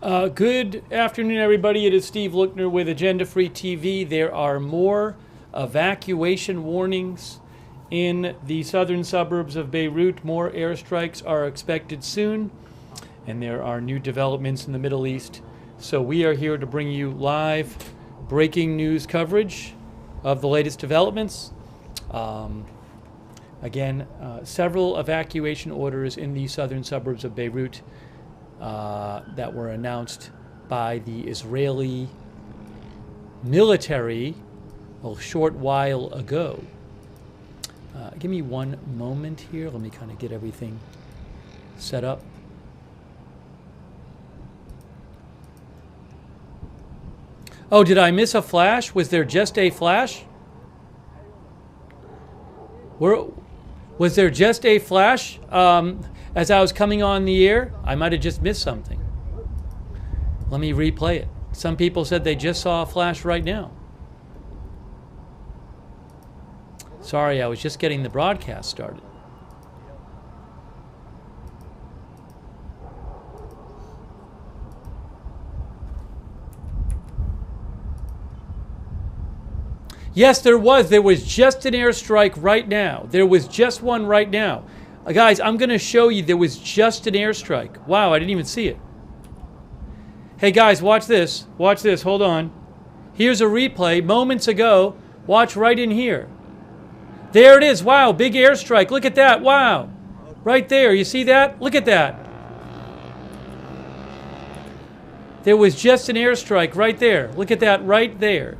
Good afternoon, everybody. It is Steve Lookner with Agenda Free TV. There are more evacuation warnings in the southern suburbs of Beirut. More airstrikes are expected soon, and there are new developments in the Middle East. So we are here to bring you live breaking news coverage of the latest developments. Several evacuation orders in the southern suburbs of Beirut that were announced by the Israeli military a short while ago. Give me one moment here. Let me kind of get everything set up. Oh, did I miss a flash? Was there just a flash? Was there just a flash as I was coming on the air? I might have just missed something. Let me replay it. Some people said they just saw a flash right now. Sorry, I was just getting the broadcast started. Yes, there was. There was just an airstrike right now. There was just one right now. Guys, I'm going to show you there was just an airstrike. Wow, I didn't even see it. Hey, guys, watch this. Watch this. Hold on. Here's a replay moments ago. Watch right in here. There it is. Wow, big airstrike. Look at that. Wow. Right there. You see that? Look at that. There was just an airstrike right there. Look at that right there.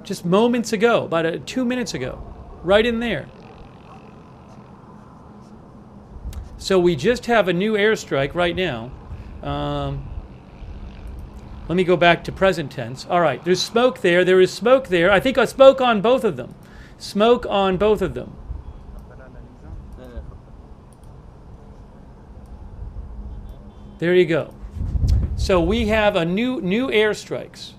Just moments ago, about 2 minutes ago, right in there. So we just have a new airstrike right now. Let me go back to present tense. All right, there's smoke there. There is smoke there. I think I spoke on both of them. Smoke on both of them. There you go. So we have a new airstrikes.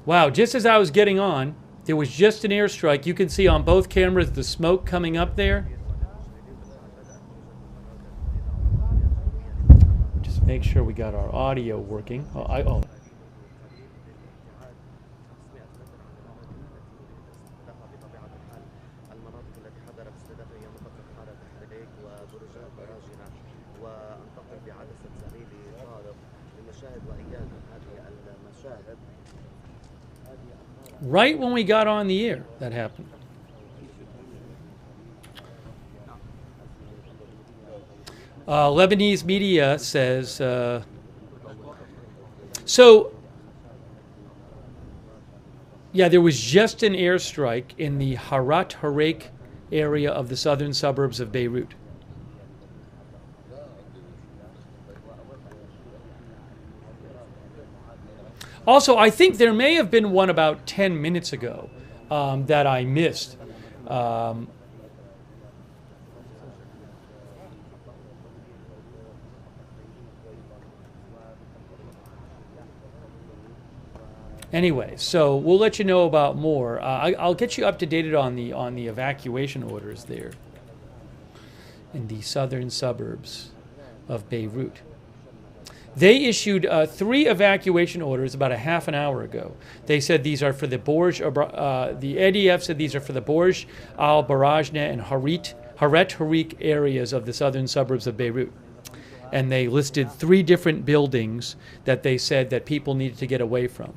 Wow, just as I was getting on, there was just an airstrike. You can see on both cameras the smoke coming up there. Just make sure we got our audio working. Right when we got on the air, that happened. Lebanese media says, there was just an airstrike in the Harat Hareik area of the southern suburbs of Beirut. Also, I think there may have been one about 10 minutes ago that I missed. Anyway, so we'll let you know about more. I'll get you up to date on the evacuation orders there in the southern suburbs of Beirut. They issued 3 evacuation orders about a half an hour ago. They said these are for the Borj, the ADF said these are for the Borj al-Barajneh and Haret Hareik areas of the southern suburbs of Beirut. And they listed 3 different buildings that they said that people needed to get away from.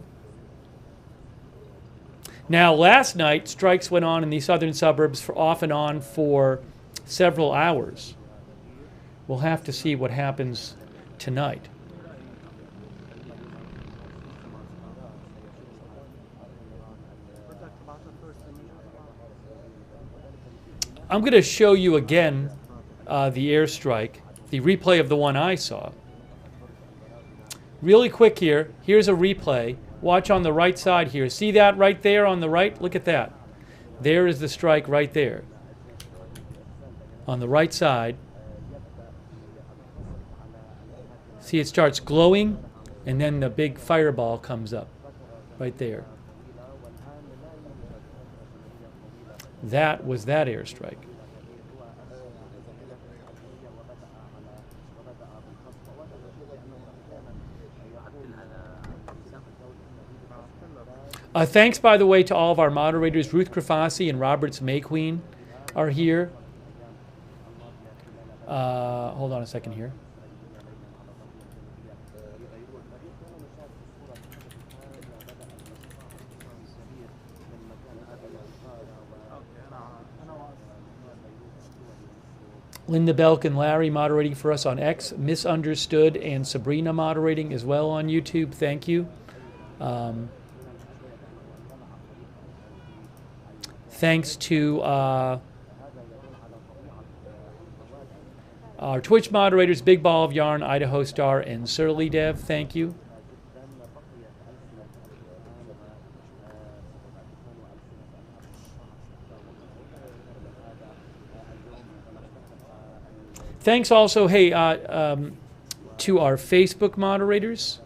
Now, last night, strikes went on in the southern suburbs off and on for several hours. We'll have to see what happens tonight. I'm going to show you again the airstrike, the replay of the one I saw. Really quick here. Here's a replay. Watch on the right side here. See that right there on the right? Look at that. There is the strike right there. on the right side. See, it starts glowing, and then the big fireball comes up right there. That was that airstrike. Thanks, by the way, to all of our moderators. Ruth Krafasi and Roberts Mayqueen are here. Hold on a second here. Linda Belk and Larry moderating for us on X. Misunderstood and Sabrina moderating as well on YouTube. Thank you. Thanks to our Twitch moderators, Big Ball of Yarn, Idaho Star, and Surly Dev. Thank you. Thanks also, hey, to our Facebook moderators.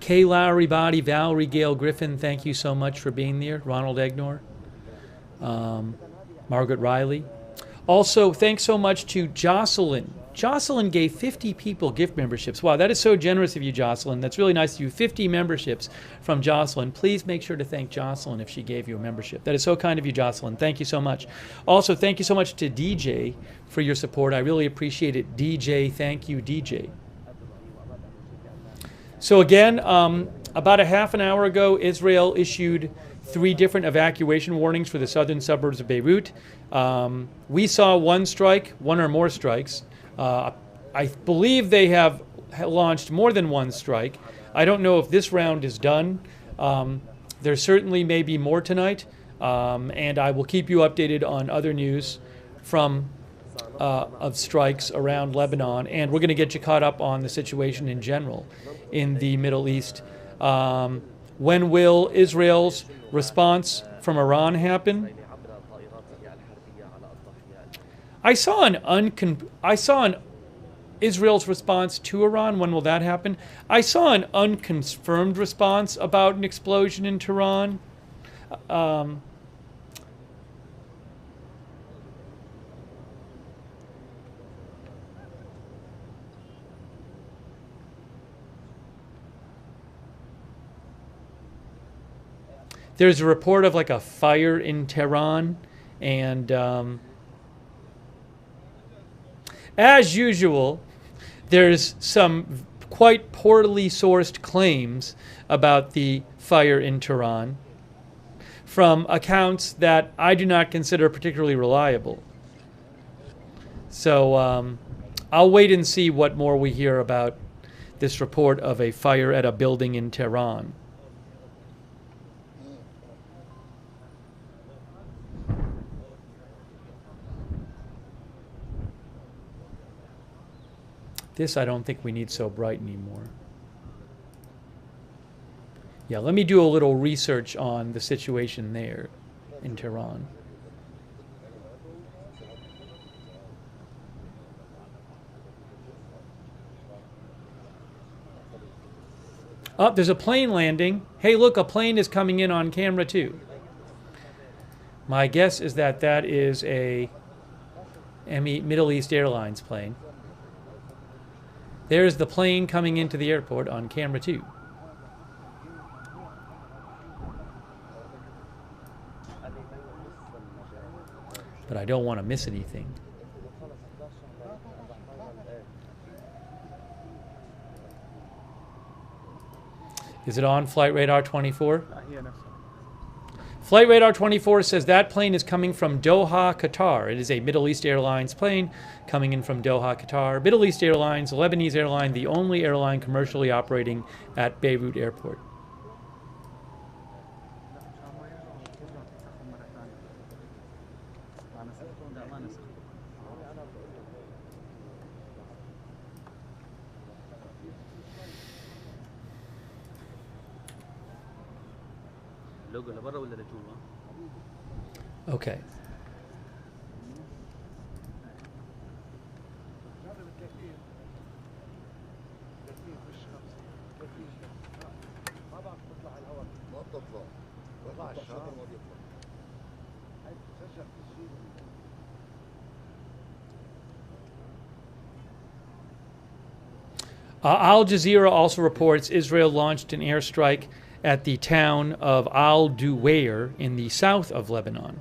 Kay Lowry Body, Valerie Gale Griffin, thank you so much for being there. Ronald Egnor, Margaret Riley. Also, thanks so much to Jocelyn. Jocelyn gave 50 people gift memberships. Wow, that is so generous of you, Jocelyn. That's really nice of you. 50 memberships from Jocelyn. Please make sure to thank Jocelyn if she gave you a membership. That is so kind of you, Jocelyn. Thank you so much. Also, thank you so much to DJ for your support. I really appreciate it. DJ, thank you, DJ. So again, about a half an hour ago, Israel issued 3 different evacuation warnings for the southern suburbs of Beirut. We saw one or more strikes. I believe they have launched more than one strike. I don't know if this round is done. There certainly may be more tonight, and I will keep you updated on other news from of strikes around Lebanon, and we're going to get you caught up on the situation in general in the Middle East. When will Israel's response from Iran happen? I saw an Israel's response to Iran. When will that happen? I saw an unconfirmed response about an explosion in Tehran. There's a report of like a fire in Tehran, and as usual, there's some quite poorly sourced claims about the fire in Tehran from accounts that I do not consider particularly reliable. So I'll wait and see what more we hear about this report of a fire at a building in Tehran. This I don't think we need so bright anymore. Yeah, let me do a little research on the situation there in Tehran. Oh, there's a plane landing. Hey, look, a plane is coming in on camera too. My guess is that that is a Middle East Airlines plane. There's the plane coming into the airport on camera too. But I don't want to miss anything. Is it on Flight Radar 24? Flight Radar 24 says that plane is coming from Doha, Qatar. It is a Middle East Airlines plane coming in from Doha, Qatar. Middle East Airlines, a Lebanese airline, the only airline commercially operating at Beirut Airport. Okay. Al Jazeera also reports Israel launched an airstrike at the town of Al-Duwair in the south of Lebanon.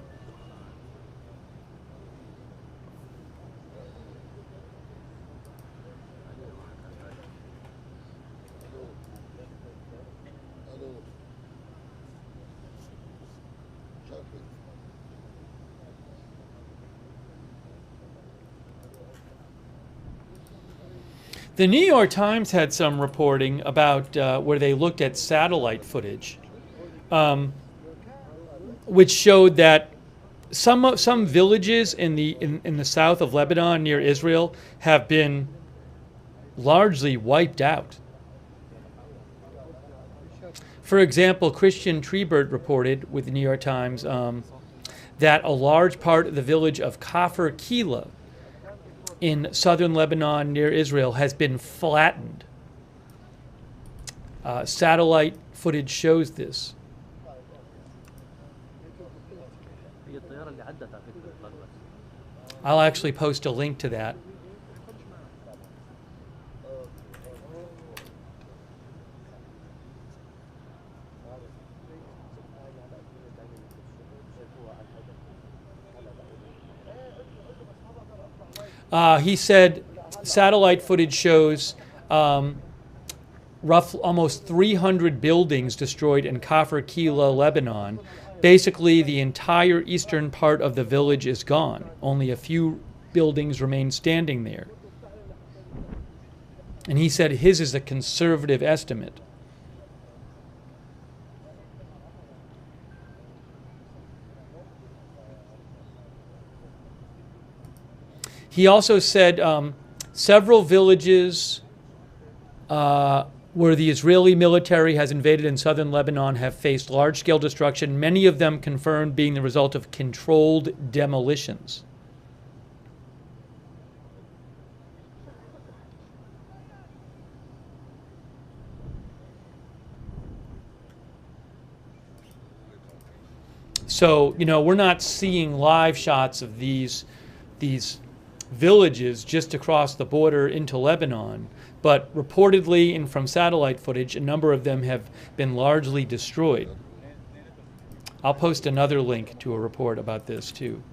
The New York Times had some reporting about where they looked at satellite footage, which showed that some villages in the south of Lebanon near Israel have been largely wiped out. For example, Christian Trebert reported with the New York Times that a large part of the village of Kafr Kila in southern Lebanon near Israel has been flattened. Satellite footage shows this. I'll actually post a link to that. He said satellite footage shows almost 300 buildings destroyed in Kafr Kila, Lebanon. Basically, the entire eastern part of the village is gone. Only a few buildings remain standing there. And he said his is a conservative estimate. He also said several villages where the Israeli military has invaded in southern Lebanon have faced large-scale destruction, many of them confirmed being the result of controlled demolitions. So, you know, we're not seeing live shots of these villages just across the border into Lebanon, but reportedly and from satellite footage, a number of them have been largely destroyed. I'll post another link to a report about this too.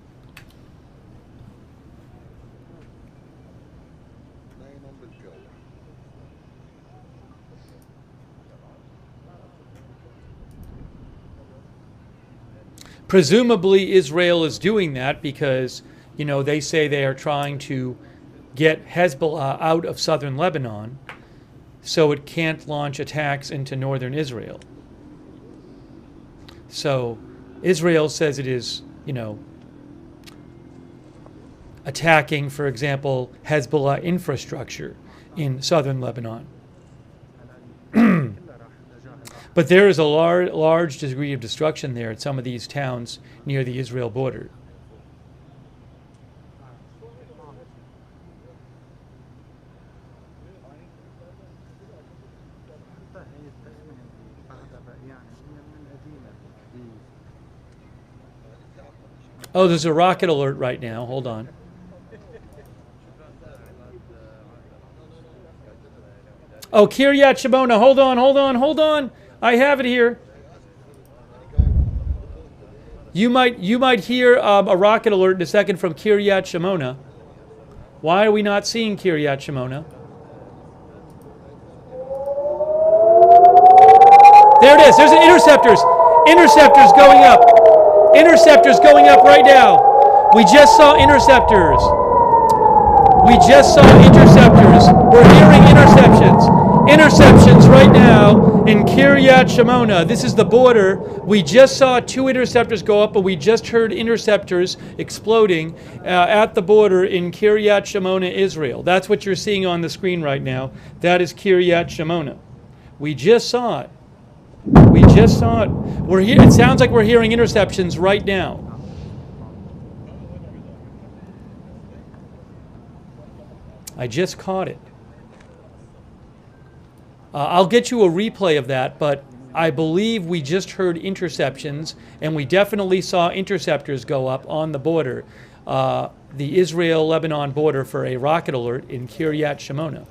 Presumably Israel is doing that because, you know, they say they are trying to get Hezbollah out of southern Lebanon so it can't launch attacks into northern Israel. So Israel says it is, you know, attacking, for example, Hezbollah infrastructure in southern Lebanon. But there is a large degree of destruction there at some of these towns near the Israel border. Oh, there's a rocket alert right now. Hold on. Oh, Kiryat Shimona. Hold on. I have it here. You might hear a rocket alert in a second from Kiryat Shimona. Why are we not seeing Kiryat Shimona? There it is. There's an interceptors. Interceptors going up. Interceptors going up right now. We just saw interceptors. We're hearing interceptions. Interceptions right now in Kiryat Shimona. This is the border. We just saw 2 interceptors go up, but we just heard interceptors exploding at the border in Kiryat Shimona, Israel. That's what you're seeing on the screen right now. That is Kiryat Shimona. We just saw it. just saw it. We're here. It sounds like we're hearing interceptions right now. I just caught it. I'll get you a replay of that, but I believe we just heard interceptions, and we definitely saw interceptors go up on the border, the Israel-Lebanon border, for a rocket alert in Kiryat Shimona.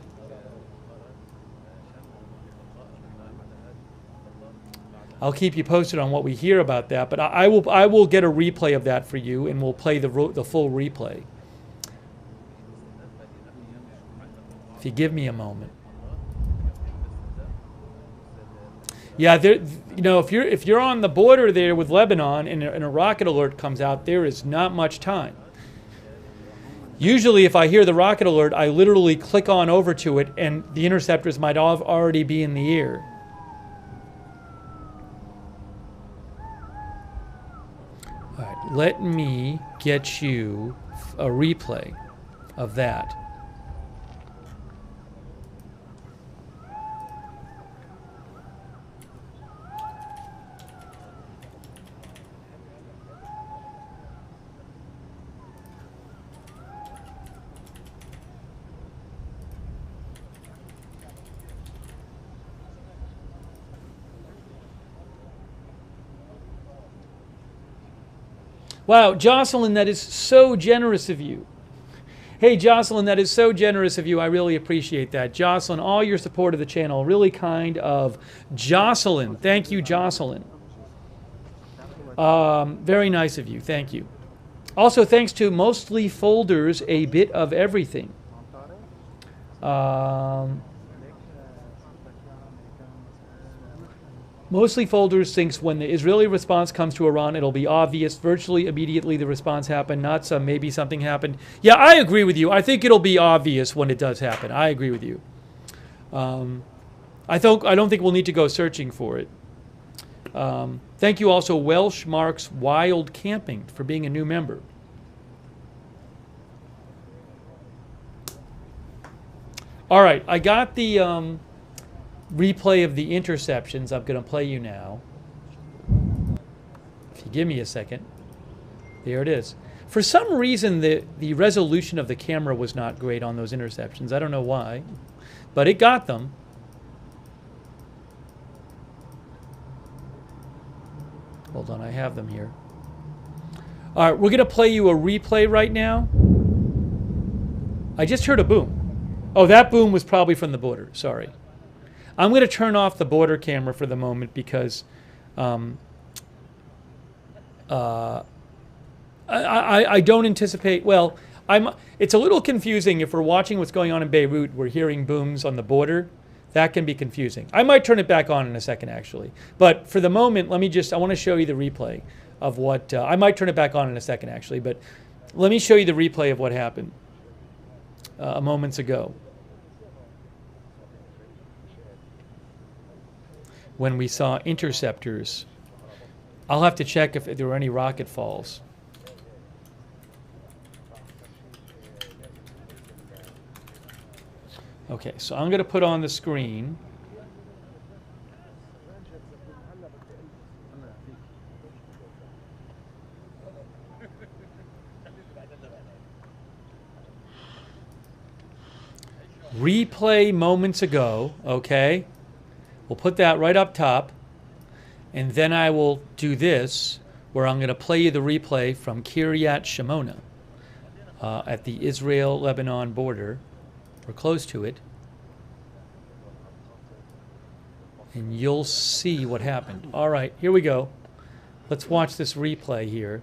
I'll keep you posted on what we hear about that, but I will get a replay of that for you, and we'll play the full replay. If you give me a moment. Yeah, there, you know, if you're on the border there with Lebanon and a rocket alert comes out, there is not much time. Usually, if I hear the rocket alert, I literally click on over to it, and the interceptors might already be in the air. All right, let me get you a replay of that. Wow, Jocelyn, that is so generous of you. Hey, Jocelyn, that is so generous of you. I really appreciate that. Jocelyn, all your support of the channel, really kind of Jocelyn. Thank you, Jocelyn. Very nice of you. Thank you. Also, thanks to Mostly Folders, a bit of everything. Mostly Folders thinks when the Israeli response comes to Iran, it'll be obvious. Virtually immediately the response happened, not some maybe something happened. Yeah, I agree with you. I think it'll be obvious when it does happen. I agree with you. I don't think we'll need to go searching for it. Thank you also, Welsh Marks Wild Camping, for being a new member. All right, I got the replay of the interceptions. I'm going to play you now. If you give me a second. There it is. For some reason, the resolution of the camera was not great on those interceptions. I don't know why, but it got them. Hold on, I have them here. All right, we're going to play you a replay right now. I just heard a boom. Oh, that boom was probably from the border. Sorry. I'm going to turn off the border camera for the moment because I don't anticipate, well, it's a little confusing if we're watching what's going on in Beirut, we're hearing booms on the border. That can be confusing. I might turn it back on in a second, actually. But for the moment, I want to show you the replay of what, I might turn it back on in a second, actually, but let me show you the replay of what happened moments ago, when we saw interceptors. I'll have to check if there were any rocket falls. Okay, so I'm going to put on the screen. Replay moments ago, okay? We'll put that right up top, and then I will do this, where I'm going to play you the replay from Kiryat Shimona at the Israel-Lebanon border. We're close to it. And you'll see what happened. All right, here we go. Let's watch this replay here.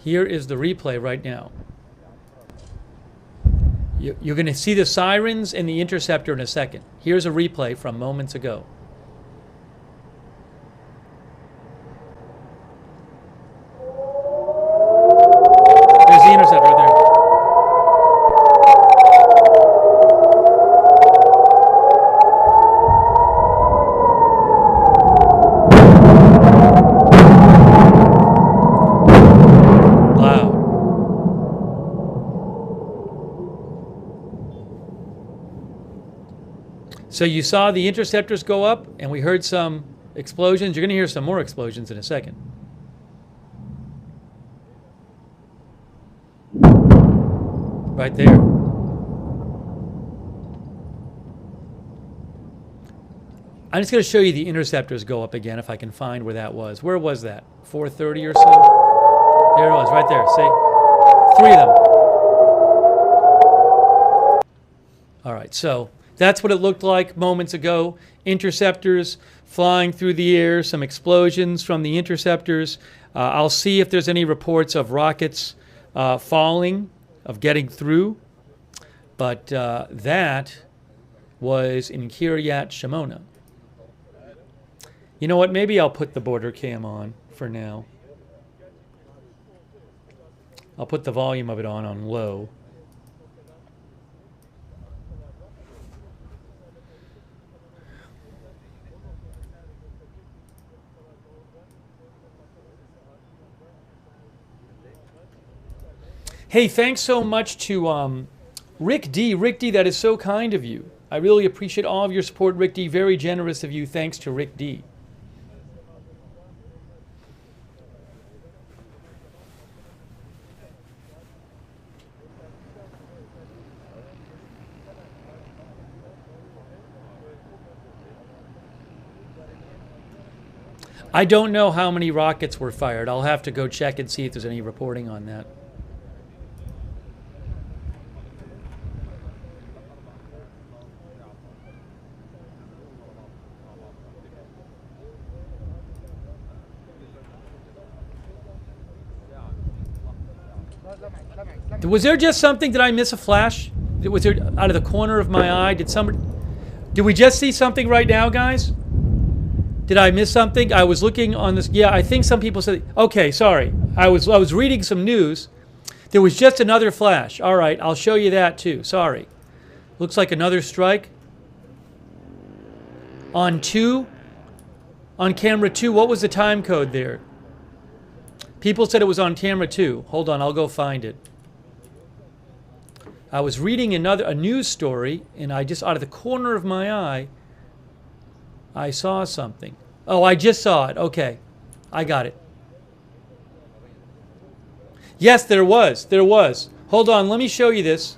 Here is the replay right now. You're going to see the sirens and the interceptor in a second. Here's a replay from moments ago. There's the interceptor right there. Loud. So you saw the interceptors go up, and we heard some explosions. You're going to hear some more explosions in a second. Right there. I'm just going to show you the interceptors go up again if I can find where that was. Where was that? 430 or so? There it was, right there. See? 3 of them. All right, so that's what it looked like moments ago. Interceptors flying through the air, some explosions from the interceptors. I'll see if there's any reports of rockets falling, of getting through. But that was in Kiryat Shimona. You know what? Maybe I'll put the border cam on for now. I'll put the volume of it on low. Hey, thanks so much to Rick D. Rick D, that is so kind of you. I really appreciate all of your support, Rick D. Very generous of you. Thanks to Rick D. I don't know how many rockets were fired. I'll have to go check and see if there's any reporting on that. Was there just something? Did I miss a flash? Was there out of the corner of my eye? Did we just see something right now, guys? Did I miss something? I was looking on this. Yeah, I think some people said. Okay, sorry. I was reading some news. There was just another flash. All right, I'll show you that too. Sorry. Looks like another strike. On camera 2. What was the time code there? People said it was on camera 2. Hold on, I'll go find it. I was reading a news story, and I just, out of the corner of my eye, I saw something. Oh, I just saw it. Okay, I got it. Yes, there was. There was. Hold on, let me show you this.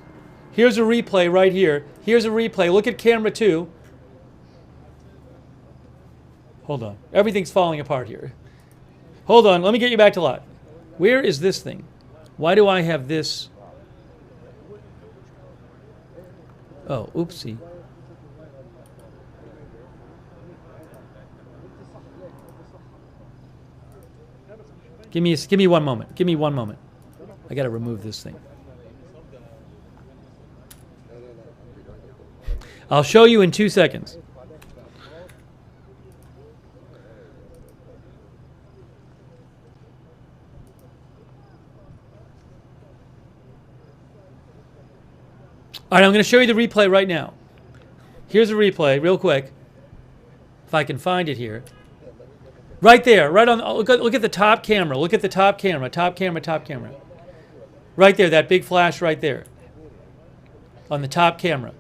Here's a replay right here. Here's a replay. Look at camera 2. Hold on. Everything's falling apart here. Hold on, let me get you back to live. Where is this thing? Why do I have this? Oh, oopsie. Give me 1 moment. Give me 1 moment. I got to remove this thing. I'll show you in 2 seconds. All right, I'm going to show you the replay right now. Here's a replay, real quick. If I can find it here. Right there, right on. Look at the top camera. Look at the top camera. Top camera. Top camera. Right there, that big flash right there. On the top camera.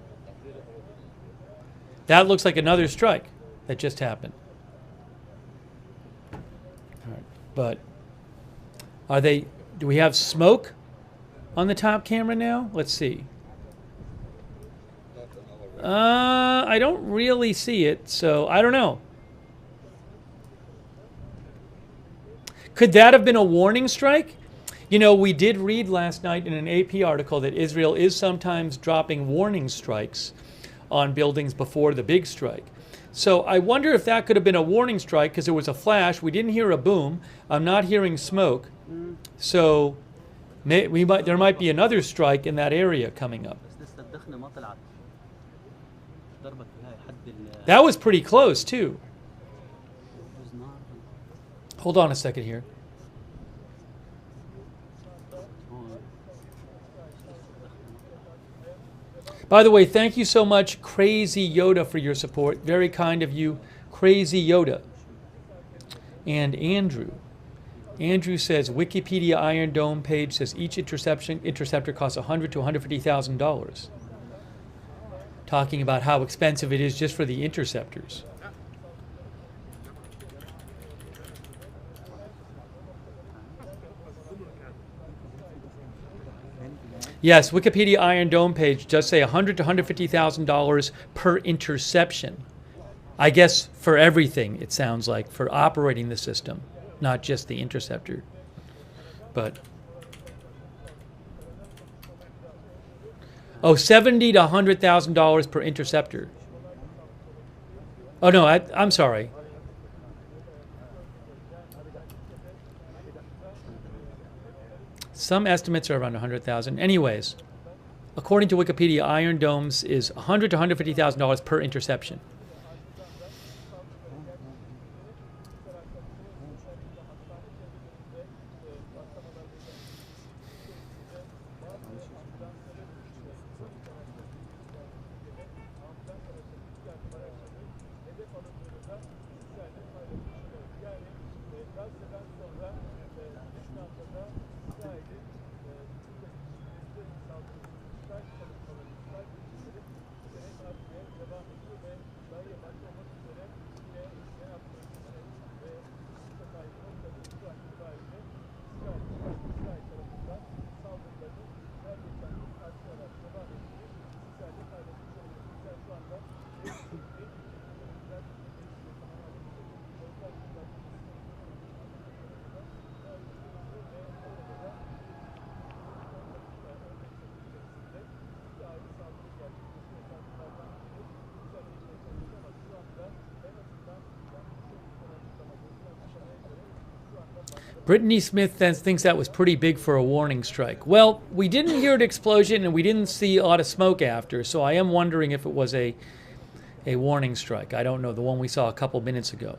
That looks like another strike that just happened. All right, but are they? Do we have smoke on the top camera now? Let's see. I don't really see it, so I don't know. Could that have been a warning strike? You know, we did read last night in an AP article that Israel is sometimes dropping warning strikes on buildings before the big strike. So I wonder if that could have been a warning strike because there was a flash. We didn't hear a boom. I'm not hearing smoke. So there might be another strike in that area coming up. That was pretty close, too. Hold on a second here. By the way, thank you so much, Crazy Yoda, for your support. Very kind of you, Crazy Yoda. And Andrew. Andrew says, Wikipedia Iron Dome page says each interceptor costs $100,000 to $150,000. talking about how expensive it is just for the interceptors. Yes, Wikipedia Iron Dome page does say $100,000 to $150,000 per interception. I guess for everything, it sounds like, for operating the system, not just the interceptor. But oh, $70,000 to $100,000 per interceptor. Oh no, I'm sorry. Some estimates are around 100,000. Anyways, according to Wikipedia, Iron Domes is $100,000 to $150,000 per interception. Brittany Smith then thinks that was pretty big for a warning strike. Well, we didn't hear an explosion and we didn't see a lot of smoke after, so I am wondering if it was a warning strike. I don't know, the one we saw a couple minutes ago.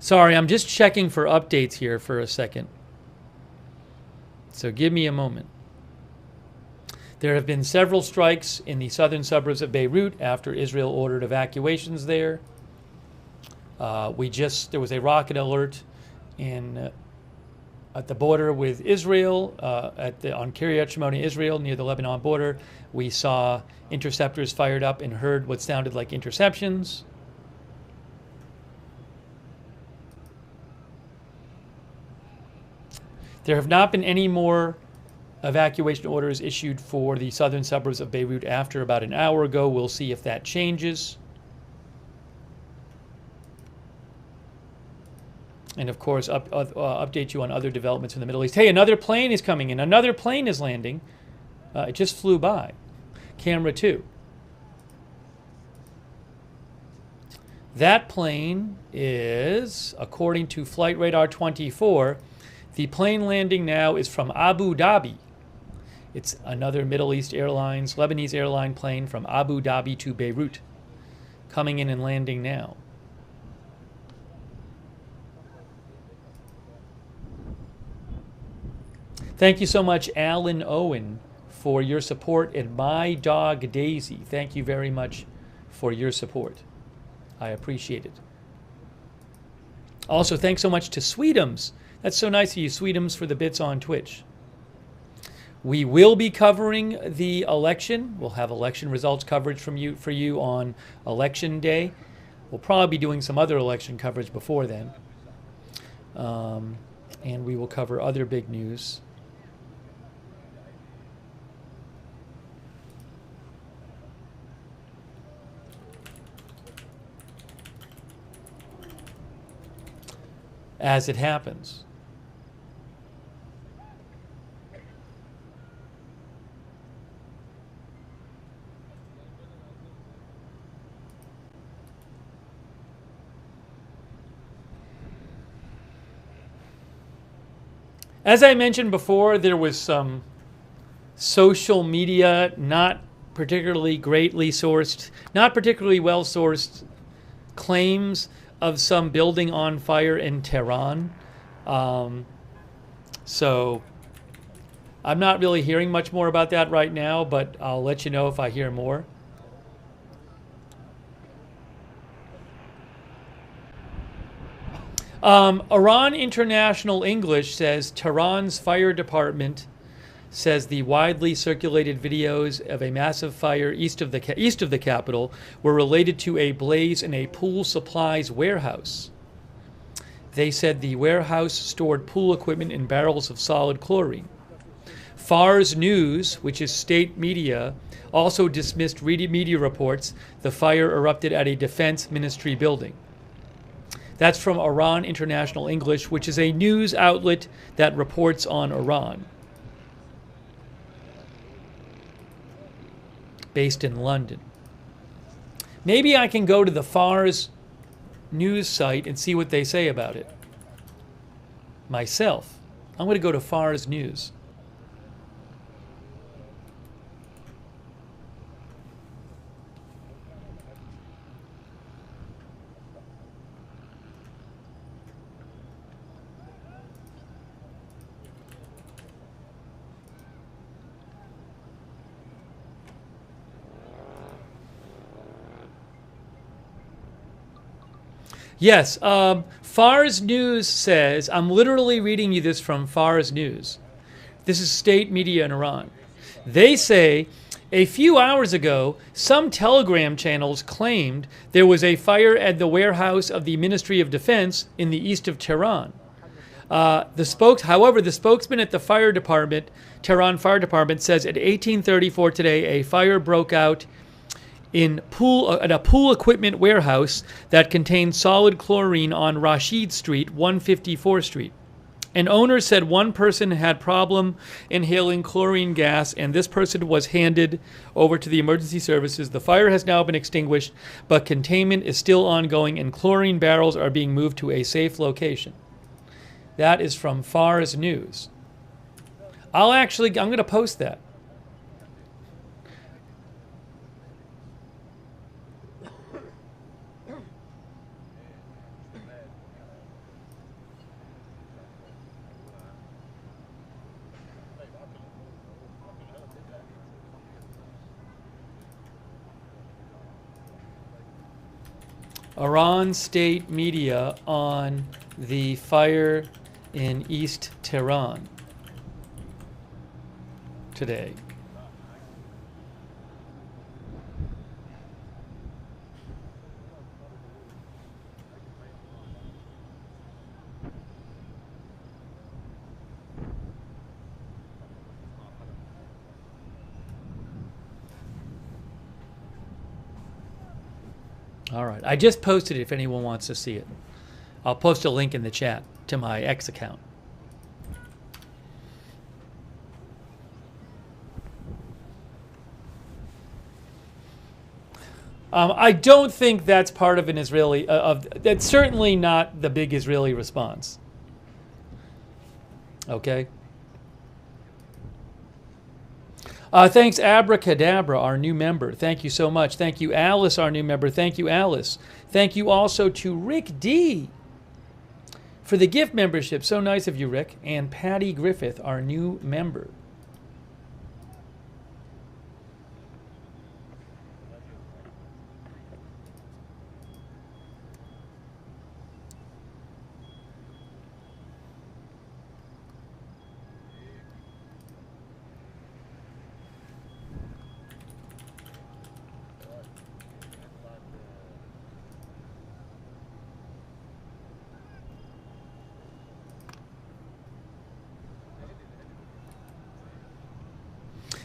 Sorry, I'm just checking for updates here for a second. So give me a moment. There have been several strikes in the southern suburbs of Beirut after Israel ordered evacuations there. There was a rocket alert at the border with Israel, on Kiryat Shimoni, Israel, near the Lebanon border. We saw interceptors fired up and heard what sounded like interceptions. There have not been any more evacuation orders issued for the southern suburbs of Beirut after about an hour ago. We'll see if that changes. And of course, update you on other developments in the Middle East. Hey, another plane is coming in. Another plane is landing. It just flew by. Camera 2. That plane is, according to Flight Radar 24, the plane landing now is from Abu Dhabi. It's another Middle East Airlines, Lebanese airline plane from Abu Dhabi to Beirut, coming in and landing now. Thank you so much, Alan Owen, for your support, and My Dog Daisy. Thank you very much for your support. I appreciate it. Also, thanks so much to Sweetums. That's so nice of you, Sweetums, for the bits on Twitch. We will be covering the election. We'll have election results coverage for you on Election Day. We'll probably be doing some other election coverage before then. And we will cover other big news. As it happens. As I mentioned before, there was some social media, not particularly greatly sourced, not particularly well sourced claims of some building on fire in Tehran. So I'm not really hearing much more about that right now, but I'll let you know if I hear more. Iran International English says Tehran's fire department says the widely circulated videos of a massive fire east of the capital were related to a blaze in a pool supplies warehouse. They said the warehouse stored pool equipment in barrels of solid chlorine. Fars News, which is state media, also dismissed media reports the fire erupted at a defense ministry building. That's from Iran International English, which is a news outlet that reports on Iran, based in London. Maybe I can go to the Fars news site and see what they say about it myself. I'm going to go to Fars News. Yes, Fars News says, I'm literally reading you this from Fars News. This is state media in Iran. They say, a few hours ago, some Telegram channels claimed there was a fire at the warehouse of the Ministry of Defense in the east of Tehran. However, the spokesman at the fire department, Tehran Fire Department, says at 18:34 today, a fire broke out at a pool equipment warehouse that contained solid chlorine on Rashid Street, 154th Street. An owner said one person had problem inhaling chlorine gas, and this person was handed over to the emergency services. The fire has now been extinguished, but containment is still ongoing, and chlorine barrels are being moved to a safe location. That is from Fars News. I'm going to post that. Iran state media on the fire in East Tehran today. All right. I just posted it if anyone wants to see it. I'll post a link in the chat to my X account. I don't think that's part of an Israeli... that's certainly not the big Israeli response. Okay? Thanks, Abracadabra, our new member. Thank you so much. Thank you, Alice, our new member. Thank you, Alice. Thank you also to Rick D. for the gift membership. So nice of you, Rick. And Patty Griffith, our new member.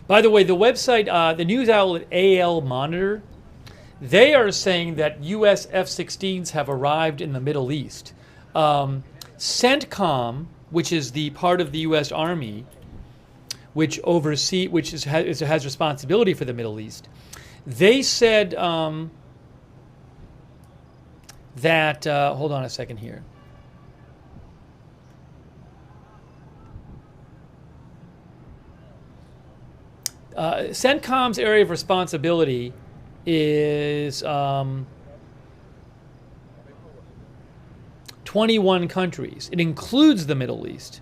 By the way, the website, the news outlet AL Monitor, they are saying that U.S. F-16s have arrived in the Middle East. CENTCOM, which is the part of the U.S. Army, which has responsibility for the Middle East, they said that hold on a second here. CENTCOM's area of responsibility is 21 countries. It includes the Middle East,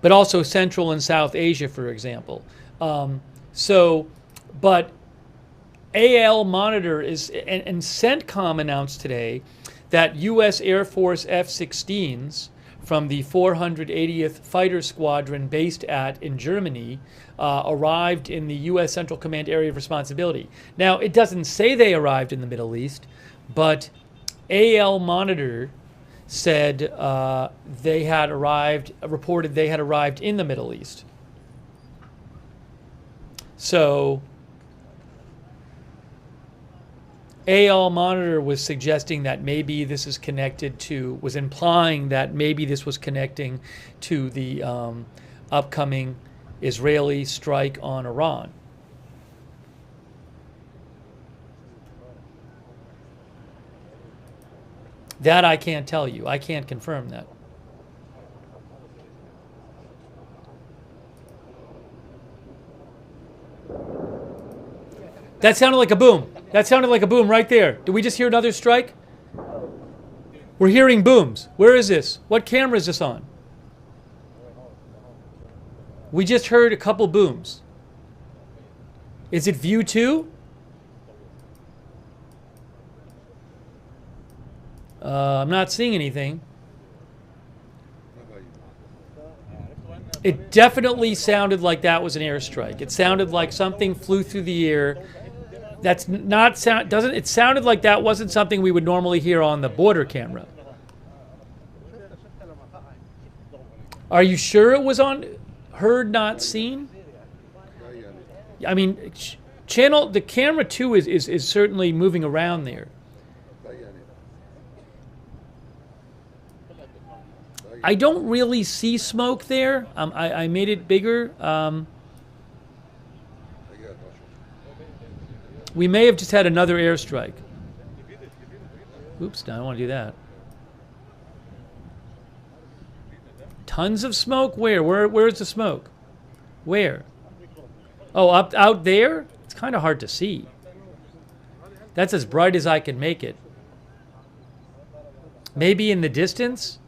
but also Central and South Asia, for example. But AL Monitor and CENTCOM announced today that U.S. Air Force F-16s from the 480th Fighter Squadron based in Germany arrived in the U.S. Central Command Area of Responsibility. Now, it doesn't say they arrived in the Middle East, but AL Monitor said they had arrived, reported they had arrived in the Middle East. So AL Monitor was suggesting that maybe this is connected to, was implying that maybe this was connecting to the upcoming Israeli strike on Iran. That I can't tell you. I can't confirm that. That sounded like a boom. That sounded like a boom right there. Did we just hear another strike? We're hearing booms. Where is this? What camera is this on? We just heard a couple booms. Is it view 2? I'm not seeing anything. It definitely sounded like that was an airstrike. It sounded like something flew through the air. That's not sound. Doesn't it sounded like that wasn't something we would normally hear on the border camera? Are you sure it was on heard not seen? I mean, the camera 2 is certainly moving around there. I don't really see smoke there. I made it bigger. We may have just had another airstrike. Oops, no, I don't want to do that. Tons of smoke? Where's the smoke? Where? Oh, out there? It's kind of hard to see. That's as bright as I can make it. Maybe in the distance?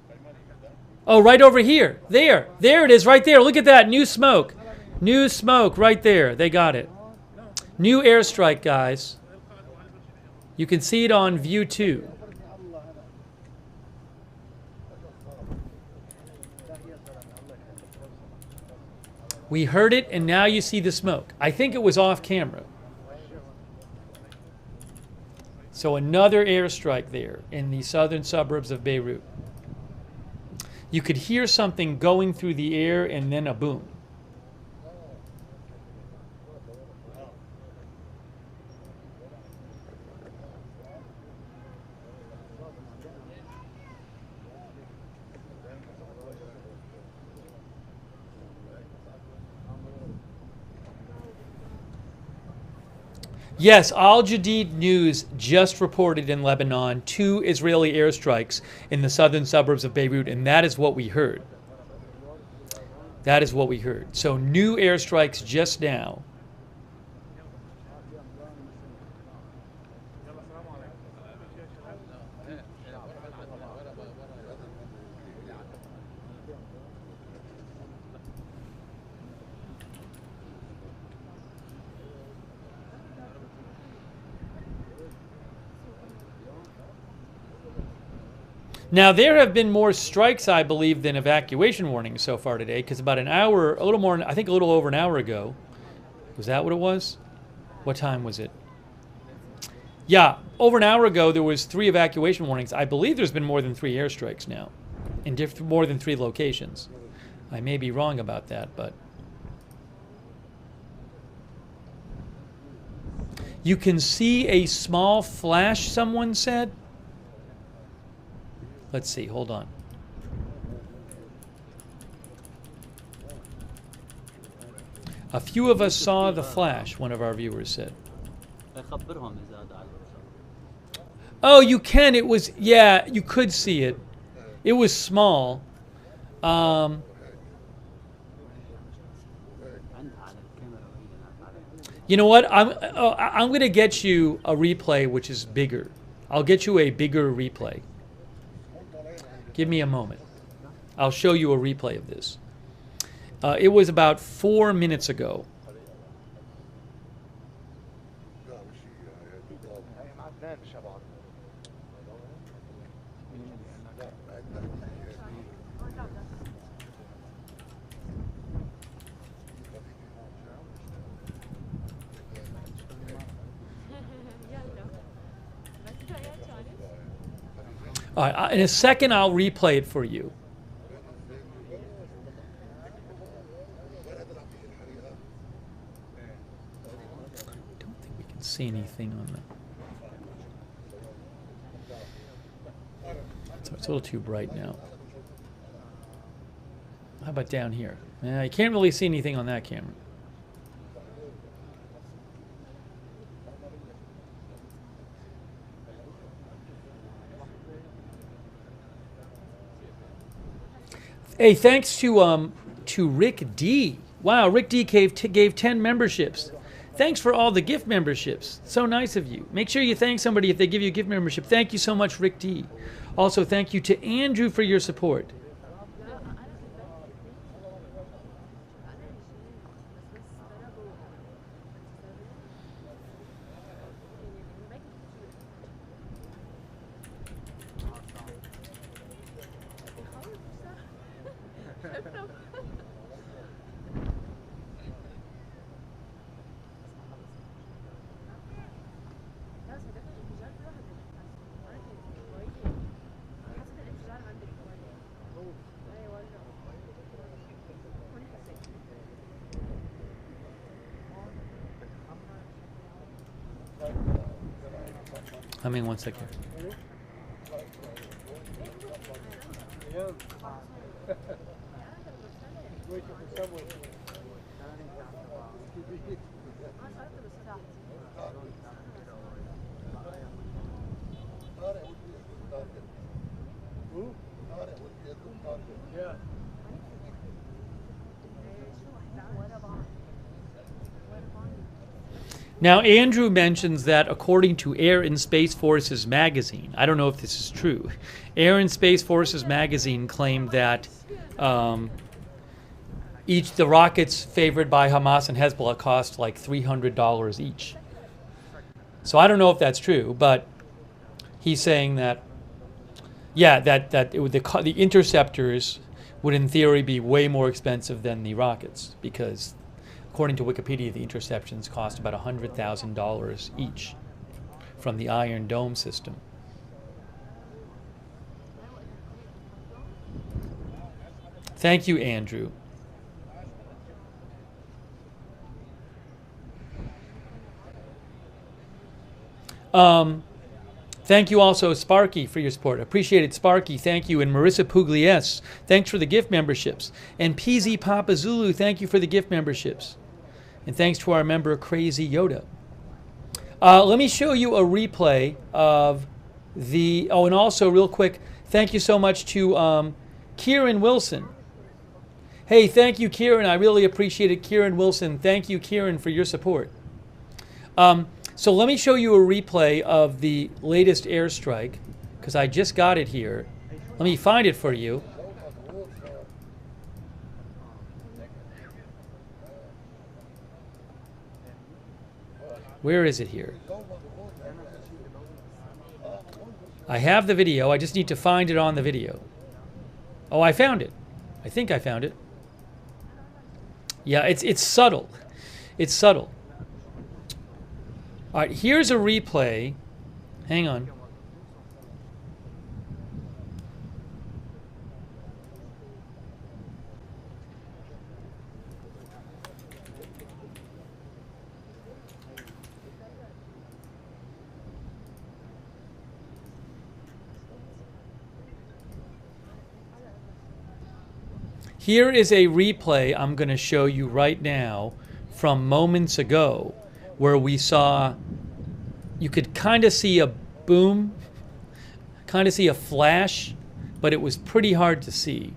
Oh, right over here. There it is right there. Look at that. New smoke. New smoke right there. They got it. New airstrike, guys. You can see it on view 2. We heard it, and now you see the smoke. I think it was off camera. So another airstrike there in the southern suburbs of Beirut. You could hear something going through the air and then a boom. Yes, Al Jadid News just reported in Lebanon 2 Israeli airstrikes in the southern suburbs of Beirut, and that is what we heard. That is what we heard. So new airstrikes just now. Now, there have been more strikes, I believe, than evacuation warnings so far today, because about an hour, a little more, I think a little over an hour ago, was that what it was? What time was it? Yeah, over an hour ago, there was 3 evacuation warnings. I believe there's been more than 3 airstrikes now, in more than 3 locations. I may be wrong about that, but... You can see a small flash, someone said. Let's see, hold on. A few of us saw the flash, one of our viewers said. Oh, you can. It was, yeah, you could see it. It was small. You know what? I'm going to get you a replay which is bigger. I'll get you a bigger replay. Give me a moment. I'll show you a replay of this. It was about 4 minutes ago. All right, in a second, I'll replay it for you. I don't think we can see anything on that. So it's a little too bright now. How about down here? You can't really see anything on that camera. Hey, thanks to Rick D. Wow, Rick D gave 10 memberships. Thanks for all the gift memberships. So nice of you. Make sure you thank somebody if they give you a gift membership. Thank you so much, Rick D. Also, thank you to Andrew for your support. I mean, 1 second. Now, Andrew mentions that according to Air and Space Forces magazine, I don't know if this is true, Air and Space Forces magazine claimed that the rockets favored by Hamas and Hezbollah cost like $300 each. So I don't know if that's true, but he's saying that, yeah, that the interceptors would in theory be way more expensive than the rockets because according to Wikipedia, the interceptions cost about $100,000 each from the Iron Dome system. Thank you, Andrew. Thank you also, Sparky, for your support. Appreciate it, Sparky. Thank you. And Marissa Pugliese, thanks for the gift memberships. And PZ Papa Zulu, thank you for the gift memberships. And thanks to our member, Crazy Yoda. Let me show you a replay of the... Oh, and also, real quick, thank you so much to Kieran Wilson. Hey, thank you, Kieran. I really appreciate it, Kieran Wilson. Thank you, Kieran, for your support. So let me show you a replay of the latest airstrike, because I just got it here. Let me find it for you. Where is it here? I have the video. I just need to find it on the video. Oh, I found it. I think I found it. Yeah, it's subtle. It's subtle. All right, here's a replay. Hang on. Here is a replay I'm going to show you right now from moments ago where we saw, you could kind of see a boom, kind of see a flash, but it was pretty hard to see.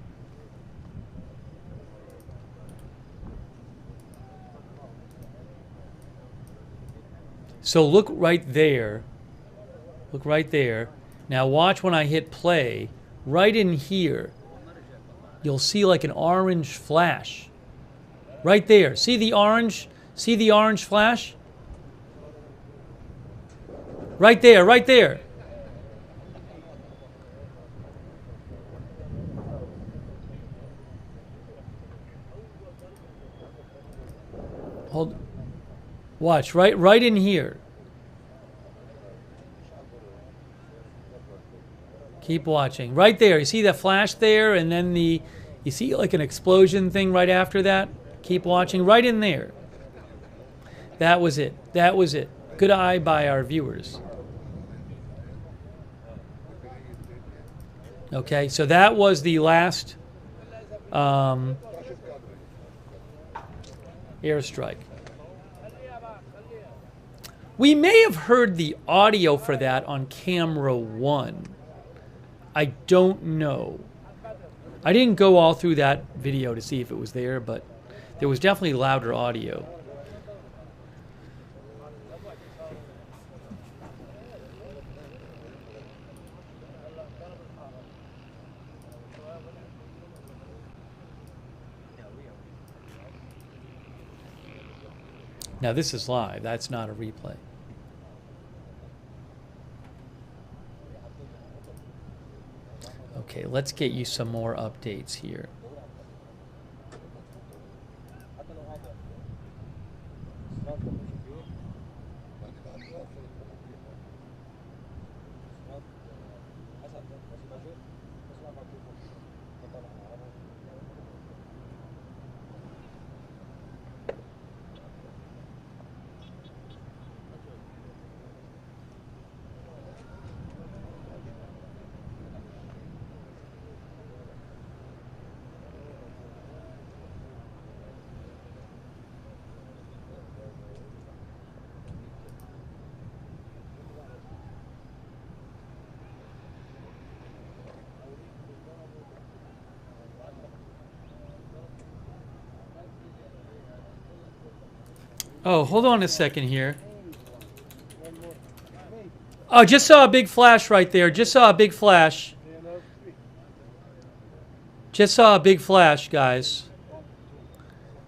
So look right there. Look right there. Now watch when I hit play. Right in here, you'll see like an orange flash. Right there. See the orange? See the orange flash? Right there, right there. Hold. Watch, right in here. Keep watching. Right there. You see that flash there, and then you see like an explosion thing right after that? Keep watching. Right in there. That was it. That was it. Good eye by our viewers. Okay, so that was the last airstrike. We may have heard the audio for that on camera 1. I don't know. I didn't go all through that video to see if it was there, but there was definitely louder audio. Now this is live. That's not a replay. Okay, let's get you some more updates here. Oh, hold on a second here. Oh, just saw a big flash right there. Just saw a big flash. Just saw a big flash, guys.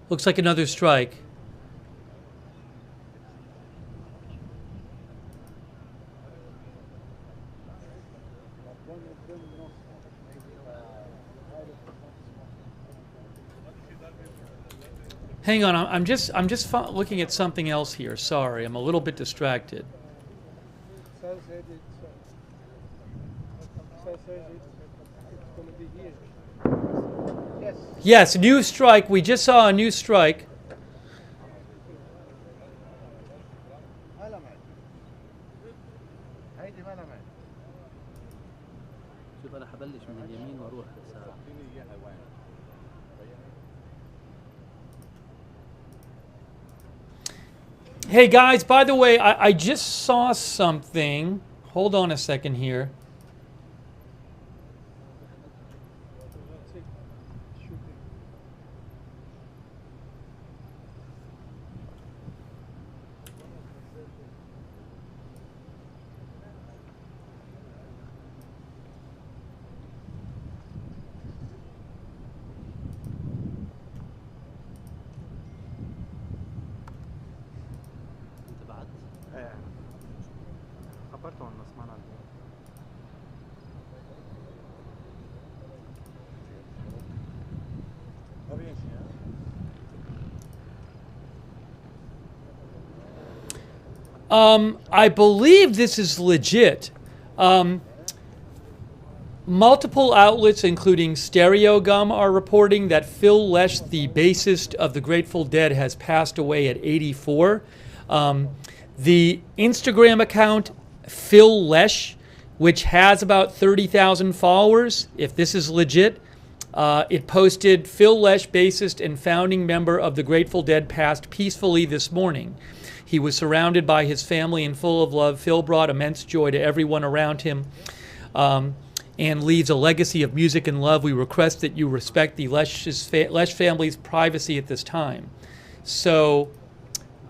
Looks like another strike. Hang on, I'm just looking at something else here. Sorry, I'm a little bit distracted. Yes, new strike. We just saw a new strike. Hey guys, by the way, I just saw something. Hold on a second here. I believe this is legit. Multiple outlets, including Stereogum, are reporting that Phil Lesh, the bassist of the Grateful Dead, has passed away at 84. The Instagram account, Phil Lesh, which has about 30,000 followers, if this is legit, it posted, Phil Lesh, bassist and founding member of the Grateful Dead, passed peacefully this morning. He was surrounded by his family and full of love. Phil brought immense joy to everyone around him and leaves a legacy of music and love. We request that you respect the Lesh family's privacy at this time. So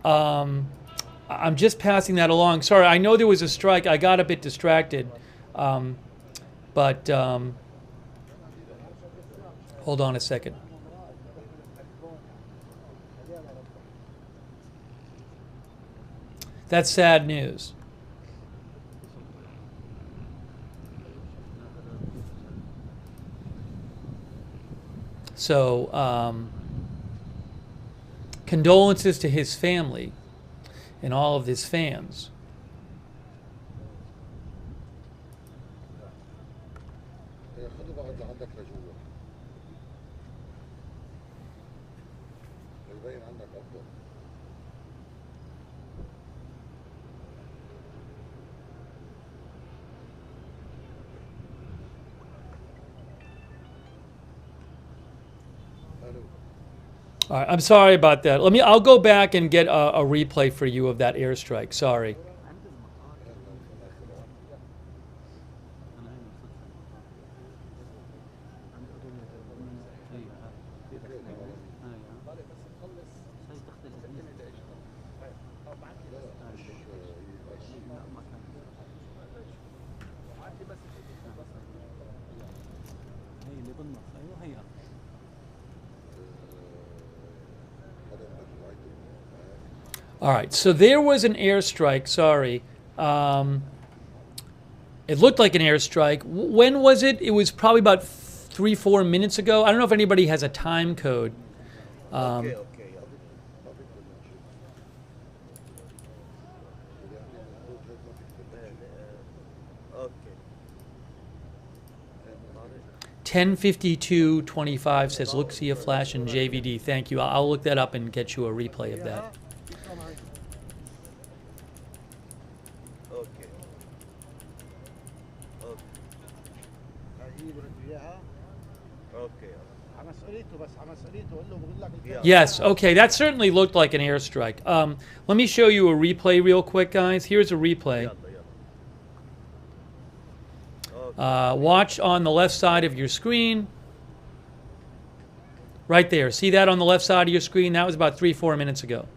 I'm just passing that along. Sorry, I know there was a strike. I got a bit distracted. But hold on a second. That's sad news. So, condolences to his family and all of his fans. All right, I'm sorry about that. I'll go back and get a replay for you of that airstrike. Sorry. All right, so there was an airstrike. Sorry. It looked like an airstrike. When was it? It was probably about 3-4 minutes ago. I don't know if anybody has a time code. Okay. Okay. 10:52:25 says, look, see a flash in JVD. Thank you. I'll look that up and get you a replay of that. Yes, okay, that certainly looked like an airstrike. Let me show you a replay real quick, guys. Here's a replay. Watch on the left side of your screen. Right there. See that on the left side of your screen? That was about 3-4 minutes ago.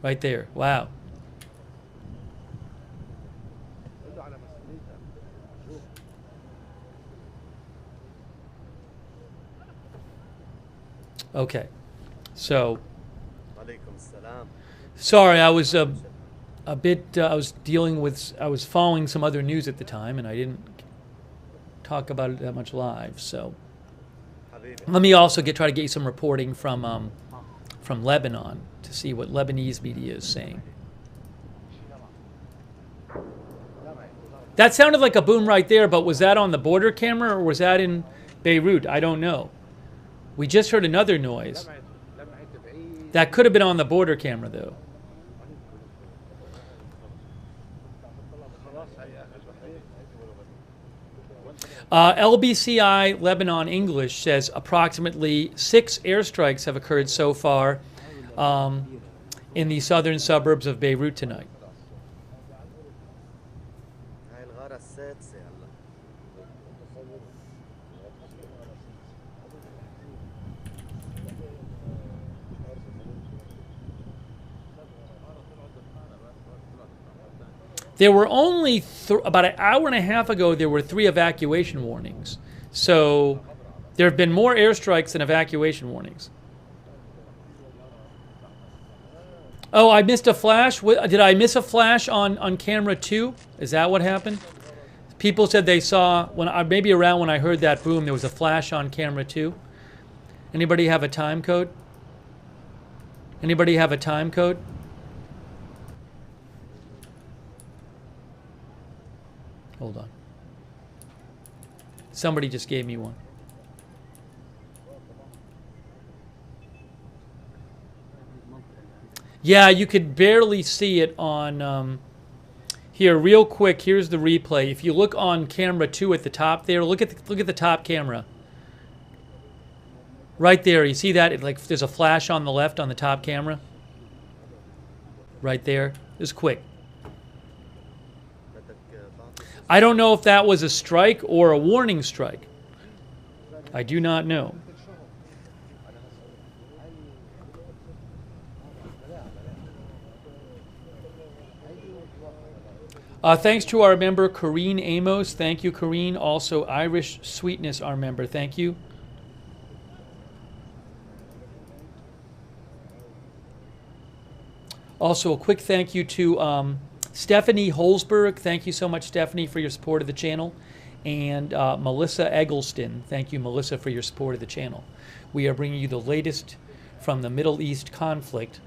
Right there. Wow. Okay. So, sorry, I was a bit, I was following some other news at the time, and I didn't talk about it that much live. So, let me also try to get you some reporting from Lebanon to see what Lebanese media is saying. That sounded like a boom right there, but was that on the border camera or was that in Beirut? I don't know. We just heard another noise. That could have been on the border camera, though. LBCI Lebanon English says approximately 6 airstrikes have occurred so far in the southern suburbs of Beirut tonight. There were only about an hour and a half ago, there were 3 evacuation warnings. So there have been more airstrikes than evacuation warnings. Oh, I missed a flash. Did I miss a flash on camera 2? Is that what happened? People said they saw, maybe around when I heard that boom, there was a flash on camera 2. Anybody have a time code? Anybody have a time code? Hold on. Somebody just gave me one. Yeah, you could barely see it on... here, real quick, here's the replay. If you look on camera 2 at the top there, look at the top camera. Right there, you see that? There's a flash on the left on the top camera. Right there. Just quick. I don't know if that was a strike or a warning strike. I do not know. Thanks to our member, Corrine Amos. Thank you, Corrine. Also, Irish Sweetness, our member. Thank you. Also, a quick thank you to Stephanie Holzberg. Thank you so much, Stephanie, for your support of the channel. And Melissa Eggleston. Thank you, Melissa, for your support of the channel. We are bringing you the latest from the Middle East conflict.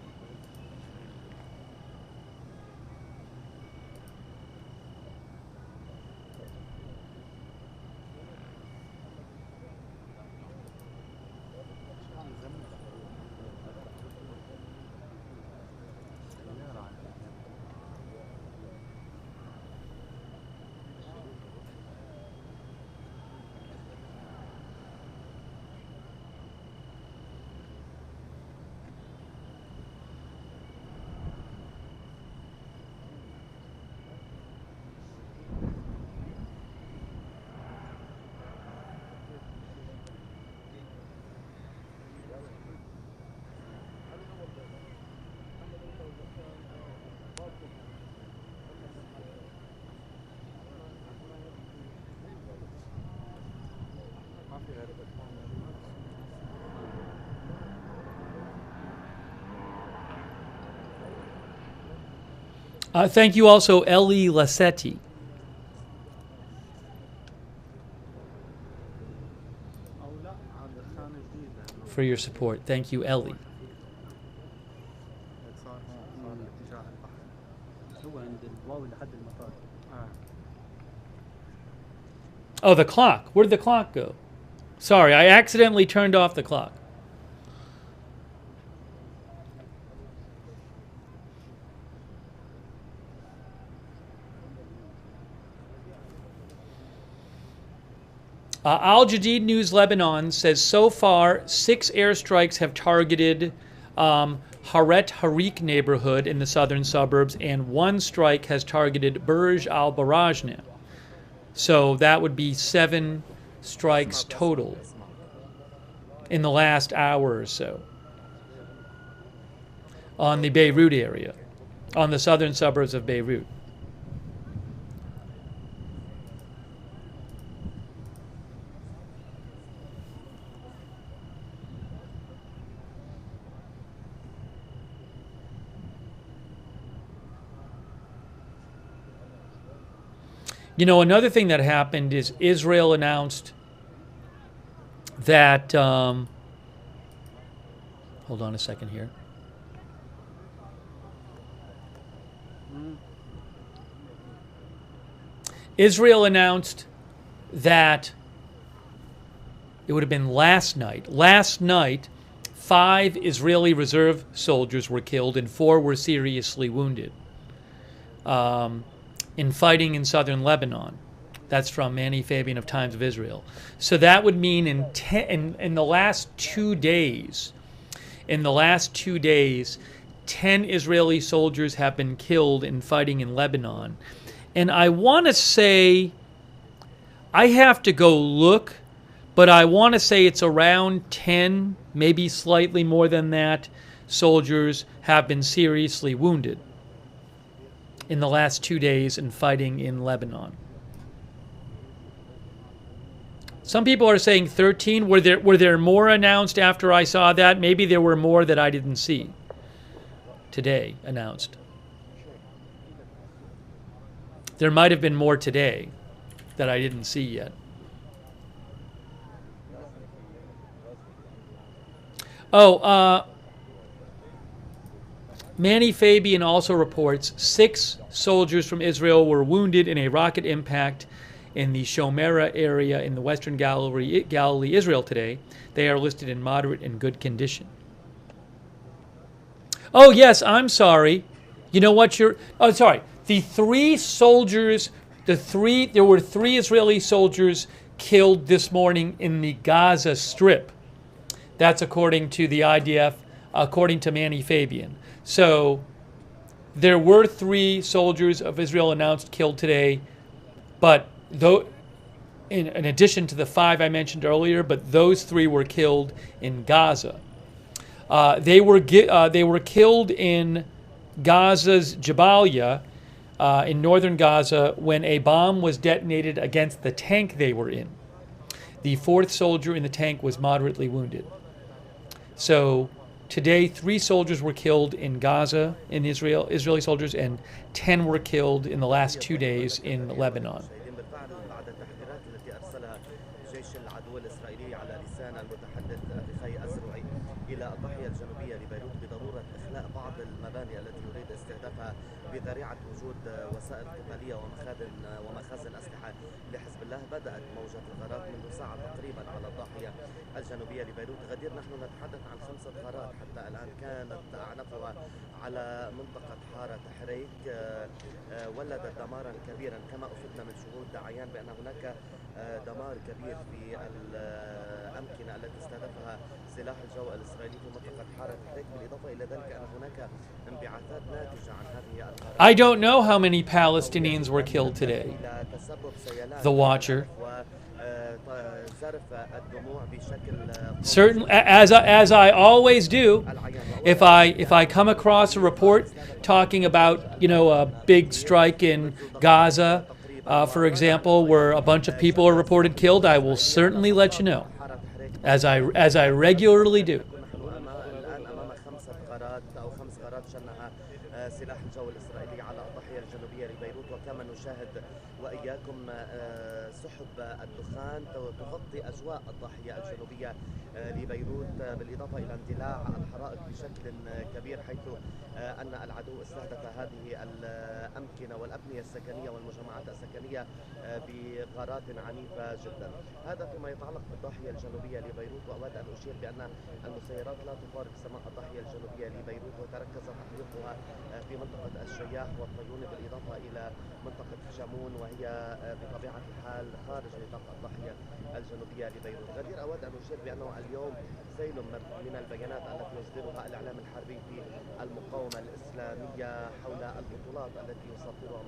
Thank you also, Ellie Lassetti, for your support. Thank you, Ellie. Oh, the clock. Where did the clock go? Sorry, I accidentally turned off the clock. Al Jadid News Lebanon says so far 6 airstrikes have targeted Haret Harik neighborhood in the southern suburbs, and 1 strike has targeted Burj al Barajna. So that would be 7 strikes total in the last hour or so on the Beirut area, on the southern suburbs of Beirut. You know, another thing that happened is Israel announced that, hold on a second here. Israel announced that it would have been last night. Last night, 5 Israeli reserve soldiers were killed and 4 were seriously wounded in fighting in southern Lebanon. That's from Manny Fabian of Times of Israel. So that would mean in the last 2 days, 10 Israeli soldiers have been killed in fighting in Lebanon. And I want to say, I have to go look, but I want to say it's around 10, maybe slightly more than that, soldiers have been seriously wounded in the last 2 days in fighting in Lebanon. Some people are saying 13. Were there more announced after I saw that? Maybe there were more that I didn't see today announced. There might have been more today that I didn't see yet. Oh, Manny Fabian also reports 6 soldiers from Israel were wounded in a rocket impact in the Shomera area in the Western Galilee, Israel today. They are listed in moderate and good condition. Oh, yes, I'm sorry. You know what oh, sorry. The 3 soldiers, there were 3 Israeli soldiers killed this morning in the Gaza Strip. That's according to the IDF, according to Manny Fabian. So there were 3 soldiers of Israel announced killed today, but in addition to the 5 I mentioned earlier, but those 3 were killed in Gaza. They were killed in Gaza's Jabalia, in northern Gaza, when a bomb was detonated against the tank they were in. The 4th soldier in the tank was moderately wounded. So today, 3 soldiers were killed in Gaza, in Israeli soldiers, and 10 were killed in the last 2 days in Lebanon. بذريعة وجود وسائل قتالية ومخازن أسلحة لحزب الله بدأت موجة الغارات منذ ساعة تقريبا على الضاحية الجنوبية لبيروت. غدير نحن نتحدث عن 5 غارات حتى الآن كانت أعنفها على منطقة حارة حريك ولدت دمارا كبيرا، كما أفدنا من شهود عيان بأن هناك دمار كبير في الأمكنة التي استهدفها سلاح الجو الإسرائيلي في منطقة حارة حريك، بالإضافة إلى ذلك أن هناك انبعاثات ناتجة عن هذه الغارات. I don't know how many Palestinians were killed today. The Watcher. Certain, as I always do, if I come across a report talking about, a big strike in Gaza, for example, where a bunch of people are reported killed, I will certainly let you know. as I regularly do. الآن أمام 5 غارات أو 5 غارات شنها سلاح الجو الإسرائيلي على الضاحية الجنوبية لبيروت، وكما نشاهد وإياكم سحب الدخان تغطي أجواء الضاحية الجنوبية لبيروت، بالإضافة إلى اندلاع الحرائق بشكل كبير، حيث أن العدو استهدف هذه الأمكنة والأبنية السكنية والمجمعات السكنية بغارات عنيفة جدا. هذا فيما يتعلق بالضاحية الجنوبية لبيروت، وأود أن أشير بأن المسيرات لا تفارق سماء الضاحية الجنوبية لبيروت، وتركز تحقيقها في منطقة الشياح والطيون، بالإضافة إلى منطقة جامون، وهي بطبيعة الحال خارج نطاق الضاحية الجنوبية لبيروت. غدير أود أن أشير بأنه اليوم سيل من البيانات التي يصدرها الإعلام الحربي في المقاومة الإسلامية حول البطولات التي يسطرها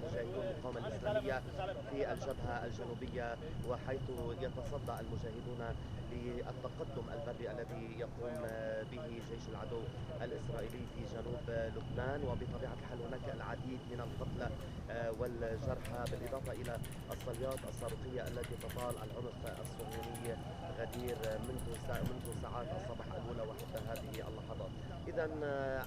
مجاهدون المقاومة الإسلامية في الجبهة الجنوبية، وحيث يتصدى المجاهدون للتقدم البري الذي يقوم به جيش العدو الإسرائيلي في جنوب لبنان. وبطبيعة الحال هناك العديد من القتلى والجرحى، بالإضافة إلى الصليات الصاروخية التي تطال العنف الصهيوني غدير منذ ساعات الصباح الأولى وحتى هذه اللحظات. إذا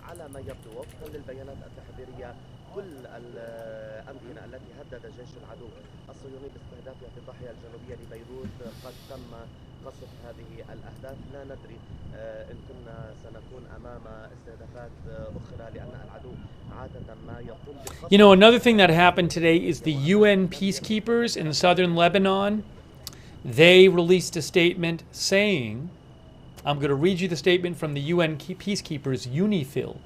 على ما يبدو وفقا للبيانات التحذيرية، كل الأمكنة التي هدد جيش العدو الصهيوني باستهدافها في الضاحية الجنوبية لبيروت قد تم قصف هذه الأهداف. لا ندري إن كنا سنكون أمام استهدافات أخرى، لأن العدو عادة ما يقوم بقصف. You know, another thing that happened today is the UN peacekeepers in southern Lebanon, they released a statement saying, I'm going to read you the statement from the UN peacekeepers, UNIFIL.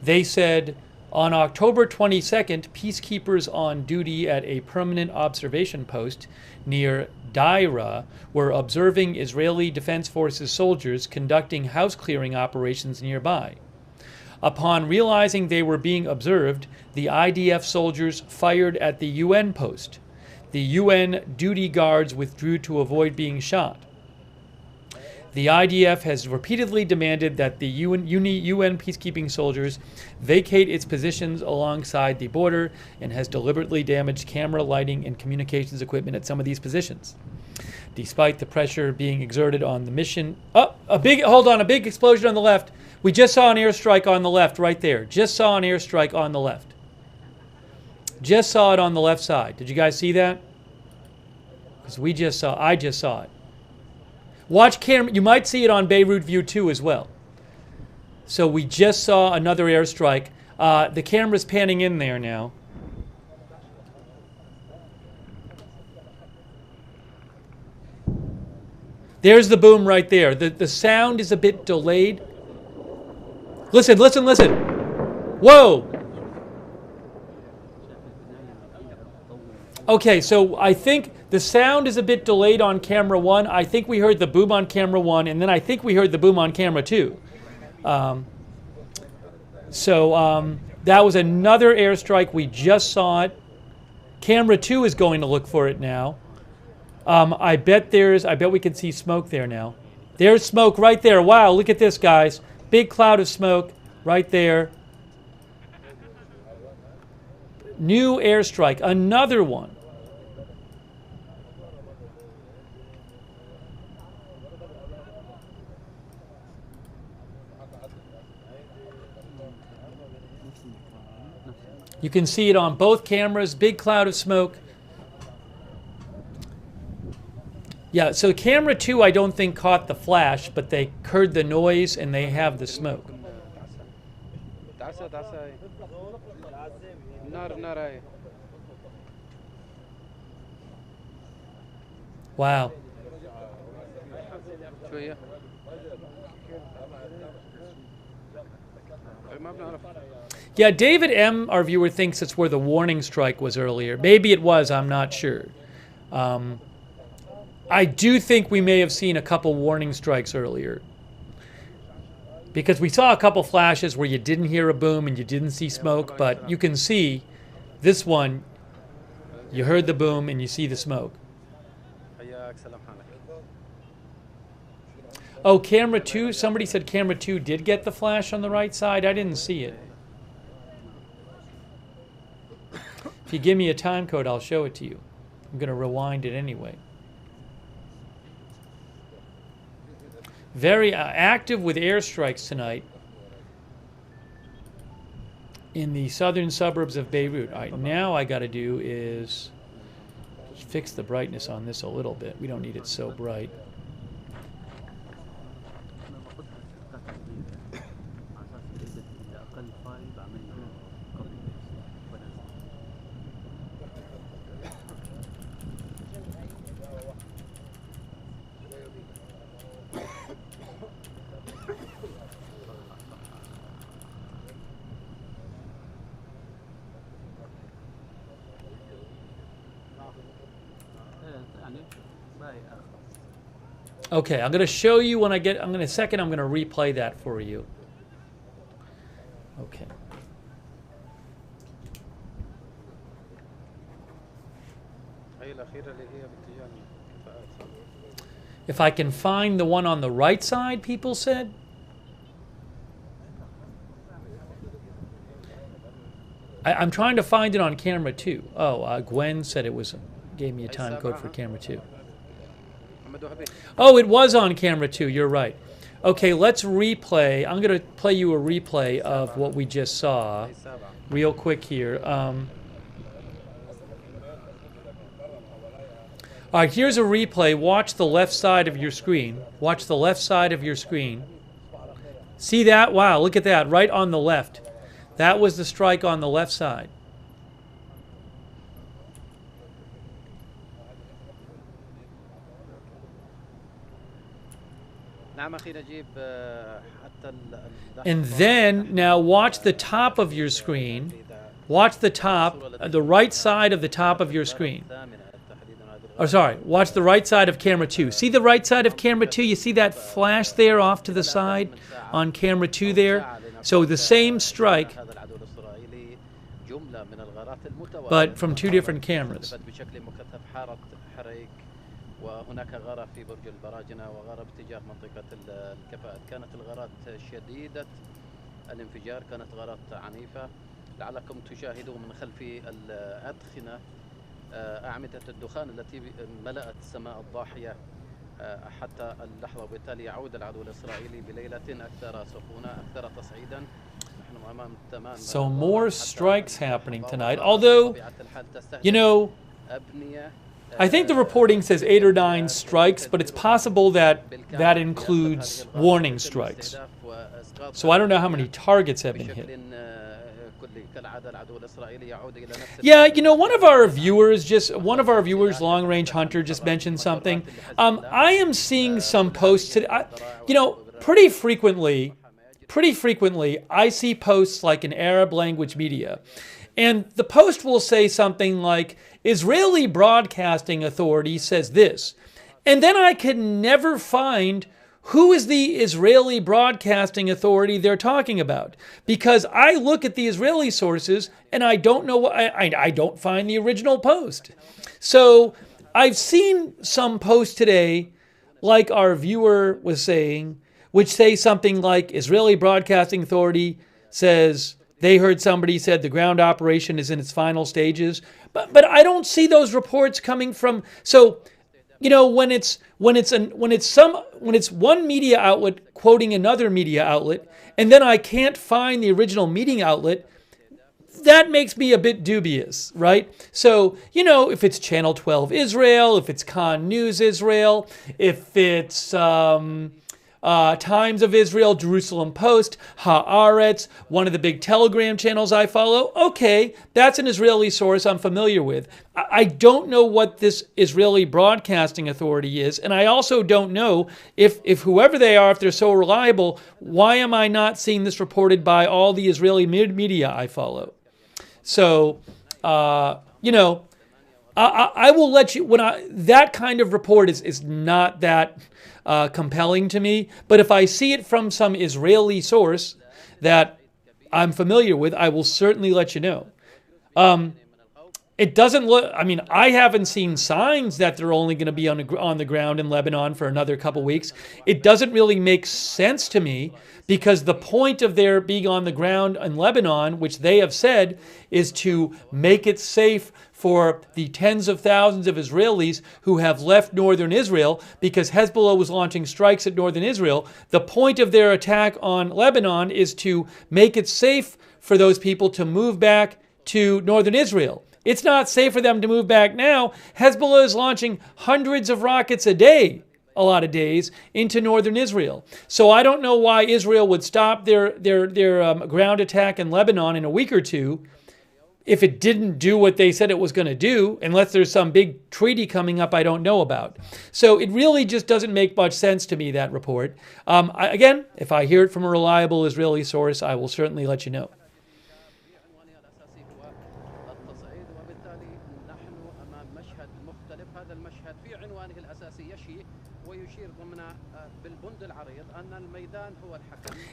They said, on October 22nd, peacekeepers on duty at a permanent observation post near Tyre were observing Israeli Defense Forces soldiers conducting house clearing operations nearby. Upon realizing they were being observed, the IDF soldiers fired at the UN post. The UN duty guards withdrew to avoid being shot. The IDF has repeatedly demanded that the UN peacekeeping soldiers vacate its positions alongside the border and has deliberately damaged camera, lighting, and communications equipment at some of these positions. Despite the pressure being exerted on the mission... Oh, a big explosion on the left. We just saw an airstrike on the left right there. Just saw an airstrike on the left. Just saw it on the left side. Did you guys see that? Because I just saw it. Watch camera. You might see it on Beirut View 2 as well. So we just saw another airstrike. The camera's panning in there now. There's the boom right there. The sound is a bit delayed. Listen, listen, listen. Whoa. Okay, so I think the sound is a bit delayed on camera 1. I think we heard the boom on camera 1, and then I think we heard the boom on camera 2. That was another airstrike. We just saw it. Camera 2 is going to look for it now. I bet we can see smoke there now. There's smoke right there. Wow, look at this, guys. Big cloud of smoke right there. New airstrike, another one. You can see it on both cameras, big cloud of smoke. Yeah, so camera 2 I don't think caught the flash, but they heard the noise and they have the smoke. Wow. Yeah, David M., our viewer, thinks it's where the warning strike was earlier. Maybe it was, I'm not sure. I do think we may have seen a couple warning strikes earlier. Because we saw a couple flashes where you didn't hear a boom and you didn't see smoke, but you can see this one, you heard the boom and you see the smoke. Oh, camera 2, somebody said camera 2 did get the flash on the right side. I didn't see it. If you give me a time code, I'll show it to you. I'm going to rewind it anyway. very active with airstrikes tonight in the southern suburbs of Beirut. All right, now I got to do is fix the brightness on this a little bit. We don't need it so bright. Okay, I'm going to show you when I get, I'm going to replay that for you. Okay. If I can find the one on the right side, people said. I'm trying to find it on camera too. Oh, Gwen said it was, gave me a time code for camera 2. Oh, it was on camera 2. You're right. Okay, let's replay. I'm going to play you a replay of what we just saw real quick here. All right, here's a replay. Watch the left side of your screen. Watch the left side of your screen. See that? Wow, look at that. Right on the left. That was the strike on the left side. And then, now watch the top of your screen. Watch the top, the right side of the top of your screen. Oh, sorry, watch the right side of camera 2. See the right side of camera 2? You see that flash there off to the side on camera 2 there? So the same strike, but from 2 different cameras. وهناك غارة في برج البراجنة وغارة باتجاه منطقة الكفاءات. كانت الغارات شديدة الانفجار، كانت غارات عنيفة. لعلكم تشاهدوا من خلف الأدخنة أعمدة الدخان التي ملأت السماء الضاحية حتى اللحظة، وبالتالي يعود العدو الإسرائيلي بليلة أكثر سخونة، أكثر تصعيدا. So more strikes happening tonight, although, you know, I think the reporting says 8 or 9 strikes, but it's possible that that includes warning strikes. So I don't know how many targets have been hit. Yeah, you know, one of our viewers, Long Range Hunter, just mentioned something. I am seeing some posts today. You know, pretty frequently, I see posts like in Arab language media, and the post will say something like, Israeli Broadcasting Authority says this. And then I can never find who is the Israeli Broadcasting Authority they're talking about. Because I look at the Israeli sources and I don't know what, I don't find the original post. So I've seen some posts today, like our viewer was saying, which say something like Israeli Broadcasting Authority says they heard somebody said the ground operation is in its final stages. But I don't see those reports coming from. So, you know, when it's one media outlet quoting another media outlet, and then I can't find the original media outlet, that makes me a bit dubious, right? So, you know, if it's Channel 12 Israel, if it's Khan News Israel, if it's Times of Israel, Jerusalem Post, Haaretz, one of the big Telegram channels I follow. Okay, that's an Israeli source I'm familiar with. I don't know what this Israeli Broadcasting Authority is, and I also don't know if whoever they are, if they're so reliable, why am I not seeing this reported by all the Israeli media I follow? So, you know, I will let you, that kind of report is not that compelling to me, but if I see it from some Israeli source that I'm familiar with, I will certainly let you know. It doesn't look, I mean, I haven't seen signs that they're only going to be on the ground in Lebanon for another couple weeks. It doesn't really make sense to me because the point of their being on the ground in Lebanon, which they have said, is to make it safe for the tens of thousands of Israelis who have left northern Israel because Hezbollah was launching strikes at northern Israel. The point of their attack on Lebanon is to make it safe for those people to move back to northern Israel. It's not safe for them to move back now. Hezbollah is launching hundreds of rockets a day, a lot of days, into northern Israel. So I don't know why Israel would stop their ground attack in Lebanon in a week or two if it didn't do what they said it was going to do, unless there's some big treaty coming up I don't know about. So it really just doesn't make much sense to me, that report. Again, if I hear it from a reliable Israeli source, I will certainly let you know.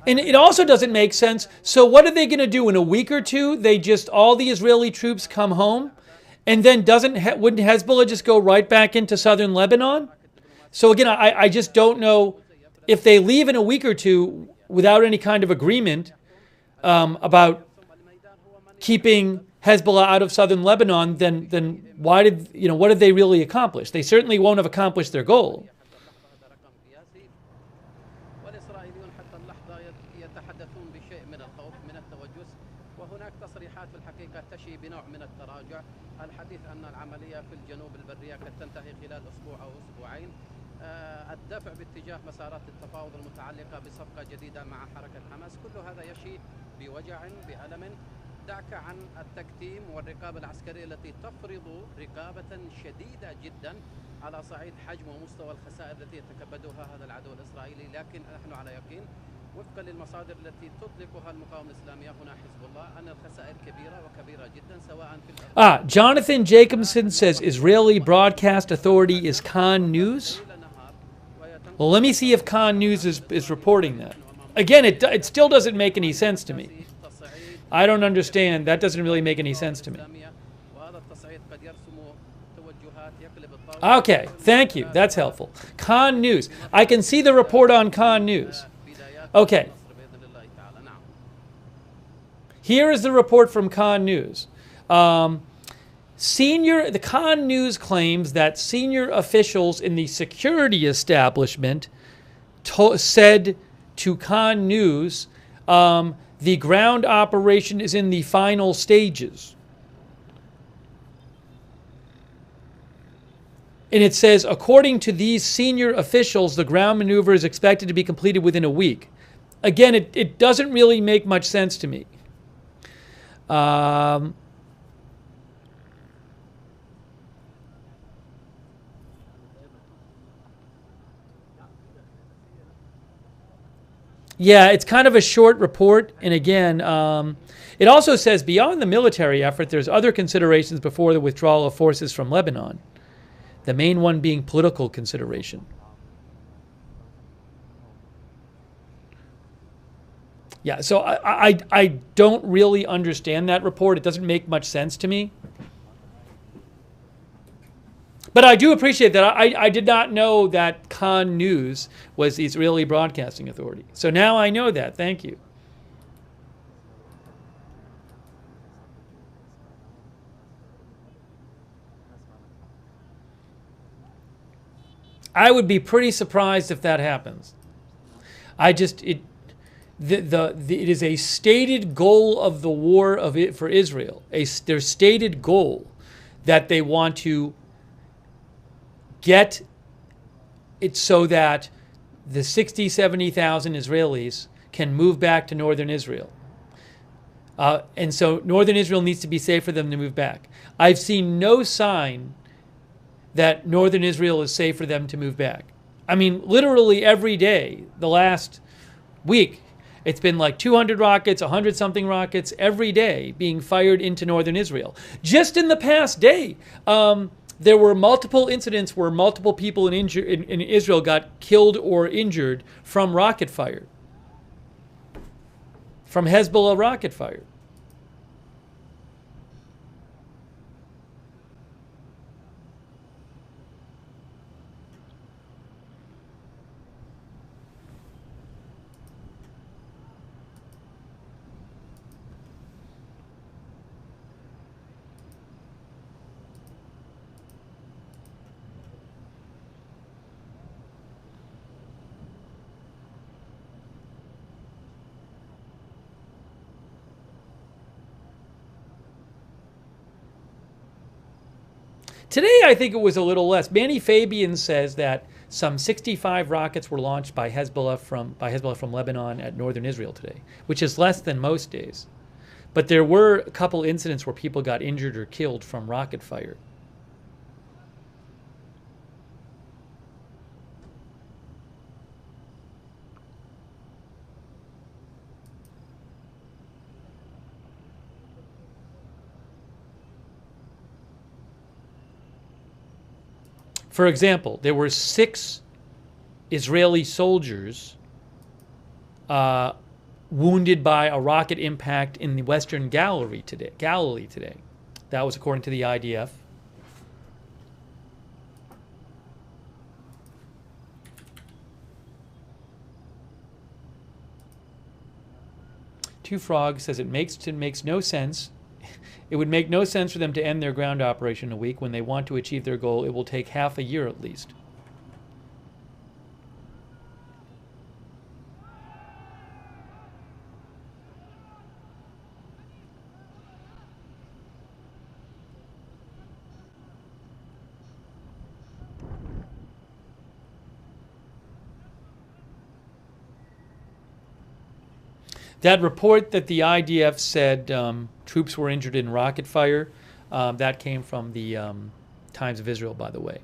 And it also doesn't make sense. So what are they going to do in a week or two? They just, all the Israeli troops come home, and then wouldn't Hezbollah just go right back into southern Lebanon? So again, I just don't know if they leave in a week or two without any kind of agreement about keeping Hezbollah out of southern Lebanon, then what did they really accomplish? They certainly won't have accomplished their goal. الدفع باتجاه مسارات التفاوض المتعلقة بصفقة جديدة مع حركة حماس كل هذا يشي بوجع بألم دعك عن التكتيم والرقابة العسكرية التي تفرض رقابة شديدة جدا على صعيد حجم ومستوى الخسائر التي يتكبدها هذا العدو الإسرائيلي. لكن نحن على يقين وفقا للمصادر التي تطلقها المقاومة الإسلامية هنا حزب الله أن الخسائر كبيرة وكبيرة جدا سواء في Jonathan Jacobson says Israeli Broadcast Authority is Khan News. Well, let me see if Khan News is reporting that. Again, it still doesn't make any sense to me. I don't understand. That doesn't really make any sense to me. Okay, thank you. That's helpful. Khan News. I can see the report on Khan News. Okay. Here is the report from Khan News. The Khan News claims that senior officials in the security establishment said to Khan News, the ground operation is in the final stages. And it says, according to these senior officials, the ground maneuver is expected to be completed within a week. Again, it doesn't really make much sense to me. Yeah, it's kind of a short report. And again, it also says beyond the military effort, there's other considerations before the withdrawal of forces from Lebanon. The main one being political consideration. Yeah, so I don't really understand that report. It doesn't make much sense to me. But I do appreciate that. I did not know that Khan News was the Israeli Broadcasting Authority. So now I know that. Thank you. I would be pretty surprised if that happens. It is a stated goal of the war for Israel. Their stated goal that they want to get it so that the 60, 70,000 Israelis can move back to northern Israel. And so northern Israel needs to be safe for them to move back. I've seen no sign that northern Israel is safe for them to move back. I mean, literally every day, the last week, it's been like 200 rockets, 100-something rockets every day being fired into northern Israel. Just in the past day, there were multiple incidents where multiple people in Israel got killed or injured from rocket fire, from Hezbollah rocket fire. Today, I think it was a little less. Manny Fabian says that some 65 rockets were launched by Hezbollah from Lebanon at northern Israel today, which is less than most days. But there were a couple incidents where people got injured or killed from rocket fire. For example, there were 6 Israeli soldiers wounded by a rocket impact in the Western Galilee today. That was according to the IDF. Two Frogs says it makes no sense. It would make no sense for them to end their ground operation in a week. When they want to achieve their goal, it will take half a year at least. That report that the IDF said troops were injured in rocket fire, that came from the Times of Israel, by the way.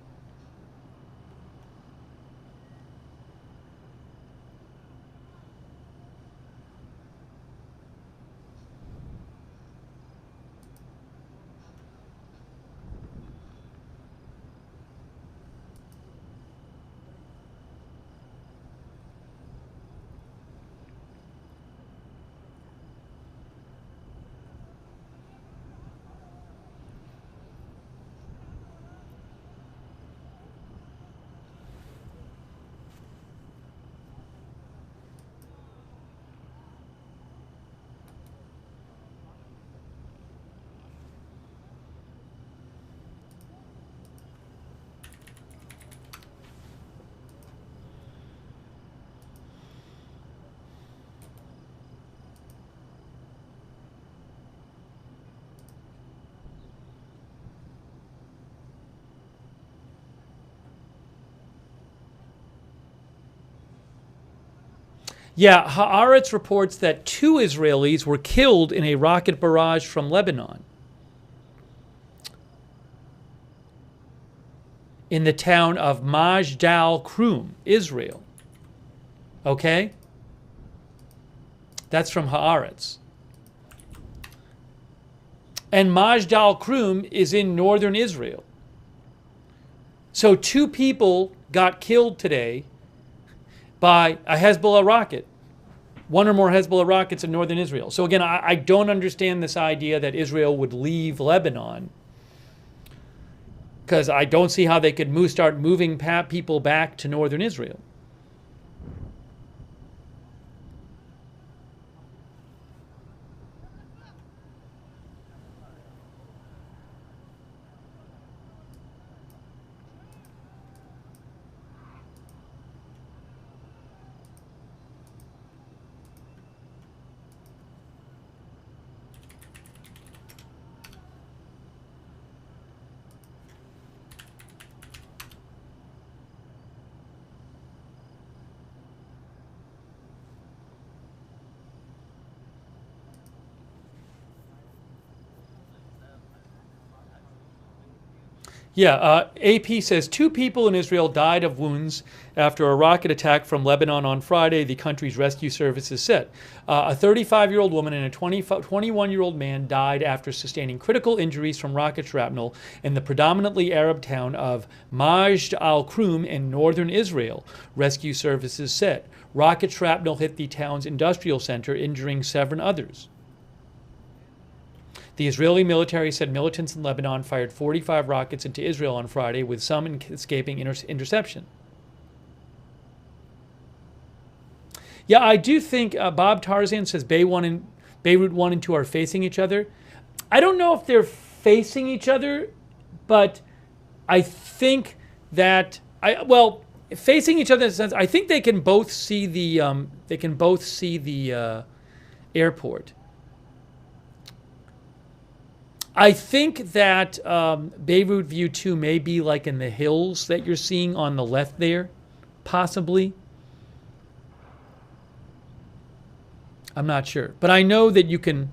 Yeah, Haaretz reports that 2 Israelis were killed in a rocket barrage from Lebanon in the town of Majdal Krum, Israel. Okay? That's from Haaretz. And Majdal Krum is in northern Israel. So 2 people got killed today by a Hezbollah rocket. 1 or more Hezbollah rockets in northern Israel. So again, I don't understand this idea that Israel would leave Lebanon, because I don't see how they could start moving people back to northern Israel. Yeah, AP says 2 people in Israel died of wounds after a rocket attack from Lebanon on Friday, the country's rescue services said. A 35-year-old woman and a 21-year-old man died after sustaining critical injuries from rocket shrapnel in the predominantly Arab town of Majd al-Krum in northern Israel, rescue services said. Rocket shrapnel hit the town's industrial center, injuring 7 others. The Israeli military said militants in Lebanon fired 45 rockets into Israel on Friday, with some escaping interception. Yeah, I do think Bob Tarzan says Beirut 1 and 2 are facing each other. I don't know if they're facing each other, but I think that facing each other in a sense, I think they can both see the airport. I think that Beirut View 2 may be like in the hills that you're seeing on the left there, possibly. I'm not sure. But I know that you can,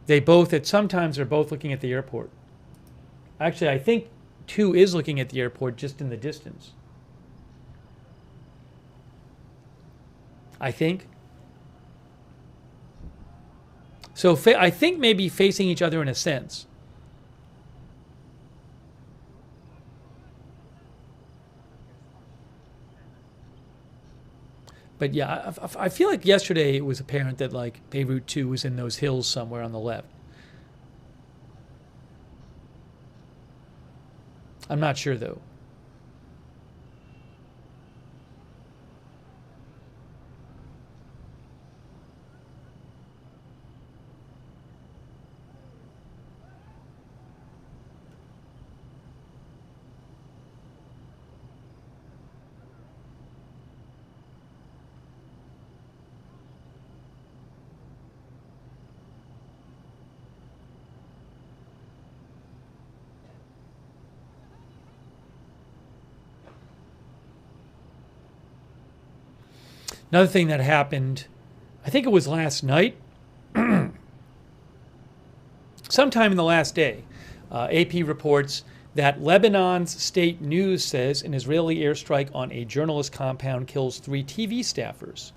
they both, at sometimes are both looking at the airport. Actually, I think 2 is looking at the airport just in the distance. I think. So I think maybe facing each other in a sense. But yeah, I feel like yesterday it was apparent that like Beirut 2 was in those hills somewhere on the left. I'm not sure though. Another thing that happened, I think it was last night, sometime in the last day, AP reports that Lebanon's state news says an Israeli airstrike on a journalist compound kills 3 TV staffers.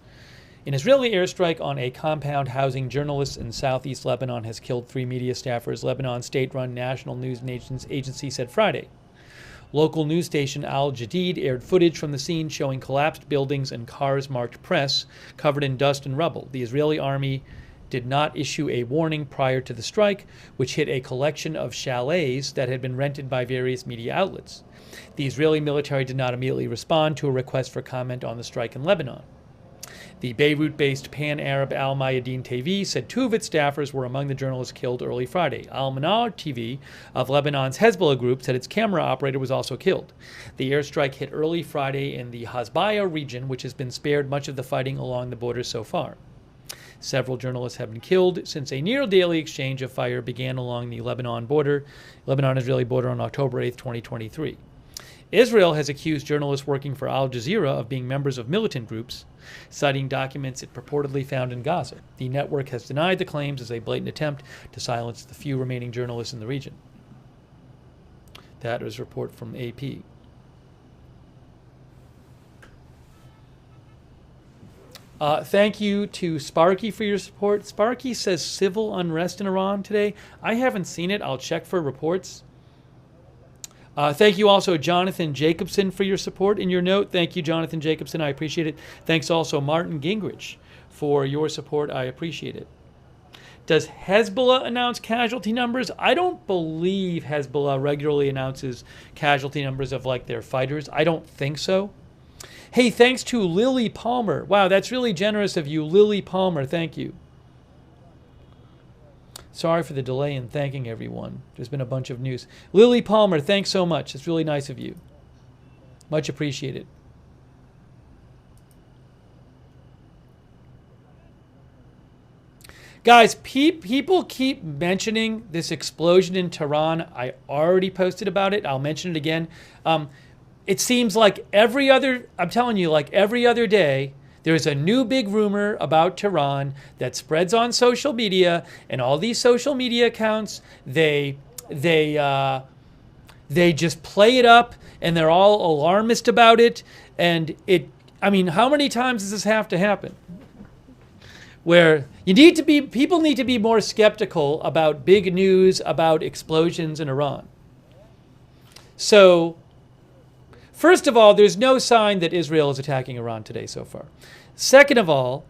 An Israeli airstrike on a compound housing journalists in southeast Lebanon has killed 3 media staffers, Lebanon's state-run national news agency said Friday. Local news station Al Jadid aired footage from the scene showing collapsed buildings and cars marked press covered in dust and rubble. The Israeli army did not issue a warning prior to the strike, which hit a collection of chalets that had been rented by various media outlets. The Israeli military did not immediately respond to a request for comment on the strike in Lebanon. The Beirut-based Pan-Arab Al Mayadeen TV said 2 of its staffers were among the journalists killed early Friday. Al-Manar TV of Lebanon's Hezbollah group said its camera operator was also killed. The airstrike hit early Friday in the Hasbaya region, which has been spared much of the fighting along the border so far. Several journalists have been killed since a near-daily exchange of fire began along the Lebanon-Israeli border on October 8, 2023. Israel has accused journalists working for Al Jazeera of being members of militant groups, citing documents it purportedly found in Gaza. The network has denied the claims as a blatant attempt to silence the few remaining journalists in the region. That was a report from AP. Thank you to Sparky for your support. Sparky says civil unrest in Iran today. I haven't seen it. I'll check for reports. Thank you also, Jonathan Jacobson, for your support in your note. Thank you, Jonathan Jacobson. I appreciate it. Thanks also, Martin Gingrich, for your support. I appreciate it. Does Hezbollah announce casualty numbers? I don't believe Hezbollah regularly announces casualty numbers of like their fighters. I don't think so. Hey, thanks to Lily Palmer. Wow, that's really generous of you, Lily Palmer. Thank you. Sorry for the delay in thanking everyone. There's been a bunch of news. Lily Palmer, thanks so much. It's really nice of you. Much appreciated. Guys, people keep mentioning this explosion in Tehran. I already posted about it. I'll mention it again. It seems like I'm telling you, like every other day, there's a new big rumor about Tehran that spreads on social media, and all these social media accounts, they just play it up, and they're all alarmist about it. And how many times does this have to happen? Where people need to be more skeptical about big news about explosions in Iran. So, first of all, there's no sign that Israel is attacking Iran today so far. Second of all,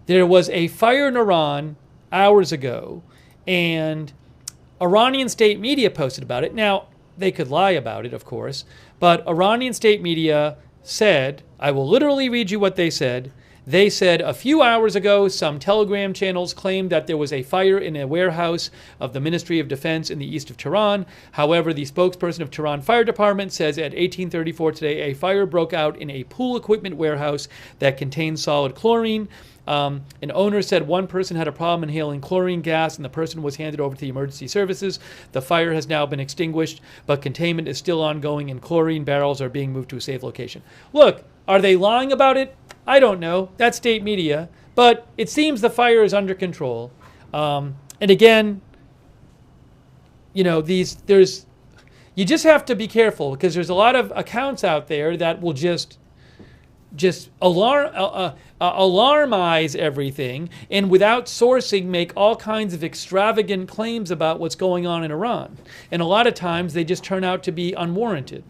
there was a fire in Iran hours ago, and Iranian state media posted about it. Now, they could lie about it, of course, but Iranian state media said, I will literally read you what they said, They said a few hours ago, some Telegram channels claimed that there was a fire in a warehouse of the Ministry of Defense in the east of Tehran. However, the spokesperson of Tehran Fire Department says at 18:34 today, a fire broke out in a pool equipment warehouse that contains solid chlorine. An owner said one person had a problem inhaling chlorine gas and the person was handed over to the emergency services. The fire has now been extinguished, but containment is still ongoing and chlorine barrels are being moved to a safe location. Look, are they lying about it? I don't know. That's state media. But it seems the fire is under control. And again, you know, you just have to be careful because there's a lot of accounts out there that will just alarmize everything and without sourcing make all kinds of extravagant claims about what's going on in Iran. And a lot of times they just turn out to be unwarranted.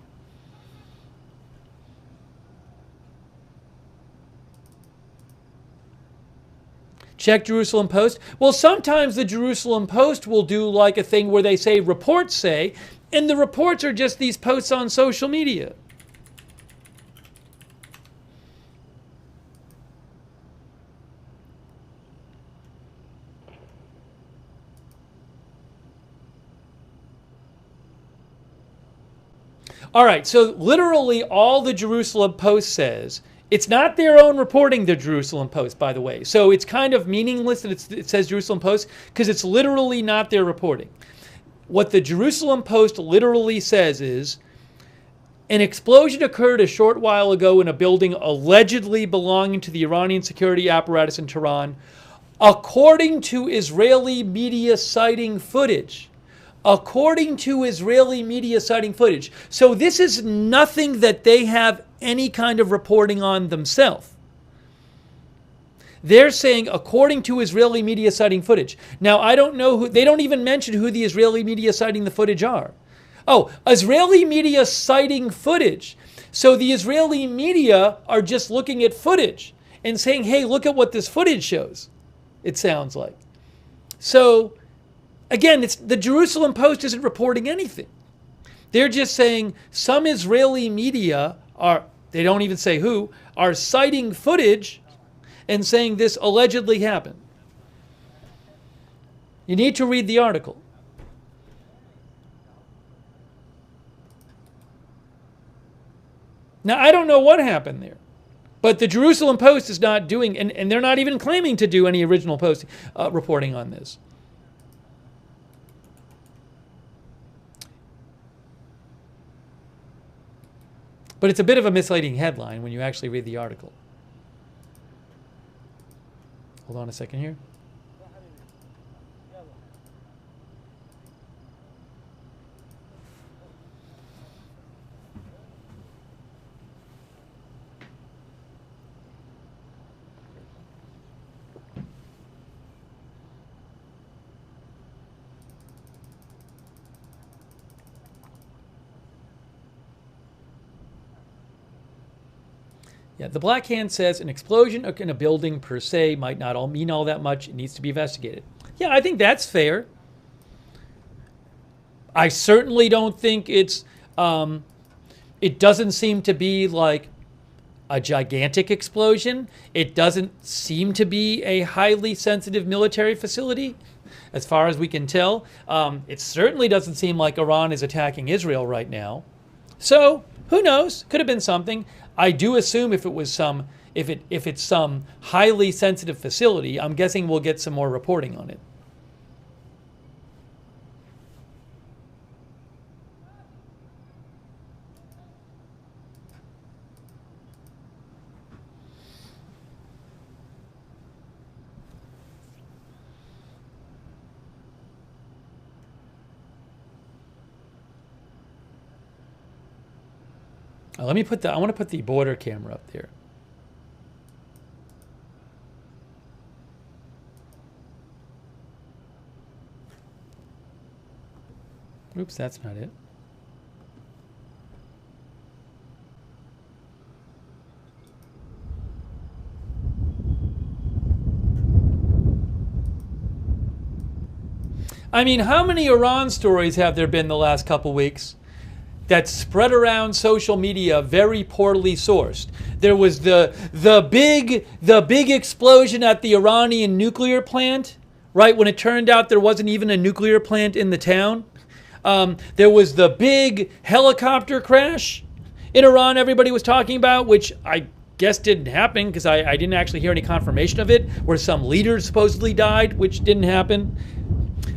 Check Jerusalem Post. Well, sometimes the Jerusalem Post will do like a thing where they say reports say, and the reports are just these posts on social media. All right, so literally all the Jerusalem Post says, it's not their own reporting, the Jerusalem Post, by the way. So it's kind of meaningless that it says Jerusalem Post because it's literally not their reporting. What the Jerusalem Post literally says is, an explosion occurred a short while ago in a building allegedly belonging to the Iranian security apparatus in Tehran, according to Israeli media citing footage. According to Israeli media citing footage. So this is nothing that they have any kind of reporting on themselves. They're saying according to Israeli media citing footage. Now, I don't know who, they don't even mention who the Israeli media citing the footage are. Oh, Israeli media citing footage. So the Israeli media are just looking at footage and saying, hey, look at what this footage shows, it sounds like. So, again, the Jerusalem Post isn't reporting anything. They're just saying some Israeli media they don't even say who, are citing footage and saying this allegedly happened. You need to read the article. Now, I don't know what happened there, but the Jerusalem Post is not doing, and they're not even claiming to do any original post reporting on this. But it's a bit of a misleading headline when you actually read the article. Hold on a second here. Yeah, the Black Hand says an explosion in a building per se might not all mean all that much. It needs to be investigated. Yeah, I think that's fair. I certainly don't think it doesn't seem to be like a gigantic explosion. It doesn't seem to be a highly sensitive military facility, as far as we can tell. It certainly doesn't seem like Iran is attacking Israel right now. So, who knows? Could have been something. I do assume if it's some highly sensitive facility, I'm guessing we'll get some more reporting on it. I want to put the border camera up there. Oops, that's not it. I mean, how many Iran stories have there been the last couple weeks? that spread around social media, very poorly sourced. There was the big explosion at the Iranian nuclear plant, right, when it turned out there wasn't even a nuclear plant in the town. There was the big helicopter crash in Iran everybody was talking about, which I guess didn't happen because I didn't actually hear any confirmation of it, where some leaders supposedly died, which didn't happen.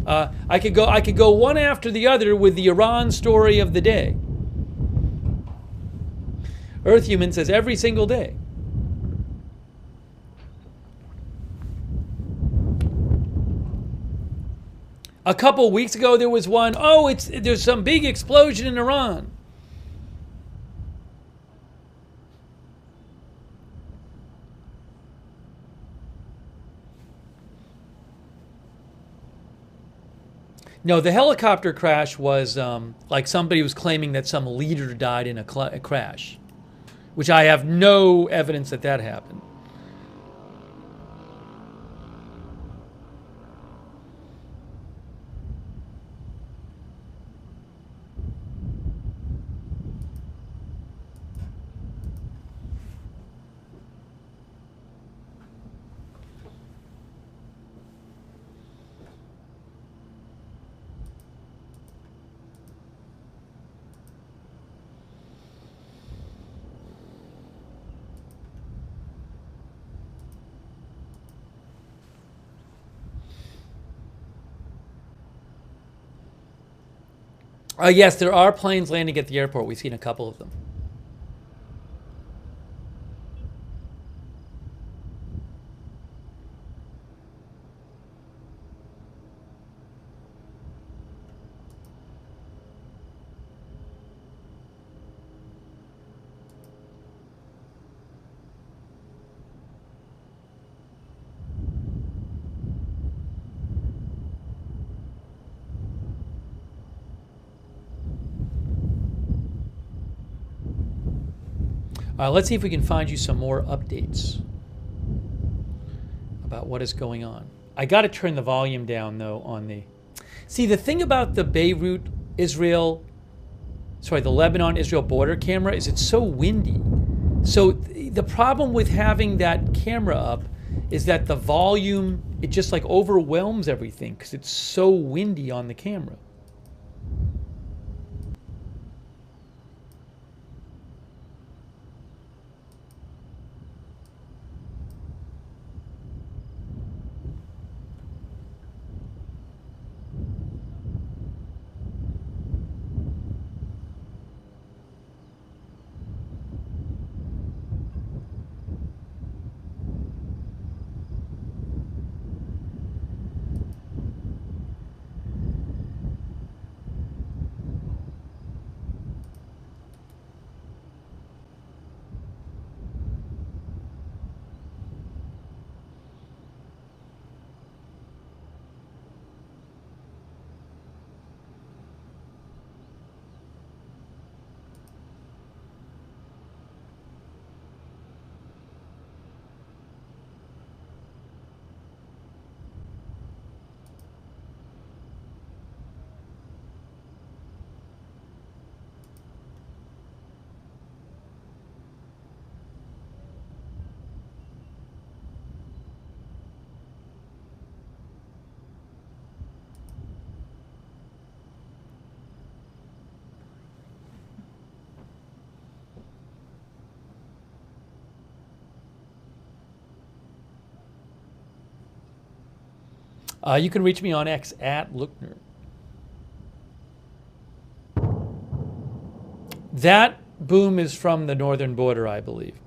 I could go one after the other with the Iran story of the day. Earth Human says every single day. A couple weeks ago there was one, there's some big explosion in Iran. No, the helicopter crash was like somebody was claiming that some leader died in a crash, which I have no evidence that that happened. Yes, there are planes landing at the airport. We've seen a couple of them. Let's see if we can find you some more updates about what is going on. I got to turn the volume down, though, on the... See, the thing about the the Lebanon-Israel border camera is it's so windy. So the problem with having that camera up is that the volume, it just like overwhelms everything because it's so windy on the camera. You can reach me on X at Lookner. That boom is from the northern border, I believe.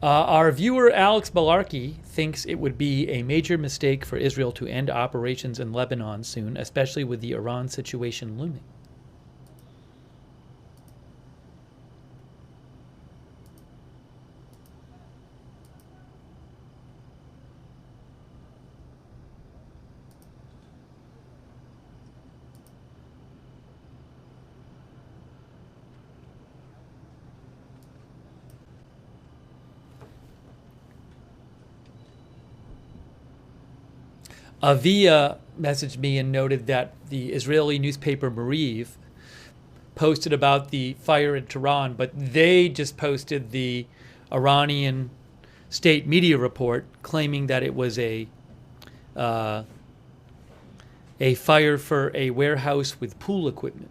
Our viewer Alex Balarki thinks it would be a major mistake for Israel to end operations in Lebanon soon, especially with the Iran situation looming. Avia messaged me and noted that the Israeli newspaper Mariv posted about the fire in Tehran, but they just posted the Iranian state media report claiming that it was a fire for a warehouse with pool equipment.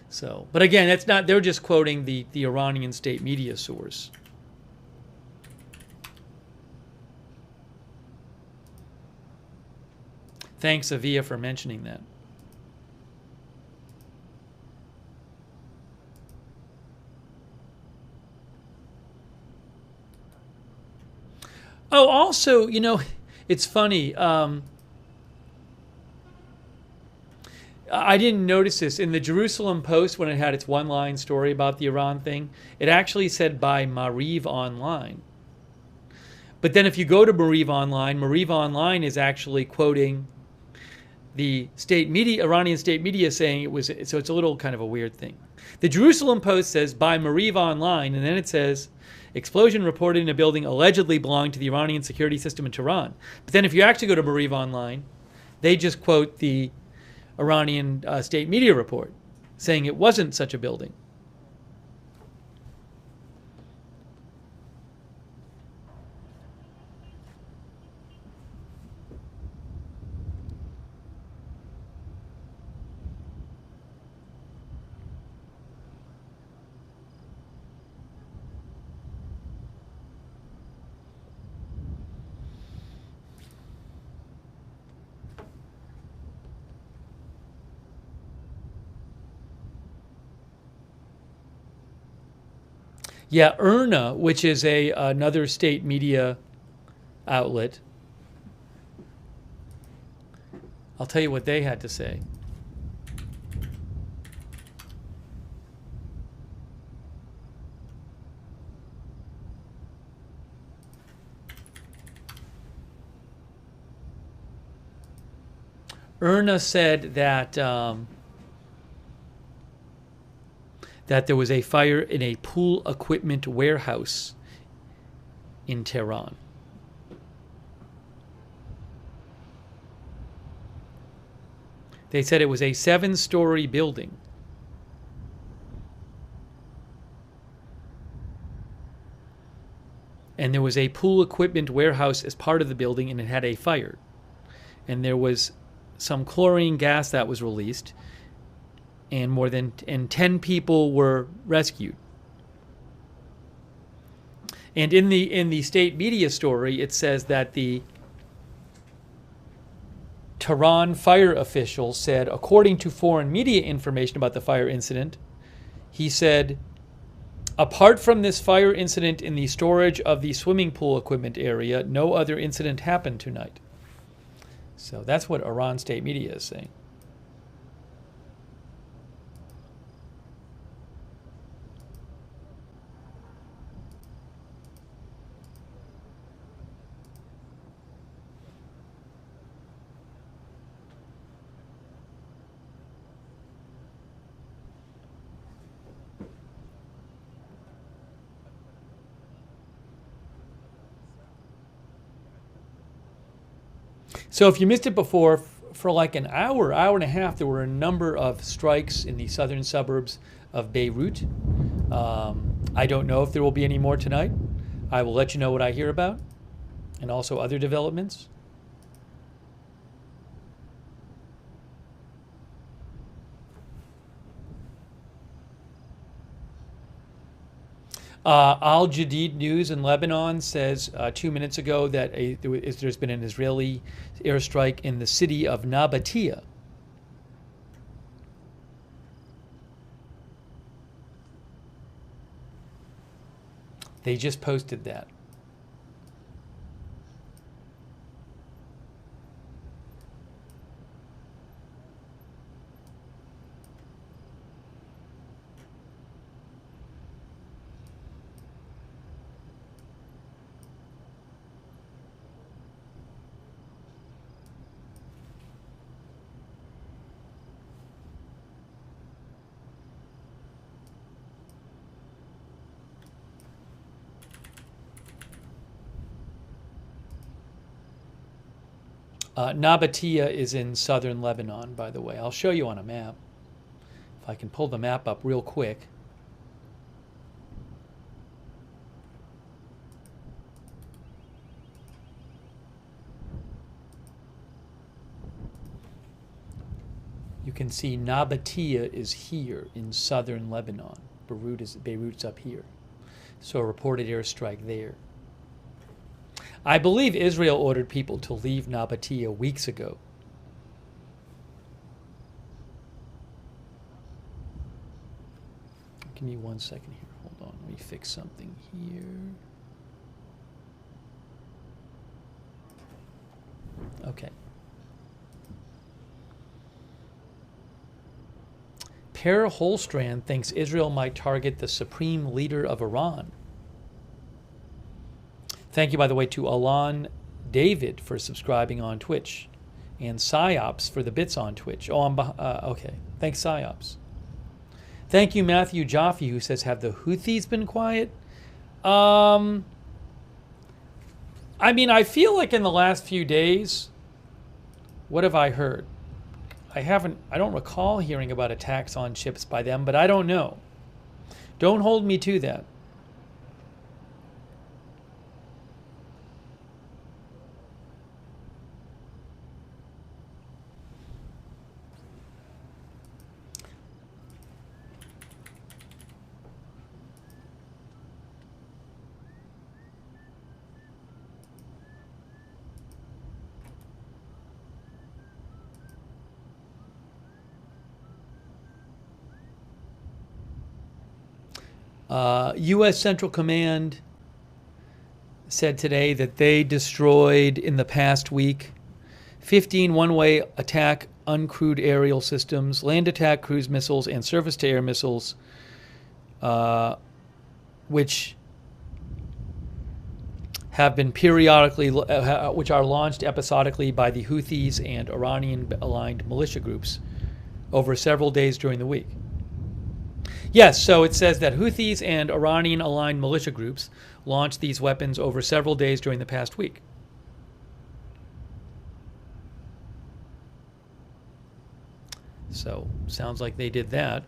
So, but again, that's not. They're just quoting the Iranian state media source. Thanks, Avia, for mentioning that. Oh, also, it's funny. I didn't notice this. In the Jerusalem Post, when it had its one-line story about the Iran thing, it actually said by Mariv Online. But then if you go to Mariv Online is actually quoting the state media, Iranian state media, saying it was, so it's a little kind of a weird thing. The Jerusalem Post says by Mariv Online, and then it says explosion reported in a building allegedly belonging to the Iranian security system in Tehran. But then if you actually go to Mariv Online, they just quote the Iranian state media report saying it wasn't such a building. Yeah, IRNA, which is another state media outlet, I'll tell you what they had to say. IRNA said that that there was a fire in a pool equipment warehouse in Tehran. They said it was a 7-story building. And there was a pool equipment warehouse as part of the building, and it had a fire. And there was some chlorine gas that was released, and more than 10 people were rescued. And in the state media story, it says that the Tehran fire official said, according to foreign media information about the fire incident, he said, apart from this fire incident in the storage of the swimming pool equipment area, no other incident happened tonight. So that's what Iran state media is saying. So if you missed it before, for like an hour and a half, there were a number of strikes in the southern suburbs of Beirut. I don't know if there will be any more tonight. I will let you know what I hear about, and also other developments. Al Jadid News in Lebanon says 2 minutes ago that there's been an Israeli airstrike in the city of Nabatia. They just posted that. Nabatia is in southern Lebanon, by the way. I'll show you on a map. If I can pull the map up real quick. You can see Nabatia is here in southern Lebanon. Beirut's up here. So a reported airstrike there. I believe Israel ordered people to leave Nabatia weeks ago. Give me 1 second here. Hold on. Let me fix something here. Okay. Per Holstrand thinks Israel might target the supreme leader of Iran. Thank you, by the way, to Alon David for subscribing on Twitch, and Psyops for the bits on Twitch. Oh, okay. Thanks, Psyops. Thank you, Matthew Jaffe, who says, have the Houthis been quiet? I mean, I feel like in the last few days, what have I heard? I don't recall hearing about attacks on ships by them, but I don't know. Don't hold me to that. U.S. Central Command said today that they destroyed in the past week 15 one-way attack uncrewed aerial systems, land attack cruise missiles, and surface-to-air missiles, which have been periodically, which are launched episodically by the Houthis and Iranian-aligned militia groups over several days during the week. Yes, so it says that Houthis and Iranian-aligned militia groups launched these weapons over several days during the past week. So, sounds like they did that,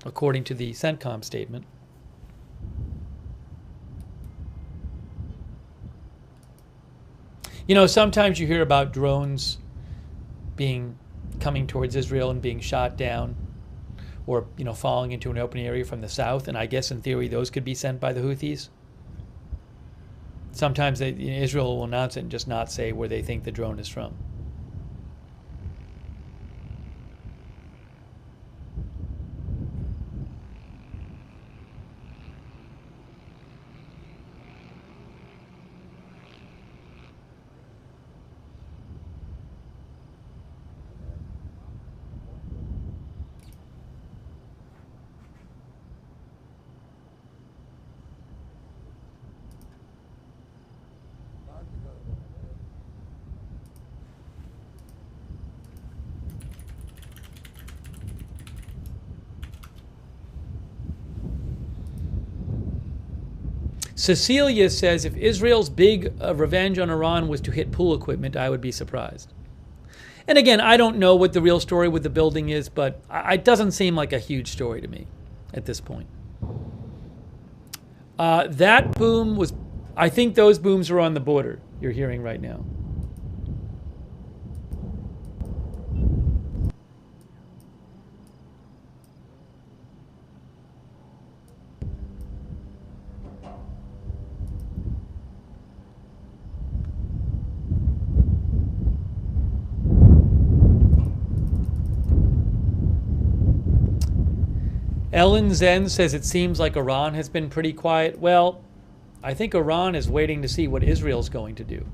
according to the CENTCOM statement. You know, sometimes you hear about drones coming towards Israel and being shot down, or, you know, falling into an open area from the south, and I guess in theory those could be sent by the Houthis. Sometimes Israel will announce it and just not say where they think the drone is from. Cecilia says, if Israel's big revenge on Iran was to hit pool equipment, I would be surprised. And again, I don't know what the real story with the building is, but it doesn't seem like a huge story to me at this point. That boom was, I think those booms are on the border you're hearing right now. Ellen Zen says it seems like Iran has been pretty quiet. Well, I think Iran is waiting to see what Israel's going to do.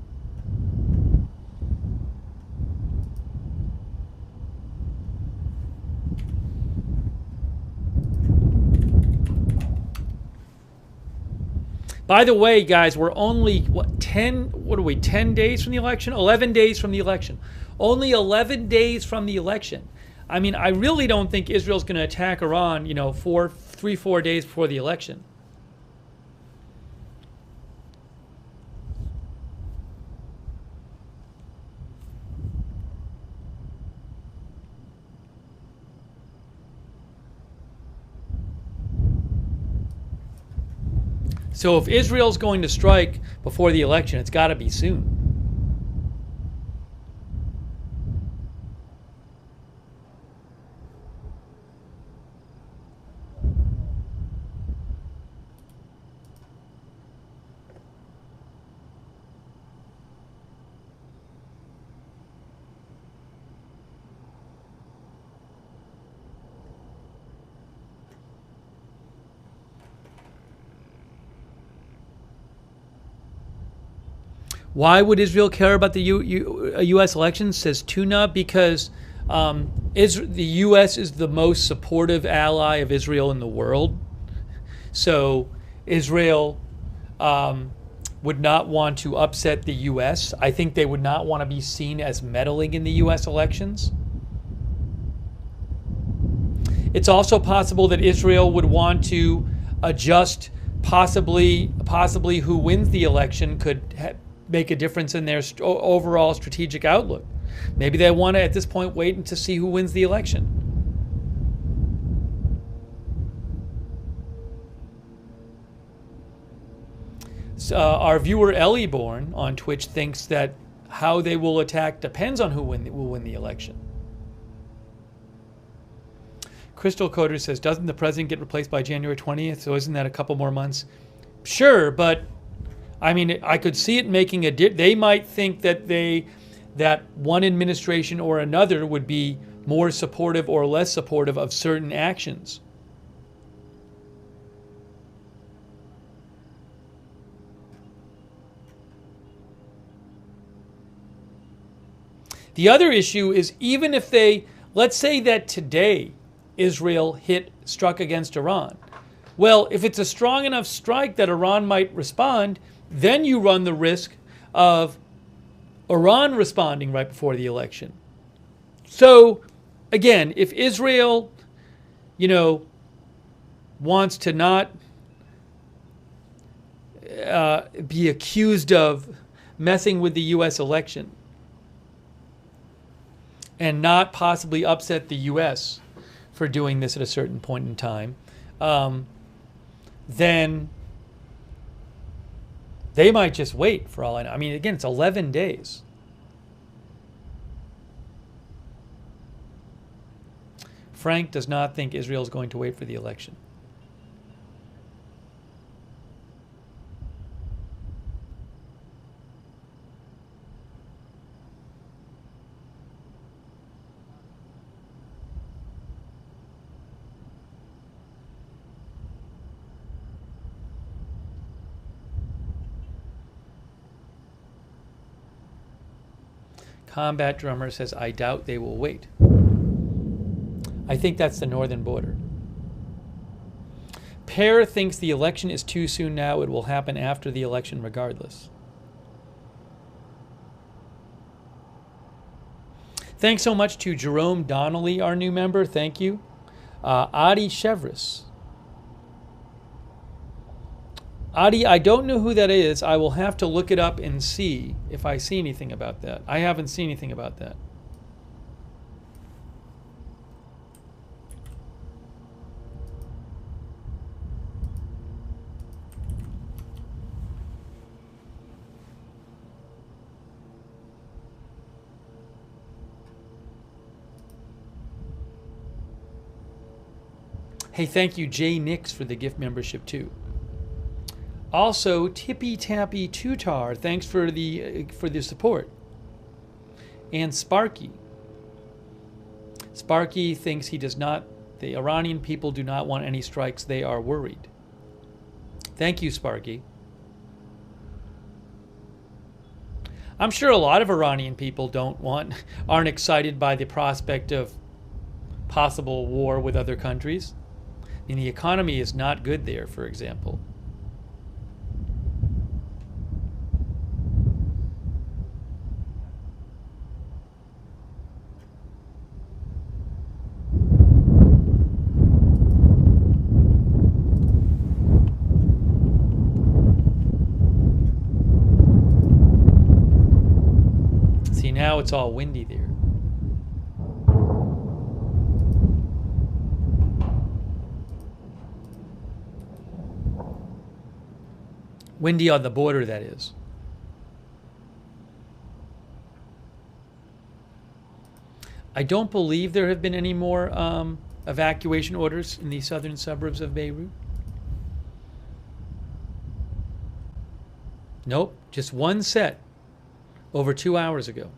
By the way, guys, we're only, 10 days from the election? 11 days from the election. Only 11 days from the election. I mean, I really don't think Israel's going to attack Iran, 4 days before the election. So if Israel's going to strike before the election, it's got to be soon. Why would Israel care about the U.S. elections, says Tuna? Because the U.S. is the most supportive ally of Israel in the world. So Israel would not want to upset the U.S. I think they would not want to be seen as meddling in the U.S. elections. It's also possible that Israel would want to adjust possibly who wins the election could make a difference in their overall strategic outlook. Maybe they want to, at this point, wait to see who wins the election. Our viewer Ellieborn on Twitch thinks that how they will attack depends on who will win the election. Crystal Coder says, doesn't the president get replaced by January 20th? So isn't that a couple more months? Sure, but I mean, I could see it making a they might think that one administration or another would be more supportive or less supportive of certain actions. The other issue is, even if let's say that today Israel struck against Iran. Well, if it's a strong enough strike that Iran might respond, then you run the risk of Iran responding right before the election. So, again, if Israel, wants to not be accused of messing with the U.S. election and not possibly upset the U.S. for doing this at a certain point in time, then they might just wait, for all I know. I mean, again, it's 11 days. Frank does not think Israel is going to wait for the election. Combat Drummer says, I doubt they will wait. I think that's the northern border. Pear thinks the election is too soon now. It will happen after the election regardless. Thanks so much to Jerome Donnelly, our new member. Thank you. Adi Chevris. Adi, I don't know who that is. I will have to look it up and see if I see anything about that. I haven't seen anything about that. Hey, thank you, Jay Nix, for the gift membership too. Also, Tippy Tappy Tutar, thanks for the support. And Sparky. Sparky thinks the Iranian people do not want any strikes. They are worried. Thank you, Sparky. I'm sure a lot of Iranian people aren't excited by the prospect of possible war with other countries. I mean, the economy is not good there, for example. Now it's all windy there. Windy on the border, that is. I don't believe there have been any more evacuation orders in the southern suburbs of Beirut. Nope, just one set over 2 hours ago.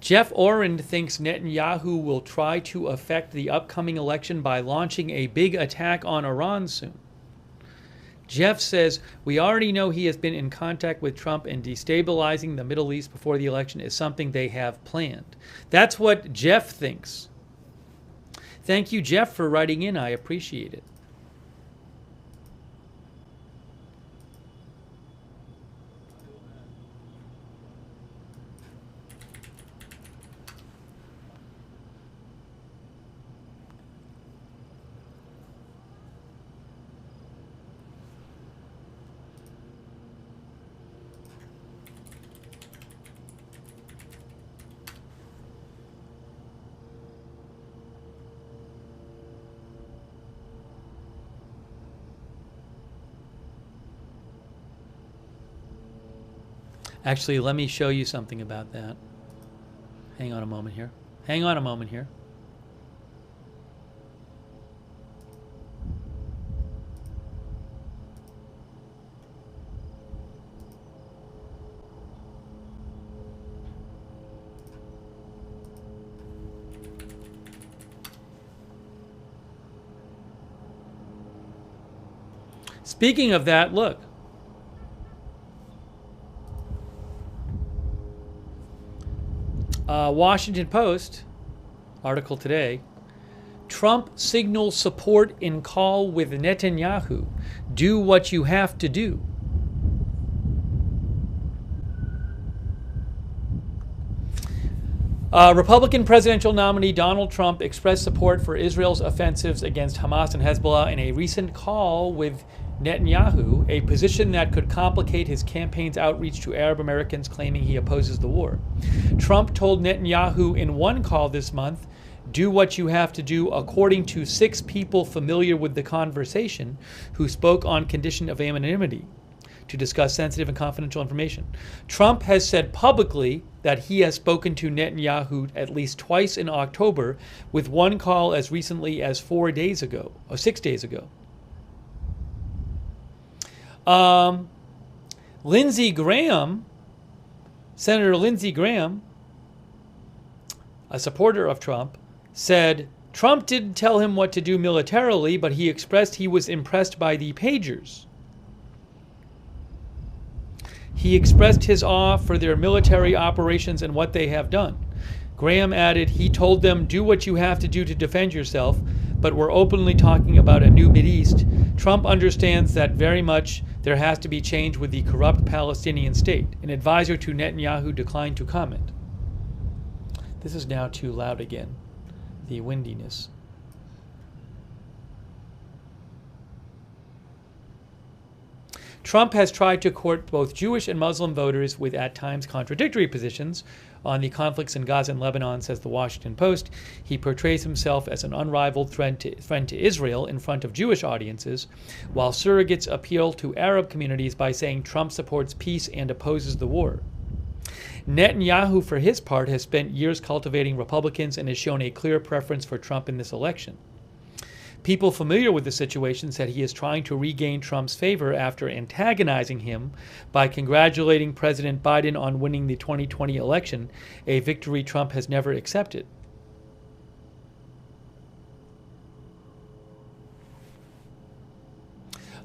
Jeff Orend thinks Netanyahu will try to affect the upcoming election by launching a big attack on Iran soon. Jeff says, we already know he has been in contact with Trump, and destabilizing the Middle East before the election is something they have planned. That's what Jeff thinks. Thank you, Jeff, for writing in. I appreciate it. Actually, let me show you something about that. Hang on a moment here. Hang on a moment here. Speaking of that, look. Washington Post article today. Trump signals support in call with Netanyahu. Do what you have to do. Republican presidential nominee Donald Trump expressed support for Israel's offensives against Hamas and Hezbollah in a recent call with Netanyahu, a position that could complicate his campaign's outreach to Arab Americans claiming he opposes the war. Trump told Netanyahu in one call this month, do what you have to do, according to 6 people familiar with the conversation who spoke on condition of anonymity to discuss sensitive and confidential information. Trump has said publicly that he has spoken to Netanyahu at least twice in October, with one call as recently as 4 days ago, or 6 days ago. Lindsey Graham, Senator Lindsey Graham, a supporter of Trump, said Trump didn't tell him what to do militarily, but he expressed he was impressed by the pagers. He expressed his awe for their military operations and what they have done. Graham added, he told them, do what you have to do to defend yourself, but we're openly talking about a new Mideast. Trump understands that very much there has to be change with the corrupt Palestinian state. An advisor to Netanyahu declined to comment. This is now too loud again, the windiness. Trump has tried to court both Jewish and Muslim voters with at times contradictory positions on the conflicts in Gaza and Lebanon, says the Washington Post. He portrays himself as an unrivaled friend to Israel in front of Jewish audiences, while surrogates appeal to Arab communities by saying Trump supports peace and opposes the war. Netanyahu, for his part, has spent years cultivating Republicans and has shown a clear preference for Trump in this election. People familiar with the situation said he is trying to regain Trump's favor after antagonizing him by congratulating President Biden on winning the 2020 election, a victory Trump has never accepted.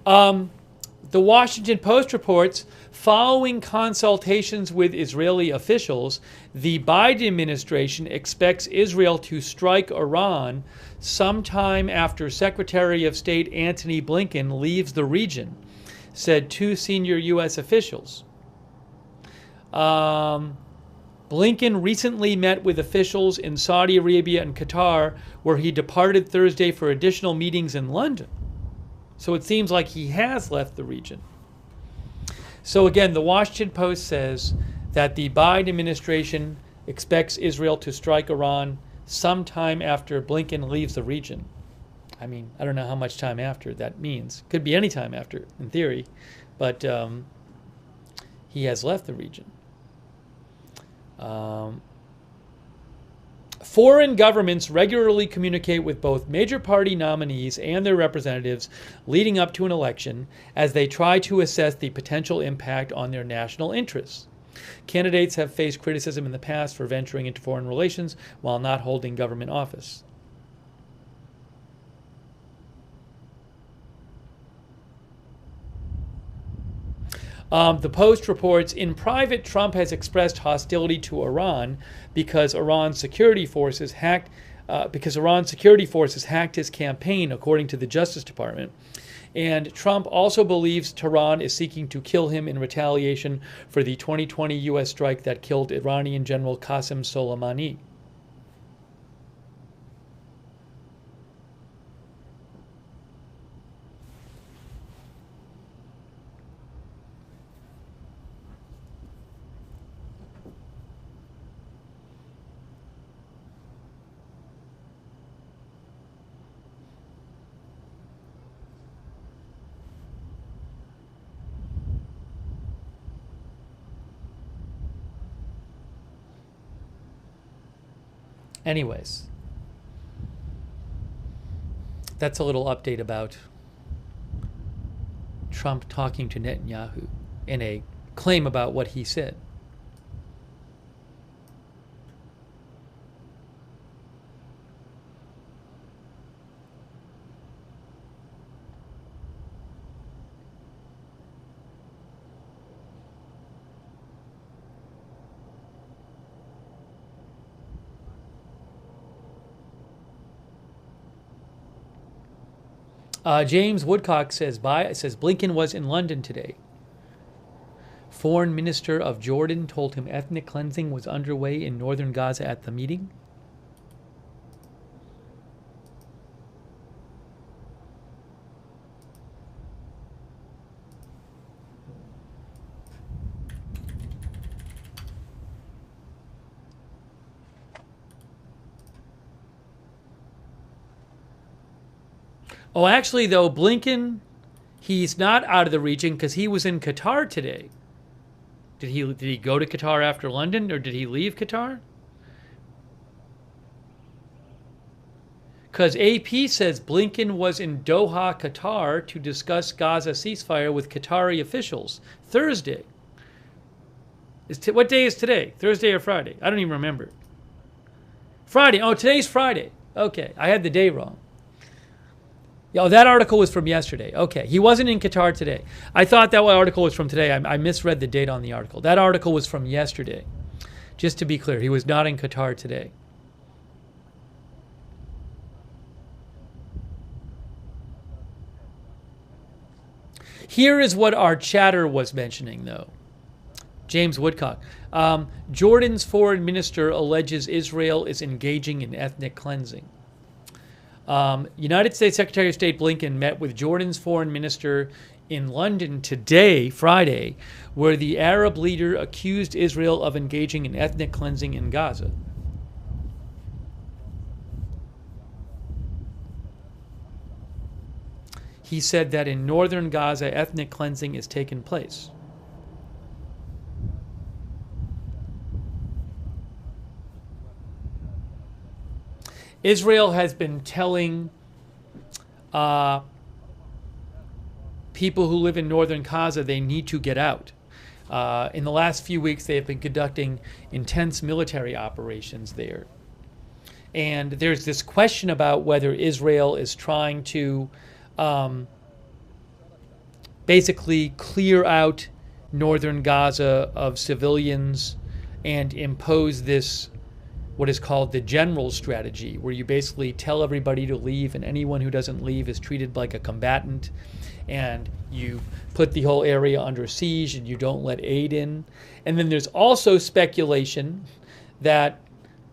The Washington Post reports, following consultations with Israeli officials, the Biden administration expects Israel to strike Iran sometime after Secretary of State Antony Blinken leaves the region, said 2 senior U.S. officials. Blinken recently met with officials in Saudi Arabia and Qatar, where he departed Thursday for additional meetings in London. So it seems like he has left the region. So again, the Washington Post says that the Biden administration expects Israel to strike Iran sometime after Blinken leaves the region. I mean, I don't know how much time after that means. Could be any time after, in theory, but he has left the region. Foreign governments regularly communicate with both major party nominees and their representatives leading up to an election as they try to assess the potential impact on their national interests. Candidates have faced criticism in the past for venturing into foreign relations while not holding government office. The Post reports, in private, Trump has expressed hostility to Iran because Iran's security forces hacked his campaign, according to the Justice Department. And Trump also believes Tehran is seeking to kill him in retaliation for the 2020 U.S. strike that killed Iranian General Qasem Soleimani. Anyways, that's a little update about Trump talking to Netanyahu in a claim about what he said. James Woodcock says Blinken was in London today. Foreign Minister of Jordan told him ethnic cleansing was underway in northern Gaza at the meeting. Oh, actually, though, Blinken, he's not out of the region because he was in Qatar today. Did he go to Qatar after London, or did he leave Qatar? Because AP says Blinken was in Doha, Qatar, to discuss Gaza ceasefire with Qatari officials Thursday. What day is today? Thursday or Friday? I don't even remember. Friday. Oh, today's Friday. Okay, I had the day wrong. Oh, that article was from yesterday. Okay, he wasn't in Qatar today. I thought that article was from today. I misread the date on the article. That article was from yesterday. Just to be clear, he was not in Qatar today. Here is what our chatter was mentioning, though. James Woodcock. Jordan's foreign minister alleges Israel is engaging in ethnic cleansing. United States Secretary of State Blinken met with Jordan's foreign minister in London today, Friday, where the Arab leader accused Israel of engaging in ethnic cleansing in Gaza. He said that in northern Gaza, ethnic cleansing is taking place. Israel has been telling people who live in northern Gaza they need to get out. In the last few weeks, they have been conducting intense military operations there. And there's this question about whether Israel is trying to basically clear out northern Gaza of civilians and impose this what is called the general strategy, where you basically tell everybody to leave and anyone who doesn't leave is treated like a combatant, and you put the whole area under siege and you don't let aid in. And then there's also speculation that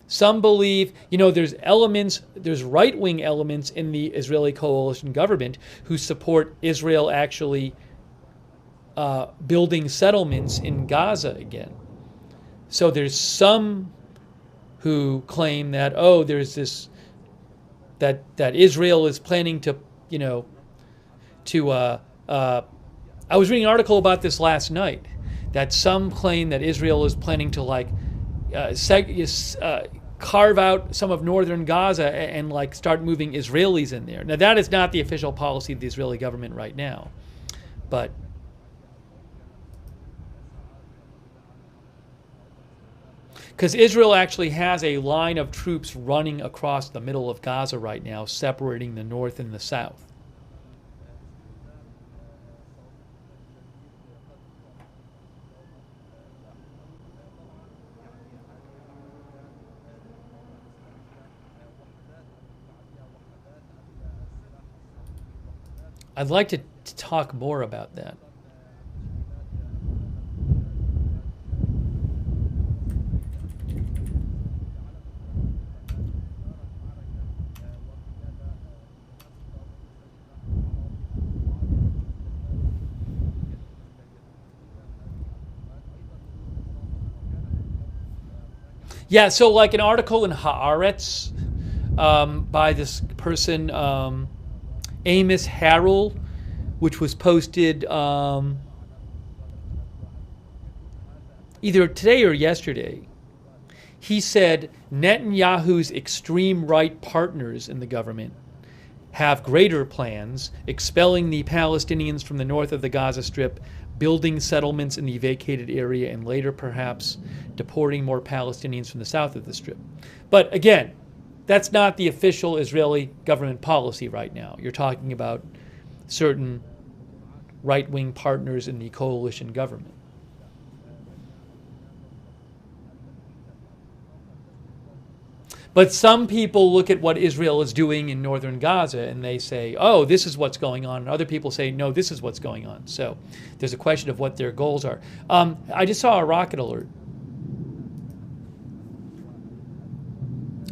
some believe, there's right-wing elements in the Israeli coalition government who support Israel actually building settlements in Gaza again. So there's some who claim that, oh, there's this, that Israel is planning to, I was reading an article about this last night, that some claim that Israel is planning to carve out some of northern Gaza and like start moving Israelis in there. Now that is not the official policy of the Israeli government right now, but because Israel actually has a line of troops running across the middle of Gaza right now, separating the north and the south. I'd like to talk more about that. Yeah, so like an article in Haaretz by this person, Amos Harrell, which was posted either today or yesterday. He said Netanyahu's extreme right partners in the government have greater plans, expelling the Palestinians from the north of the Gaza Strip, building settlements in the vacated area, and later perhaps deporting more Palestinians from the south of the Strip. But again, that's not the official Israeli government policy right now. You're talking about certain right-wing partners in the coalition government. But some people look at what Israel is doing in northern Gaza and they say, oh, this is what's going on. And other people say, no, this is what's going on. So there's a question of what their goals are. I just saw a rocket alert.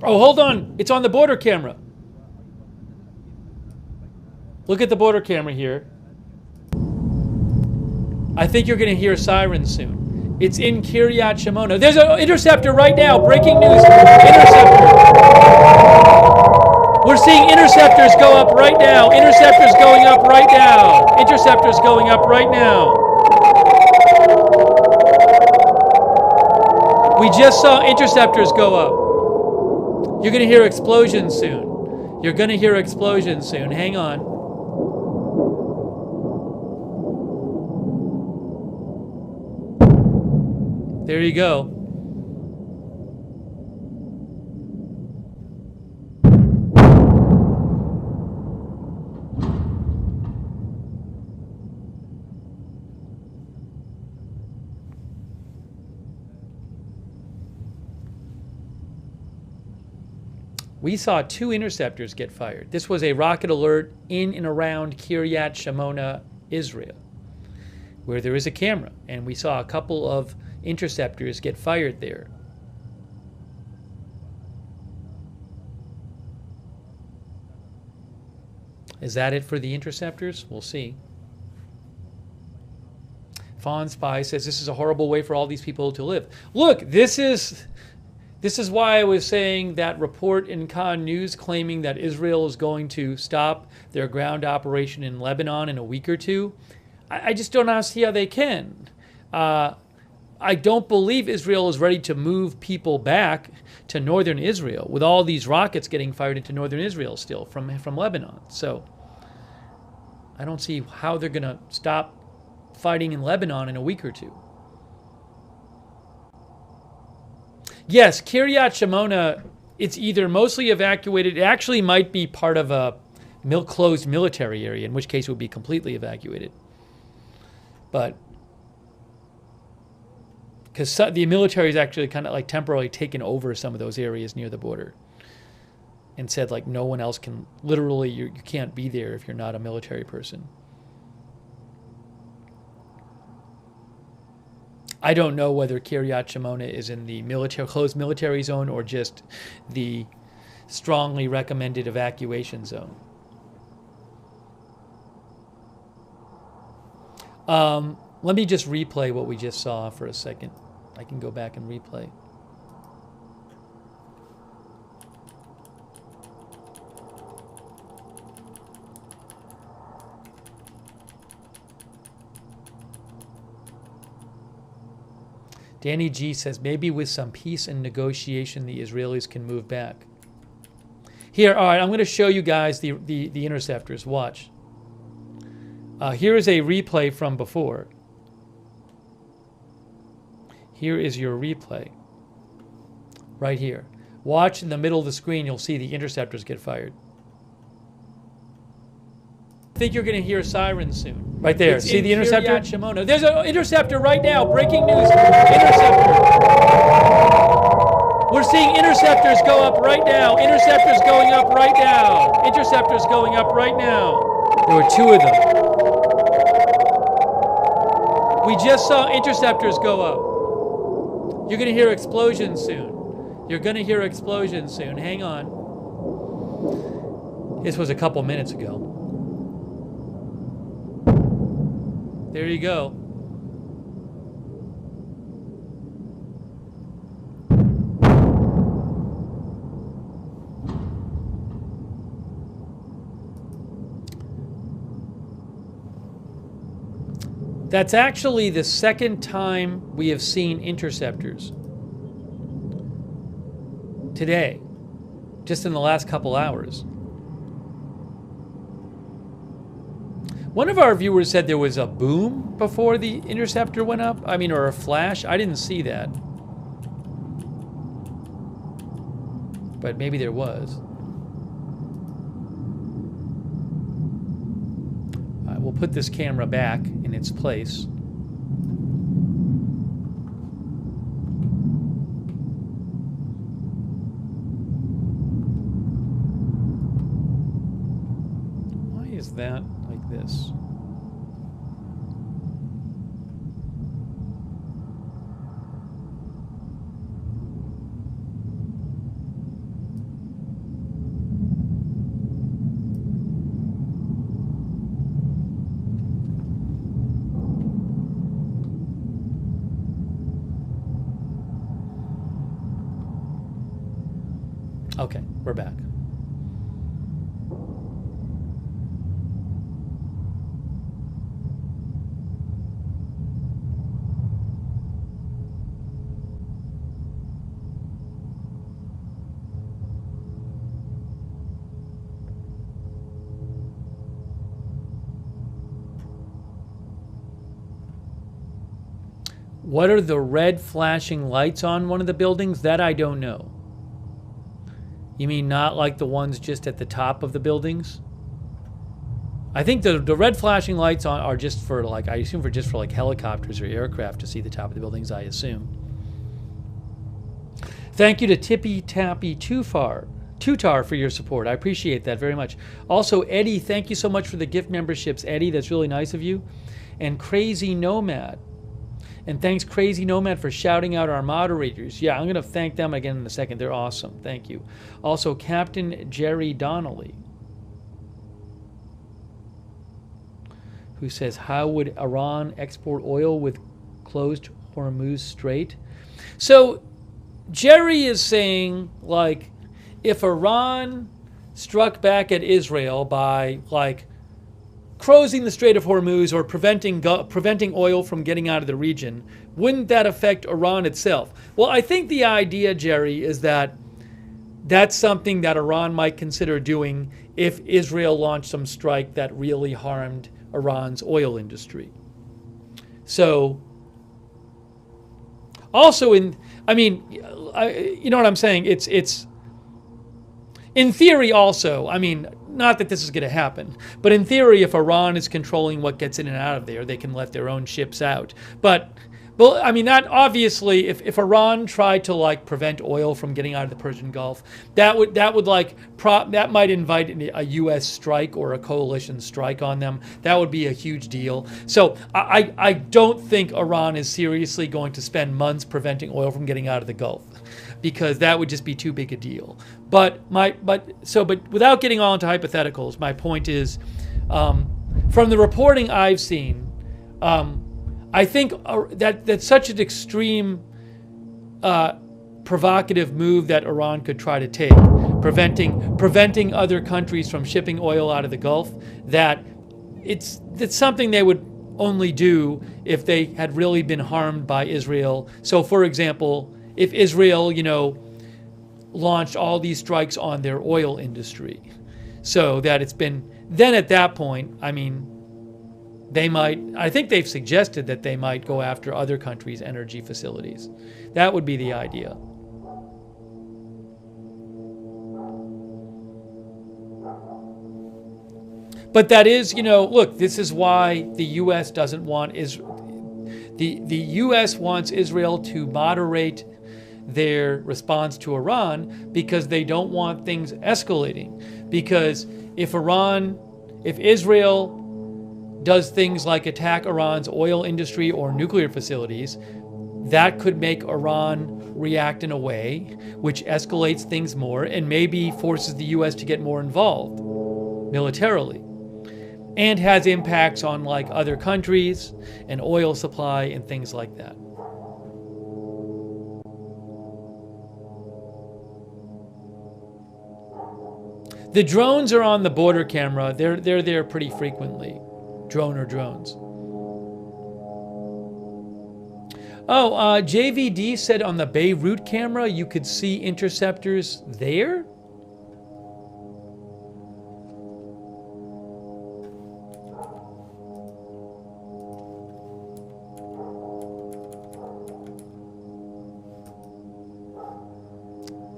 Oh, hold on. It's on the border camera. Look at the border camera here. I think you're going to hear sirens soon. It's in Kiryat Shimona. There's an interceptor right now. Breaking news. Interceptor. We're seeing interceptors go up right now. Interceptors going up right now. Interceptors going up right now. We just saw interceptors go up. You're going to hear explosions soon. You're going to hear explosions soon. Hang on. There you go. We saw 2 interceptors get fired. This was a rocket alert in and around Kiryat Shimona, Israel, where there is a camera, and we saw a couple of interceptors get fired there. Is that it for the interceptors? We'll see. Fawn Spy says this is a horrible way for all these people to live. Look, this is why I was saying that report in Khan News claiming that Israel is going to stop their ground operation in Lebanon in a week or two. I just don't see how they can. I don't believe Israel is ready to move people back to northern Israel with all these rockets getting fired into northern Israel still from Lebanon. So I don't see how they're going to stop fighting in Lebanon in a week or two. Yes, Kiryat Shimona, it's either mostly evacuated. It actually might be part of a closed military area, in which case it would be completely evacuated. But because the military is actually kind of like temporarily taken over some of those areas near the border and said like no one else can, literally you can't be there if you're not a military person. I don't know whether Kiryat Shimona is in the closed military zone or just the strongly recommended evacuation zone. Let me just replay what we just saw for a second. I can go back and replay. Danny G says, maybe with some peace and negotiation, the Israelis can move back. Here, all right, I'm going to show you guys the interceptors. Watch. Here is a replay from before. Here is your replay. Right here. Watch in the middle of the screen, you'll see the interceptors get fired. I think you're going to hear sirens soon. Right there. See the interceptor? Shimono. There's an interceptor right now. Breaking news. Interceptor. We're seeing interceptors go up right now. Interceptors going up right now. Interceptors going up right now. There were 2 of them. We just saw interceptors go up. You're going to hear explosions soon. You're going to hear explosions soon. Hang on. This was a couple minutes ago. There you go. That's actually the second time we have seen interceptors today, just in the last couple hours. One of our viewers said there was a boom before the interceptor went up. I mean, or a flash. I didn't see that. But maybe there was. All right, we'll put this camera back in its place. Why is that like this? Okay, we're back. What are the red flashing lights on one of the buildings? That I don't know. You mean not like the ones just at the top of the buildings? I think the red flashing lights on are just for, like, I assume for just for like helicopters or aircraft to see the top of the buildings, I assume. Thank you to Tippy Tappy Tutar for your support. I appreciate that very much. Also, Eddie, thank you so much for the gift memberships. Eddie, that's really nice of you. And Crazy Nomad. And thanks, Crazy Nomad, for shouting out our moderators. Yeah, I'm going to thank them again in a second. They're awesome. Thank you. Also, Captain Jerry Donnelly, who says, how would Iran export oil with closed Hormuz Strait? So, Jerry is saying, like, if Iran struck back at Israel by, like, closing the Strait of Hormuz or preventing oil from getting out of the region, wouldn't that affect Iran itself? Well, I think the idea, Jerry, is that that's something that Iran might consider doing if Israel launched some strike that really harmed Iran's oil industry. So, also you know what I'm saying? It's in theory also, I mean, not that this is going to happen, but in theory, if Iran is controlling what gets in and out of there, they can let their own ships out. But I mean, that obviously, if Iran tried to, like, prevent oil from getting out of the Persian Gulf, that might invite a U.S. strike or a coalition strike on them. That would be a huge deal. So I don't think Iran is seriously going to spend months preventing oil from getting out of the Gulf, because that would just be too big a deal. But without getting all into hypotheticals, my point is, from the reporting I've seen, I think that's such an extreme, provocative move that Iran could try to take, preventing other countries from shipping oil out of the Gulf, that it's something they would only do if they had really been harmed by Israel. So, for example, if Israel, launched all these strikes on their oil industry, so that it's been, then at that point, I mean, I think they've suggested that they might go after other countries' energy facilities. That would be the idea. But that is, look, this is why the U.S. doesn't want the U.S. wants Israel to moderate their response to Iran, because they don't want things escalating. Because if Israel does things like attack Iran's oil industry or nuclear facilities, that could make Iran react in a way which escalates things more and maybe forces the U.S. to get more involved militarily, and has impacts on like other countries and oil supply and things like that. The drones are on the border camera. They're there pretty frequently. Drone or drones. Oh, JVD said on the Beirut camera you could see interceptors there?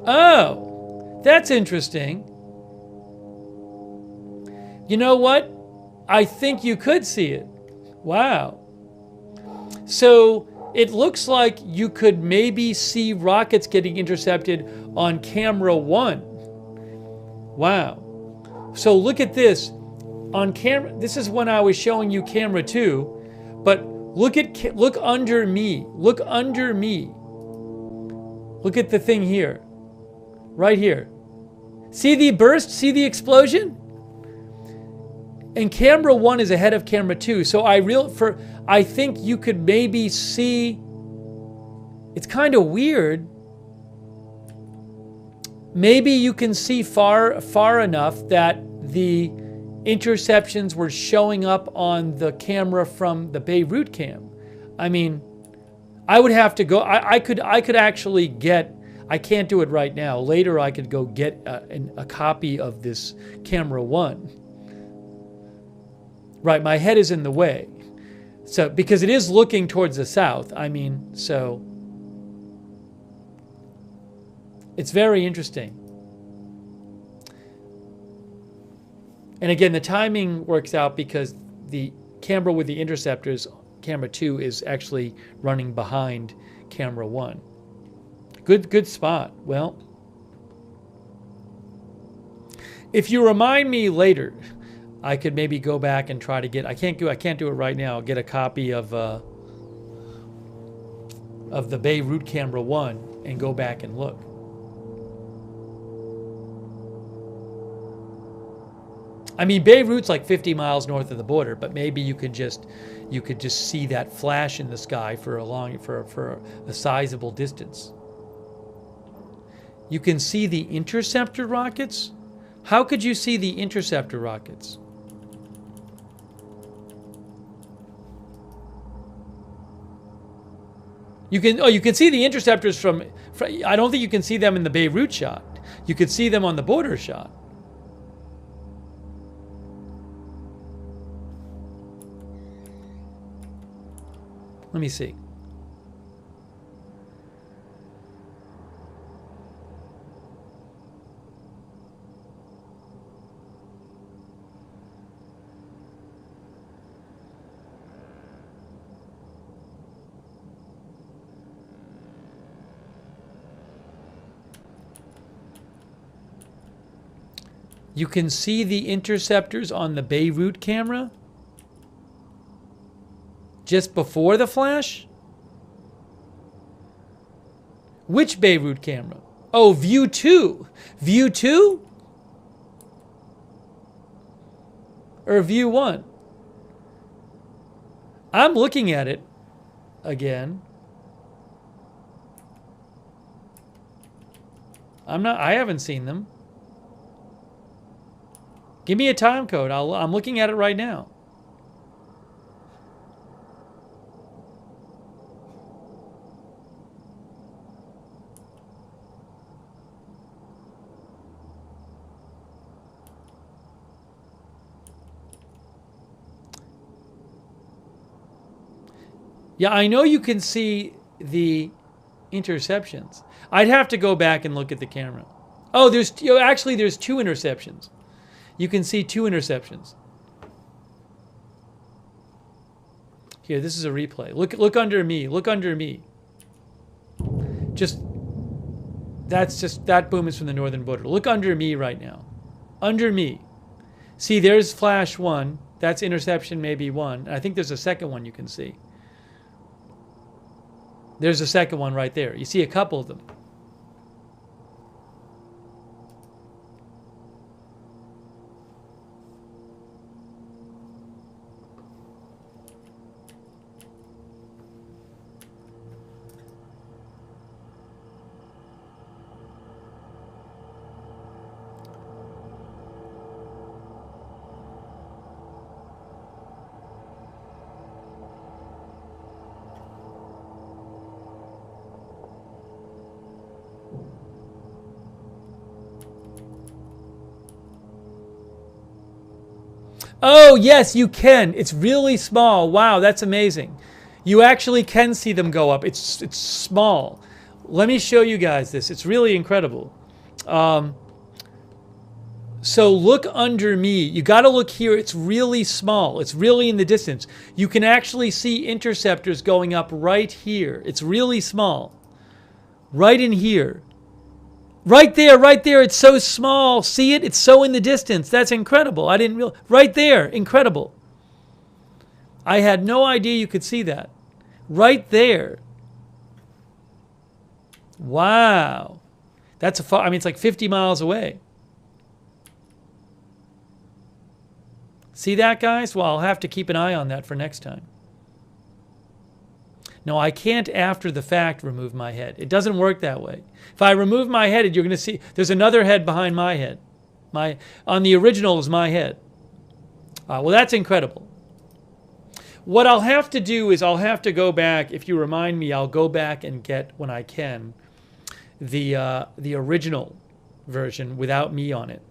Oh, that's interesting. You know what? I think you could see it. Wow. So it looks like you could maybe see rockets getting intercepted on camera 1. Wow. So look at this. On camera, this is when I was showing you camera 2, but look under me. Look under me. Look at the thing here. Right here. See the burst? See the explosion? And camera 1 is ahead of camera 2. So I think you could maybe see, it's kind of weird. Maybe you can see far enough that the interceptions were showing up on the camera from the Beirut cam. I mean, I would have to go, I could actually get, I can't do it right now. Later I could go get a copy of this camera 1. Right, my head is in the way. So, because it is looking towards the south. I mean, so it's very interesting. And again, the timing works out because the camera with the interceptors, camera 2, is actually running behind camera 1. Good spot. Well, if you remind me later, I could maybe go back and try to get, I can't do it right now. I'll get a copy of the Beirut camera 1 and go back and look. I mean, Beirut's like 50 miles north of the border, but maybe you could just see that flash in the sky for a sizable distance. You can see the interceptor rockets? How could you see the interceptor rockets? You can see the interceptors from, I don't think you can see them in the Beirut shot. You could see them on the border shot. Let me see. You can see the interceptors on the Beirut camera just before the flash? Which Beirut camera? Oh, view 2. View 2? Or view 1? I'm looking at it. again. I haven't seen them. Give me a time code. I'm looking at it right now. Yeah, I know you can see the interceptions. I'd have to go back and look at the camera. Oh, there's two interceptions. You can see 2 interceptions. Here, this is a replay. Look under me. Look under me. That boom is from the northern border. Look under me right now. Under me. See, there's flash 1. That's interception maybe 1. I think there's a second one you can see. There's a second one right there. You see a couple of them. Oh, yes, you can. It's really small. Wow, that's amazing. You actually can see them go up. It's small. Let me show you guys this. It's really incredible. So look under me. You got to look here. It's really small. It's really in the distance. You can actually see interceptors going up right here. It's really small. Right in here. Right there, right there. It's so small. See it? It's so in the distance. That's incredible. I didn't realize. Right there. Incredible. I had no idea you could see that. Right there. Wow. That's it's like 50 miles away. See that, guys? Well, I'll have to keep an eye on that for next time. No, I can't after the fact remove my head. It doesn't work that way. If I remove my head, you're going to see there's another head behind my head. On the original is my head. Well, that's incredible. What I'll have to do is I'll have to go back. If you remind me, I'll go back and get, when I can, the original version without me on it.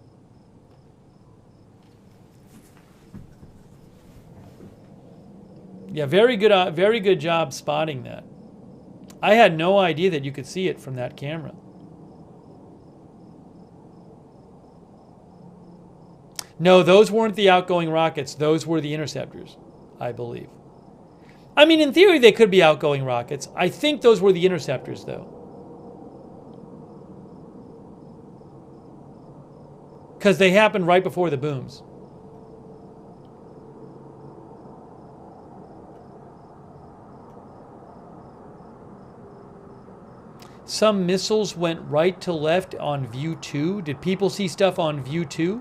Yeah, very good job spotting that. I had no idea that you could see it from that camera. No, those weren't the outgoing rockets. Those were the interceptors, I believe. I mean, in theory, they could be outgoing rockets. I think those were the interceptors, though. Because they happened right before the booms. Some missiles went right to left on view 2. Did people see stuff on view 2?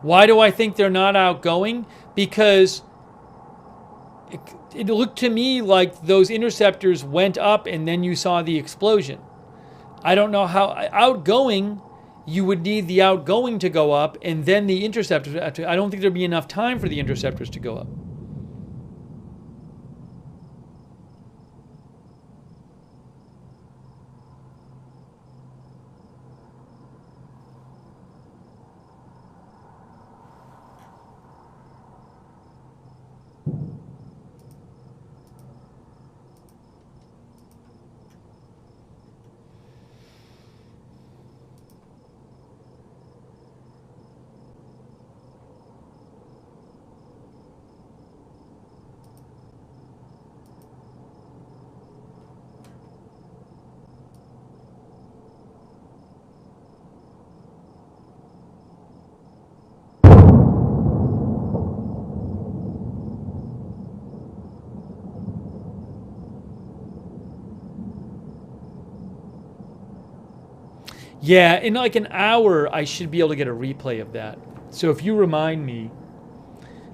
Why do I think they're not outgoing? Because it looked to me like those interceptors went up and then you saw the explosion. I don't know how outgoing, you would need the outgoing to go up and then the interceptors. I don't think there'd be enough time for the interceptors to go up. Yeah, in like an hour, I should be able to get a replay of that. So if you remind me,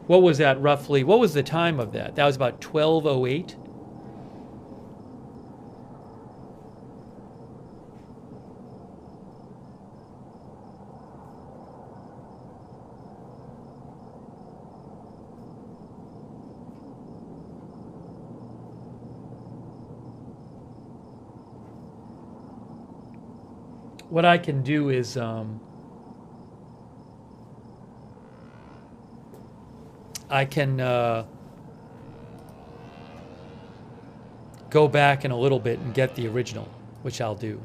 what was that roughly? What was the time of that? That was about 12:08. What I can do is I can go back in a little bit and get the original, which I'll do.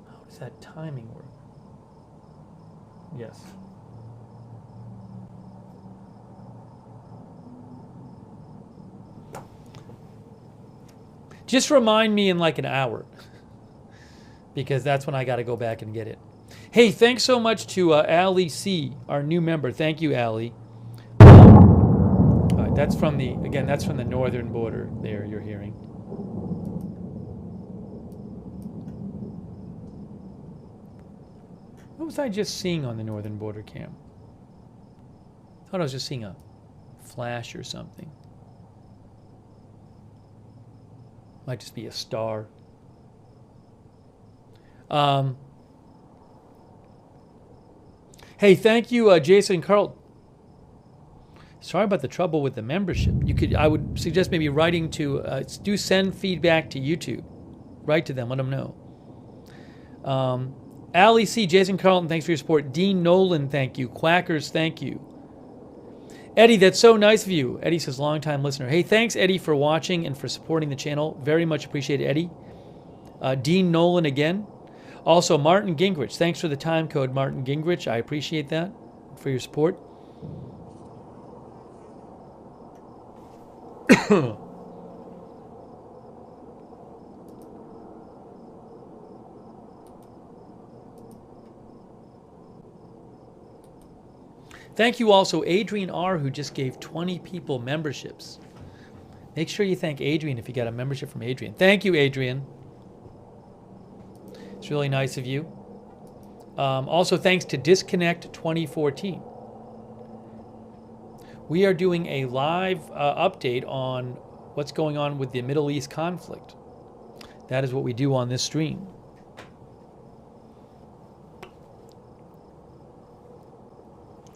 How does that timing work? Yes. Just remind me in like an hour, because that's when I got to go back and get it. Hey, thanks so much to Ali C, our new member. Thank you, Ali. All right, that's from the, again, that's from the northern border there you're hearing. What was I just seeing on the northern border cam? I thought I was just seeing a flash or something. Might just be a star. Hey, thank you, Jason Carlton. Sorry about the trouble with the membership. I would suggest maybe writing to, do send feedback to YouTube. Write to them, let them know. Ali C, Jason Carlton, thanks for your support. Dean Nolan, thank you. Quackers, thank you. Eddie, that's so nice of you. Eddie says, long-time listener. Hey, thanks, Eddie, for watching and for supporting the channel. Very much appreciated, Eddie. Dean Nolan again. Also, Martin Gingrich. Thanks for the time code, Martin Gingrich. I appreciate that, for your support. Thank you also, Adrian R., who just gave 20 people memberships. Make sure you thank Adrian if you got a membership from Adrian. Thank you, Adrian. It's really nice of you. Also, thanks to Disconnect 2014. We are doing a live update on what's going on with the Middle East conflict. That is what we do on this stream.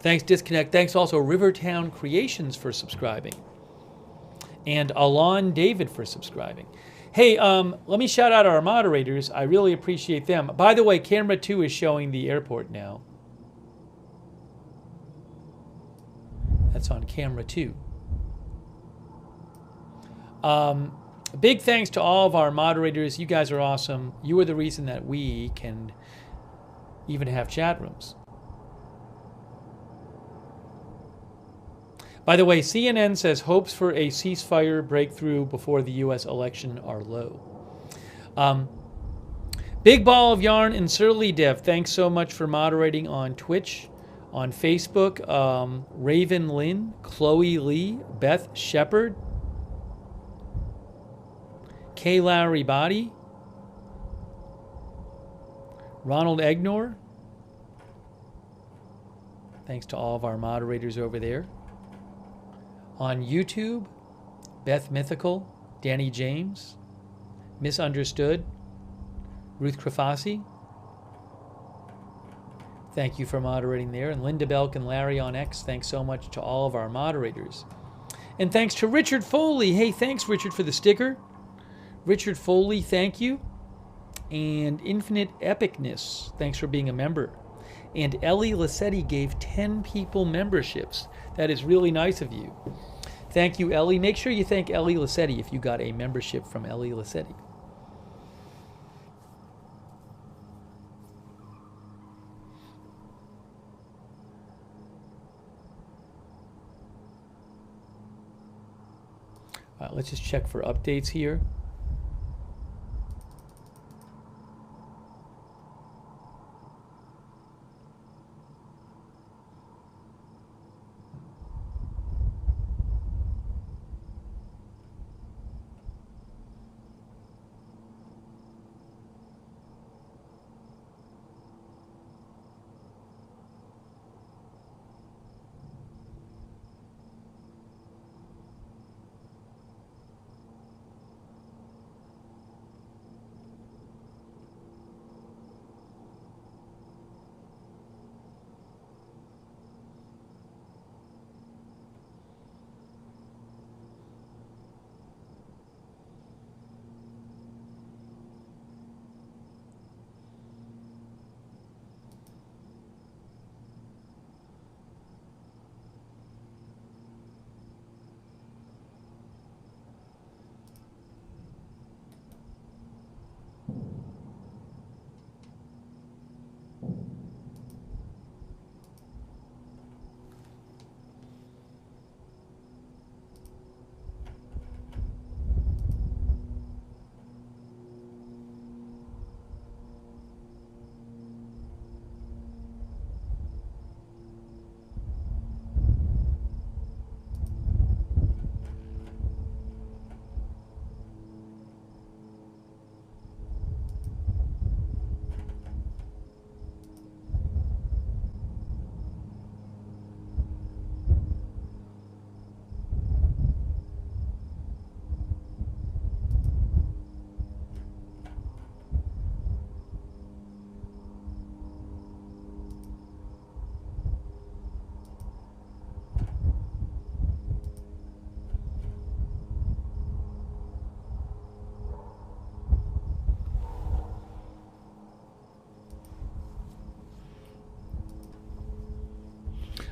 Thanks, Disconnect. Thanks also, Rivertown Creations, for subscribing. And Alon David for subscribing. Hey, let me shout out our moderators. I really appreciate them. By the way, camera 2 is showing the airport now. That's on camera 2. Big thanks to all of our moderators. You guys are awesome. You are the reason that we can even have chat rooms. By the way, CNN says hopes for a ceasefire breakthrough before the U.S. election are low. Big Ball of Yarn and Surly Dev, thanks so much for moderating on Twitch, on Facebook. Raven Lynn, Chloe Lee, Beth Shepard, Kay Lowry Body, Ronald Egnor. Thanks to all of our moderators over there. On YouTube, Beth Mythical, Danny James, Misunderstood, Ruth Krafasi. Thank you for moderating there. And Linda Belk and Larry on X, thanks so much to all of our moderators. And thanks to Richard Foley. Hey, thanks, Richard, for the sticker. Richard Foley, thank you. And Infinite Epicness, thanks for being a member. And Ellie Lassetti gave 10 people memberships. That is really nice of you. Thank you, Ellie. Make sure you thank Ellie Lassetti if you got a membership from Ellie Lassetti. Let's just check for updates here.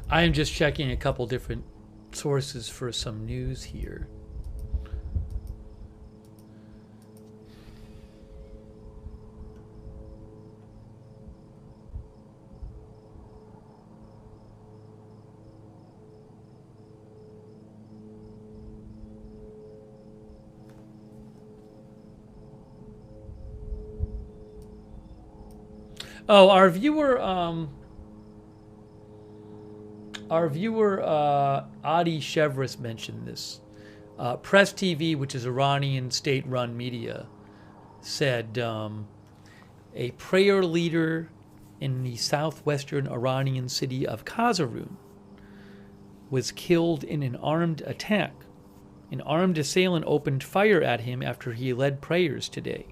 I am just checking a couple different sources for some news here. Oh, our viewer Adi Chevris mentioned this. Press TV, which is Iranian state-run media, said a prayer leader in the southwestern Iranian city of Kazerun was killed in an armed attack. An armed assailant opened fire at him after he led prayers today.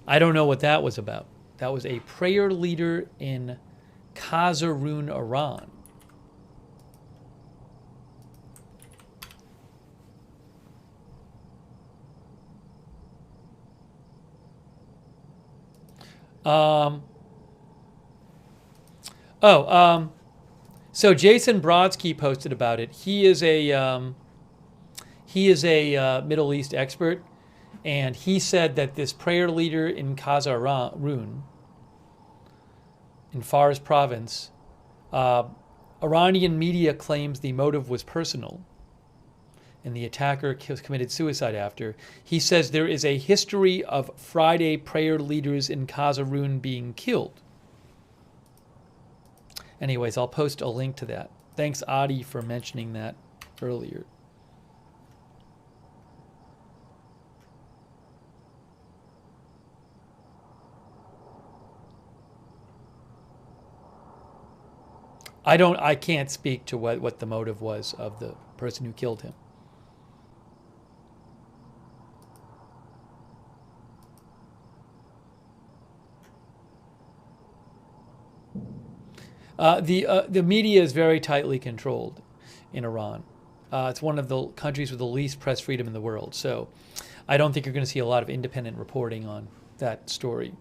I don't know what that was about. That was a prayer leader in Kazerun, Iran. So Jason Brodsky posted about it. He is a Middle East expert. And he said that this prayer leader in Kazerun, in Fars province, Iranian media claims the motive was personal, and the attacker committed suicide after. He says there is a history of Friday prayer leaders in Kazerun being killed. Anyways, I'll post a link to that. Thanks, Adi, for mentioning that earlier. I can't speak to what the motive was of the person who killed him. The media is very tightly controlled in Iran. It's one of the countries with the least press freedom in the world. So I don't think you're going to see a lot of independent reporting on that story.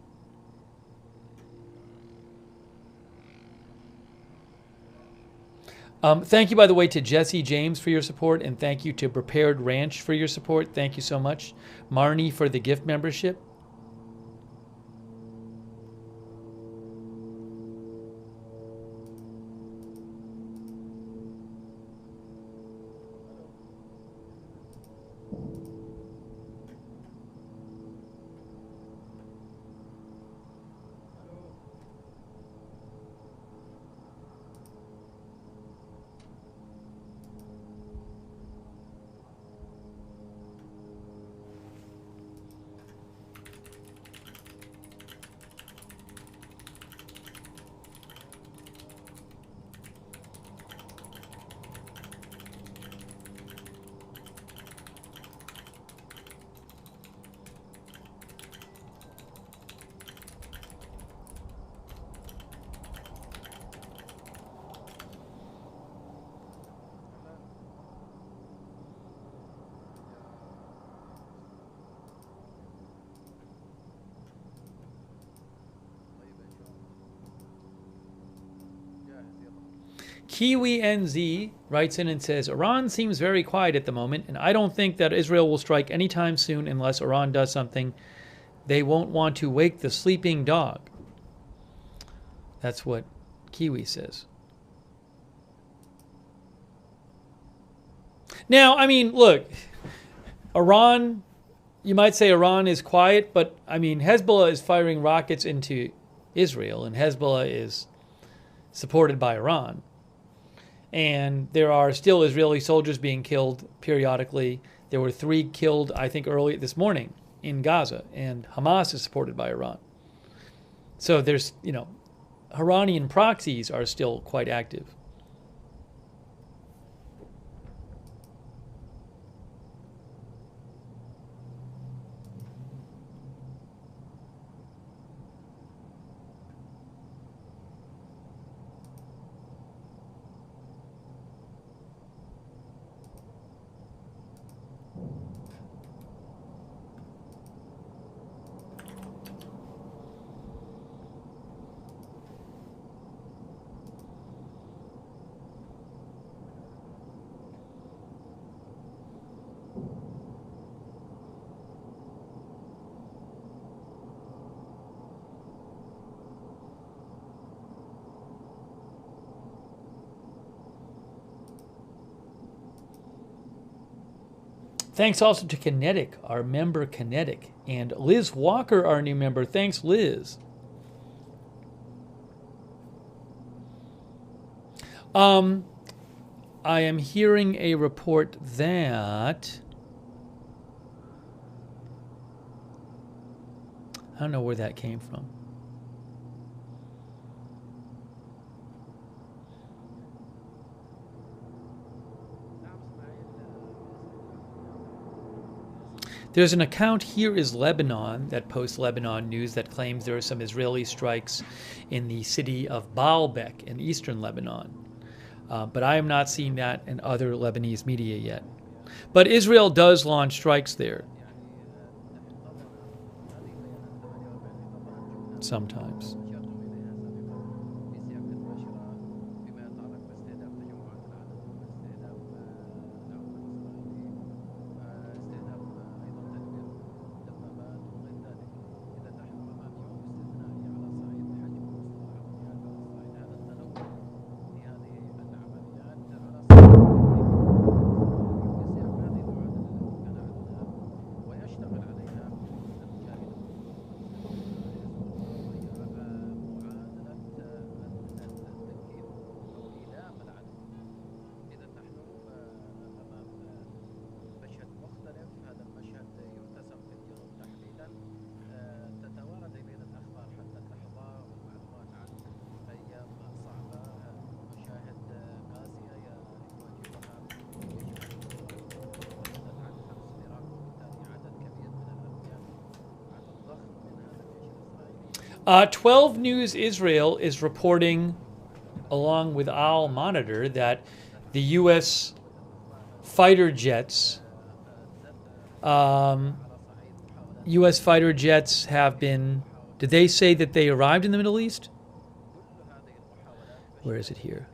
Thank you, by the way, to Jesse James for your support, and thank you to Prepared Ranch for your support. Thank you so much. Marnie for the gift membership. Kiwi NZ writes in and says, Iran seems very quiet at the moment, and I don't think that Israel will strike anytime soon unless Iran does something. They won't want to wake the sleeping dog. That's what Kiwi says. Now, I mean, look, Iran, you might say Iran is quiet, but I mean, Hezbollah is firing rockets into Israel, and Hezbollah is supported by Iran. And there are still Israeli soldiers being killed periodically. There were 3 killed, I think, early this morning in Gaza, and Hamas is supported by Iran. So there's, Iranian proxies are still quite active. Thanks also to Kinetic, our member Kinetic, and Liz Walker, our new member. Thanks, Liz. I am hearing a report that I don't know where that came from. There's an account, Here is Lebanon, that posts Lebanon news that claims there are some Israeli strikes in the city of Baalbek in eastern Lebanon. But I am not seeing that in other Lebanese media yet. But Israel does launch strikes there. Sometimes. Uh, 12 News Israel is reporting, along with Al Monitor, that the U.S. fighter jets, have been. Did they say that they arrived in the Middle East? Where is it here?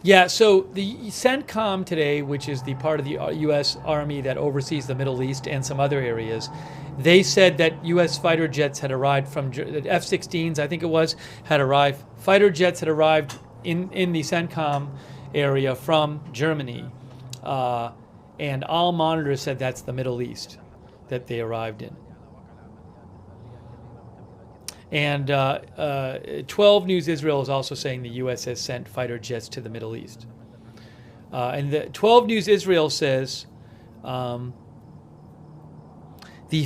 Yeah, so the CENTCOM today, which is the part of the U.S. Army that oversees the Middle East and some other areas, they said that U.S. fighter jets had arrived from F-16s, I think it was, had arrived. Fighter jets had arrived in the CENTCOM area from Germany. And Al Monitor said that's the Middle East that they arrived in. And 12 News Israel is also saying the U.S. has sent fighter jets to the Middle East. And the 12 News Israel says, the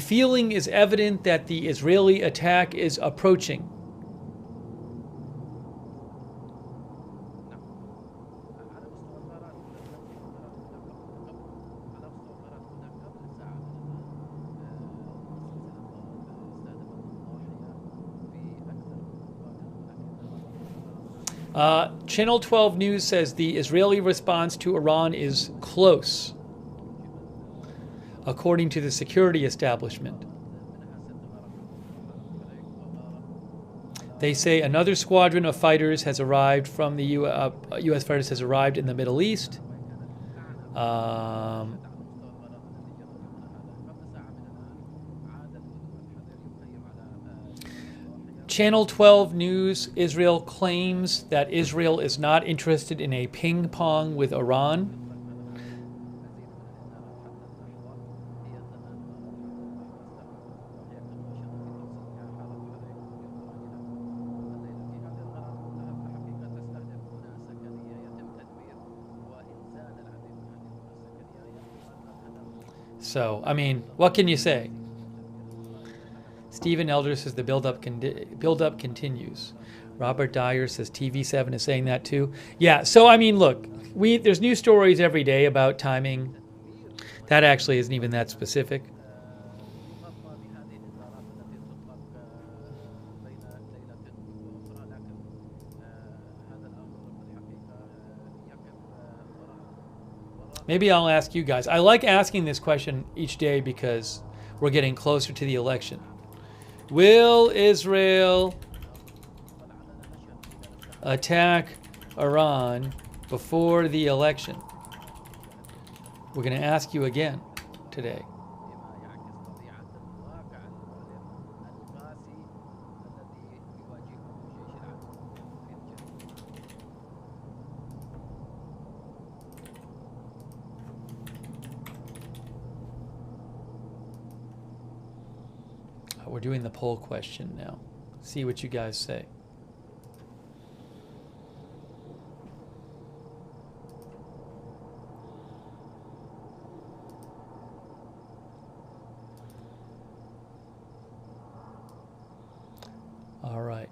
feeling is evident that the Israeli attack is approaching. Channel 12 News says the Israeli response to Iran is close, according to the security establishment. They say another squadron of fighters has arrived from the U.S. fighters has arrived in the Middle East. Channel 12 News Israel claims that Israel is not interested in a ping pong with Iran. So, I mean, what can you say? Stephen Elder says the build-up continues. Robert Dyer says TV7 is saying that too. Yeah, so I mean, look, there's new stories every day about timing. That actually isn't even that specific. Maybe I'll ask you guys. I like asking this question each day because we're getting closer to the election. Will Israel attack Iran before the election? We're going to ask you again today. We're doing the poll question now. See what you guys say. All right.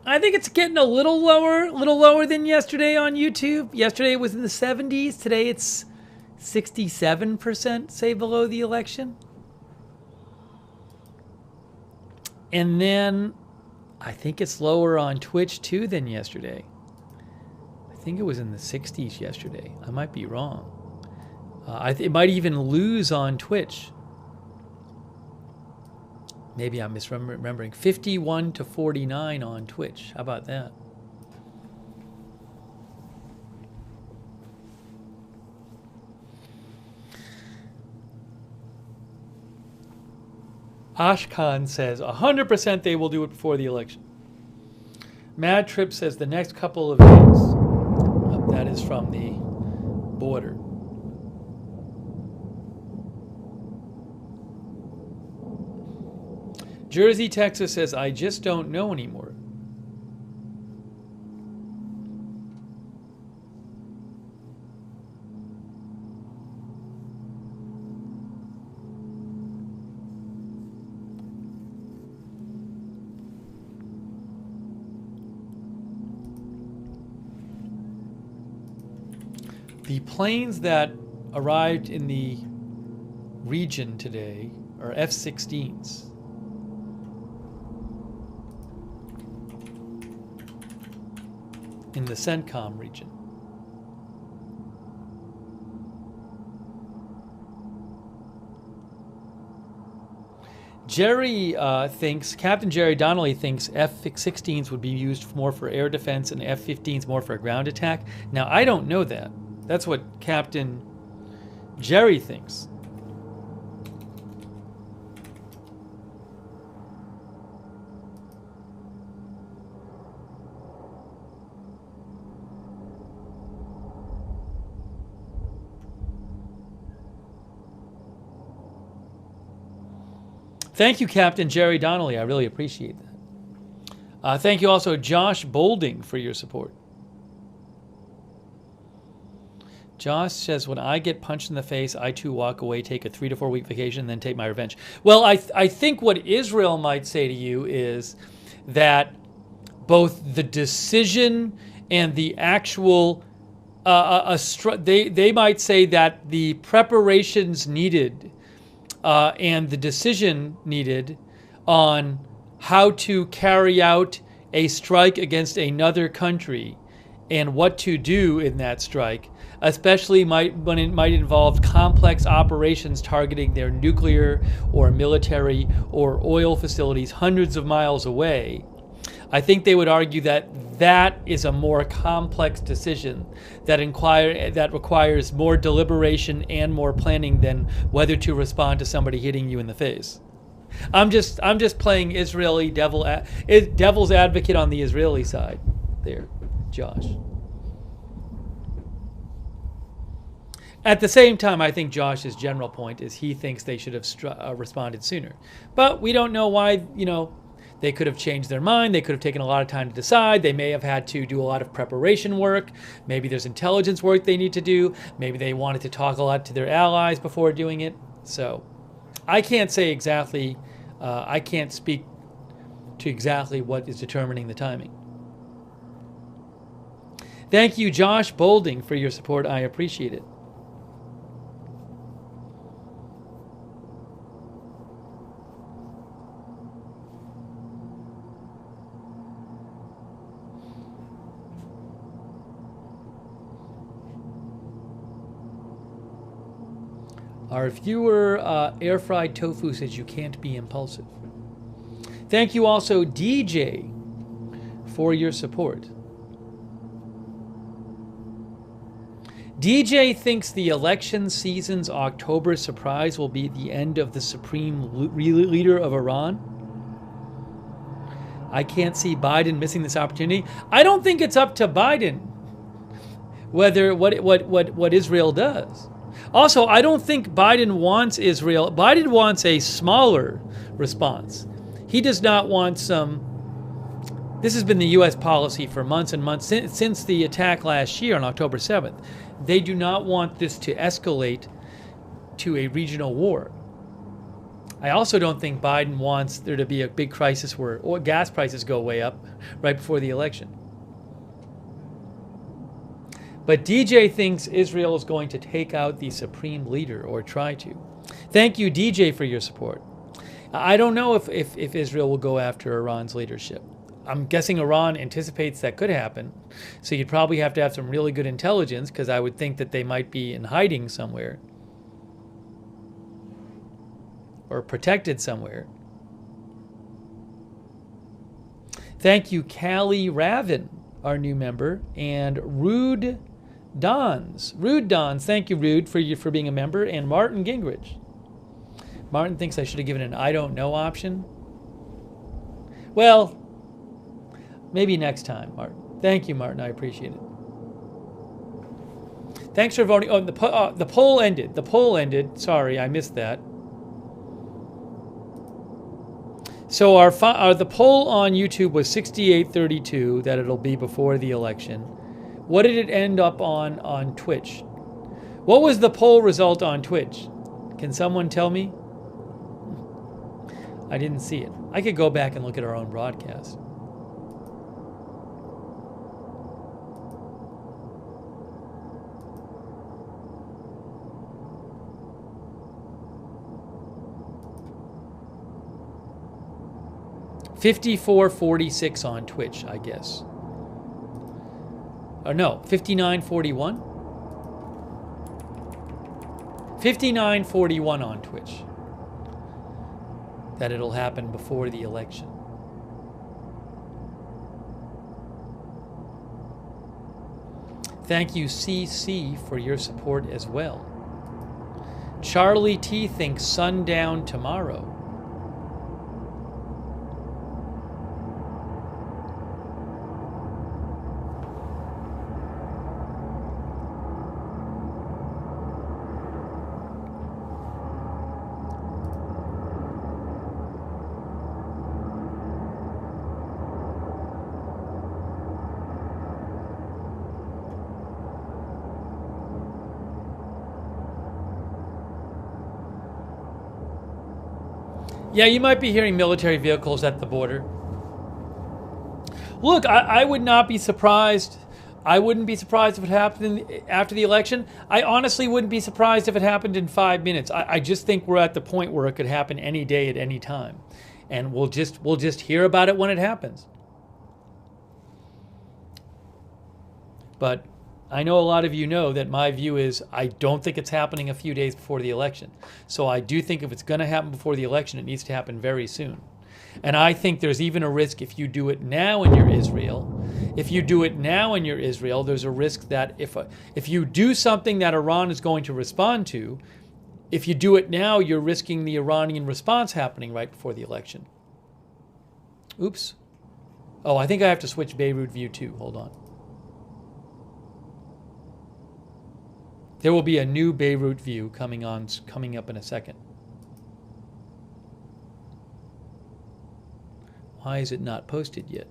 I think it's getting a little lower than yesterday on YouTube. Yesterday it was in the 70s. Today it's 67% say below the election. And then I think it's lower on Twitch too than yesterday. I think it was in the 60s yesterday. I might be wrong. It might even lose on Twitch. Maybe I'm misremembering. 51 to 49 on Twitch. How about that? Ashkan says 100% they will do it before the election. Mad Trip says the next couple of days. That is from the border. Jersey, Texas says I just don't know anymore. The planes that arrived in the region today are F-16s. In the CENTCOM region. Captain Jerry Donnelly thinks F-16s would be used more for air defense and F-15s more for a ground attack. Now, I don't know that. That's what Captain Jerry thinks. Thank you, Captain Jerry Donnelly. I really appreciate that. Thank you also, Josh Bolding, for your support. Josh says, when I get punched in the face, I too walk away, take a 3 to 4 week vacation, and then take my revenge. Well, I think what Israel might say to you is that both the decision and the actual, they might say that the preparations needed and the decision needed on how to carry out a strike against another country and what to do in that strike, especially when it might involve complex operations targeting their nuclear or military or oil facilities hundreds of miles away, I think they would argue that that is a more complex decision that requires more deliberation and more planning than whether to respond to somebody hitting you in the face. I'm just playing devil's advocate on the Israeli side there, Josh. At the same time, I think Josh's general point is he thinks they should have responded sooner. But we don't know why, they could have changed their mind. They could have taken a lot of time to decide. They may have had to do a lot of preparation work. Maybe there's intelligence work they need to do. Maybe they wanted to talk a lot to their allies before doing it. So I can't say exactly, I can't speak to exactly what is determining the timing. Thank you, Josh Bolding, for your support. I appreciate it. Our viewer, Air Fried Tofu, says you can't be impulsive. Thank you also, DJ, for your support. DJ thinks the election season's October surprise will be the end of the supreme leader of Iran. I can't see Biden missing this opportunity. I don't think it's up to Biden whether what Israel does. Also, I don't think Biden wants Israel. Biden wants a smaller response. He does not want some. This has been the U.S. policy for months and months since the attack last year on October 7th. They do not want this to escalate to a regional war. I also don't think Biden wants there to be a big crisis where gas prices go way up right before the election. But DJ thinks Israel is going to take out the supreme leader, or try to. Thank you, DJ, for your support. I don't know if Israel will go after Iran's leadership. I'm guessing Iran anticipates that could happen. So you'd probably have to have some really good intelligence, because I would think that they might be in hiding somewhere. Or protected somewhere. Thank you, Callie Ravin, our new member, and Rude Dons, thank you, Rude, for being a member, and Martin Gingrich. Martin thinks I should have given an I don't know option. Well, maybe next time, Martin. Thank you, Martin. I appreciate it. Thanks for voting. Oh, the poll ended. The poll ended. Sorry, I missed that. So the poll on YouTube was 68-32 that it'll be before the election. What did it end up on Twitch? What was the poll result on Twitch? Can someone tell me? I didn't see it. I could go back and look at our own broadcast. $54.46 on Twitch, I guess. Or no, 59.41? 59.41 on Twitch. That it'll happen before the election. Thank you, CC, for your support as well. Charlie T thinks sundown tomorrow. Yeah, you might be hearing military vehicles at the border. Look, I would not be surprised. I wouldn't be surprised if it happened after the election. I honestly wouldn't be surprised if it happened in 5 minutes. I just think we're at the point where it could happen any day at any time. And we'll just hear about it when it happens. But I know a lot of you know that my view is I don't think it's happening a few days before the election. So I do think if it's going to happen before the election, it needs to happen very soon. And I think there's even a risk if you do it now and you're Israel. If you do it now and you're Israel, there's a risk that if you do something that Iran is going to respond to, if you do it now, you're risking the Iranian response happening right before the election. Oops. Oh, I think I have to switch Beirut view too. Hold on. There will be a new Beirut view coming up in a second. Why is it not posted yet?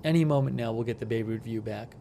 Any moment now we'll get the Beirut view back.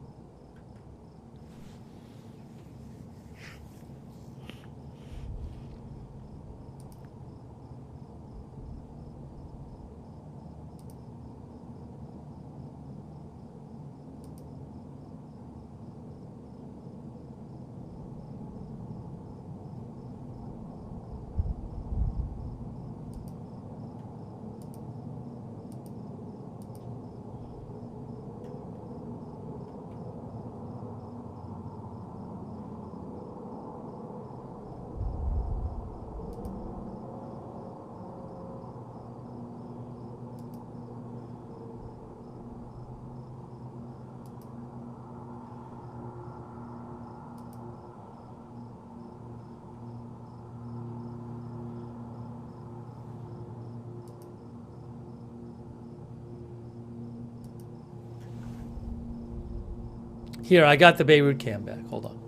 Here, I got the Beirut cam back. Hold on.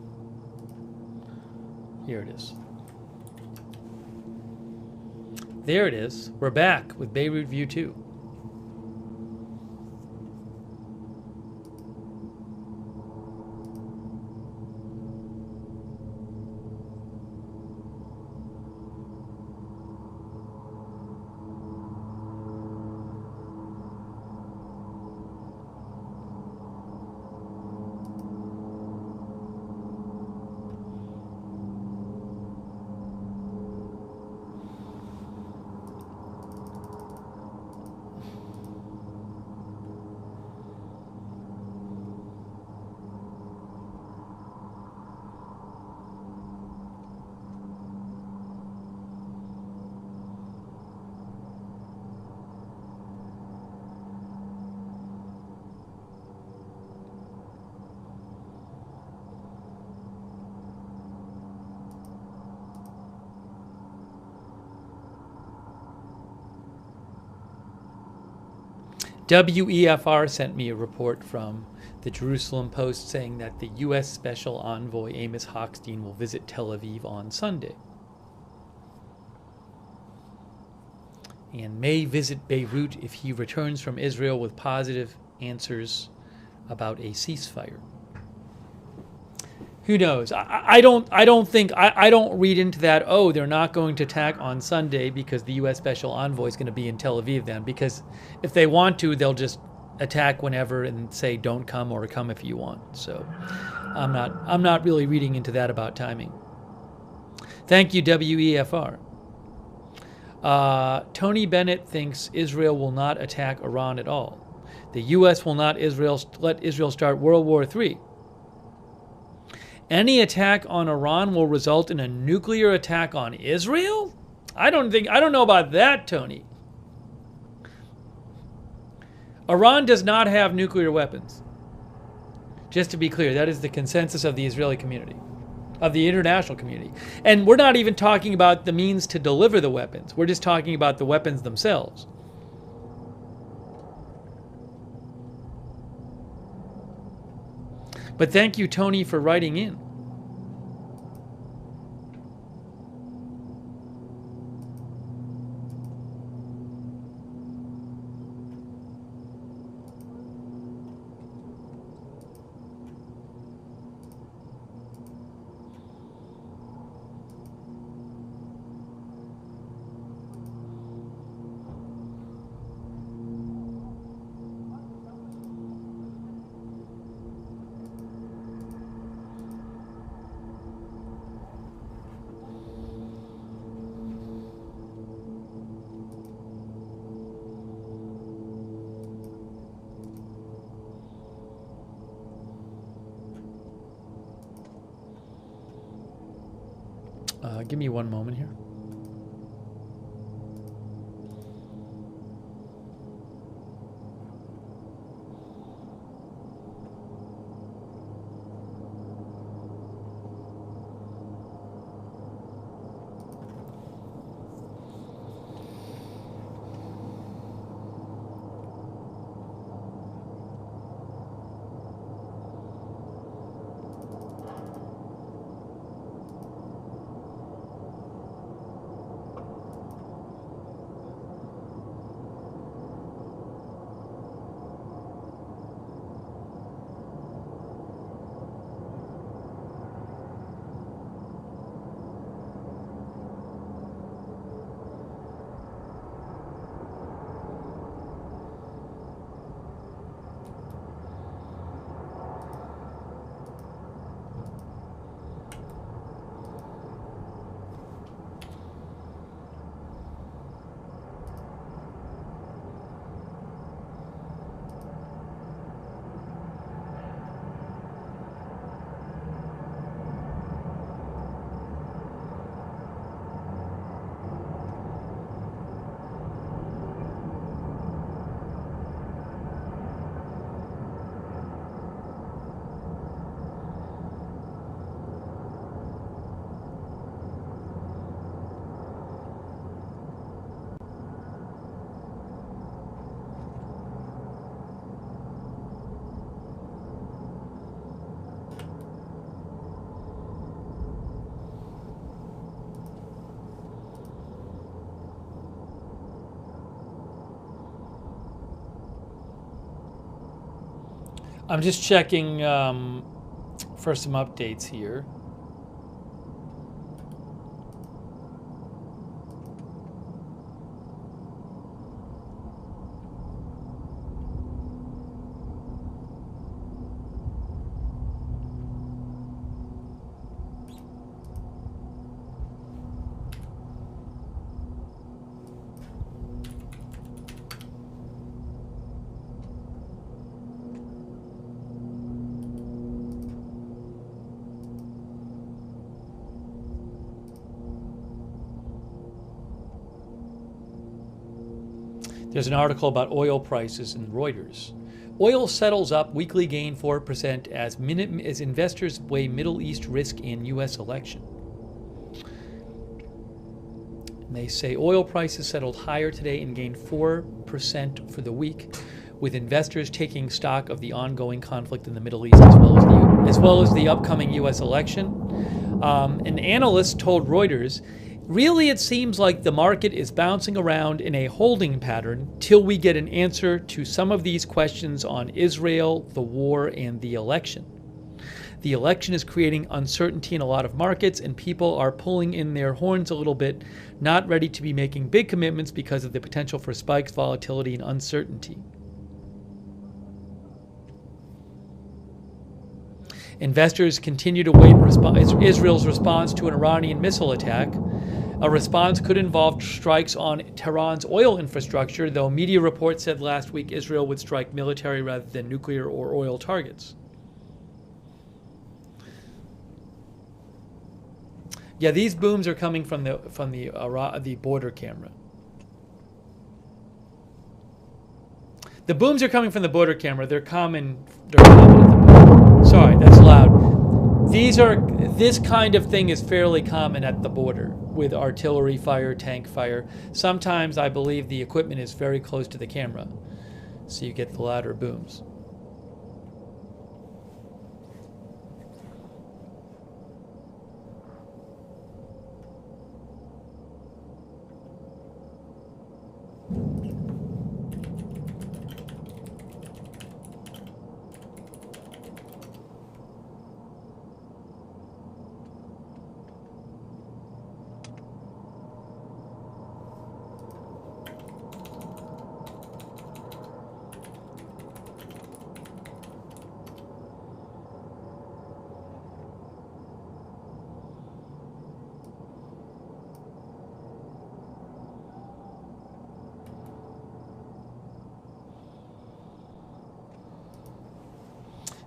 Here it is. There it is. We're back with Beirut View 2. WEFR sent me a report from the Jerusalem Post saying that the U.S. Special Envoy Amos Hochstein will visit Tel Aviv on Sunday and may visit Beirut if he returns from Israel with positive answers about a ceasefire. Who knows? I don't read into that, oh, they're not going to attack on Sunday because the U.S. Special Envoy is going to be in Tel Aviv then. Because if they want to, they'll just attack whenever and say don't come or come if you want. So I'm not really reading into that about timing. Thank you, WEFR. Tony Bennett thinks Israel will not attack Iran at all. The U.S. will not let Israel start World War III. Any attack on Iran will result in a nuclear attack on Israel? I don't know about that, Tony. Iran does not have nuclear weapons. Just to be clear, that is the consensus of the Israeli community, of the international community. And we're not even talking about the means to deliver the weapons. We're just talking about the weapons themselves. But thank you, Tony, for writing in. Give me one moment here. I'm just checking for some updates here. There's an article about oil prices in Reuters. Oil settles up, weekly gain 4% as investors weigh Middle East risk in U.S. election. And they say oil prices settled higher today and gained 4% for the week, with investors taking stock of the ongoing conflict in the Middle East as well as the upcoming U.S. election. An analyst told Reuters, really, it seems like the market is bouncing around in a holding pattern till we get an answer to some of these questions on Israel, the war, and the election. The election is creating uncertainty in a lot of markets, and people are pulling in their horns a little bit, not ready to be making big commitments because of the potential for spikes, volatility, and uncertainty. Investors continue to wait Israel's response to an Iranian missile attack. A response could involve strikes on Tehran's oil infrastructure, though media reports said last week Israel would strike military rather than nuclear or oil targets. Yeah, these booms are coming from the border camera. The booms are coming from the border camera. They're common. At the border. Sorry, that's loud. This kind of thing is fairly common at the border with artillery fire, tank fire. Sometimes I believe the equipment is very close to the camera, so you get the louder booms.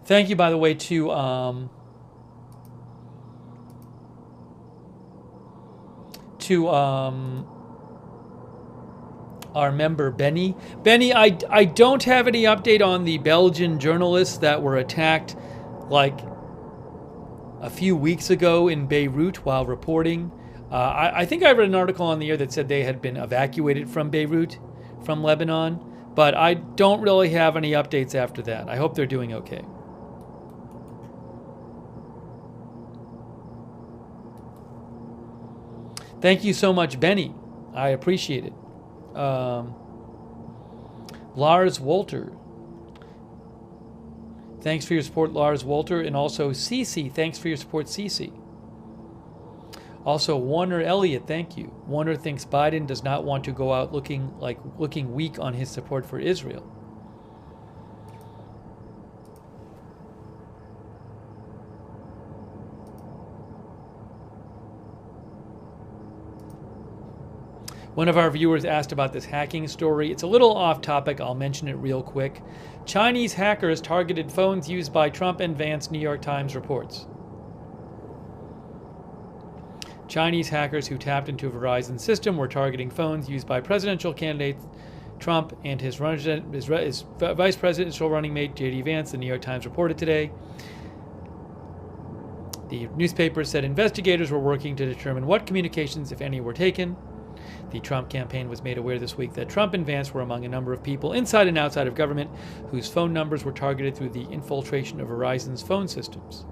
Thank you, by the way, to to our member Benny. Benny, I don't have any update on the Belgian journalists that were attacked like a few weeks ago in Beirut while reporting. I think I read an article on the air that said they had been evacuated from Beirut, from Lebanon, but I don't really have any updates after that. I hope they're doing okay. Thank you so much, Benny. I appreciate it. Lars Walter. Thanks for your support, Lars Walter. And also Cece. Thanks for your support, Cece. Also, Warner Elliott, thank you. Warner thinks Biden does not want to go out looking weak on his support for Israel. One of our viewers asked about this hacking story. It's a little off topic. I'll mention it real quick. Chinese hackers targeted phones used by Trump and Vance, New York Times reports. Chinese hackers who tapped into a Verizon system were targeting phones used by presidential candidate Trump and his vice presidential running mate, J.D. Vance, the New York Times reported today. The newspaper said investigators were working to determine what communications, if any, were taken. The Trump campaign was made aware this week that Trump and Vance were among a number of people inside and outside of government whose phone numbers were targeted through the infiltration of Verizon's phone systems.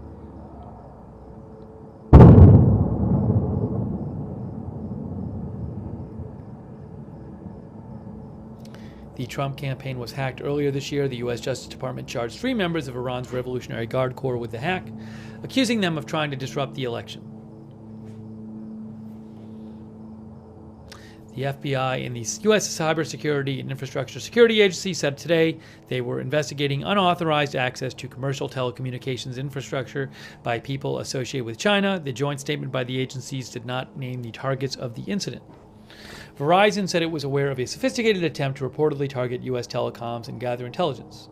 The Trump campaign was hacked earlier this year. The U.S. Justice Department charged 3 members of Iran's Revolutionary Guard Corps with the hack, accusing them of trying to disrupt the election. The FBI and the U.S. Cybersecurity and Infrastructure Security Agency said today they were investigating unauthorized access to commercial telecommunications infrastructure by people associated with China. The joint statement by the agencies did not name the targets of the incident. Verizon said it was aware of a sophisticated attempt to reportedly target U.S. telecoms and gather intelligence.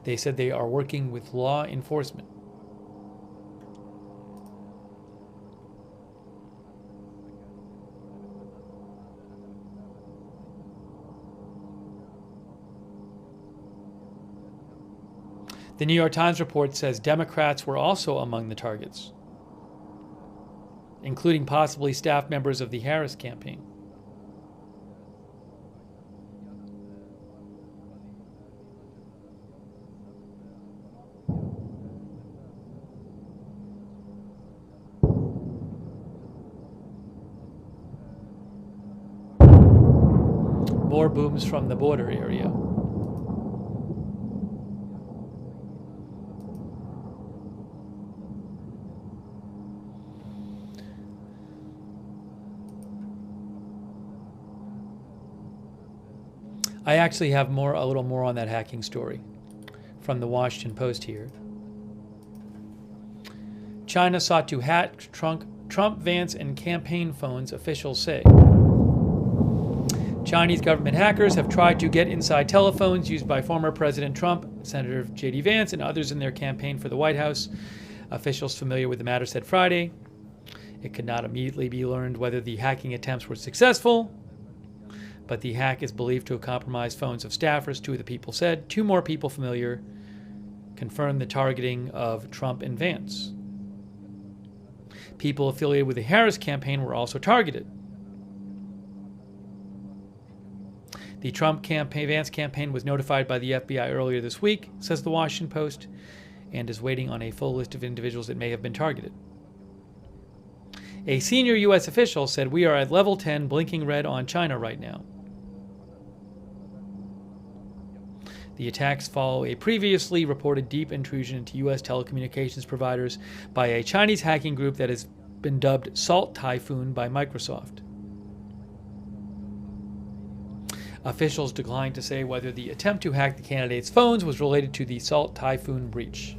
They said they are working with law enforcement. The New York Times report says Democrats were also among the targets, including possibly staff members of the Harris campaign. More booms from the border area. I actually have a little more on that hacking story from the Washington Post here. China sought to hack Trump, Vance, and campaign phones, officials say. Chinese government hackers have tried to get inside telephones used by former President Trump, Senator J.D. Vance, and others in their campaign for the White House. Officials familiar with the matter said Friday. It could not immediately be learned whether the hacking attempts were successful, but the hack is believed to have compromised phones of staffers, 2 of the people said. 2 more people familiar confirmed the targeting of Trump and Vance. People affiliated with the Harris campaign were also targeted. The Trump Vance campaign was notified by the FBI earlier this week, says the Washington Post, and is waiting on a full list of individuals that may have been targeted. A senior U.S. official said, "We are at level 10, blinking red on China right now." The attacks follow a previously reported deep intrusion into U.S. telecommunications providers by a Chinese hacking group that has been dubbed Salt Typhoon by Microsoft. Officials declined to say whether the attempt to hack the candidates' phones was related to the Salt Typhoon breach.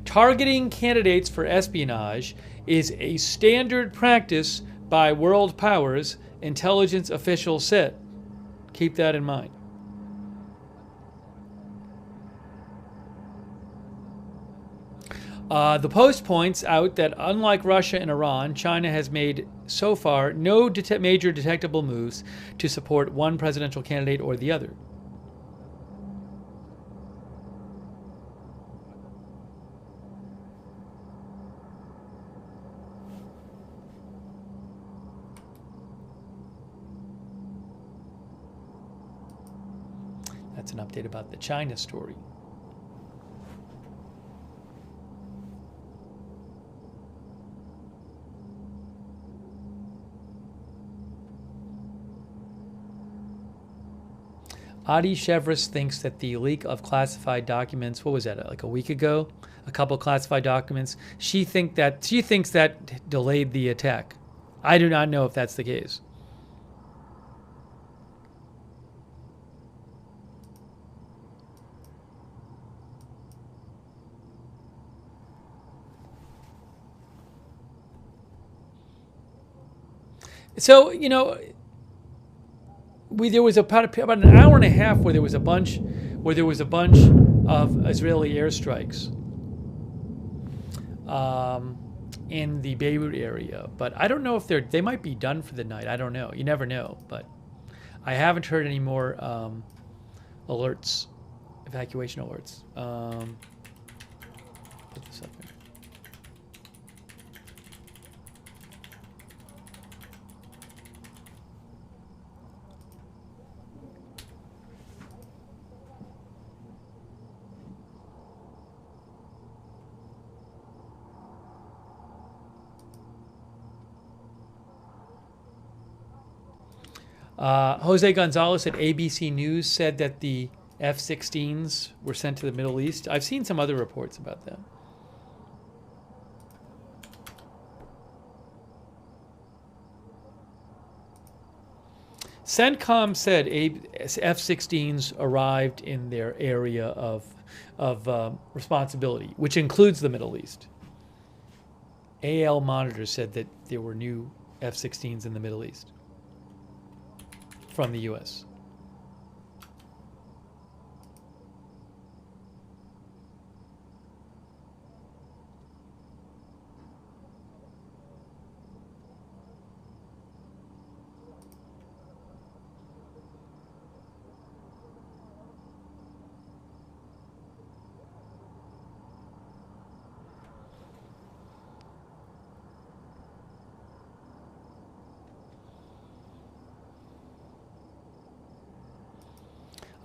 Targeting candidates for espionage is a standard practice by world powers, intelligence officials said. Keep that in mind. The Post points out that unlike Russia and Iran, China has made so far no major detectable moves to support one presidential candidate or the other. That's an update about the China story. Adi Chevris thinks that the leak of classified documents, what was that, like a week ago? A couple classified documents. She thinks that delayed the attack. I do not know if that's the case. So, you know, there was about an hour and a half where there was a bunch of Israeli airstrikes in the Beirut area, but I don't know if they might be done for the night. I don't know. You never know, but I haven't heard any more alerts, evacuation alerts. Put this up here. Jose Gonzalez at ABC News said that the F-16s were sent to the Middle East. I've seen some other reports about that. CENTCOM said F-16s arrived in their area of responsibility, which includes the Middle East. AL Monitor said that there were new F-16s in the Middle East from the U.S.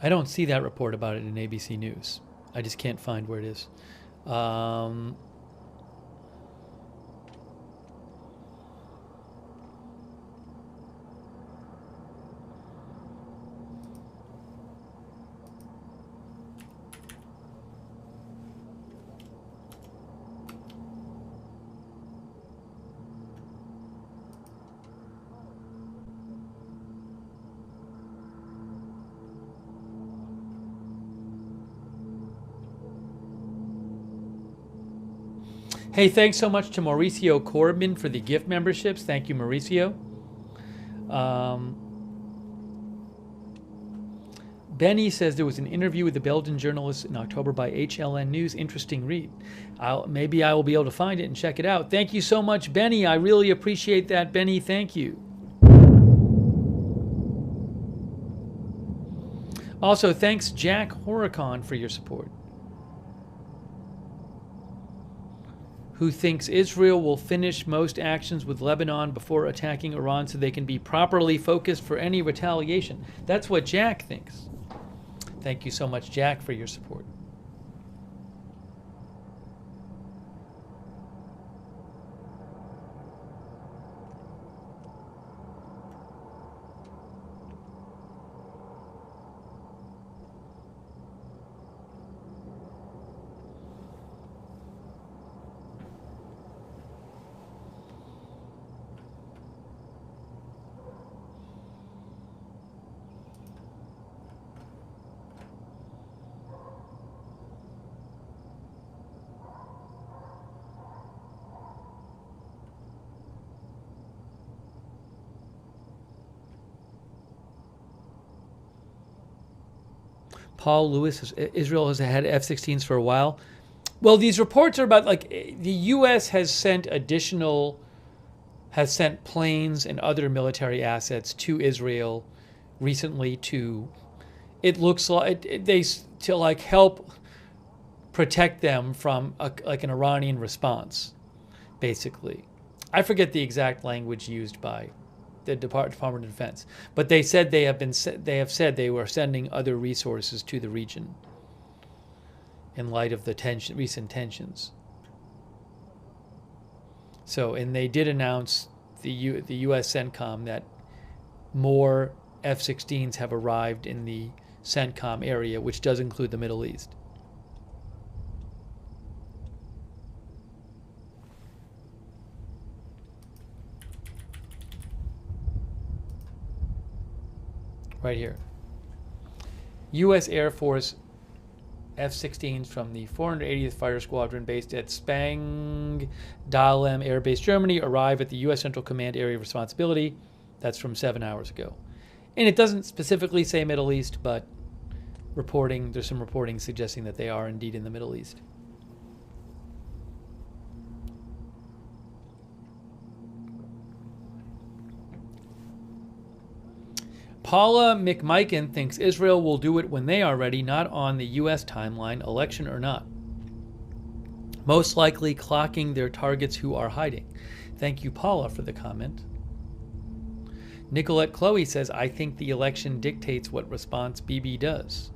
I don't see that report about it in ABC News. I just can't find where it is. Hey, thanks so much to Mauricio Corbin for the gift memberships. Thank you, Mauricio. Benny says there was an interview with the Belgian journalist in October by HLN News. Interesting read. Maybe I will be able to find it and check it out. Thank you so much, Benny. I really appreciate that, Benny. Thank you. Also, thanks, Jack Horicon, for your support. Who thinks Israel will finish most actions with Lebanon before attacking Iran so they can be properly focused for any retaliation. That's what Jack thinks. Thank you so much, Jack, for your support. Paul Lewis, Israel has had F-16s for a while. Well, these reports are about like the U.S. has sent planes and other military assets to Israel recently to, it looks like to like help protect them from like an Iranian response, basically. I forget the exact language used by the Department of Defense, but they said they have said they were sending other resources to the region in light of the recent tensions. So, and they did announce the U.S. CENTCOM that more F-16s have arrived in the CENTCOM area, which does include the Middle East. Right here. U.S. Air Force F-16s from the 480th Fighter Squadron based at Spang Dahlem Air Base, Germany, arrive at the U.S. Central Command Area of Responsibility. That's from 7 hours ago. And it doesn't specifically say Middle East, but there's some reporting suggesting that they are indeed in the Middle East. Paula McMiken thinks Israel will do it when they are ready, not on the U.S. timeline, election or not. Most likely clocking their targets who are hiding. Thank you, Paula, for the comment. Nicolette Chloe says, I think the election dictates what response Bibi does.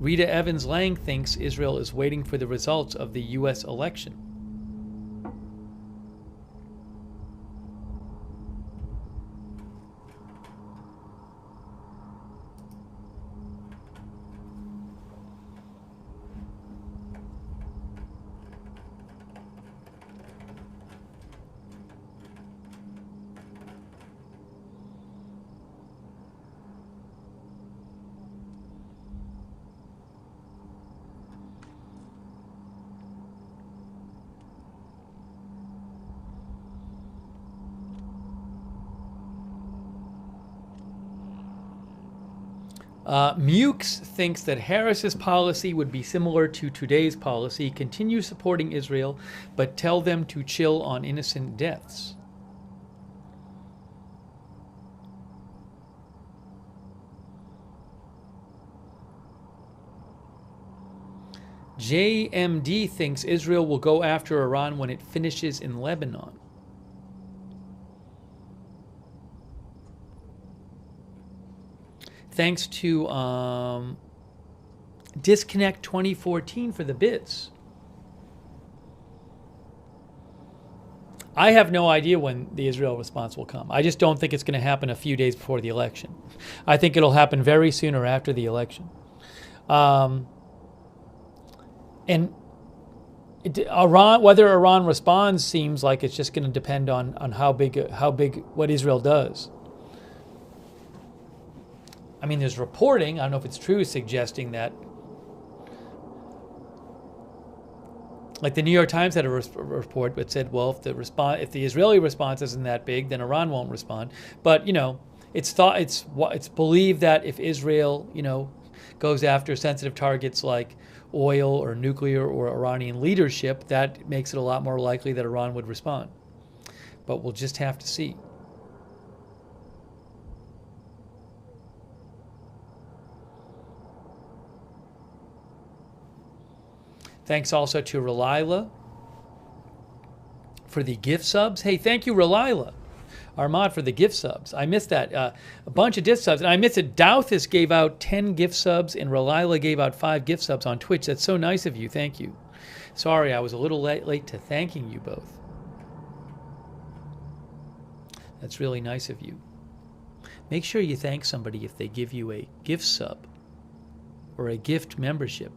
Rita Evans Lang thinks Israel is waiting for the results of the U.S. election. Mukes thinks that Harris's policy would be similar to today's policy, continue supporting Israel, but tell them to chill on innocent deaths. JMD thinks Israel will go after Iran when it finishes in Lebanon. Thanks to Disconnect 2014 for the bits. I have no idea when the Israel response will come. I just don't think it's going to happen a few days before the election. I think it'll happen very soon or after the election. And whether Iran responds seems like it's just going to depend on how big what Israel does. I mean, there's reporting, I don't know if it's true, suggesting that, like the New York Times had a report that said, well, if the Israeli response isn't that big, then Iran won't respond. But, it's believed that if Israel, goes after sensitive targets like oil or nuclear or Iranian leadership, that makes it a lot more likely that Iran would respond. But we'll just have to see. Thanks also to Relila for the gift subs. Hey, thank you, Relila, Armad, for the gift subs. I missed that. A bunch of gift subs. And I missed it. Douthis gave out 10 gift subs, and Relila gave out 5 gift subs on Twitch. That's so nice of you. Thank you. Sorry, I was a little late to thanking you both. That's really nice of you. Make sure you thank somebody if they give you a gift sub or a gift membership.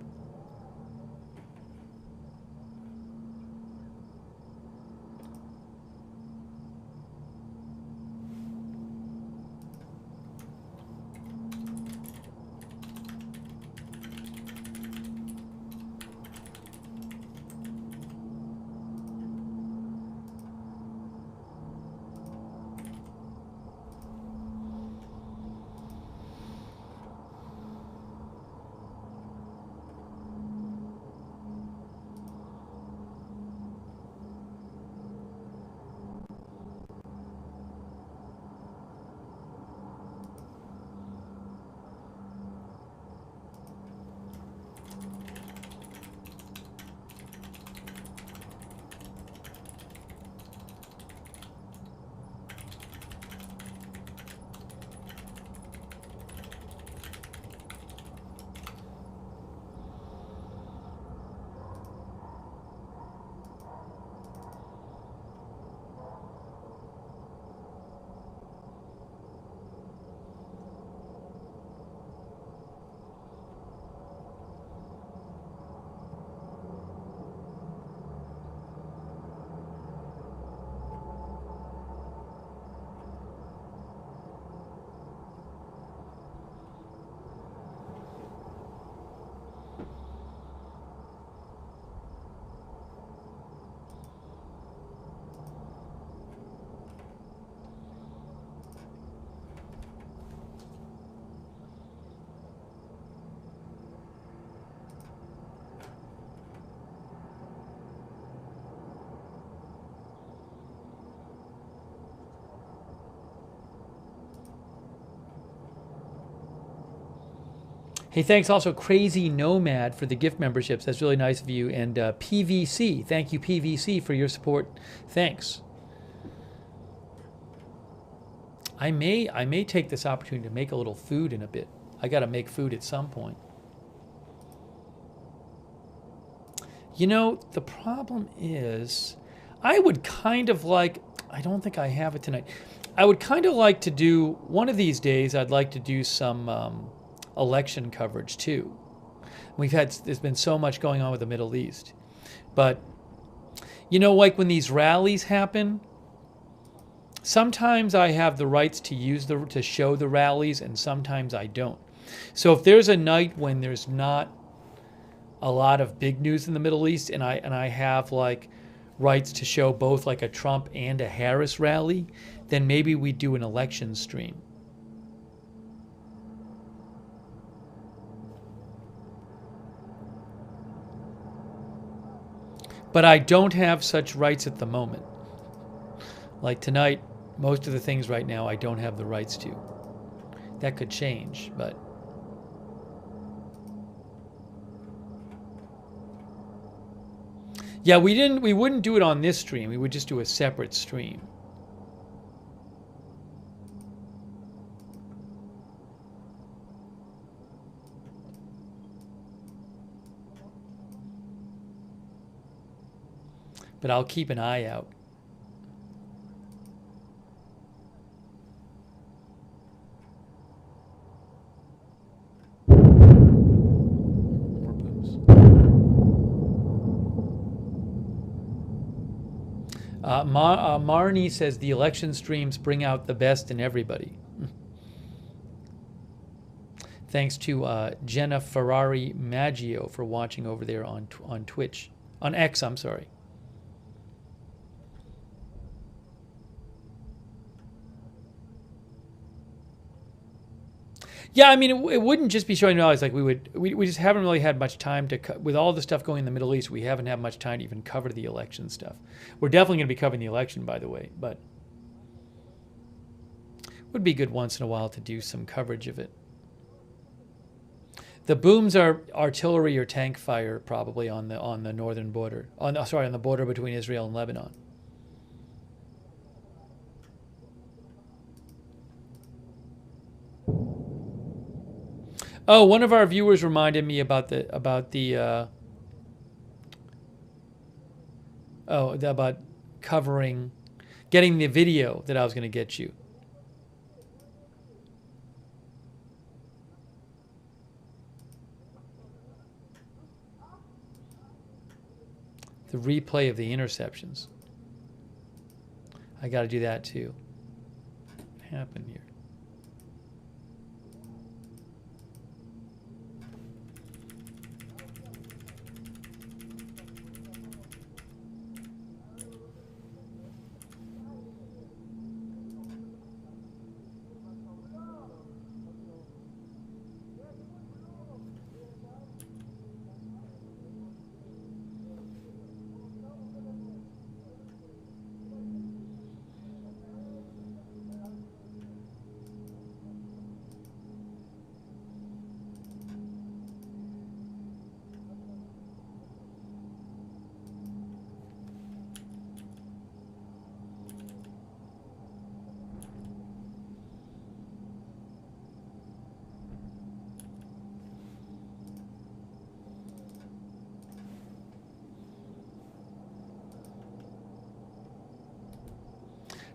Hey, thanks also Crazy Nomad for the gift memberships. That's really nice of you. And PVC, thank you PVC for your support. Thanks. I may take this opportunity to make a little food in a bit. I got to make food at some point. You know, the problem is, I would kind of like, I don't think I have it tonight. I would kind of like to do, one of these days, I'd like to do some election coverage too. There's been so much going on with the Middle East. But, you know, like when these rallies happen, sometimes I have the rights to show the rallies and sometimes I don't. So if there's a night when there's not a lot of big news in the Middle East and I have like rights to show both like a Trump and a Harris rally, then maybe we do an election stream. But I don't have such rights at the moment. Like tonight, most of the things right now I don't have the rights to. That could change, but yeah, we wouldn't do it on this stream. We would just do a separate stream. But I'll keep an eye out. More booms. Marnie says the election streams bring out the best in everybody. Thanks to Jenna Ferrari Maggio for watching over there on Twitch. On X, I'm sorry. Yeah, I mean, it wouldn't just be showing rallies. Like we just haven't really had much time to, with all the stuff going in the Middle East, we haven't had much time to even cover the election stuff. We're definitely going to be covering the election, by the way, but it would be good once in a while to do some coverage of it. The booms are artillery or tank fire, probably on the northern border. On the border between Israel and Lebanon. Oh, one of our viewers reminded me about covering, getting the video that I was going to get you. The replay of the interceptions. I got to do that too. What happened here?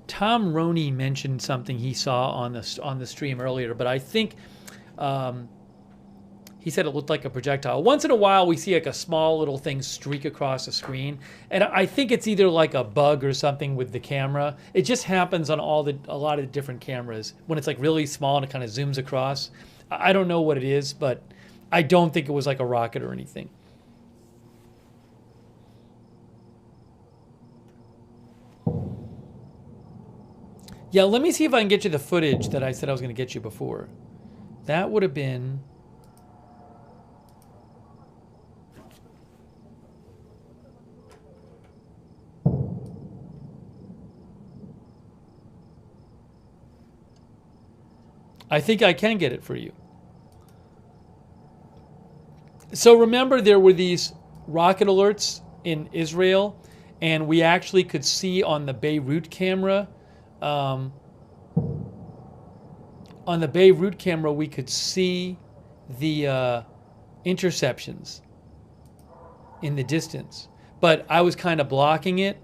Tom Roney mentioned something he saw on the stream earlier, but I think he said it looked like a projectile. Once in a while, we see like a small little thing streak across the screen, and I think it's either like a bug or something with the camera. It just happens on a lot of the different cameras when it's like really small and it kind of zooms across. I don't know what it is, but I don't think it was like a rocket or anything. Yeah, let me see if I can get you the footage that I said I was going to get you before. That would have been... I think I can get it for you. So remember, there were these rocket alerts in Israel, and we actually could see on the Beirut camera. On the Beirut camera, we could see the interceptions in the distance, but I was kind of blocking it,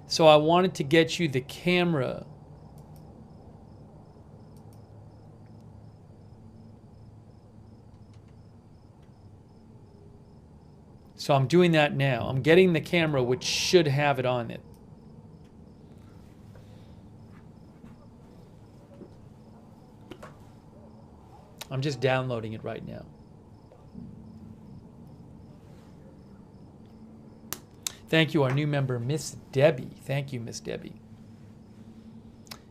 so I wanted to get you the camera. So I'm doing that now. I'm getting the camera, which should have it on it. I'm just downloading it right now. Thank you, our new member, Miss Debbie. Thank you, Miss Debbie.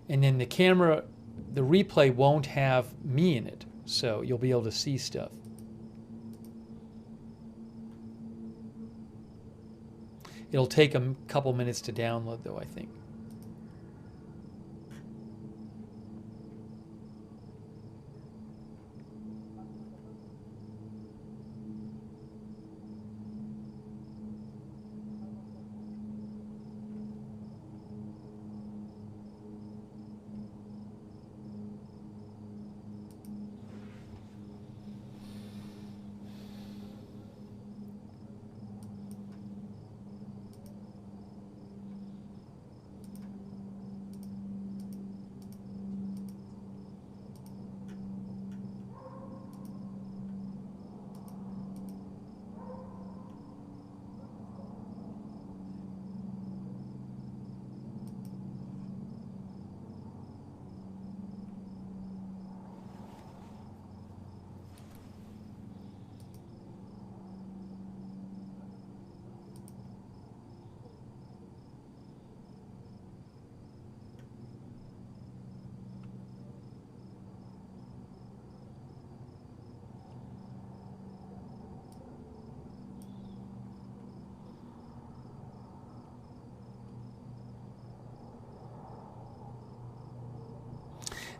And then the camera, the replay won't have me in it, so you'll be able to see stuff. It'll take a couple minutes to download, though, I think.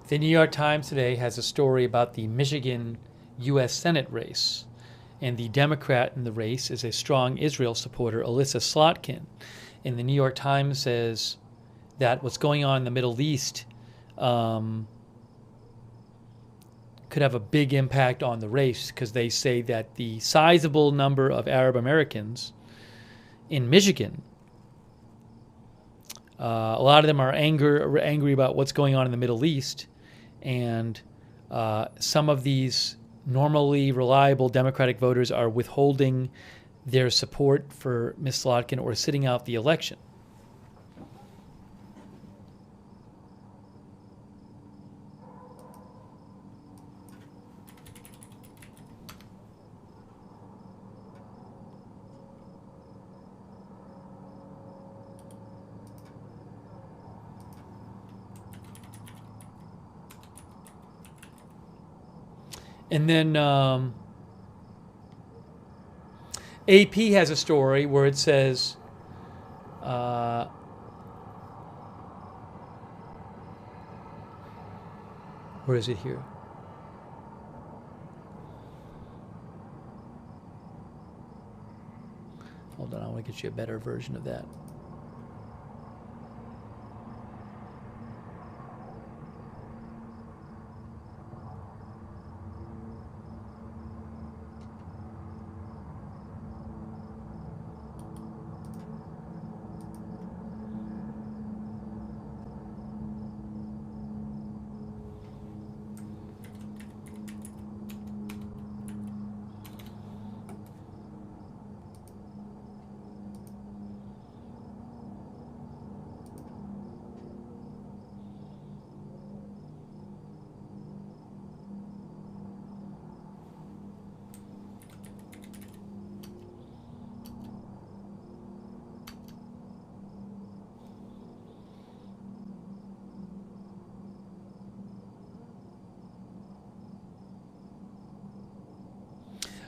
The New York Times today has a story about the Michigan US Senate race. And the Democrat in the race is a strong Israel supporter, Alyssa Slotkin. And the New York Times says that what's going on in the Middle East could have a big impact on the race, because they say that the sizable number of Arab Americans in Michigan, a lot of them are angry about what's going on in the Middle East, and some of these normally reliable Democratic voters are withholding their support for Ms. Slotkin or sitting out the election. And then AP has a story where it says, where is it here? Hold on, I want to get you a better version of that.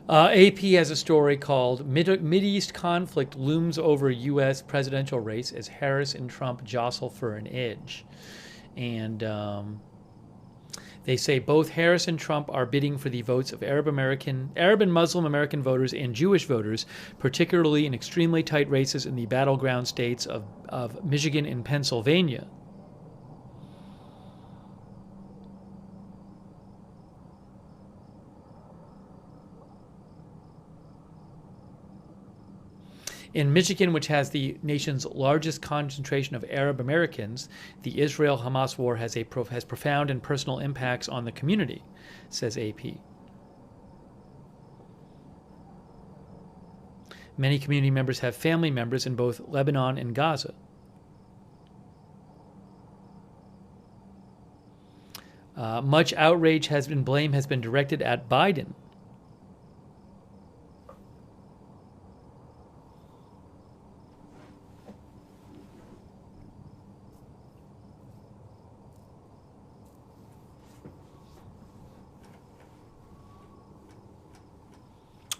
AP has a story called Mideast Conflict Looms Over U.S. Presidential Race as Harris and Trump Jostle for an Edge. And They say both Harris and Trump are bidding for the votes of Arab and Muslim American voters and Jewish voters, particularly in extremely tight races in the battleground states of Michigan and Pennsylvania. In Michigan, which has the nation's largest concentration of Arab Americans, the Israel-Hamas war has profound and personal impacts on the community, says AP. Many community members have family members in both Lebanon and Gaza. Much outrage blame has been directed at Biden.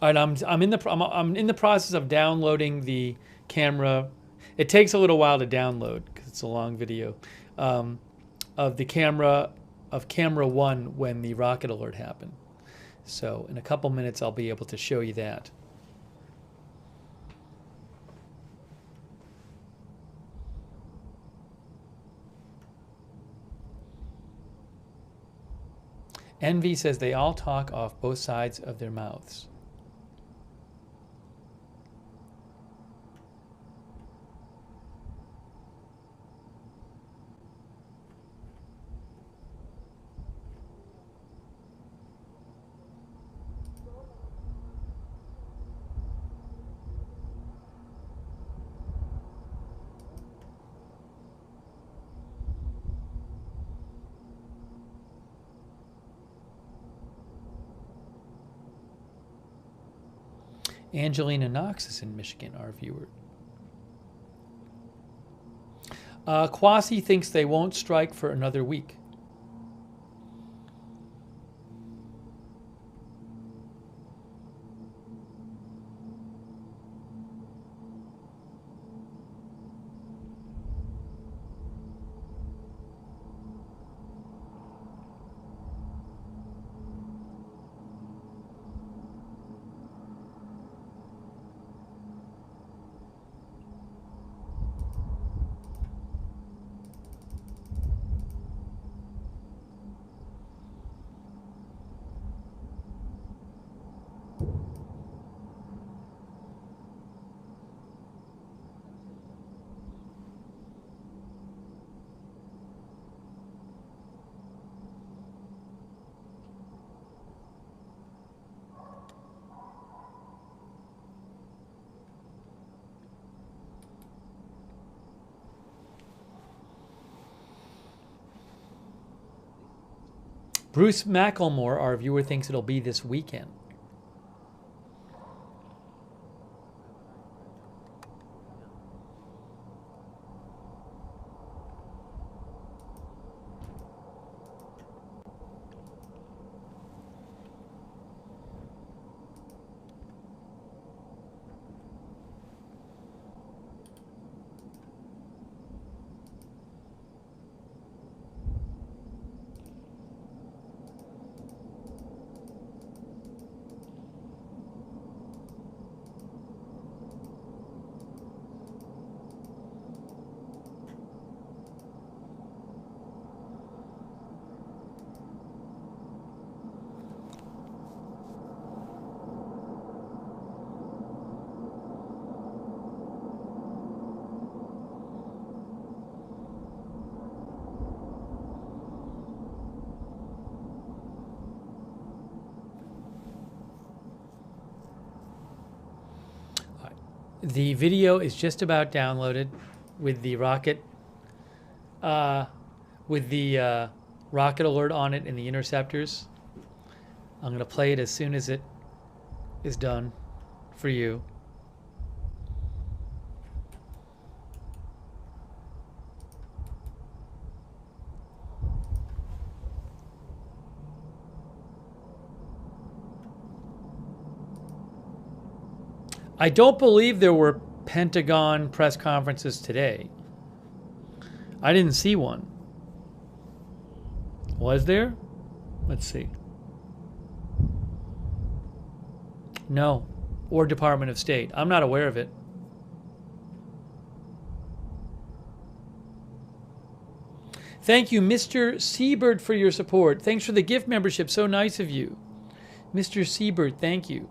All right, I'm in the process of downloading the camera. It takes a little while to download because it's a long video of the camera one when the rocket alert happened. So in a couple minutes, I'll be able to show you that. Envy says they all talk off both sides of their mouths. Angelina Knox is in Michigan, our viewer. Kwasi thinks they won't strike for another week. Bruce McElmore, our viewer, thinks it'll be this weekend. The video is just about downloaded with the rocket, rocket alert on it and the interceptors. I'm going to play it as soon as it is done for you. I don't believe there were Pentagon press conferences today. I didn't see one. Was there? Let's see. No. Or Department of State. I'm not aware of it. Thank you, Mr. Seabird, for your support. Thanks for the gift membership. So nice of you. Mr. Seabird, thank you.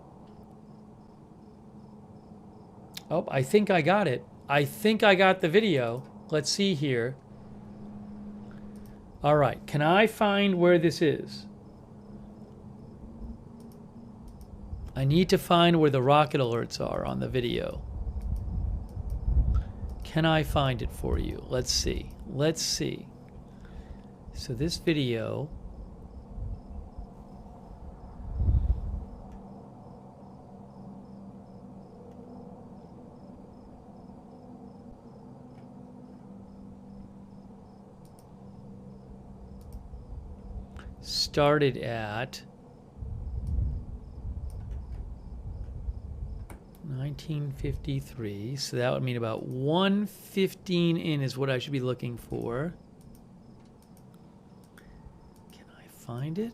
Oh, I think I got it. I think I got the video. Let's see here. All right. Can I find where this is? I need to find where the rocket alerts are on the video. Can I find it for you? Let's see. Let's see. So this video... started at 1953, so that would mean about 1:15 in is what I should be looking for. Can I find it?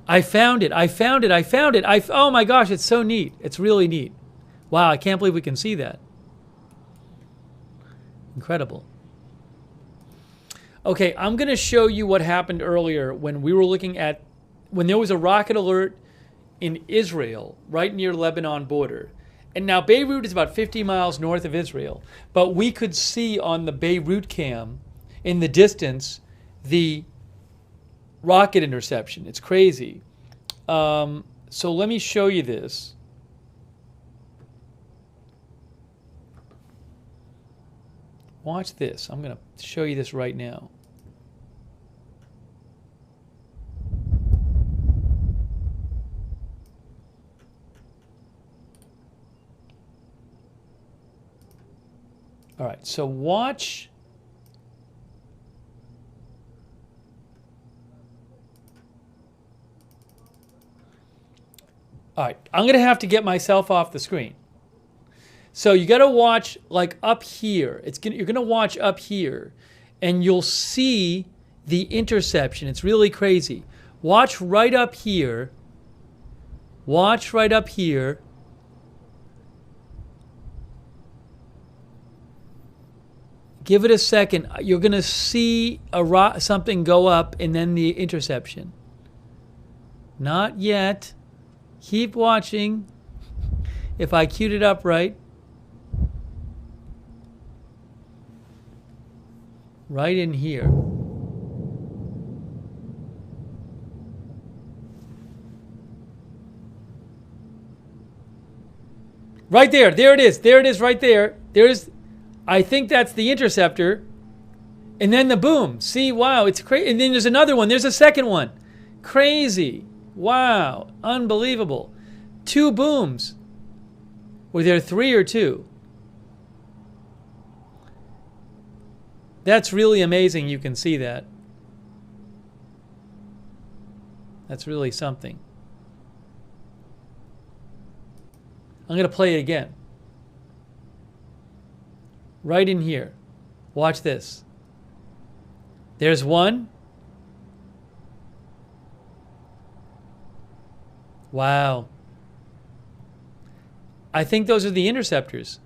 I found it. I found it. I found it. Oh my gosh, it's so neat. It's really neat. Wow, I can't believe we can see that. Incredible. Okay, I'm going to show you what happened earlier when we were looking at, when there was a rocket alert in Israel, right near Lebanon border. And now Beirut is about 50 miles north of Israel, but we could see on the Beirut cam in the distance the rocket interception. It's crazy. So let me show you this. Watch this. I'm going to show you this right now. All right, so watch. All right, I'm going to have to get myself off the screen. So you got to watch like up here. You're going to watch up here, and you'll see the interception. It's really crazy. Watch right up here. Watch right up here. Give it a second. You're going to see something go up and then the interception. Not yet. Keep watching. If I queued it up right. Right in here. Right there. There it is. There it is right there. I think that's the interceptor. And then the boom. See, wow, it's crazy. And then there's another one. There's a second one. Crazy. Wow. Unbelievable. 2 booms. Were there 3 or 2? That's really amazing. You can see that. That's really something. I'm going to play it again. Right in here. Watch this. There's one. Wow. I think those are the interceptors.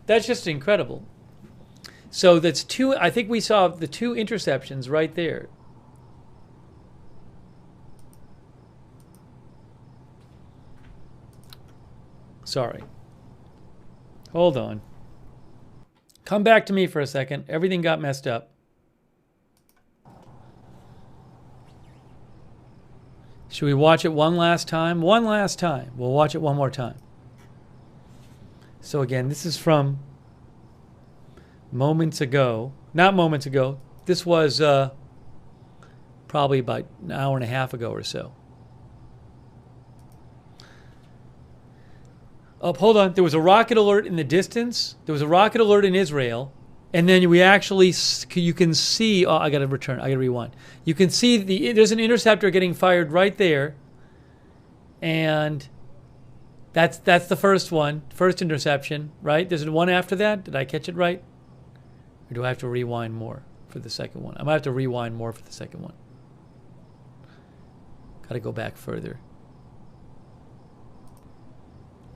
That's just incredible. So that's 2. I think we saw the 2 interceptions right there. Sorry. Hold on. Come back to me for a second. Everything got messed up. Should we watch it one last time? One last time. We'll watch it one more time. So again, this is from moments ago. Not moments ago. This was probably about an hour and a half ago or so. Oh, hold on. There was a rocket alert in the distance. There was a rocket alert in Israel. And then we actually, you can see, oh, I got to return. I got to rewind. You can see there's an interceptor getting fired right there. And that's the first one, first interception, right? There's one after that. Did I catch it right? Or do I have to rewind more for the second one? I might have to rewind more for the second one. Got to go back further.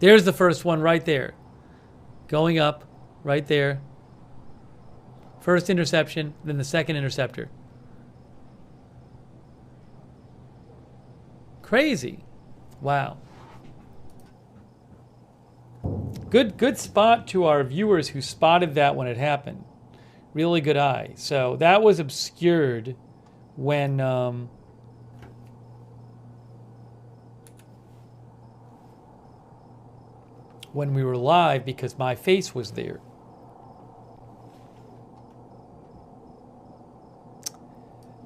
There's the first one right there. Going up, right there. First interception, then the second interceptor. Crazy. Wow. Good spot to our viewers who spotted that when it happened. Really good eye. So that was obscured when we were live because my face was there.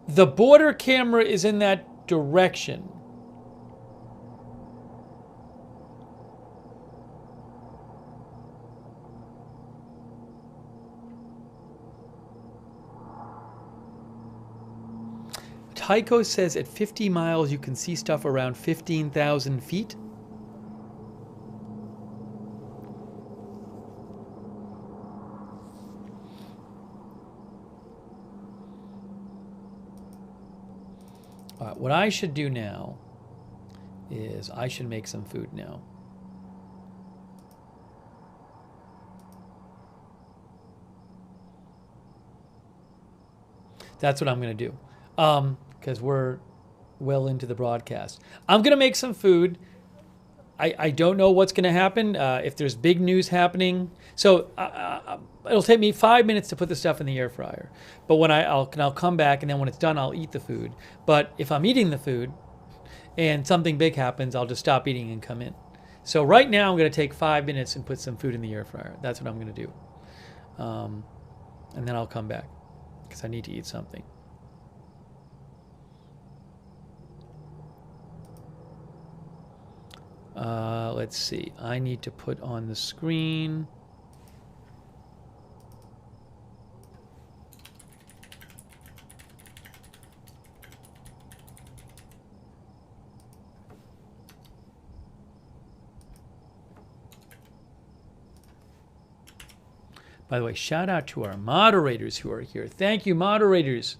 The border camera is in that direction. Tycho says at 50 miles you can see stuff around 15,000 feet. All right, what I should do now is I should make some food now. That's what I'm going to do. Because we're well into the broadcast. I'm going to make some food. I don't know what's going to happen. If there's big news happening. So it'll take me 5 minutes to put the stuff in the air fryer. But when I'll come back, and then when it's done, I'll eat the food. But if I'm eating the food and something big happens, I'll just stop eating and come in. So right now I'm going to take 5 minutes and put some food in the air fryer. That's what I'm going to do. And then I'll come back because I need to eat something. Let's see. I need to put on the screen. By the way, shout out to our moderators who are here. Thank you, moderators.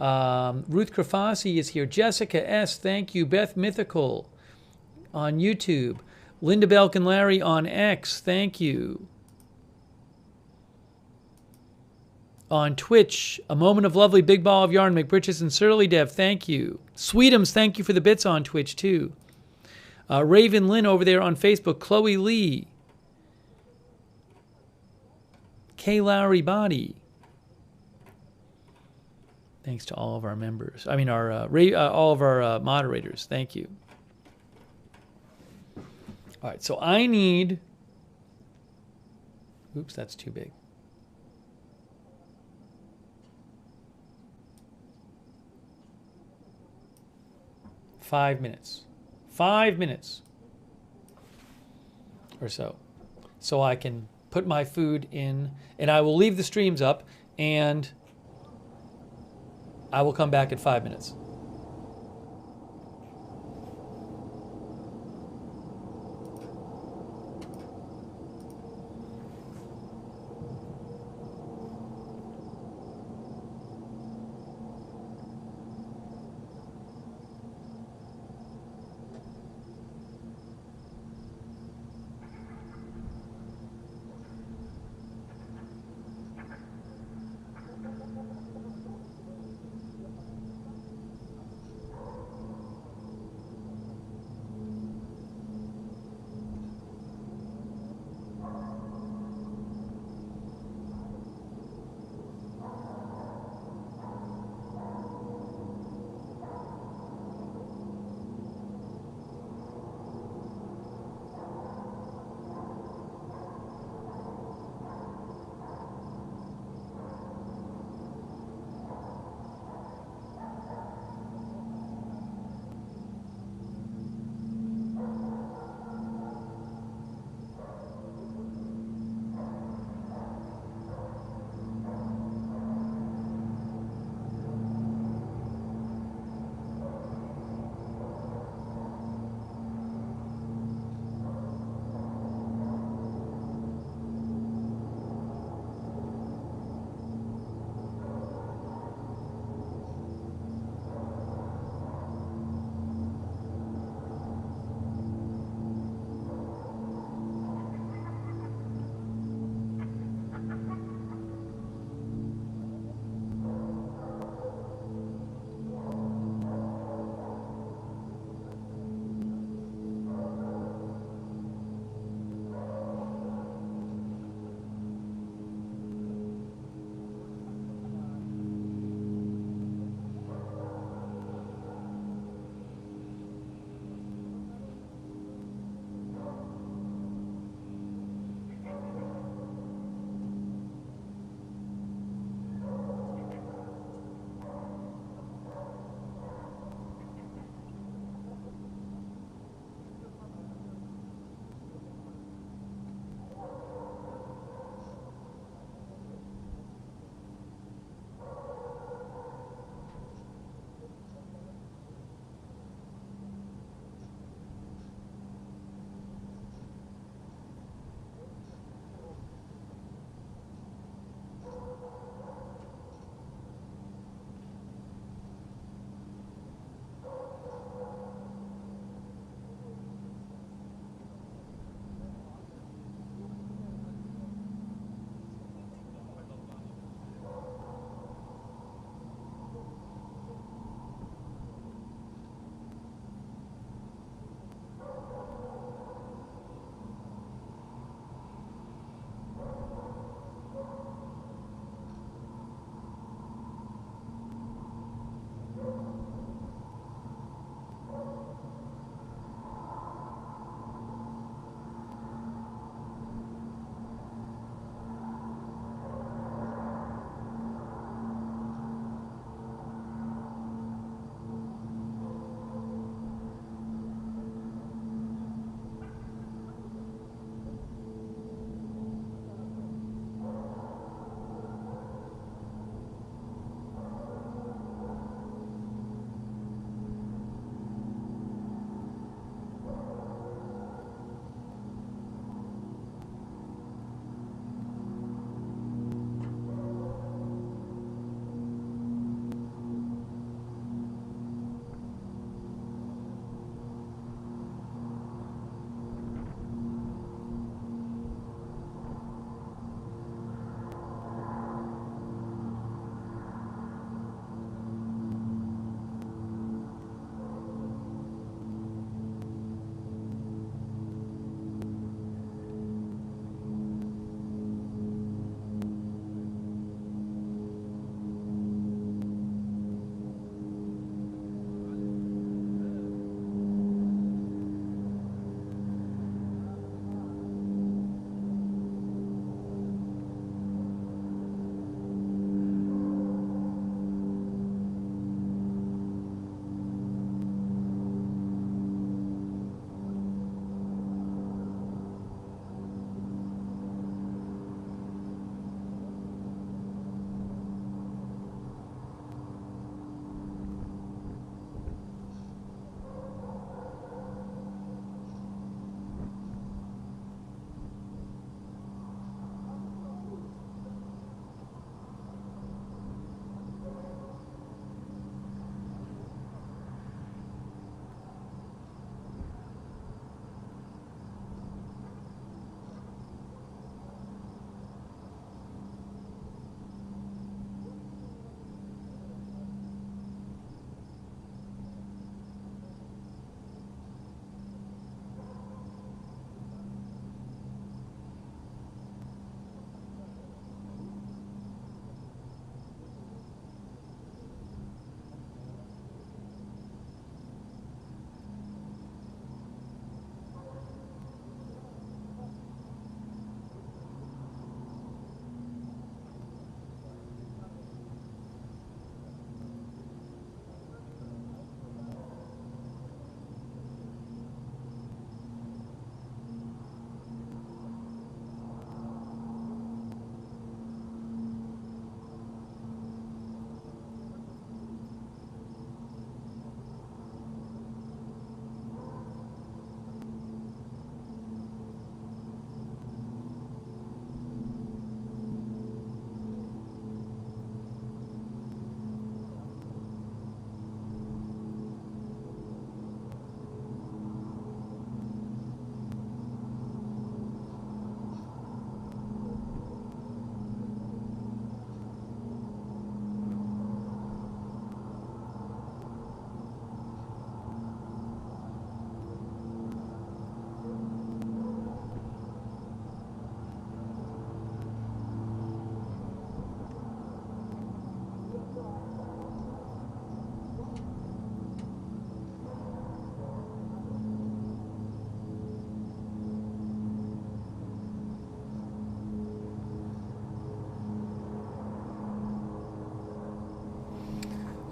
Ruth Krafasi is here. Jessica S., thank you. Beth Mythical on YouTube. Linda Belk and Larry on X, thank you. On Twitch, A Moment of Lovely, Big Ball of Yarn, McBritches and Surly Dev, thank you. Sweetums, thank you for the bits on Twitch too. Raven Lynn over there on Facebook. Chloe Lee. K. Lowry Body. Thanks to all of our members. I mean, all of our moderators. Thank you. All right, so I need... Oops, that's too big. Five minutes or so. So I can put my food in, and I will leave the streams up, and I will come back in 5 minutes.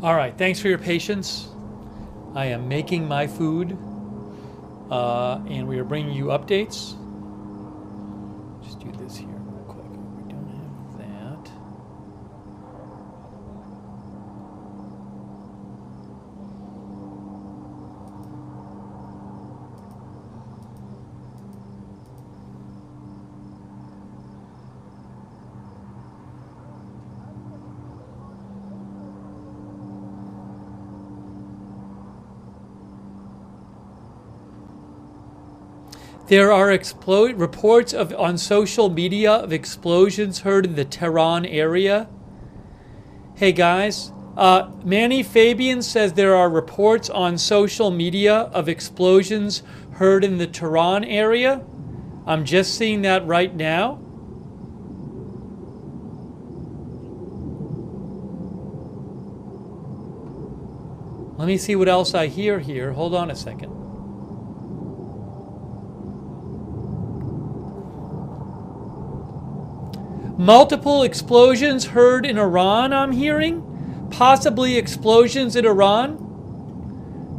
All right, thanks for your patience. I am making my food, and we are bringing you updates. Just do this here real quick. We don't have that. There are reports on social media of explosions heard in the Tehran area. Hey guys, Manny Fabian says there are reports on social media of explosions heard in the Tehran area. I'm just seeing that right now. Let me see what else I hear here. Hold on a second. Multiple explosions heard in Iran, I'm hearing. Possibly explosions in Iran.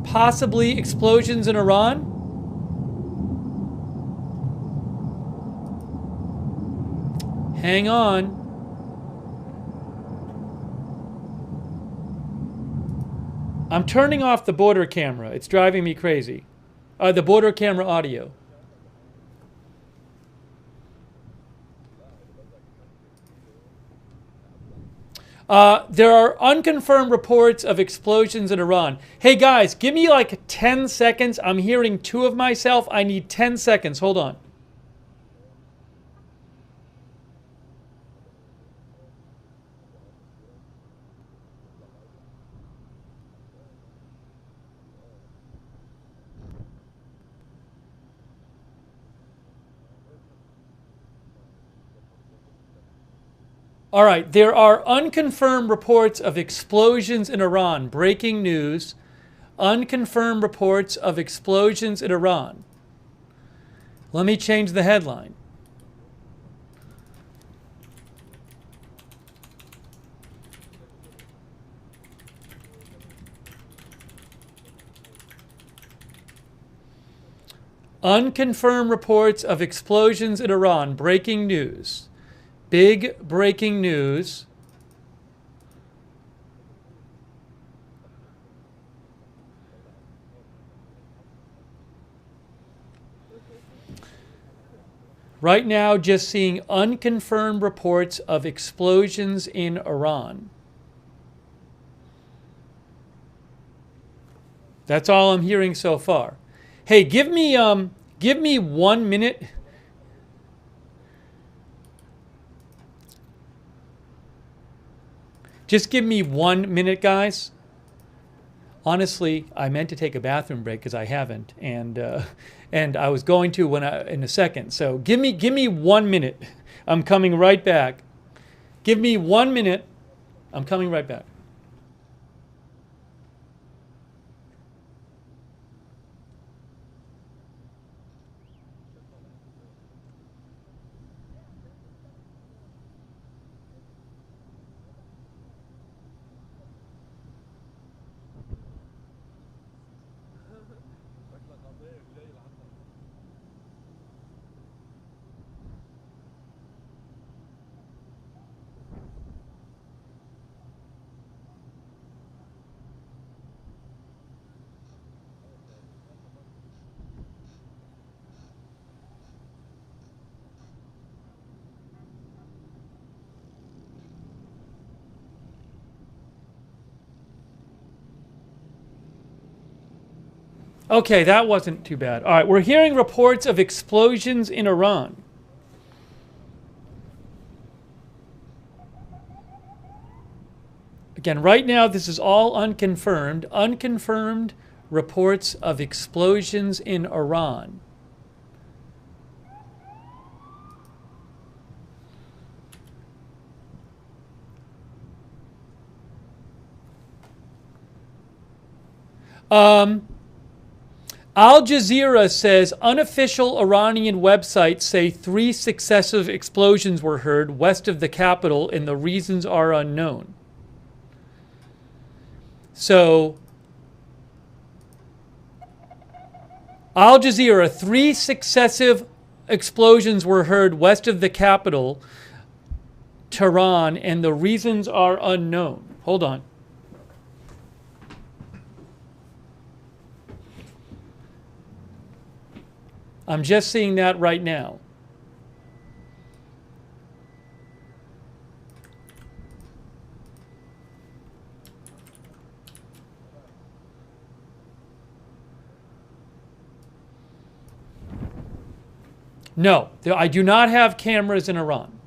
Possibly explosions in Iran. Hang on. I'm turning off the border camera. It's driving me crazy. The border camera audio. There are unconfirmed reports of explosions in Iran. Hey guys, give me like 10 seconds. I'm hearing two of myself. I need 10 seconds. Hold on. All right, there are unconfirmed reports of explosions in Iran. Breaking news. Unconfirmed reports of explosions in Iran. Let me change the headline. Unconfirmed reports of explosions in Iran. Breaking news. Big breaking news. Right now, just seeing unconfirmed reports of explosions in Iran. That's all I'm hearing so far. Hey, give me 1 minute. Just give me 1 minute, guys. Honestly, I meant to take a bathroom break because I haven't, and I was going to in a second. So give me 1 minute. I'm coming right back. Give me 1 minute. I'm coming right back. Okay, that wasn't too bad. All right, we're hearing reports of explosions in Iran. Again, right now, this is all unconfirmed. Unconfirmed reports of explosions in Iran. Al Jazeera says unofficial Iranian websites say 3 successive explosions were heard west of the capital and the reasons are unknown. So, Al Jazeera, 3 successive explosions were heard west of the capital, Tehran, and the reasons are unknown. Hold on. I'm just seeing that right now. No, I do not have cameras in Iran.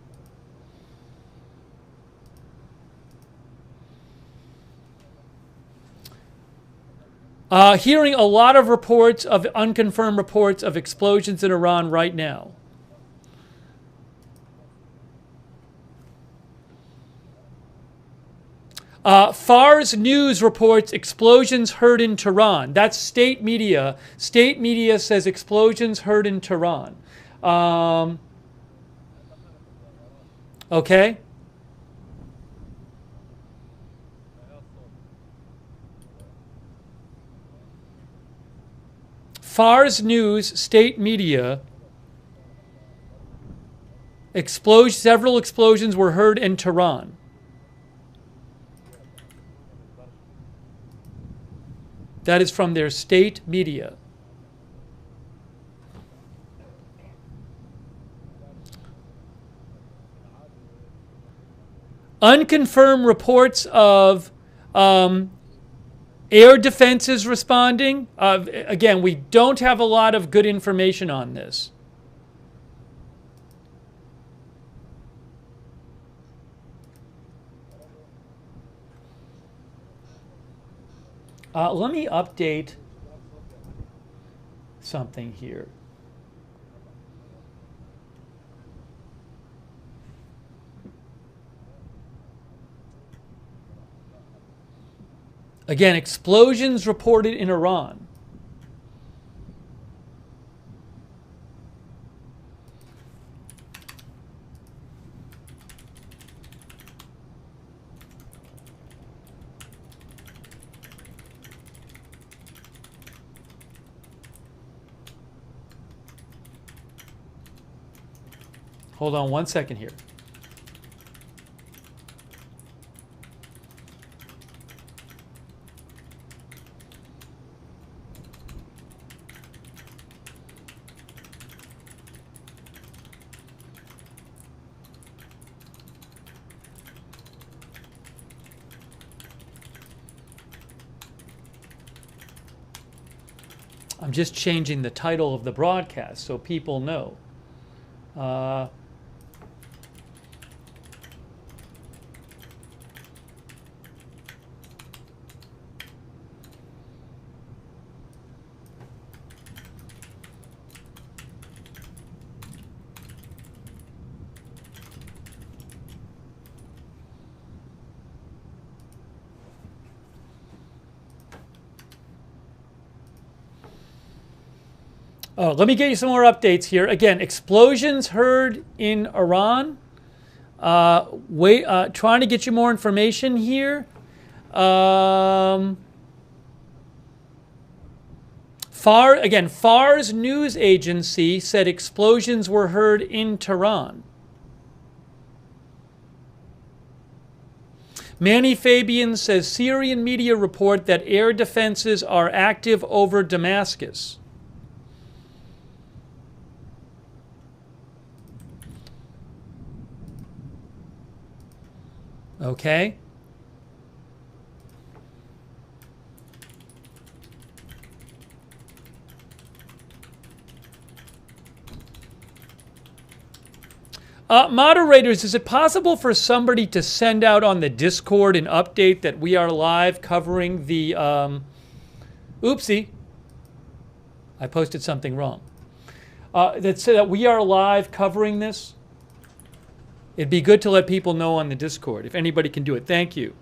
Hearing a lot of reports of unconfirmed reports of explosions in Iran right now. Fars News reports explosions heard in Tehran. That's state media. State media says explosions heard in Tehran. Okay. Fars News, state media, several explosions were heard in Tehran. That is from their state media. Unconfirmed reports of air defenses responding. Again, we don't have a lot of good information on this. Let me update something here. Again, explosions reported in Iran. Hold on one second here. I'm just changing the title of the broadcast so people know. Oh, let me get you some more updates here. Again, explosions heard in Iran. Trying to get you more information here. Fars News Agency said explosions were heard in Tehran. Manny Fabian says Syrian media report that air defenses are active over Damascus. Okay. Moderators, is it possible for somebody to send out on the Discord an update that we are live covering the... Oopsie. I posted something wrong. That said that we are live covering this. It'd be good to let people know on the Discord, if anybody can do it. Thank you.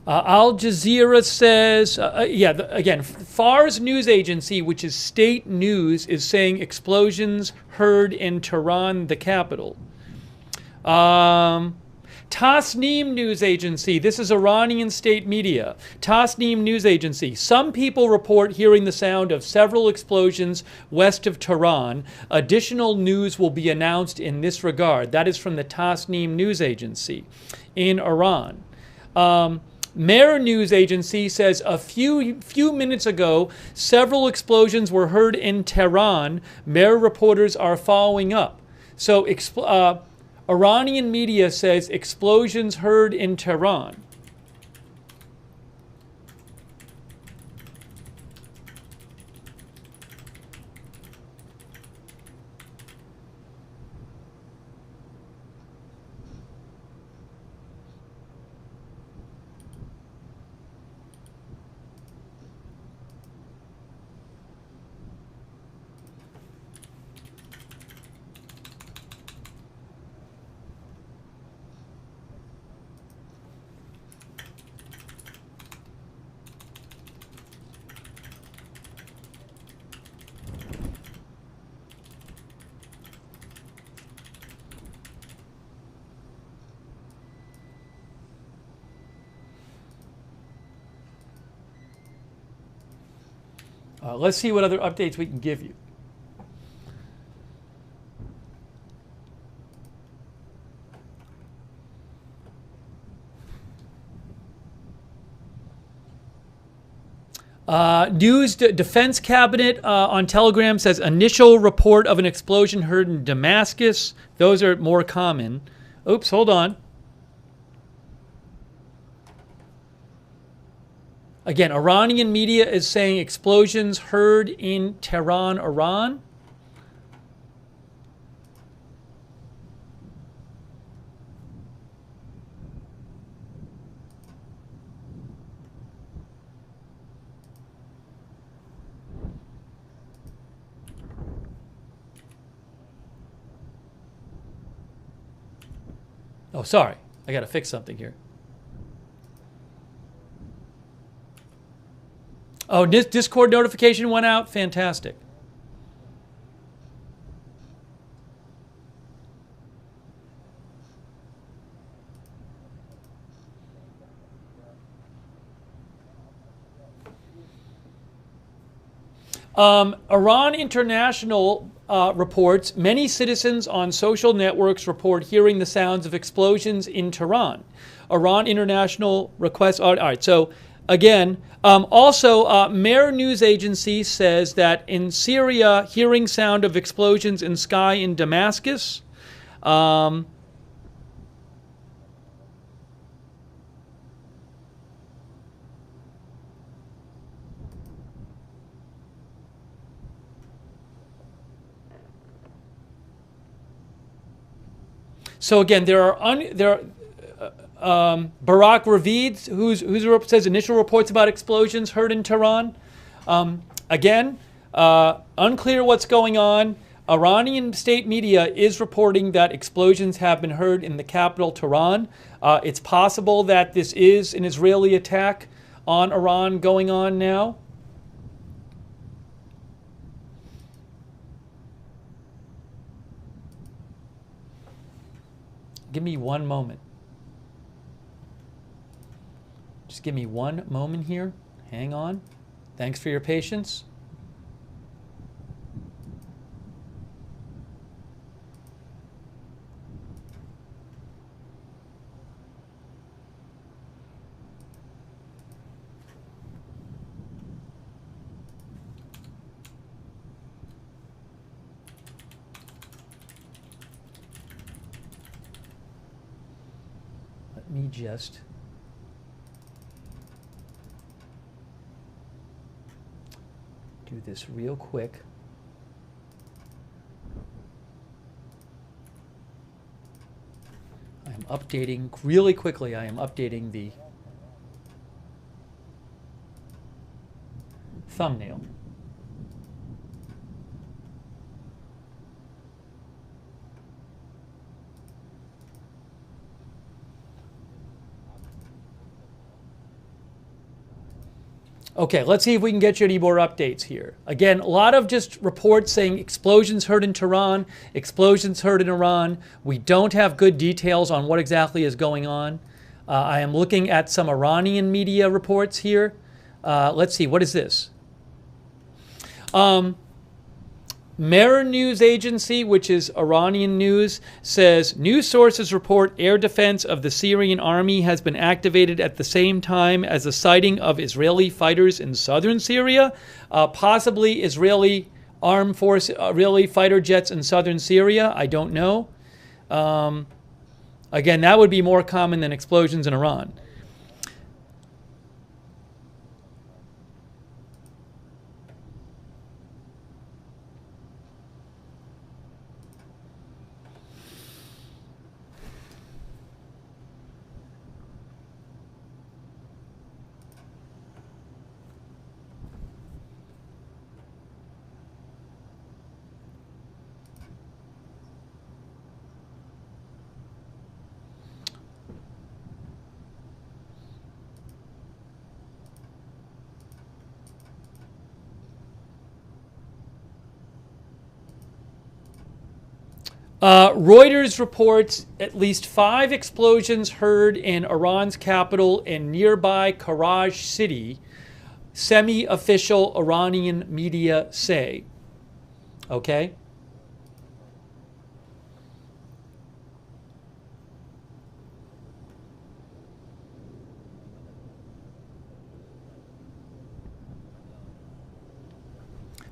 Al Jazeera says, again, Fars news agency, which is state news, is saying explosions heard in Tehran, the capital. Tasnim news agency, this is Iranian state media. Tasnim news agency, some people report hearing the sound of several explosions west of Tehran. Additional news will be announced in this regard. That is from the Tasnim news agency in Iran. Mehr news agency says a few minutes ago, several explosions were heard in Tehran. Mehr reporters are following up. So Iranian media says explosions heard in Tehran. Let's see what other updates we can give you. Defense Cabinet on Telegram says initial report of an explosion heard in Damascus. Those are more common. Oops, hold on. Again, Iranian media is saying explosions heard in Tehran, Iran. Oh, sorry. I got to fix something here. Oh, Discord notification went out. Fantastic. Iran International reports many citizens on social networks report hearing the sounds of explosions in Tehran. Iran International requests. All right, so again, also Mehr news agency says that in Syria, hearing sound of explosions in sky in Damascus. So again, there are Barak Ravid, who says initial reports about explosions heard in Tehran. Again, unclear what's going on. Iranian state media is reporting that explosions have been heard in the capital, Tehran. It's possible that this is an Israeli attack on Iran going on now. Give me one moment. Just give me one moment here. Hang on. Thanks for your patience. Let me just do this real quick. I am updating really quickly. I am updating the thumbnail. Okay, let's see if we can get you any more updates here. Again, a lot of just reports saying explosions heard in Tehran, explosions heard in Iran. We don't have good details on what exactly is going on. I am looking at some Iranian media reports here. Let's see, what is this? Mehr News Agency, which is Iranian news, says news sources report air defense of the Syrian army has been activated at the same time as a sighting of Israeli fighters in southern Syria, possibly Israeli armed force, Israeli fighter jets in southern Syria. I don't know. Again, that would be more common than explosions in Iran. Reuters reports at least 5 explosions heard in Iran's capital and nearby Karaj city, semi-official Iranian media say. Okay?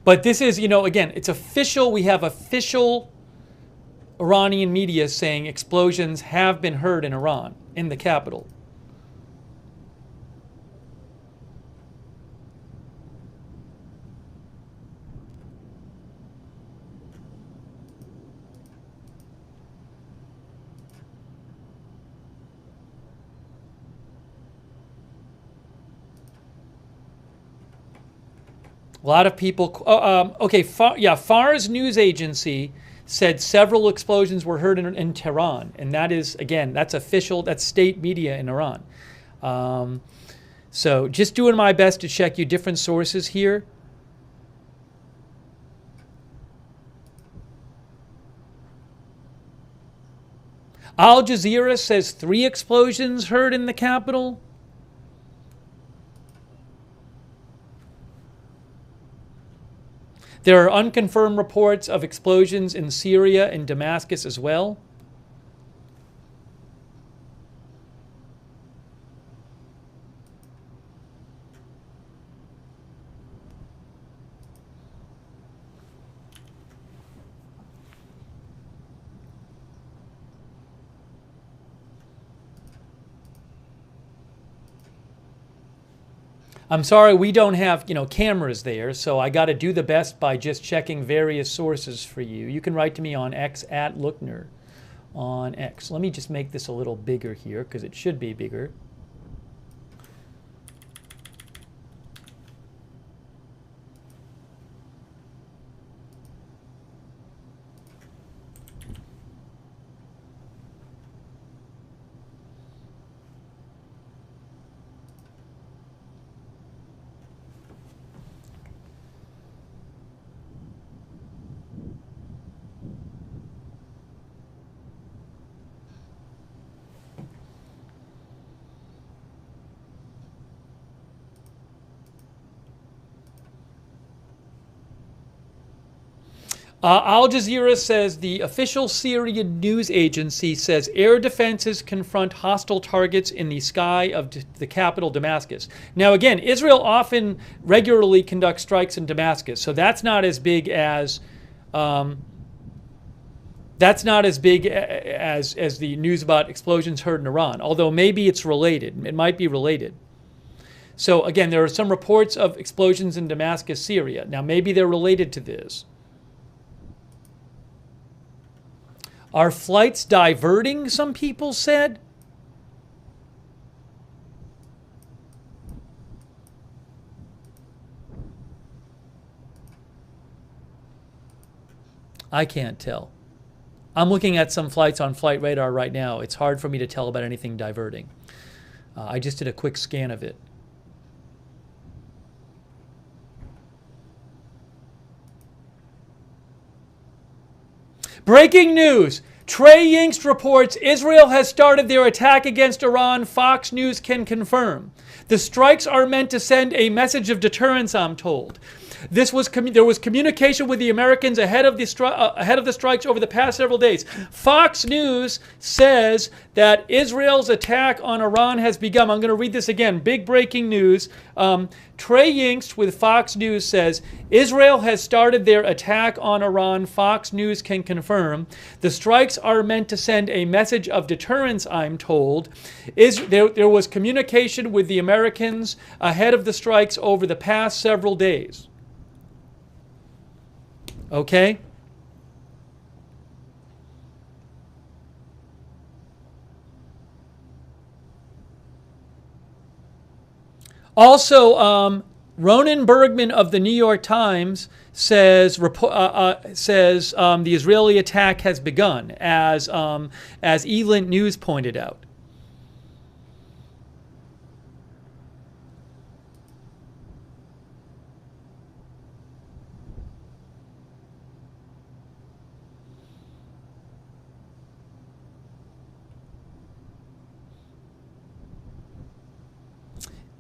But this is, again, it's official. We have official Iranian media saying explosions have been heard in Iran, in the capital. A lot of people, okay, Fars News Agency said several explosions were heard in Tehran, and that is, again, that's official, that's state media in Iran. So just doing my best to check you different sources here. Al Jazeera says 3 explosions heard in the capital. There are unconfirmed reports of explosions in Syria and Damascus as well. I'm sorry we don't have, cameras there, so I got to do the best by just checking various sources for you. You can write to me on X at Lookner on X. Let me just make this a little bigger here because it should be bigger. Al Jazeera says the official Syrian news agency says air defenses confront hostile targets in the sky of the capital, Damascus. Now, again, Israel often regularly conducts strikes in Damascus, so that's not as big as the news about explosions heard in Iran. Although maybe it's related. It might be related. So again, there are some reports of explosions in Damascus, Syria. Now, maybe they're related to this. Are flights diverting, some people said? I can't tell. I'm looking at some flights on Flight Radar right now. It's hard for me to tell about anything diverting. I just did a quick scan of it. Breaking news. Trey Yingst reports Israel has started their attack against Iran. Fox News can confirm. The strikes are meant to send a message of deterrence, I'm told. There was communication with the Americans ahead of the strikes over the past several days. Fox News says that Israel's attack on Iran has begun. I'm going to read this again. Big breaking news. Trey Yingst with Fox News says Israel has started their attack on Iran. Fox News can confirm. The strikes are meant to send a message of deterrence, I'm told. There was communication with the Americans ahead of the strikes over the past several days. Okay? Also, Ronan Bergman of the New York Times says the Israeli attack has begun, as Elint News pointed out.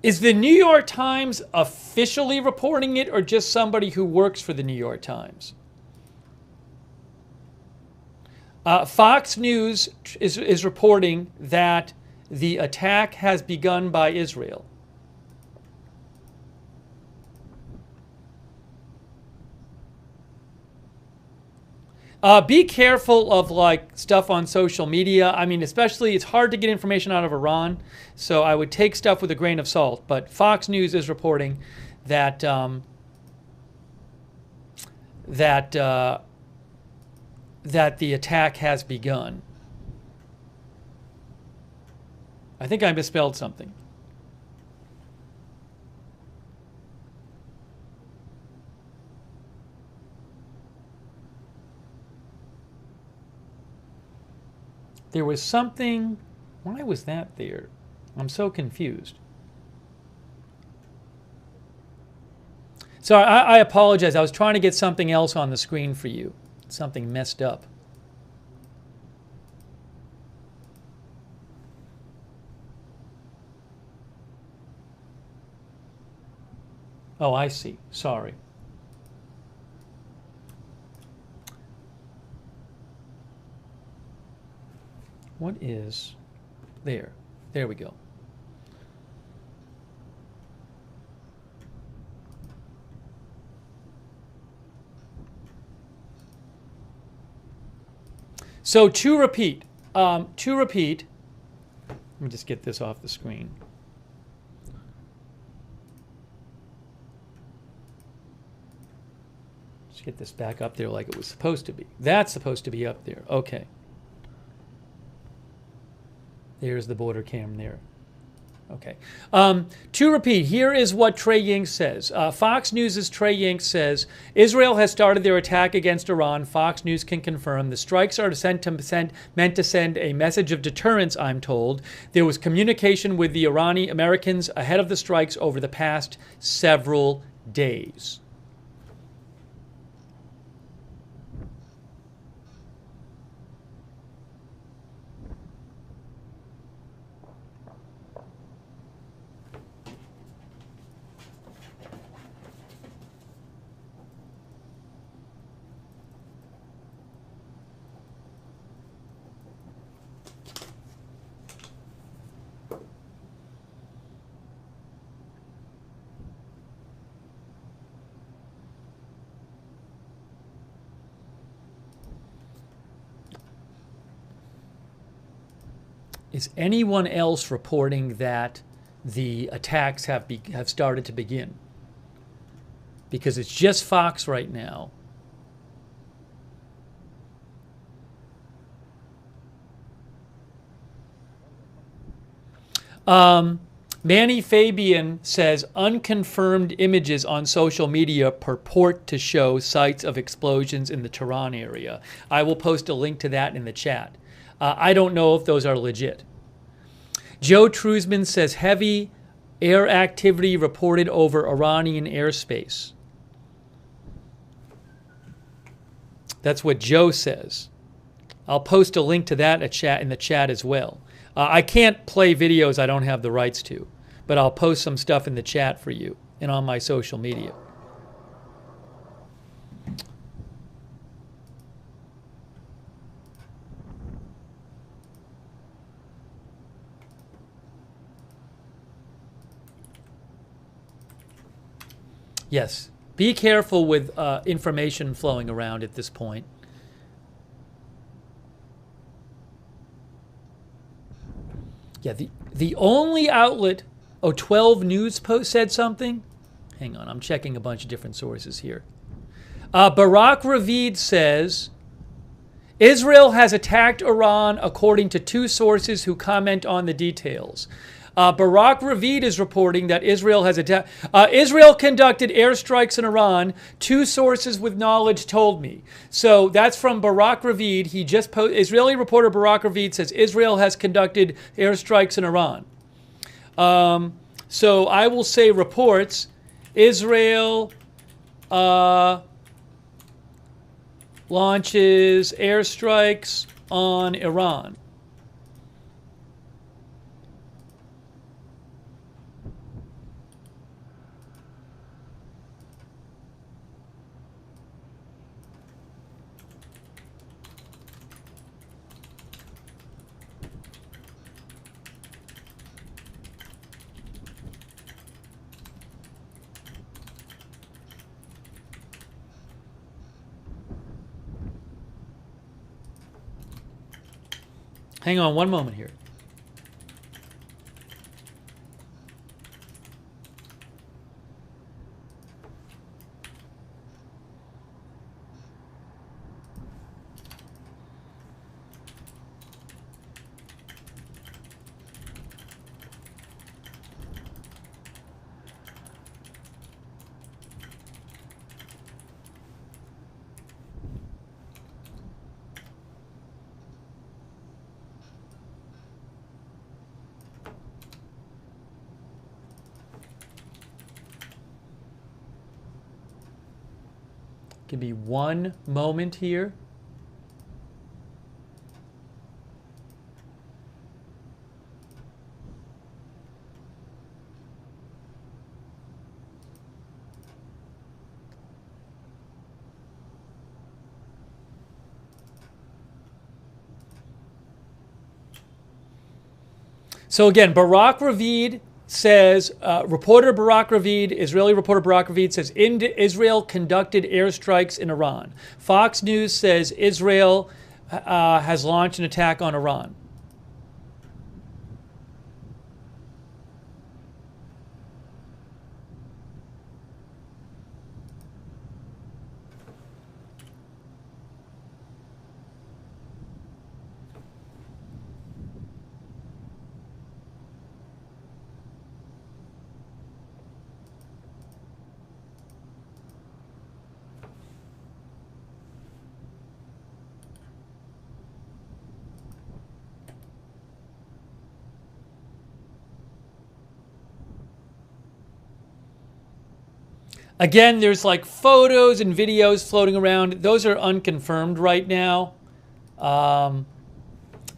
Is the New York Times officially reporting it, or just somebody who works for the New York Times? Fox News is reporting that the attack has begun by Israel. Be careful of stuff on social media. I mean, especially it's hard to get information out of Iran, so I would take stuff with a grain of salt. But Fox News is reporting that that the attack has begun. I think I misspelled something. There was something. Why was that there? I'm so confused. So I apologize. I was trying to get something else on the screen for you. Something messed up. Oh, I see. Sorry. What is there? There we go. So to repeat, let me just get this off the screen. Let's get this back up there like it was supposed to be. That's supposed to be up there. Okay. There's the border cam there. Okay. To repeat, here is what Trey Yingst says. Fox News' Trey Yingst says, Israel has started their attack against Iran. Fox News can confirm. The strikes are meant to send a message of deterrence, I'm told. There was communication with the Americans ahead of the strikes over the past several days. Is anyone else reporting that the attacks have started to begin? Because it's just Fox right now. Manny Fabian says unconfirmed images on social media purport to show sites of explosions in the Tehran area. I will post a link to that in the chat. I don't know if those are legit. Joe Trusman says heavy air activity reported over Iranian airspace. That's what Joe says. I'll post a link to that in the chat as well. I can't play videos I don't have the rights to, but I'll post some stuff in the chat for you and on my social media. Yes, be careful with information flowing around at this point. Yeah, the only outlet, 12 News Post said something. Hang on, I'm checking a bunch of different sources here. Barak Ravid says, Israel has attacked Iran according to 2 sources who comment on the details. Barak Ravid is reporting that Israel has attacked. Israel conducted airstrikes in Iran. 2 sources with knowledge told me. So that's from Barak Ravid. He just Israeli reporter Barak Ravid says Israel has conducted airstrikes in Iran. So I will say reports. Israel launches airstrikes on Iran. Hang on one moment here. Give me one moment here. So again, Barak Ravid says, reporter Barak Ravid, Israeli reporter Barak Ravid says, Israel conducted airstrikes in Iran. Fox News says Israel has launched an attack on Iran. Again, there's like photos and videos floating around. Those are unconfirmed right now. I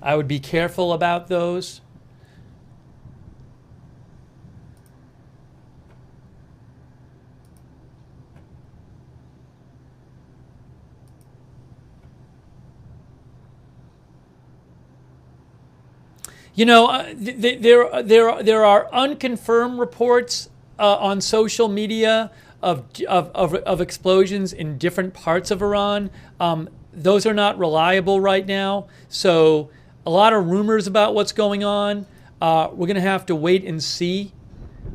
would be careful about those. You know, there are unconfirmed reports on social media of explosions in different parts of Iran. Those are not reliable right now. So a lot of rumors about what's going on. We're going to have to wait and see.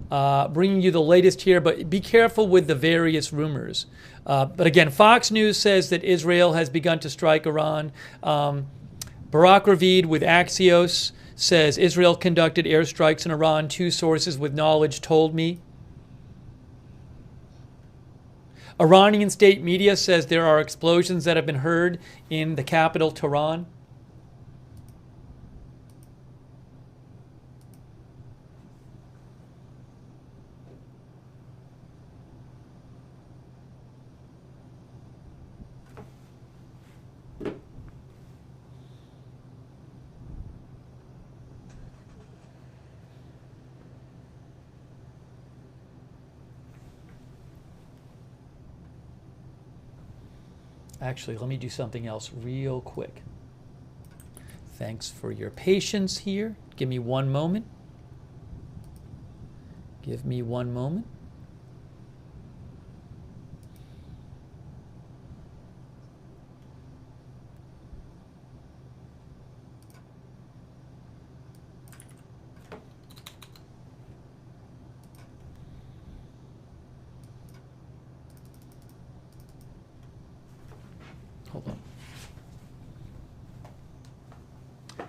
Bringing you the latest here, but be careful with the various rumors. But again, Fox News says that Israel has begun to strike Iran. Barak Ravid with Axios says Israel conducted airstrikes in Iran. 2 sources with knowledge told me. Iranian state media says there are explosions that have been heard in the capital, Tehran. Actually, let me do something else real quick. Thanks for your patience here. Give me one moment. Give me one moment. Hold on.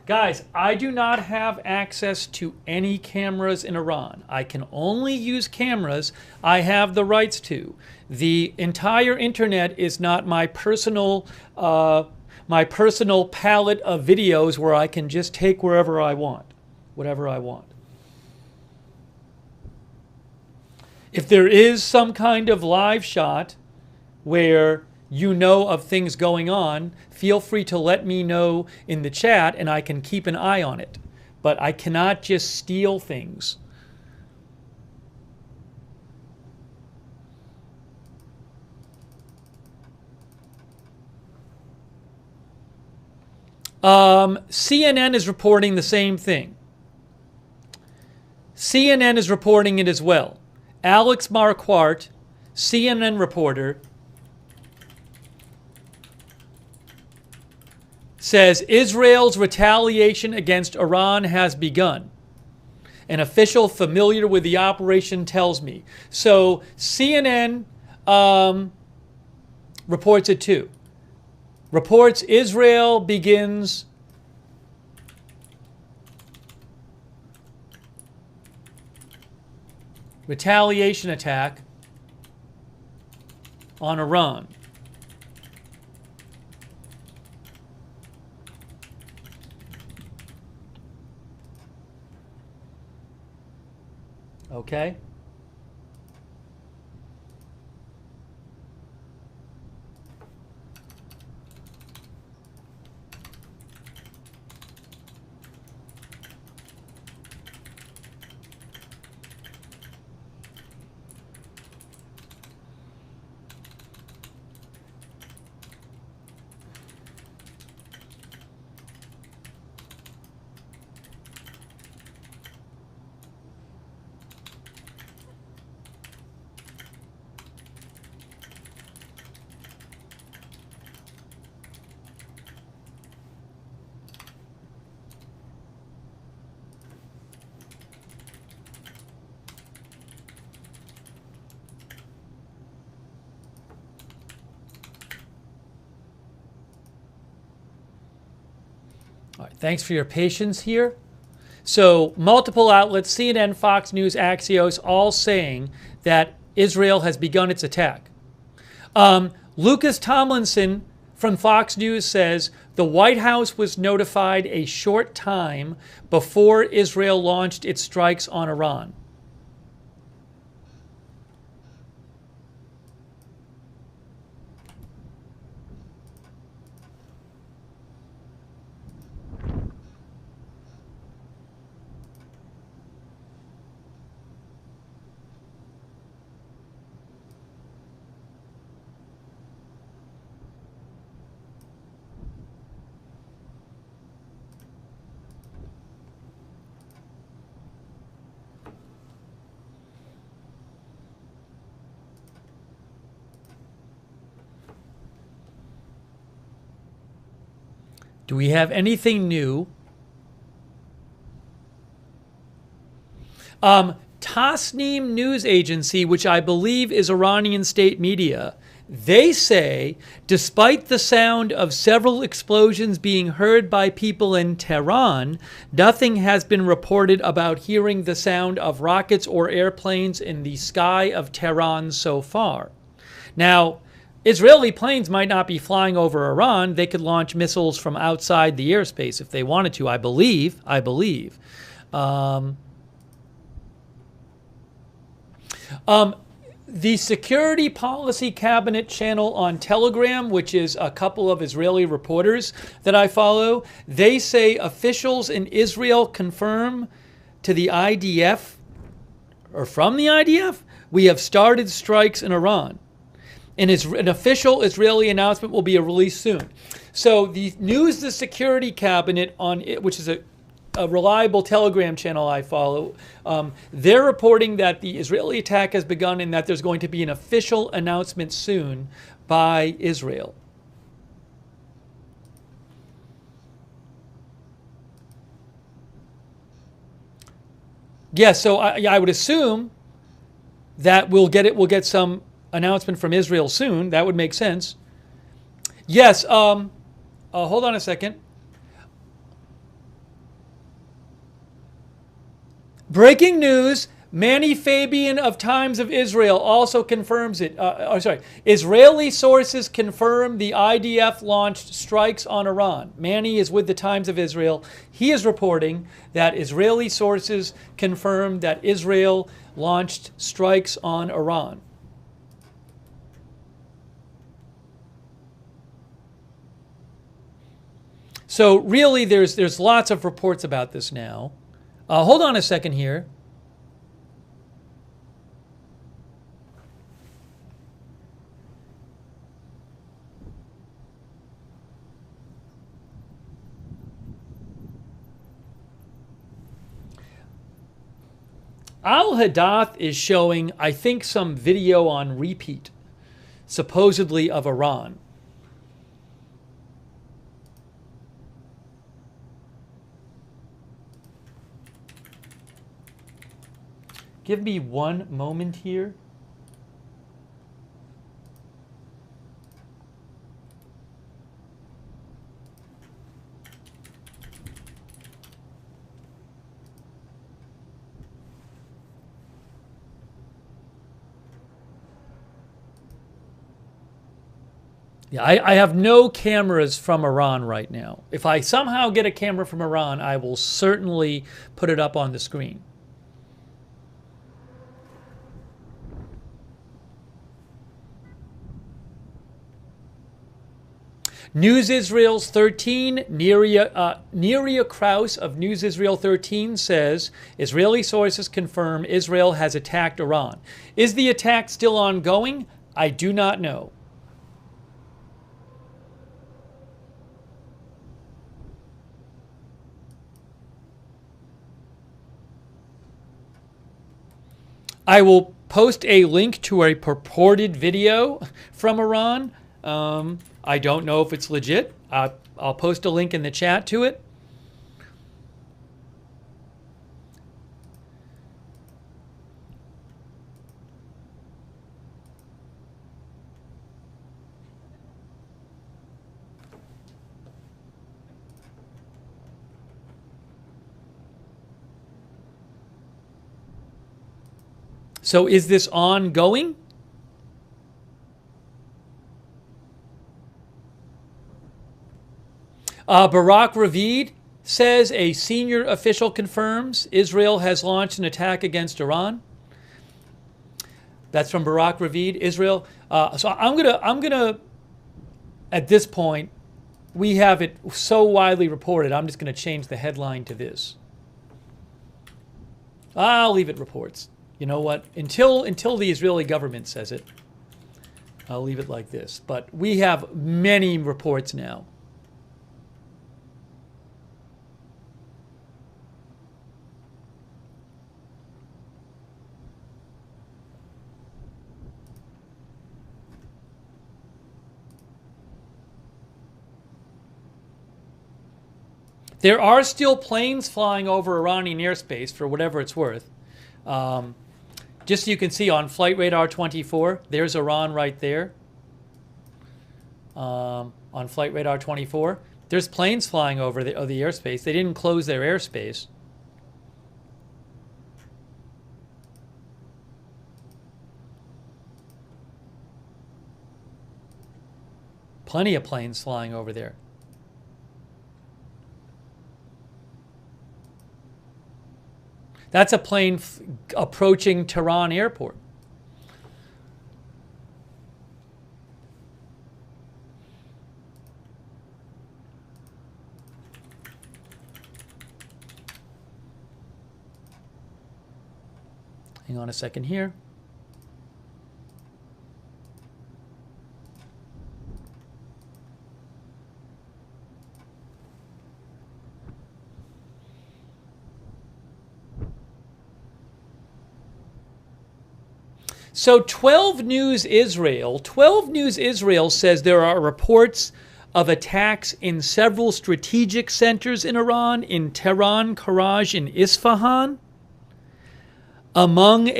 Guys, I do not have access to any cameras in Iran. I can only use cameras I have the rights to. The entire internet is not my personal palette of videos where I can just take wherever I want, whatever I want. If there is some kind of live shot where you know of things going on, feel free to let me know in the chat and I can keep an eye on it. But I cannot just steal things. CNN is reporting the same thing. CNN is reporting it as well. Alex Marquardt, CNN reporter, says Israel's retaliation against Iran has begun. An official familiar with the operation tells me. So CNN reports it too. Reports Israel begins retaliation attack on Iran. Okay? All right, thanks for your patience here. So multiple outlets, CNN, Fox News, Axios, all saying that Israel has begun its attack. Lucas Tomlinson from Fox News says the White House was notified a short time before Israel launched its strikes on Iran. Do we have anything new? Tasnim news agency, which I believe is Iranian state media, they say, despite the sound of several explosions being heard by people in Tehran, nothing has been reported about hearing the sound of rockets or airplanes in the sky of Tehran so far. Now, Israeli planes might not be flying over Iran. They could launch missiles from outside the airspace if they wanted to, I believe. The Security Policy Cabinet channel on Telegram, which is a couple of Israeli reporters that I follow, they say officials in Israel confirm to the IDF, or from the IDF, we have started strikes in Iran. An official Israeli announcement will be released soon. So the News the Security Cabinet, on it, which is a reliable Telegram channel I follow, they're reporting that the Israeli attack has begun and that there's going to be an official announcement soon by Israel. Yes, so I would assume that we'll get some announcement from Israel soon. That would make sense. Yes, hold on a second. Breaking news, Manny Fabian of Times of Israel also confirms it. Israeli sources confirm the IDF launched strikes on Iran. Manny is with the Times of Israel. He is reporting that Israeli sources confirmed that Israel launched strikes on Iran. So really, there's lots of reports about this now. Hold on a second here. Al-Hadath is showing, I think, some video on repeat, supposedly of Iran. Give me one moment here. Yeah, I have no cameras from Iran right now. If I somehow get a camera from Iran, I will certainly put it up on the screen. News Israel's 13, Neria Kraus of News Israel 13 says, Israeli sources confirm Israel has attacked Iran. Is the attack still ongoing? I do not know. I will post a link to a purported video from Iran. I don't know if it's legit. I'll post a link in the chat to it. So is this ongoing? Barak Ravid says a senior official confirms Israel has launched an attack against Iran. That's from Barak Ravid, Israel. So I'm gonna at this point, we have it so widely reported, I'm just gonna change the headline to this. I'll leave it reports. You know what? Until the Israeli government says it, I'll leave it like this. But we have many reports now. There are still planes flying over Iranian airspace for whatever it's worth. Just so you can see on Flight Radar 24, there's Iran right there. On Flight Radar 24, there's planes flying over the airspace. They didn't close their airspace. Plenty of planes flying over there. That's a plane approaching Tehran airport. Hang on a second here. So 12 News Israel says there are reports of attacks in several strategic centers in Iran, in Tehran, Karaj, and Isfahan. Among the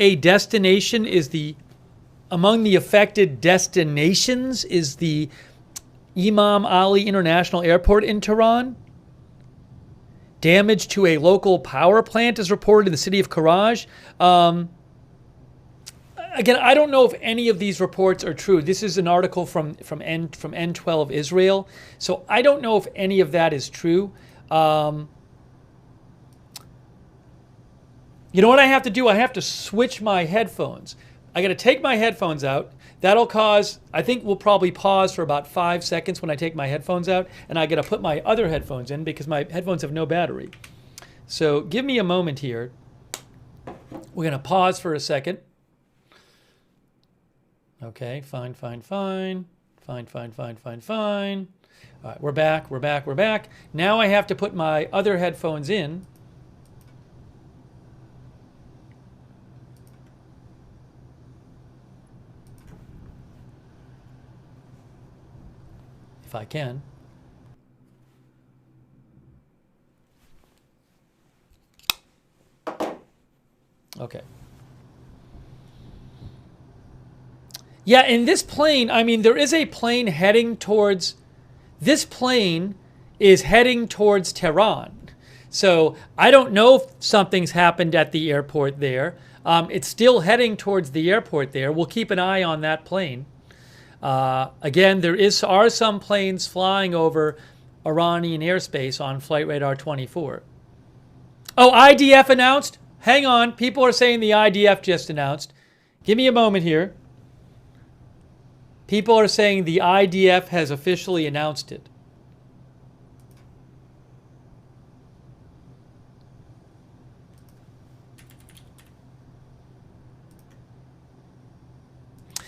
affected destinations is the Imam Ali International Airport in Tehran. Damage to a local power plant is reported in the city of Karaj. Again, I don't know if any of these reports are true. This is an article from N12 Israel, so I don't know if any of that is true. You know what I have to do? I have to switch my headphones. I got to take my headphones out. That'll cause, I think we'll probably pause for about 5 seconds when I take my headphones out, and I got to put my other headphones in because my headphones have no battery. So give me a moment here. We're going to pause for a second. Okay, fine. Fine. All right, we're back. Now I have to put my other headphones in. If I can. Okay. Yeah, in this plane, I mean, there is a plane heading towards, this plane is heading towards Tehran. So I don't know if something's happened at the airport there. It's still heading towards the airport there. We'll keep an eye on that plane. Again, there are some planes flying over Iranian airspace on Flight Radar 24. Oh, IDF announced? Hang on. People are saying the IDF just announced. Give me a moment here. People are saying the IDF has officially announced it.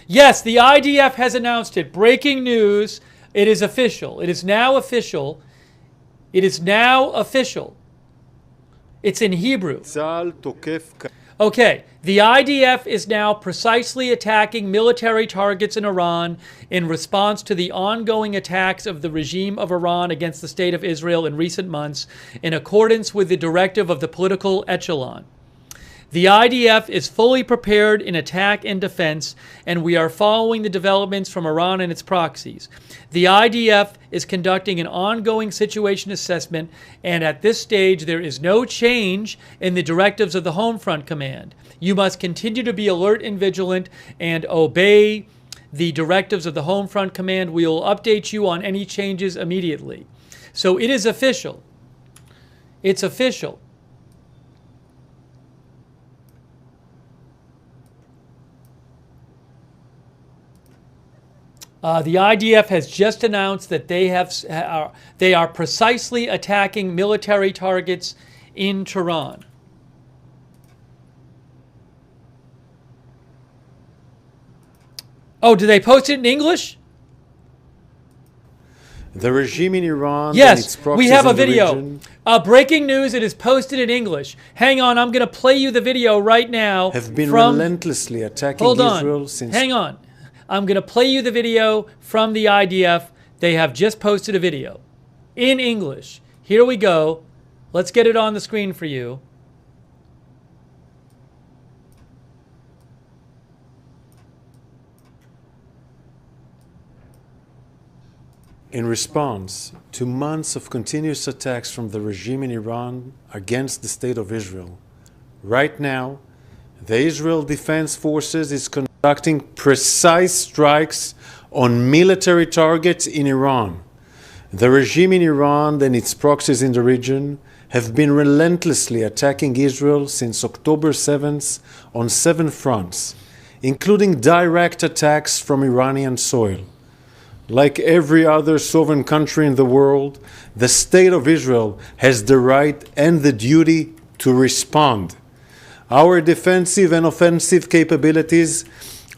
Yes, the IDF has announced it. Breaking news. It is official. It is now official. It is now official. It's in Hebrew. Okay, the IDF is now precisely attacking military targets in Iran in response to the ongoing attacks of the regime of Iran against the state of Israel in recent months, in accordance with the directive of the political echelon. The IDF is fully prepared in attack and defense, and we are following the developments from Iran and its proxies. The IDF is conducting an ongoing situation assessment, and at this stage there is no change in the directives of the Home Front Command. You must continue to be alert and vigilant and obey the directives of the Home Front Command. We will update you on any changes immediately. So it is official. It's official. The IDF has just announced that they are precisely attacking military targets in Tehran. Oh, did they post it in English? The regime in Iran. Yes, we have a video. Breaking news, it is posted in English. Hang on, I'm going to play you the video right now. Have been relentlessly attacking Israel since... Hang on. I'm going to play you the video from the IDF. They have just posted a video in English. Here we go. Let's get it on the screen for you. In response to months of continuous attacks from the regime in Iran against the state of Israel, right now, the Israel Defense Forces is conducting precise strikes on military targets in Iran. The regime in Iran and its proxies in the region have been relentlessly attacking Israel since October 7th on 7 fronts, including direct attacks from Iranian soil. Like every other sovereign country in the world, the state of Israel has the right and the duty to respond. Our defensive and offensive capabilities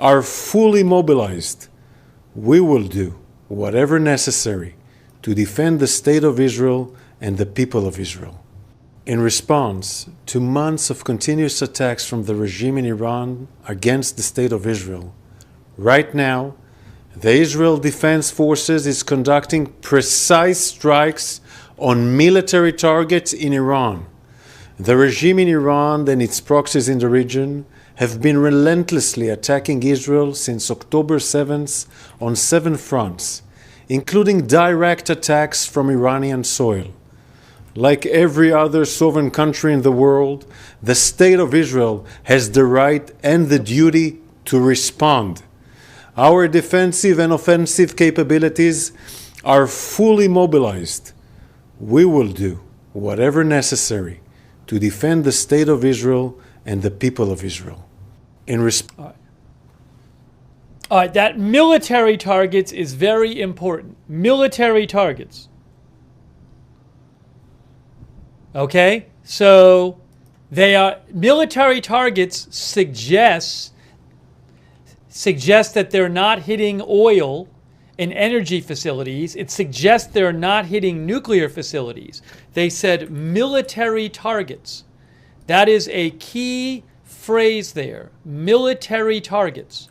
are fully mobilized. We will do whatever necessary to defend the state of Israel and the people of Israel. In response to months of continuous attacks from the regime in Iran against the State of Israel, right now, the Israel Defense Forces is conducting precise strikes on military targets in Iran. The regime in Iran and its proxies in the region have been relentlessly attacking Israel since October 7th on 7 fronts, including direct attacks from Iranian soil. Like every other sovereign country in the world, the State of Israel has the right and the duty to respond. Our defensive and offensive capabilities are fully mobilized. We will do whatever necessary to defend the State of Israel and the people of Israel. All right, that military targets is very important. Military targets. Okay, so they are military targets suggest that they're not hitting oil and energy facilities. It suggests they're not hitting nuclear facilities. They said military targets. That is a key phrase there. Military targets.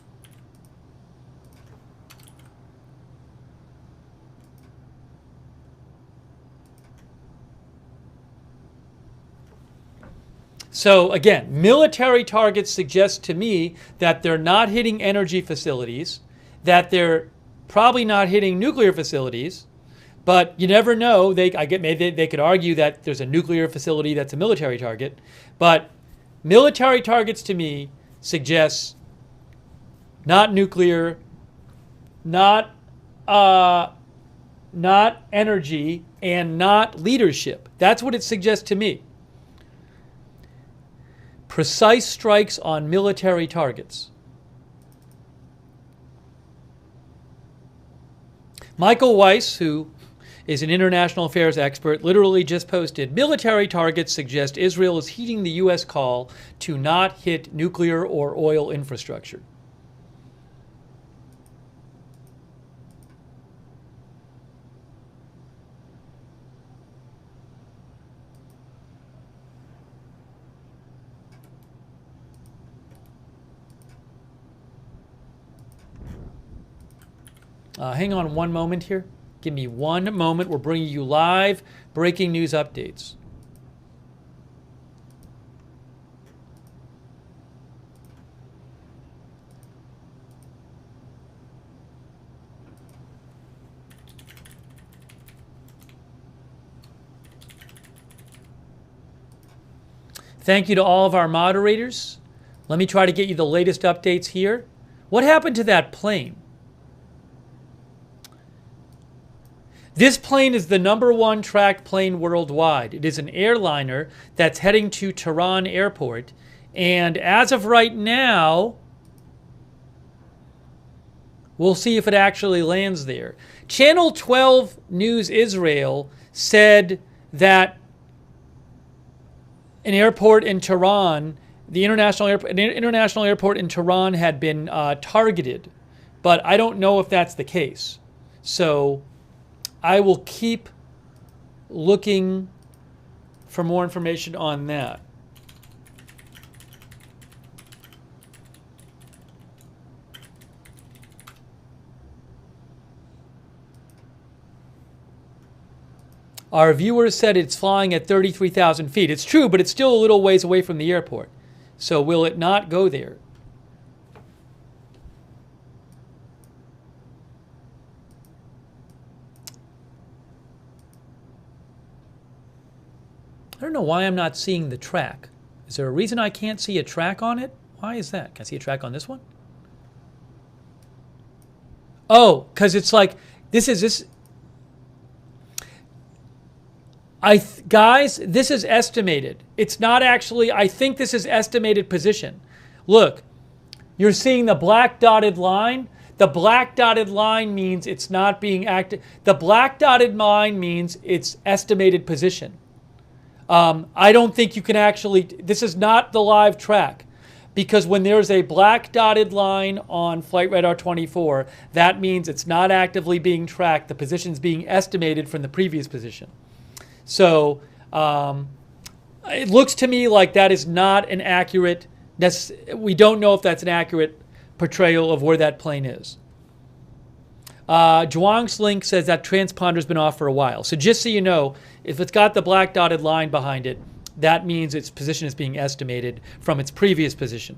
So again, military targets suggest to me that they're not hitting energy facilities, that they're probably not hitting nuclear facilities, but you never know. Maybe they could argue that there's a nuclear facility that's a military target, but military targets to me suggests not nuclear, not energy, and not leadership. That's what it suggests to me. Precise strikes on military targets. Michael Weiss, who is an international affairs expert, literally just posted, military targets suggest Israel is heeding the U.S. call to not hit nuclear or oil infrastructure. Hang on one moment here. Give me one moment. We're bringing you live breaking news updates. Thank you to all of our moderators. Let me try to get you the latest updates here. What happened to that plane? This plane is the #1 tracked plane worldwide. It is an airliner that's heading to Tehran airport. And as of right now, we'll see if it actually lands there. Channel 12 News Israel said that an airport in Tehran, an international airport in Tehran had been targeted. But I don't know if that's the case. So I will keep looking for more information on that. Our viewers said it's flying at 33,000 feet. It's true, but it's still a little ways away from the airport. So will it not go there? I don't know why I'm not seeing the track. Is there a reason I can't see a track on it? Why is that? Can I see a track on this one? Oh, because it's like, guys, this is estimated. It's not actually, I think this is estimated position. Look, you're seeing the black dotted line. The black dotted line means it's not being active. The black dotted line means it's estimated position. I don't think you can actually, this is not the live track, because when there's a black dotted line on Flight Radar 24, that means it's not actively being tracked. The position's being estimated from the previous position. So It looks to me like that is not an accurate, we don't know if that's an accurate portrayal of where that plane is. Zhuang's link says that transponder's been off for a while. So just so you know, if it's got the black dotted line behind it, that means its position is being estimated from its previous position.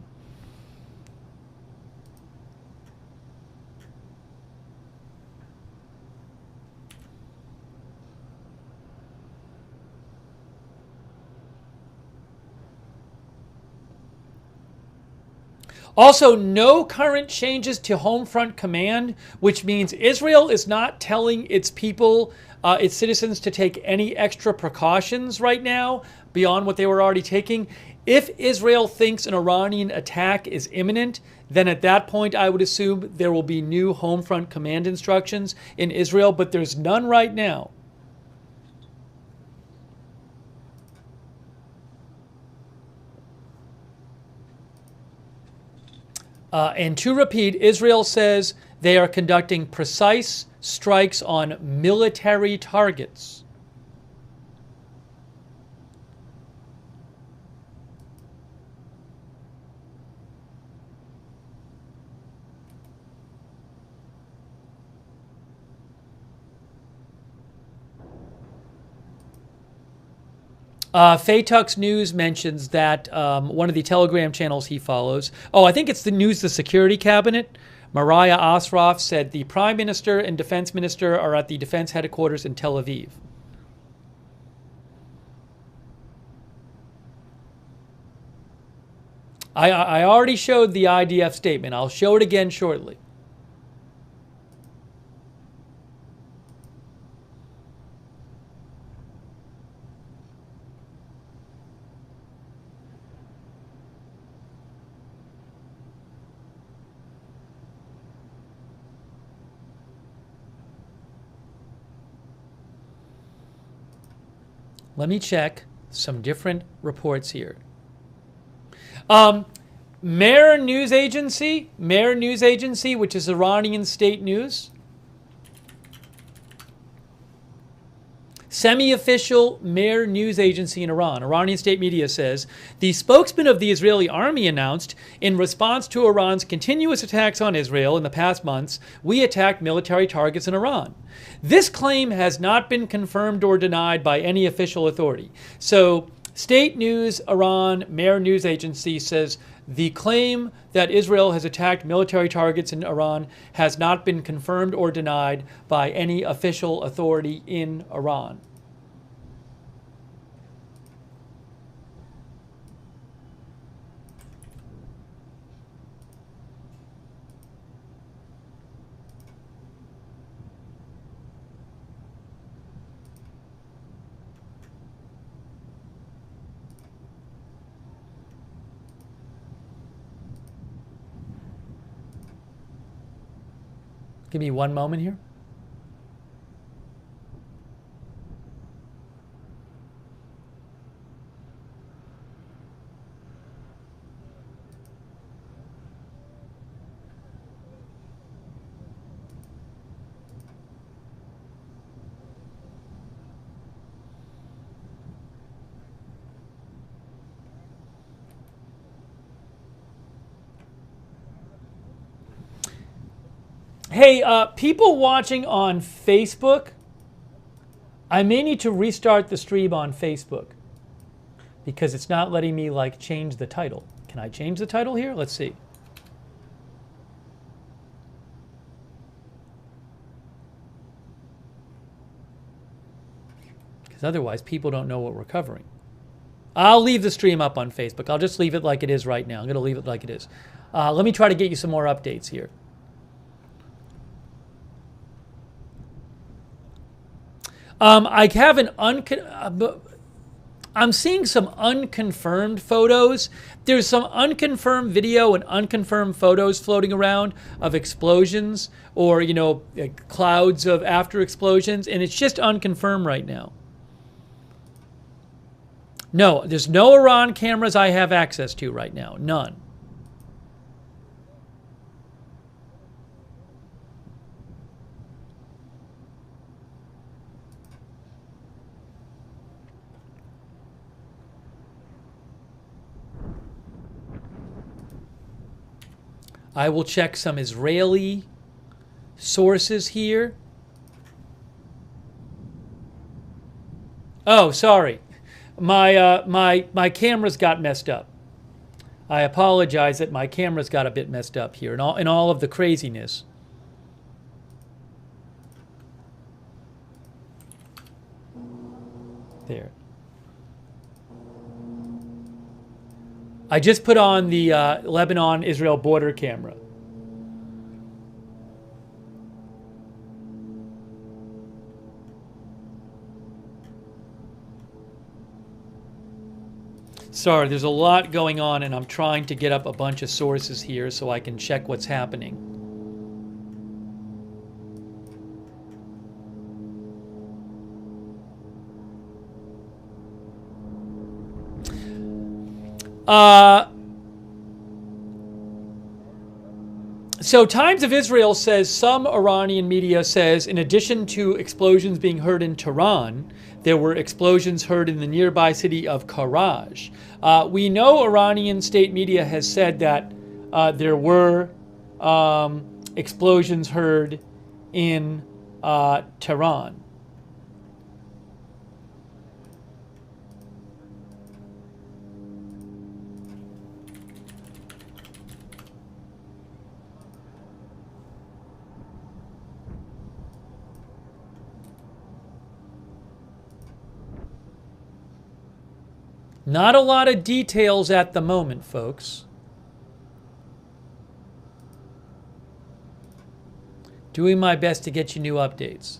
Also, no current changes to home front command, which means Israel is not telling its people, its citizens, to take any extra precautions right now beyond what they were already taking. If Israel thinks an Iranian attack is imminent, then at that point I would assume there will be new home front command instructions in Israel, but there's none right now. And to repeat, Israel says they are conducting precise strikes on military targets. Faytuck's News mentions that one of the Telegram channels he follows, I think it's the News the Security Cabinet, Mariah Asraf, said the Prime Minister and Defense Minister are at the defense headquarters in Tel Aviv. I already showed the IDF statement. I'll show it again shortly. Let me check some different reports here. Mehr News Agency, which is Iranian state news. Semi-official Mehr News Agency in Iran, Iranian state media says, the spokesman of the Israeli army announced, in response to Iran's continuous attacks on Israel in the past months, we attacked military targets in Iran. This claim has not been confirmed or denied by any official authority. So, State News Iran, Mehr News Agency says the claim that Israel has attacked military targets in Iran has not been confirmed or denied by any official authority in Iran. Give me one moment here. Hey, people watching on Facebook, I may need to restart the stream on Facebook because it's not letting me change the title. Can I change the title here? Let's see. Because otherwise people don't know what we're covering. I'll leave the stream up on Facebook. I'll just leave it like it is right now. I'm going to leave it like it is. Let me try to get you some more updates here. I have I'm seeing some unconfirmed photos. There's some unconfirmed video and unconfirmed photos floating around of explosions or, clouds of after explosions, and it's just unconfirmed right now. No, there's no Iran cameras I have access to right now. None. I will check some Israeli sources here. Oh, sorry. My cameras got messed up. I apologize that my cameras got a bit messed up here in all of the craziness. There. I just put on the Lebanon-Israel border camera. Sorry, there's a lot going on, and I'm trying to get up a bunch of sources here so I can check what's happening. So Times of Israel says, some Iranian media says, in addition to explosions being heard in Tehran, there were explosions heard in the nearby city of Karaj. We know Iranian state media has said that there were explosions heard in Tehran. Not a lot of details at the moment, folks. Doing my best to get you new updates.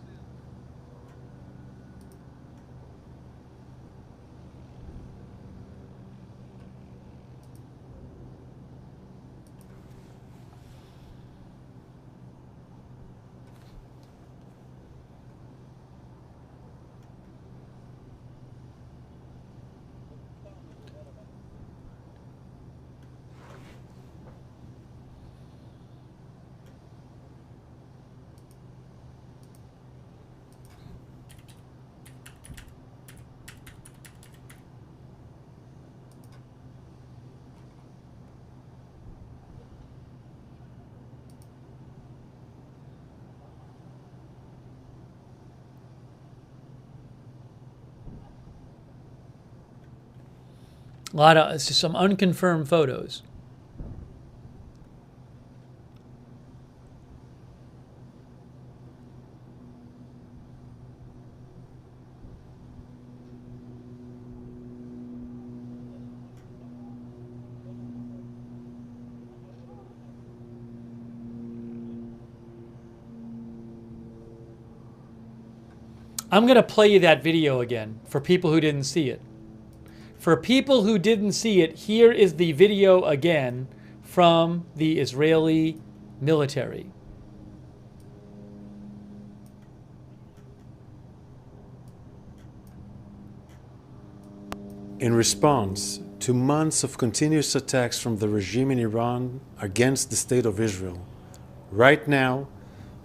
It's just some unconfirmed photos. I'm going to play you that video again for people who didn't see it. For people who didn't see it, here is the video again from the Israeli military. In response to months of continuous attacks from the regime in Iran against the State of Israel, right now,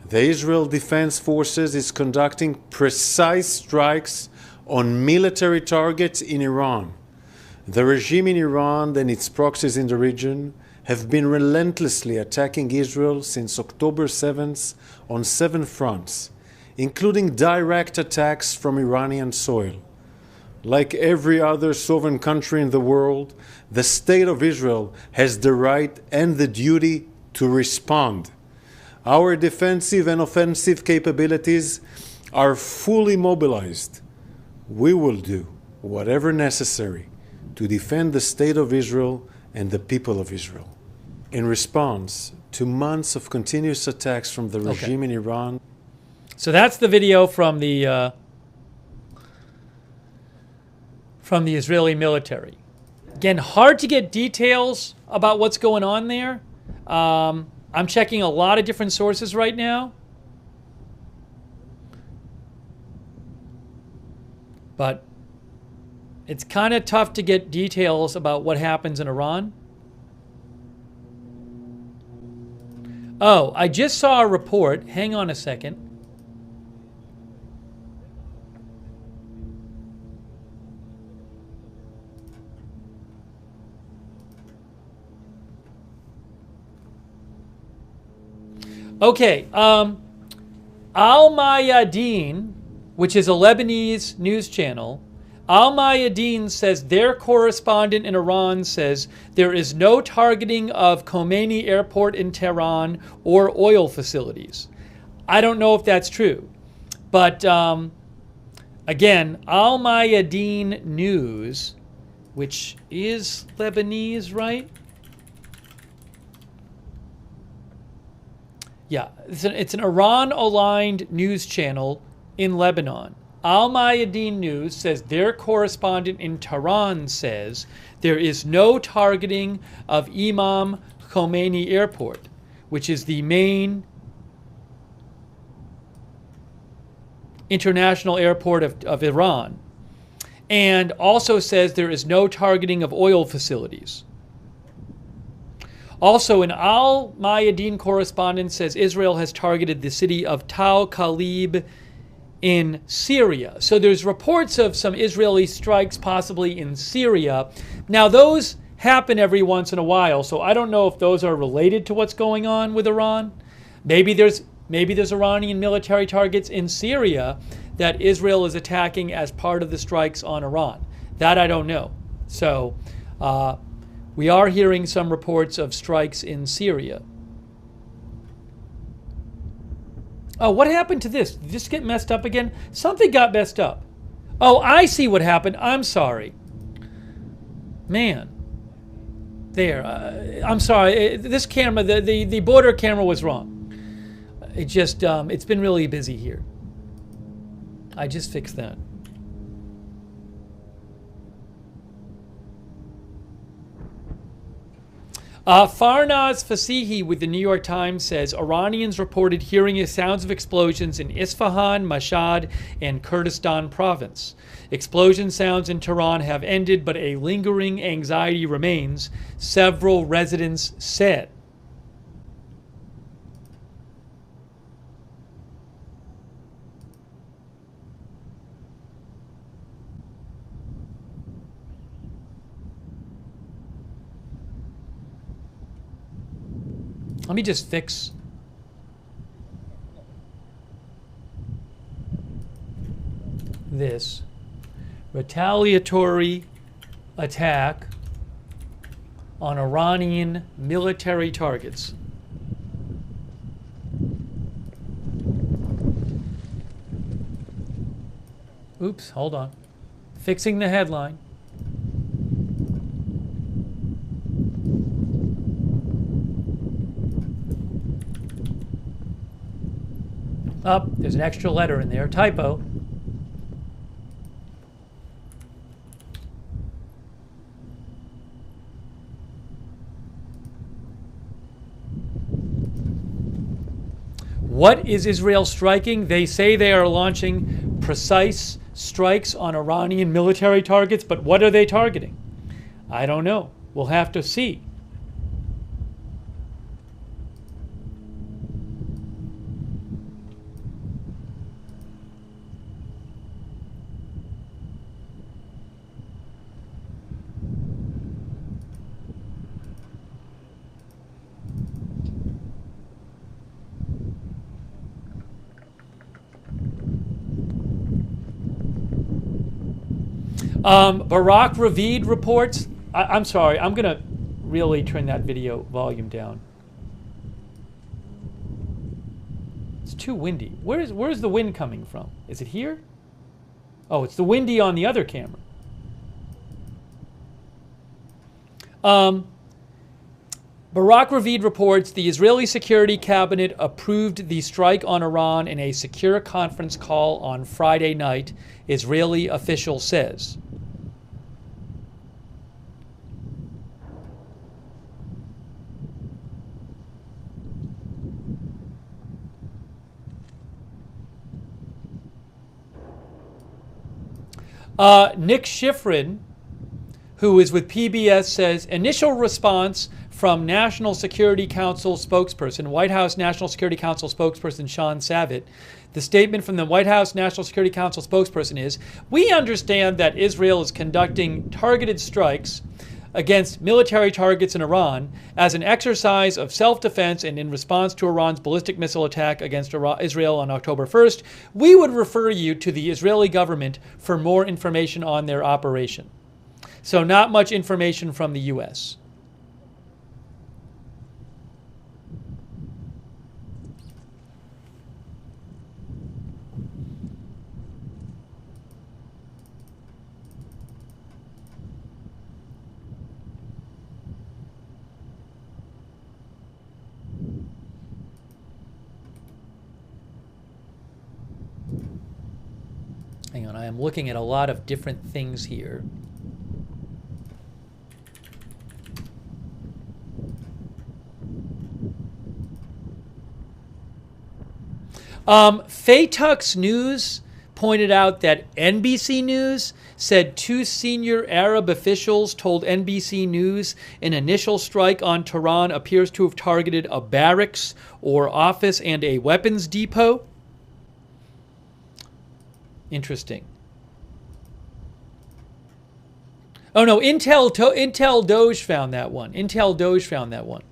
the Israel Defense Forces is conducting precise strikes on military targets in Iran. The regime in Iran and its proxies in the region have been relentlessly attacking Israel since October 7th on 7 fronts, including direct attacks from Iranian soil. Like every other sovereign country in the world, the State of Israel has the right and the duty to respond. Our defensive and offensive capabilities are fully mobilized. We will do whatever necessary to defend the State of Israel and the people of Israel. In response to months of continuous attacks from the regime in Iran. So that's the video from the Israeli military. Again, hard to get details about what's going on there. I'm checking a lot of different sources right now. But it's kind of tough to get details about what happens in Iran. Oh, I just saw a report. Hang on a second. Okay. Al Mayadeen, which is a Lebanese news channel, Al Mayadeen says their correspondent in Iran says there is no targeting of Khomeini Airport in Tehran or oil facilities. I don't know if that's true. But again, Al Mayadeen News, which is Lebanese, right? Yeah, it's an Iran-aligned news channel in Lebanon. Al Mayadeen News says their correspondent in Tehran says there is no targeting of Imam Khomeini Airport, which is the main international airport of Iran, and also says there is no targeting of oil facilities. Also, an Al Mayadeen correspondent says Israel has targeted the city of Tal Khalib in Syria. So there's reports of some Israeli strikes possibly in Syria. Now those happen every once in a while, so I don't know if those are related to what's going on with Iran. Maybe there's Iranian military targets in Syria that Israel is attacking as part of the strikes on Iran. That I don't know. So we are hearing some reports of strikes in Syria. Oh, what happened to this? Did this get messed up again? Something got messed up. Oh, I see what happened. I'm sorry. Man. There. I'm sorry. This camera, the border camera was wrong. It just, it's been really busy here. I just fixed that. Farnaz Fasihi with the New York Times says Iranians reported hearing sounds of explosions in Isfahan, Mashhad, and Kurdistan province. Explosion sounds in Tehran have ended, but a lingering anxiety remains, several residents said. Let me just fix this. Retaliatory attack on Iranian military targets. Oops, hold on. Fixing the headline. Oh, there's an extra letter in there. Typo. What is Israel striking? They say they are launching precise strikes on Iranian military targets, but what are they targeting? I don't know. We'll have to see. Barak Ravid reports. I'm sorry, I'm going to really turn that video volume down. It's too windy. Where's the wind coming from? Is it here? Oh, it's the windy on the other camera. Barak Ravid reports the Israeli Security Cabinet approved the strike on Iran in a secure conference call on Friday night, Israeli official says. Nick Schifrin, who is with PBS, says initial response from National Security Council spokesperson, White House National Security Council spokesperson Sean Savit. The statement from the White House National Security Council spokesperson is, we understand that Israel is conducting targeted strikes against military targets in Iran as an exercise of self-defense and in response to Iran's ballistic missile attack against Israel on October 1st, we would refer you to the Israeli government for more information on their operation. So not much information from the U.S. Hang on, I am looking at a lot of different things here. Faytux News pointed out that NBC News said 2 senior Arab officials told NBC News an initial strike on Tehran appears to have targeted a barracks or office and a weapons depot. Interesting. Oh no, Intel Doge found that one. Intel Doge found that one.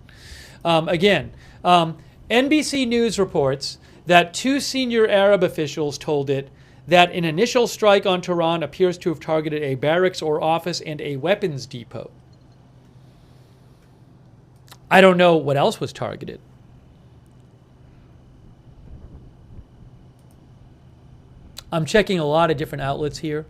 NBC News reports that 2 senior Arab officials told it that an initial strike on Tehran appears to have targeted a barracks or office and a weapons depot. I don't know what else was targeted. I'm checking a lot of different outlets here.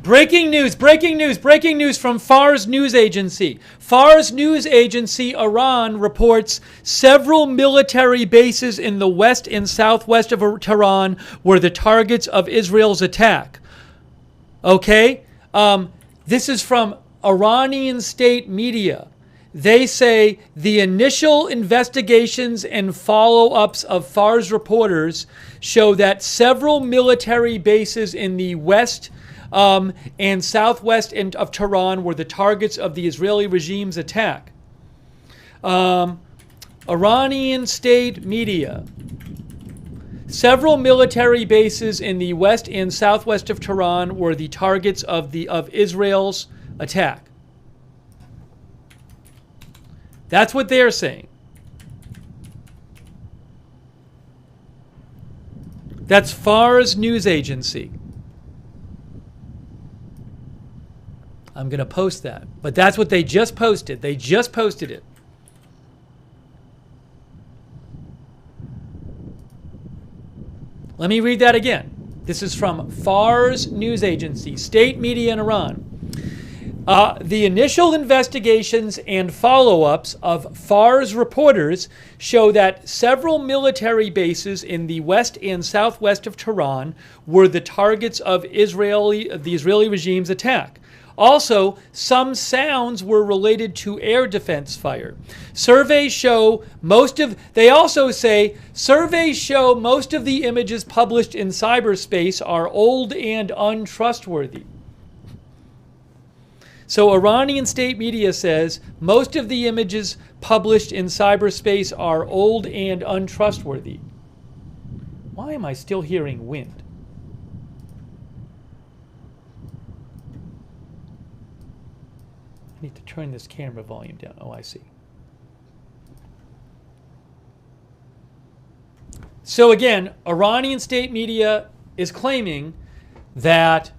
Breaking news from Fars News Agency. Fars News Agency, Iran reports several military bases in the west and southwest of Tehran were the targets of Israel's attack. Okay? This is from Iranian state media. They say the initial investigations and follow-ups of Fars reporters show that several military bases in the west and southwest of Tehran were the targets of the Israeli regime's attack. Iranian state media. Several military bases in the west and southwest of Tehran were the targets of Israel's attack. That's what they're saying. That's Fars News Agency. I'm going to post that. But that's what they just posted. They just posted it. Let me read that again. This is from Fars News Agency, state media in Iran. The initial investigations and follow-ups of Fars reporters show that several military bases in the west and southwest of Tehran were the targets of the Israeli regime's attack. Also, some sounds were related to air defense fire. Surveys show they also say surveys show most of the images published in cyberspace are old and untrustworthy. So Iranian state media says most of the images published in cyberspace are old and untrustworthy. Why am I still hearing wind? I need to turn this camera volume down. Oh, I see. So again, Iranian state media is claiming that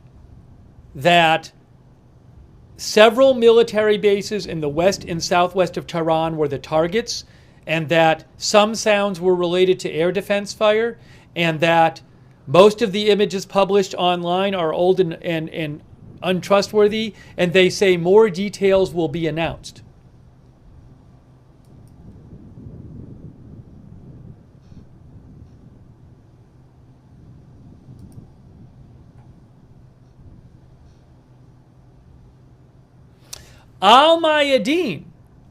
several military bases in the west and southwest of Tehran were the targets, and that some sounds were related to air defense fire, and that most of the images published online are old and untrustworthy, and they say more details will be announced.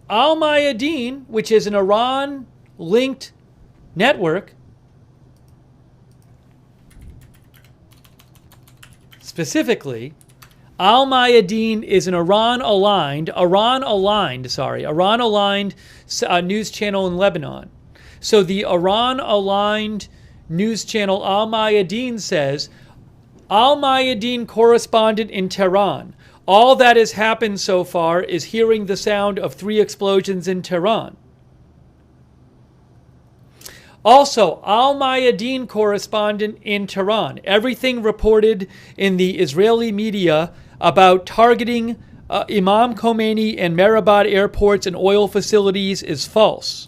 Al-Mayadeen, which is an Iran-linked network, specifically, Al-Mayadeen is an Iran-aligned news channel in Lebanon. So the Iran-aligned news channel Al-Mayadeen says, Al-Mayadeen correspondent in Tehran, all that has happened so far is hearing the sound of 3 explosions in Tehran. Also, Al-Mayadeen correspondent in Tehran. Everything reported in the Israeli media about targeting Imam Khomeini and Mehrabad airports and oil facilities is false.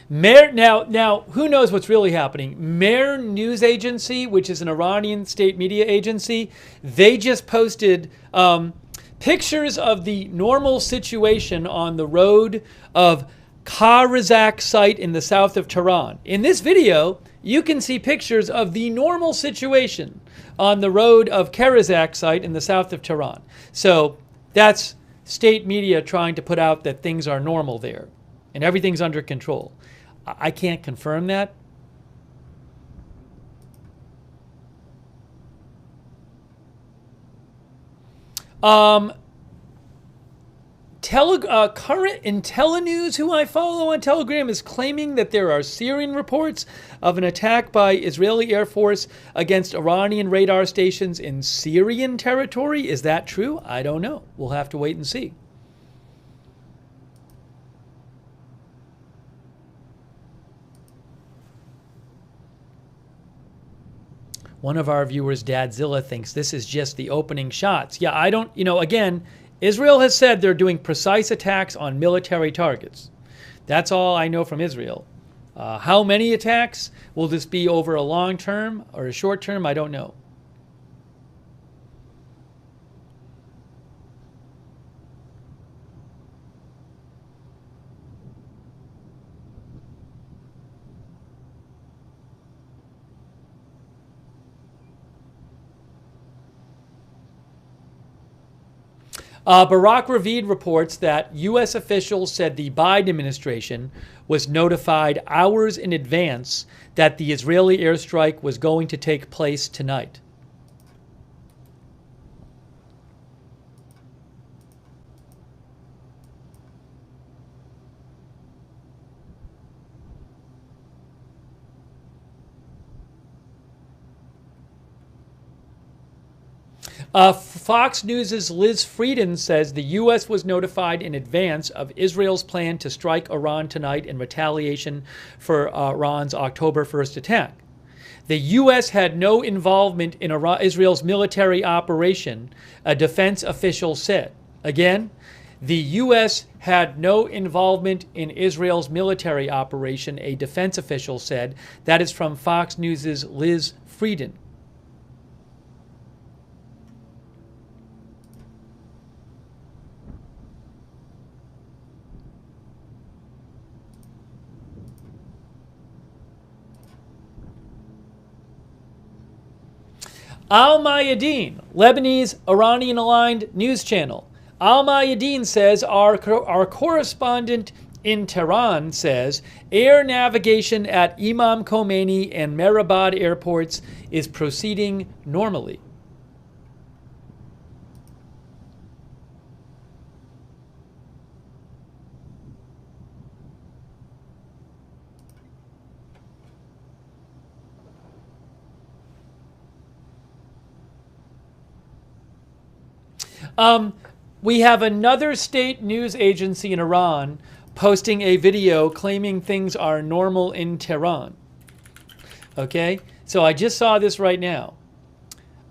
Now, who knows what's really happening? Mehr News Agency, which is an Iranian state media agency, they just posted pictures of the normal situation on the road of Kazerun site in the south of Tehran. In this video, you can see pictures of the normal situation on the road of Kazerun site in the south of Tehran. So that's state media trying to put out that things are normal there and everything's under control. I can't confirm that. Current IntelliNews, who I follow on Telegram, is claiming that there are Syrian reports of an attack by Israeli Air Force against Iranian radar stations in Syrian territory. Is that true? I don't know. We'll have to wait and see. One of our viewers, Dadzilla, thinks this is just the opening shots. Yeah, I don't, again, Israel has said they're doing precise attacks on military targets. That's all I know from Israel. How many attacks? Will this be over a long term or a short term? I don't know. Barak Ravid reports that U.S. officials said the Biden administration was notified hours in advance that the Israeli airstrike was going to take place tonight. Fox News' Liz Frieden says the U.S. was notified in advance of Israel's plan to strike Iran tonight in retaliation for Iran's October 1st attack. The U.S. had no involvement in Israel's military operation, a defense official said. Again, the U.S. had no involvement in Israel's military operation, a defense official said. That is from Fox News' Liz Frieden. Al-Mayadeen, Lebanese Iranian-aligned news channel. Al-Mayadeen says our correspondent in Tehran says air navigation at Imam Khomeini and Mehrabad airports is proceeding normally. We have another state news agency in Iran posting a video claiming things are normal in Tehran. Okay, so I just saw this right now.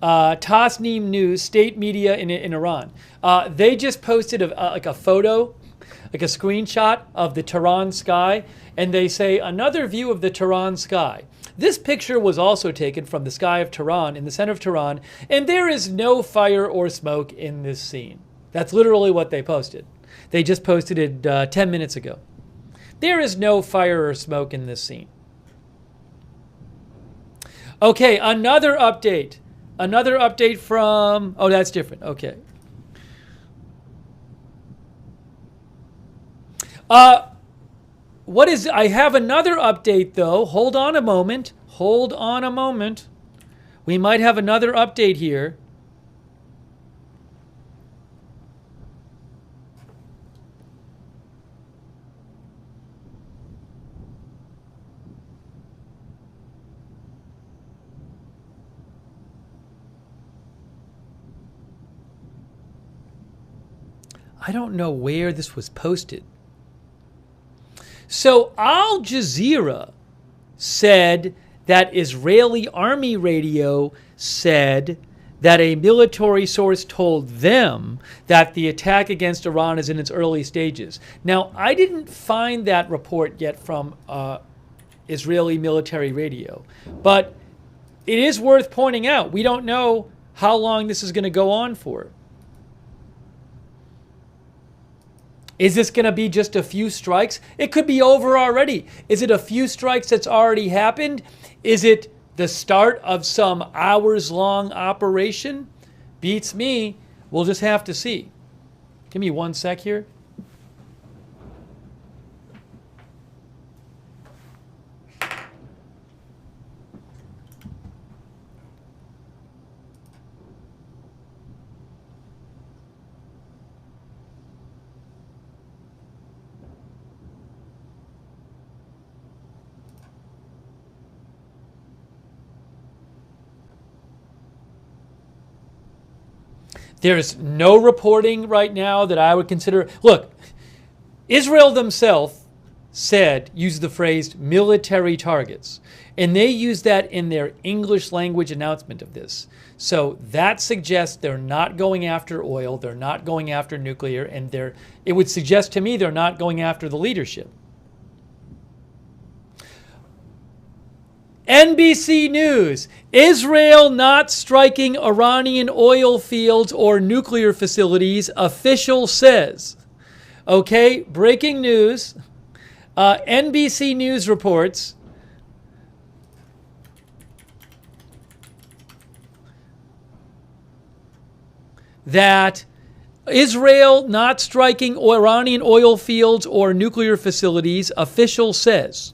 Tasnim News, state media in Iran. They just posted like a photo, like a screenshot of the Tehran sky, and they say another view of the Tehran sky. This picture was also taken from the sky of Tehran, in the center of Tehran, and there is no fire or smoke in this scene. That's literally what they posted. They just posted it 10 minutes ago. There is no fire or smoke in this scene. Okay, another update. Another update from... Oh, that's different. Okay. I have another update, though. Hold on a moment. Hold on a moment. We might have another update here. I don't know where this was posted. So Al Jazeera said that Israeli army radio said that a military source told them that the attack against Iran is in its early stages. Now, I didn't find that report yet from Israeli military radio, but it is worth pointing out. We don't know how long this is going to go on for. Is this going to be just a few strikes? It could be over already. Is it a few strikes that's already happened? Is it the start of some hours-long operation? Beats me. We'll just have to see. Give me 1 sec here. There's no reporting right now that I would consider. Look, Israel themselves used the phrase military targets, and they use that in their English language announcement of this. So that suggests they're not going after oil, they're not going after nuclear, and it would suggest to me they're not going after the leadership. NBC News, Israel not striking Iranian oil fields or nuclear facilities, official says. Okay, breaking news. NBC News reports that Israel not striking Iranian oil fields or nuclear facilities, official says.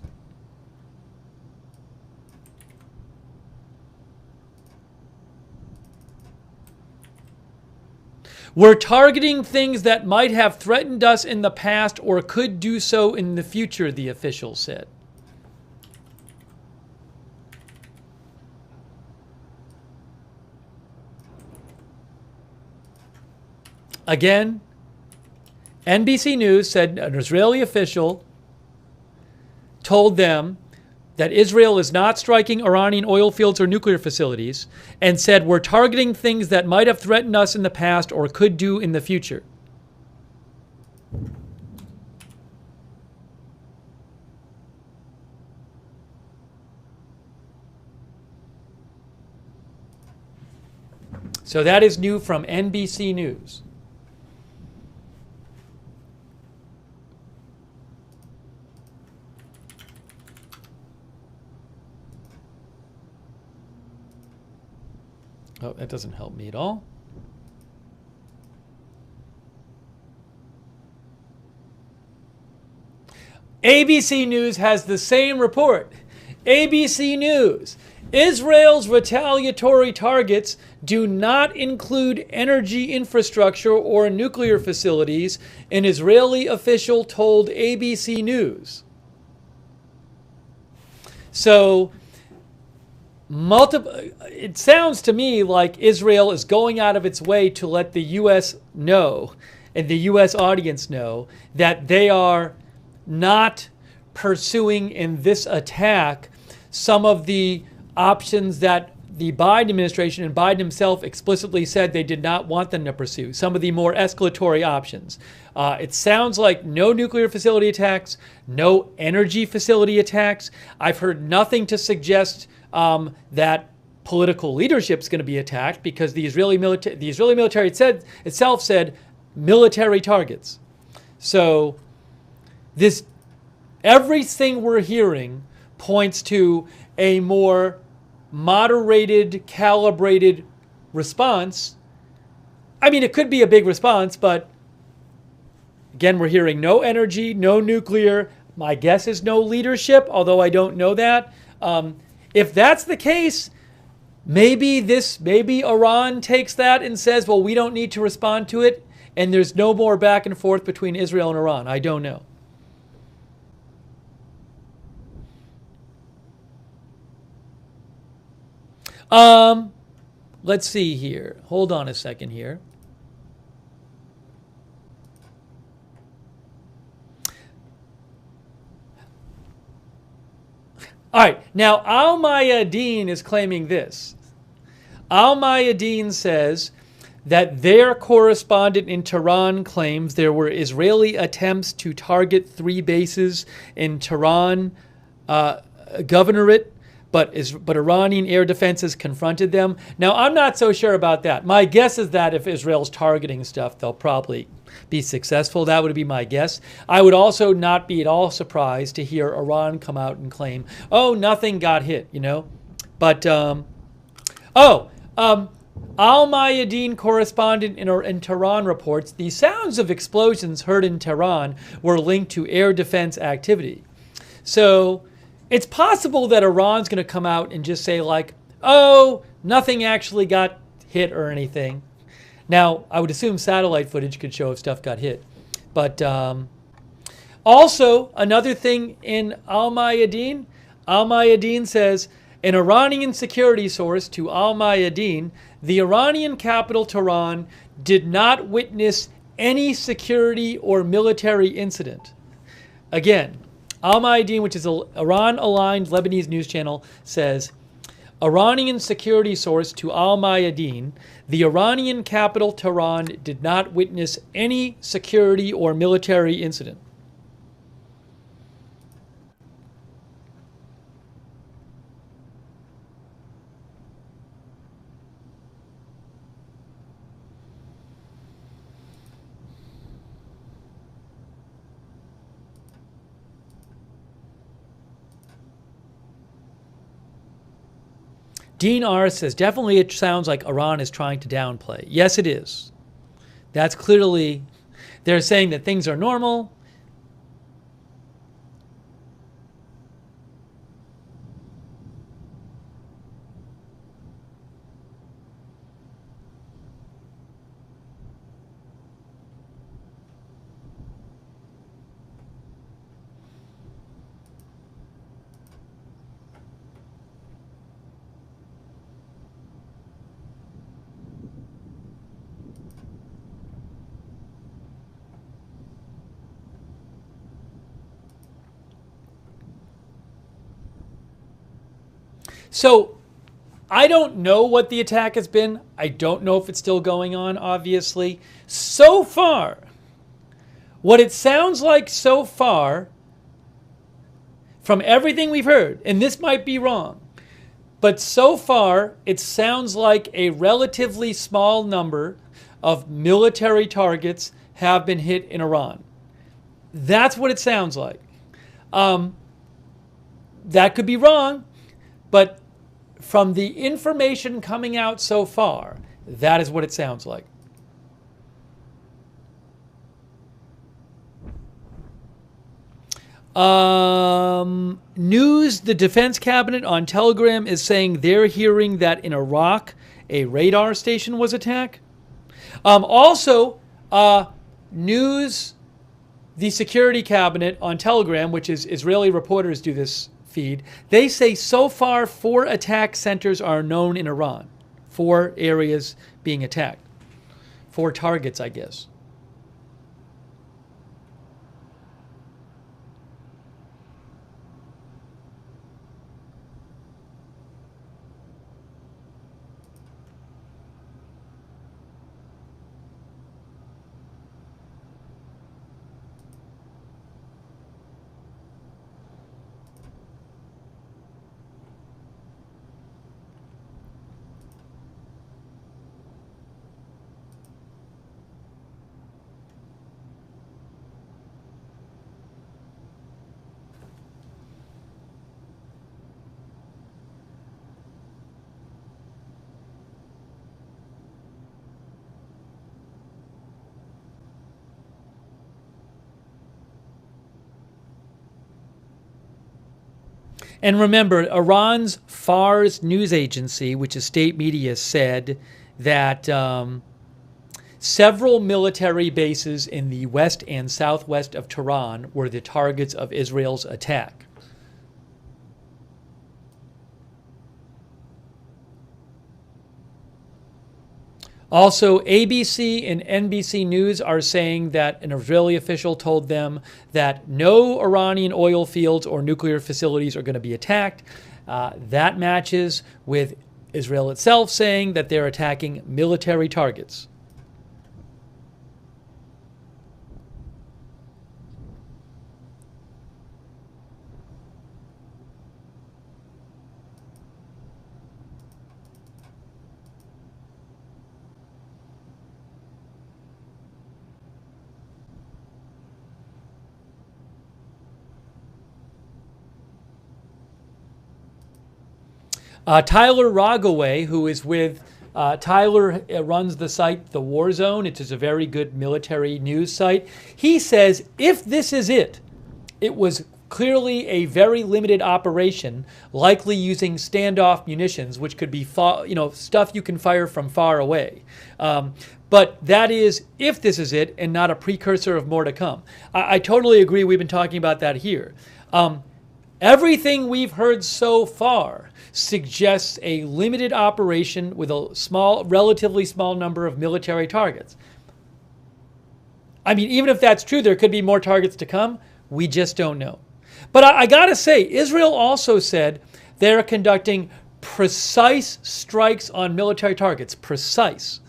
We're targeting things that might have threatened us in the past or could do so in the future, the official said. Again, NBC News said an Israeli official told them that Israel is not striking Iranian oil fields or nuclear facilities, and said we're targeting things that might have threatened us in the past or could do in the future. So that is new from NBC News. Oh, that doesn't help me at all. ABC News has the same report. ABC News. Israel's retaliatory targets do not include energy infrastructure or nuclear facilities, an Israeli official told ABC News. So, It sounds to me like Israel is going out of its way to let the U.S. know and the U.S. audience know that they are not pursuing in this attack some of the options that the Biden administration and Biden himself explicitly said they did not want them to pursue, some of the more escalatory options. It sounds like no nuclear facility attacks, no energy facility attacks. I've heard nothing to suggest that political leadership is going to be attacked, because the Israeli military itself said military targets. So everything we're hearing points to a more moderated, calibrated response. I mean, it could be a big response, but again, we're hearing no energy, no nuclear. My guess is no leadership, although I don't know that. If that's the case, maybe Iran takes that and says, well, we don't need to respond to it, and there's no more back and forth between Israel and Iran. I don't know. Let's see here. Hold on a second here. All right. Now, Al Mayadeen is claiming this. Al Mayadeen says that their correspondent in Tehran claims there were Israeli attempts to target 3 bases in Tehran governorate, but Iranian air defenses confronted them. Now, I'm not so sure about that. My guess is that if Israel's targeting stuff, they'll probably be successful. That would be my guess. I would also not be at all surprised to hear Iran come out and claim, oh, nothing got hit, But, Al Mayadeen correspondent in Tehran reports the sounds of explosions heard in Tehran were linked to air defense activity. So it's possible that Iran's going to come out and just say like, oh, nothing actually got hit or anything. Now, I would assume satellite footage could show if stuff got hit. But also, another thing in Al Mayadeen says, an Iranian security source to Al Mayadeen, the Iranian capital Tehran did not witness any security or military incident. Again, Al Mayadeen, which is an Iran-aligned Lebanese news channel, says, Iranian security source to Al Mayadeen, the Iranian capital Tehran did not witness any security or military incident. Dean R. says, definitely it sounds like Iran is trying to downplay. Yes, it is. That's clearly, they're saying that things are normal. So I don't know what the attack has been. I don't know if it's still going on, obviously. So far, what it sounds like so far, from everything we've heard, and this might be wrong, but so far it sounds like a relatively small number of military targets have been hit in Iran. That's what it sounds like. That could be wrong, but from the information coming out so far, that is what it sounds like. News, the Defense Cabinet on Telegram is saying they're hearing that in Iraq, a radar station was attacked. News, the Security Cabinet on Telegram, which is Israeli reporters do this feed. They say so far 4 attack centers are known in Iran. 4 areas being attacked. 4 targets, I guess. And remember, Iran's Fars news agency, which is state media, said that several military bases in the west and southwest of Tehran were the targets of Israel's attack. Also, ABC and NBC News are saying that an Israeli official told them that no Iranian oil fields or nuclear facilities are going to be attacked. That matches with Israel itself saying that they're attacking military targets. Tyler Rogaway, who is with Tyler, runs the site The War Zone. It is a very good military news site. He says if this is it, it was clearly a very limited operation, likely using standoff munitions, which could be stuff you can fire from far away. But that is if this is it, and not a precursor of more to come. I totally agree. We've been talking about that here. Everything we've heard so far suggests a limited operation with a relatively small number of military targets. I mean, even if that's true, there could be more targets to come. We just don't know. But I gotta say, Israel also said they're conducting precise strikes on military targets. Precise.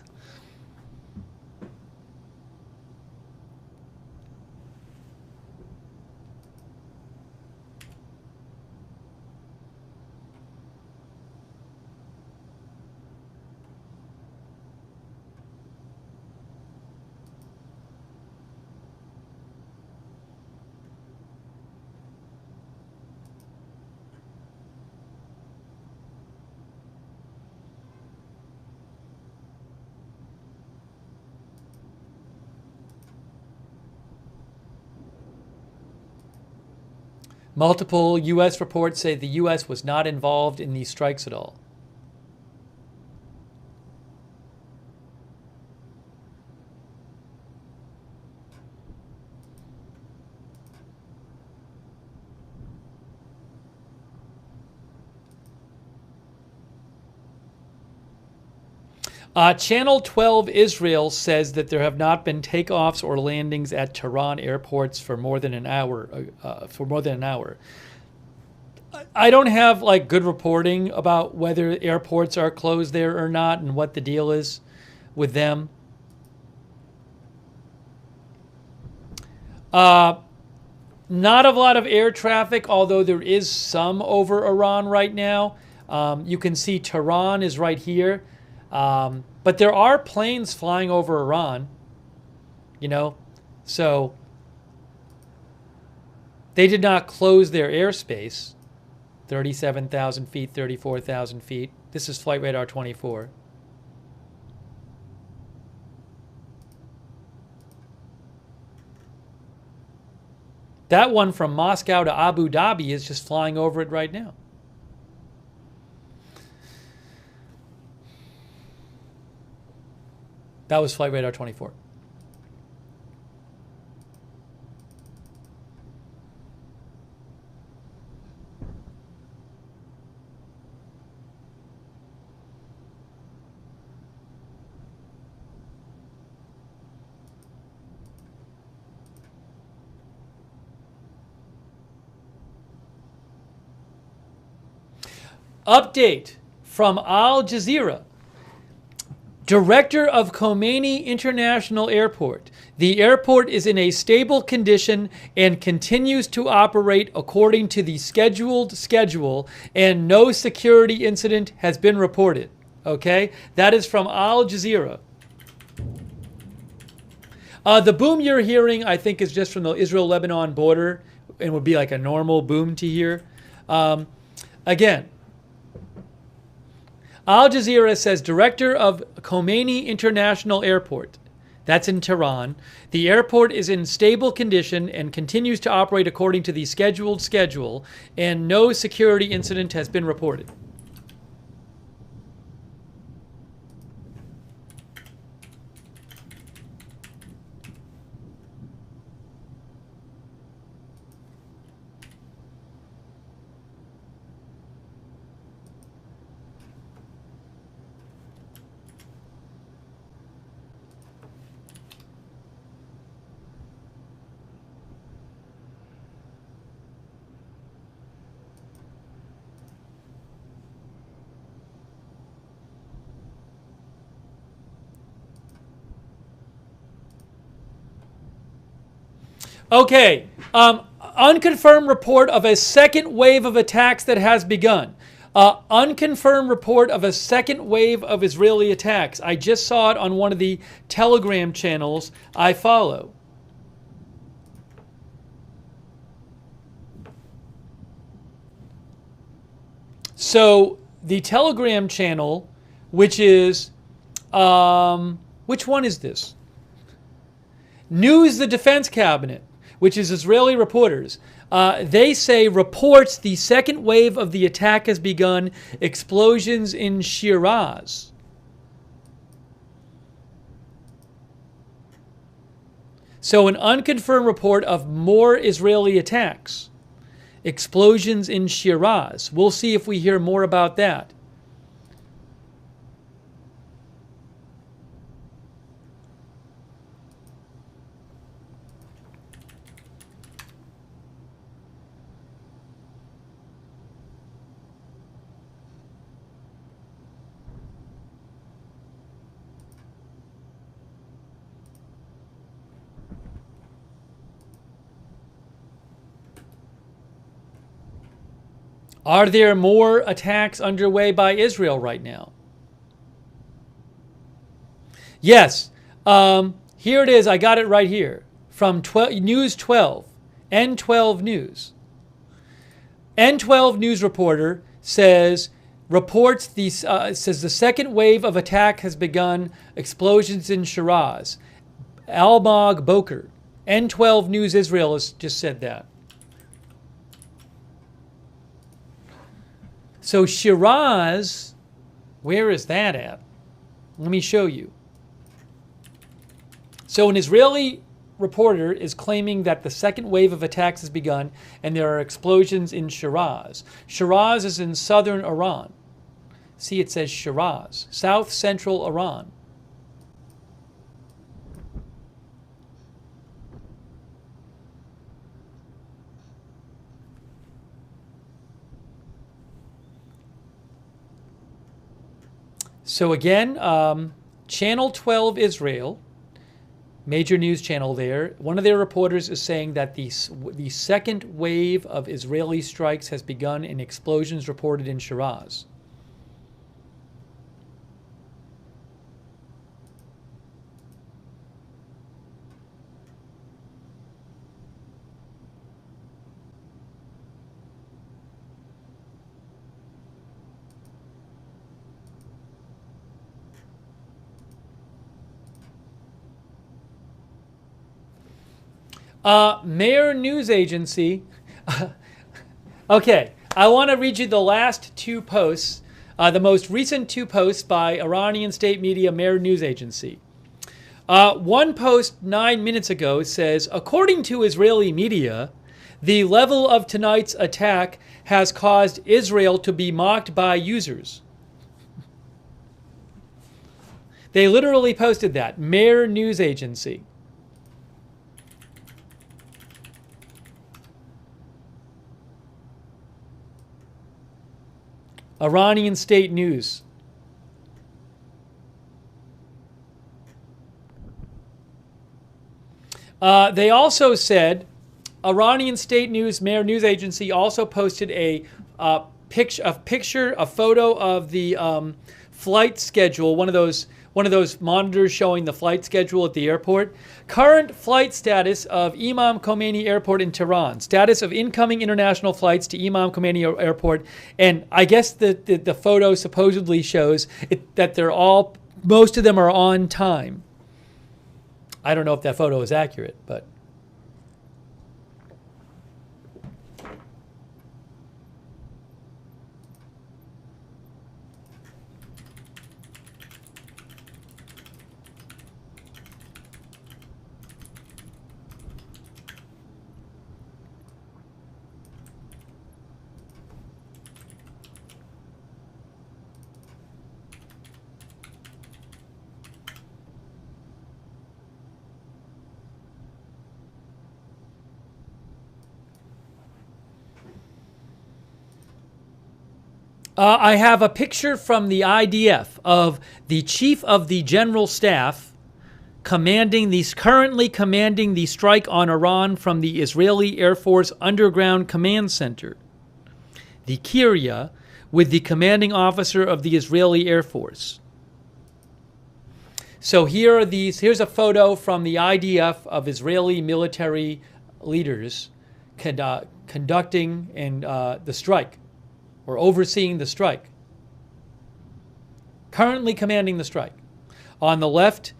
Multiple U.S. reports say the U.S. was not involved in these strikes at all. Channel 12 Israel says that there have not been takeoffs or landings at Tehran airports for more than an hour. I don't have good reporting about whether airports are closed there or not and what the deal is with them. Not a lot of air traffic, although there is some over Iran right now. You can see Tehran is right here. But there are planes flying over Iran, so they did not close their airspace, 37,000 feet, 34,000 feet. This is Flight Radar 24. That one from Moscow to Abu Dhabi is just flying over it right now. That was Flight Radar 24. Update from Al Jazeera. Director of Khomeini International Airport. The airport is in a stable condition and continues to operate according to the scheduled schedule, and no security incident has been reported. Okay? That is from Al Jazeera. The boom you're hearing, I think, is just from the Israel-Lebanon border and would be like a normal boom to hear. Again, Al Jazeera says director of Khomeini International Airport. That's in Tehran. The airport is in stable condition and continues to operate according to the scheduled schedule, and no security incident has been reported. Okay, unconfirmed report of a second wave of attacks that has begun. Unconfirmed report of a second wave of Israeli attacks. I just saw it on one of the Telegram channels I follow. So the Telegram channel, which is, which one is this? News the Defense Cabinet, which is Israeli reporters. They say reports the second wave of the attack has begun. Explosions in Shiraz. So an unconfirmed report of more Israeli attacks. Explosions in Shiraz. We'll see if we hear more about that. Are there more attacks underway by Israel right now? Yes. Here it is. I got it right here from News 12, N12 News. N12 News reporter says says the second wave of attack has begun. Explosions in Shiraz. Almag Boker. N12 News Israel has just said that. So Shiraz, where is that at? Let me show you. So an Israeli reporter is claiming that the second wave of attacks has begun and there are explosions in Shiraz. Shiraz is in southern Iran. See, it says Shiraz, south central Iran. So again, Channel 12 Israel, major news channel there, one of their reporters is saying that the second wave of Israeli strikes has begun and explosions reported in Shiraz. Mayor News Agency. Okay, I want to read you the last two posts, the most recent two posts by Iranian state media Mayor News Agency. One post 9 minutes ago says, according to Israeli media, the level of tonight's attack has caused Israel to be mocked by users. They literally posted that. Mayor News Agency. Iranian state news. They also said, Iranian state news, Mehr news agency, also posted a photo of the flight schedule, one of those monitors showing the flight schedule at the airport. Current flight status of Imam Khomeini Airport in Tehran. Status of incoming international flights to Imam Khomeini Airport. And I guess the photo supposedly shows that most of them are on time. I don't know if that photo is accurate, but... I have a picture from the IDF of the chief of the general staff currently commanding the strike on Iran from the Israeli Air Force Underground Command Center, the Kiryat, with the commanding officer of the Israeli Air Force. So here's a photo from the IDF of Israeli military leaders conducting the strike, or overseeing the strike. Currently commanding the strike. On the left,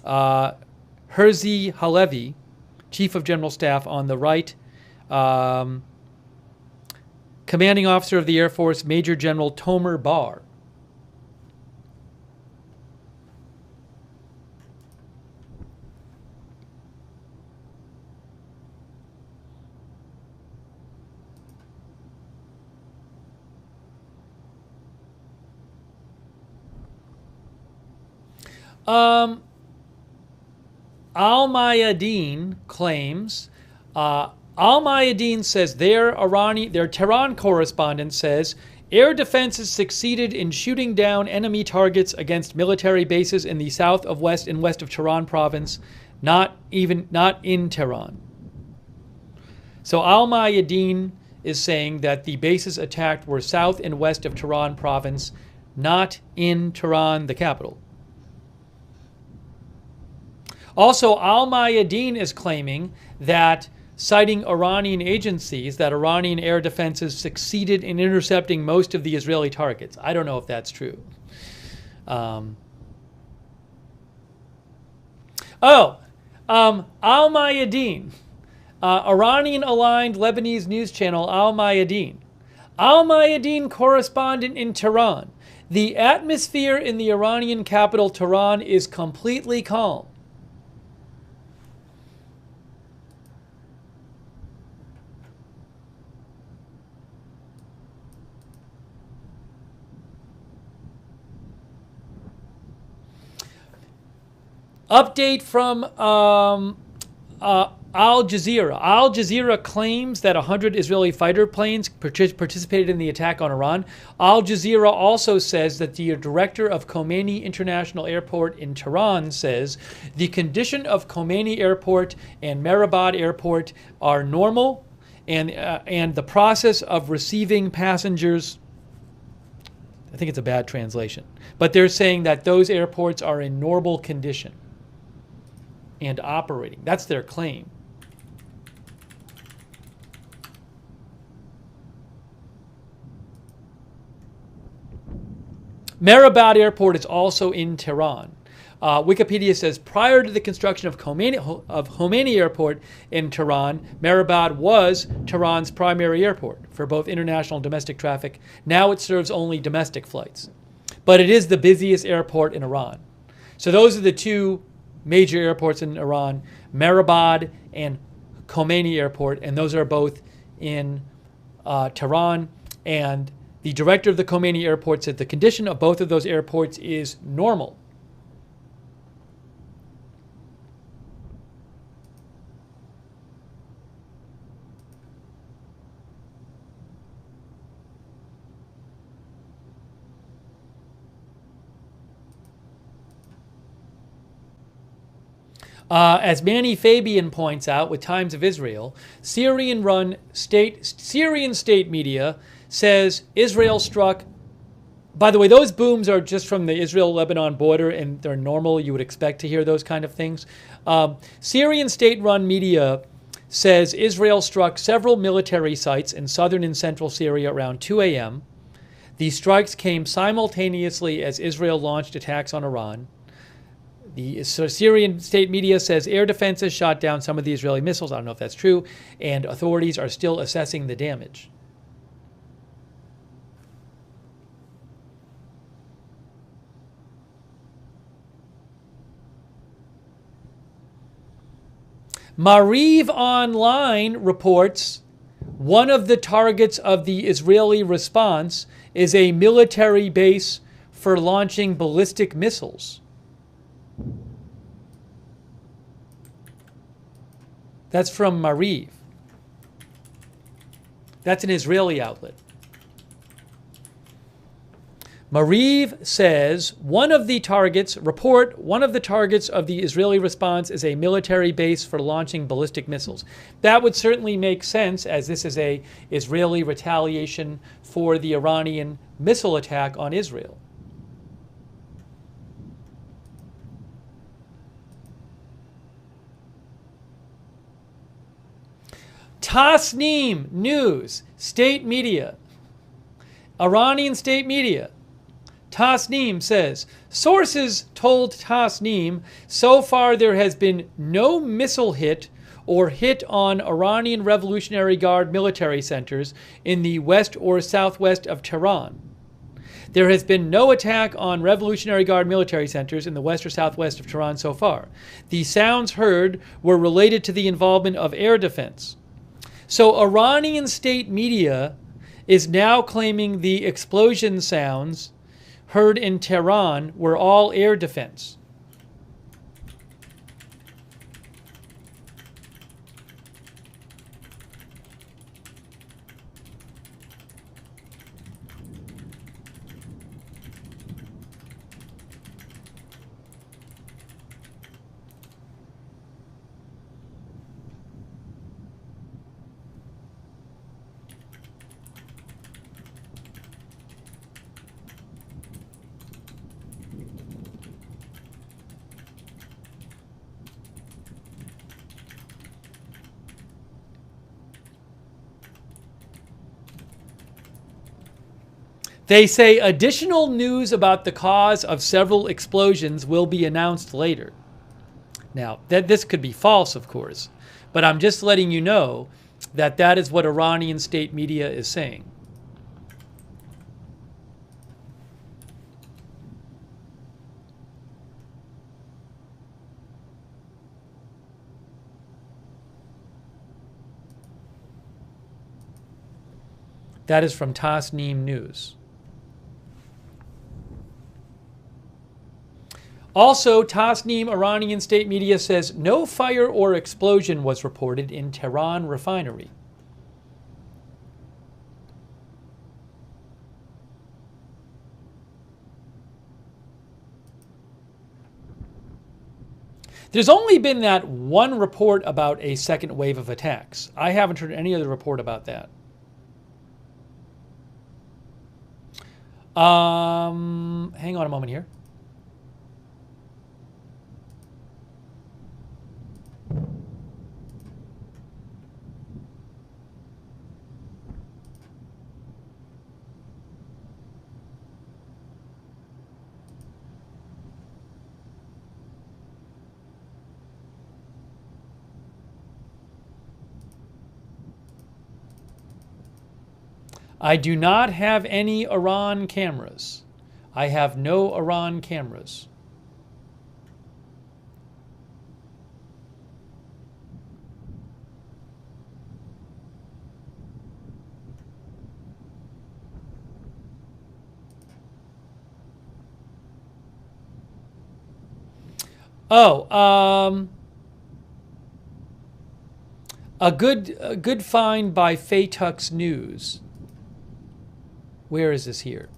Herzi Halevi, Chief of General Staff. On the right, Commanding Officer of the Air Force, Major General Tomer Bar. Al-Mayadeen claims, Al-Mayadeen says their Tehran correspondent says, air defenses succeeded in shooting down enemy targets against military bases in the south of west and west of Tehran province, not in Tehran. So Al-Mayadeen is saying that the bases attacked were south and west of Tehran province, not in Tehran, the capital. Also, Al-Mayadeen is claiming that, citing Iranian agencies, that Iranian air defenses succeeded in intercepting most of the Israeli targets. I don't know if that's true. Al-Mayadeen, Iranian-aligned Lebanese news channel Al-Mayadeen. Al-Mayadeen correspondent in Tehran. The atmosphere in the Iranian capital, Tehran, is completely calm. Update from Al Jazeera. Al Jazeera claims that 100 Israeli fighter planes participated in the attack on Iran. Al Jazeera also says that the director of Khomeini International Airport in Tehran says the condition of Khomeini Airport and Mehrabad Airport are normal, and the process of receiving passengers, I think it's a bad translation, but they're saying that those airports are in normal condition and operating. That's their claim. Mehrabad Airport is also in Tehran. Wikipedia says prior to the construction of Khomeini Airport in Tehran, Mehrabad was Tehran's primary airport for both international and domestic traffic. Now it serves only domestic flights. But it is the busiest airport in Iran. So those are the two major airports in Iran, Mehrabad and Khomeini Airport, and those are both in Tehran. And the director of the Khomeini Airport said the condition of both of those airports is normal. As Manny Fabian points out with Times of Israel, Syrian state media says Israel struck. By the way, those booms are just from the Israel-Lebanon border, and they're normal. You would expect to hear those kind of things. Syrian state-run media says Israel struck several military sites in southern and central Syria around 2 a.m. These strikes came simultaneously as Israel launched attacks on Iran. The Syrian state media says air defenses shot down some of the Israeli missiles. I don't know if that's true. And authorities are still assessing the damage. Mariv Online reports one of the targets of the Israeli response is a military base for launching ballistic missiles. That's from Mariv. That's an Israeli outlet. Mariv says one of the targets of the Israeli response is a military base for launching ballistic missiles. That would certainly make sense, as this is a Israeli retaliation for the Iranian missile attack on Israel. Tasnim News, state media, Iranian state media. Tasnim says, sources told Tasnim, so far there has been no missile hit or hit on Iranian Revolutionary Guard military centers in the west or southwest of Tehran. There has been no attack on Revolutionary Guard military centers in the west or southwest of Tehran so far. The sounds heard were related to the involvement of air defense. So Iranian state media is now claiming the explosion sounds heard in Tehran were all air defense. They say additional news about the cause of several explosions will be announced later. Now, this could be false, of course, but I'm just letting you know that that is what Iranian state media is saying. That is from Tasnim News. Also, Tasnim Iranian state media says no fire or explosion was reported in Tehran refinery. There's only been that one report about a second wave of attacks. I haven't heard any other report about that. Hang on a moment here. I do not have any Iran cameras. I have no Iran cameras. A good find by Faytux News. Where is this here?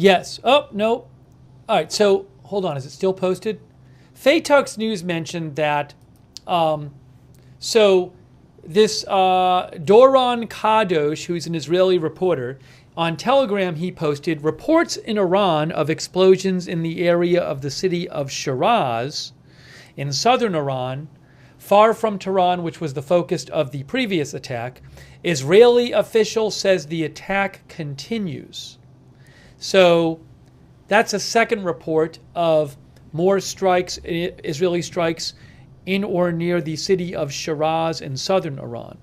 Yes. Oh, no. All right, so hold on. Is it still posted? Faytux News mentioned that, so this Doron Kadosh, who's an Israeli reporter, on Telegram he posted reports in Iran of explosions in the area of the city of Shiraz in southern Iran, far from Tehran, which was the focus of the previous attack. Israeli official says the attack continues. So that's a second report of more strikes, Israeli strikes in or near the city of Shiraz in southern Iran.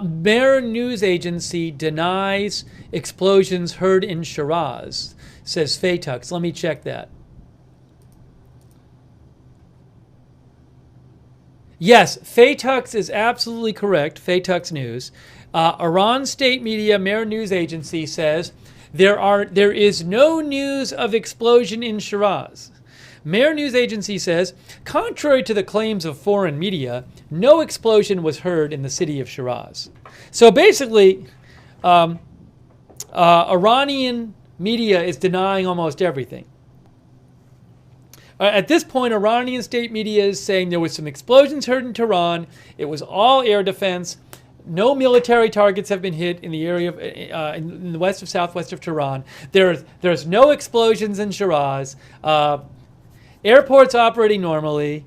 Mehr news agency denies explosions heard in Shiraz, says Faytux. Let me check that. Yes, Faytux is absolutely correct. Faytux News. Iran state media, Mehr news agency says there is no news of explosion in Shiraz. Mehr news agency says, contrary to the claims of foreign media, no explosion was heard in the city of Shiraz. So basically, Iranian media is denying almost everything. At this point, Iranian state media is saying there was some explosions heard in Tehran. It was all air defense. No military targets have been hit in the area of, in the west of southwest of Tehran. There's no explosions in Shiraz. Airports operating normally.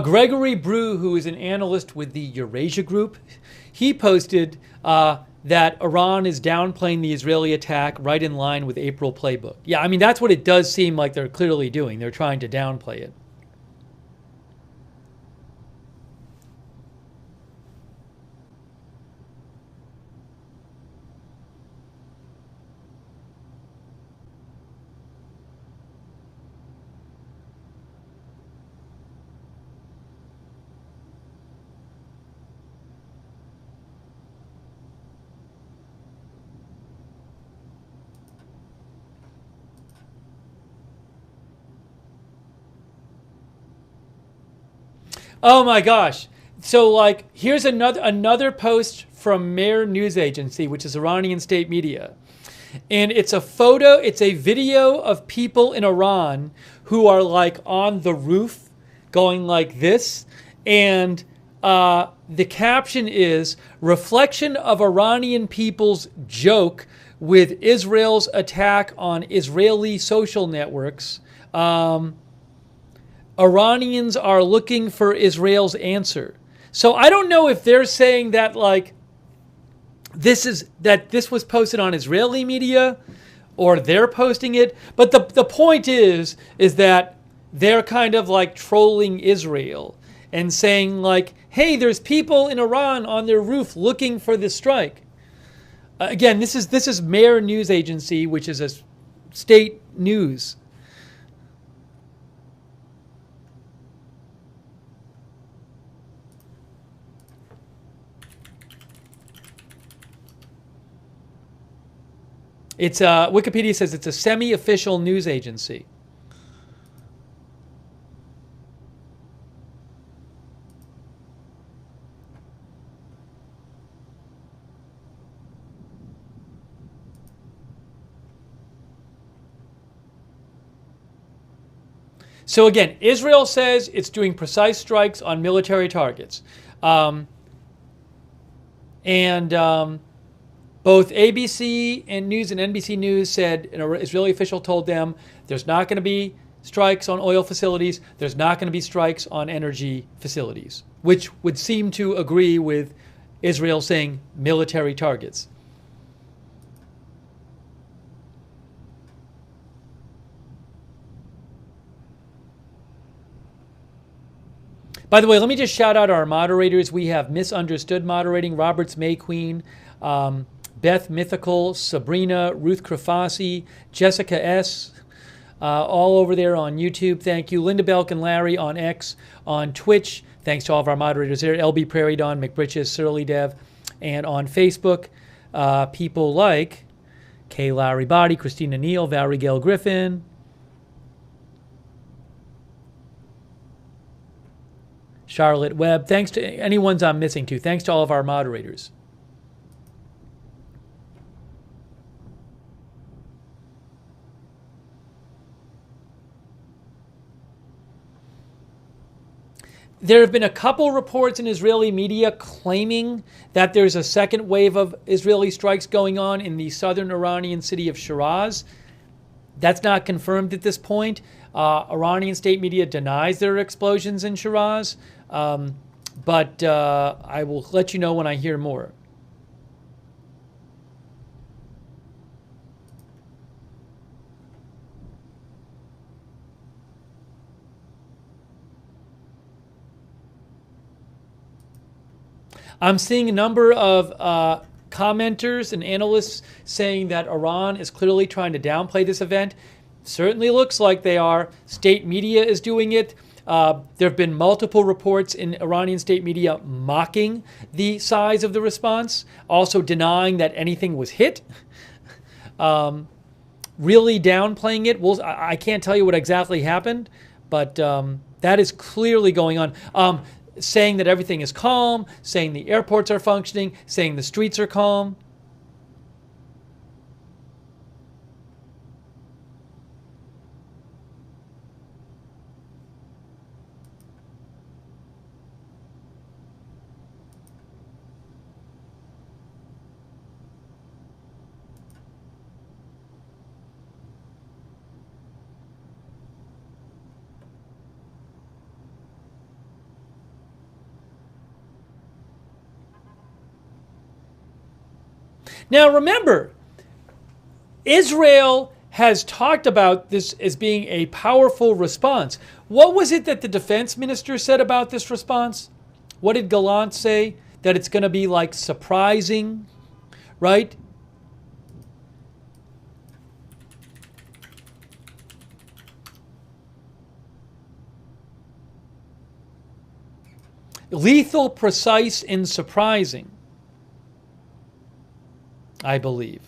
Gregory Brew, who is an analyst with the Eurasia Group, he posted that Iran is downplaying the Israeli attack right in line with April playbook. Yeah, I mean, that's what it does seem like they're clearly doing. They're trying to downplay it. Oh my gosh. So like here's another post from Mehr news agency, which is Iranian state media. And it's a video of people in Iran who are like on the roof going like this. And the caption is reflection of Iranian people's joke with Israel's attack on Israeli social networks. Iranians are looking for Israel's answer. So I don't know if they're saying that like this was posted on Israeli media or they're posting it, but the point is that they're kind of like trolling Israel and saying like, hey, there's people in Iran on their roof looking for the strike. Again, this is Mehr news agency, which is a state news. It's Wikipedia says it's a semi-official news agency. So again, Israel says it's doing precise strikes on military targets. Both ABC and News and NBC News said an Israeli official told them there's not going to be strikes on oil facilities. There's not going to be strikes on energy facilities, which would seem to agree with Israel saying military targets. By the way, let me just shout out our moderators. We have Misunderstood moderating, Roberts May Queen, Beth Mythical, Sabrina, Ruth Krafasi, Jessica S., all over there on YouTube. Thank you. Linda Belk and Larry on X, on Twitch. Thanks to all of our moderators there. LB Prairie Dawn, McBritches, Surly Dev. And on Facebook, people like Kay Larry Body, Christina Neal, Valerie Gail Griffin, Charlotte Webb. Thanks to anyone's I'm missing too. Thanks to all of our moderators. There have been a couple reports in Israeli media claiming that there's a second wave of Israeli strikes going on in the southern Iranian city of Shiraz. That's not confirmed at this point. Iranian state media denies there are explosions in Shiraz, but I will let you know when I hear more. I'm seeing a number of commenters and analysts saying that Iran is clearly trying to downplay this event. Certainly looks like they are. State media is doing it. There have been multiple reports in Iranian state media mocking the size of the response, also denying that anything was hit. Really downplaying it. I can't tell you what exactly happened, but that is clearly going on. Saying that everything is calm, saying the airports are functioning, saying the streets are calm. Now remember, Israel has talked about this as being a powerful response. What was it that the defense minister said about this response? What did Gallant say? That it's going to be like surprising, right? Lethal, precise, and surprising, I believe.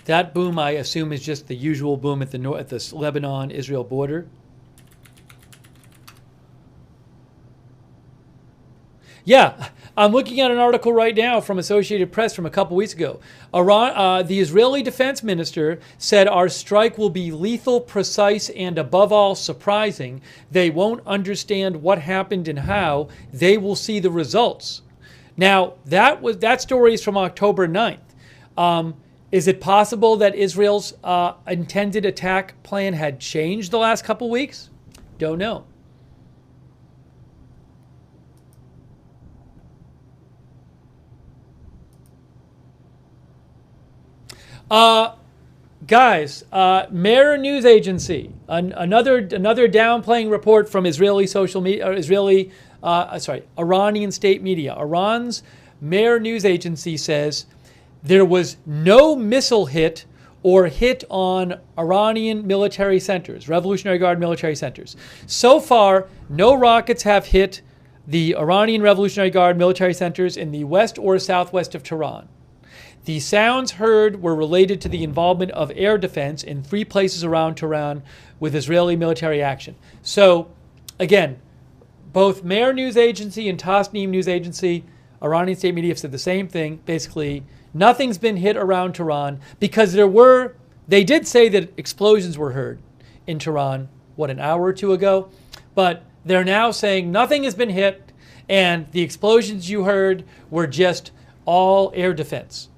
That boom, I assume, is just the usual boom at the Lebanon-Israel border. Yeah, I'm looking at an article right now from Associated Press from a couple weeks ago. The Israeli defense minister said our strike will be lethal, precise, and above all surprising. They won't understand what happened and how. They will see the results. Now, that story is from October 9th. Is it possible that Israel's intended attack plan had changed the last couple weeks? Don't know. Guys, Mer News Agency, another downplaying report from Israeli social media, Iranian state media. Iran's Mer News Agency says there was no missile hit or hit on Iranian military centers, Revolutionary Guard military centers. So far, no rockets have hit the Iranian Revolutionary Guard military centers in the west or southwest of Tehran. The sounds heard were related to the involvement of air defense in 3 places around Tehran with Israeli military action. So, again, both Mehr News Agency and Tasnim News Agency, Iranian state media, have said the same thing. Basically, nothing's been hit around Tehran because they did say that explosions were heard in Tehran, an hour or two ago? But they're now saying nothing has been hit and the explosions you heard were just all air defense.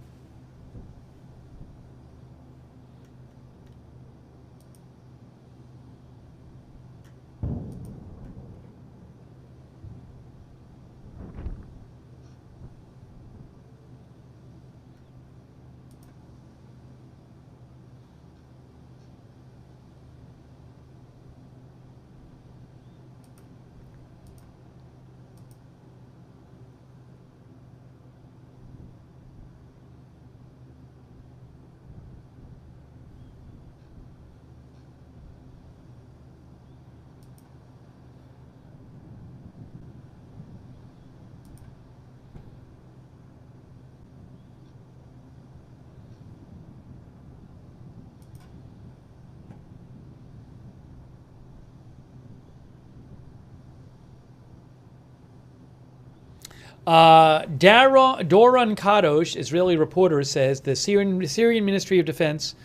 Doron Kadosh, Israeli reporter, says the Syrian Ministry of Defense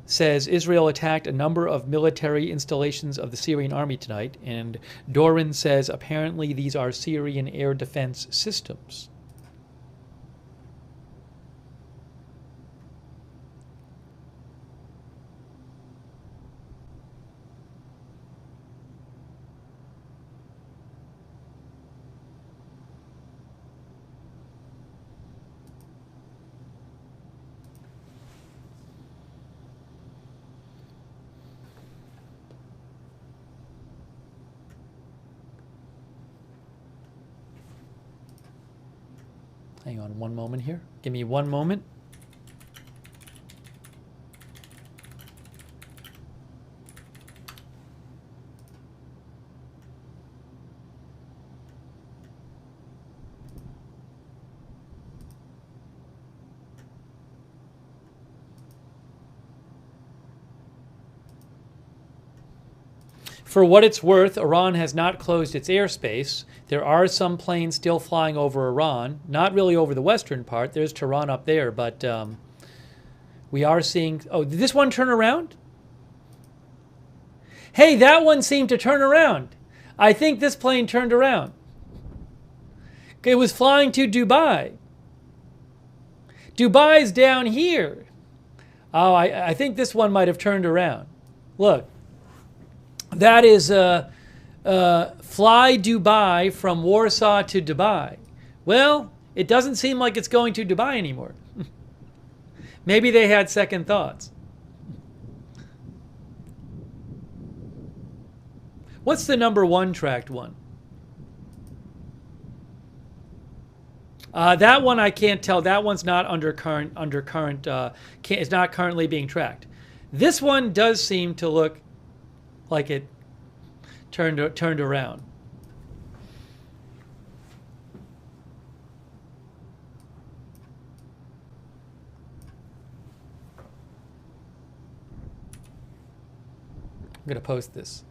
says Israel attacked a number of military installations of the Syrian army tonight, and Doron says apparently these are Syrian air defense systems. Hang on one moment here. Give me one moment. For what it's worth, Iran has not closed its airspace. There are some planes still flying over Iran, not really over the western part. There's Tehran up there, but we are seeing... Oh, did this one turn around? Hey, that one seemed to turn around. I think this plane turned around. It was flying to Dubai. Dubai's down here. Oh, I think this one might have turned around. Look. That is Fly Dubai from Warsaw to Dubai. Well, it doesn't seem like it's going to Dubai anymore. Maybe they had second thoughts. What's the number 1 tracked one? That one I can't tell. That one's not it's not currently being tracked. This one does seem to look like it turned around. I'm going to post this.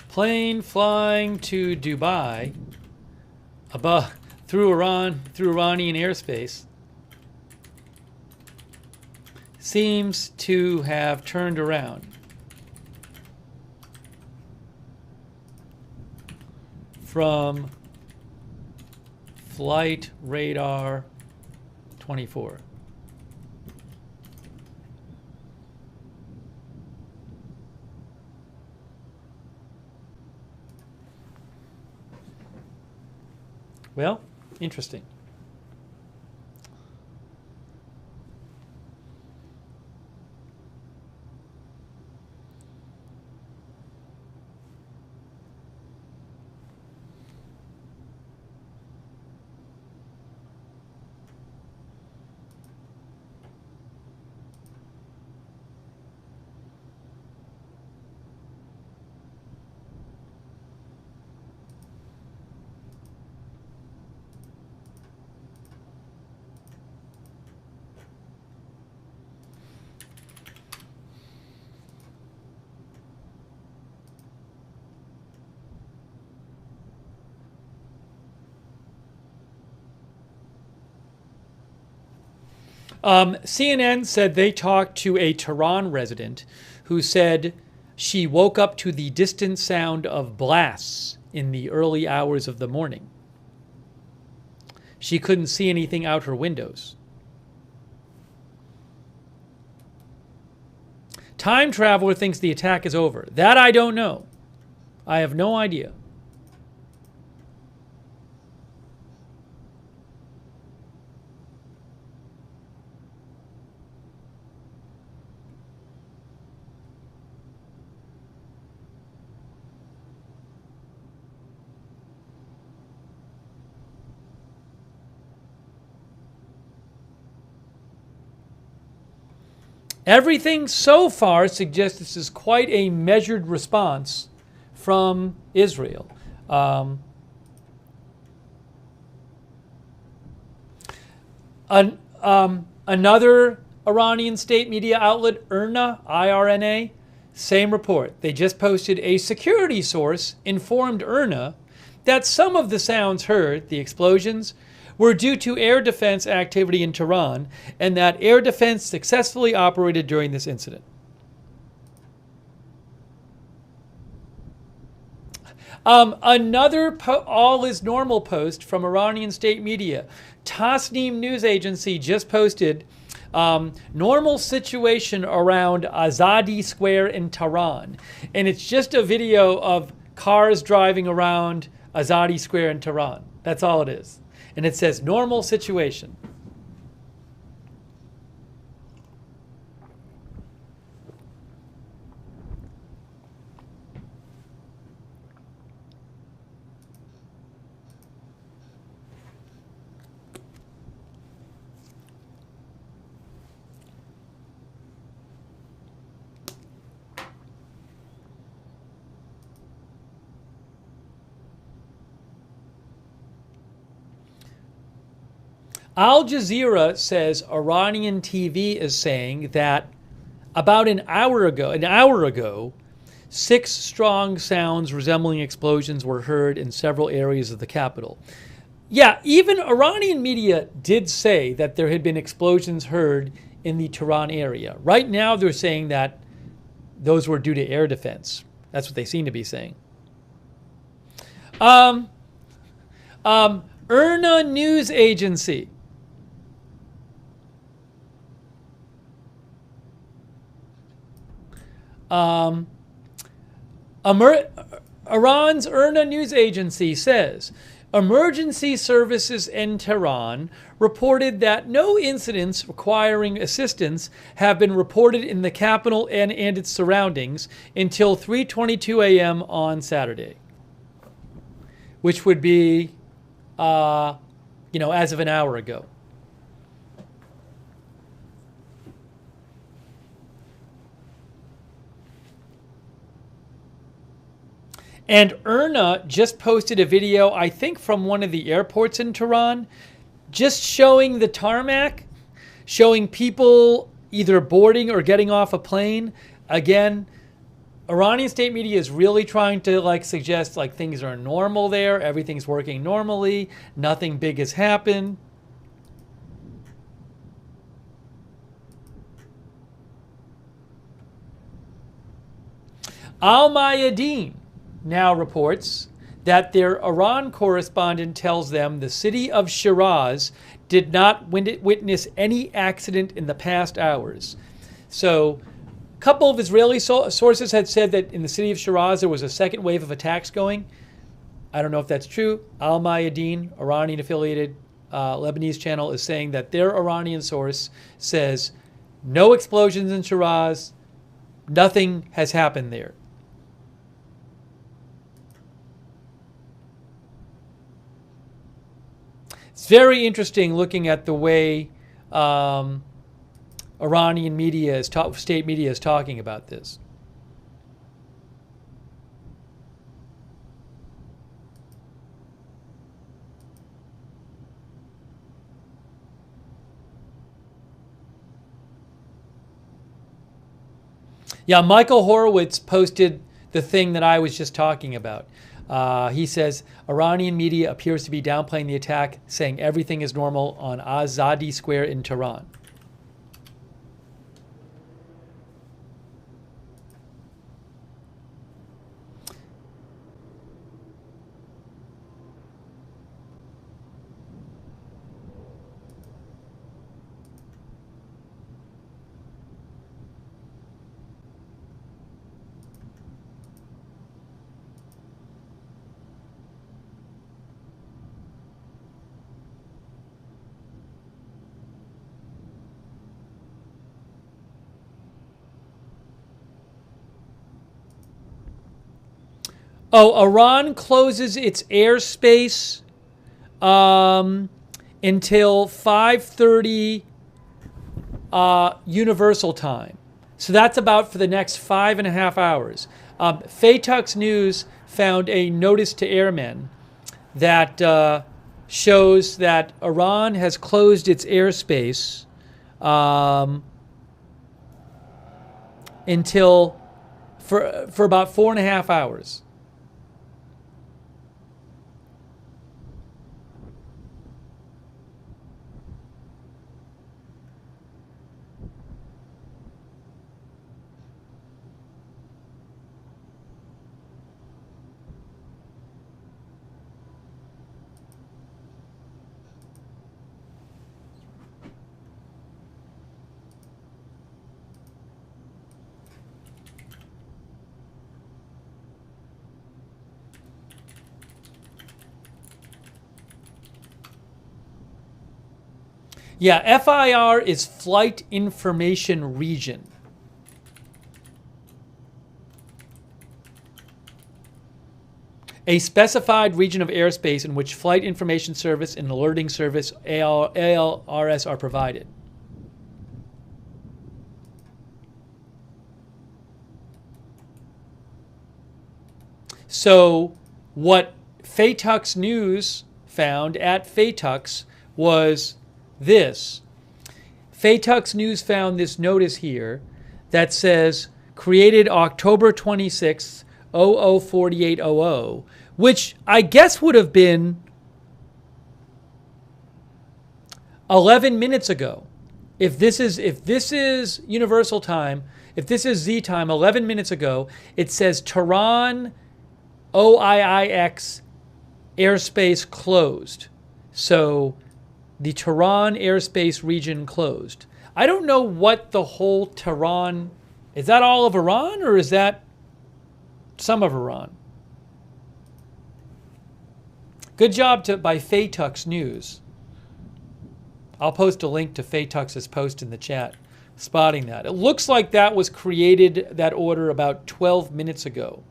Plane flying to Dubai through Iranian airspace seems to have turned around from flight radar 24. Well, interesting. CNN said they talked to a Tehran resident who said she woke up to the distant sound of blasts in the early hours of the morning. She couldn't see anything out her windows. Time Traveler thinks the attack is over. That I don't know. I have no idea. Everything so far suggests this is quite a measured response from Israel. Another Iranian state media outlet, IRNA, IRNA, same report. They just posted a security source informed IRNA that some of the sounds heard, the explosions, were due to air defense activity in Tehran, and that air defense successfully operated during this incident. Another all is normal post from Iranian state media. Tasnim news agency just posted normal situation around Azadi Square in Tehran. And it's just a video of cars driving around Azadi Square in Tehran. That's all it is. And it says normal situation. Al Jazeera says Iranian TV is saying that about an hour ago, 6 strong sounds resembling explosions were heard in several areas of the capital. Yeah, even Iranian media did say that there had been explosions heard in the Tehran area. Right now they're saying that those were due to air defense. That's what they seem to be saying. IRNA news agency. Iran's IRNA news agency says emergency services in Tehran reported that no incidents requiring assistance have been reported in the capital and its surroundings until 3:22 a.m. on Saturday, which would be, as of an hour ago. And IRNA just posted a video, I think from one of the airports in Tehran, just showing the tarmac, showing people either boarding or getting off a plane. Again, Iranian state media is really trying to suggest things are normal there, everything's working normally, nothing big has happened. Al Mayadeen now reports that their Iran correspondent tells them the city of Shiraz did not witness any accident in the past hours. So a couple of Israeli sources had said that in the city of Shiraz there was a second wave of attacks going. I don't know if that's true. Al Mayadeen, Iranian-affiliated Lebanese channel, is saying that their Iranian source says no explosions in Shiraz, nothing has happened there. It's very interesting looking at the way Iranian media, state media is talking about this. Yeah, Michael Horowitz posted the thing that I was just talking about. He says, Iranian media appears to be downplaying the attack, saying everything is normal on Azadi Square in Tehran. Oh, Iran closes its airspace until 5:30 Universal Time. So that's about for the next 5.5 hours. Faytux News found a notice to airmen that shows that Iran has closed its airspace until for about 4.5 hours. Yeah, FIR is Flight Information Region. A specified region of airspace in which Flight Information Service and Alerting Service ALRS are provided. So what Faytux News found at Faytux was this. Faytux News found this notice here that says created October 26th, 004800, which I guess would have been 11 minutes ago. If this is Universal Time, if this is Z time, 11 minutes ago, it says Tehran OIIX airspace closed. So the Tehran airspace region closed. I don't know what the whole Tehran, is that all of Iran or is that some of Iran? Good job by Faytux News. I'll post a link to Faytux's post in the chat, spotting that. It looks like that was created, that order, about 12 minutes ago.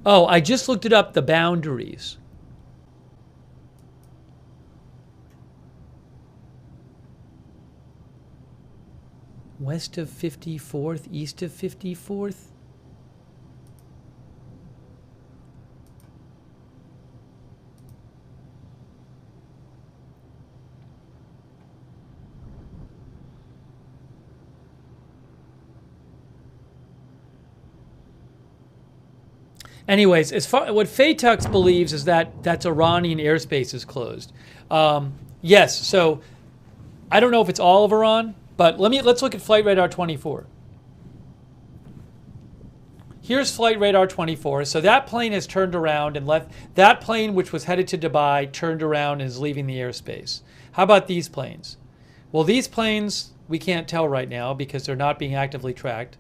Oh, I just looked it up, the boundaries. West of 54th, east of 54th. Anyways, as far what Faytux believes is that that's Iranian airspace is closed. Yes, so I don't know if it's all of Iran, but let's look at Flight Radar 24. Here's Flight Radar 24. So that plane has turned around and left. That plane, which was headed to Dubai, turned around and is leaving the airspace. How about these planes? Well, these planes we can't tell right now because they're not being actively tracked.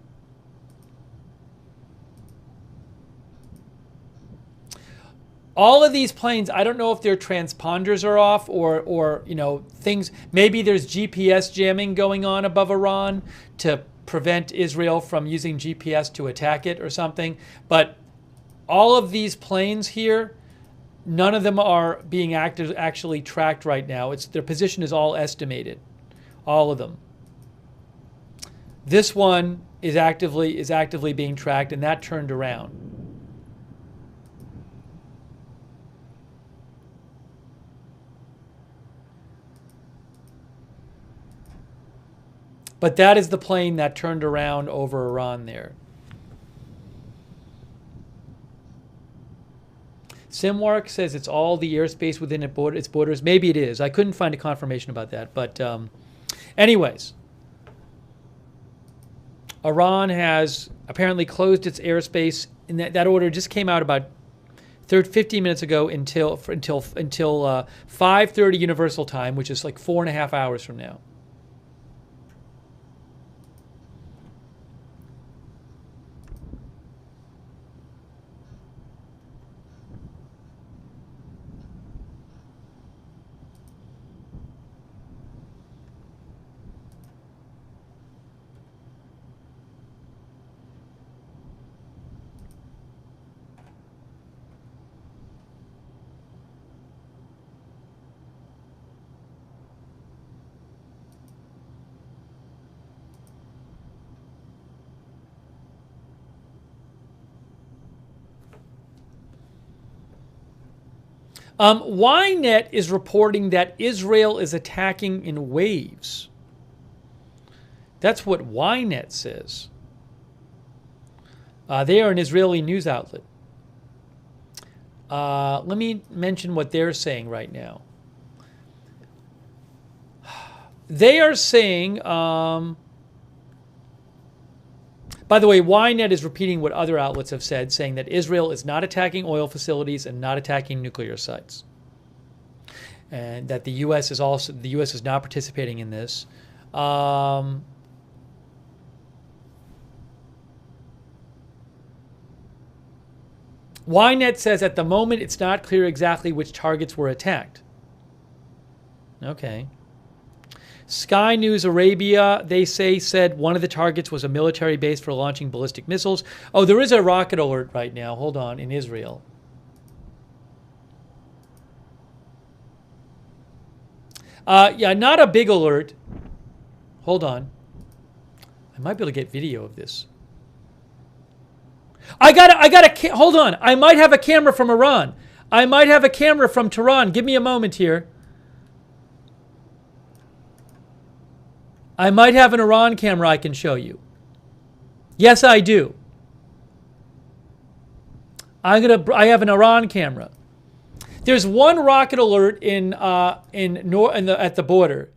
All of these planes, I don't know if their transponders are off or you know, things. Maybe there's GPS jamming going on above Iran to prevent Israel from using GPS to attack it or something. But all of these planes here, none of them are being actually tracked right now. Their position is all estimated, all of them. This one is actively being tracked, and that turned around. But that is the plane that turned around over Iran there. Simwark says it's all the airspace within its borders. Maybe it is. I couldn't find a confirmation about that. But anyways, Iran has apparently closed its airspace. And that order just came out about 15 minutes ago until 5:30 Universal Time, which is like 4.5 hours from now. Ynet is reporting that Israel is attacking in waves. That's what Ynet says. They are an Israeli news outlet. Let me mention what they're saying right now. They are saying, by the way, Ynet is repeating what other outlets have said, saying that Israel is not attacking oil facilities and not attacking nuclear sites, and that the U.S. is not participating in this. Ynet says at the moment it's not clear exactly which targets were attacked. Okay. Sky News Arabia, they said one of the targets was a military base for launching ballistic missiles. Oh, there is a rocket alert right now. Hold on, in Israel. Yeah, not a big alert. Hold on. I might be able to get video of this. Hold on. I might have a camera from Iran. I might have a camera from Tehran. Give me a moment here. I might have an Iran camera I can show you. Yes, I do. I have an Iran camera. There's one rocket alert at the border.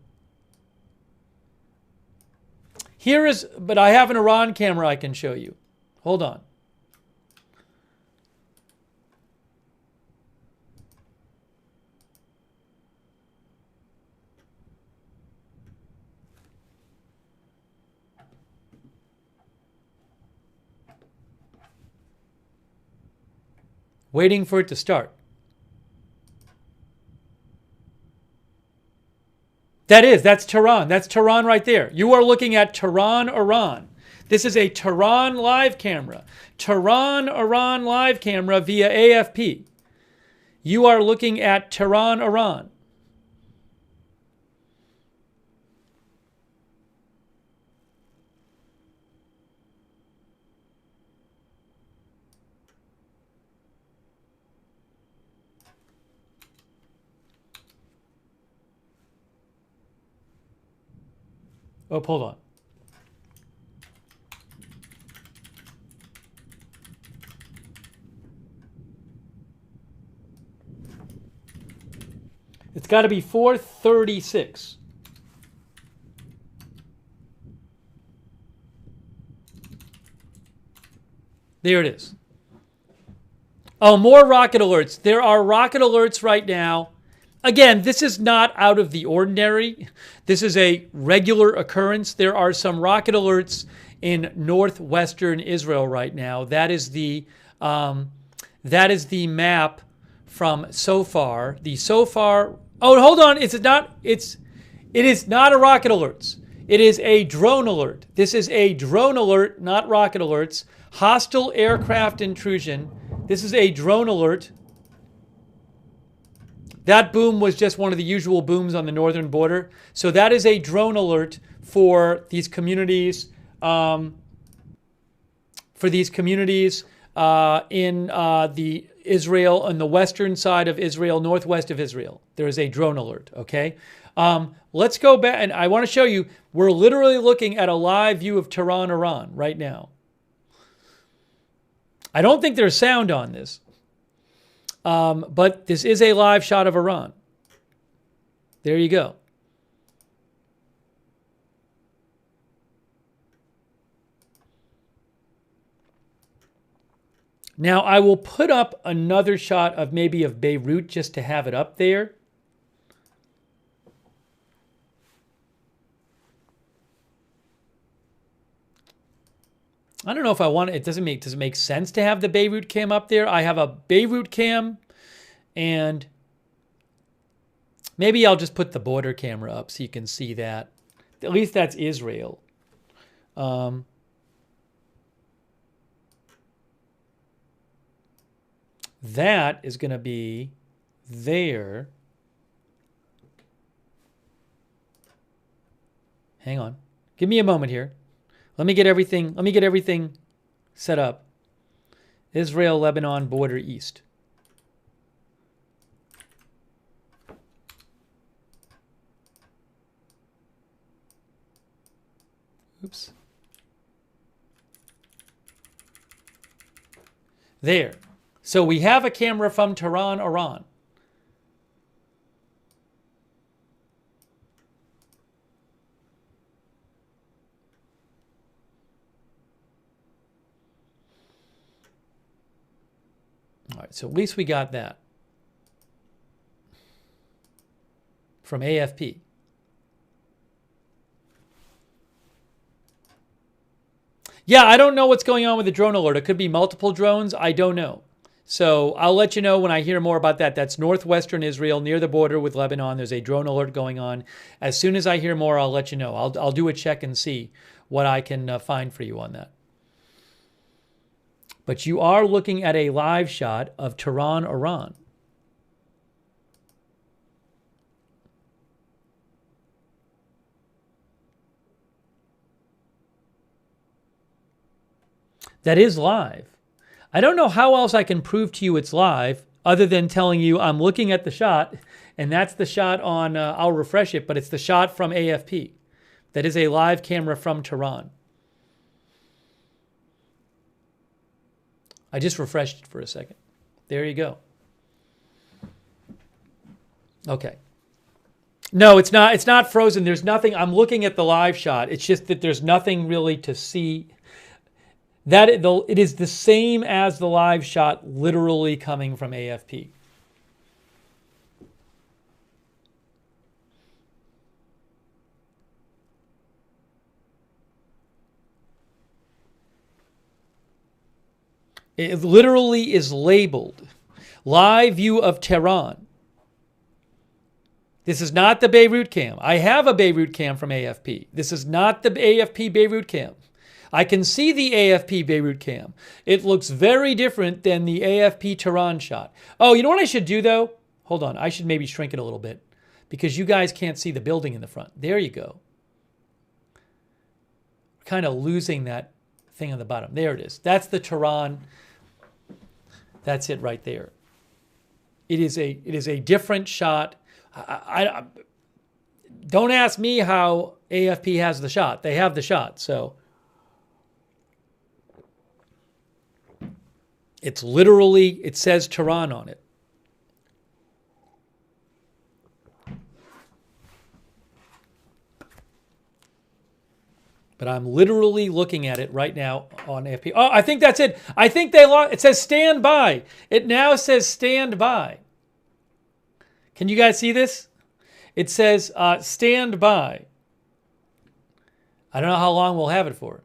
But I have an Iran camera I can show you. Hold on. Waiting for it to start. That's Tehran. That's Tehran right there. You are looking at Tehran, Iran. This is a Tehran live camera. Tehran, Iran live camera via AFP. You are looking at Tehran, Iran. Oh, hold on. It's got to be 4:36. There it is. Oh, more rocket alerts. There are rocket alerts right now. Again, this is not out of the ordinary. This is a regular occurrence. There are some rocket alerts in northwestern Israel right now. That is the map from SOFAR. The SOFAR. Oh, hold on. It is not a rocket alerts. It is a drone alert. This is a drone alert, not rocket alerts. Hostile aircraft intrusion. This is a drone alert. That boom was just one of the usual booms on the northern border. So that is a drone alert for these communities. In the Israel, on the western side of Israel, northwest of Israel. There is a drone alert, okay? Let's go back, and I want to show you, we're literally looking at a live view of Tehran, Iran right now. I don't think there's sound on this, but this is a live shot of Iran. There you go. Now, I will put up another shot of maybe of Beirut just to have it up there. I don't know if I want it. Does it make sense to have the Beirut cam up there? I have a Beirut cam, and maybe I'll just put the border camera up so you can see that. At least that's Israel. That is going to be there. Hang on. Give me a moment here. Let me get everything set up. Israel, Lebanon, border east. Oops. There. So we have a camera from Tehran, Iran. All right, so at least we got that from AFP. Yeah, I don't know what's going on with the drone alert. It could be multiple drones. I don't know. So I'll let you know when I hear more about that. That's northwestern Israel near the border with Lebanon. There's a drone alert going on. As soon as I hear more, I'll let you know. I'll do a check and see what I can find for you on that. But you are looking at a live shot of Tehran, Iran. That is live. I don't know how else I can prove to you it's live other than telling you I'm looking at the shot, and that's the shot on, I'll refresh it, but it's the shot from AFP. That is a live camera from Tehran. I just refreshed it for a second. There you go. Okay. No, it's not frozen. There's nothing. I'm looking at the live shot. It's just that there's nothing really to see. It is the same as the live shot literally coming from AFP. It literally is labeled live view of Tehran. This is not the Beirut cam. I have a Beirut cam from AFP. This is not the AFP Beirut cam. I can see the AFP Beirut cam. It looks very different than the AFP Tehran shot. Oh, you know what I should do though? Hold on. I should maybe shrink it a little bit because you guys can't see the building in the front. There you go. Kind of losing that thing on the bottom. There it is. That's the Tehran. That's it right there. It is a different shot. I don't ask me how AFP has the shot. They have the shot. So it's literally, it says Tehran on it. But I'm literally looking at it right now on AFP. Oh, I think that's it. I think they lost. It says stand by. It now says stand by. Can you guys see this? It says stand by. I don't know how long we'll have it for.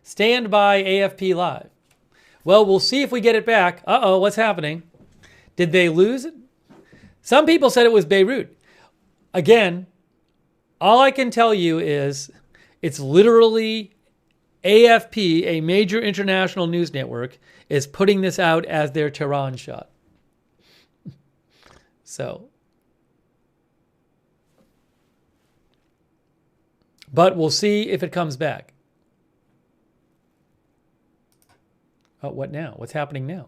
Stand by AFP Live. Well, we'll see if we get it back. Uh-oh, what's happening? Did they lose it? Some people said it was Beirut. Again, all I can tell you is it's literally AFP, a major international news network, is putting this out as their Tehran shot. So, but we'll see if it comes back. Oh, what now? What's happening now?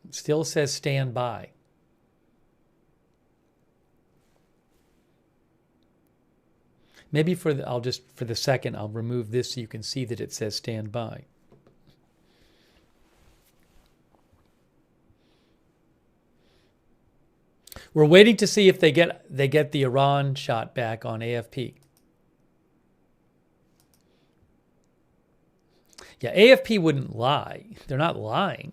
It still says stand by. Maybe for the second, I'll remove this so you can see that it says stand by. We're waiting to see if they get the Iran shot back on AFP. Yeah, AFP wouldn't lie. They're not lying.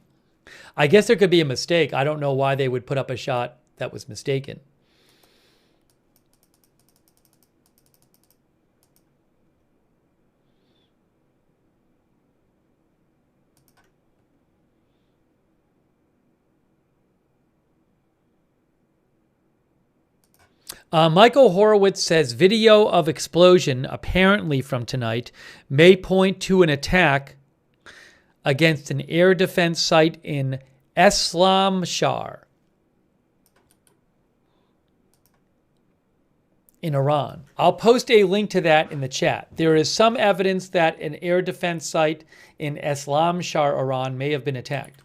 I guess there could be a mistake. I don't know why they would put up a shot that was mistaken. Michael Horowitz says video of explosion, apparently from tonight, may point to an attack against an air defense site in Islamshar in Iran. I'll post a link to that in the chat. There is some evidence that an air defense site in Islamshar, Iran may have been attacked.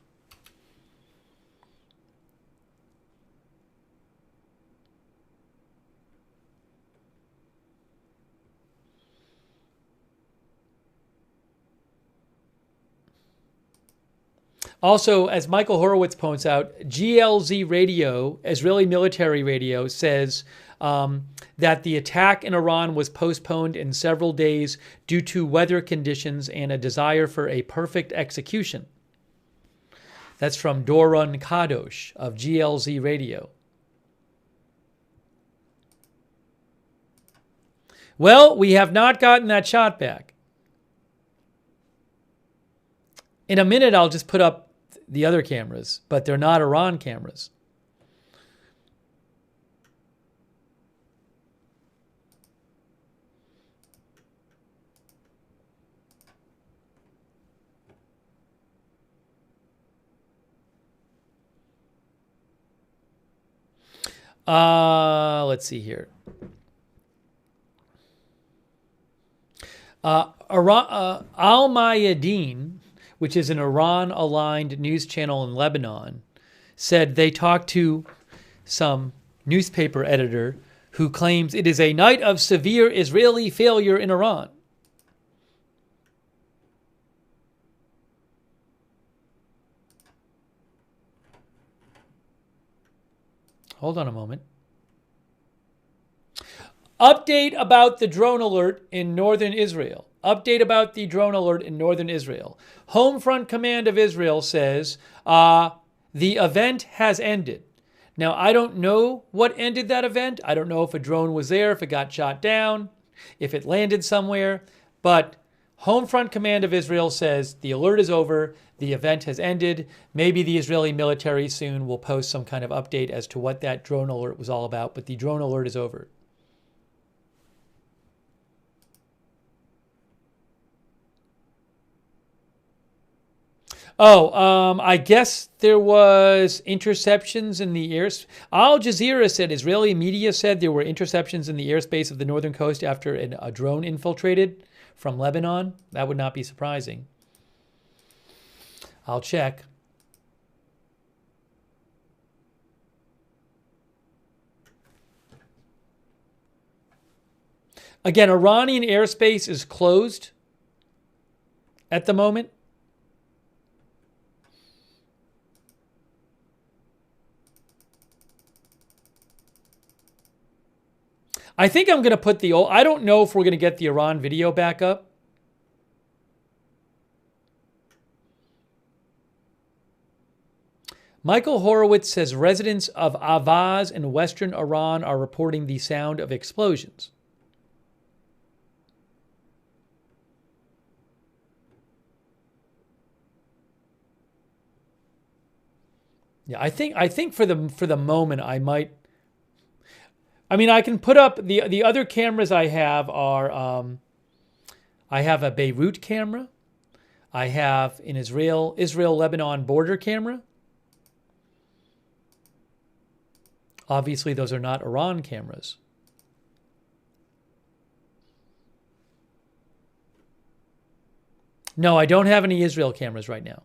Also, as Michael Horowitz points out, GLZ radio, Israeli military radio, says that the attack in Iran was postponed in several days due to weather conditions and a desire for a perfect execution. That's from Doron Kadosh of GLZ radio. Well, we have not gotten that shot back. In a minute, I'll just put up the other cameras, but they're not Iran cameras. Let's see here. Al-Mayadeen, which is an Iran-aligned news channel in Lebanon, said they talked to some newspaper editor who claims it is a night of severe Israeli failure in Iran. Hold on a moment. Update about the drone alert in northern Israel. Update about the drone alert in northern Israel. Home Front Command of Israel says the event has ended. Now, I don't know what ended that event. I don't know if a drone was there, if it got shot down, if it landed somewhere. But Home Front Command of Israel says the alert is over. The event has ended. Maybe the Israeli military soon will post some kind of update as to what that drone alert was all about. But the drone alert is over. I guess there was interceptions in the air. Al Jazeera said, Israeli media said there were interceptions in the airspace of the northern coast after a drone infiltrated from Lebanon. That would not be surprising. I'll check. Again, Iranian airspace is closed at the moment. I think I'm going to put I don't know if we're going to get the Iran video back up. Michael Horowitz says residents of Avaz in western Iran are reporting the sound of explosions. Yeah, I think for the moment I might. I mean, I can put up the other cameras I have are, I have a Beirut camera. I have an Israel-Lebanon border camera. Obviously, those are not Iran cameras. No, I don't have any Israel cameras right now.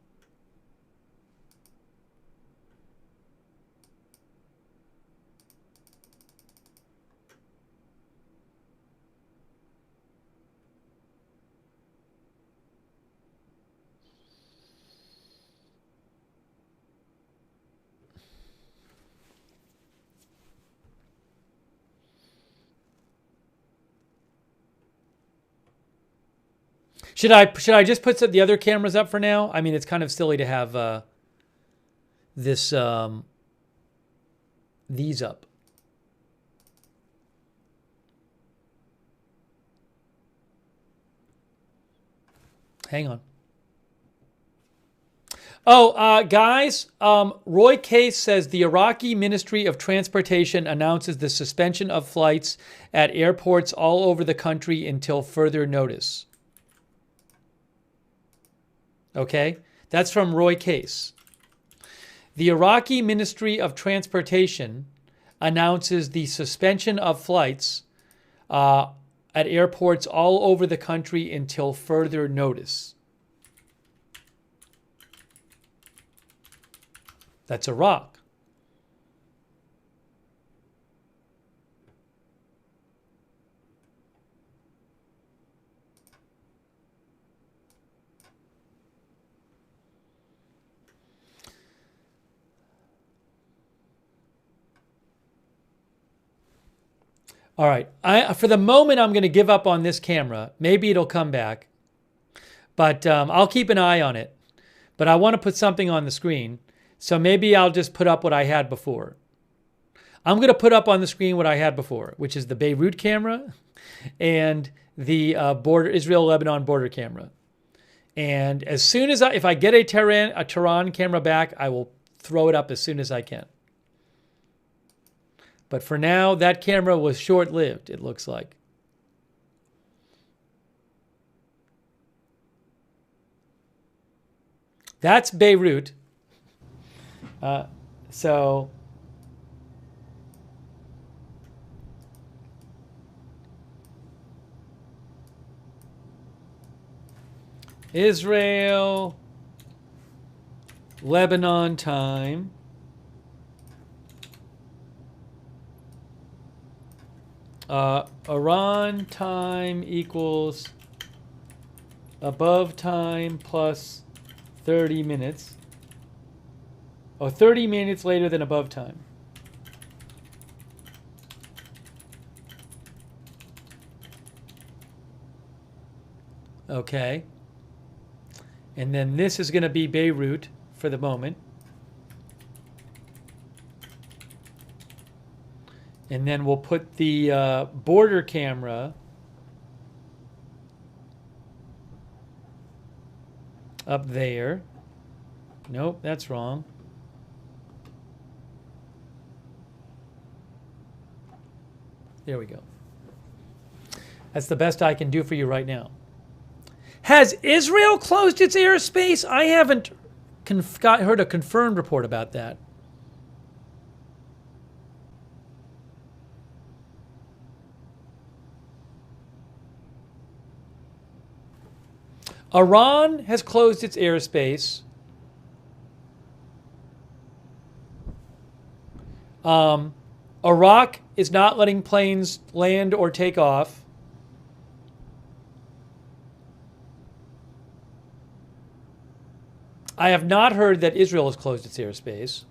Should I just put the other cameras up for now? I mean, it's kind of silly to have these up. Hang on. Oh, guys, Roy Case says the Iraqi Ministry of Transportation announces the suspension of flights at airports all over the country until further notice. Okay, that's from Roy Case. The Iraqi Ministry of Transportation announces the suspension of flights at airports all over the country until further notice. That's Iraq. All right. For the moment, I'm going to give up on this camera. Maybe it'll come back. But I'll keep an eye on it. But I want to put something on the screen. So maybe I'll just put up what I had before. I'm going to put up on the screen what I had before, which is the Beirut camera and the Israel-Lebanon border camera. And as soon as if I get a Tehran camera back, I will throw it up as soon as I can. But for now, that camera was short-lived, it looks like. That's Beirut. So Israel, Lebanon time. Iran time equals above time plus 30 minutes. Oh, 30 minutes later than above time. Okay. And then this is going to be Beirut for the moment. And then we'll put the border camera up there. Nope, that's wrong. There we go. That's the best I can do for you right now. Has Israel closed its airspace? I haven't heard a confirmed report about that. Iran has closed its airspace. Iraq is not letting planes land or take off. I have not heard that Israel has closed its airspace.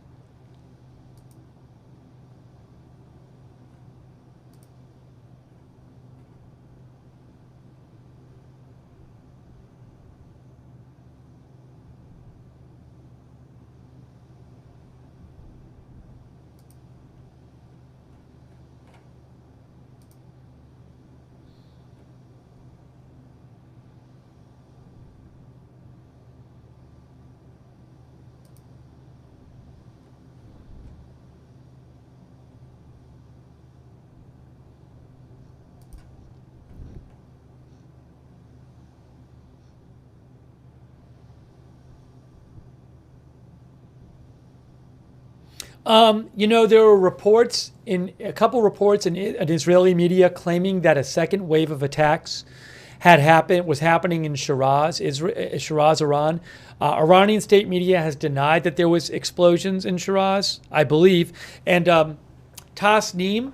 You know, there were reports a couple reports in Israeli media claiming that a second wave of attacks was happening in Shiraz, Iran. Iranian state media has denied that there was explosions in Shiraz, I believe. And Tasnim,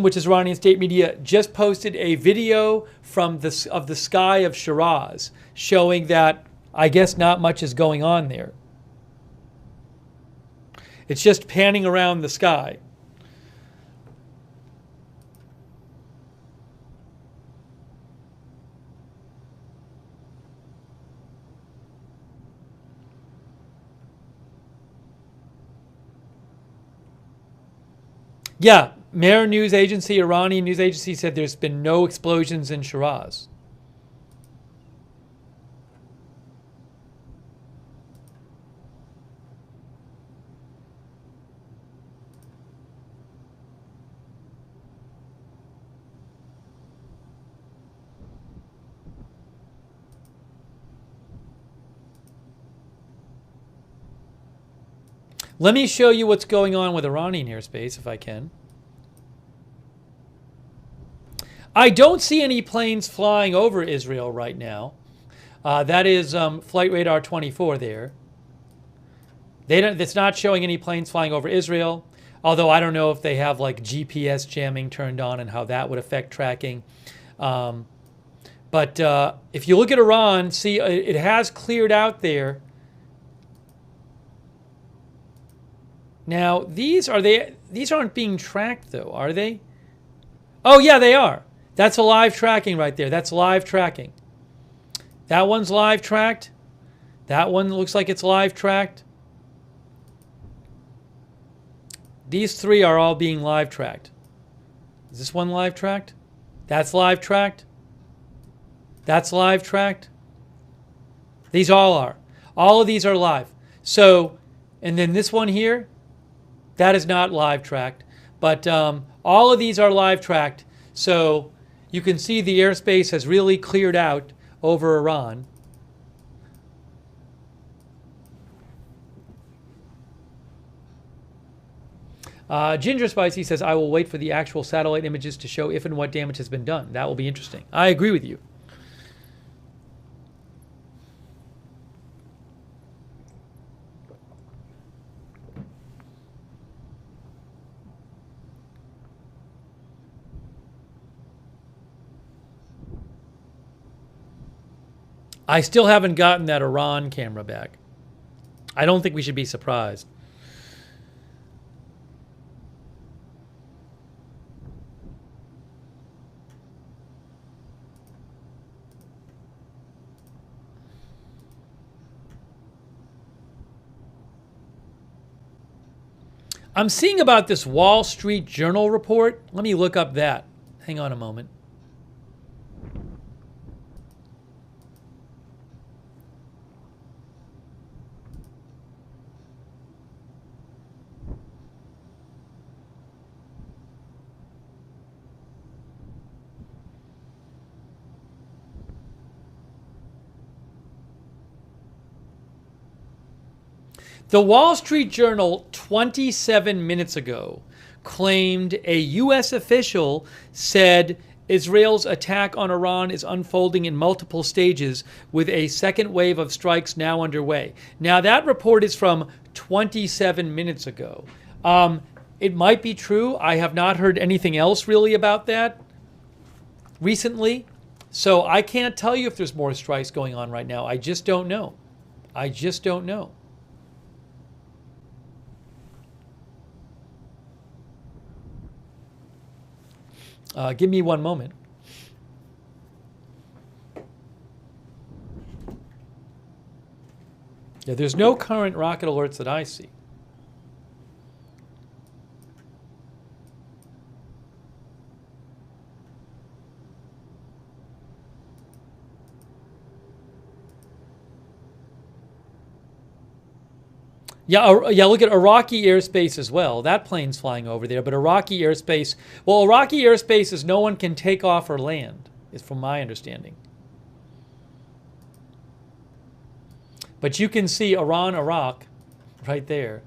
which is Iranian state media, just posted a video of the sky of Shiraz showing that I guess not much is going on there. It's just panning around the sky. Yeah, Mehr news agency, Iranian news agency, said there's been no explosions in Shiraz. Let me show you what's going on with Iranian airspace, if I can. I don't see any planes flying over Israel right now. That is Flight Radar 24 there. It's not showing any planes flying over Israel, although I don't know if they have like GPS jamming turned on and how that would affect tracking. But if you look at Iran, see, it has cleared out there. Now, these aren't being tracked, though, are they? Oh, yeah, they are. That's a live tracking right there. That's live tracking. That one's live tracked. That one looks like it's live tracked. These three are all being live tracked. Is this one live tracked? That's live tracked. That's live tracked. These all are. All of these are live. So, and then this one here, that is not live tracked, but all of these are live tracked. So you can see the airspace has really cleared out over Iran. Ginger Spicy says, I will wait for the actual satellite images to show if and what damage has been done. That will be interesting. I agree with you. I still haven't gotten that Iran camera back. I don't think we should be surprised. I'm seeing about this Wall Street Journal report. Let me look up that. Hang on a moment. The Wall Street Journal 27 minutes ago claimed a U.S. official said Israel's attack on Iran is unfolding in multiple stages with a second wave of strikes now underway. Now, that report is from 27 minutes ago. It might be true. I have not heard anything else really about that recently. So I can't tell you if there's more strikes going on right now. I just don't know. I just don't know. Give me one moment. Yeah, there's no current rocket alerts that I see. Yeah, look at Iraqi airspace as well. That plane's flying over there, but Iraqi airspace, well, Iraqi airspace is no one can take off or land, is from my understanding. But you can see Iran, Iraq, right there.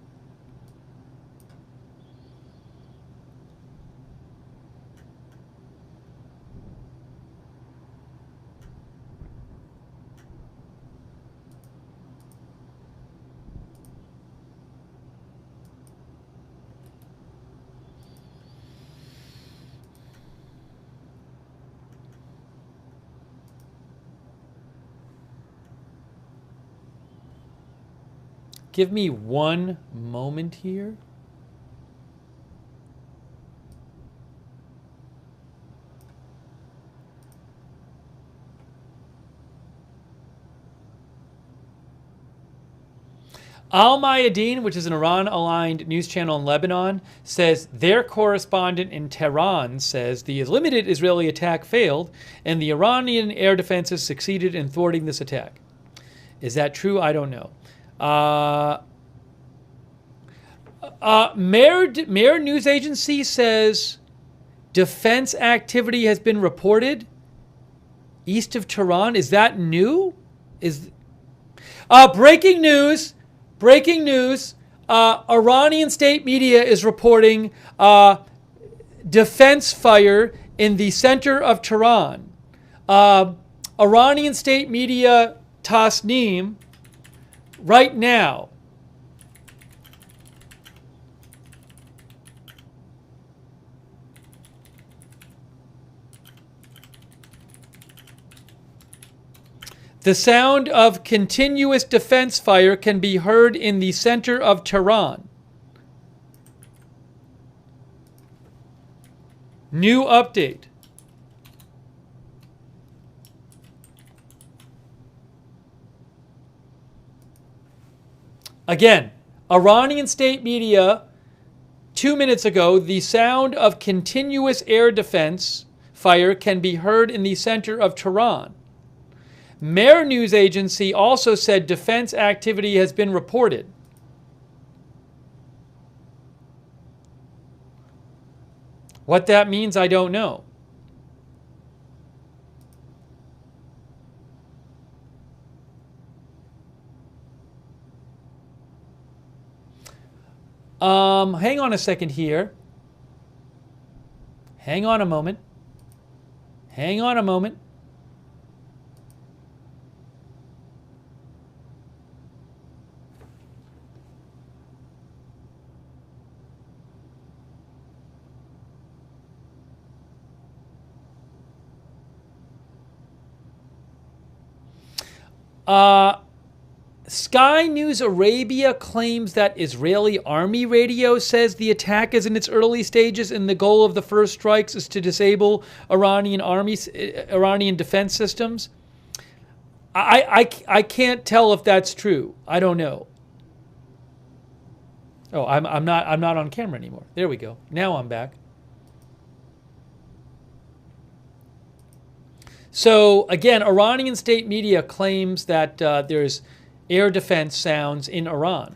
Give me one moment here. Al Mayadeen, which is an Iran-aligned news channel in Lebanon, says their correspondent in Tehran says the limited Israeli attack failed and the Iranian air defenses succeeded in thwarting this attack. Is that true? I don't know. Mer News Agency says defense activity has been reported east of Tehran. Is that new? Breaking news. Breaking news. Iranian state media is reporting defense fire in the center of Tehran. Iranian state media Tasnim right now. The sound of continuous defense fire can be heard in the center of Tehran. New update. Again, Iranian state media 2 minutes ago, the sound of continuous air defense fire can be heard in the center of Tehran. Mer News Agency also said defense activity has been reported. What that means, I don't know. Hang on a second here. Hang on a moment. Hang on a moment. Sky News Arabia claims that Israeli army radio says the attack is in its early stages and the goal of the first strikes is to disable Iranian defense systems. I can't tell if that's true. I don't know. Oh, I'm not on camera anymore. There we go. Now I'm back. So again, Iranian state media claims that there's air defense sounds in Iran.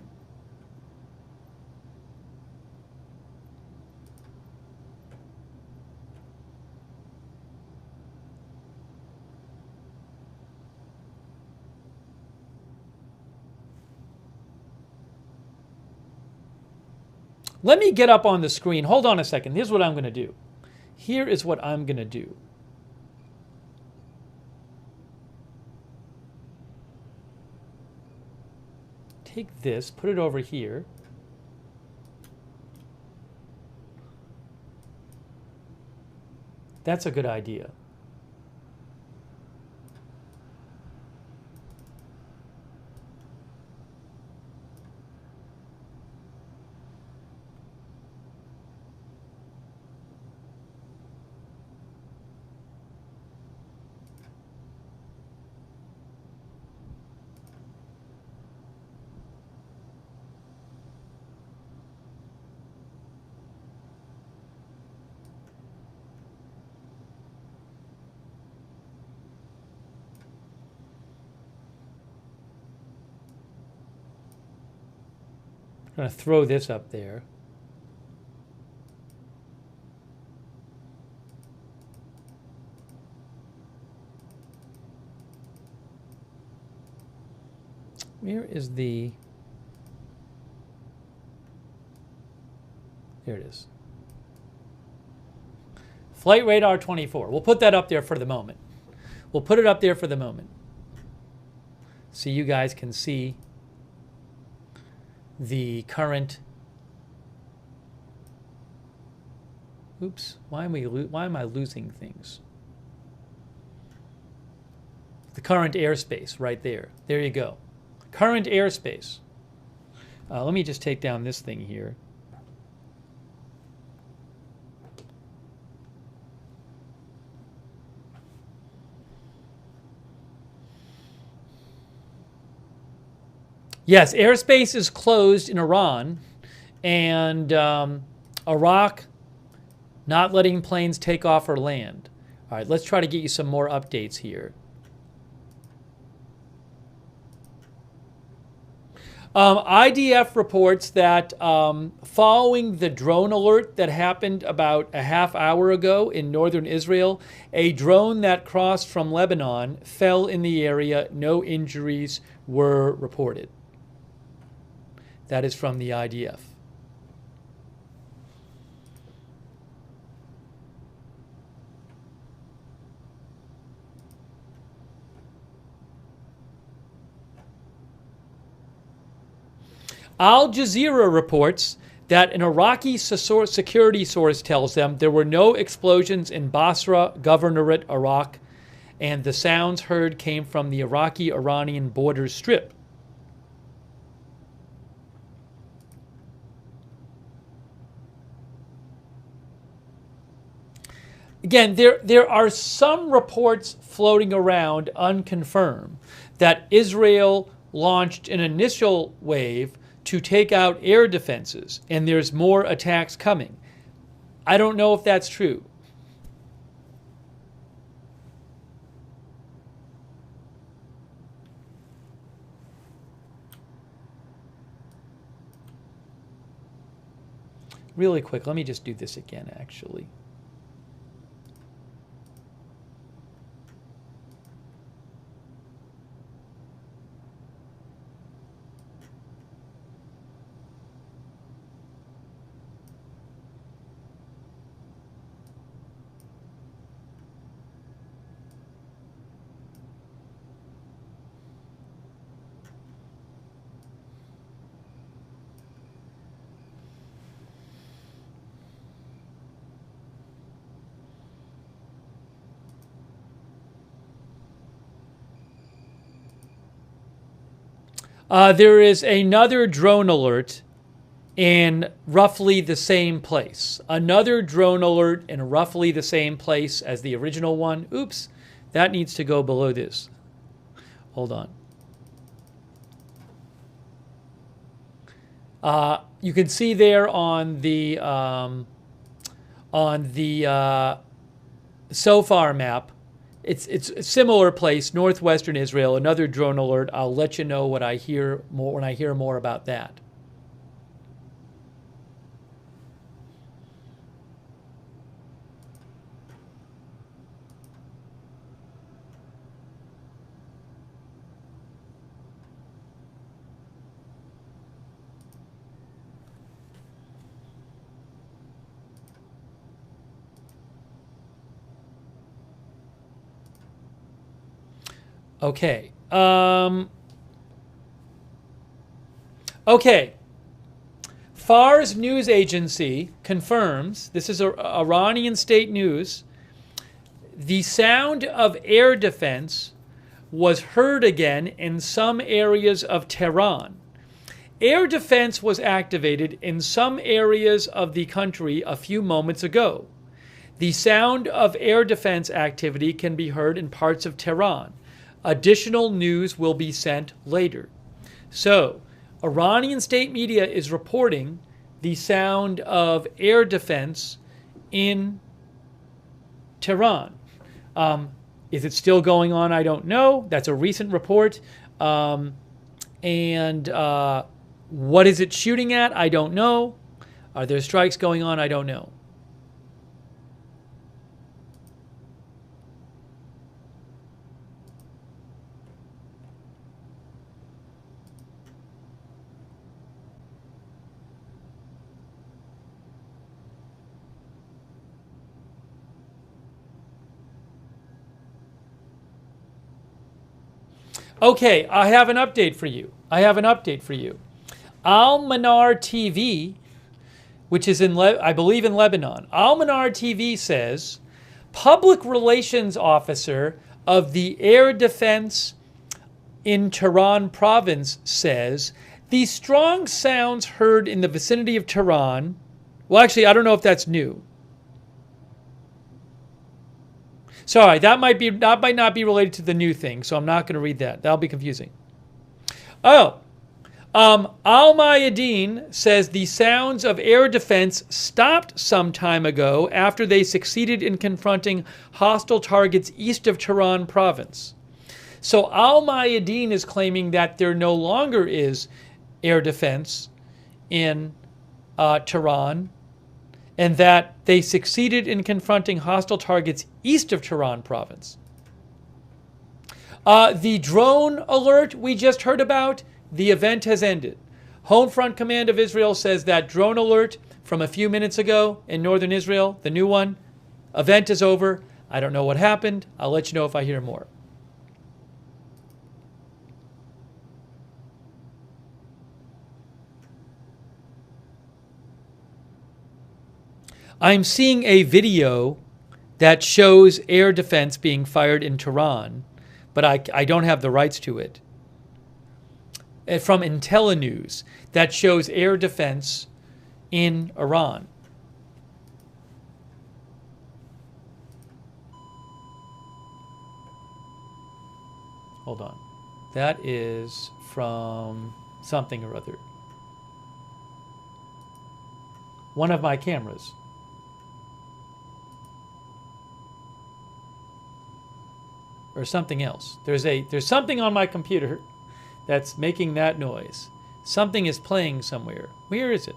Let me get up on the screen. Hold on a second. Here's what I'm going to do. Here is what I'm going to do. Take this, put it over here. That's a good idea. I'm going to throw this up there. Where is the... There it is. Flight radar 24. We'll put that up there for the moment. We'll put it up there for the moment. So you guys can see the current. Oops, why am I losing things? The current airspace right there. There you go. Current airspace. Let me just take down this thing here. Yes, airspace is closed in Iran, and Iraq not letting planes take off or land. All right, let's try to get you some more updates here. IDF reports that following the drone alert that happened about a half hour ago in northern Israel, a drone that crossed from Lebanon fell in the area. No injuries were reported. That is from the IDF. Al Jazeera reports that an Iraqi security source tells them there were no explosions in Basra Governorate, Iraq, and the sounds heard came from the Iraqi-Iranian border strip. Again, there are some reports floating around, unconfirmed, that Israel launched an initial wave to take out air defenses, and there's more attacks coming. I don't know if that's true. Really quick, let me just do this again, actually. There is another drone alert in roughly the same place. Another drone alert in roughly the same place as the original one. Oops, that needs to go below this. Hold on. You can see there on the SOFAR map, it's a similar place, northwestern Israel. Another drone alert. I'll let you know what I hear more when I hear more about that. Okay. Okay. Fars news agency confirms, this is Iranian state news, the sound of air defense was heard again in some areas of Tehran. Air defense was activated in some areas of the country a few moments ago. The sound of air defense activity can be heard in parts of Tehran. Additional news will be sent later. So, Iranian state media is reporting the sound of air defense in Tehran. Is it still going on? I don't know. That's a recent report. What is it shooting at? I don't know. Are there strikes going on? I don't know. Okay, I have an update for you. Al-Manar TV, which is I believe in Lebanon. Al-Manar TV says, public relations officer of the air defense in Tehran province says, the strong sounds heard in the vicinity of Tehran, well, actually, I don't know if that's new. Sorry, that might not be related to the new thing, so I'm not going to read that. That'll be confusing. Oh, Al Mayadeen says the sounds of air defense stopped some time ago after they succeeded in confronting hostile targets east of Tehran province. So Al Mayadeen is claiming that there no longer is air defense in Tehran, and that they succeeded in confronting hostile targets east of Tehran province. The drone alert we just heard about, the event has ended. Home Front Command of Israel says that drone alert from a few minutes ago in northern Israel, the new one, event is over. I don't know what happened. I'll let you know if I hear more. I'm seeing a video that shows air defense being fired in Tehran, but I don't have the rights to it. From IntelliNews that shows air defense in Iran. Hold on. That is from something or other. One of my cameras. Or something else. There's something on my computer that's making that noise. Something is playing somewhere. Where is it?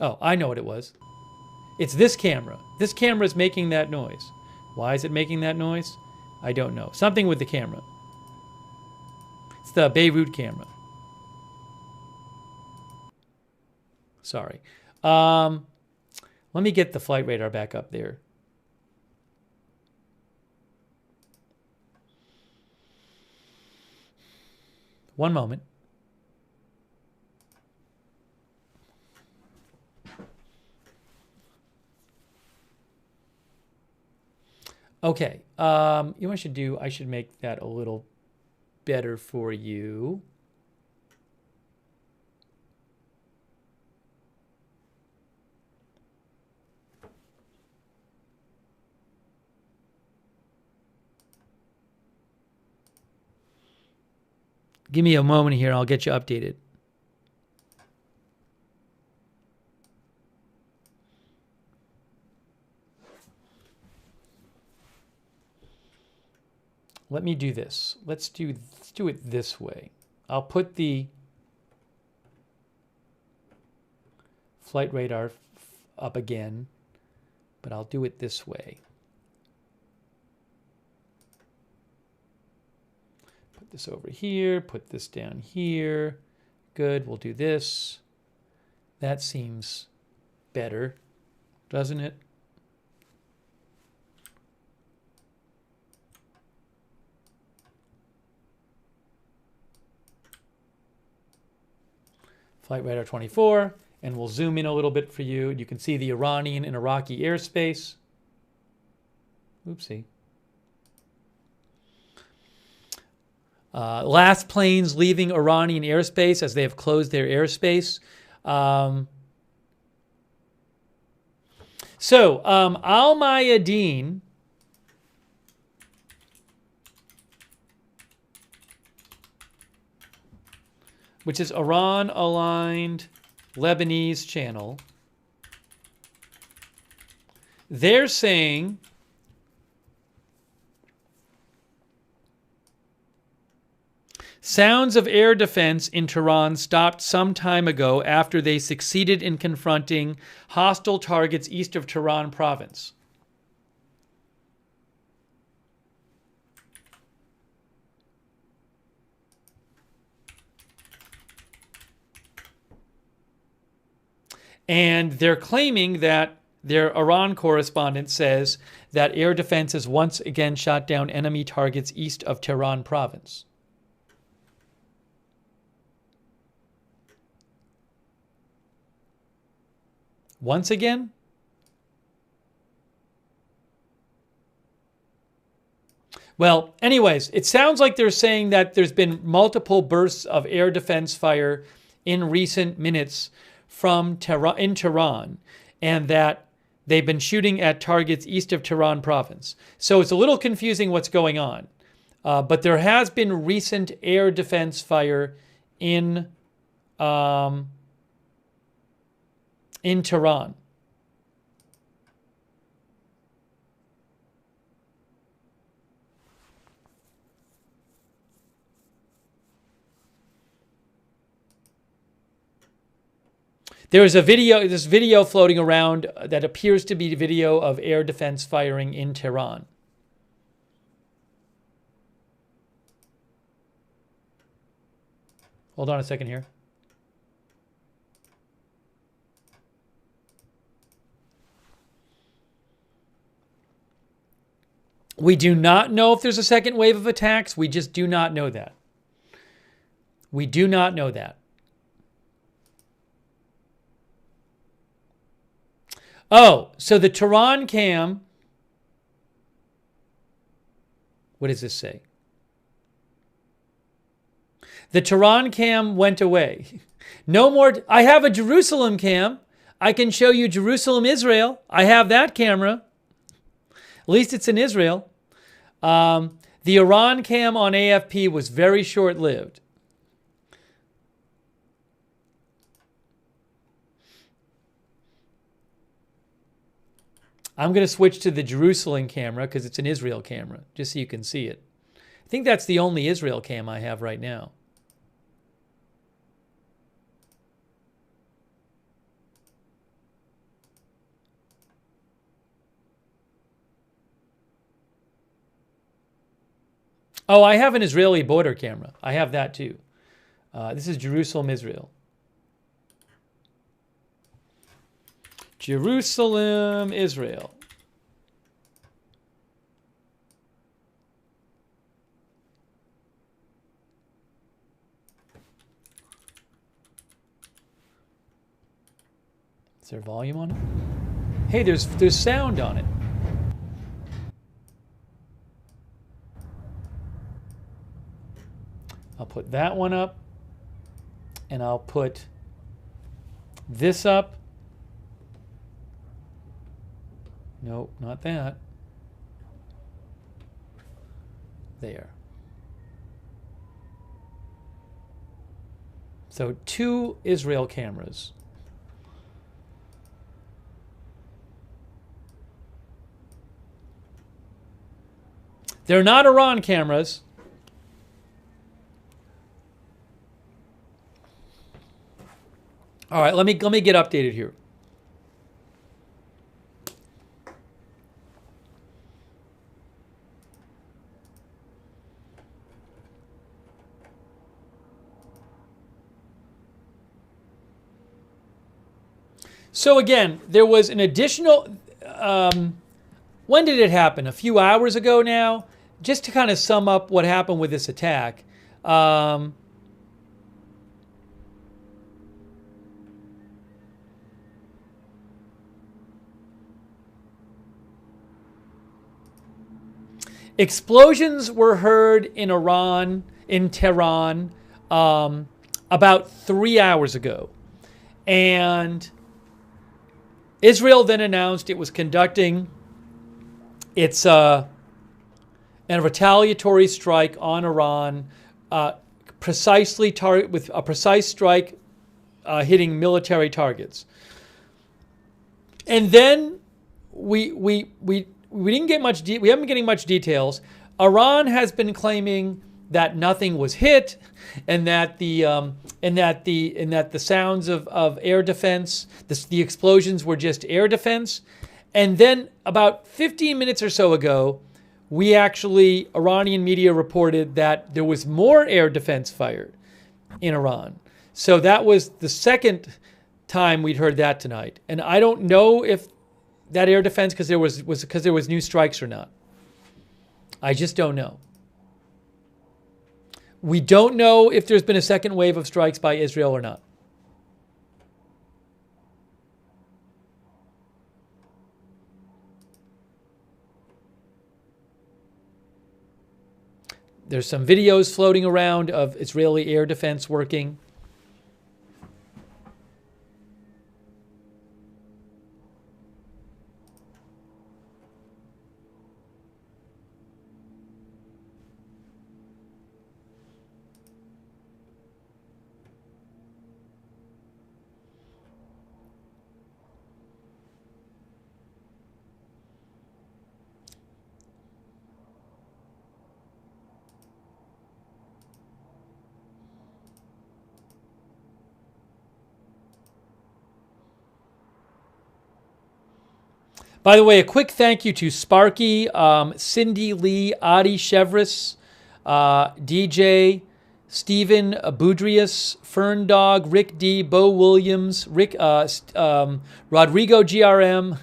Oh, I know what it was. It's this camera. This camera is making that noise. Why is it making that noise? I don't know. Something with the camera. It's the Beirut camera. Sorry. Let me get the flight radar back up there. One moment. Okay. You know what I should do? I should make that a little better for you. Give me a moment here. I'll get you updated. Let me do this. Let's do it this way. I'll put the flight radar up again, but I'll do it this way. This over here, put this down here. Good, we'll do this. That seems better, doesn't it? Flight radar 24, and we'll zoom in a little bit for you. You can see the Iranian and Iraqi airspace. Oopsie. Last planes leaving Iranian airspace as they have closed their airspace. Al Mayadeen which is Iran-aligned Lebanese channel, they're saying sounds of air defense in Tehran stopped some time ago after they succeeded in confronting hostile targets east of Tehran province. And they're claiming that their Iran correspondent says that air defense has once again shot down enemy targets east of Tehran province. Once again? Well, anyways, it sounds like they're saying that there's been multiple bursts of air defense fire in recent minutes from Tehran, and that they've been shooting at targets east of Tehran province. So it's a little confusing what's going on. But there has been recent air defense fire in Tehran. There's this video floating around that appears to be video of air defense firing in Tehran. Hold on a second here. We do not know if there's a second wave of attacks. We just do not know that. We do not know that. Oh, so the Tehran cam, what does this say? The Tehran cam went away. No more. I have a Jerusalem cam. I can show you Jerusalem, Israel. I have that camera. At least it's in Israel. The Iran cam on AFP was very short-lived. I'm going to switch to the Jerusalem camera because it's an Israel camera, just so you can see it. I think that's the only Israel cam I have right now. Oh, I have an Israeli border camera. I have that too. This is Jerusalem, Israel. Jerusalem, Israel. Is there volume on it? Hey, there's sound on it. I'll put that one up, and I'll put this up. Nope, not that. There. So 2 Israel cameras. They're not Iran cameras. All right, let me get updated here. So again, there was an additional, when did it happen? A few hours ago now? Just to kind of sum up what happened with this attack. Explosions were heard in Iran, in Tehran, about 3 hours ago. And Israel then announced it was conducting its a retaliatory strike on Iran, precisely with a precise strike hitting military targets. And then we didn't get much. We haven't been getting much details. Iran has been claiming that nothing was hit, and that the sounds of air defense, the explosions were just air defense. And then about 15 minutes or so ago, Iranian media reported that there was more air defense fired in Iran. So that was the second time we'd heard that tonight. And I don't know if that air defense because there was new strikes or not. I just don't know. We don't know if there's been a second wave of strikes by Israel or not. There's some videos floating around of Israeli air defense working. By the way, a quick thank you to Sparky, Cindy Lee, Adi Chevris, DJ, Stephen Boudrius, Fern Dog, Rick D, Bo Williams, Rodrigo GRM,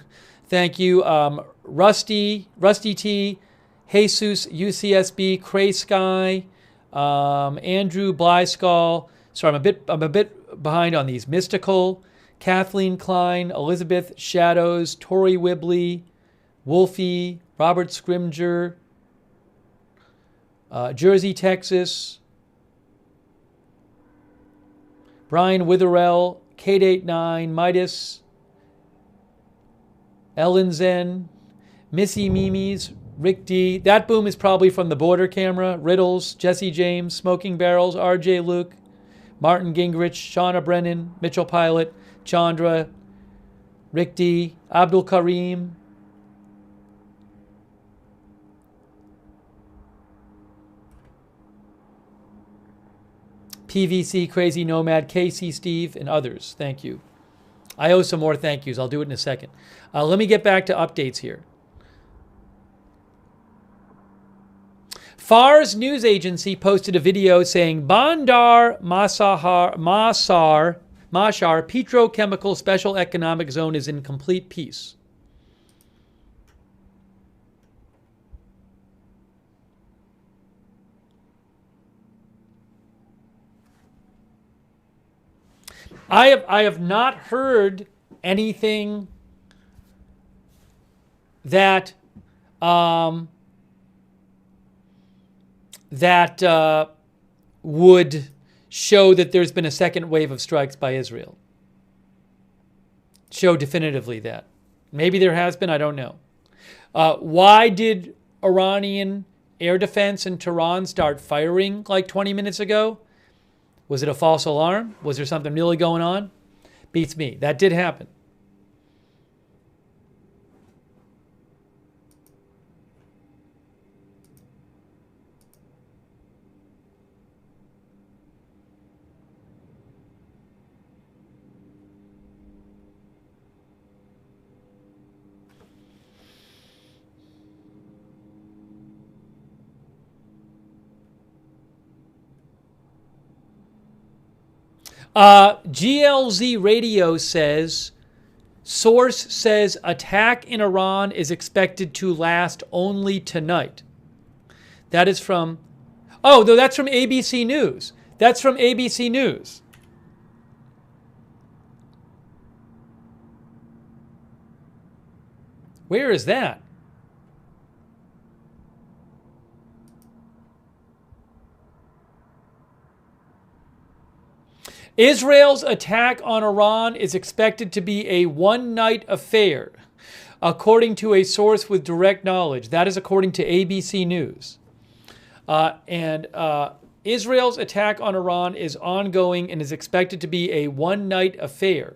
thank you, Rusty T, Jesus UCSB, Cray Sky, Andrew Blyskull. Sorry, I'm a bit behind on these. Mystical, Kathleen Klein, Elizabeth Shadows, Tori Wibley, Wolfie, Robert Scrimger, Jersey, Texas, Brian Witherell, Kate89, Midas, Ellen Zen, Missy Mimis, Rick D. That boom is probably from the border camera. Riddles, Jesse James, Smoking Barrels, RJ Luke, Martin Gingrich, Shauna Brennan, Mitchell Pilot, Chandra, Rick D, Abdul Karim, PVC, Crazy Nomad, Casey, Steve, and others. Thank you. I owe some more thank yous. I'll do it in a second. Let me get back to updates here. Fars news agency posted a video saying Bandar Mashar Petrochemical Special Economic Zone is in complete peace. I have not heard anything that would show that there's been a second wave of strikes by Israel. Show definitively that. Maybe there has been, I don't know. Why did Iranian air defense in Tehran start firing like 20 minutes ago? Was it a false alarm? Was there something really going on? Beats me. That did happen. GLZ Radio says, source says attack in Iran is expected to last only tonight. That is from, oh, no, that's from ABC News. That's from ABC News. Where is that? Israel's attack on Iran is expected to be a one-night affair, according to a source with direct knowledge. That is according to ABC News. Israel's attack on Iran is ongoing and is expected to be a one-night affair.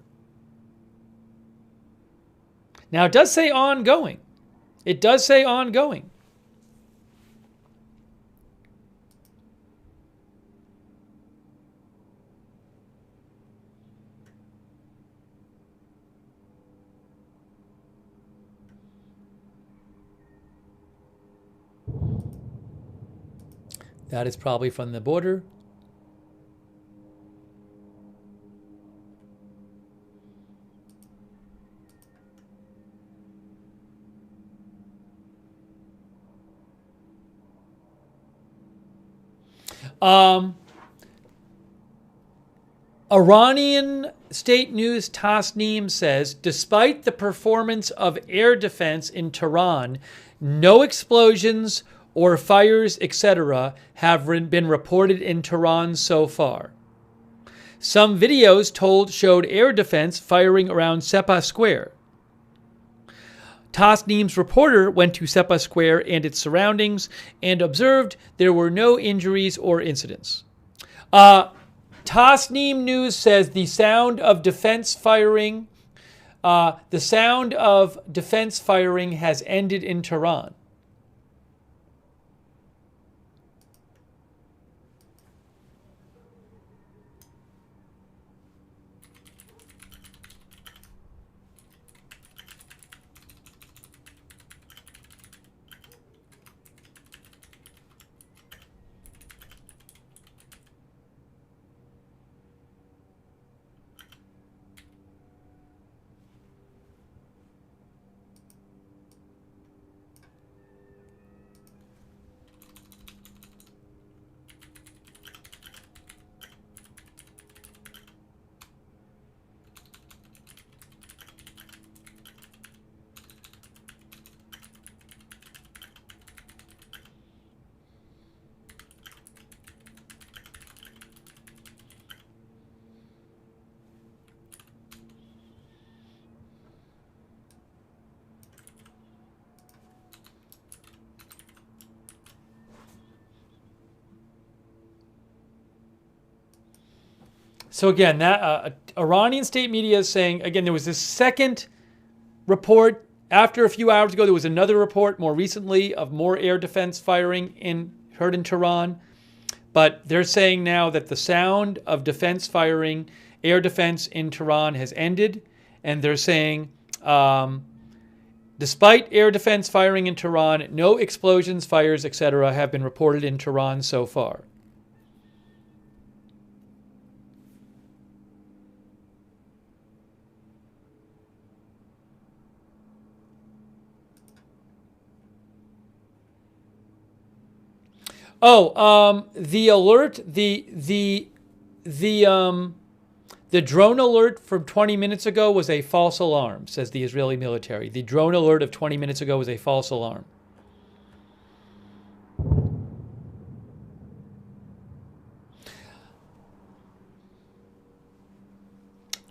Now, it does say ongoing. It does say ongoing. That is probably from the border. Iranian state news Tasnim says, despite the performance of air defense in Tehran, no explosions or fires, etc., have been reported in Tehran so far. Some videos showed air defense firing around Sepah Square. Tasnim's reporter went to Sepah Square and its surroundings and observed there were no injuries or incidents. Tasnim News says the sound of defense firing has ended in Tehran. So again, that Iranian state media is saying, again, there was this second report after a few hours ago. There was another report more recently of more air defense firing heard in Tehran. But they're saying now that the sound of defense firing, air defense in Tehran has ended. And they're saying, despite air defense firing in Tehran, no explosions, fires, etc. have been reported in Tehran so far. Oh, the alert, the drone alert from 20 minutes ago was a false alarm, says the Israeli military. The drone alert of 20 minutes ago was a false alarm.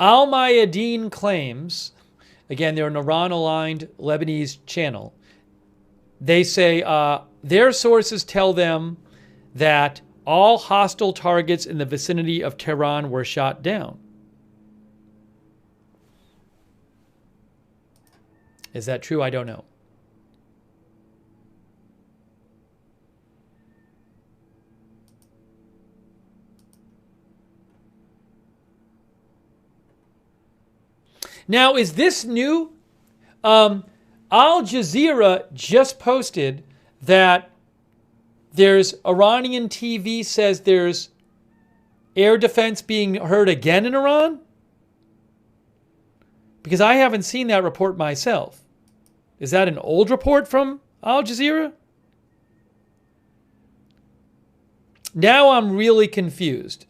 Al Mayadeen claims, again, they're an Iran-aligned Lebanese channel. They say their sources tell them that all hostile targets in the vicinity of Tehran were shot down. Is that true? I don't know. Now, is this new? Al Jazeera just posted that there's Iranian TV says there's air defense being heard again in Iran? Because I haven't seen that report myself. Is that an old report from Al Jazeera? Now I'm really confused.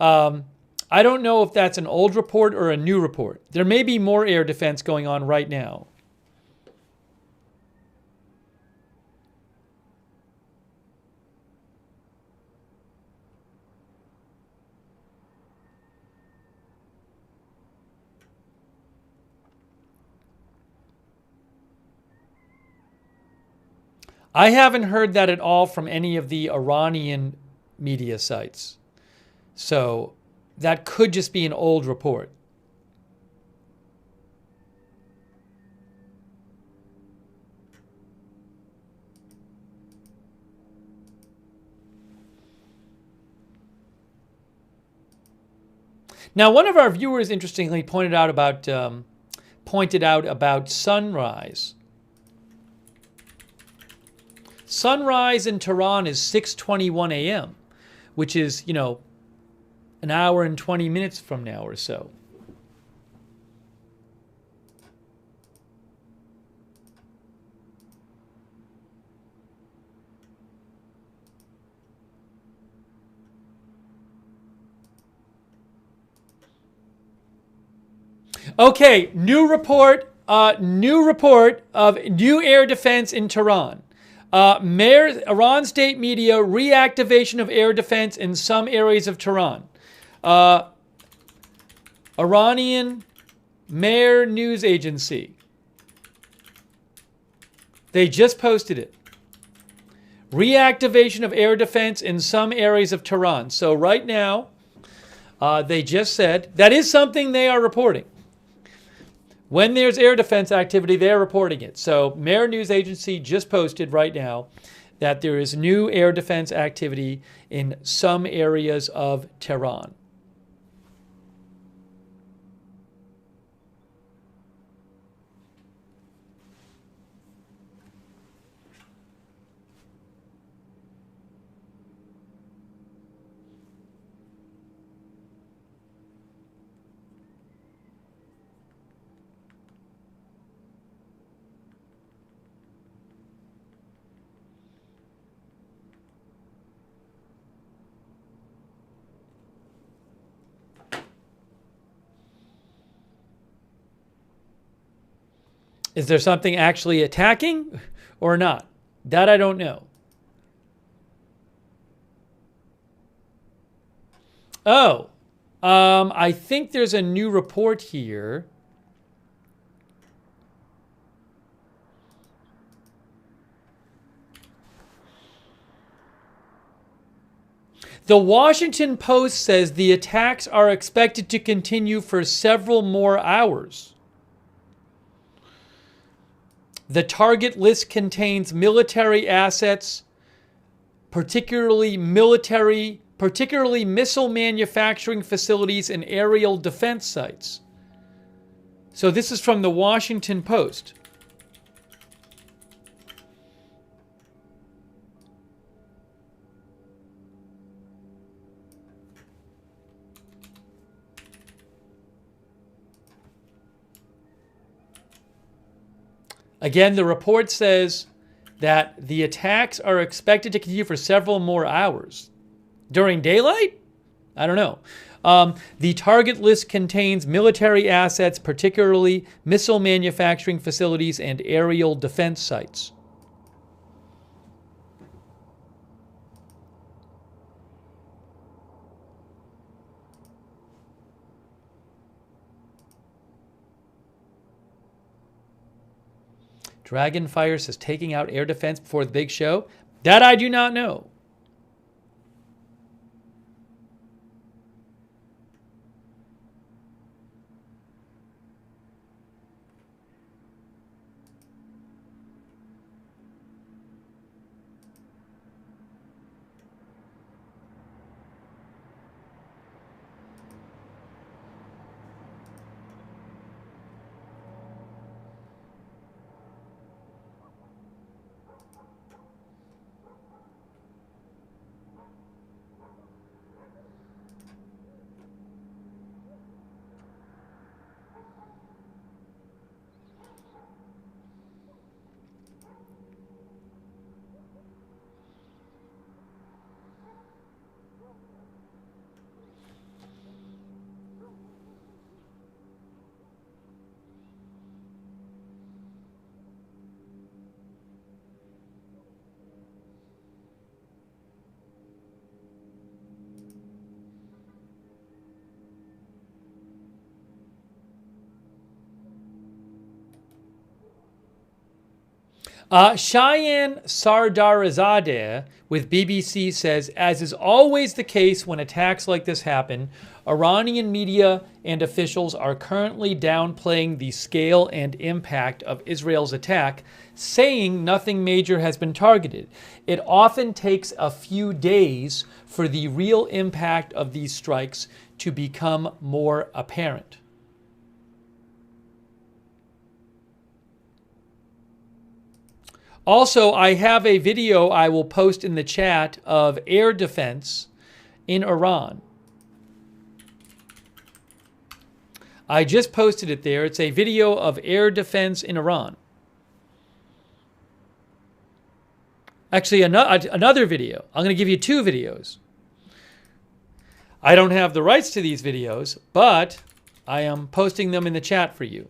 I don't know if that's an old report or a new report. There may be more air defense going on right now. I haven't heard that at all from any of the Iranian media sites. So that could just be an old report. Now, one of our viewers, interestingly, pointed out about sunrise. Sunrise in Tehran is 6:21 a.m., which is, an hour and 20 minutes from now or so. Okay, new report of new air defense in Tehran. Iran state media, reactivation of air defense in some areas of Tehran. Iranian Mehr news agency. They just posted it. Reactivation of air defense in some areas of Tehran. So right now, they just said, that is something they are reporting. When there's air defense activity, they're reporting it. So Mehr news agency just posted right now that there is new air defense activity in some areas of Tehran. Is there something actually attacking or not? That I don't know. Oh, I think there's a new report here. The Washington Post says the attacks are expected to continue for several more hours. The target list contains military assets, particularly missile manufacturing facilities and aerial defense sites. So this is from the Washington Post. Again, the report says that the attacks are expected to continue for several more hours. During daylight? I don't know. The target list contains military assets, particularly missile manufacturing facilities and aerial defense sites. Dragonfire says taking out air defense before the big show. That I do not know. Cheyenne Sardarizadeh with BBC says, as is always the case when attacks like this happen, Iranian media and officials are currently downplaying the scale and impact of Israel's attack, saying nothing major has been targeted. It often takes a few days for the real impact of these strikes to become more apparent. Also, I have a video I will post in the chat of air defense in Iran. I just posted it there. It's a video of air defense in Iran. Actually, another video. I'm going to give you two videos. I don't have the rights to these videos, but I am posting them in the chat for you.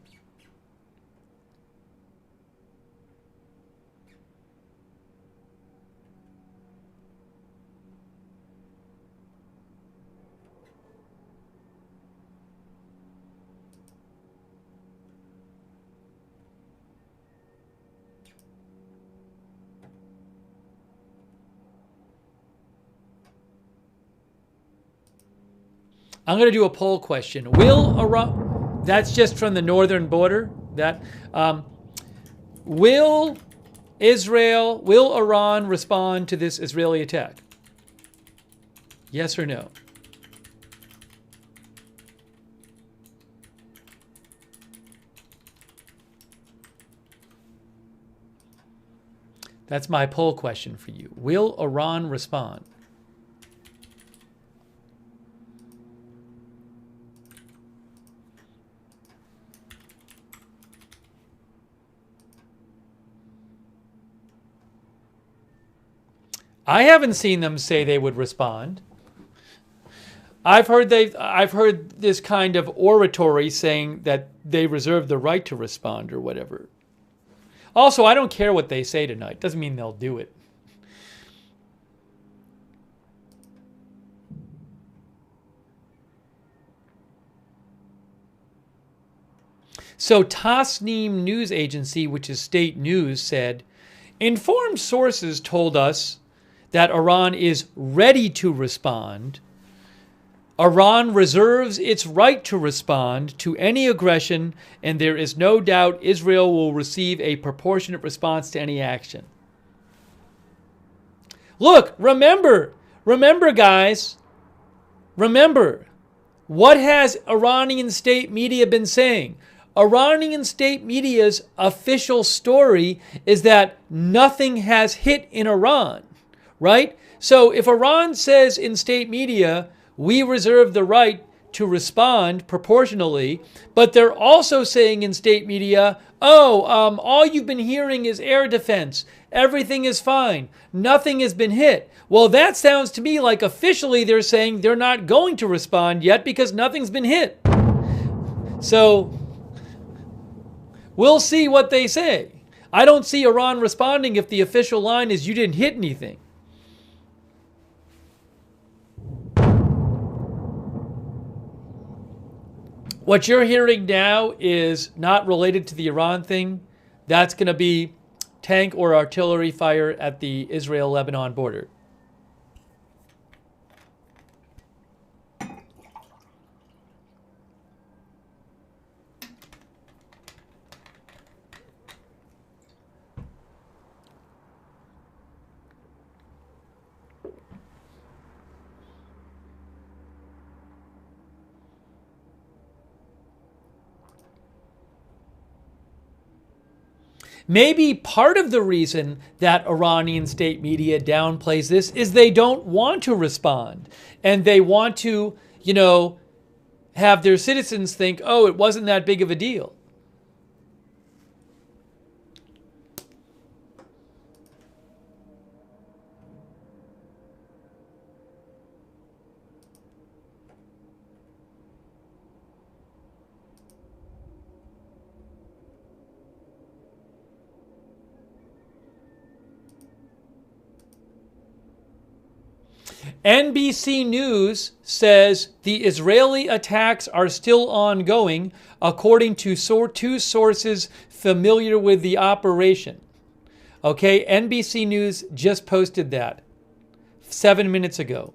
I'm going to do a poll question. Will Iran, that's just from the northern border, will Iran respond to this Israeli attack? Yes or no? That's my poll question for you. Will Iran respond? I haven't seen them say they would respond. I've heard this kind of oratory saying that they reserve the right to respond or whatever. Also, I don't care what they say tonight. Doesn't mean they'll do it. So Tasnim News Agency, which is state news, said, informed sources told us that Iran is ready to respond. Iran reserves its right to respond to any aggression, and there is no doubt Israel will receive a proportionate response to any action. Look, remember guys, remember, what has Iranian state media been saying? Iranian state media's official story is that nothing has hit in Iran, right? So if Iran says in state media, we reserve the right to proportionally, but they're also saying in state media, all you've been hearing is air defense. Everything is fine. Nothing has been hit. Well, that sounds to me like officially they're saying they're not going to respond yet because nothing's been hit. So we'll see what they say. I don't see Iran responding if the official line is you didn't hit anything. What you're hearing now is not related to the Iran thing. That's going to be tank or artillery fire at the Israel-Lebanon border. Maybe part of the reason that Iranian state media downplays this is they don't want to respond. And they want to, have their citizens think, oh, it wasn't that big of a deal. NBC News says the Israeli attacks are still ongoing, according to two sources familiar with the operation. Okay, NBC News just posted that 7 minutes ago.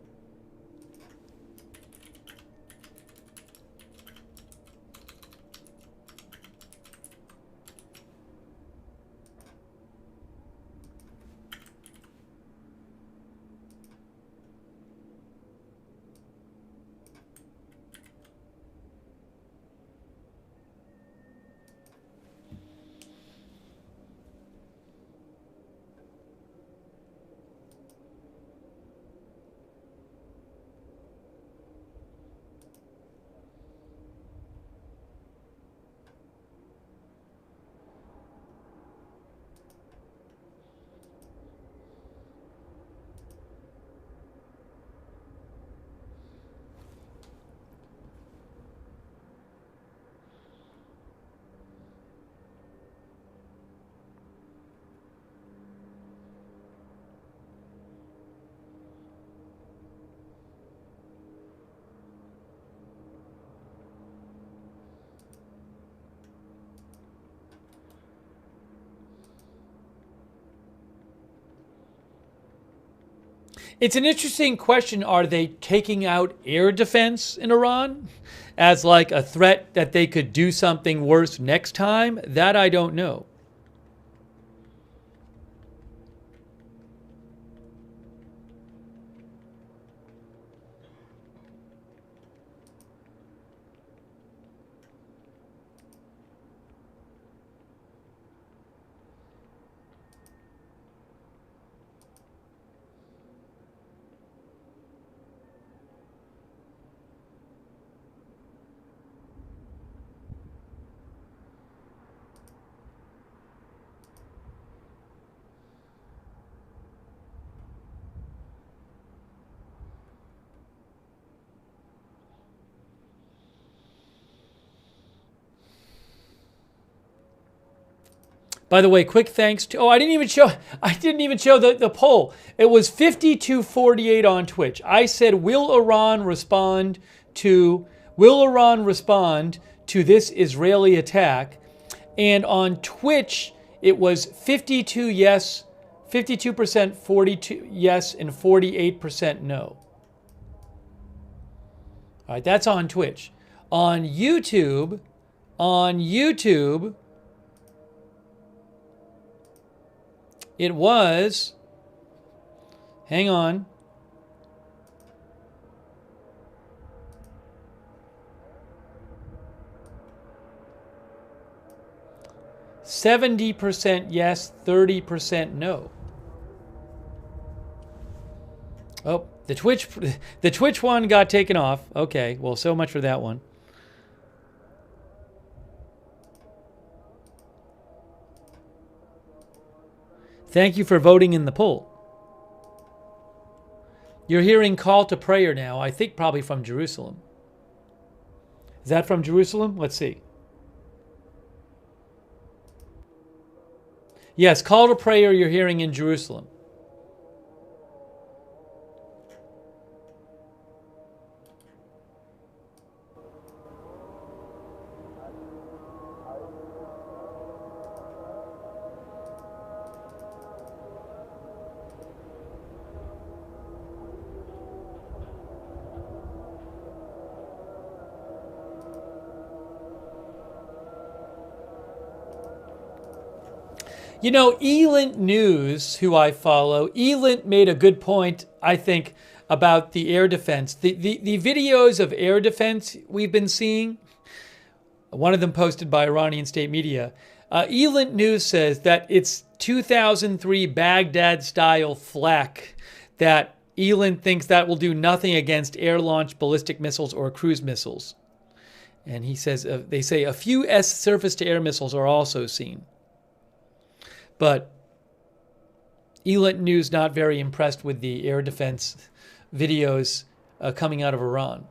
It's an interesting question. Are they taking out air defense in Iran as like a threat that they could do something worse next time? That I don't know. By the way, quick thanks to, I didn't even show the poll. It was 52-48 on Twitch. I said, will Iran respond to this Israeli attack? And on Twitch, it was 52 yes, 52%, 42 yes, and 48% no. All right, that's on Twitch. On YouTube, it was, hang on, 70% yes, 30% no. Oh, the Twitch one got taken off. Okay, well, so much for that one. Thank you for voting in the poll. You're hearing call to prayer now, I think probably from Jerusalem. Is that from Jerusalem? Let's see. Yes, call to prayer you're hearing in Jerusalem. You know, Elint News, who I follow, Elint made a good point, I think, about the air defense. The videos of air defense we've been seeing, one of them posted by Iranian state media, Elint News says that it's 2003 Baghdad-style flak that Elint thinks that will do nothing against air-launched ballistic missiles or cruise missiles. And he says, they say a few surface-to-air missiles are also seen. But Elint News not very impressed with the air defense videos coming out of Iran.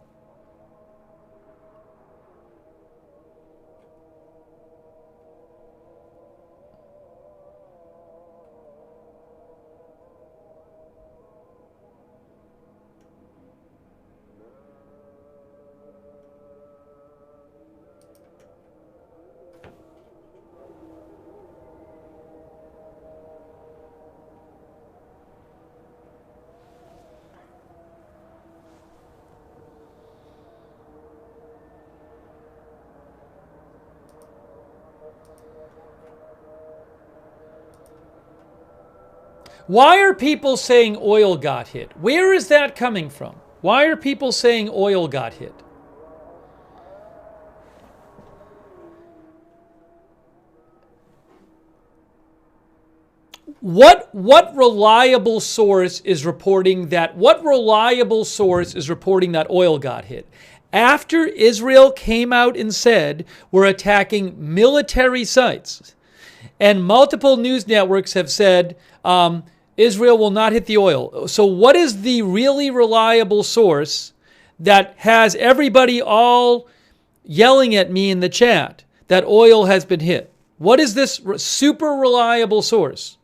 Why are people saying oil got hit? Where is that coming from? Why are people saying oil got hit? What reliable source is reporting that oil got hit? After Israel came out and said we're attacking military sites, and multiple news networks have said Israel will not hit the oil. So what is the really reliable source that has everybody all yelling at me in the chat that oil has been hit? What is this super reliable source?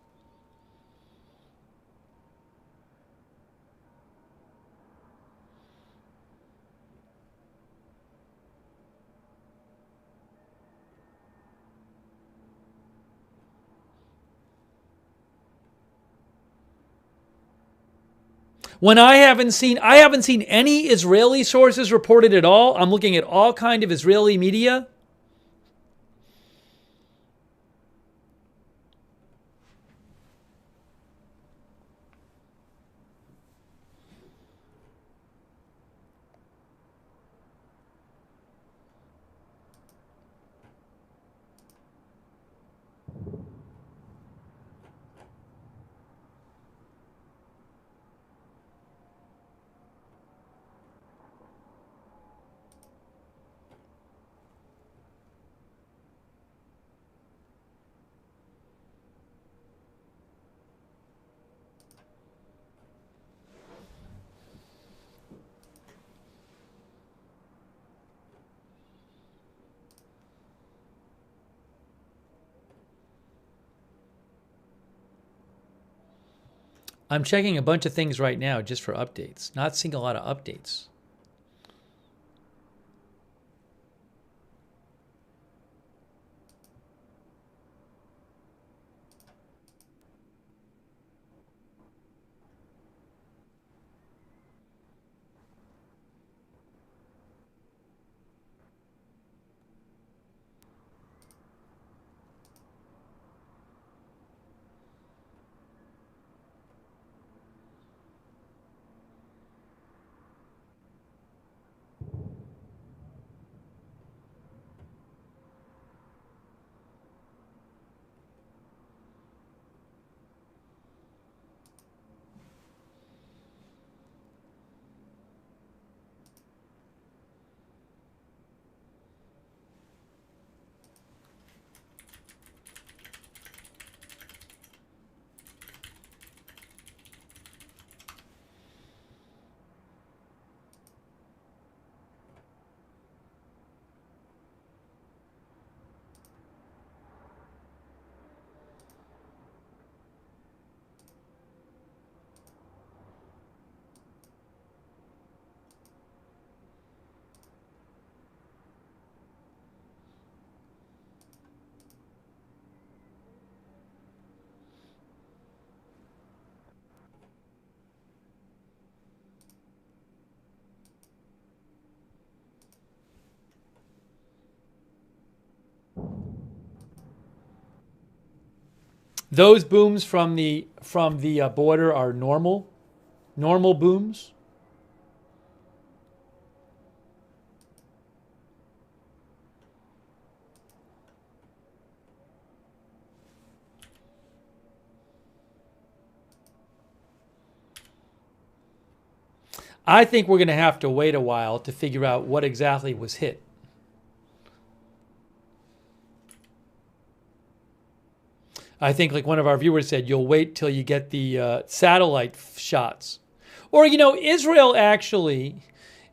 When I haven't seen any Israeli sources reported at all. I'm looking at all kind of Israeli media. I'm checking a bunch of things right now just for updates. Not seeing a lot of updates. Those booms from the border are normal booms. I think we're going to have to wait a while to figure out what exactly was hit. I think, like one of our viewers said, you'll wait till you get the satellite shots. Or, Israel actually,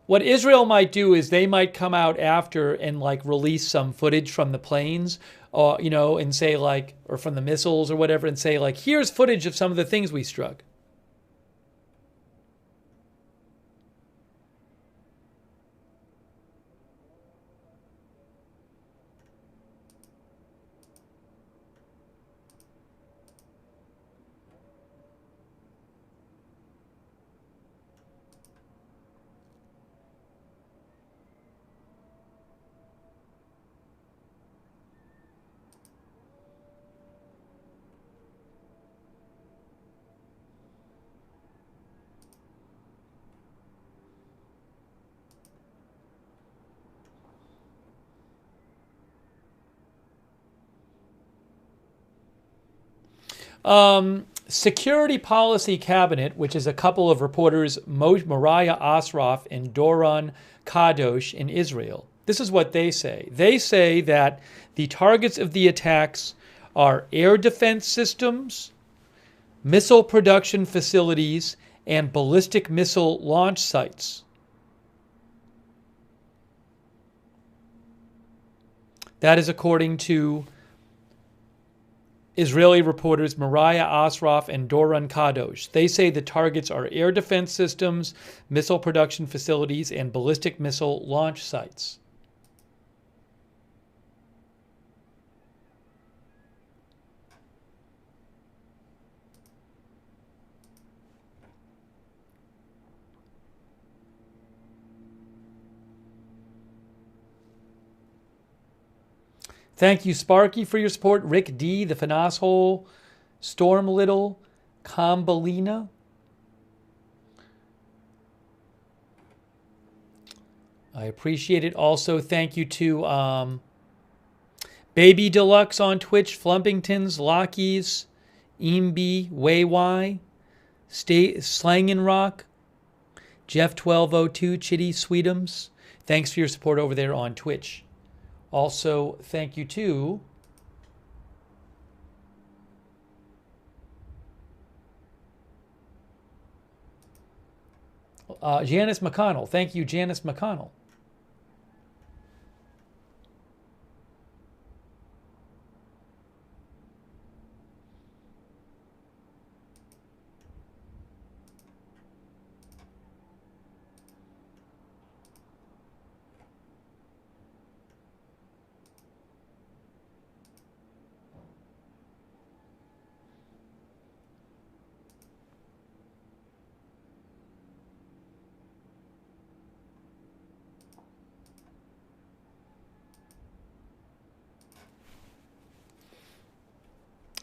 what Israel might do is they might come out after and like release some footage from the planes, and say like, or from the missiles or whatever, and say like, here's footage of some of the things we struck. Security Policy Cabinet, which is a couple of reporters, Moriah Asraf and Doron Kadosh in Israel. This is what they say. They say that the targets of the attacks are air defense systems, missile production facilities, and ballistic missile launch sites. That is according to Israeli reporters Moriah Asraf and Doron Kadosh. They say the targets are air defense systems, missile production facilities, and ballistic missile launch sites. Thank you, Sparky, for your support. Rick D, the Finashole, Storm Little, Combalina. I appreciate it. Also, thank you to Baby Deluxe on Twitch, Flumpingtons, Lockies, Imbi, Waywai, Slangin' Rock, Jeff1202, Chitty Sweetums. Thanks for your support over there on Twitch. Also, thank you to Janice McConnell. Thank you, Janice McConnell.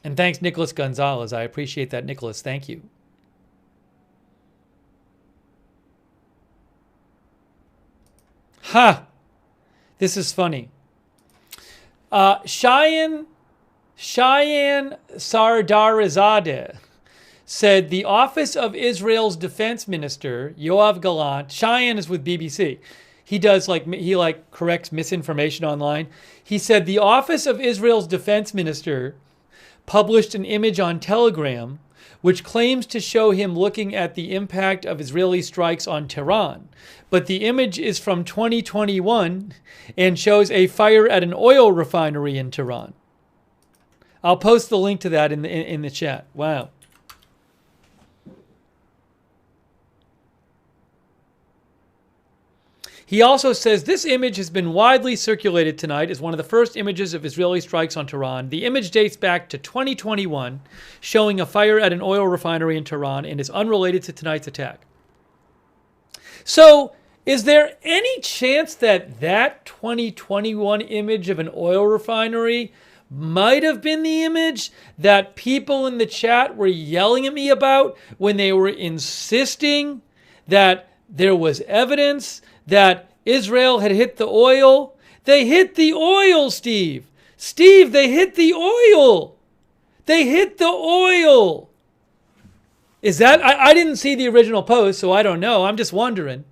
And thanks, Nicholas Gonzalez. I appreciate that, Nicholas. Thank you. Ha! This is funny. Cheyenne Sardarizadeh said the office of Israel's defense minister, Yoav Gallant, Cheyenne is with BBC. He corrects misinformation online. He said the office of Israel's defense minister published an image on Telegram which claims to show him looking at the impact of Israeli strikes on Tehran. But the image is from 2021 and shows a fire at an oil refinery in Tehran. I'll post the link to that in the chat. Wow. He also says this image has been widely circulated tonight as one of the first images of Israeli strikes on Tehran. The image dates back to 2021, showing a fire at an oil refinery in Tehran and is unrelated to tonight's attack. So, is there any chance that 2021 image of an oil refinery might have been the image that people in the chat were yelling at me about when they were insisting that there was evidence that Israel had hit the oil. They hit the oil, Steve. Steve, they hit the oil. They hit the oil. Is that, I didn't see the original post, so I don't know. I'm just wondering.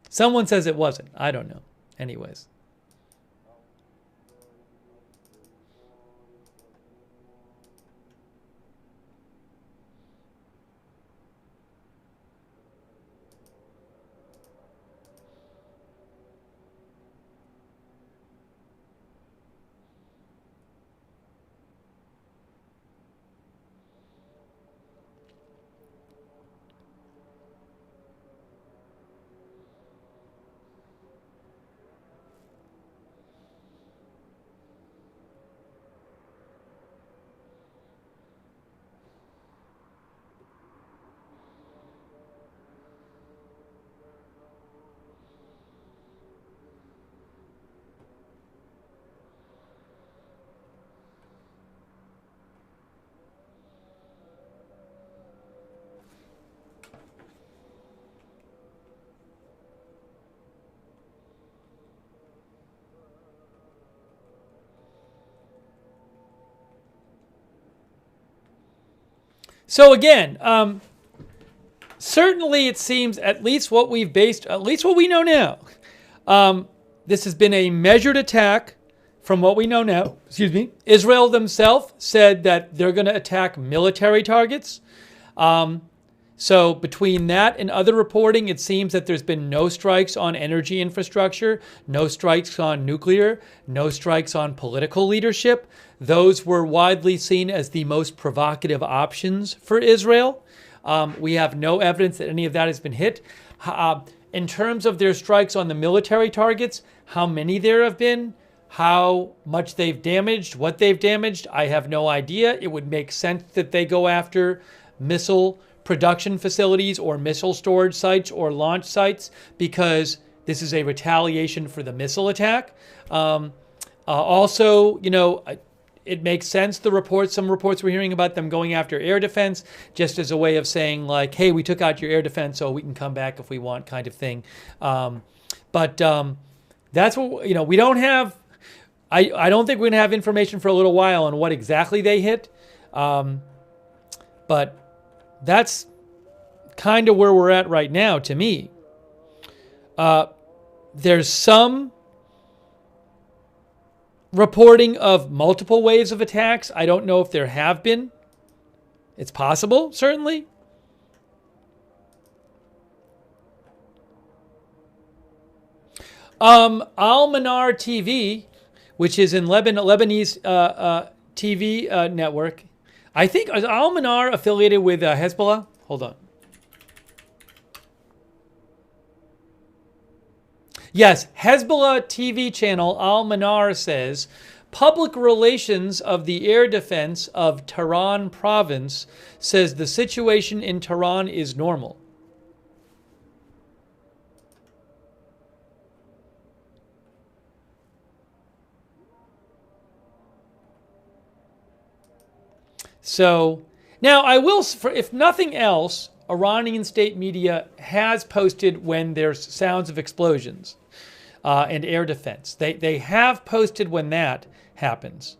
Someone says it wasn't. I don't know. Anyways. So again, certainly it seems, at least what we know now, this has been a measured attack from what we know now. Excuse me. Israel themselves said that they're going to attack military targets. So between that and other reporting, it seems that there's been no strikes on energy infrastructure, no strikes on nuclear, no strikes on political leadership. Those were widely seen as the most provocative options for Israel. We have no evidence that any of that has been hit. In terms of their strikes on the military targets, how many there have been, how much they've damaged, what they've damaged, I have no idea. It would make sense that they go after missile production facilities or missile storage sites or launch sites, because this is a retaliation for the missile attack. Also, you know, it makes sense, some reports we're hearing about them going after air defense, just as a way of saying like, hey, we took out your air defense so we can come back if we want, kind of thing. But that's what, you know, we don't have, I don't think we're going to have information for a little while on what exactly they hit. But that's kind of where we're at right now to me. There's some reporting of multiple waves of attacks. I don't know if there have been. It's possible, certainly. Al-Manar TV, which is in Lebanese TV network. I think, is Al-Manar affiliated with Hezbollah? Hold on. Yes, Hezbollah TV channel Al-Manar says, public relations of the air defense of Tehran province says the situation in Tehran is normal. So, now I will, if nothing else, Iranian state media has posted when there's sounds of explosions and air defense. They have posted when that happens.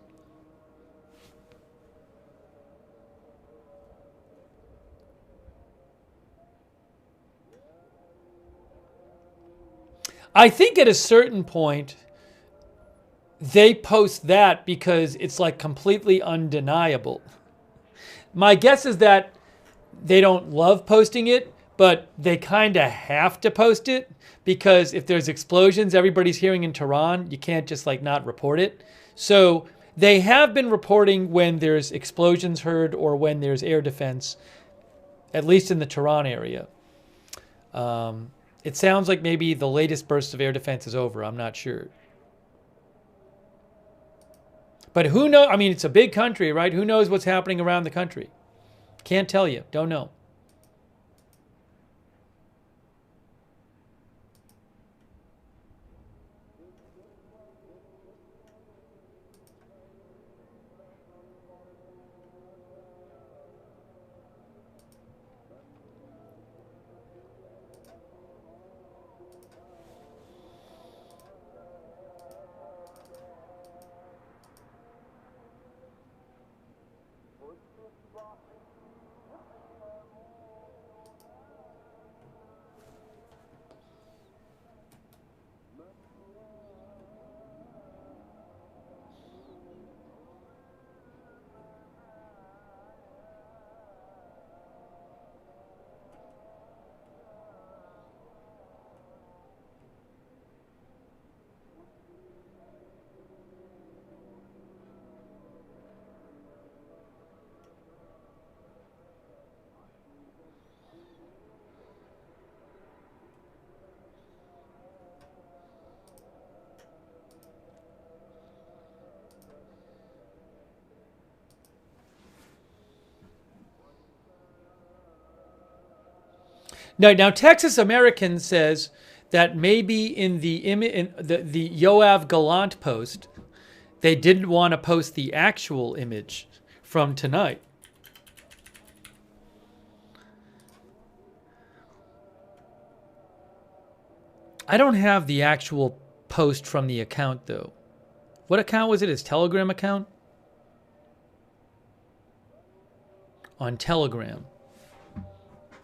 I think at a certain point, they post that because it's like completely undeniable. My guess is that they don't love posting it, but they kind of have to post it because if there's explosions everybody's hearing in Tehran, you can't just like not report it. So they have been reporting when there's explosions heard or when there's air defense, at least in the Tehran area. It sounds like maybe the latest burst of air defense is over. I'm not sure. But who knows? I mean, it's a big country, right? Who knows what's happening around the country? Can't tell you. Don't know. Now Texas American says that maybe in the Yoav Gallant post, they didn't want to post the actual image from tonight. I don't have the actual post from the account, though. What account was it? His Telegram account? On Telegram.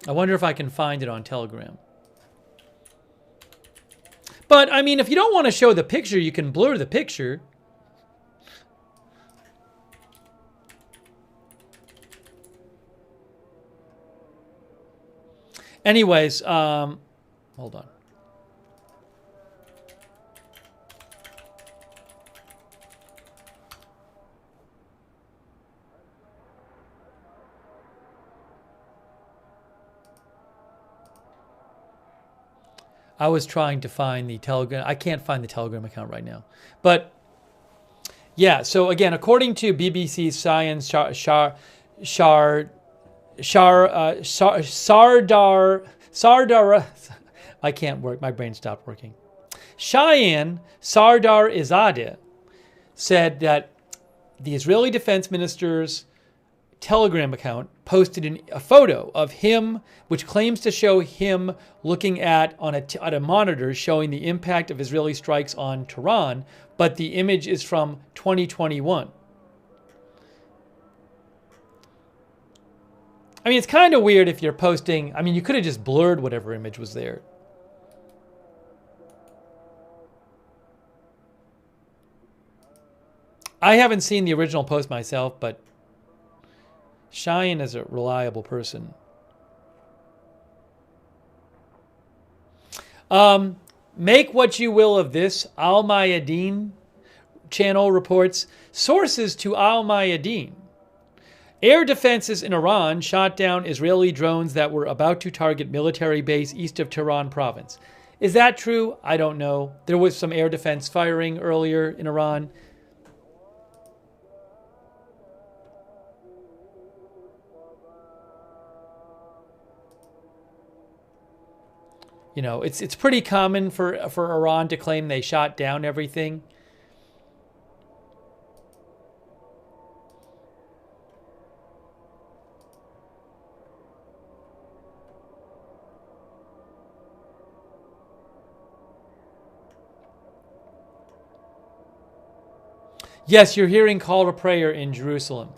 I wonder if I can find it on Telegram. But, I mean, if you don't want to show the picture, you can blur the picture. Anyways, hold on. I was trying to find the Telegram. I can't find the Telegram account right now. But, yeah, so again, according to BBC Science, Sardar, I can't work. My brain stopped working. Cheyenne Sardar Izadeh said that the Israeli Defense Minister's Telegram account posted a photo of him, which claims to show him looking at a monitor showing the impact of Israeli strikes on Tehran, but the image is from 2021. I mean, it's kind of weird if you're posting. I mean, you could have just blurred whatever image was there. I haven't seen the original post myself, but Cheyenne is a reliable person. Make what you will of this. Al Mayadeen channel reports sources to Al Mayadeen. Air defenses in Iran shot down Israeli drones that were about to target military base east of Tehran province. Is that true? I don't know. There was some air defense firing earlier in Iran. You know, it's pretty common for Iran to claim they shot down everything. Yes, you're hearing call to prayer in Jerusalem.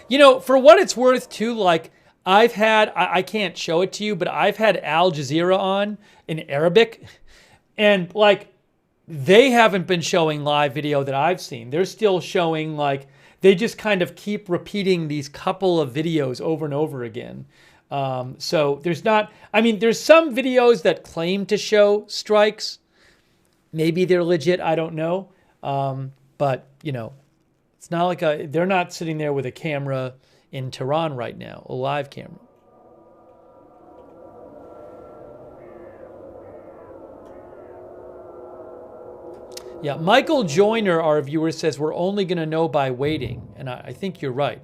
You know, for what it's worth, too, like, I've had, I can't show it to you, but I've had Al Jazeera on in Arabic, and, like, they haven't been showing live video that I've seen. They're still showing, like, they just kind of keep repeating these couple of videos over and over again. So there's not, I mean, there's some videos that claim to show strikes. Maybe they're legit, I don't know. But, you know, it's not like they're not sitting there with a camera in Tehran right now, a live camera. Yeah, Michael Joyner, our viewer, says we're only going to know by waiting. And I think you're right.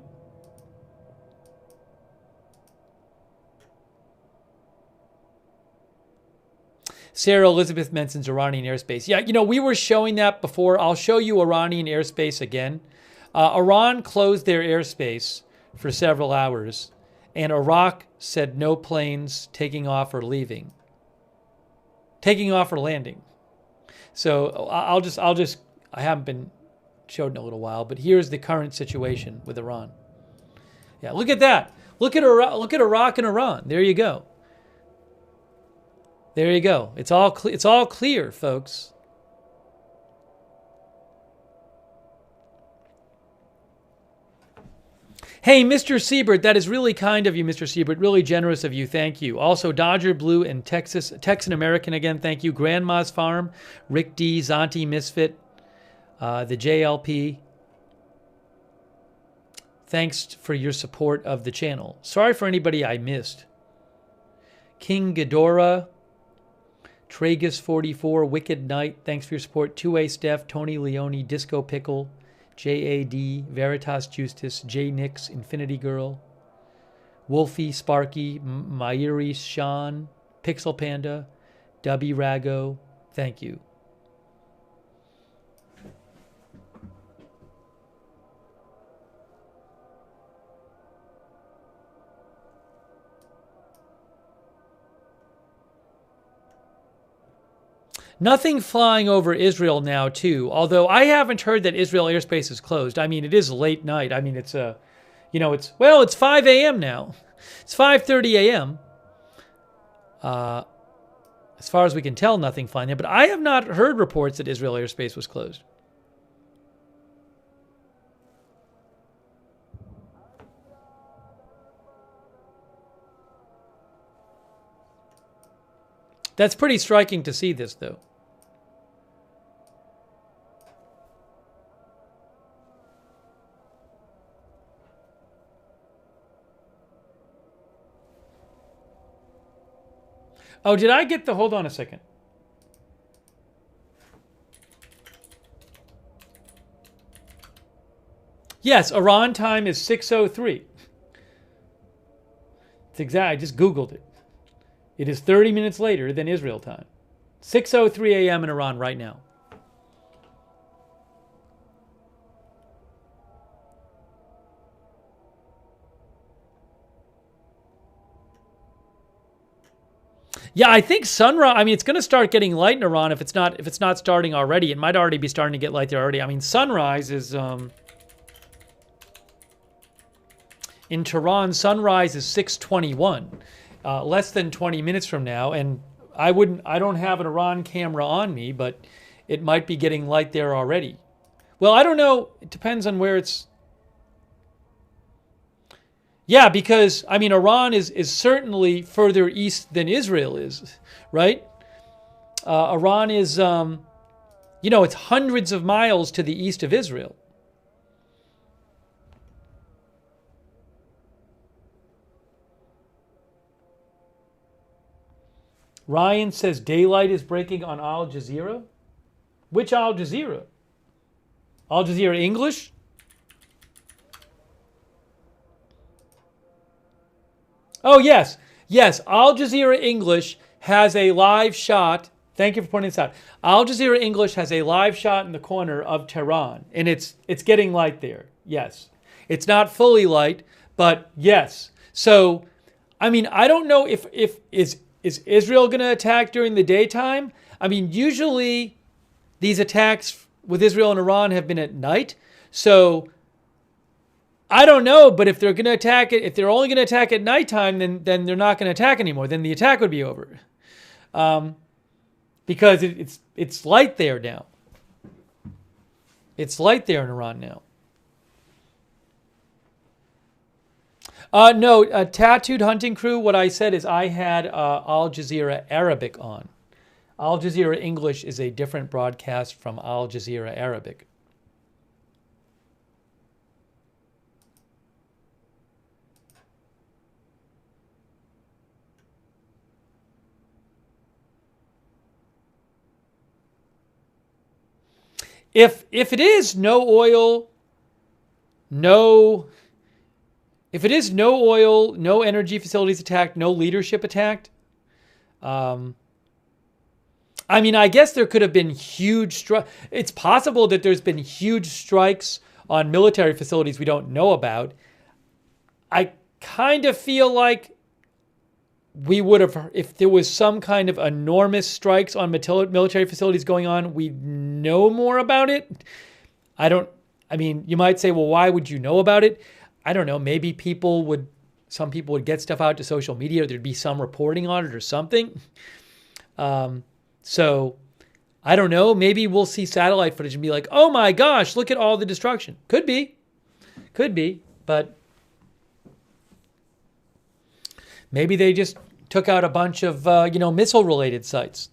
Sarah Elizabeth mentions Iranian airspace. Yeah, you know, we were showing that before. I'll show you Iranian airspace again. Iran closed their airspace for several hours, and Iraq said no planes taking off or leaving. Taking off or landing. So I haven't been showed in a little while, but here's the current situation with Iran. Yeah, look at that. Look at Iraq and Iran. There you go. There you go. It's all clear, folks. Hey, Mr. Siebert, that is really kind of you, Mr. Siebert. Really generous of you. Thank you. Also, Dodger Blue and Texan American again. Thank you. Grandma's Farm, Rick D, Zonti Misfit, the JLP. Thanks for your support of the channel. Sorry for anybody I missed. King Ghidorah, Tragus 44, Wicked Knight. Thanks for your support. 2A Steph, Tony Leone, Disco Pickle, JAD, Veritas Justice, J Nix, Infinity Girl, Wolfie, Sparky, Mairi, Sean, Pixel Panda, W Rago. Thank you. Nothing flying over Israel now, too. Although I haven't heard that Israel airspace is closed. I mean, it is late night. I mean, it's it's 5 a.m. now. It's 5:30 a.m. As far as we can tell, nothing flying there. But I have not heard reports that Israel airspace was closed. That's pretty striking to see this, though. Oh, did I get the... Hold on a second. Yes, Iran time is 6:03. It's exact. I just Googled it. It is 30 minutes later than Israel time. 6:03 a.m. in Iran right now. Yeah, I think sunrise. I mean, it's going to start getting light in Iran if it's not starting already. It might already be starting to get light there already. I mean, sunrise is in Tehran. Sunrise is 6:21, less than 20 minutes from now. And I don't have an Iran camera on me, but it might be getting light there already. Well, I don't know. It depends on where it's. Yeah, because, I mean, Iran is certainly further east than Israel is, right? Iran is, it's hundreds of miles to the east of Israel. Ryan says daylight is breaking on Al Jazeera. Which Al Jazeera? Al Jazeera English? Oh, yes. Yes, Al Jazeera English has a live shot. Thank you for pointing this out. Al Jazeera English has a live shot in the corner of Tehran, and it's getting light there. Yes. It's not fully light, but yes. So, I mean, I don't know if is Israel going to attack during the daytime? I mean, usually these attacks with Israel and Iran have been at night. So, I don't know, but if they're going to attack it, if they're only going to attack at nighttime, then they're not going to attack anymore. Then the attack would be over, because it's light there now. It's light there in Iran now. No, Tattooed Hunting Crew. What I said is I had Al Jazeera Arabic on. Al Jazeera English is a different broadcast from Al Jazeera Arabic. If it is no oil, no energy facilities attacked, no leadership attacked, I mean, I guess there could have been huge strikes. It's possible that there's been huge strikes on military facilities we don't know about. I kind of feel like we would have, if there was some kind of enormous strikes on military facilities going on, we'd know more about it. I mean, you might say, well, why would you know about it? I don't know. Maybe some people would get stuff out to social media. Or there'd be some reporting on it or something. So I don't know. Maybe we'll see satellite footage and be like, oh my gosh, look at all the destruction. Could be, but maybe they just took out a bunch of, missile-related sites.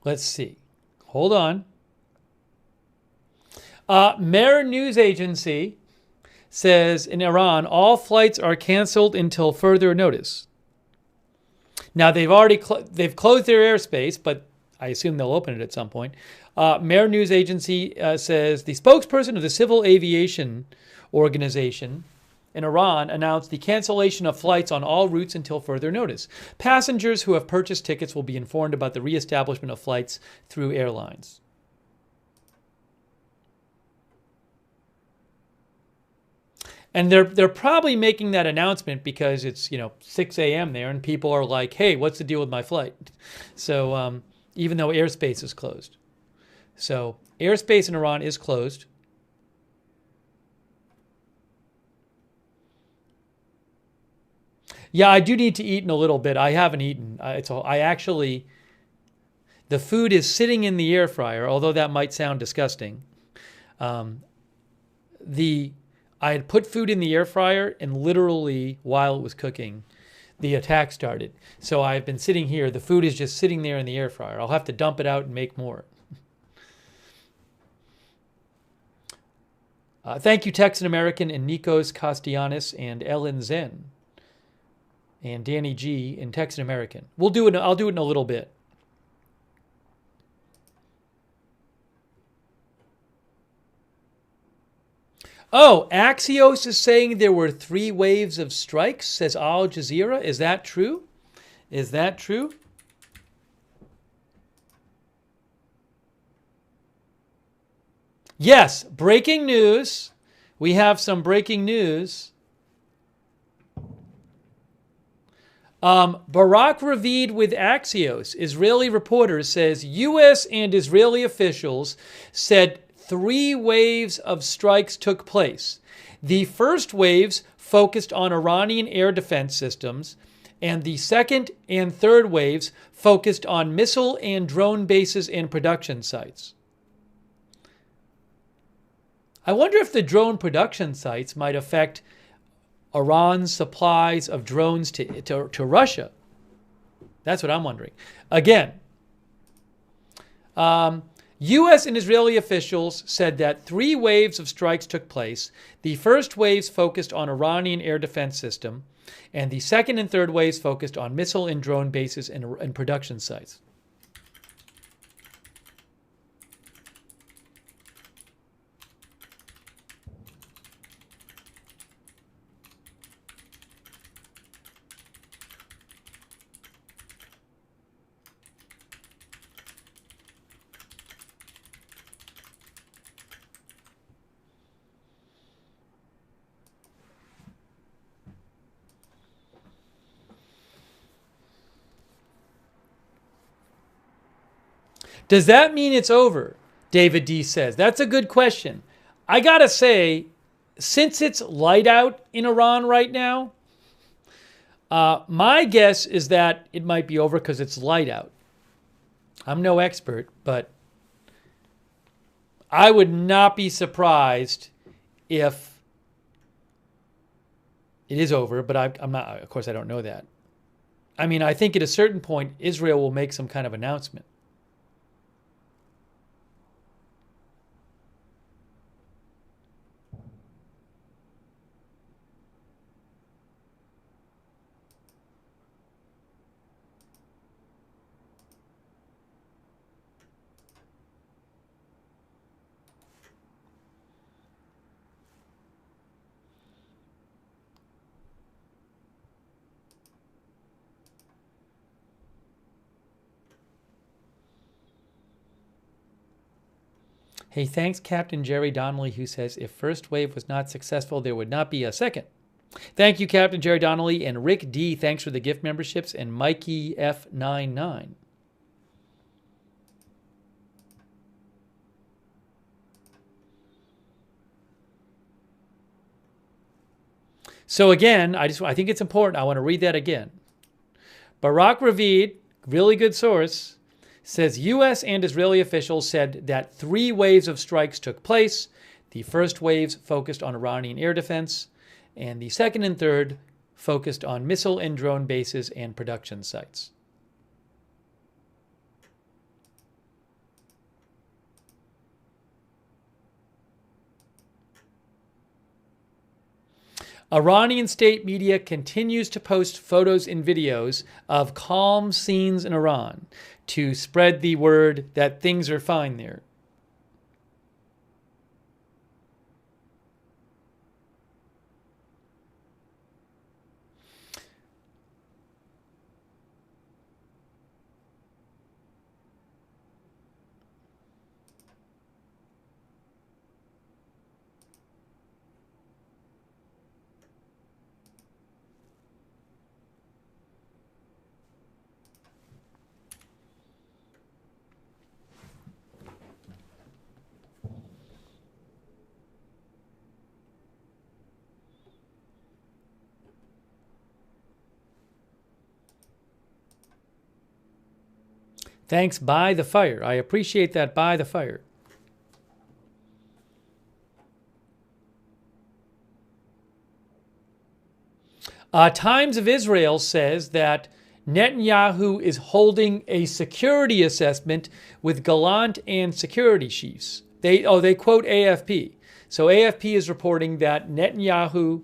Let's see. Hold on. Mehr News Agency says in Iran, all flights are canceled until further notice. Now, they've closed their airspace, but I assume they'll open it at some point. Mehr News Agency says the spokesperson of the Civil Aviation Organization in Iran announced the cancellation of flights on all routes until further notice. Passengers who have purchased tickets will be informed about the reestablishment of flights through airlines. And they're probably making that announcement because it's 6 a.m. there, and people are like, "Hey, what's the deal with my flight?" So even though airspace is closed, so airspace in Iran is closed. Yeah, I do need to eat in a little bit. I haven't eaten. The food is sitting in the air fryer, although that might sound disgusting. I had put food in the air fryer, and literally while it was cooking, the attack started. So I've been sitting here. The food is just sitting there in the air fryer. I'll have to dump it out and make more. Thank you, Texan American and Nikos Castellanos and Ellen Zen and Danny G and Texan American. I'll do it in a little bit. Oh, Axios is saying there were 3 waves of strikes, says Al Jazeera. Is that true? Is that true? Yes, breaking news. We have some breaking news. Barak Ravid with Axios, Israeli reporter, says U.S. and Israeli officials said 3 waves of strikes took place. The first waves focused on Iranian air defense systems, and the second and third waves focused on missile and drone bases and production sites. I wonder if the drone production sites might affect Iran's supplies of drones to Russia. That's what I'm wondering. Again, U.S. and Israeli officials said that 3 waves of strikes took place. The first waves focused on Iranian air defense system, and the second and third waves focused on missile and drone bases and production sites. Does that mean it's over? David D says. That's a good question. I gotta say, since it's light out in Iran right now, my guess is that it might be over because it's light out. I'm no expert, but I would not be surprised if it is over, but I'm not, of course I don't know that. I mean, I think at a certain point, Israel will make some kind of announcement. Hey, thanks Captain Jerry Donnelly, who says if first wave was not successful, there would not be a second. Thank you, Captain Jerry Donnelly. And Rick D, thanks for the gift memberships. And Mikey F99. So again, I think it's important. I want to read that again. Barak Ravid, really good source, says U.S. and Israeli officials said that 3 waves of strikes took place. The first waves focused on Iranian air defense, and the second and third focused on missile and drone bases and production sites. Iranian state media continues to post photos and videos of calm scenes in Iran to spread the word that things are fine there. Thanks, By the Fire. I appreciate that, By the Fire. Times of Israel says that Netanyahu is holding a security assessment with Gallant and security chiefs. They quote AFP. So AFP is reporting that Netanyahu,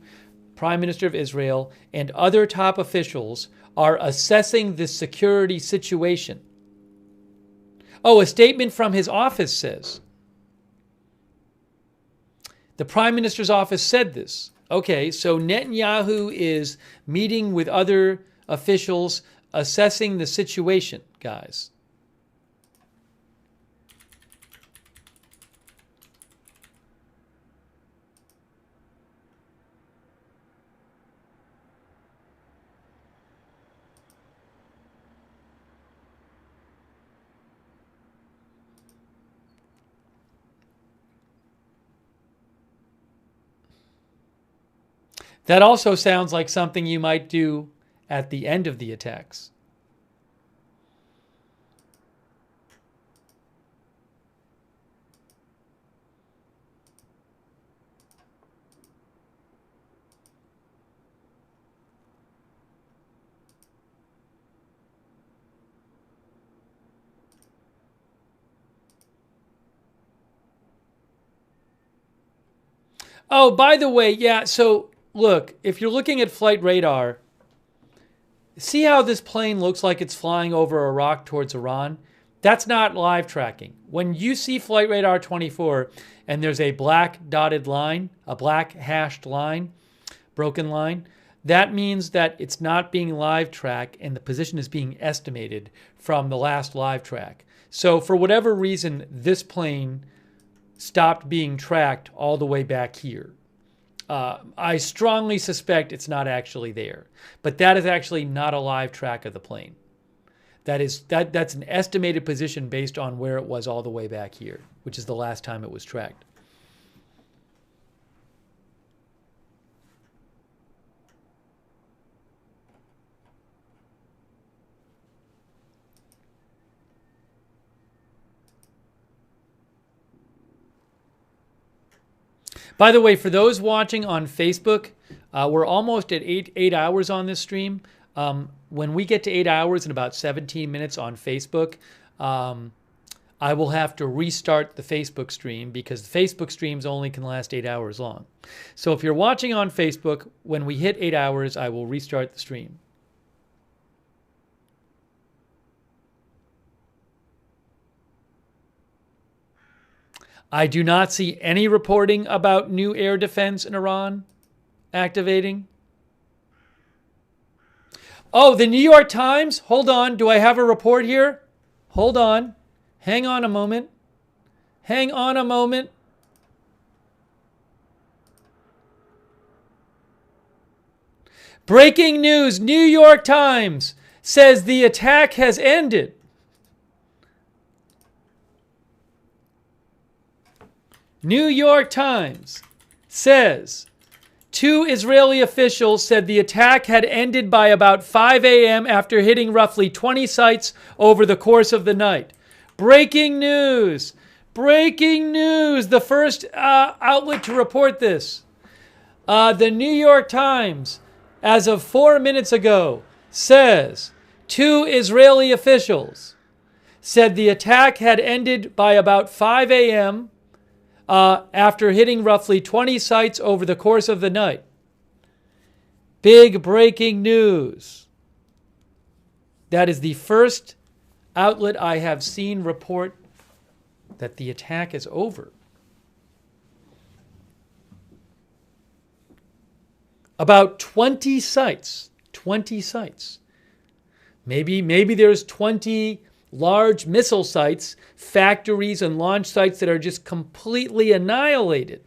Prime Minister of Israel, and other top officials are assessing the security situation. Oh, a statement from his office says. The Prime Minister's office said this. Okay, so Netanyahu is meeting with other officials, assessing the situation, guys. That also sounds like something you might do at the end of the attacks. Oh, by the way, yeah, so look, if you're looking at flight radar, see how this plane looks like it's flying over Iraq towards Iran? That's not live tracking. When you see flight radar 24 and there's a black dotted line, a black hashed line, broken line, that means that it's not being live tracked and the position is being estimated from the last live track. So for whatever reason, this plane stopped being tracked all the way back here. I strongly suspect it's not actually there, but that is actually not a live track of the plane. That's an estimated position based on where it was all the way back here, which is the last time it was tracked. By the way, for those watching on Facebook, we're almost at eight hours on this stream. When we get to 8 hours in about 17 minutes on Facebook, I will have to restart the Facebook stream because the Facebook streams only can last 8 hours long. So if you're watching on Facebook, when we hit 8 hours, I will restart the stream. I do not see any reporting about new air defense in Iran activating. Oh, the New York Times? Hold on. Do I have a report here? Hold on. Hang on a moment. Hang on a moment. Breaking news. New York Times says the attack has ended. New York Times says 2 Israeli officials said the attack had ended by about 5 a.m. after hitting roughly 20 sites over the course of the night. Breaking news! Breaking news! The first outlet to report this. The New York Times, as of 4 minutes ago, says 2 Israeli officials said the attack had ended by about 5 a.m. After hitting roughly 20 sites over the course of the night. Big breaking news. That is the first outlet I have seen report that the attack is over. About 20 sites. 20 sites. Maybe there's 20 large missile sites, factories, and launch sites that are just completely annihilated.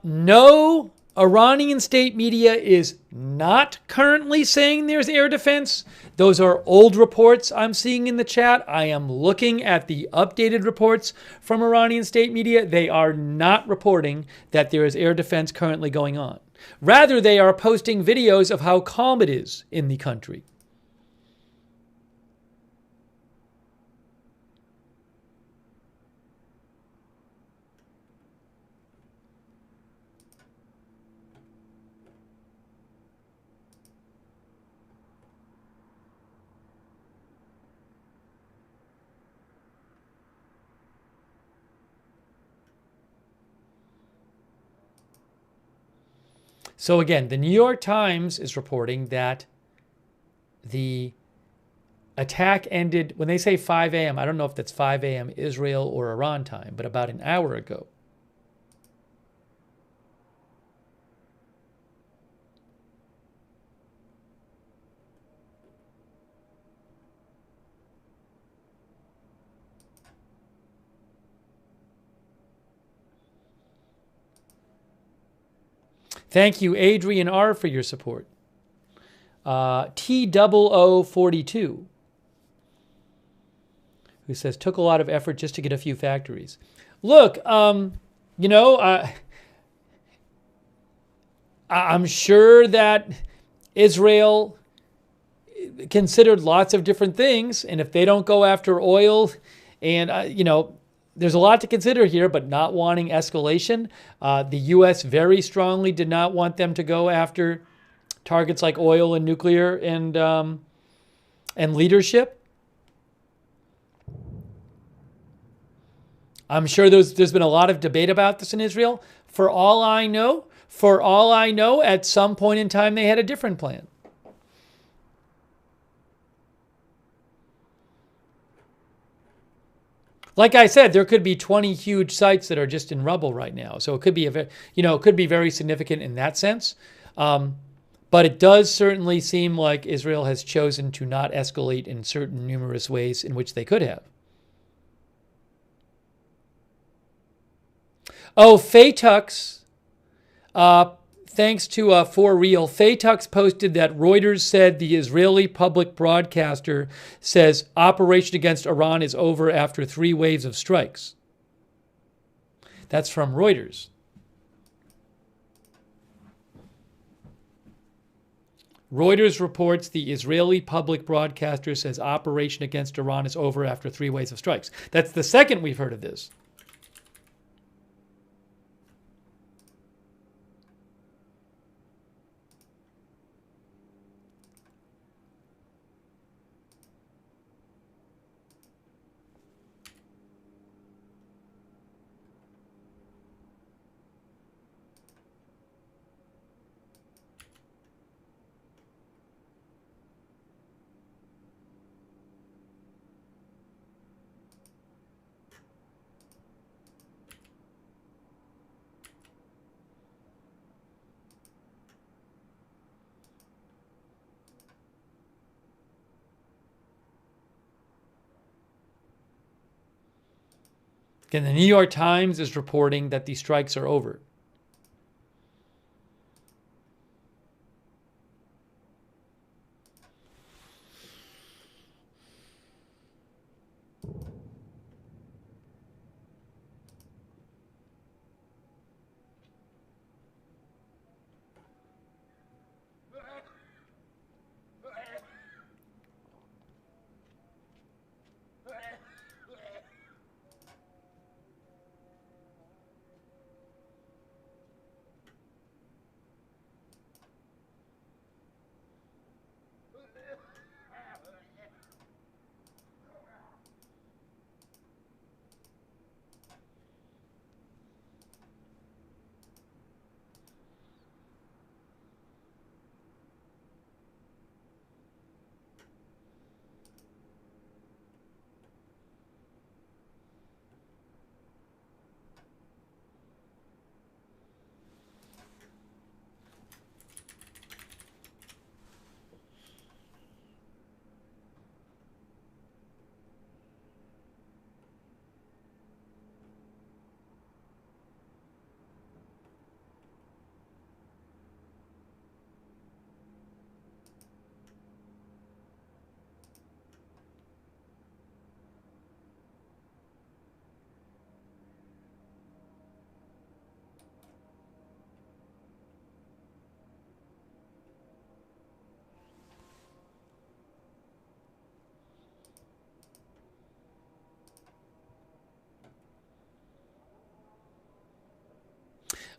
No, Iranian state media is not currently saying there's air defense. Those are old reports I'm seeing in the chat. I am looking at the updated reports from Iranian state media. They are not reporting that there is air defense currently going on. Rather, they are posting videos of how calm it is in the country. So again, the New York Times is reporting that the attack ended, when they say 5 a.m., I don't know if that's 5 a.m. Israel or Iran time, but about an hour ago. Thank you, Adrian R., for your support. T0042, who says, took a lot of effort just to get a few factories. Look, I'm sure that Israel considered lots of different things, and if they don't go after oil, and, there's a lot to consider here, but not wanting escalation. The U.S. very strongly did not want them to go after targets like oil and nuclear and leadership. I'm sure there's been a lot of debate about this in Israel. For all I know, at some point in time, they had a different plan. Like I said, there could be 20 huge sites that are just in rubble right now. So it could be very significant in that sense. But it does certainly seem like Israel has chosen to not escalate in certain numerous ways in which they could have. Oh, Faytux, thanks to For Real, Faytux posted that Reuters said the Israeli public broadcaster says operation against Iran is over after 3 waves of strikes. That's from Reuters. Reuters reports the Israeli public broadcaster says operation against Iran is over after 3 waves of strikes. That's the second we've heard of this. Again, the New York Times is reporting that the strikes are over.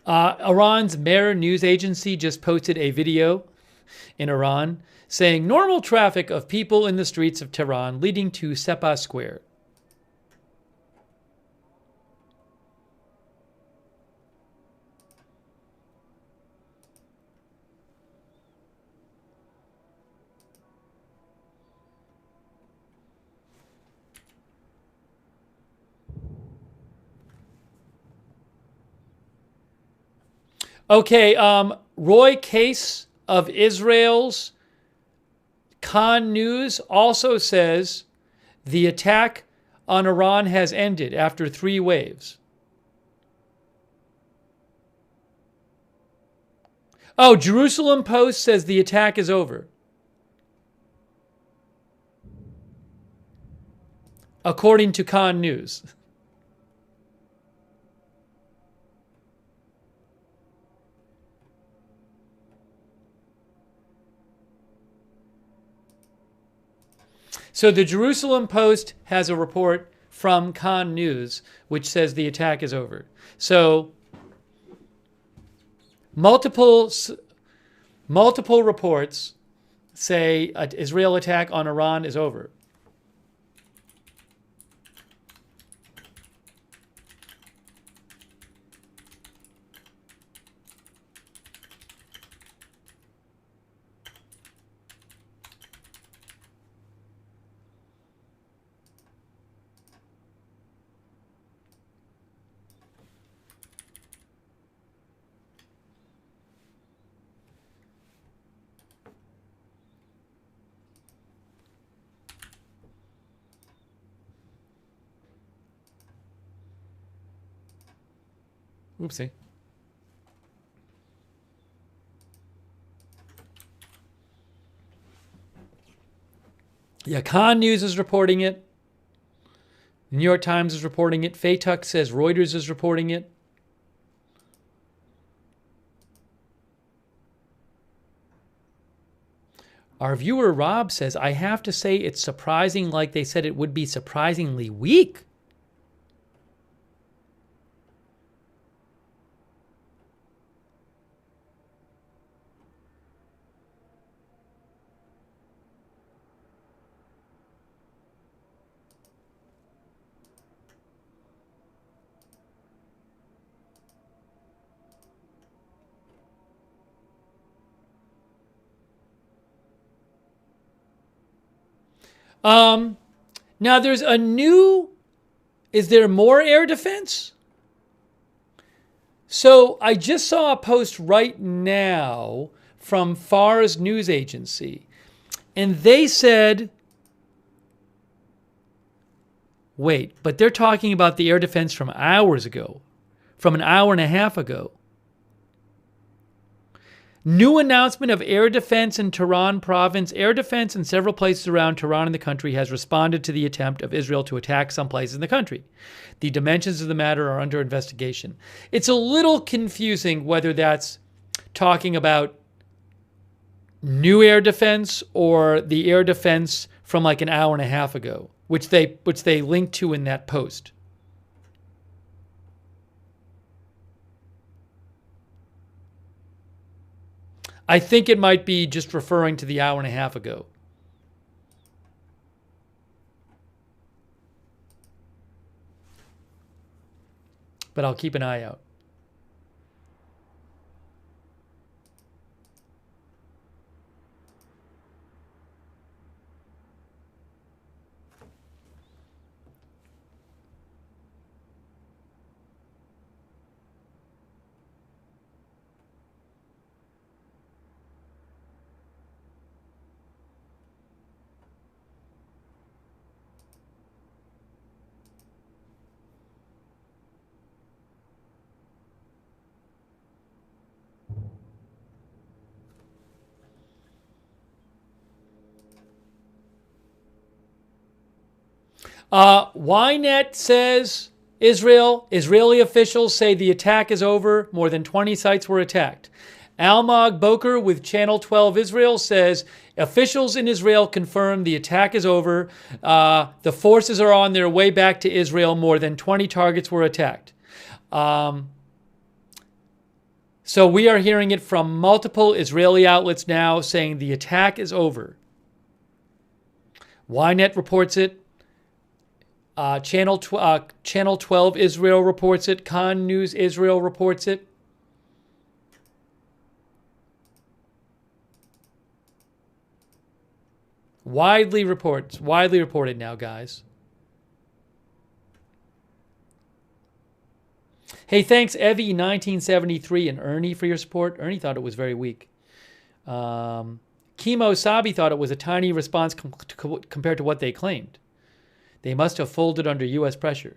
Iran's Mehr news agency just posted a video in Iran saying normal traffic of people in the streets of Tehran leading to Sepah Square. Okay, Roy Case of Israel's Khan News also says the attack on Iran has ended after 3 waves. Oh, Jerusalem Post says the attack is over. According to Khan News. So the Jerusalem Post has a report from Khan News which says the attack is over. So multiple reports say an Israel attack on Iran is over. Oopsie. Yeah, Khan News is reporting it. The New York Times is reporting it. Faytuk says Reuters is reporting it. Our viewer Rob says, I have to say it's surprising like they said it would be surprisingly weak. Now there's a new, is there more air defense? So I just saw a post right now from Fars news agency, and they said, wait, but they're talking about the air defense from hours ago, from an hour and a half ago. New announcement of air defense in Tehran province. Air defense in several places around Tehran and the country has responded to the attempt of Israel to attack some places in the country. The dimensions of the matter are under investigation. It's a little confusing whether that's talking about new air defense or the air defense from like an hour and a half ago, which they linked to in that post. I think it might be just referring to the hour and a half ago. But I'll keep an eye out. Ynet says Israeli officials say the attack is over. More than 20 sites were attacked. Almog Boker with Channel 12 Israel says officials in Israel confirm the attack is over. The forces are on their way back to Israel. More than 20 targets were attacked. So we are hearing it from multiple Israeli outlets now saying the attack is over. Ynet reports it. Channel 12 Israel reports it. Khan News Israel reports it. Widely reported now, guys. Hey, thanks, Evie1973 and Ernie for your support. Ernie thought it was very weak. Kimo Sabi thought it was a tiny response compared to what they claimed. They must have folded under U.S. pressure.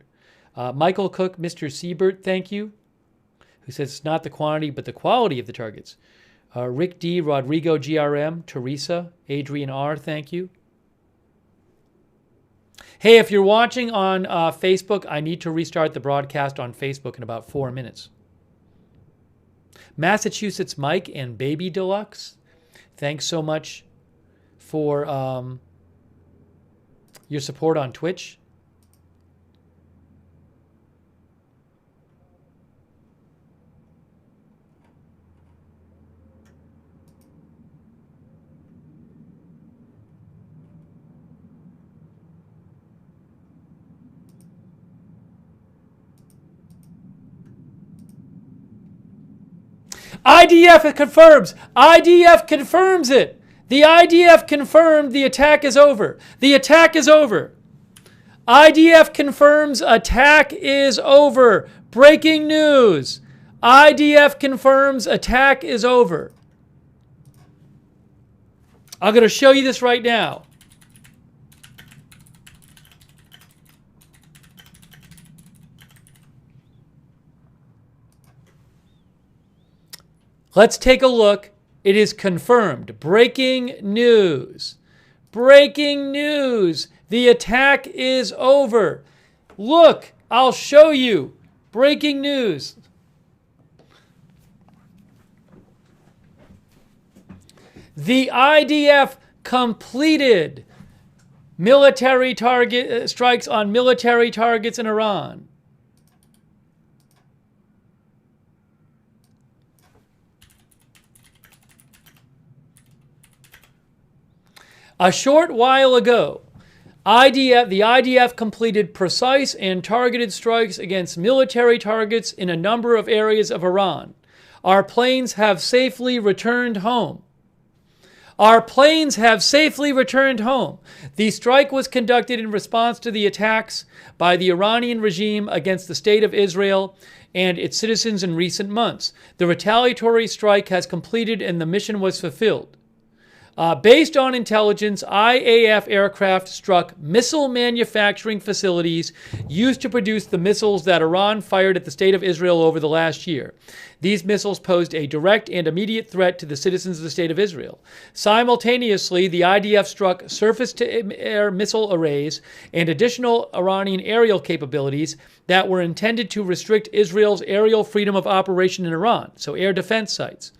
Michael Cook, Mr. Siebert, thank you, who says it's not the quantity but the quality of the targets. Rick D, Rodrigo GRM, Teresa, Adrian R, thank you. Hey, if you're watching on Facebook, I need to restart the broadcast on Facebook in about 4 minutes. Massachusetts Mike and Baby Deluxe, thanks so much for your support on Twitch. IDF confirms. IDF confirms it. The IDF confirmed the attack is over. The attack is over. IDF confirms attack is over. Breaking news. IDF confirms attack is over. I'm going to show you this right now. Let's take a look. It is confirmed. Breaking news. Breaking news. The attack is over. Look, I'll show you. Breaking news. The IDF completed military target strikes on military targets in Iran. A short while ago, the IDF completed precise and targeted strikes against military targets in a number of areas of Iran. Our planes have safely returned home. Our planes have safely returned home. The strike was conducted in response to the attacks by the Iranian regime against the State of Israel and its citizens in recent months. The retaliatory strike has completed and the mission was fulfilled. Based on intelligence, IAF aircraft struck missile manufacturing facilities used to produce the missiles that Iran fired at the State of Israel over the last year. These missiles posed a direct and immediate threat to the citizens of the State of Israel. Simultaneously, the IDF struck surface-to-air missile arrays and additional Iranian aerial capabilities that were intended to restrict Israel's aerial freedom of operation in Iran, so air defense sites.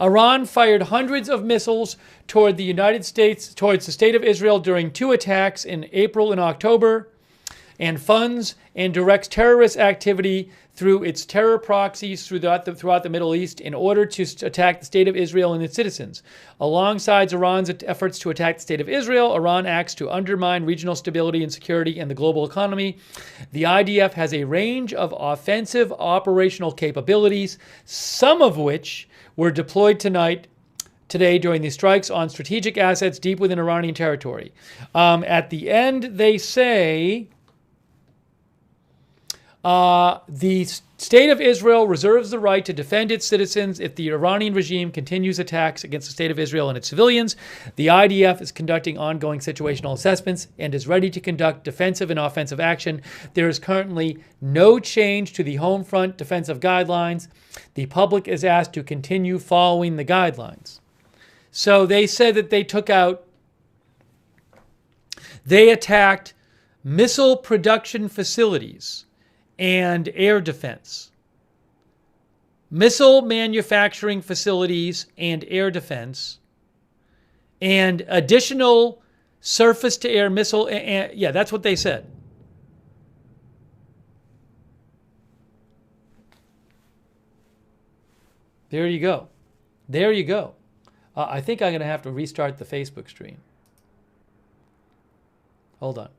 Iran fired hundreds of missiles toward the United States, towards the State of Israel during 2 attacks in April and October, and funds and directs terrorist activity through its terror proxies throughout the Middle East in order to attack the State of Israel and its citizens. Alongside Iran's efforts to attack the State of Israel, Iran acts to undermine regional stability and security and the global economy. The IDF has a range of offensive operational capabilities, some of which were deployed today during the strikes on strategic assets deep within Iranian territory. At the end, they say the State of Israel reserves the right to defend its citizens if the Iranian regime continues attacks against the State of Israel and its civilians. The IDF is conducting ongoing situational assessments and is ready to conduct defensive and offensive action. There is currently no change to the home front defensive guidelines. The public is asked to continue following the guidelines. So they said that they attacked missile production facilities and air defense. Missile manufacturing facilities and air defense, and additional surface-to-air missile. Yeah, that's what they said. There you go. There you go. I think I'm going to have to restart the Facebook stream. Hold on.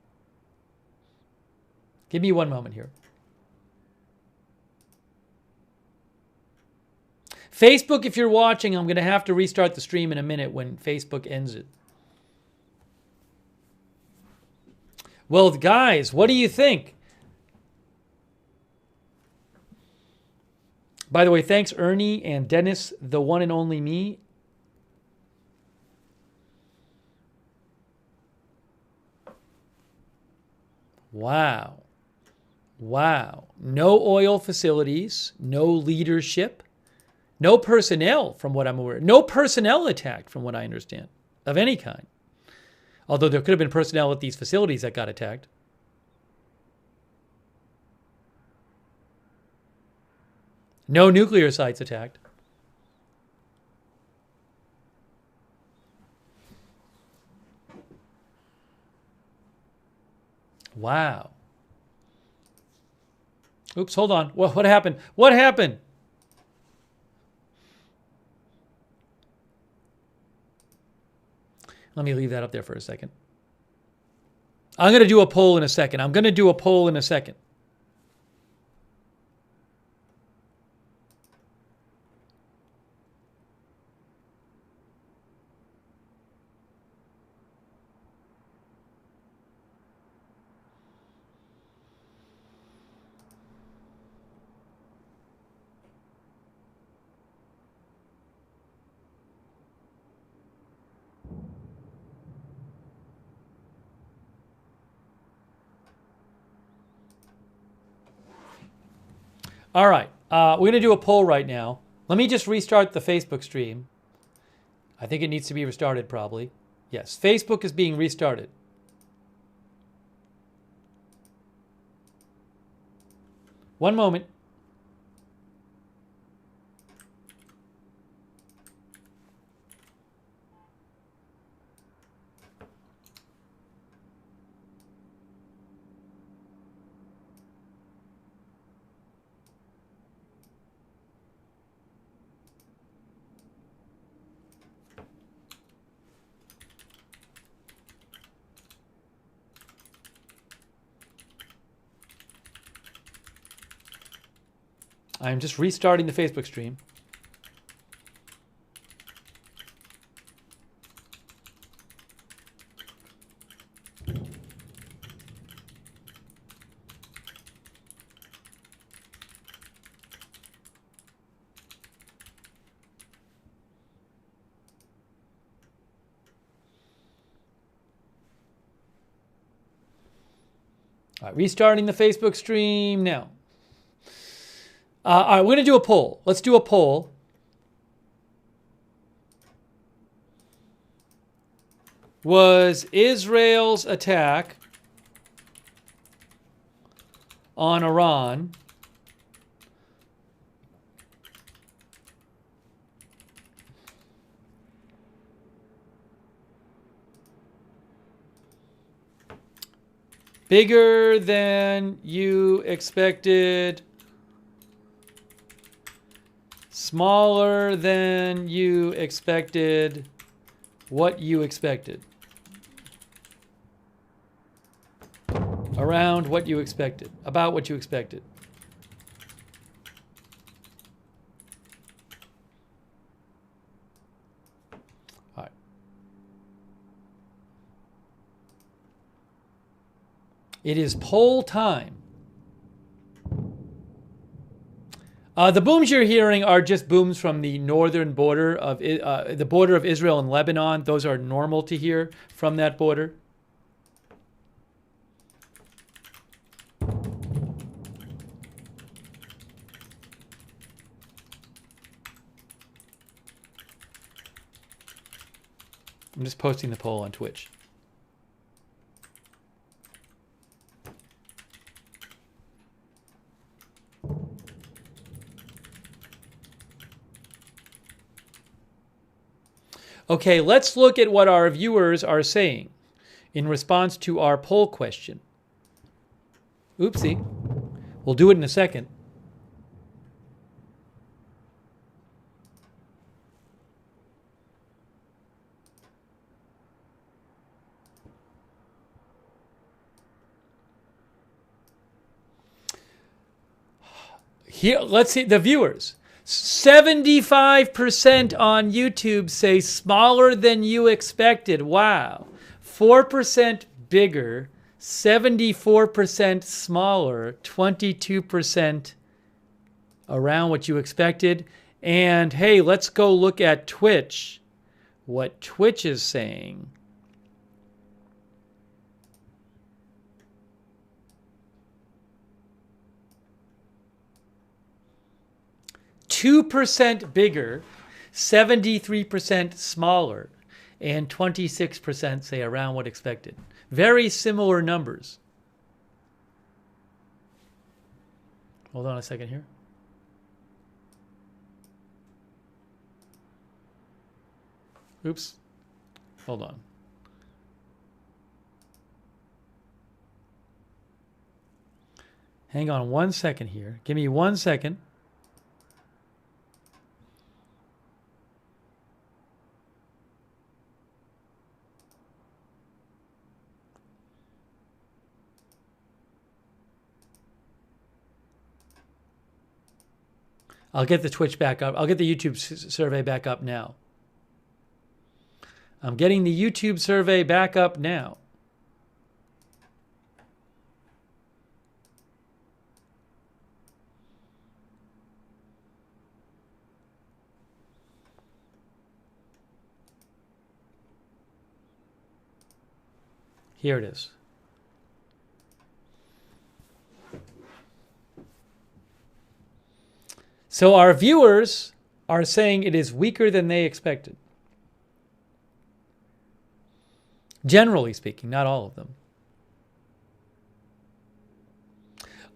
Give me one moment here. Facebook, if you're watching, I'm going to have to restart the stream in a minute when Facebook ends it. Well, guys, what do you think? By the way, thanks Ernie and Dennis, the one and only me. Wow. Wow. No oil facilities, no leadership, no personnel from what I'm aware. No personnel attacked from what I understand of any kind. Although there could have been personnel at these facilities that got attacked. No nuclear sites attacked. Wow. Oops, hold on. What happened? What happened? Let me leave that up there for a second. I'm going to do a poll in a second. All right. We're going to do a poll right now. Let me just restart the Facebook stream. I think it needs to be restarted probably. Yes, Facebook is being restarted. One moment. I'm just restarting the Facebook stream. All right, restarting the Facebook stream now. All right, we're going to do a poll. Let's do a poll. Was Israel's attack on Iran bigger than you expected? Smaller than you expected? What you expected? Around what you expected? About what you expected? All right. It is poll time. The booms you're hearing are just booms from the northern border of the border of Israel and Lebanon. Those are normal to hear from that border. I'm just posting the poll on Twitch. Okay, let's look at what our viewers are saying in response to our poll question. Oopsie. We'll do it in a second. Here, let's see the viewers. 75% on YouTube say smaller than you expected. Wow. 4% bigger, 74% smaller, 22% around what you expected. And hey, let's go look at Twitch. What Twitch is saying. %2 bigger, 73% smaller, and 26% say around what expected. Very similar numbers. Hold on a second here. Oops. Hold on. Hang on 1 second here. Give me 1 second. I'll get the Twitch back up. I'll get the YouTube survey back up now. I'm getting the YouTube survey back up now. Here it is. So our viewers are saying it is weaker than they expected. Generally speaking, not all of them.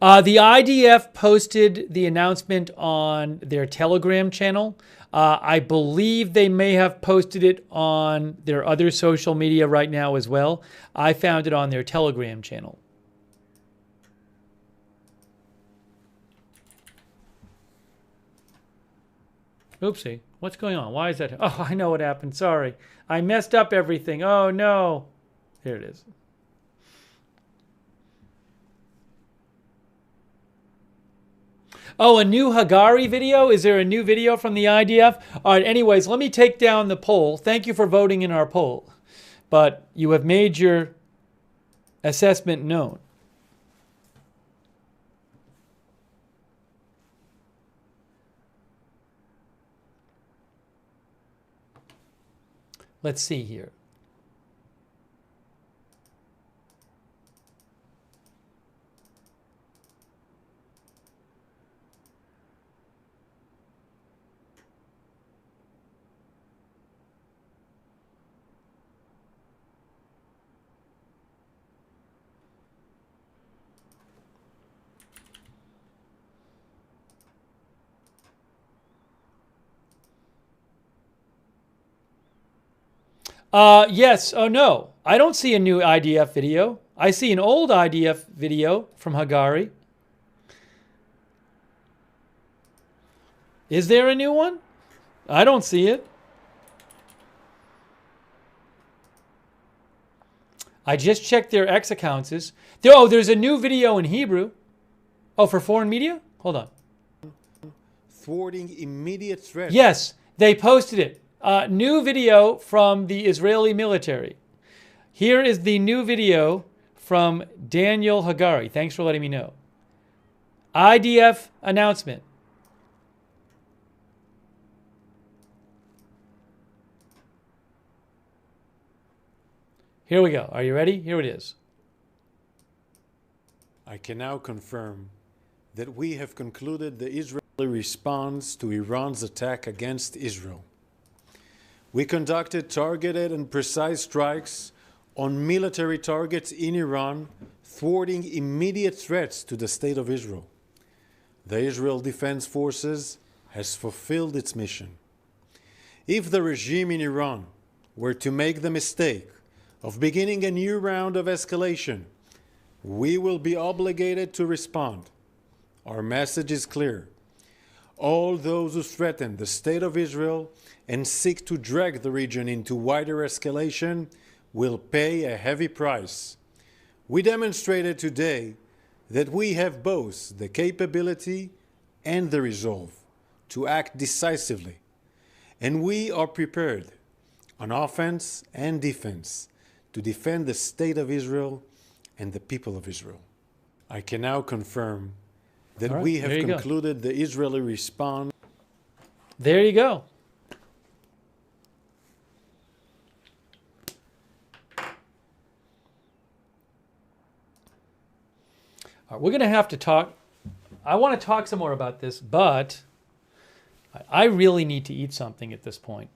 The IDF posted the announcement on their Telegram channel. I believe they may have posted it on their other social media right now as well. I found it on their Telegram channel. Oopsie. What's going on? Why is that? Oh, I know what happened. Sorry. I messed up everything. Oh, no. Here it is. Oh, a new Hagari video? Is there a new video from the IDF? All right, anyways, let me take down the poll. Thank you for voting in our poll. But you have made your assessment known. Let's see here. Yes. Oh, no. I don't see a new IDF video. I see an old IDF video from Hagari. Is there a new one? I don't see it. I just checked their X accounts. There's a new video in Hebrew. Oh, for foreign media? Hold on. Thwarting immediate threats. Yes, they posted it. New video from the Israeli military. Here is the new video from Daniel Hagari. Thanks for letting me know. IDF announcement. Here we go. Are you ready? Here it is. I can now confirm that we have concluded the Israeli response to Iran's attack against Israel. We conducted targeted and precise strikes on military targets in Iran, thwarting immediate threats to the state of Israel. The Israel Defense Forces has fulfilled its mission. If the regime in Iran were to make the mistake of beginning a new round of escalation, we will be obligated to respond. Our message is clear. All those who threaten the state of Israel and seek to drag the region into wider escalation will pay a heavy price. We demonstrated today that we have both the capability and the resolve to act decisively, and we are prepared on offense and defense to defend the state of Israel and the people of Israel. I can now confirm that All right, we there have you go. concluded the Israeli response. There you go. All right, we're going to have to talk. I want to talk some more about this, but I really need to eat something at this point.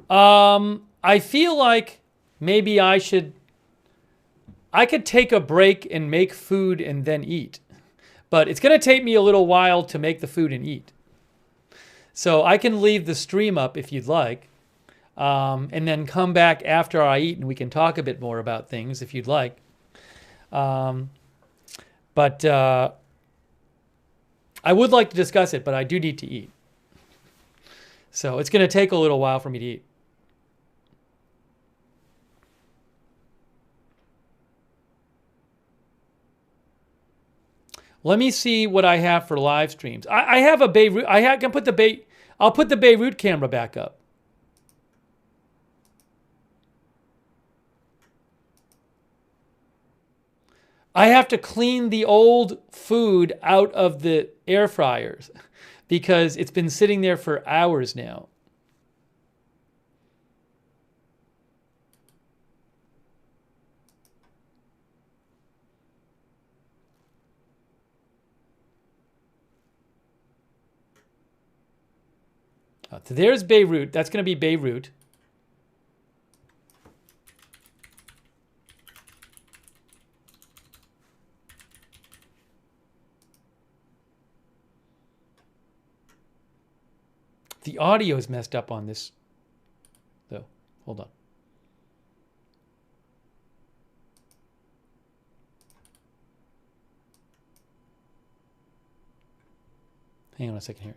I feel like maybe I could take a break and make food and then eat. But it's going to take me a little while to make the food and eat. So I can leave the stream up if you'd like, and then come back after I eat and we can talk a bit more about things if you'd like. But I would like to discuss it, but I do need to eat. So it's going to take a little while for me to eat. Let me see what I have for live streams. I have a Beirut. Can put the I'll put the Beirut camera back up. I have to clean the old food out of the air fryers because it's been sitting there for hours now. So there's Beirut. That's going to be Beirut. The audio is messed up on this, though. Hold on. Hang on a second here.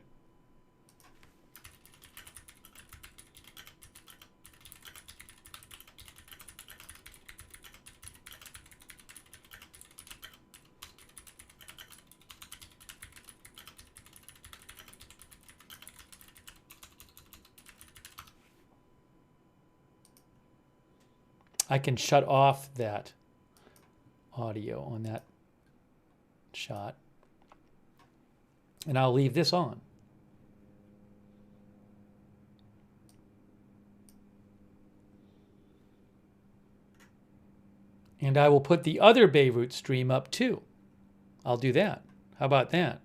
I can shut off that audio on that shot. And I'll leave this on. And I will put the other Beirut stream up too. I'll do that. How about that?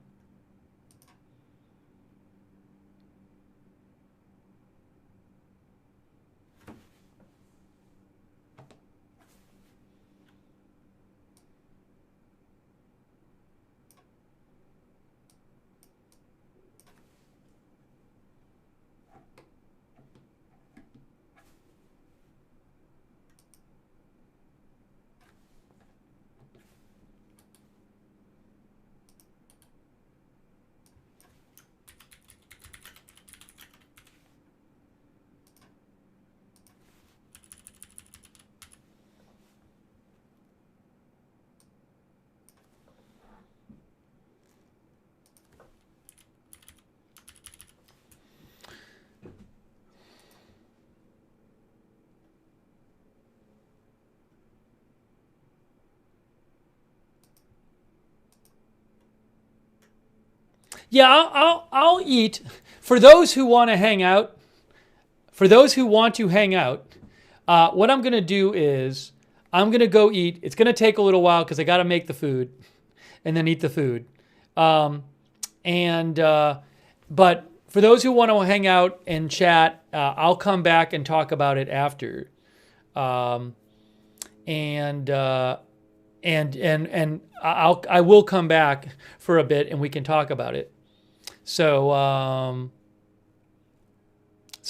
Yeah, I'll eat. For those who want to hang out, what I'm going to do is I'm going to go eat. It's going to take a little while because I got to make the food and then eat the food. But for those who want to hang out and chat, I'll come back and talk about it after. I will come back for a bit and we can talk about it. So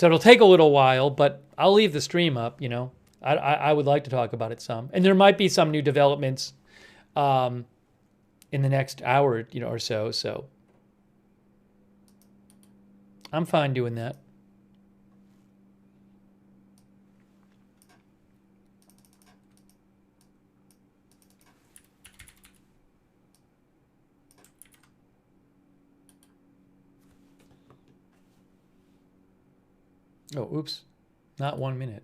it'll take a little while, but I'll leave the stream up, you know. I would like to talk about it some. And there might be some new developments in the next hour, you know, or so. So I'm fine doing that. Oh, oops. Not 1 minute.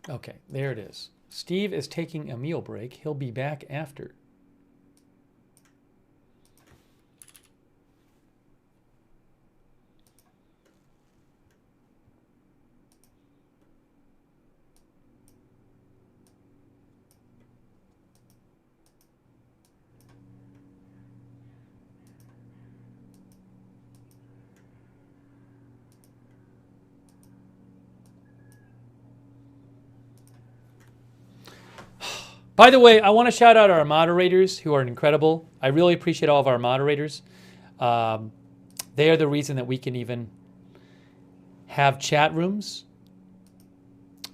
Okay, there it is. Steve is taking a meal break. He'll be back after. By the way, I want to shout out our moderators who are incredible. I really appreciate all of our moderators. They are the reason that we can even have chat rooms.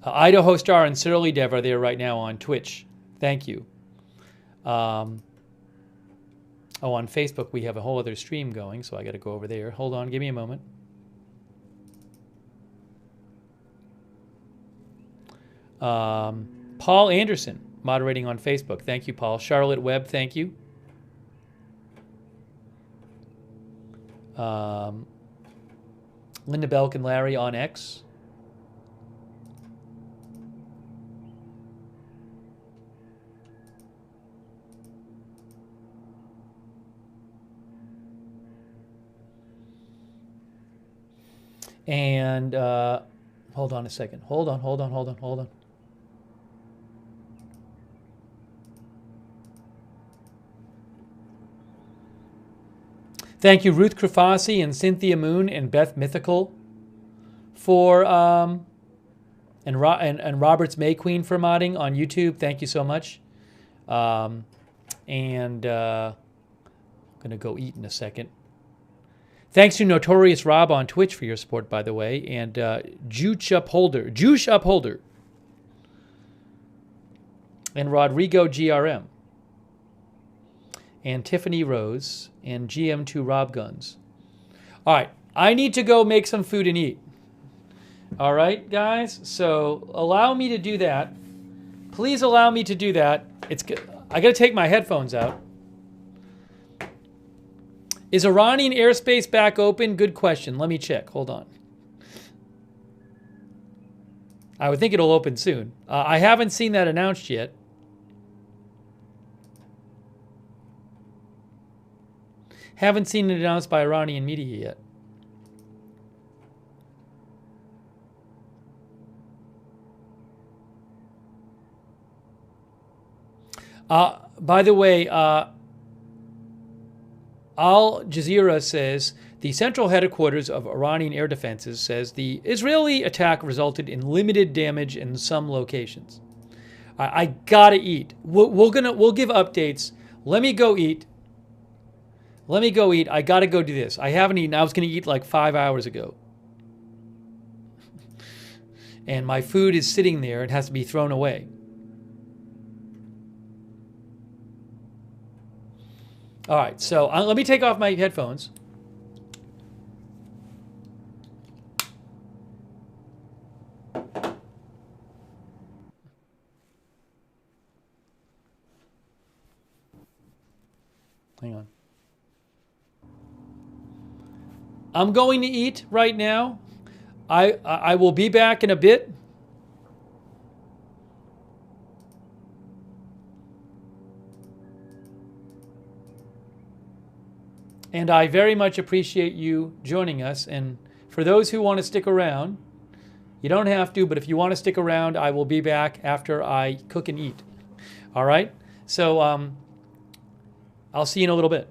Idaho Star and Surly Dev are there right now on Twitch. Thank you. On Facebook we have a whole other stream going, so I got to go over there. Hold on, give me a moment. Paul Anderson moderating on Facebook. Thank you, Paul. Charlotte Webb, thank you. Linda Belk and Larry on X. And hold on a second. Hold on. Thank you, Ruth Krafasi and Cynthia Moon and Beth Mythical for and Roberts May Queen for modding on YouTube. Thank you so much. I'm gonna go eat in a second. Thanks to Notorious Rob on Twitch for your support, by the way, and Juice Upholder, and Rodrigo GRM, and Tiffany Rose, and GM2 Rob Guns. All right, I need to go make some food and eat. All right, guys, so allow me to do that. Please allow me to do that. I got to take my headphones out. Is Iranian airspace back open? Good question. Let me check. Hold on. I would think it'll open soon. I haven't seen that announced yet. Haven't seen it announced by Iranian media yet. By the way, Al Jazeera says the central headquarters of Iranian air defenses says the Israeli attack resulted in limited damage in some locations. I gotta eat. We'll give updates. Let me go eat. I gotta go do this. I haven't eaten. I was gonna eat like 5 hours ago, and my food is sitting there. It has to be thrown away. All right, so let me take off my headphones. Hang on. I'm going to eat right now. I will be back in a bit. And I very much appreciate you joining us. And for those who want to stick around, you don't have to, but if you want to stick around, I will be back after I cook and eat. All right? So I'll see you in a little bit.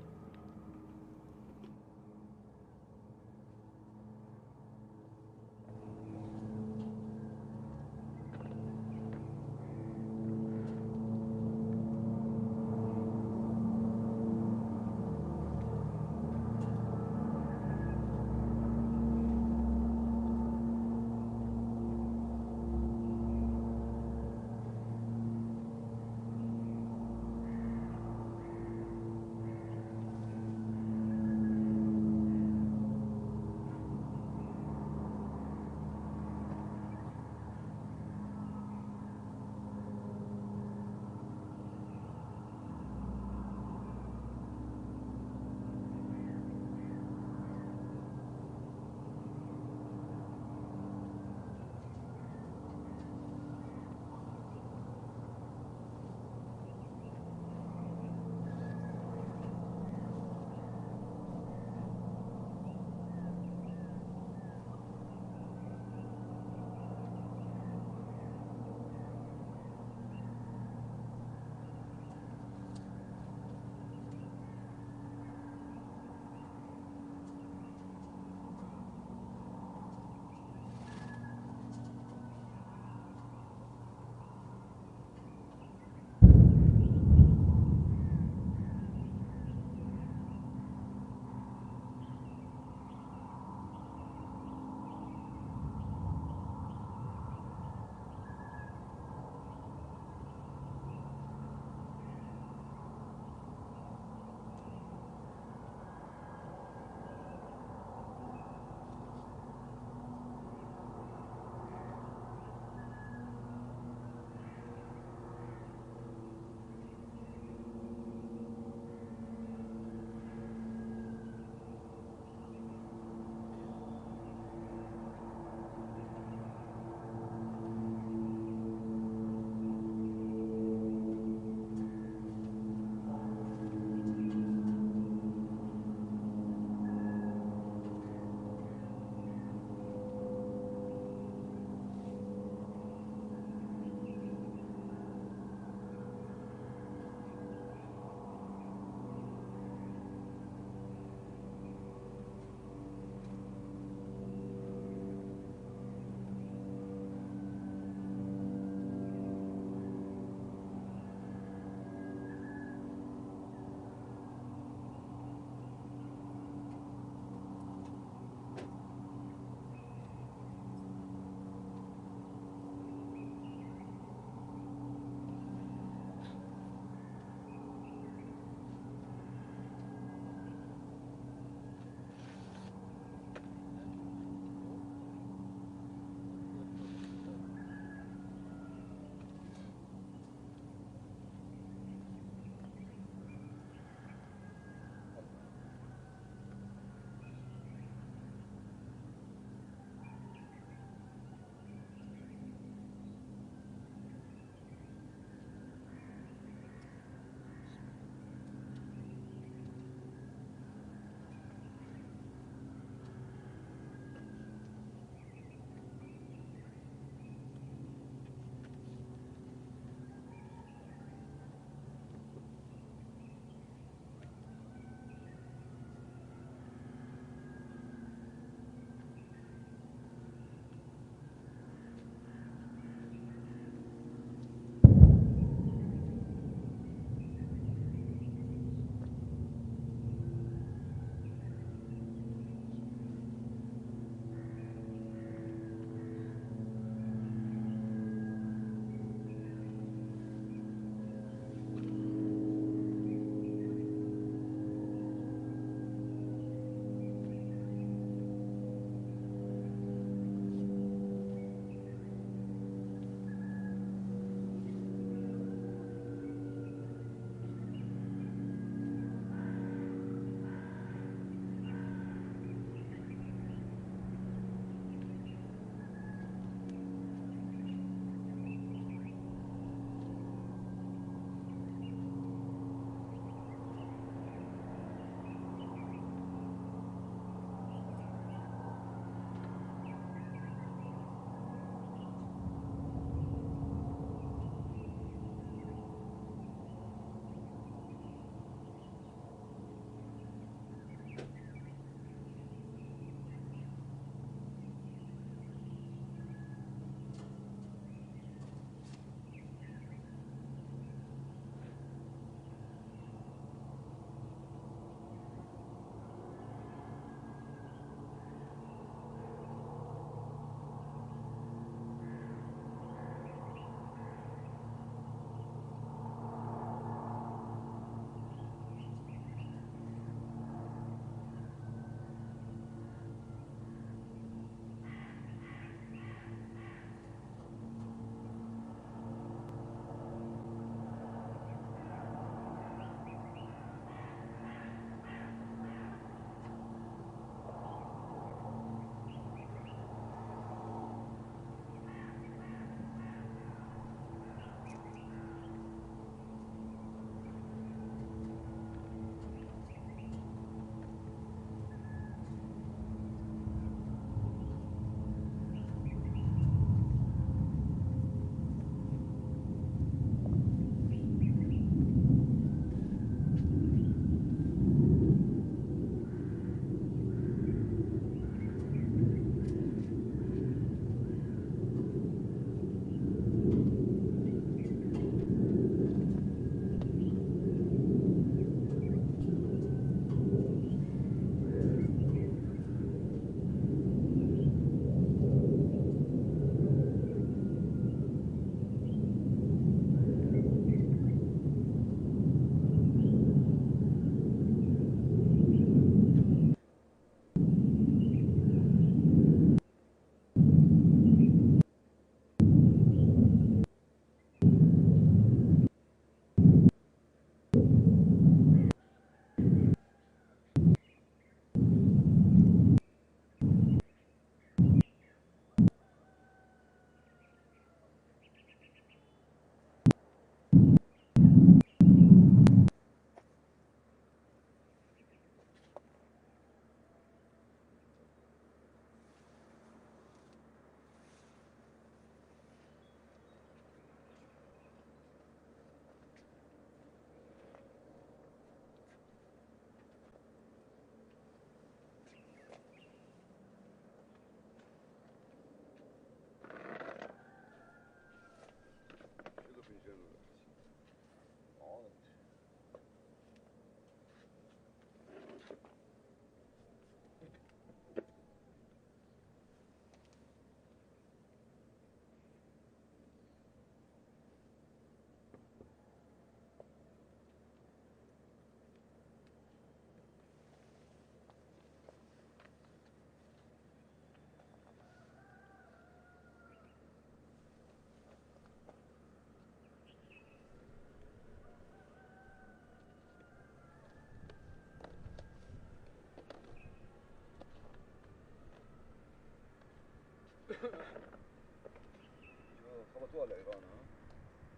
ردوا على ايران ها؟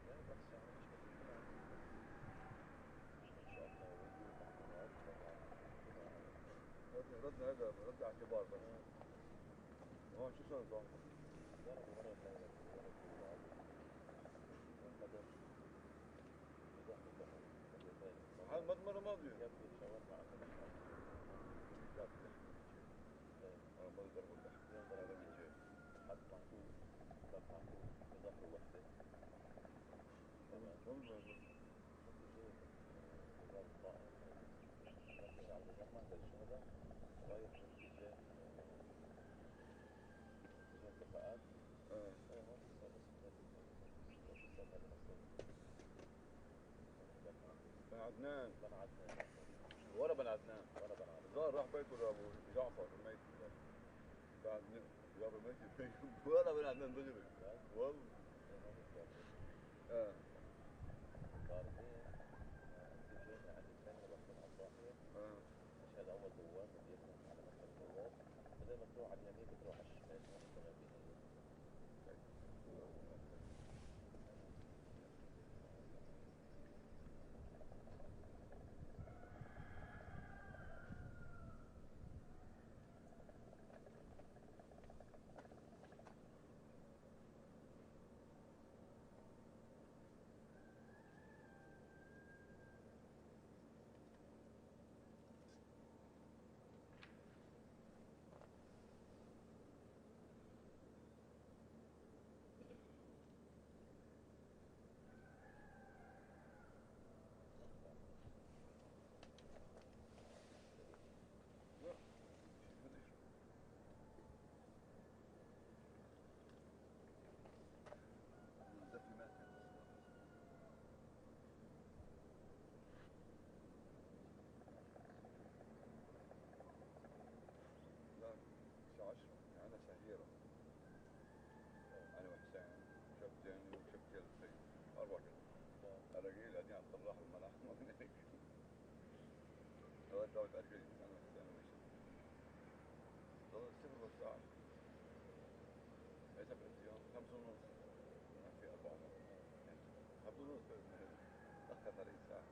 لا بس يعني مش ان شاء الله ردنا هذا رد اعتبار بس هون شو صار هون؟ هل المره ماضيه ما ضربوا البحر هذا من جاي حتى بظهر وحده والله رايح باتجاه الكفاءات بن عدنان ورا بن عدنان الظاهر راح بيته لابو جعفر الميت بعد جابر ميت ولا بن عدنان بجري والله مشهد اول بواب بيفتح على مكتب البواب بدل ما تروح على اليمين بتروح على الشمال الساعة 10 أنا سهيرة أنا وحسين وشبتين وشبتين السيد 4 كده ألاقيه قاعدين على الطراح والملاح ما من هيك لغاية داود أرجل أنا وحسين وشبتين ضل 0 ساعة ليس بالأيام 5 ونص ما في 4 ونص 5 ونص تأخر علي ساعة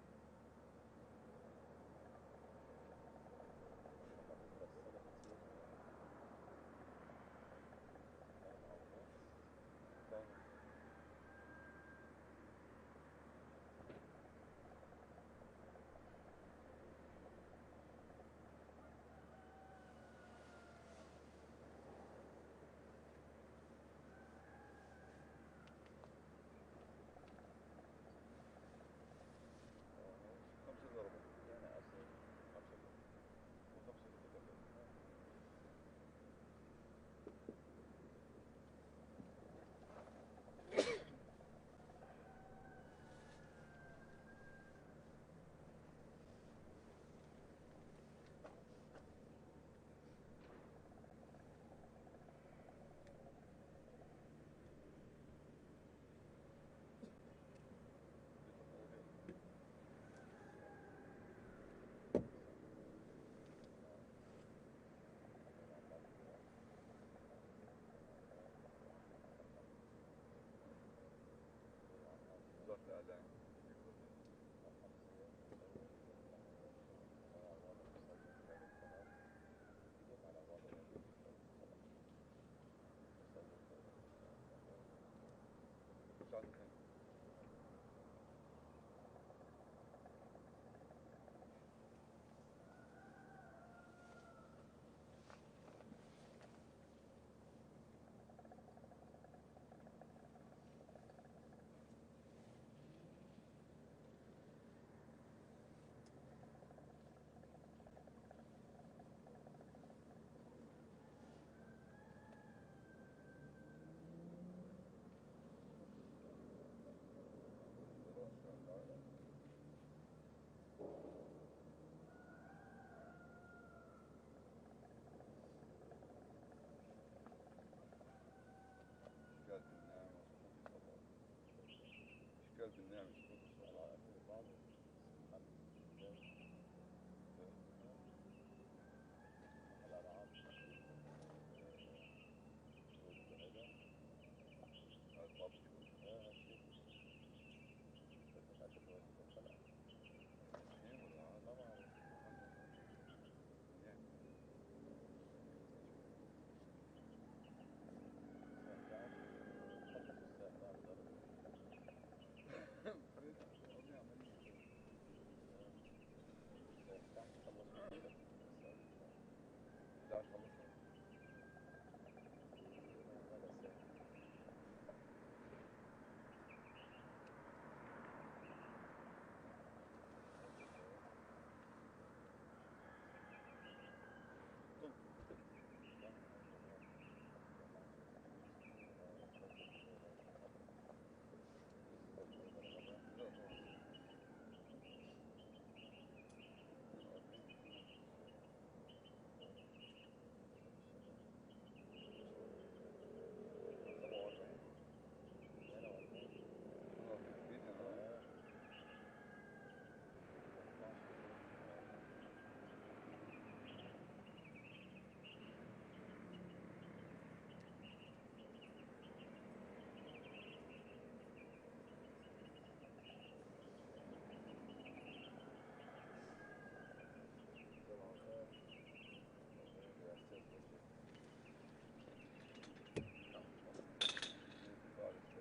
بعد 15.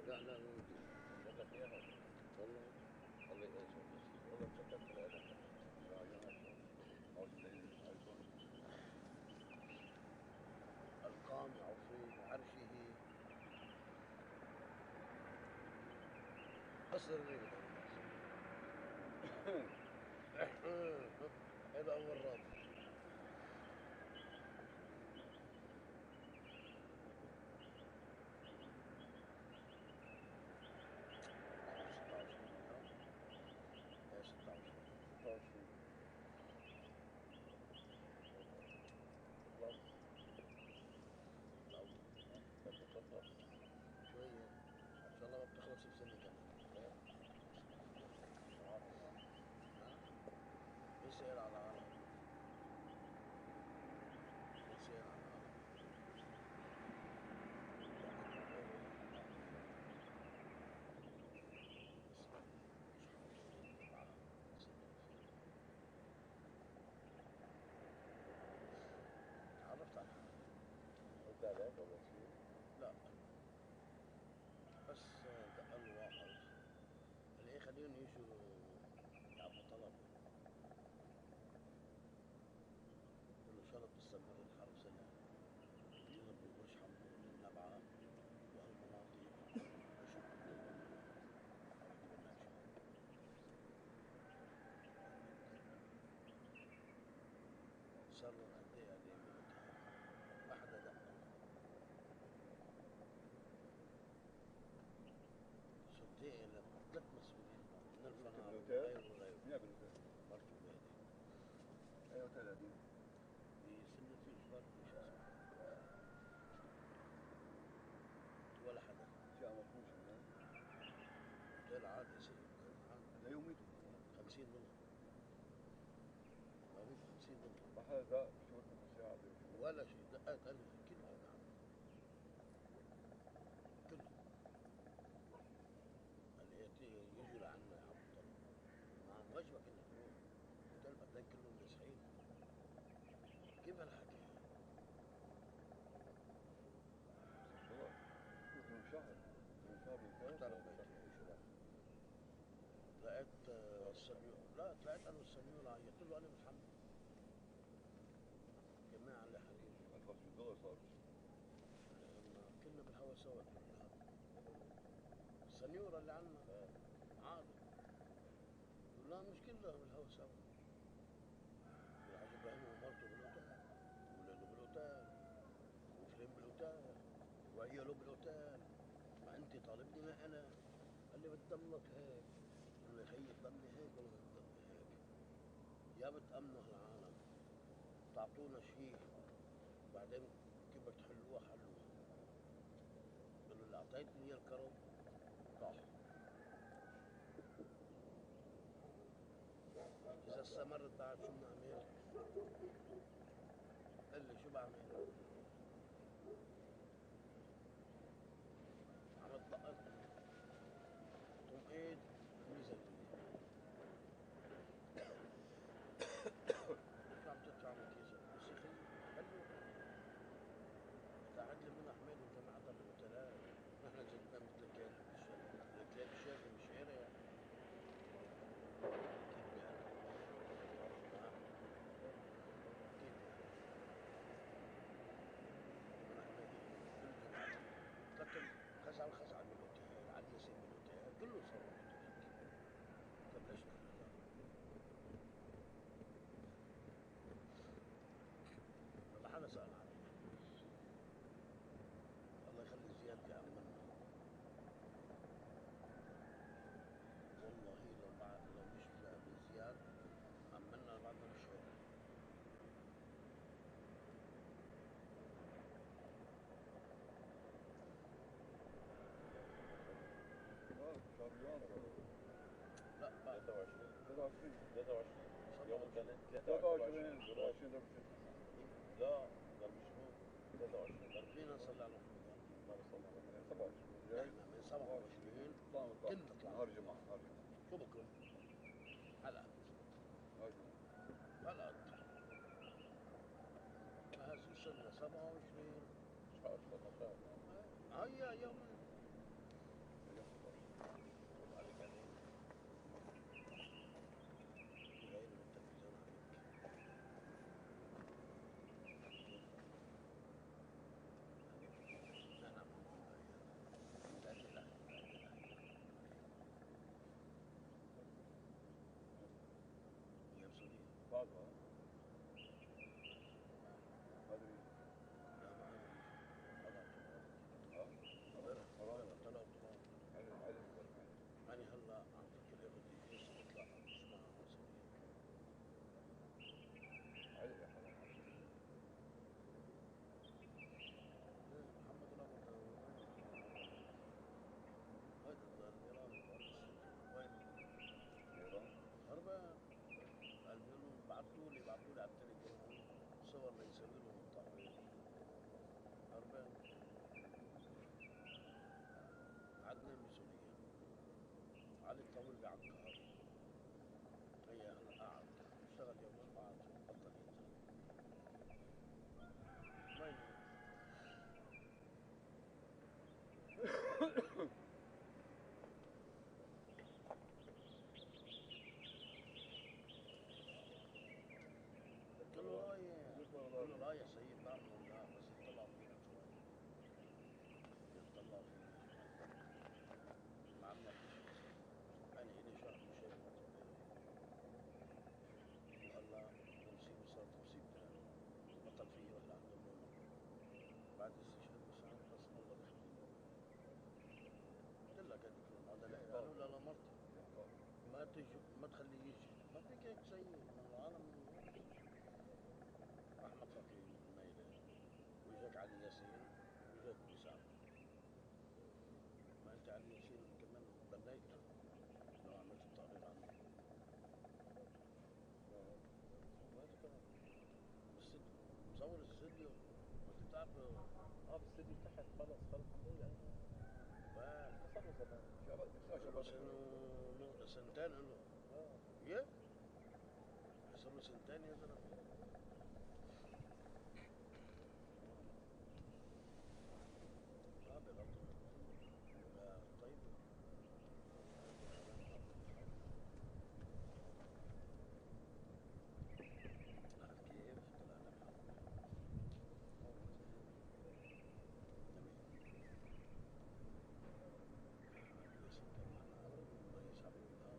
لا لا والله والله والله مسكت ثلاثة. القامع في عرشه قصر الريح. هذا أول رابط. شوية إن شاء الله ما بتخلص بسنة كمان. بيسير على العالم، بيسير على العالم. تعرفت على حالي. قلت عليك ولا شيء؟ لا بس دقل واحد قال ايه خليهم يجوا يعبوا طلب. قلت له ان شاء الله بتستمر الحرب سنة. يضربوا برج حمود النبعة وهالمناطق وشكوا صاروا قد ايه قد ايه ما حدا دق. صدقني لما ثلاث مسؤولين من الفنار وغيره وغيره. مين بالنسبة؟ مرته بهدي ايوه 30. بسنة في جبال مش اسمه ولا حدا. شيء مفروش هناك. اوتيل عادي سيء لا يوميته 50 منهم. ما هو 50 منهم ما حدا داق شرطة مساعدة ولا شيء. دقات ألف كلهم كلهم اللي يجوا لعنا يعبوا طلب. ما واجبك انك تروح. اوتيل بعدين كلهم مسحين. كيف هالحكي؟ من شهر من اختار بيتي شو بقى؟ طلعت السنيور. لا طلعت انا والسنيور عيطت له انا متحمل. جماعة اللي حبيبي $500 صار. كنا بالهوا سوا. السنيورة اللي عنا عادي. لا مش كلها بالهوا سوا. الحاج ابراهيم ومرته بالاوتيل وولاده بالاوتيل وفلين بالاوتيل وعياله بالاوتيل. ما انت طالبني ما انا. قال لي بتضلك هيك. قال لي خيي بضلني هيك ولا بتضلني هيك؟ يا بتأمنوا العالم تعطونا شيء وبعدين كيف بدك تحلوها حلوها. قال له اللي اعطيتني اياه الكرم راح. اذا استمرت بعد شو بنعمل؟ قال لي شو بعمل؟ عملت طقت طمئت نزل شو عم تدفع من كيسك؟ بس يا اخي قال له قاعد لي من حميد انت ما عطى بالاوتيلات. نحن جبنا مثل كلاب بالشارع. الكلاب بالشارع مش شارع. كيف يعني؟ كيف يعني؟ 23 يوم الثلاث 23 24 ضرب 6 لا ضرب شنو؟ 23 مين نصلي على رمضان؟ ما بصلي على 27 جاي احنا من 27 طلعنا كلنا طلعنا نهار جمعة نهار جمعة شو بكره؟ حلقة نهار جمعة حلقة هسه صرنا 27 مش عارف والله هيا يوم يوم 16 عليك عليك غير التلفزيون عليك نعم لا لا يا سوري بعد بدري لا ما طلع أنا هلا عم فكر بدي ايش اطلع اسمع مسؤولية علي يا حرام محمد رمضان هذا الإيراني وين ايران هربان قالوا بعثوا لي على التليجرام صور ليسوي لهم التحويل هربان عدنان بسوريا علي الطويل قاعد كهرب هي انا قاعد اشتغل يومين بعد بطل ينزل وين قل له لا يا سيد نعمل لا بس يطلع فينا شوي يطلع فينا ما عملنا فيش انا الي شهر مشيت وهلا المصيبه صارت مصيبه بطل فيي ولا عنده نوم بعد استشهاد بس عم بس الله بيحميني قلت لك هذا لا قالوا لا مرتي ما تجي ما تخليه يجي ما فيك هيك سيء من العالم احمد فقير ميلة وجاك علي ياسين وجاك وسام ما انت علي ياسين كمان بنيت لو عملت التقرير عنه ما كمان بالسجن مصور الاستديو ما انت بتعرف بالاستديو تحت خلص صار له زمان سنتين له يا صار له سنتين يا زلمه بغض طيب عارف كيف طلعنا بحرب جميل ياسين كان معنا رئيس عبد الله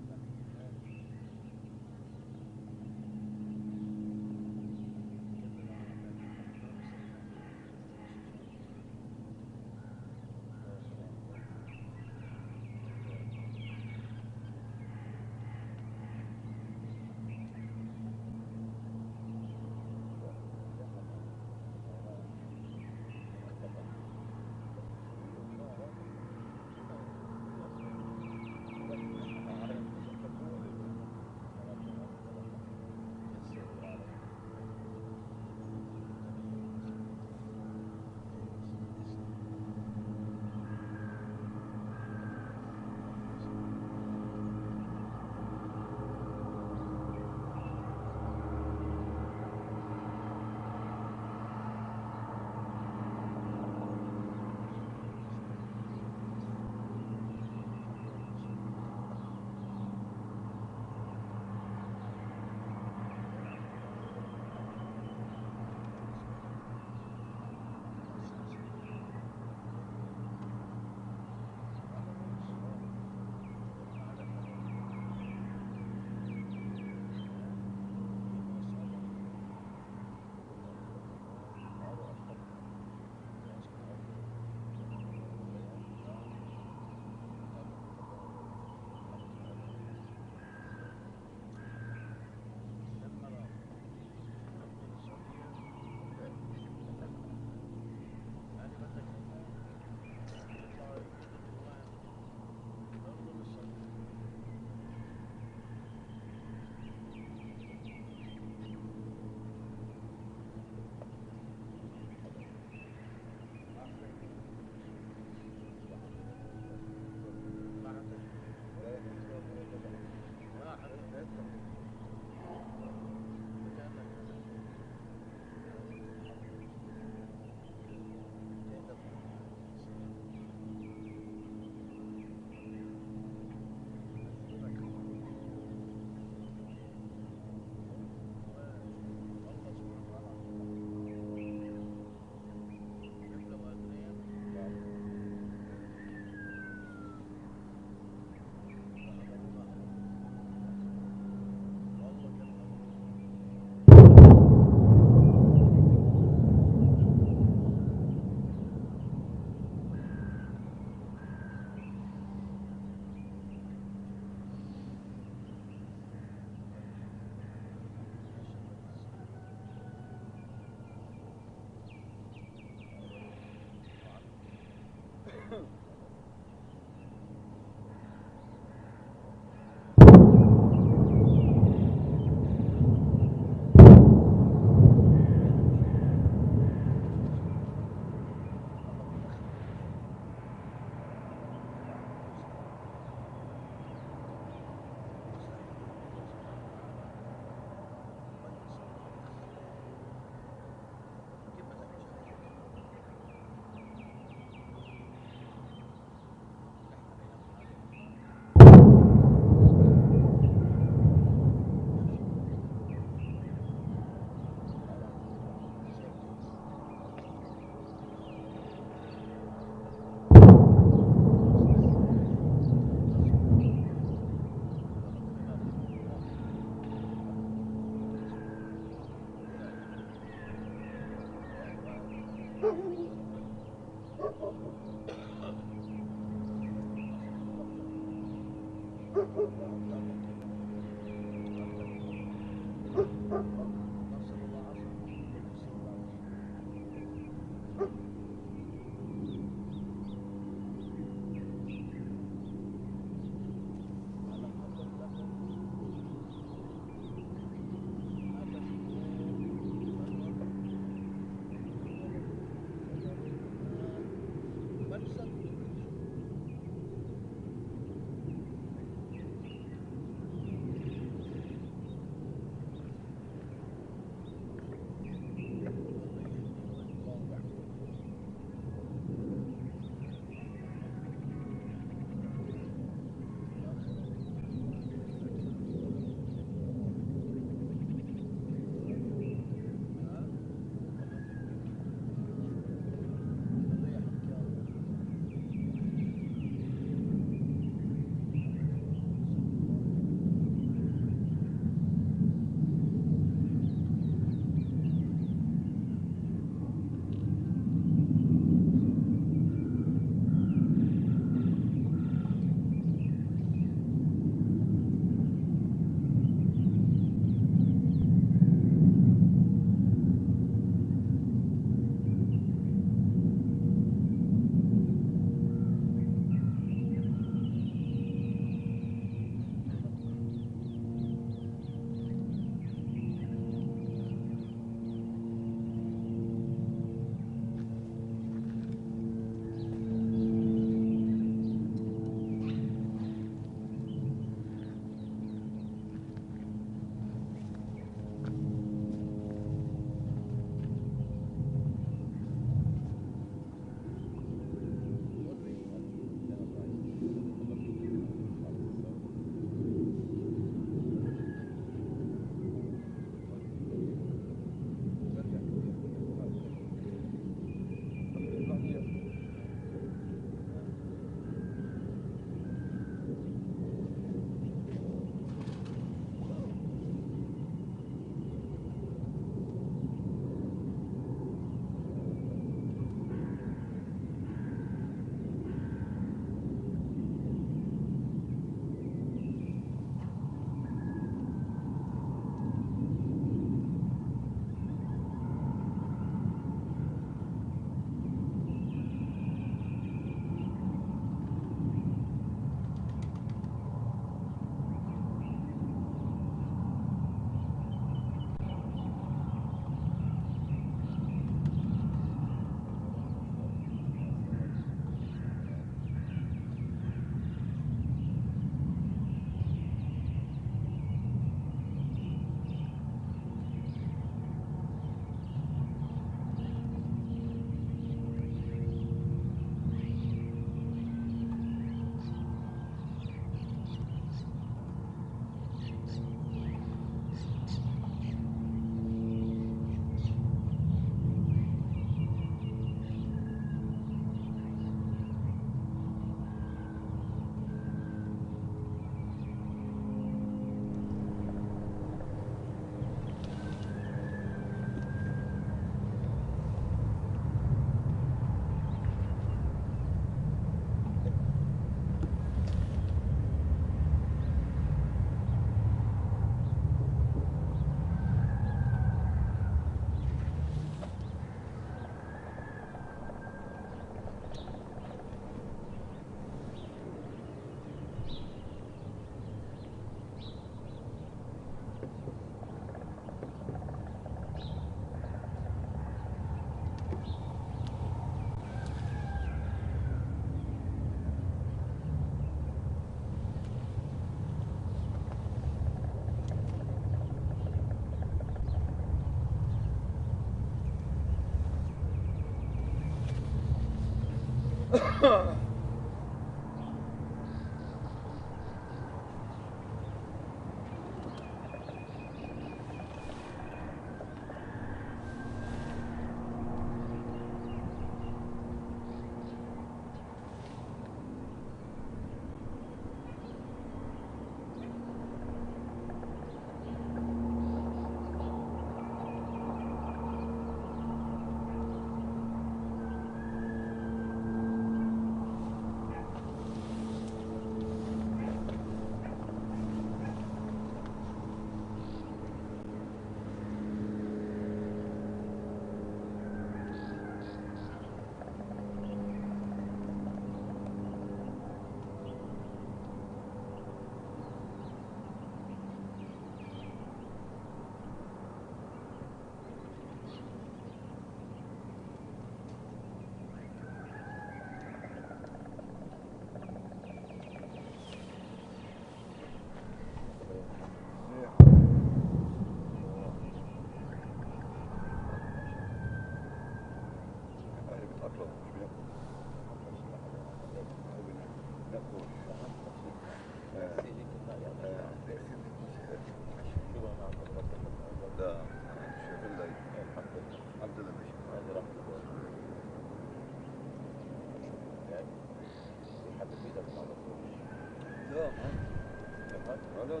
لا لا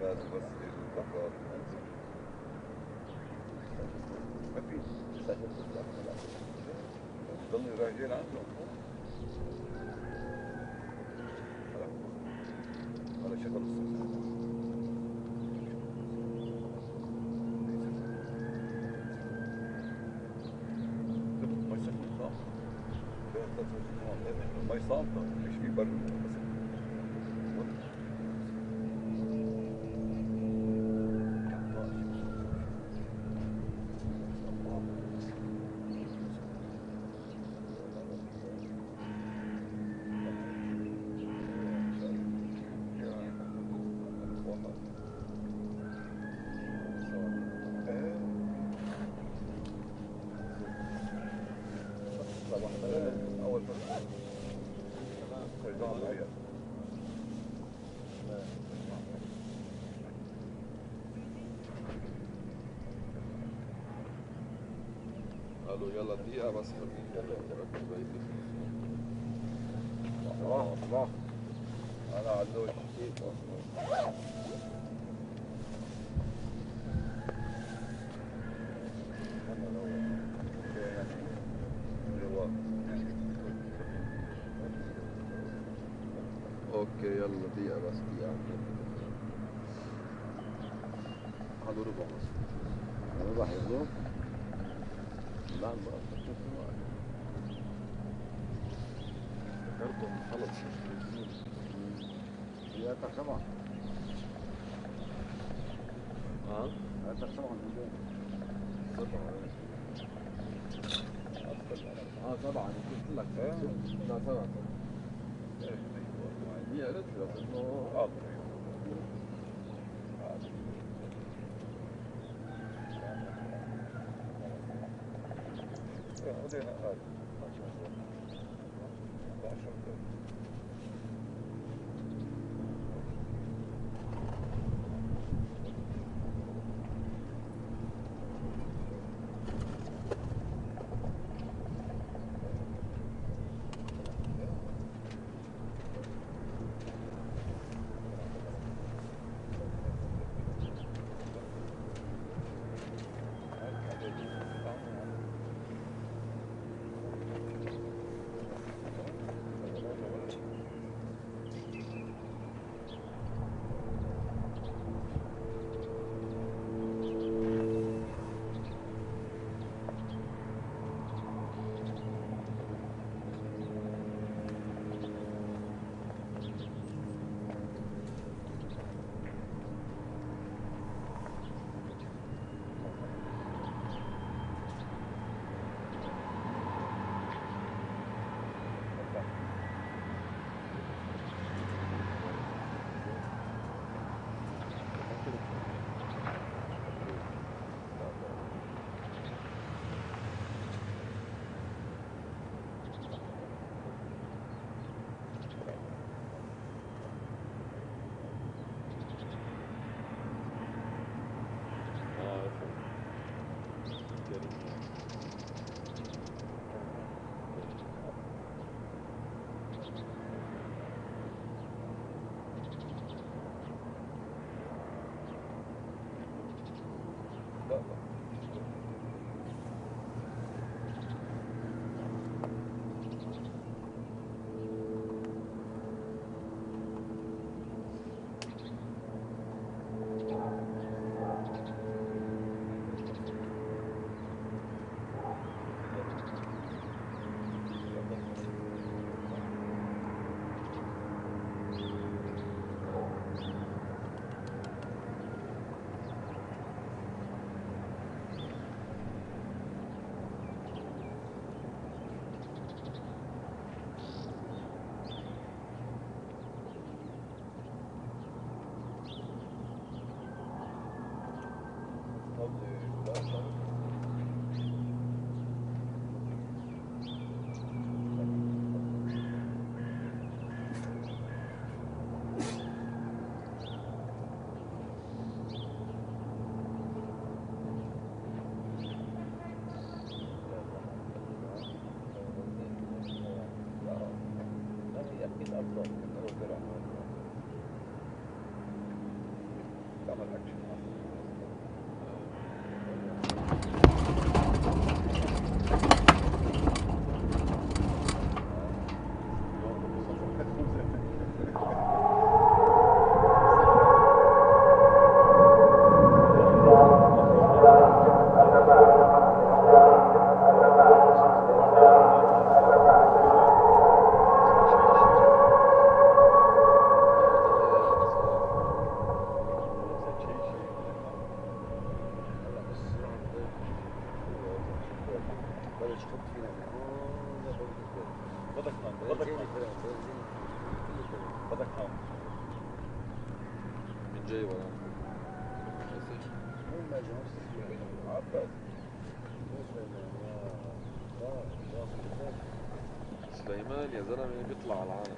لازم بس الأفراد ما في ضلوا راجعين عنه على شغل الصوت ما يصامته مش في برد قالوا يلا دقيقة بس راح أنا عدوش اوكي يلا دقيقة بس دقيقة هذول ربع بس ربع ياخذوه لا ذكرتهم خلص هي تخمع ها؟ هي تخمع من سبعة قلت لك لا سبعة هي قالت لي بس انه أطراف كنا وزرع تعمل أكشن سليمان يا زلمه بيطلع على العالم.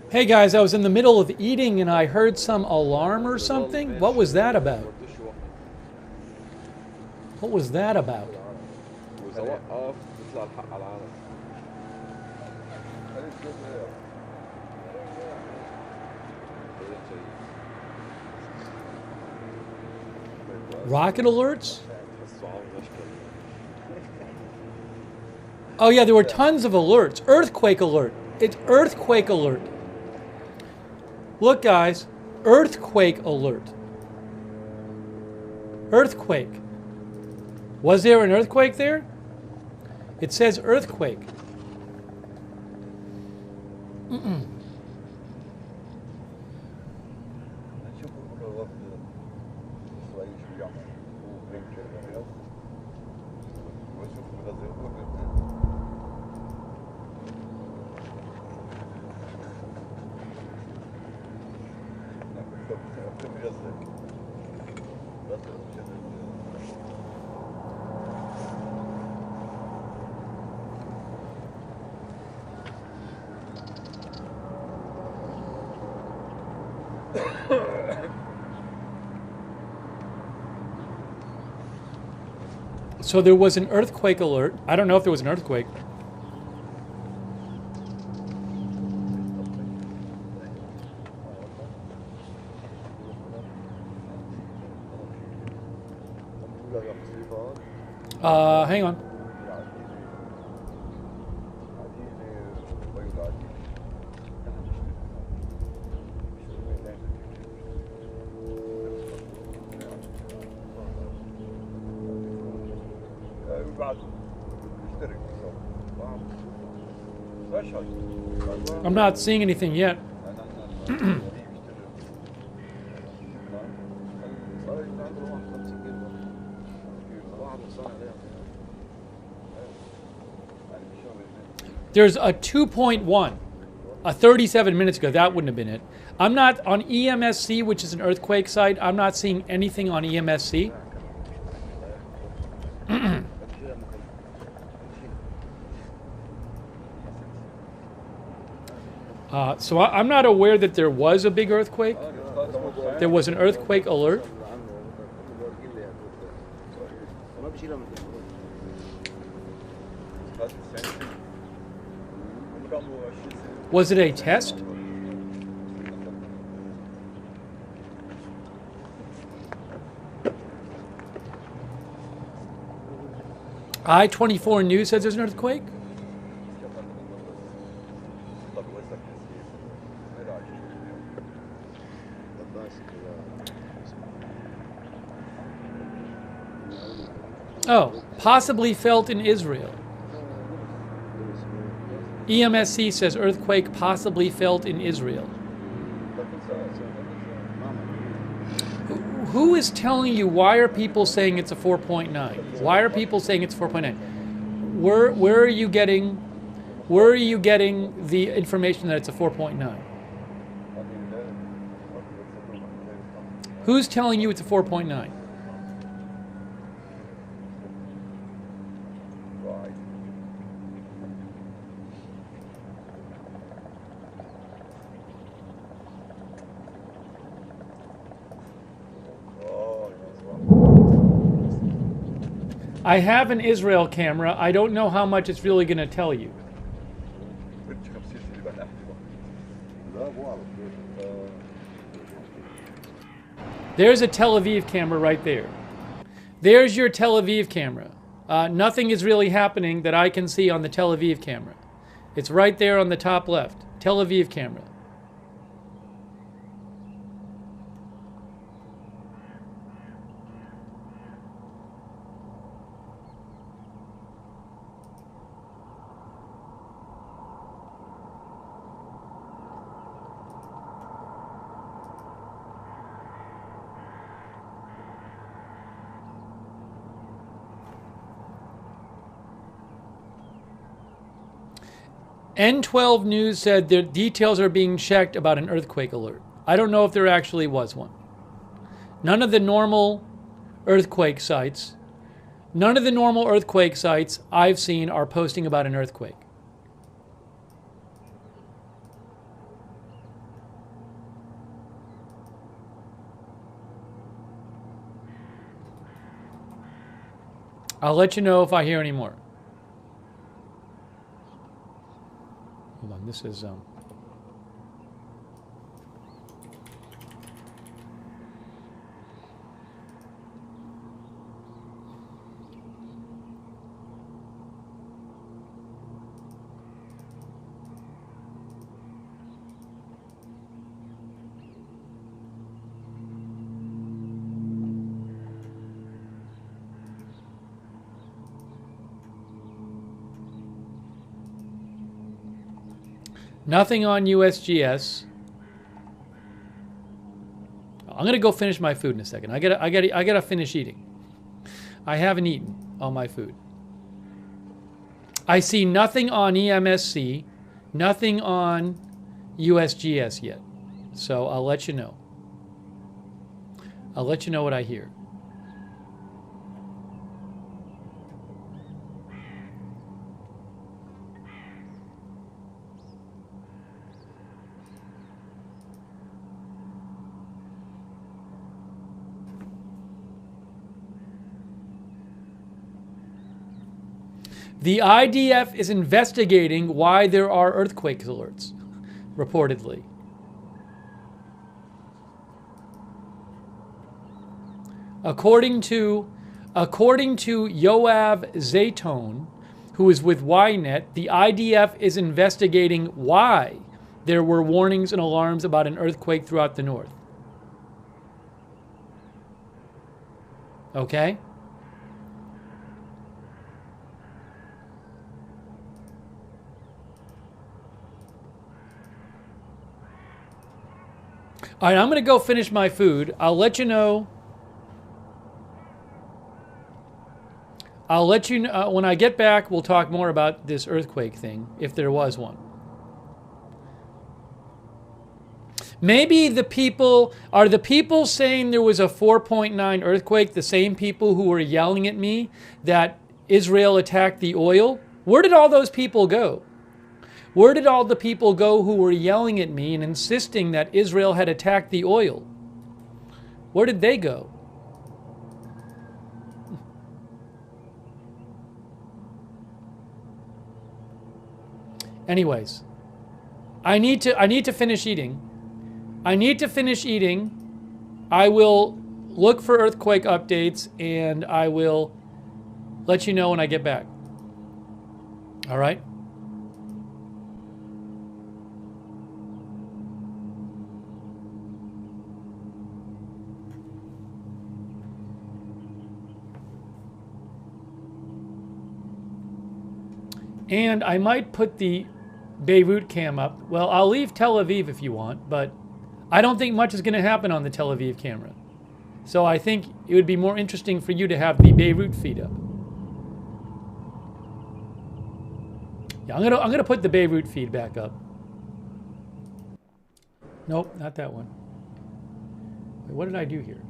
Hey guys, I was in the middle of eating and I heard some alarm or something. What was that about? What was that about? وإذا وقف بيطلع الحق على العالم. Rocket alerts? Oh yeah, there were tons of alerts. Earthquake alert. It's earthquake alert. Look guys, earthquake alert. Earthquake. Was there an earthquake there? It says earthquake. So there was an earthquake alert. I don't know if there was an earthquake. Hang on. I'm not seeing anything yet. There's a 2.1, 37 minutes ago. That wouldn't have been it. I'm not on EMSC, which is an earthquake site. I'm not seeing anything on EMSC. So I'm not aware that there was a big earthquake. There was an earthquake alert. Was it a test? I-24 News says there's an earthquake. Oh, possibly felt in Israel. EMSC says earthquake possibly felt in Israel. Who is telling you? Why are people saying it's a 4.9? Why are people saying it's 4.9? Where are you getting? Where are you getting the information that it's a 4.9? Who's telling you it's a 4.9? I have an Israel camera. I don't know how much it's really going to tell you. There's a Tel Aviv camera right there. There's your Tel Aviv camera. Nothing is really happening that I can see on the Tel Aviv camera. It's right there on the top left. Tel Aviv camera. N12 News said the details are being checked about an earthquake alert. I don't know if there actually was one. None of the normal earthquake sites I've seen are posting about an earthquake. I'll let you know if I hear any more. Hold on, this is nothing on USGS. I'm gonna go finish my food in a second. I gotta finish eating. I haven't eaten all my food. I see nothing on EMSC, nothing on USGS yet. So I'll let you know. I'll let you know what I hear. The IDF is investigating why there are earthquake alerts, reportedly. According to Yoav Zayton, who is with Ynet, the IDF is investigating why there were warnings and alarms about an earthquake throughout the north. Okay? All right, I'm going to go finish my food. I'll let you know. When I get back, we'll talk more about this earthquake thing, if there was one. Maybe the people saying there was a 4.9 earthquake, the same people who were yelling at me that Israel attacked the oil? Where did all those people go? Where did all the people go who were yelling at me and insisting that Israel had attacked the oil? Where did they go? Anyways, I need to finish eating. I will look for earthquake updates and I will let you know when I get back. All right? And I might put the Beirut cam up. Well, I'll leave Tel Aviv if you want, but I don't think much is going to happen on the Tel Aviv camera. So I think it would be more interesting for you to have the Beirut feed up. Yeah, I'm gonna put the Beirut feed back up. Nope, not that one. Wait, what did I do here?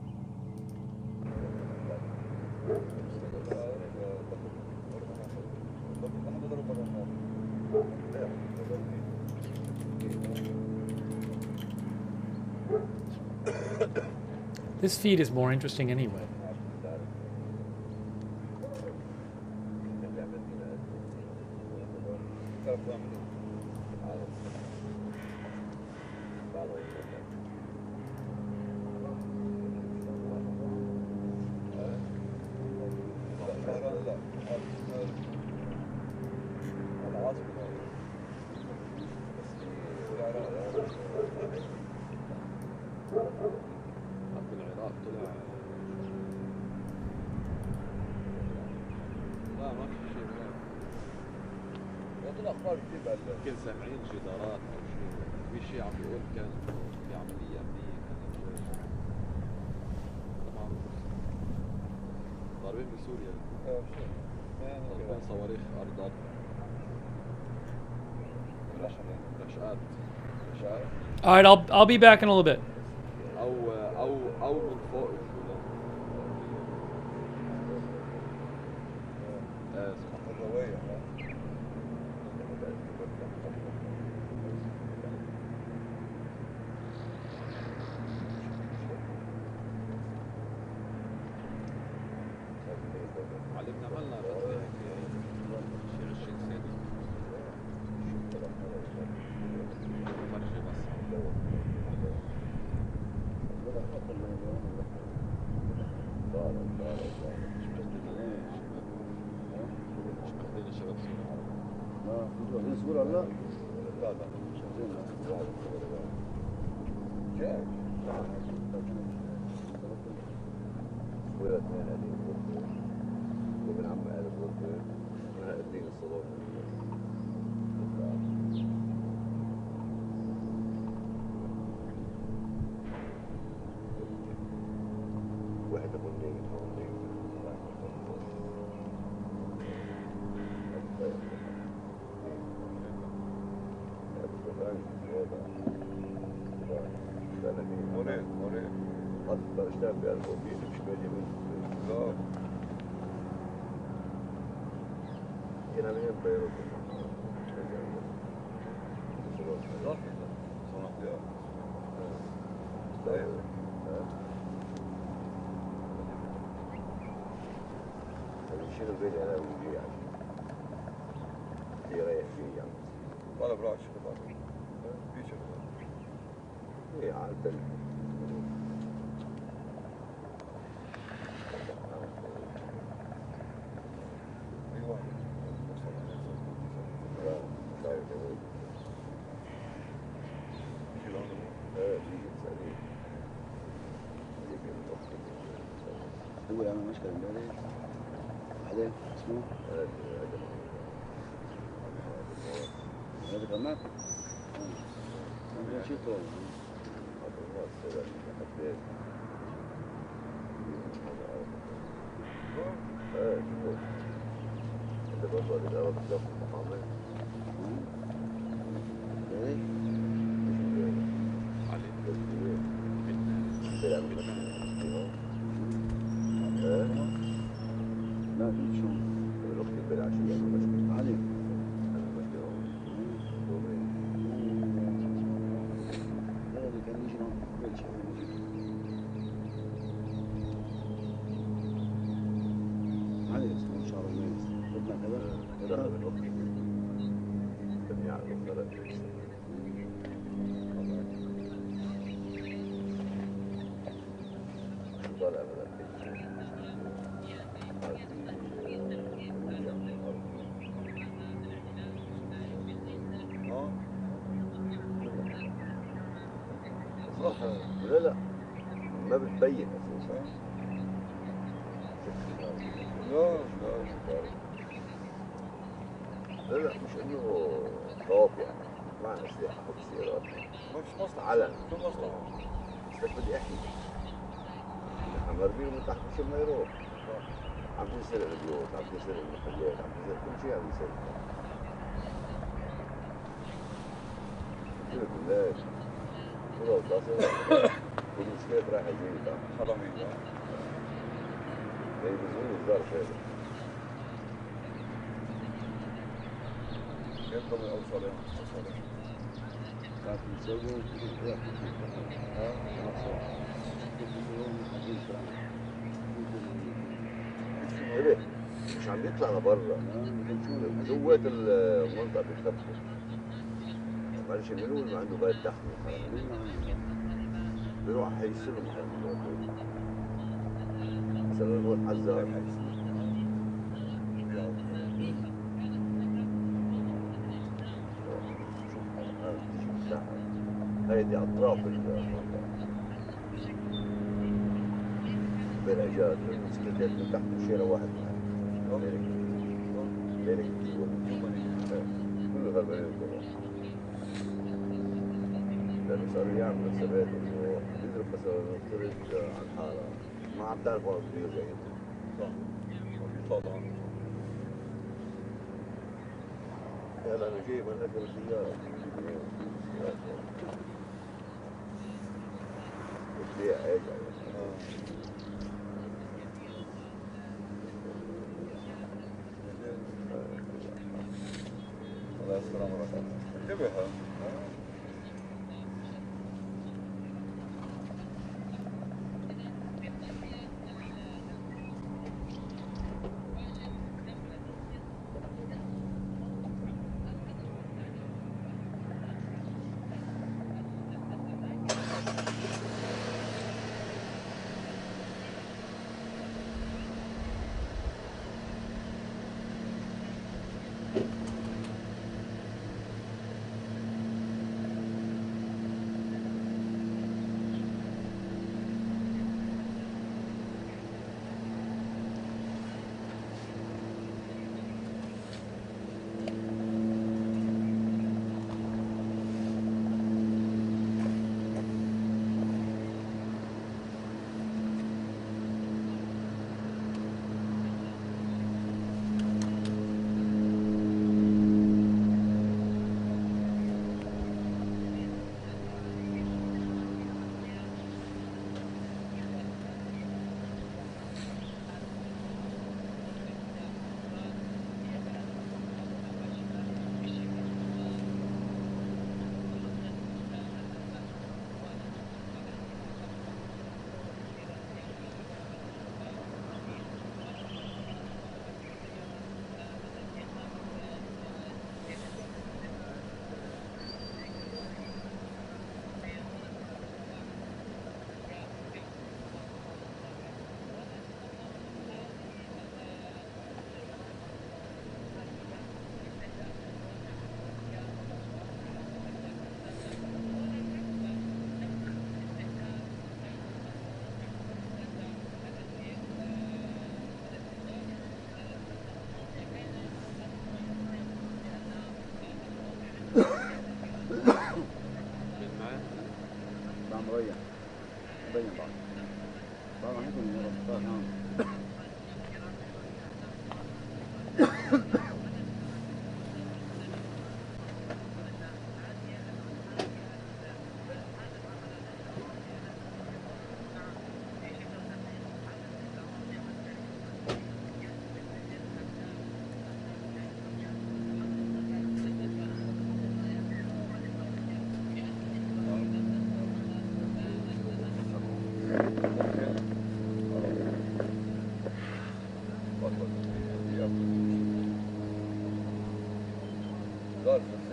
This feed is more interesting anyway. العراق طلع لا ما في شيء هناك. طلع اخبار كثير بهالبلد. يمكن سامعين جدارات او شيء، في شيء عم بيقول كان في عمليه امنيه كانت طبعا ضاربين بسوريا ضاربين صواريخ ارض رشقات. All right, I'll be back in a little bit. او من فوق الجولان. الروية علمنا عملنا فترة هيك شي 20 سنة فرجة بس شبهتين الشباب سوري. لا جاك ولد من هذه وابن عم قال الغرفة من الدين الصلاة واحد أبو النيل مريض أكبر اشتغل بقلبه بيده مش باجي منه هنا من بيروت يشيل البيت هنا ويجي يعني يريح فيه يعني ولا براش في شغل ايه عادة هو يعمل مشكلة امبارح بعدين اسمه هذا كان معك؟ شيء طول انت برضه الإدارة بتلاقي المقامات لا في شو الوقت بالعشية المشكلة علي المشكلة هذا كان يجي نوم كل شيء علي اسمه ان شاء الله الميز بدنا كذا لا بالوقت بدي أعرف ثلاث طالع بدأ صح لا ما بتبين اساسا لا مش انه خوف يعني معنا اسلحه او سيارات مش مصلحه علن شو مصلحه بس بدي احكي نحن مرميين من تحت مش ما يروح عم تنسرق البيوت عم تنسرق المحلات عم تنسرق كل شيء عم يصير كل بالله ولو تصل والمشكلة رايح يجيب حرامي زي بزول الظرف هذا كيف ضمن أوصل كانت مسوي ايه مش عم يطلع لبرا جوات المنطقة بيخبطوا معلش منو اللي عنده غاية تحمل بيروح حيسلم مثلا هو الحزام هيدي أطراف المنطقة بالإيجاد السكيتات من تحت شيرة واحد ليلك كله غربانين طبعا لأنه صاروا يعملوا حسابات إنه يضرب مثلا نفترض عن حالة ما عم تعرف وين بده يرجع يضرب صح طبعا هلا أنا جاي من أجل السيارة بيع اجى الله يسلمك انتبه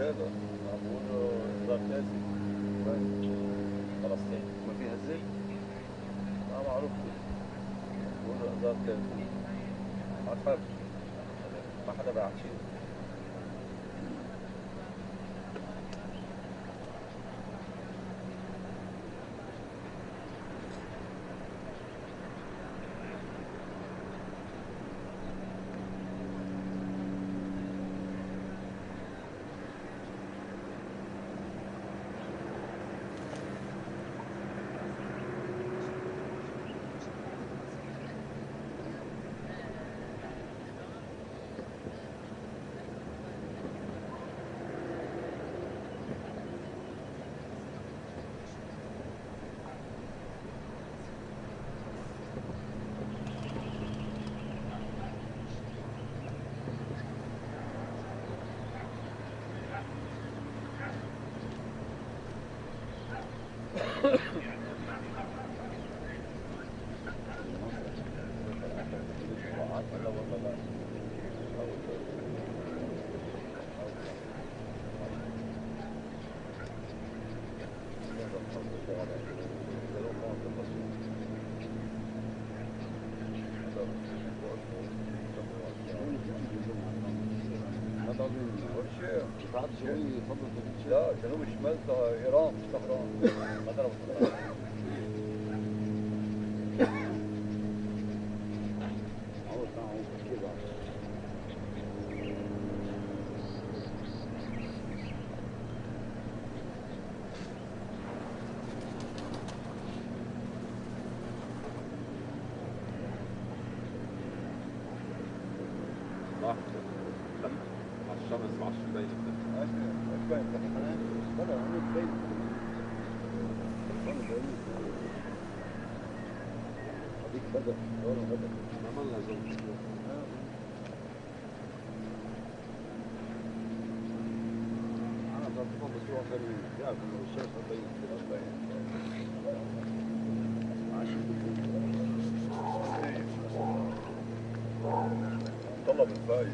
هذا معمول إصدار تاسع فلسطين ما فيها زيت معروف بيقولوا إصدار تاسع ما تخافش ما حدا باع شيء هذا من روسيا دفاعات جوية فضلت لا جنوب الشمال ايران مش طهران ما ضربت طهران عاوز معه كده راح على الشمس ما عادش باين ايش باين بلا هون باين هذيك بدأ هون بدأ عملنا زوج أنا ضربت بس هو آخر من جاب من الشمس باين طلب الفايز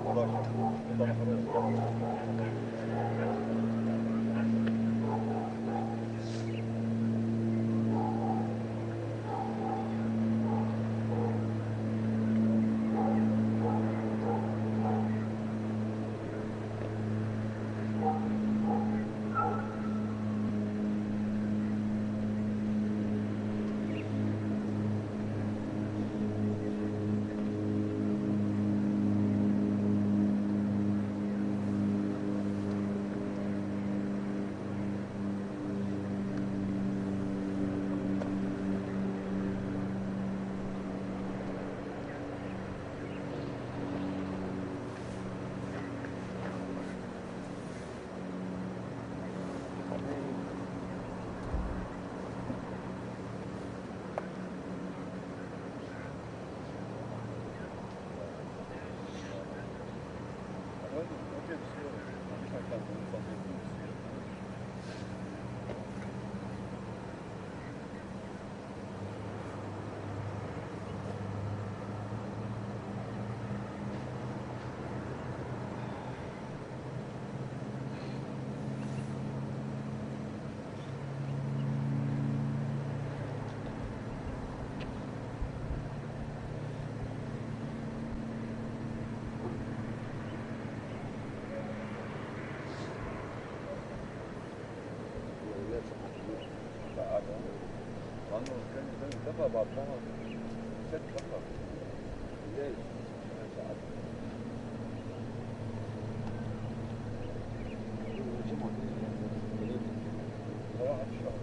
وراشد طلع حرام دفع بعد شهر 6 دفع ليش؟ واحد شهر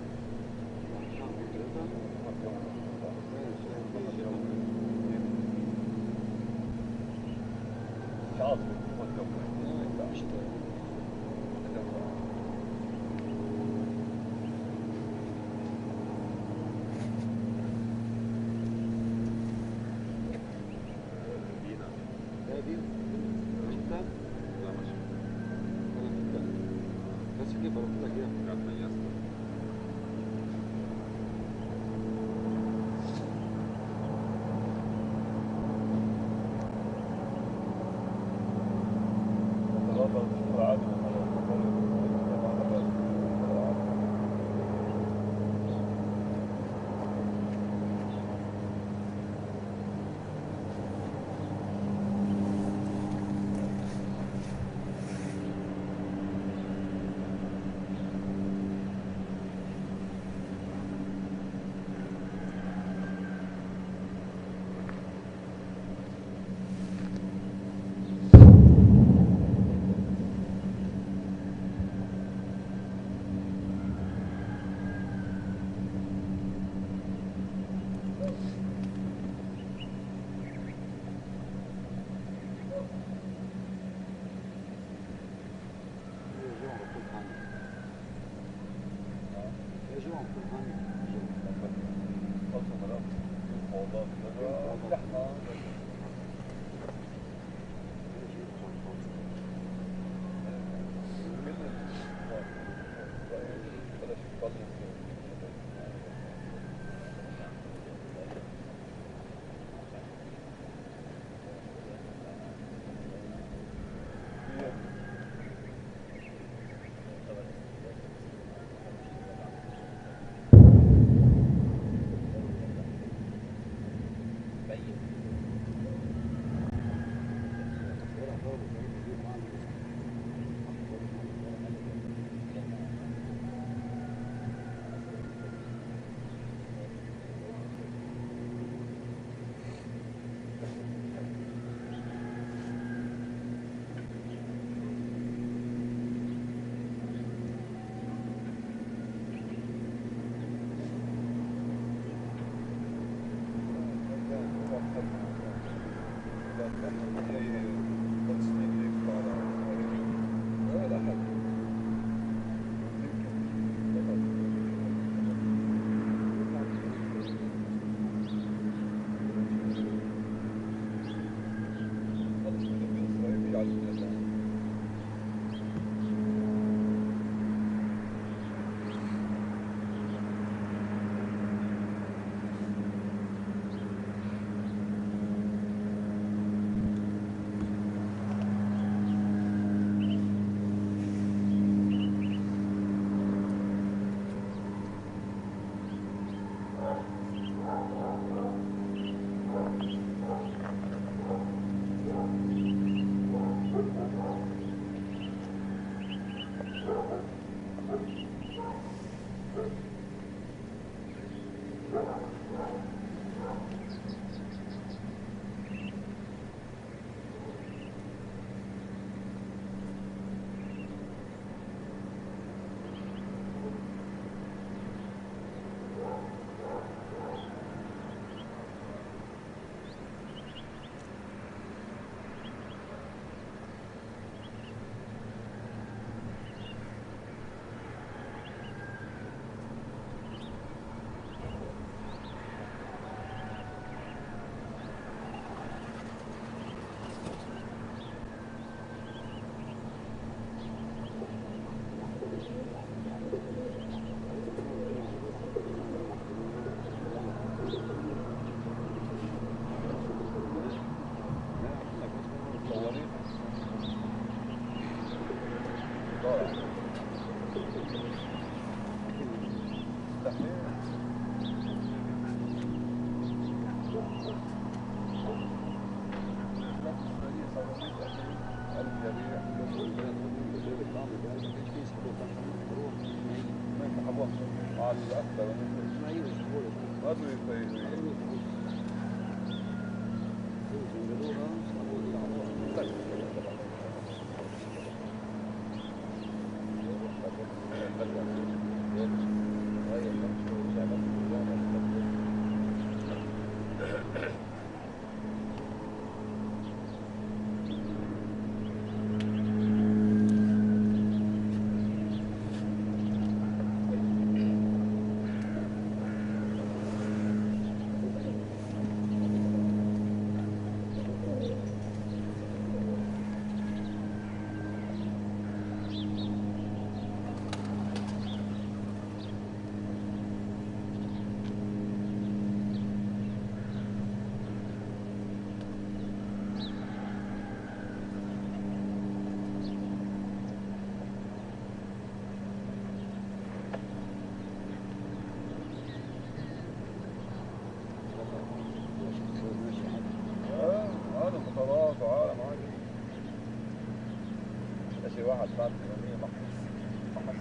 واحد بعد يومية محس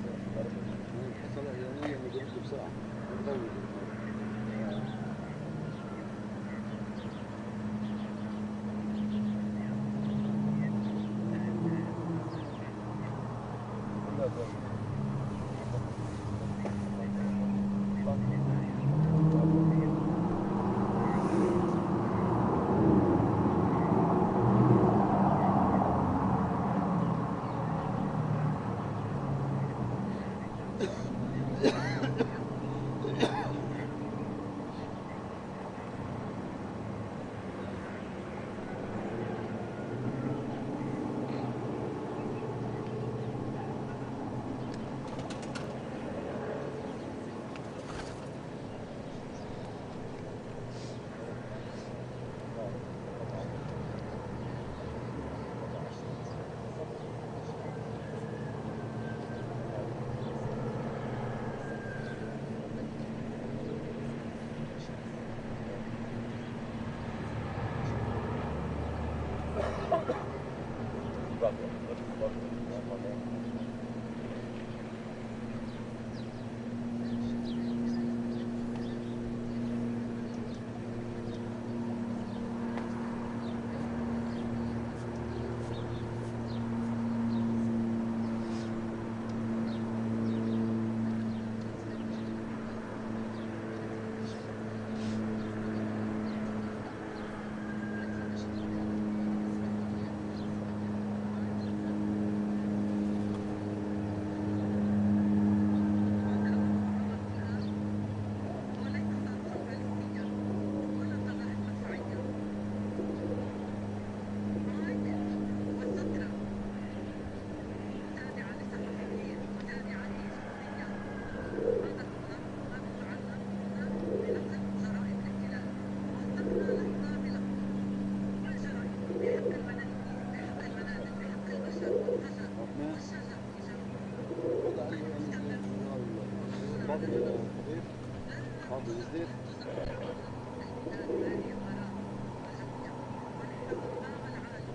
الحصة اليومية اللي بيردوا بسرعة بنطول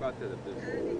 بعد هذا بدأ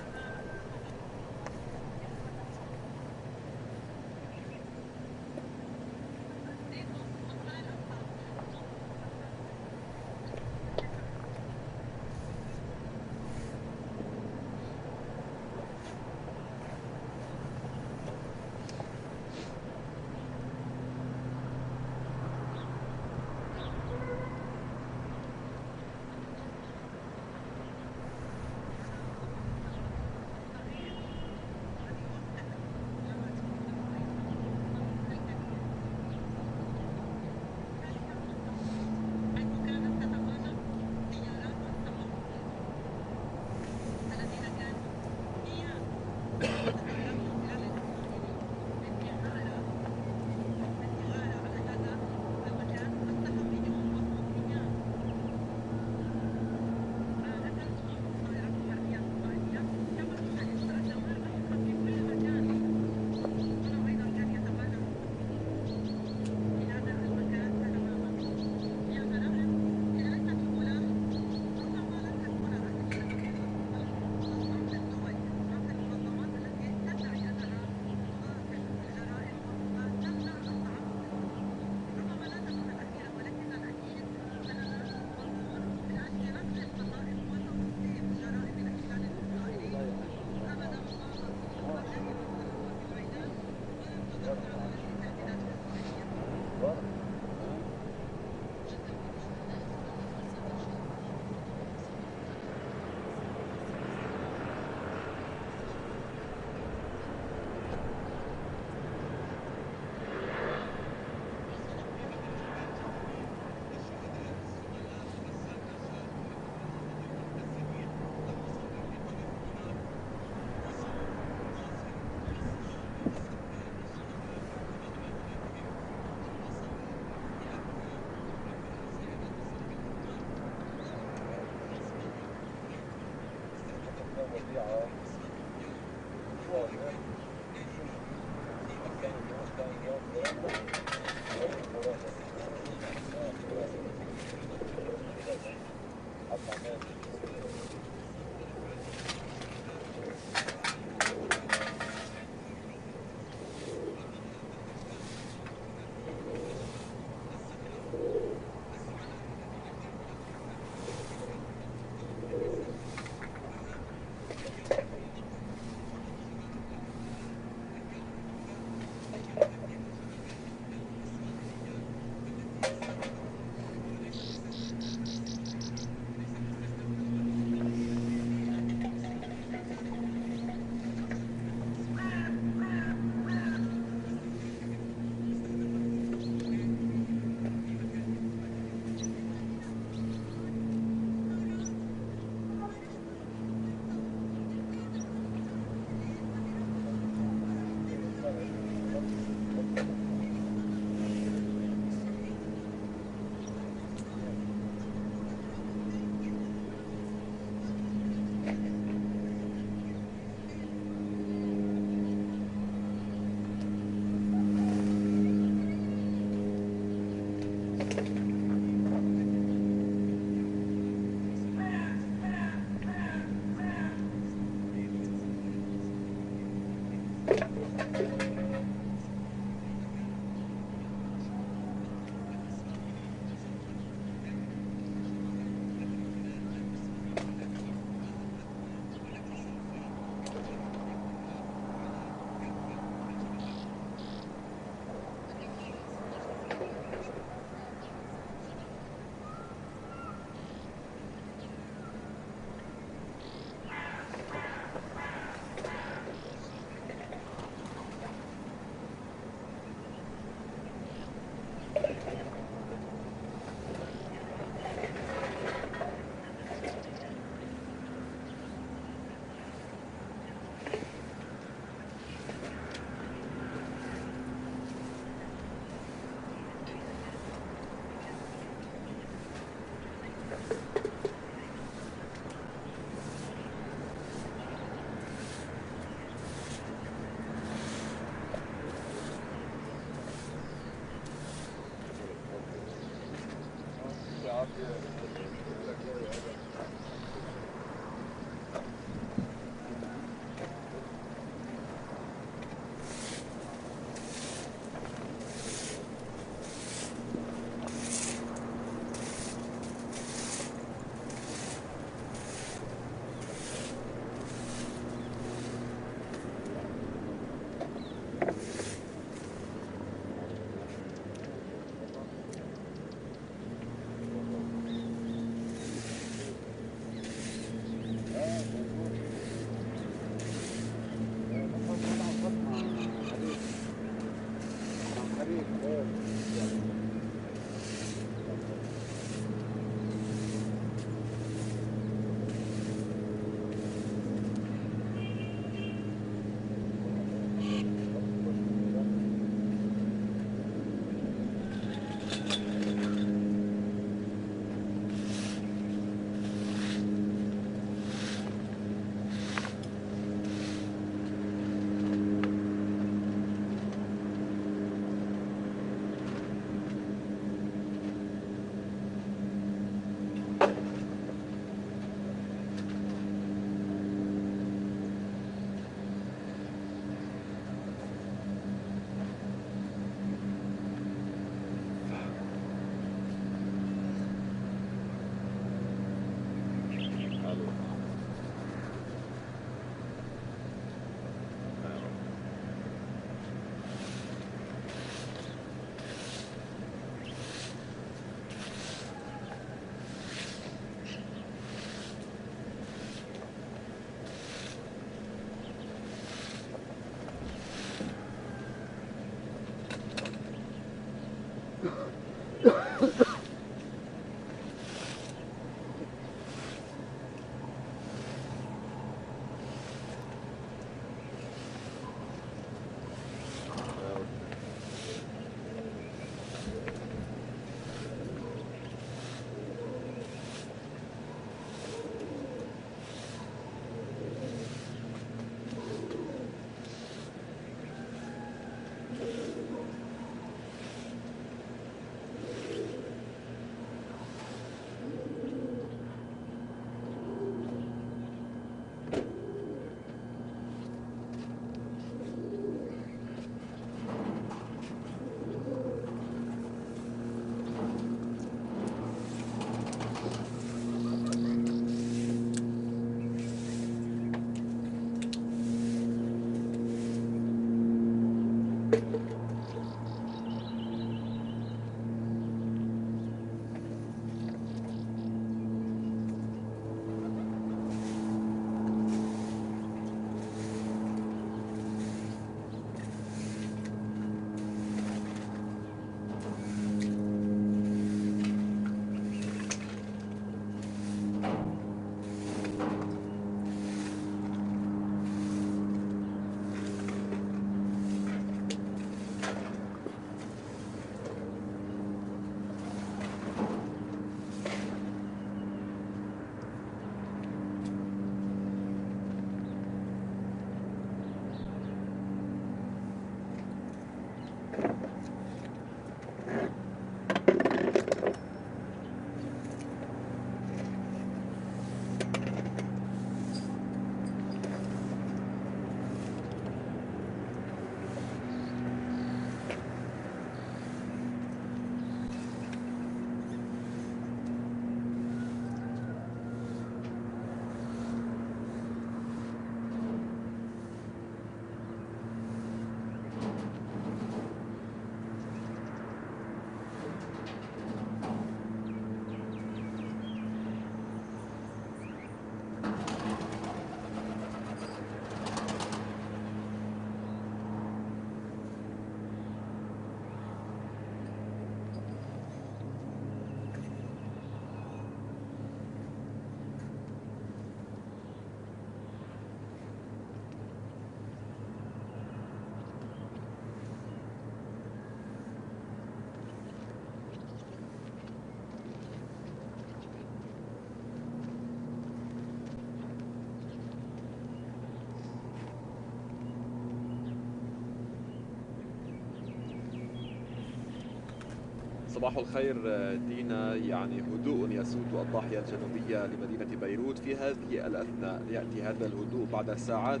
صباح الخير دينا. يعني هدوء يسود الضاحية الجنوبية لمدينة بيروت. في هذه الأثناء يأتي هذا الهدوء بعد ساعات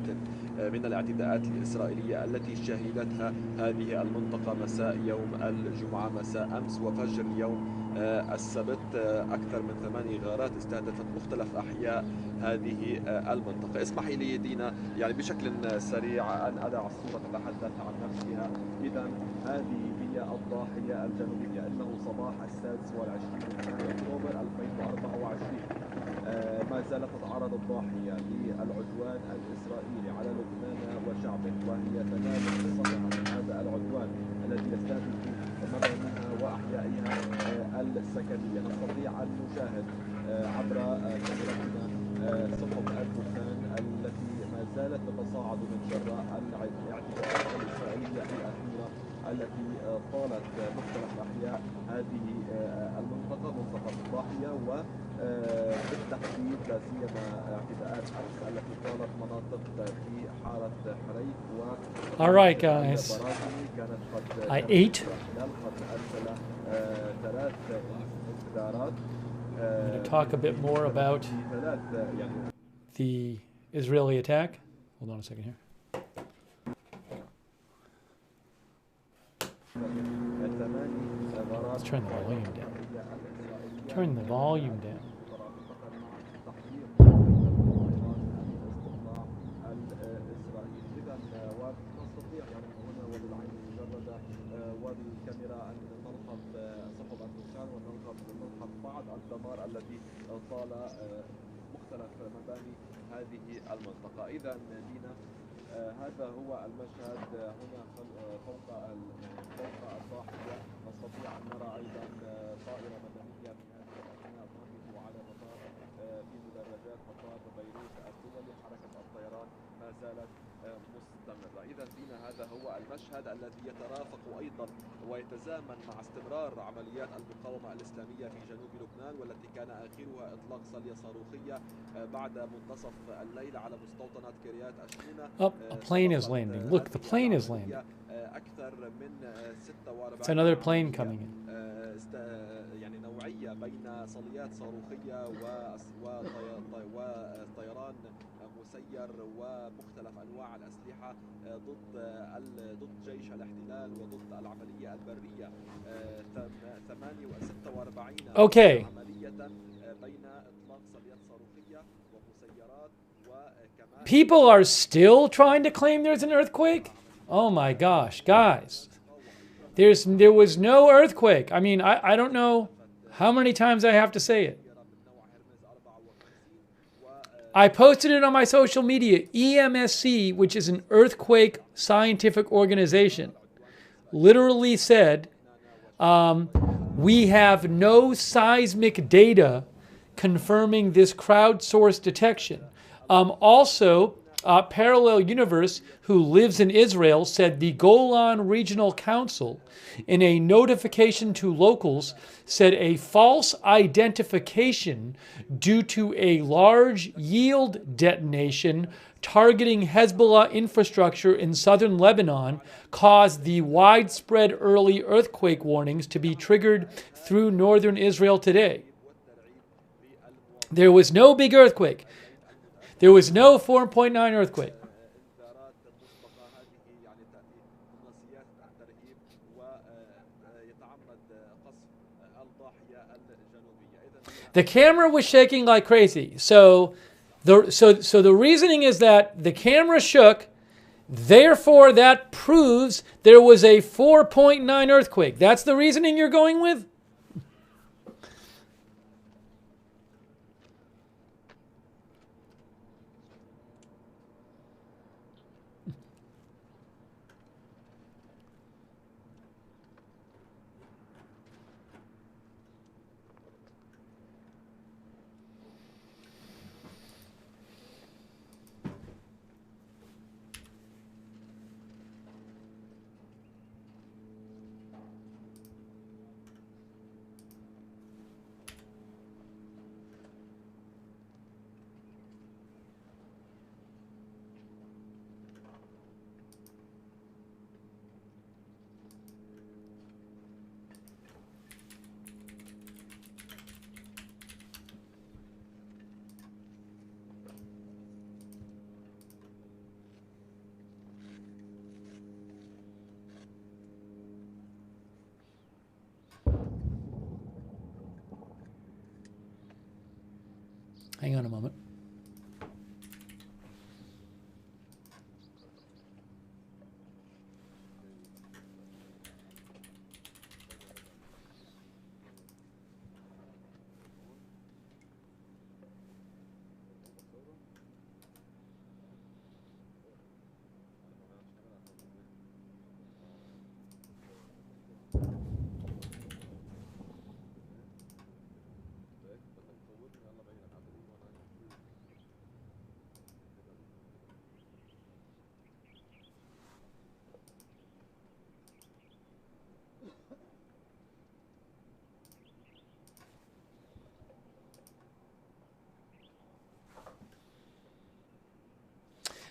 من الاعتداءات الإسرائيلية التي شهدتها هذه المنطقة مساء يوم الجمعة، مساء أمس وفجر يوم السبت. أكثر من 8 غارات استهدفت مختلف أحياء هذه المنطقة. اسمحي لي دينا يعني بشكل سريع أن أدع الصورة تتحدث عن نفسها. إذا هذه هي الضاحية الجنوبية. إنه صباح 26 من أكتوبر 2024. ما زالت تتعرض الضاحية للعدوان الإسرائيلي على لبنان وشعبه، وهي تنازل بصفة عن هذا العدوان الذي يستهدف مدنها وأحيائها السكنية. نستطيع أن نشاهد عبر كاميرتنا سحب الدخان التي ما زالت تتصاعد من جراء الاعتداءات الإسرائيلية الأخيرة التي طالت مختلف أحياء هذه المنطقة، منطقة الضاحية، وبالتحديد لا سيما اعتداءات أمس التي طالت مناطق في حارة حريف و All right, guys. I ate. I'm going to talk a bit more about the Israeli attack. Hold on a second here. Let's turn the volume down. Turn the volume down. والكاميرا أن نلحظ سحب الدخان ونلحظ بعض الدمار الذي طال مختلف مباني هذه المنطقة. إذا دينا هذا هو المشهد هنا فوق الضاحية. نستطيع أن نرى أيضا طائرة مدنية في هذه الأثناء تهبط على مطار في مدرجات مطار بيروت الدولي. حركة الطيران ما زالت مستمرة. إذا دينا هذا هو المشهد الذي يترافق أيضا ويتزامن مع استمرار عمليات المقاومة الإسلامية في جنوب لبنان، والتي كان آخرها إطلاق صلية صاروخية بعد منتصف الليل على مستوطنة كريات أشمونة. Oh, a plane is landing. Look, the plane is landing. أكثر من 46. It's another plane coming in. يعني نوعية بين صليات صاروخية وطيران مسير ومختلف أنواع الأسلحة ضد جيش الاحتلال وضد العملية البرية. 46 Okay. عملية بين إطلاق صليات صاروخية ومسيرات وكمان. People are still trying to claim there's an earthquake? Oh my gosh, guys. There was no earthquake. I mean, I don't know how many times I have to say it. I posted it on my social media. EMSC, which is an earthquake scientific organization, literally said, we have no seismic data confirming this crowdsourced detection. Also, Parallel Universe, who lives in Israel, said the Golan Regional Council, in a notification to locals, said a false identification due to a large yield detonation targeting Hezbollah infrastructure in southern Lebanon caused the widespread early earthquake warnings to be triggered through northern Israel today. There was no big earthquake. There was no 4.9 earthquake. The camera was shaking like crazy. So the reasoning is that the camera shook, therefore that proves there was a 4.9 earthquake. That's the reasoning you're going with? Hang on a moment.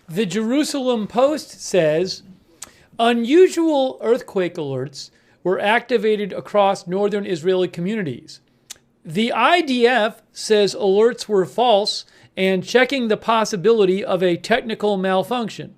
The Jerusalem Post says unusual earthquake alerts were activated across northern Israeli communities. The IDF says alerts were false and checking the possibility of a technical malfunction.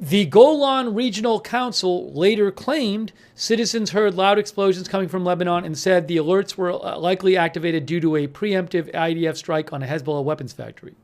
The Golan Regional Council later claimed citizens heard loud explosions coming from Lebanon and said the alerts were likely activated due to a preemptive IDF strike on a Hezbollah weapons factory.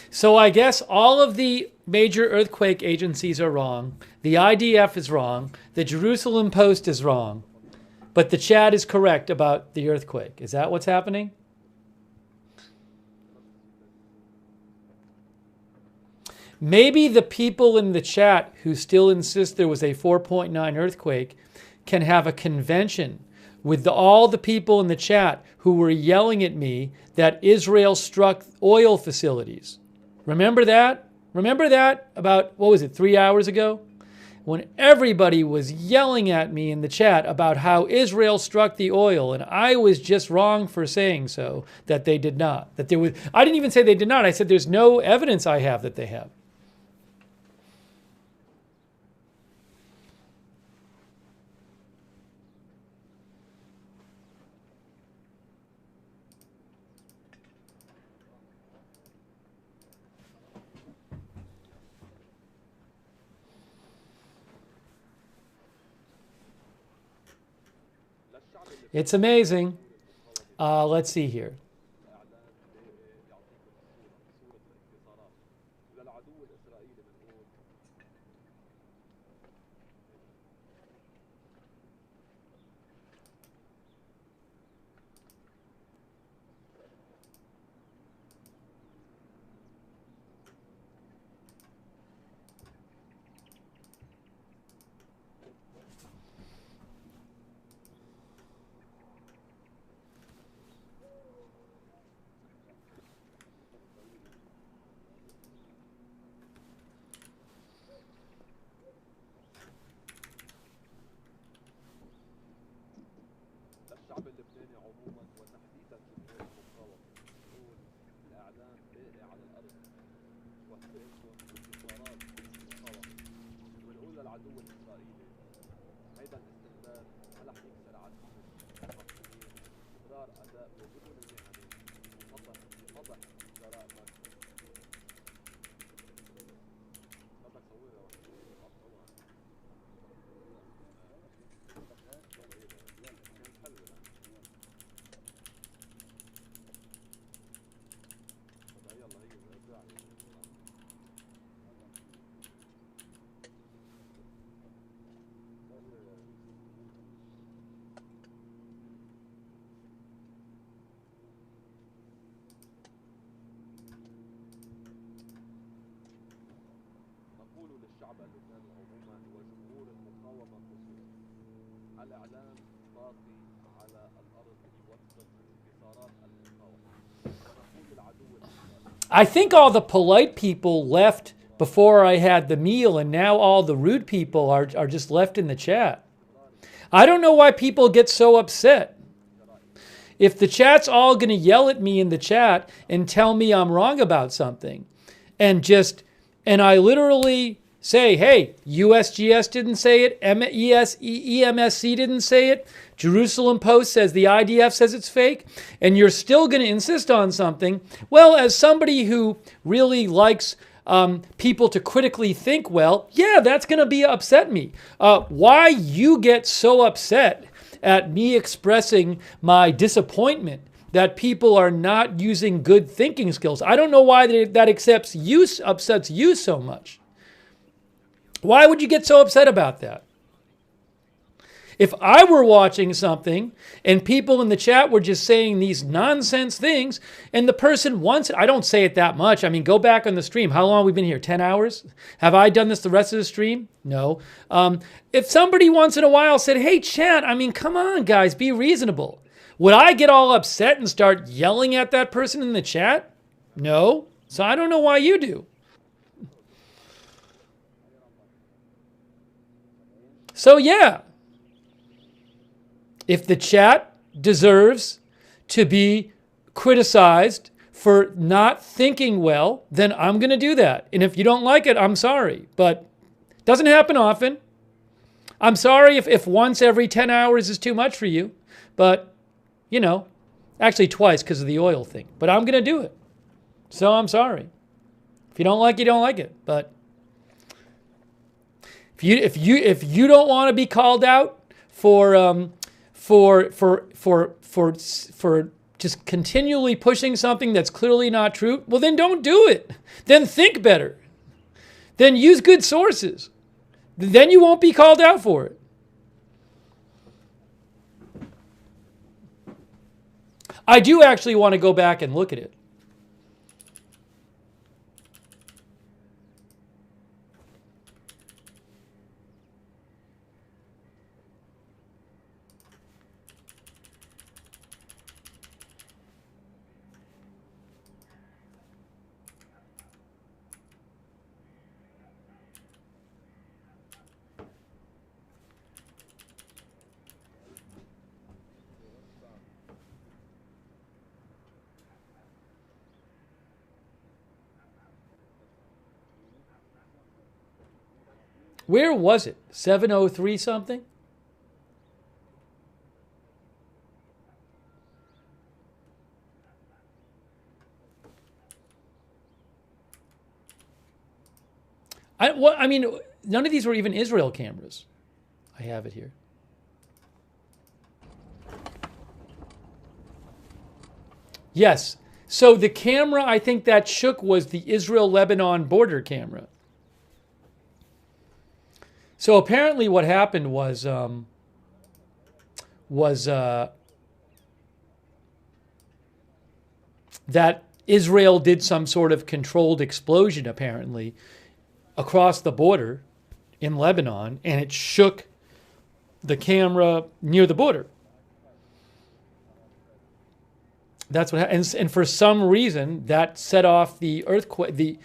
So I guess all of the major earthquake agencies are wrong. The IDF is wrong. The Jerusalem Post is wrong. But the chat is correct about the earthquake. Is that what's happening? Maybe the people in the chat who still insist there was a 4.9 earthquake can have a convention with all the people in the chat who were yelling at me that Israel struck oil facilities. Remember that? Remember that about, 3 hours ago? When everybody was yelling at me in the chat about how Israel struck the oil, and I was just wrong for saying so, that they did not. That there was, I didn't even say they did not. I said there's no evidence I have that they have. It's amazing. Let's see here. I think all the polite people left before I had the meal, and now all the rude people are just left in the chat. I don't know why people get so upset. If the chat's all going to yell at me in the chat and tell me I'm wrong about something, and I literally say, hey, USGS didn't say it, EMSC didn't say it, Jerusalem Post says the IDF says it's fake, and you're still going to insist on something, well, as somebody who really likes people to critically think well, yeah, that's going to upset me. Why you get so upset at me expressing my disappointment that people are not using good thinking skills. I don't know why that upsets you so much. Why would you get so upset about that? If I were watching something and people in the chat were just saying these nonsense things and the person wants it, I don't say it that much. I mean, go back on the stream. How long have we been here? 10 hours? Have I done this the rest of the stream? No. If somebody once in a while said, hey, chat, I mean, come on, guys, be reasonable. Would I get all upset and start yelling at that person in the chat? No. So I don't know why you do. So yeah, if the chat deserves to be criticized for not thinking well, then I'm going to do that. And if you don't like it, I'm sorry. But it doesn't happen often. I'm sorry if once every 10 hours is too much for you. But, you know, actually twice because of the oil thing. But I'm going to do it. So I'm sorry. If you don't like it, you don't like it. But if you don't want to be called out for just continually pushing something that's clearly not true, well, then don't do it. Then think better. Then use good sources. Then you won't be called out for it. I do actually want to go back and look at it. Where was it? 703 something? I mean, none of these were even Israel cameras. I have it here. Yes. So the camera I think that shook was the Israel-Lebanon border camera. So apparently what happened was that Israel did some sort of controlled explosion, apparently, across the border in Lebanon, and it shook the camera near the border. That's what happened. And for some reason, that set off the earthquake.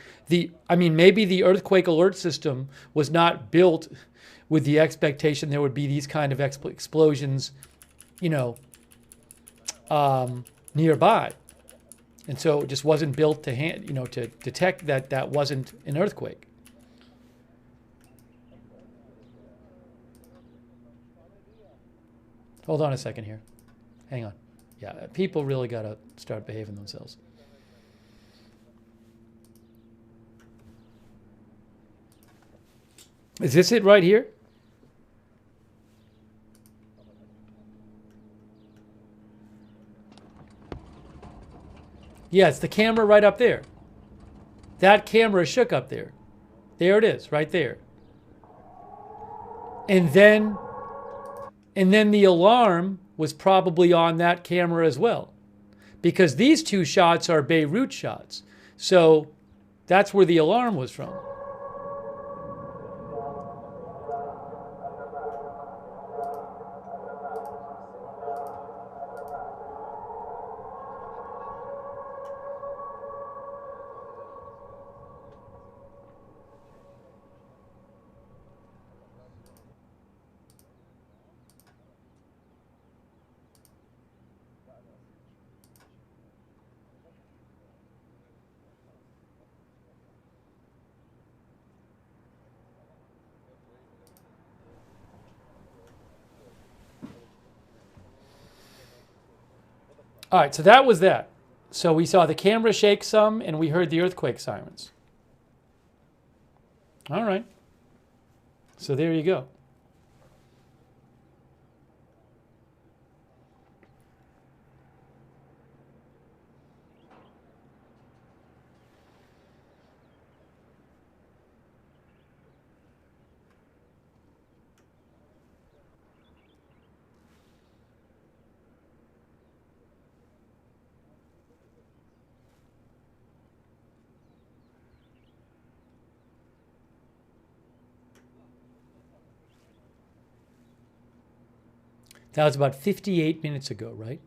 I mean, maybe the earthquake alert system was not built with the expectation there would be these kind of explosions, you know, nearby. And so it just wasn't built to detect that that wasn't an earthquake. Hold on a second here. Hang on. Yeah, people really got to start behaving themselves. Is this it right here? Yeah, it's the camera right up there. That camera shook up there. There it is, right there. And then the alarm was probably on that camera as well, because these two shots are Beirut shots. So that's where the alarm was from. All right, so that was that. So we saw the camera shake some, and we heard the earthquake sirens. All right. So there you go. That was about 58 minutes ago, right?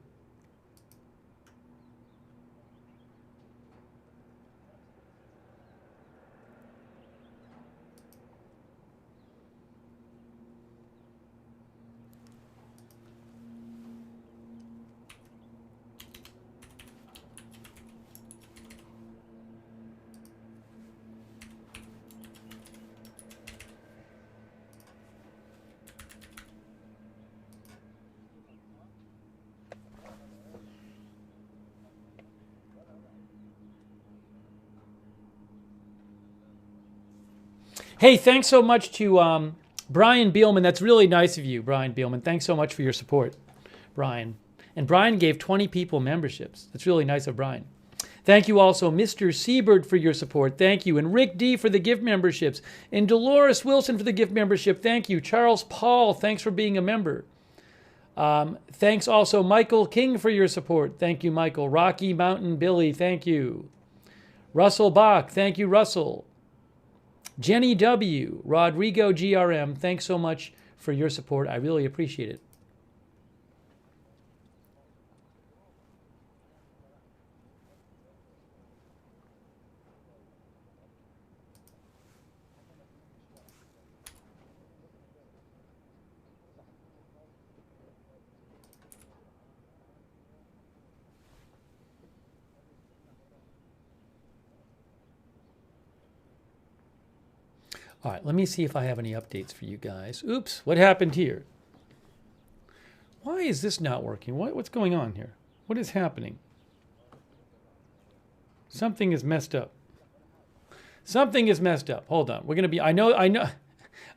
Hey, thanks so much to Brian Beelman. That's really nice of you, Brian Beelman. Thanks so much for your support, Brian. And Brian gave 20 people memberships. That's really nice of Brian. Thank you also, Mr. Seabird, for your support. Thank you. And Rick D. for the gift memberships. And Dolores Wilson for the gift membership. Thank you. Charles Paul, thanks for being a member. Thanks also, Michael King, for your support. Thank you, Michael. Rocky Mountain Billy, thank you. Russell Bach, thank you, Russell. Jenny W., Rodrigo GRM, thanks so much for your support. I really appreciate it. All right, let me see if I have any updates for you guys. Oops, what happened here? Why is this not working? What's going on here? What is happening? Something is messed up. Something is messed up. Hold on. We're going to be I know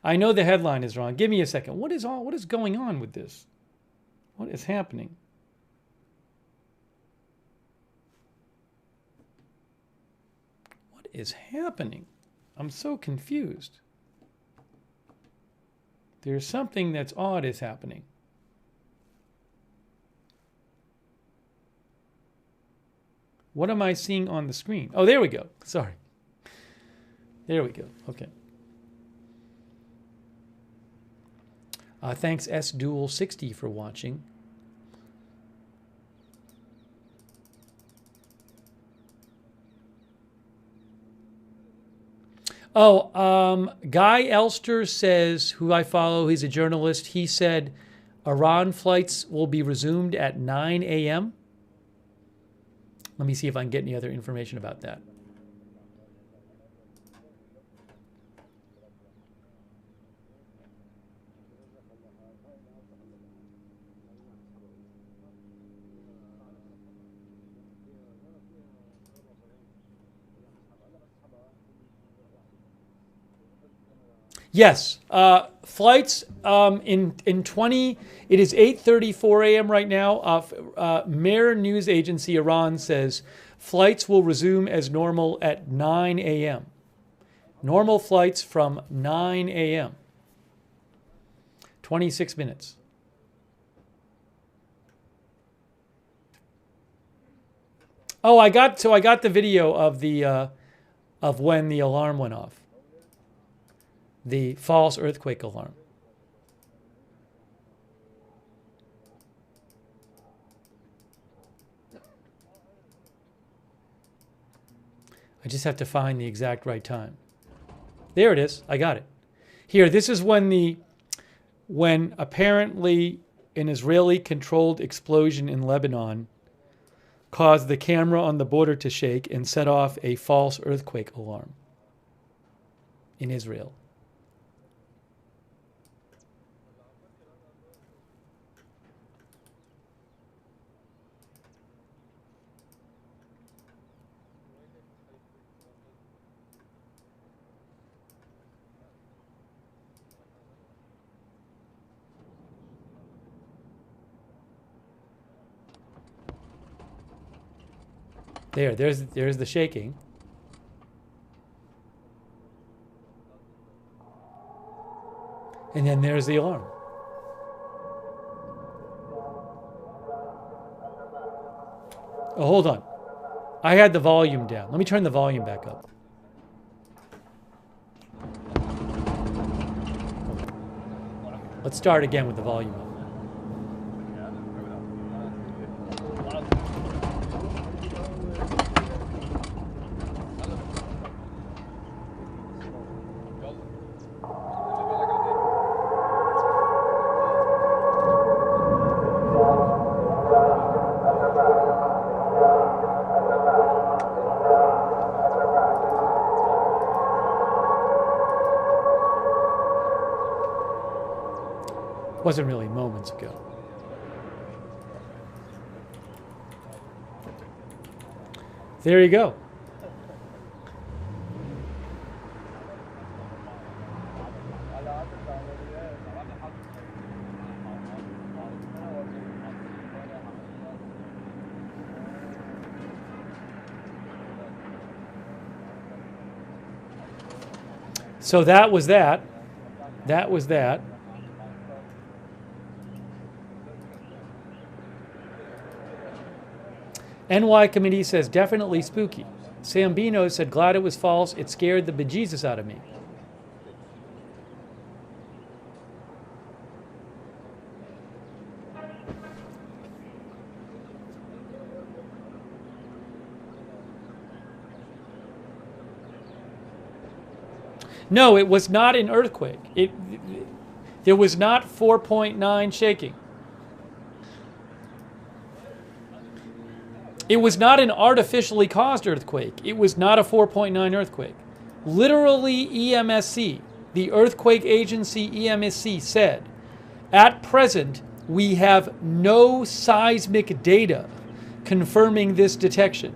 the headline is wrong. Give me a second. What is going on with this? What is happening? What is happening? I'm so confused. There's something that's odd is happening. What am I seeing on the screen? Oh, there we go. Sorry. There we go. Okay. Thanks SDual60 for watching. Oh, Guy Elster says, who I follow, he's a journalist, he said Iran flights will be resumed at 9 a.m. Let me see if I can get any other information about that. Yes, flights in 20. It is 8:34 a.m. right now. Mehr News Agency Iran says flights will resume as normal at 9 a.m. Normal flights from 9 a.m. 26 minutes. Oh, I got the video of the of when the alarm went off. The false earthquake alarm. I just have to find the exact right time. There it is. I got it. Here, this is when apparently an Israeli-controlled explosion in Lebanon caused the camera on the border to shake and set off a false earthquake alarm in Israel. There's the shaking. And then there's the alarm. Oh, hold on. I had the volume down. Let me turn the volume back up. Let's start again with the volume up. Wasn't really moments ago. There you go. So that was that. That was that. NY committee says definitely spooky. Sambino said glad it was false. It scared the bejesus out of me. No, it was not an earthquake. There was not 4.9 shaking. It was not an artificially caused earthquake. It was not a 4.9 earthquake. Literally, EMSC, the earthquake agency EMSC, said, at present, we have no seismic data confirming this detection.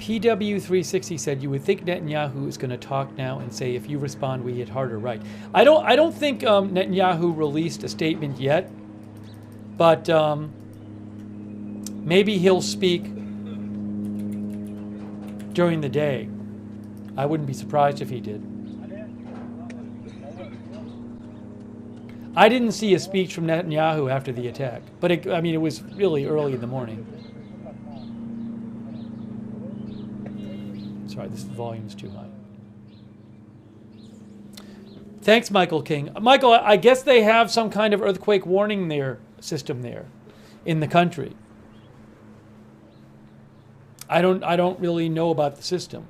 PW360 said you would think Netanyahu is going to talk now and say if you respond we hit harder, right? I don't think Netanyahu released a statement yet, but maybe he'll speak during the day. I wouldn't be surprised if he did. I didn't see a speech from Netanyahu after the attack, but it was really early in the morning. Sorry, this volume's too high. Thanks, Michael King. Michael, I guess they have some kind of earthquake warning system there in the country. I don't really know about the system.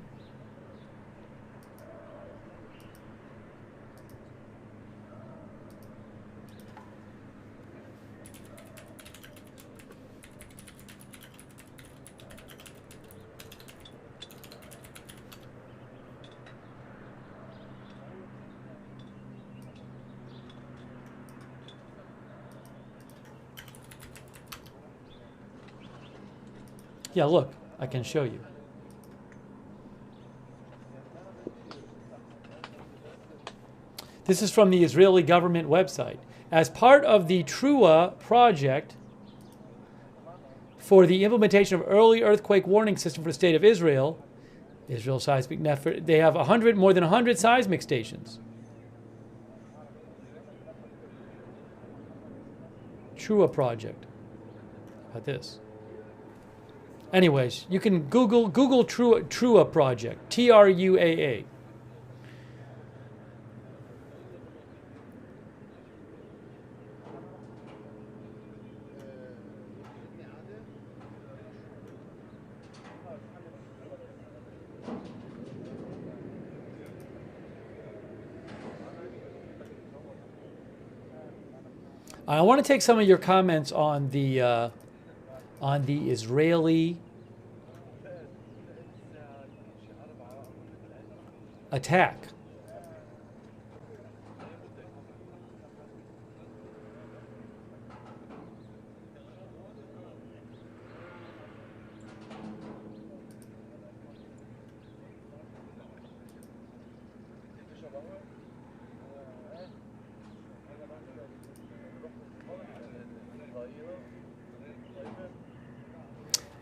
Yeah, look, I can show you. This is from the Israeli government website. As part of the Trua project for the implementation of early earthquake warning system for the state of Israel, Israel Seismic Network, they have more than 100 seismic stations. Trua project. How about this? Anyways, you can Google Trua project, TRUAA. I want to take some of your comments on the Israeli attack.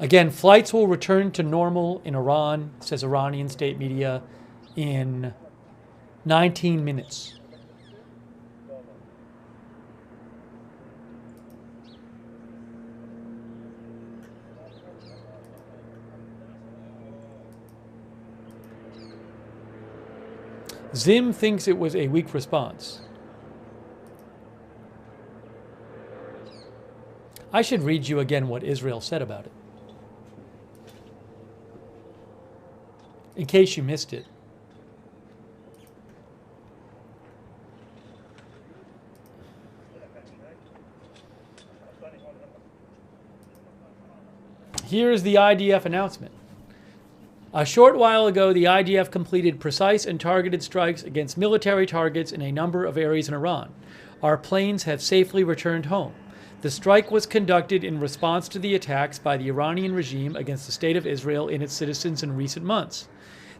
Again, flights will return to normal in Iran, says Iranian state media, in 19 minutes. Zim thinks it was a weak response. I should read you again what Israel said about it, in case you missed it. Here is the IDF announcement. A short while ago, the IDF completed precise and targeted strikes against military targets in a number of areas in Iran. Our planes have safely returned home. The strike was conducted in response to the attacks by the Iranian regime against the State of Israel and its citizens in recent months.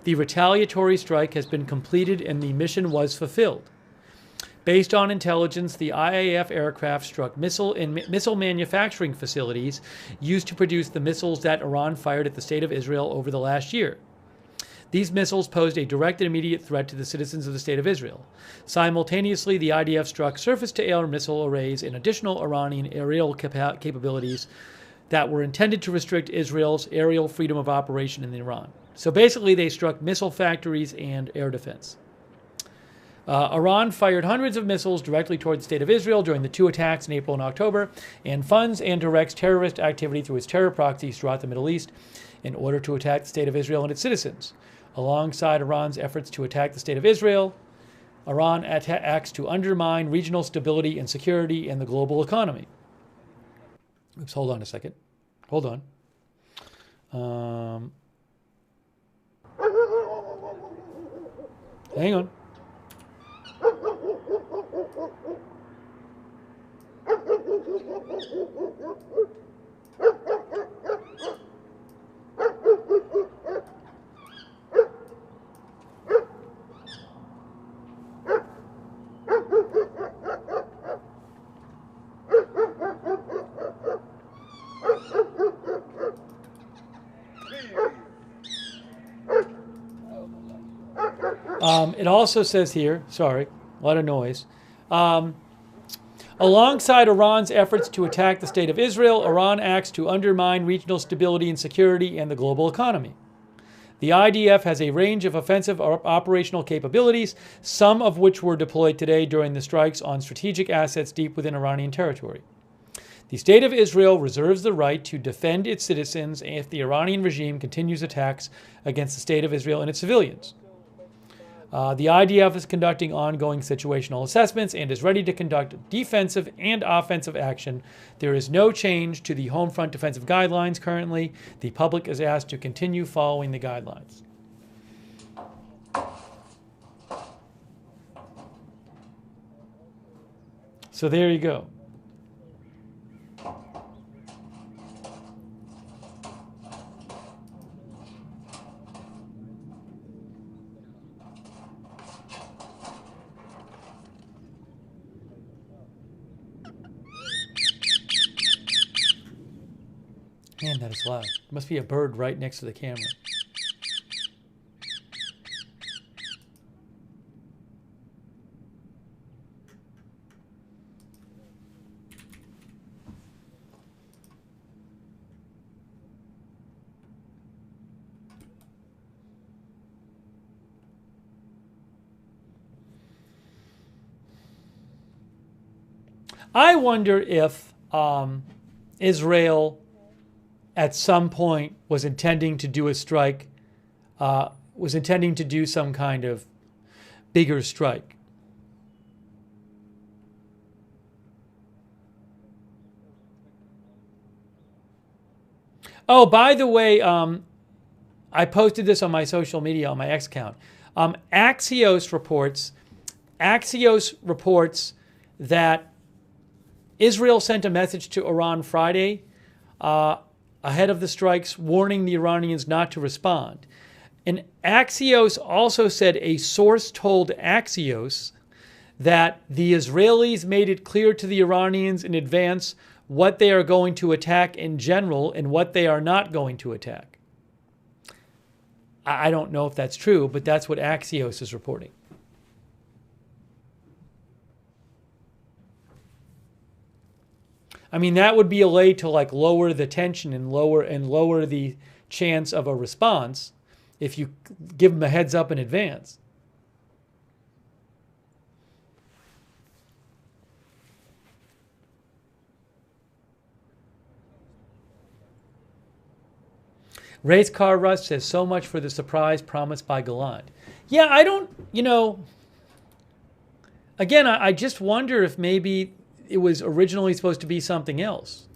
The retaliatory strike has been completed and the mission was fulfilled. Based on intelligence, the IAF aircraft struck missile manufacturing facilities used to produce the missiles that Iran fired at the State of Israel over the last year. These missiles posed a direct and immediate threat to the citizens of the State of Israel. Simultaneously, the IDF struck surface-to-air missile arrays and additional Iranian aerial capabilities that were intended to restrict Israel's aerial freedom of operation in Iran. So basically, they struck missile factories and air defense. Iran fired hundreds of missiles directly toward the State of Israel during the two attacks in April and October, and funds and directs terrorist activity through its terror proxies throughout the Middle East in order to attack the State of Israel and its citizens. Alongside Iran's efforts to attack the State of Israel, Iran acts to undermine regional stability and security and the global economy. Oops, hold on a second. Hold on. Hang on. It also says here, sorry, a lot of noise. Alongside Iran's efforts to attack the State of Israel, Iran acts to undermine regional stability and security and the global economy. The IDF has a range of offensive operational capabilities, some of which were deployed today during the strikes on strategic assets deep within Iranian territory. The State of Israel reserves the right to defend its citizens if the Iranian regime continues attacks against the State of Israel and its civilians. The IDF is conducting ongoing situational assessments and is ready to conduct defensive and offensive action. There is no change to the home front defensive guidelines currently. The public is asked to continue following the guidelines. So there you go. Man, that is loud. There must be a bird right next to the camera. I wonder if Israel at some point was intending to do a strike, was intending to do some kind of bigger strike. Oh, by the way, I posted this on my social media, on my X account. Axios reports that Israel sent a message to Iran Friday ahead of the strikes, warning the Iranians not to respond. And Axios also said a source told Axios that the Israelis made it clear to the Iranians in advance what they are going to attack in general and what they are not going to attack. I don't know if that's true, but that's what Axios is reporting. I mean, that would be a way to like lower the tension and lower the chance of a response if you give them a heads up in advance. Race Car Rush says, so much for the surprise promised by Gallant. Yeah, I don't, again, I just wonder if maybe it was originally supposed to be something else.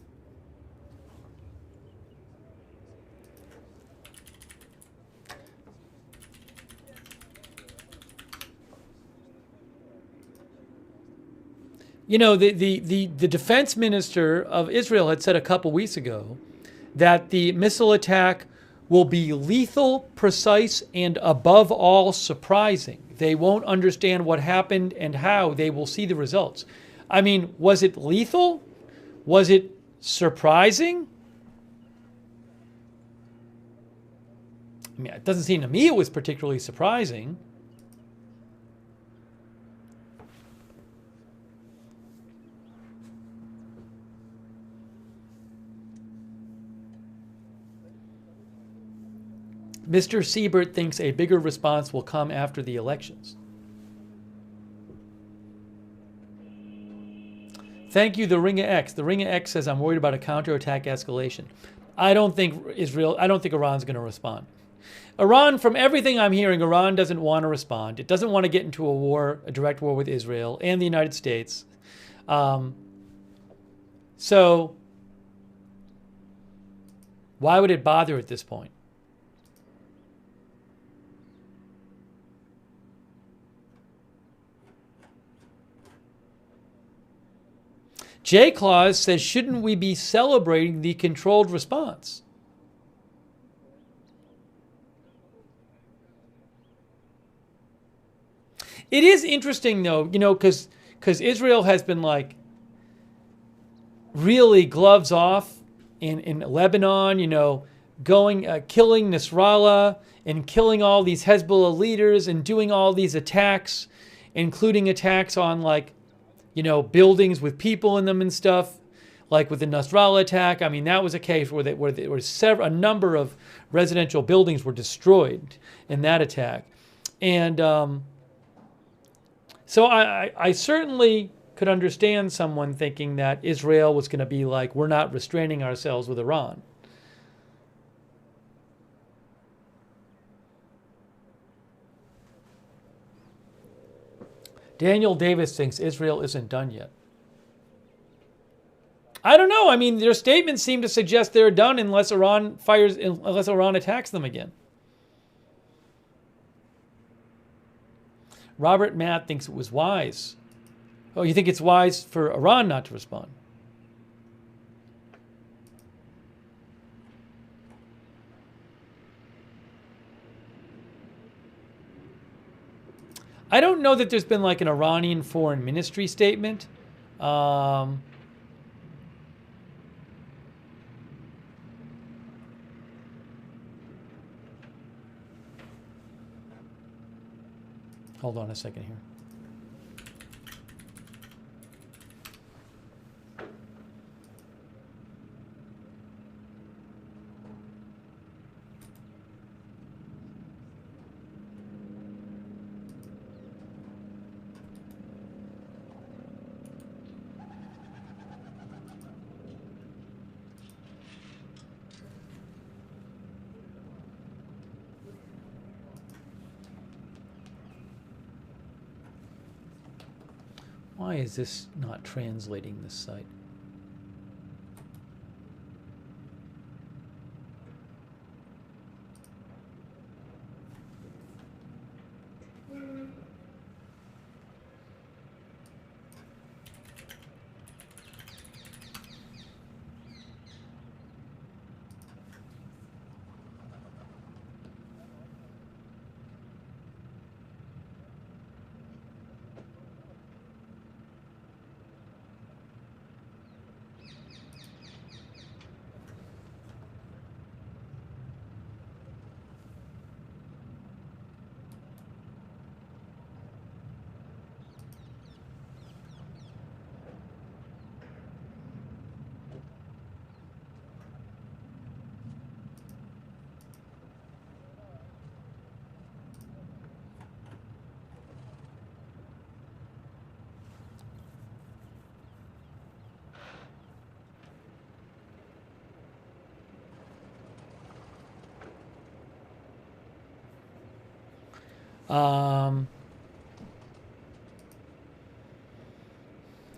The defense minister of Israel had said a couple weeks ago that the missile attack will be lethal, precise, and above all surprising. They won't understand what happened and how. They will see the results. I mean, was it lethal? Was it surprising? I mean, it doesn't seem to me it was particularly surprising. Mr. Siebert thinks a bigger response will come after the elections. Thank you, the Ring of X. The Ring of X says, I'm worried about a counterattack escalation. I don't think Iran's going to respond. Iran, from everything I'm hearing, Iran doesn't want to respond. It doesn't want to get into a direct war with Israel and the United States. So why would it bother at this point? J. Claus says, shouldn't we be celebrating the controlled response? It is interesting, though, because Israel has been like really gloves off in Lebanon, killing Nasrallah and killing all these Hezbollah leaders and doing all these attacks, including attacks on buildings with people in them and stuff, like with the Nasrallah attack. I mean, that was a case where a number of residential buildings were destroyed in that attack. And so I certainly could understand someone thinking that Israel was going to be like, we're not restraining ourselves with Iran. Daniel Davis thinks Israel isn't done yet. I don't know. I mean, their statements seem to suggest they're done unless Iran attacks them again. Robert Matt thinks it was wise. Oh, you think it's wise for Iran not to respond? I don't know that there's been like an Iranian foreign ministry statement. Hold on a second here. Why is this not translating this site?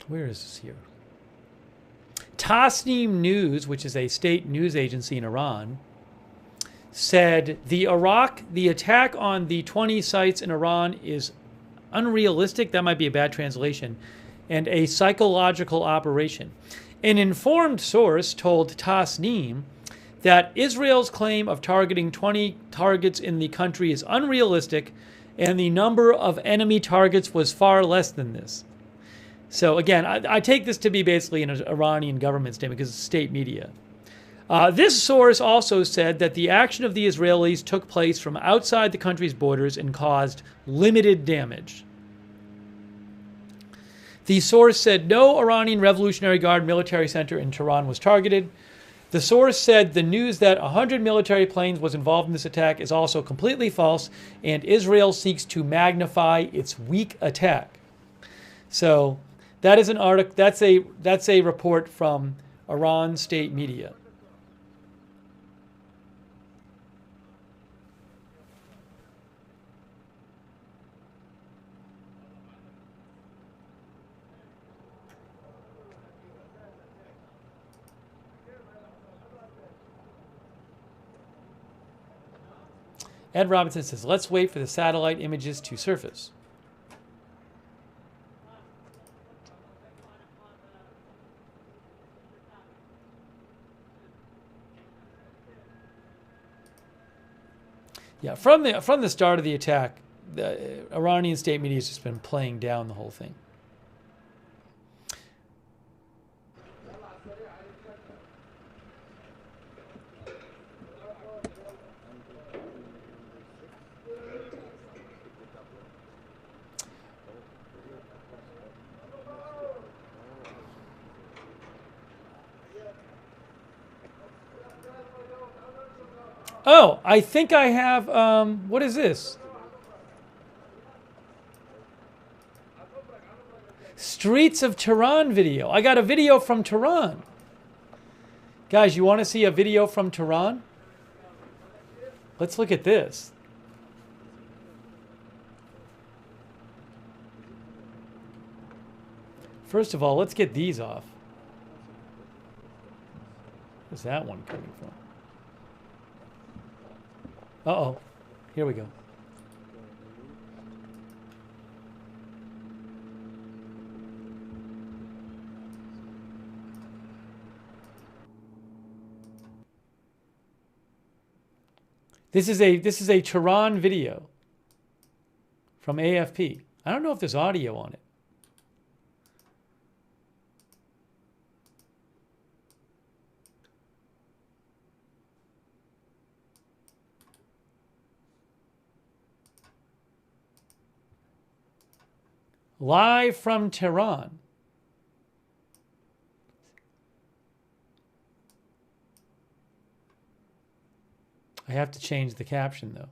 Where is this here? Tasnim News, which is a state news agency in Iran, said the attack on the 20 sites in Iran is unrealistic. That might be a bad translation. And a psychological operation. An informed source told Tasnim that Israel's claim of targeting 20 targets in the country is unrealistic, and the number of enemy targets was far less than this. So again, I take this to be basically an Iranian government statement because it's state media. This source also said that the action of the Israelis took place from outside the country's borders and caused limited damage. The source said no Iranian Revolutionary Guard military center in Tehran was targeted. The source said the news that 100 military planes was involved in this attack is also completely false, and Israel seeks to magnify its weak attack. So that is an article. That's a report from Iran state media. Ed Robinson says, let's wait for the satellite images to surface. Yeah, from the start of the attack, the Iranian state media has just been playing down the whole thing. Oh, I think I have, what is this? Streets of Tehran video. I got a video from Tehran. Guys, you want to see a video from Tehran? Let's look at this. First of all, let's get these off. Where's that one coming from? Uh-oh. Here we go. This is a Tehran video from AFP. I don't know if there's audio on it. Live from Tehran. I have to change the caption, though.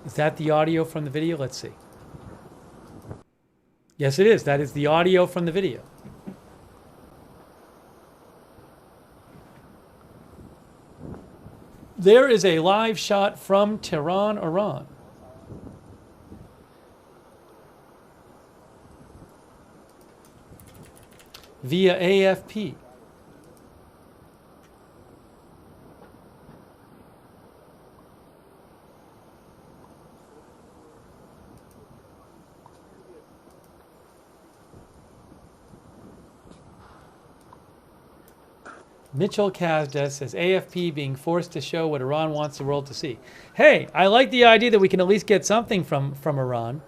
Is that the audio from the video? Let's see. Yes, it is. That is the audio from the video. There is a live shot from Tehran, Iran. Via AFP. Mitchell Kazda says AFP being forced to show what Iran wants the world to see. Hey, I like the idea that we can at least get something from Iran.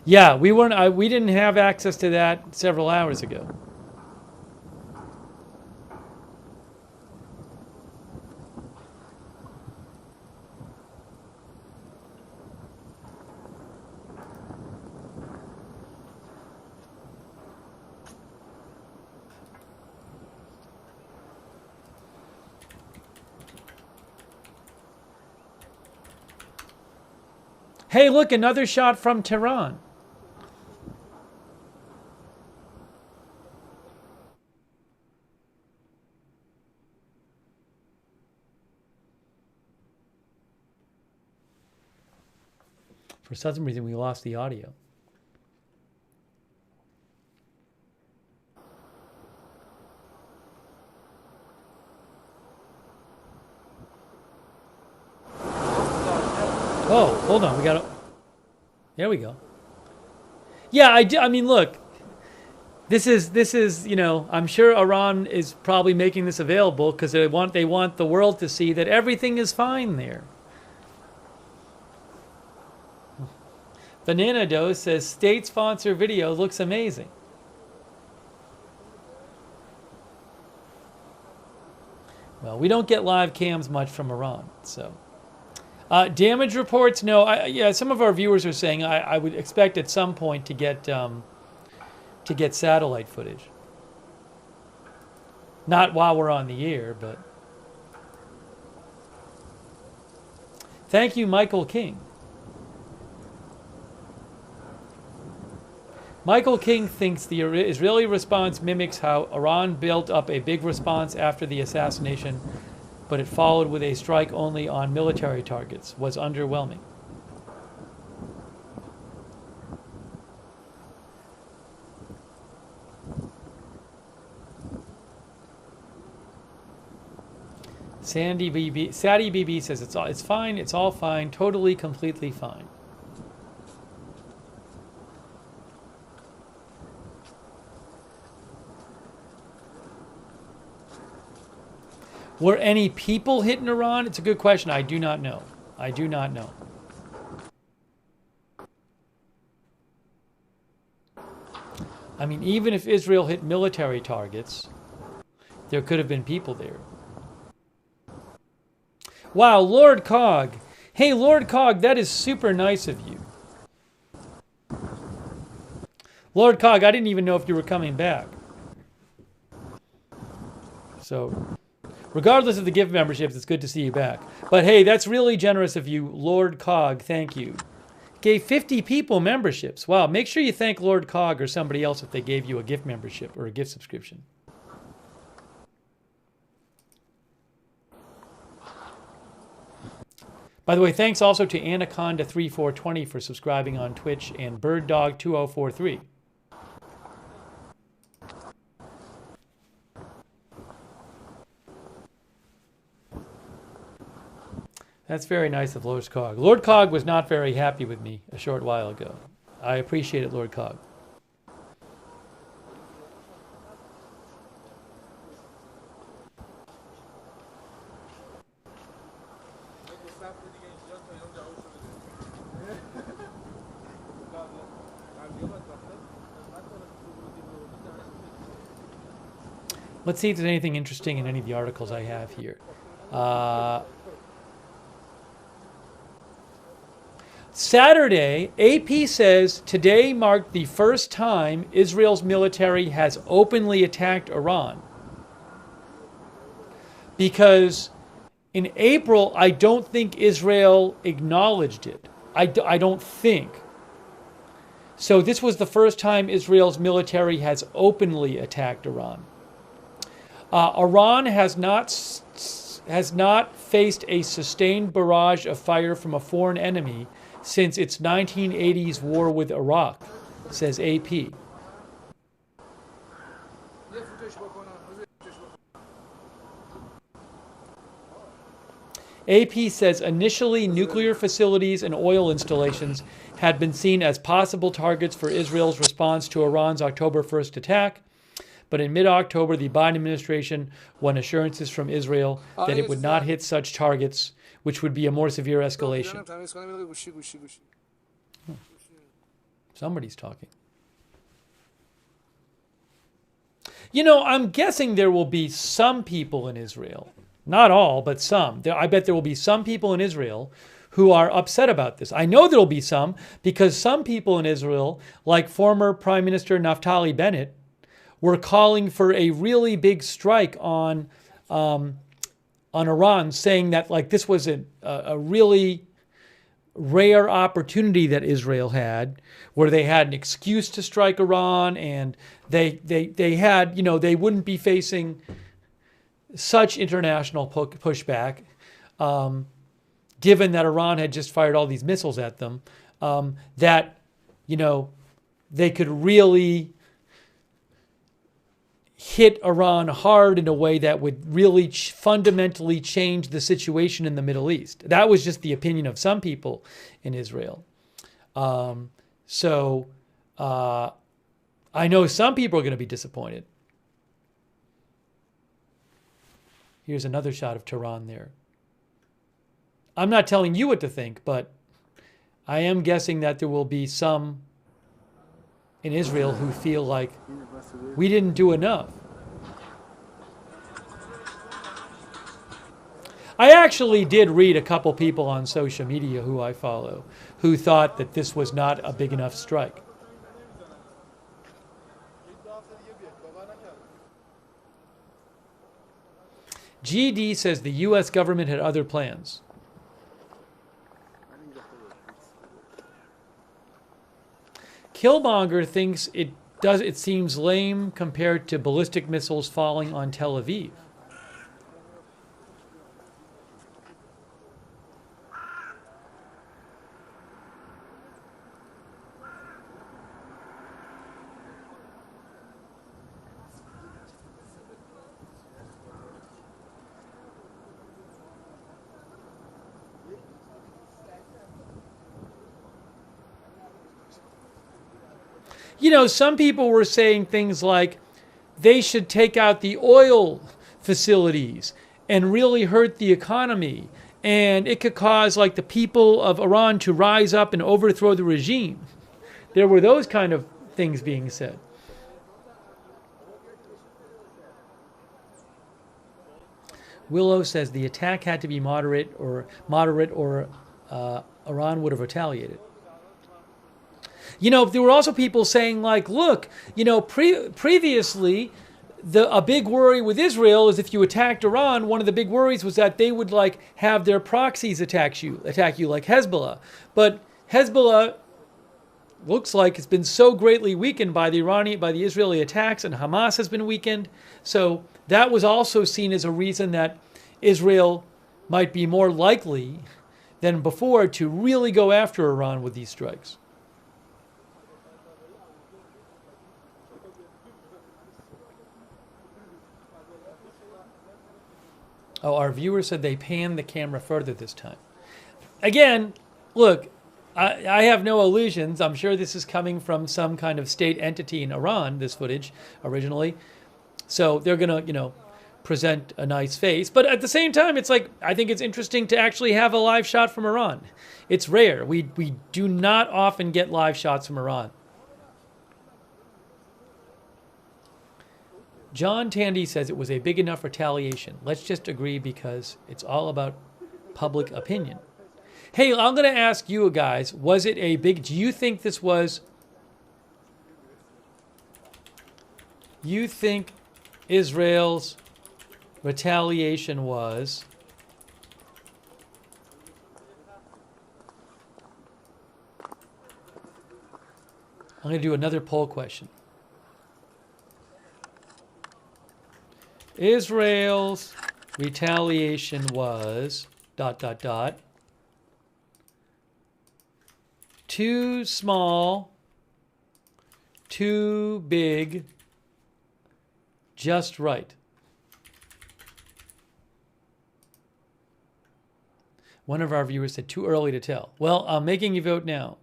Yeah, we weren't. We didn't have access to that several hours ago. Hey, look, another shot from Tehran. For some reason, we lost the audio. Oh, hold on. We got to... There we go. Yeah, I mean, look. This is, you know, I'm sure Iran is probably making this available because they want the world to see that everything is fine there. Banana Dough says state sponsor video looks amazing. Well, we don't get live cams much from Iran, so. Damage reports, no. Yeah, some of our viewers are saying I would expect at some point to get satellite footage. Not while we're on the air, but. Thank you, Michael King. Michael King thinks the Israeli response mimics how Iran built up a big response after the assassination, but it followed with a strike only on military targets, was underwhelming. Sadie BB says it's fine, it's all fine, totally, completely fine. Were any people hit in Iran? It's a good question. I do not know. I do not know. I mean, even if Israel hit military targets, there could have been people there. Wow, Lord Cog. Hey, Lord Cog, that is super nice of you. Lord Cog, I didn't even know if you were coming back. So, regardless of the gift memberships, it's good to see you back. But hey, that's really generous of you, Lord Cog. Thank you. Gave 50 people memberships. Wow, make sure you thank Lord Cog or somebody else if they gave you a gift membership or a gift subscription. By the way, thanks also to Anaconda3420 for subscribing on Twitch and BirdDog2043. That's very nice of Lord Cog. Lord Cog was not very happy with me a short while ago. I appreciate it, Lord Cog. Let's see if there's anything interesting in any of the articles I have here. Saturday, AP says today marked the first time Israel's military has openly attacked Iran. Because in April, I don't think Israel acknowledged it. I don't think. So this was the first time Israel's military has openly attacked Iran. Iran has not faced a sustained barrage of fire from a foreign enemy since its 1980s war with Iraq, says AP. AP says initially nuclear facilities and oil installations had been seen as possible targets for Israel's response to Iran's October 1st attack. But in mid-October, the Biden administration won assurances from Israel that it would not hit such targets, which would be a more severe escalation. Somebody's talking. You know, I'm guessing there will be some people in Israel, not all, but some. I bet there will be some people in Israel who are upset about this. I know there will be some because some people in Israel, like former Prime Minister Naftali Bennett, were calling for a really big strike on Iran, saying that like this was a really rare opportunity that Israel had, where they had an excuse to strike Iran, and they had, you know, they wouldn't be facing such international pushback, given that Iran had just fired all these missiles at them, that, you know, they could really hit Iran hard in a way that would really fundamentally change the situation in the Middle East. That was just the opinion of some people in Israel. So I know some people are going to be disappointed. Here's another shot of Tehran there. I'm not telling you what to think, but I am guessing that there will be some in Israel who feel like we didn't do enough. I actually did read a couple people on social media who I follow who thought that this was not a big enough strike. GD says the U.S. government had other plans. Killmonger thinks it seems lame compared to ballistic missiles falling on Tel Aviv. You know, some people were saying things like they should take out the oil facilities and really hurt the economy. And it could cause like the people of Iran to rise up and overthrow the regime. There were those kind of things being said. Willow says the attack had to be moderate or Iran would have retaliated. You know, there were also people saying like, look, you know, previously a big worry with Israel is if you attacked Iran, one of the big worries was that they would like have their proxies attack you like Hezbollah. But Hezbollah looks like it's been so greatly weakened by the Israeli attacks, and Hamas has been weakened. So that was also seen as a reason that Israel might be more likely than before to really go after Iran with these strikes. Oh, our viewer said they panned the camera further this time. Again, look, I have no illusions. I'm sure this is coming from some kind of state entity in Iran, this footage, originally. So they're going to, you know, present a nice face. But at the same time, it's like, I think it's interesting to actually have a live shot from Iran. It's rare. We do not often get live shots from Iran. John Tandy says it was a big enough retaliation. Let's just agree because it's all about public opinion. Hey, I'm going to ask you guys, was it a big... Do you think this was... You think Israel's retaliation was... I'm going to do another poll question. Israel's retaliation was... ... Too small, too big, just right. One of our viewers said too early to tell. Well, I'm making you vote now.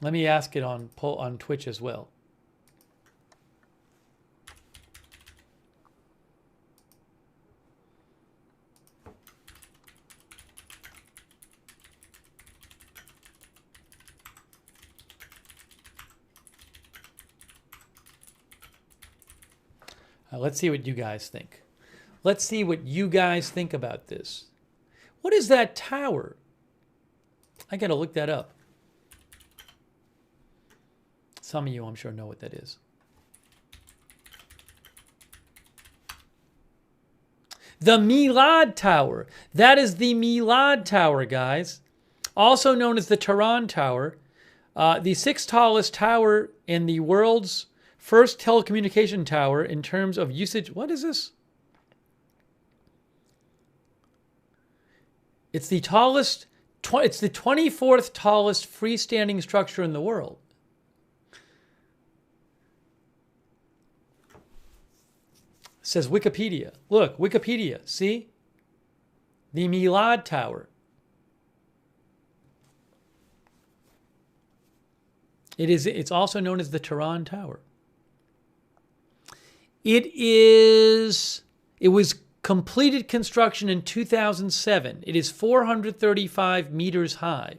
Let me ask it on Twitch as well. Let's see what you guys think. Let's see what you guys think about this. What is that tower? I got to look that up. Some of you, I'm sure, know what that is. The Milad Tower. That is the Milad Tower, guys. Also known as the Tehran Tower. The sixth tallest tower in the world's first telecommunication tower in terms of usage. What is this? It's the tallest, it's the 24th tallest freestanding structure in the world. Says Wikipedia. Look, Wikipedia. See? The Milad Tower. It's also known as the Tehran Tower. It was completed construction in 2007. It is 435 meters high.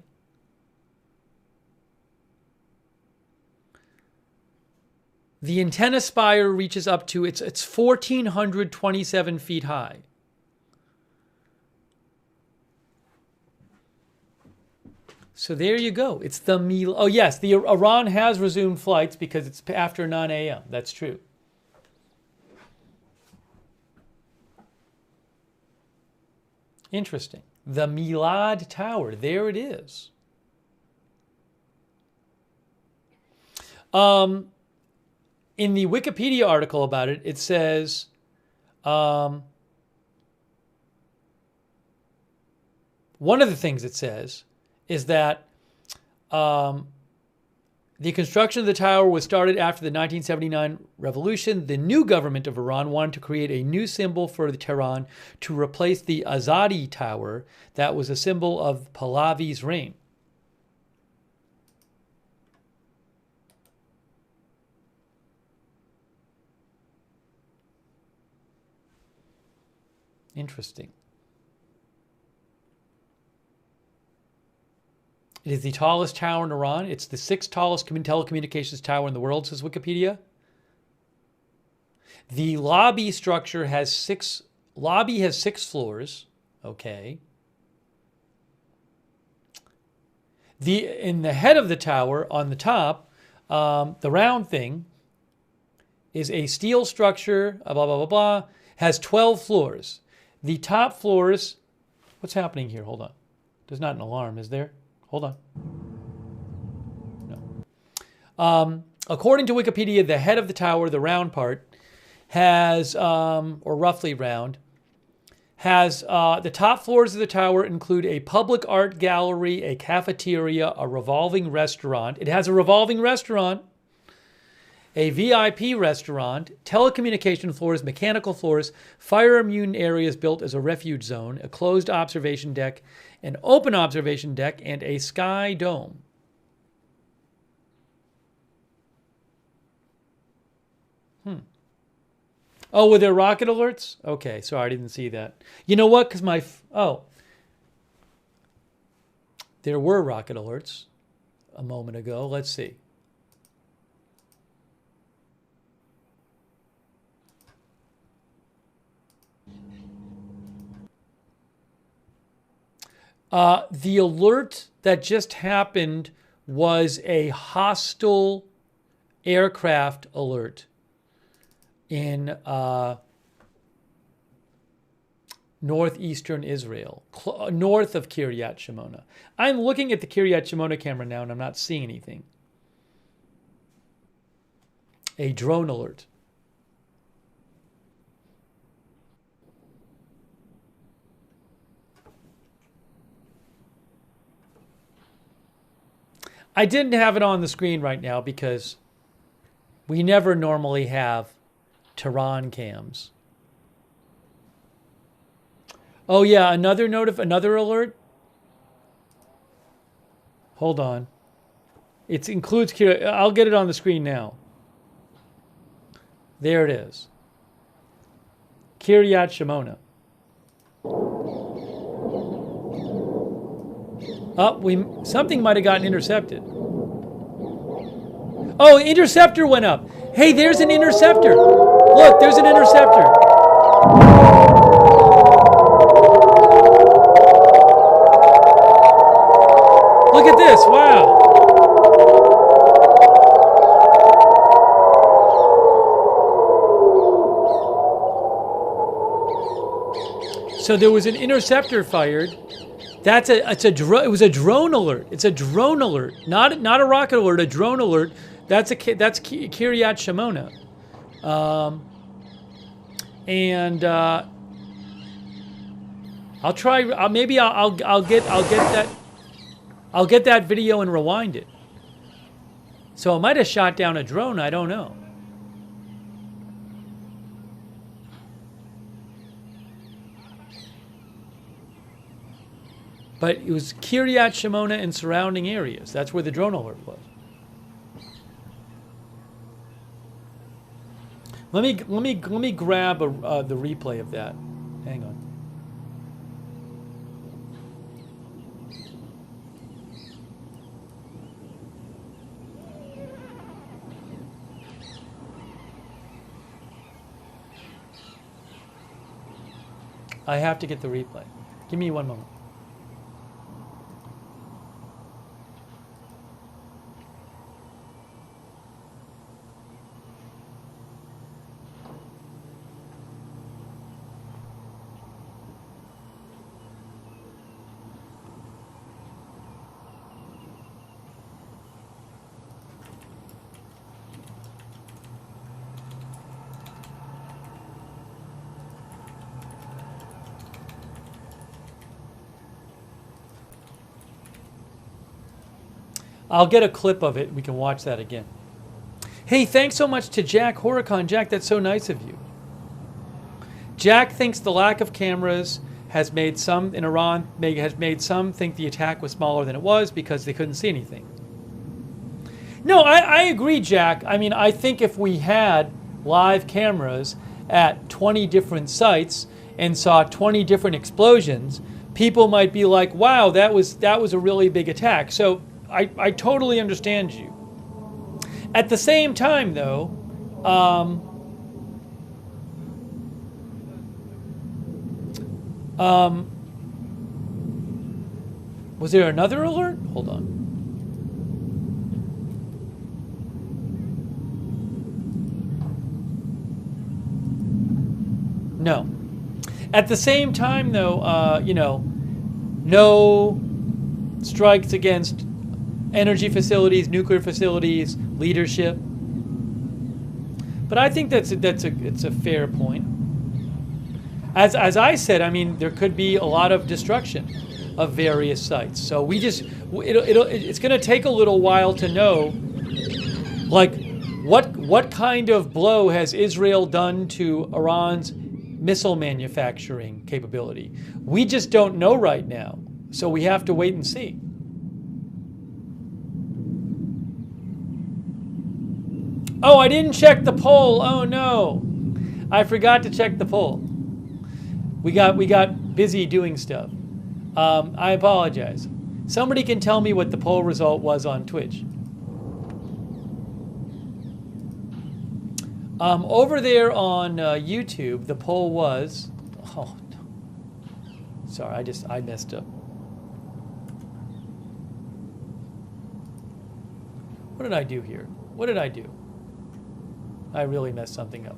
The antenna spire reaches up to, it's 1,427 feet high. So there you go. It's the oh yes, the Iran has resumed flights because it's after 9 a.m. That's true. Interesting. The Milad Tower. There it is. In the Wikipedia article about it, it says, one of the things it says is that the construction of the tower was started after the 1979 revolution. The new government of Iran wanted to create a new symbol for the Tehran to replace the Azadi Tower that was a symbol of Pahlavi's reign. Interesting. It is the tallest tower in Iran. It's the sixth tallest telecommunications tower in the world, says Wikipedia. The lobby structure has six floors. Okay. In the head of the tower, on the top, the round thing is a steel structure, blah, blah, blah, blah, has 12 floors. The top floors, what's happening here? Hold on. There's not an alarm, is there? Hold on. No. According to Wikipedia, the head of the tower, the round part, has, or roughly round, has the top floors of the tower include a public art gallery, a cafeteria, a revolving restaurant. It has a revolving restaurant, a VIP restaurant, telecommunication floors, mechanical floors, fire immune areas built as a refuge zone, a closed observation deck, an open observation deck, and a sky dome. Oh, were there rocket alerts? Okay, sorry, I didn't see that. You know what? Because there were rocket alerts a moment ago. Let's see. The alert that just happened was a hostile aircraft alert in northeastern Israel, north of Kiryat Shimona. I'm looking at the Kiryat Shimona camera now and I'm not seeing anything. A drone alert. I didn't have it on the screen right now because we never normally have Tehran cams. Oh yeah, another alert. Hold on. It includes Kiryat. I'll get it on the screen now. There it is. Kiryat Shimona. Something might have gotten intercepted. Oh, interceptor went up. Hey, there's an interceptor. Look, there's an interceptor. Look at this, wow. So there was an interceptor fired. It was a drone alert. It's a drone alert, not a rocket alert, a drone alert. That's Kiryat Shimona. I'll try. Maybe I'll get that video and rewind it. So it might have shot down a drone. I don't know. But it was Kiryat Shimona and surrounding areas. That's where the drone alert was. Let me grab the replay of that. Hang on. I have to get the replay. Give me one moment. I'll get a clip of it. We can watch that again. Hey, thanks so much to Jack Horicon. Jack, that's so nice of you. Jack thinks the lack of cameras has made some in Iran has made some think the attack was smaller than it was because they couldn't see anything. No, I agree, Jack. I mean, I think if we had live cameras at 20 different sites and saw 20 different explosions, people might be like, "Wow, that was a really big attack." So I totally understand you. At the same time, though, was there another alert? Hold on. No. At the same time, though, you know, no strikes against energy facilities, nuclear facilities, leadership. But I think it's a fair point. As I said, I mean, there could be a lot of destruction of various sites. So it's going to take a little while to know, like, what kind of blow has Israel done to Iran's missile manufacturing capability? We just don't know right now. So we have to wait and see. Oh, I didn't check the poll. Oh no. I forgot to check the poll. We got busy doing stuff. I apologize. Somebody can tell me what the poll result was on Twitch. Over there on YouTube, the poll was, oh, no. Sorry, I messed up. What did I do here? What did I do? I really messed something up.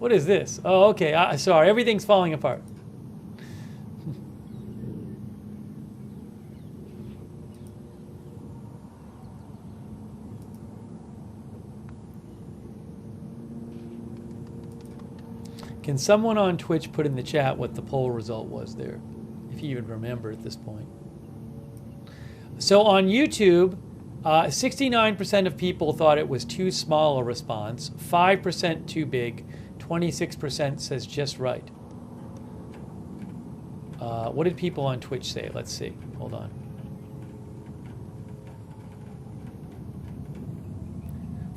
What is this? Oh, okay. Sorry, everything's falling apart. Can someone on Twitch put in the chat what the poll result was there? If you even remember at this point. So on YouTube, 69% of people thought it was too small a response, 5% too big, 26% says just right. What did people on Twitch say? Let's see. Hold on.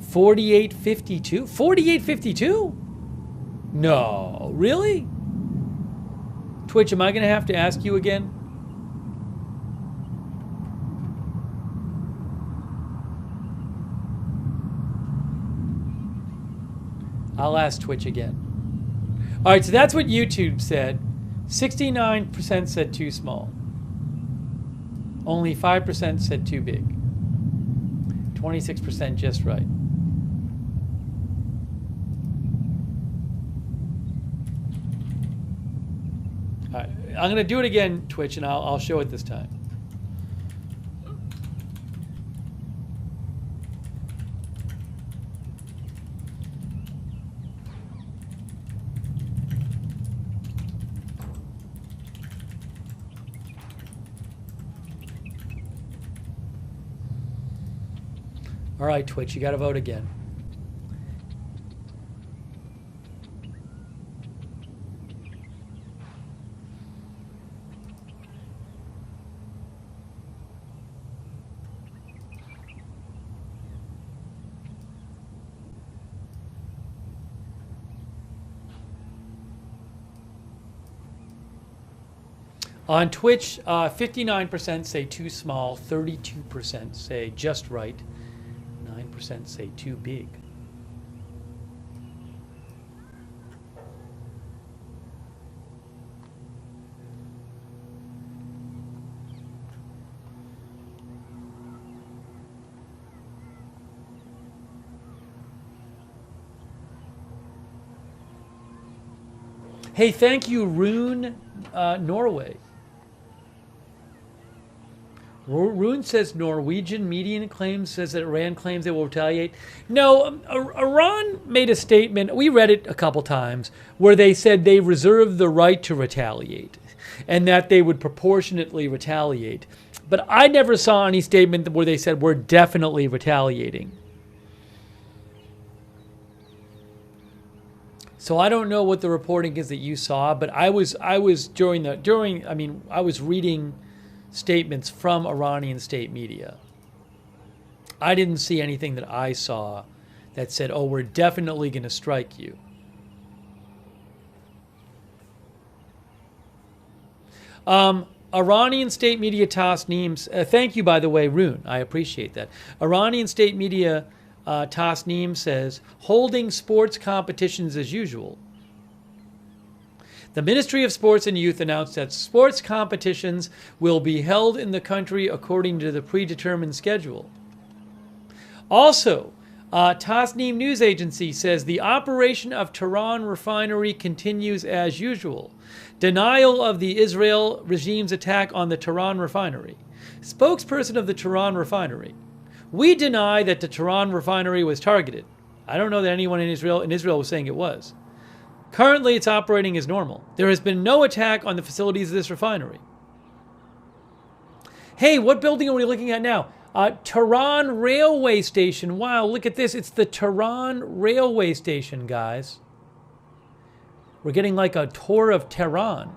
4852? 4852? No, really? Twitch, am I going to have to ask you again? I'll ask Twitch again. All right, so that's what YouTube said. 69% said too small. Only 5% said too big. 26% just right. All right, I'm going to do it again, Twitch, and I'll show it this time. All right, Twitch, you got to vote again. On Twitch, 59% say too small, 32% say just right, 9% say too big. Hey, thank you, Rune, Norway. Rune says Norwegian media says that Iran claims they will retaliate. No, Iran made a statement, we read it a couple times, where they said they reserve the right to retaliate and that they would proportionately retaliate. But I never saw any statement where they said we're definitely retaliating. So I don't know what the reporting is that you saw, but I was reading statements from Iranian state media. I didn't see anything that I saw that said, oh, we're definitely going to strike you. Iranian state media Tasneem, thank you, by the way, Rune. I appreciate that. Iranian state media Tasneem says, holding sports competitions as usual. The Ministry of Sports and Youth announced that sports competitions will be held in the country according to the predetermined schedule. Also, Tasneem News Agency says the operation of Tehran refinery continues as usual. Denial of the Israel regime's attack on the Tehran refinery. Spokesperson of the Tehran refinery. We deny that the Tehran refinery was targeted. I don't know that anyone in Israel was saying it was. Currently, it's operating as normal. There has been no attack on the facilities of this refinery. Hey, what building are we looking at now? Tehran Railway Station. Wow, look at this. It's the Tehran Railway Station, guys. We're getting like a tour of Tehran.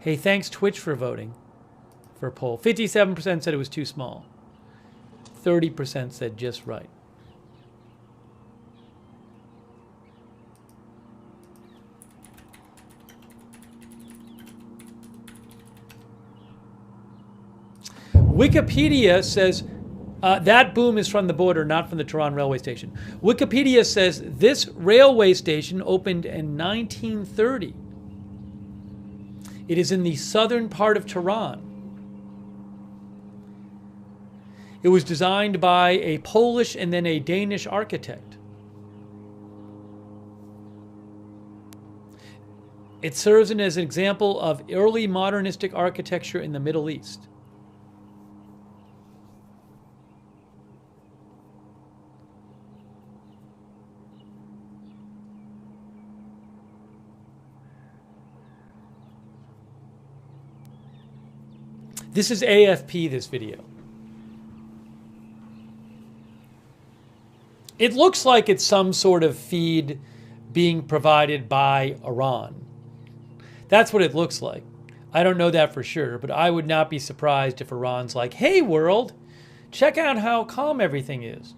Hey, thanks Twitch for voting for a poll. 57% said it was too small. 30% said just right. Wikipedia says that boom is from the border, not from the Tehran railway station. Wikipedia says this railway station opened in 1930. It is in the southern part of Tehran. It was designed by a Polish and then a Danish architect. It serves as an example of early modernistic architecture in the Middle East. This is AFP, this video. It looks like it's some sort of feed being provided by Iran. That's what it looks like. I don't know that for sure, but I would not be surprised if Iran's like, hey, world, check out how calm everything is.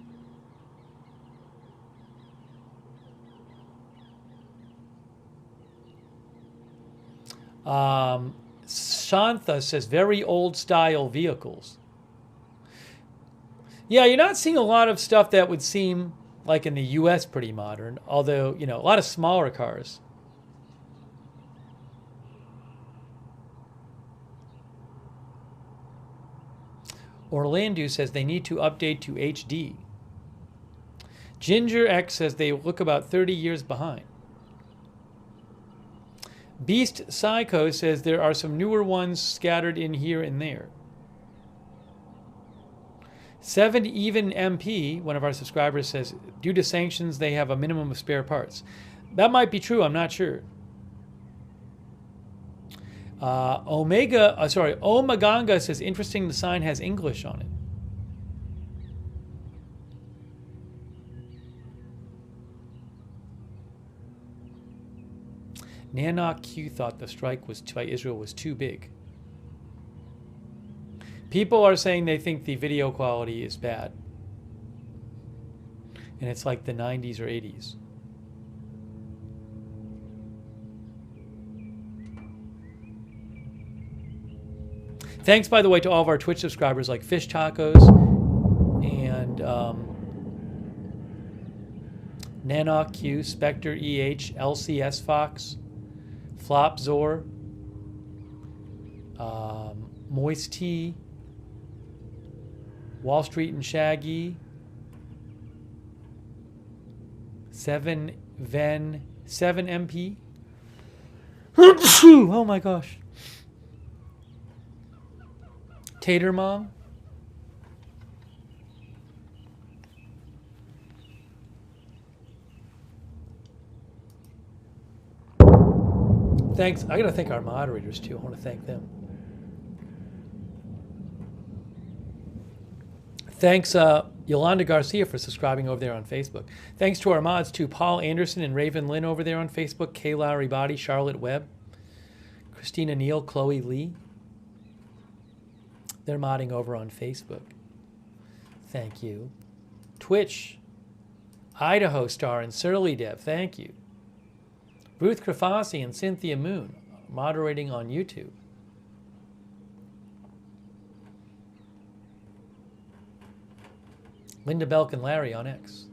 Shantha says very old style vehicles. Yeah, you're not seeing a lot of stuff that would seem like in the US pretty modern, although, you know, a lot of smaller cars. Orlando says they need to update to HD. Ginger X says they look about 30 years behind. Beast Psycho says there are some newer ones scattered in here and there. 7 Even MP, one of our subscribers, says due to sanctions they have a minimum of spare parts. That might be true, I'm not sure. Omaganga says interesting the sign has English on it. Nanak Q thought the strike by Israel was too big. People are saying they think the video quality is bad. And it's like the 90s or 80s. Thanks, by the way, to all of our Twitch subscribers like Fish Tacos and Nanok Q, Spectre EH, LCS Fox, Flop Zor, Moist Tea, Wall Street and Shaggy, 7 MP. Oh my gosh. Tater Mom. Thanks. I got to thank our moderators too. I want to thank them. Thanks, Yolanda Garcia, for subscribing over there on Facebook. Thanks to our mods too, Paul Anderson and Raven Lynn over there on Facebook, Kay Lowry Body, Charlotte Webb, Christina Neal, Chloe Lee. They're modding over on Facebook. Thank you. Twitch, Idaho Star, and Surly Dev. Thank you. Ruth Krafasi and Cynthia Moon moderating on YouTube. Linda Belk and Larry on X.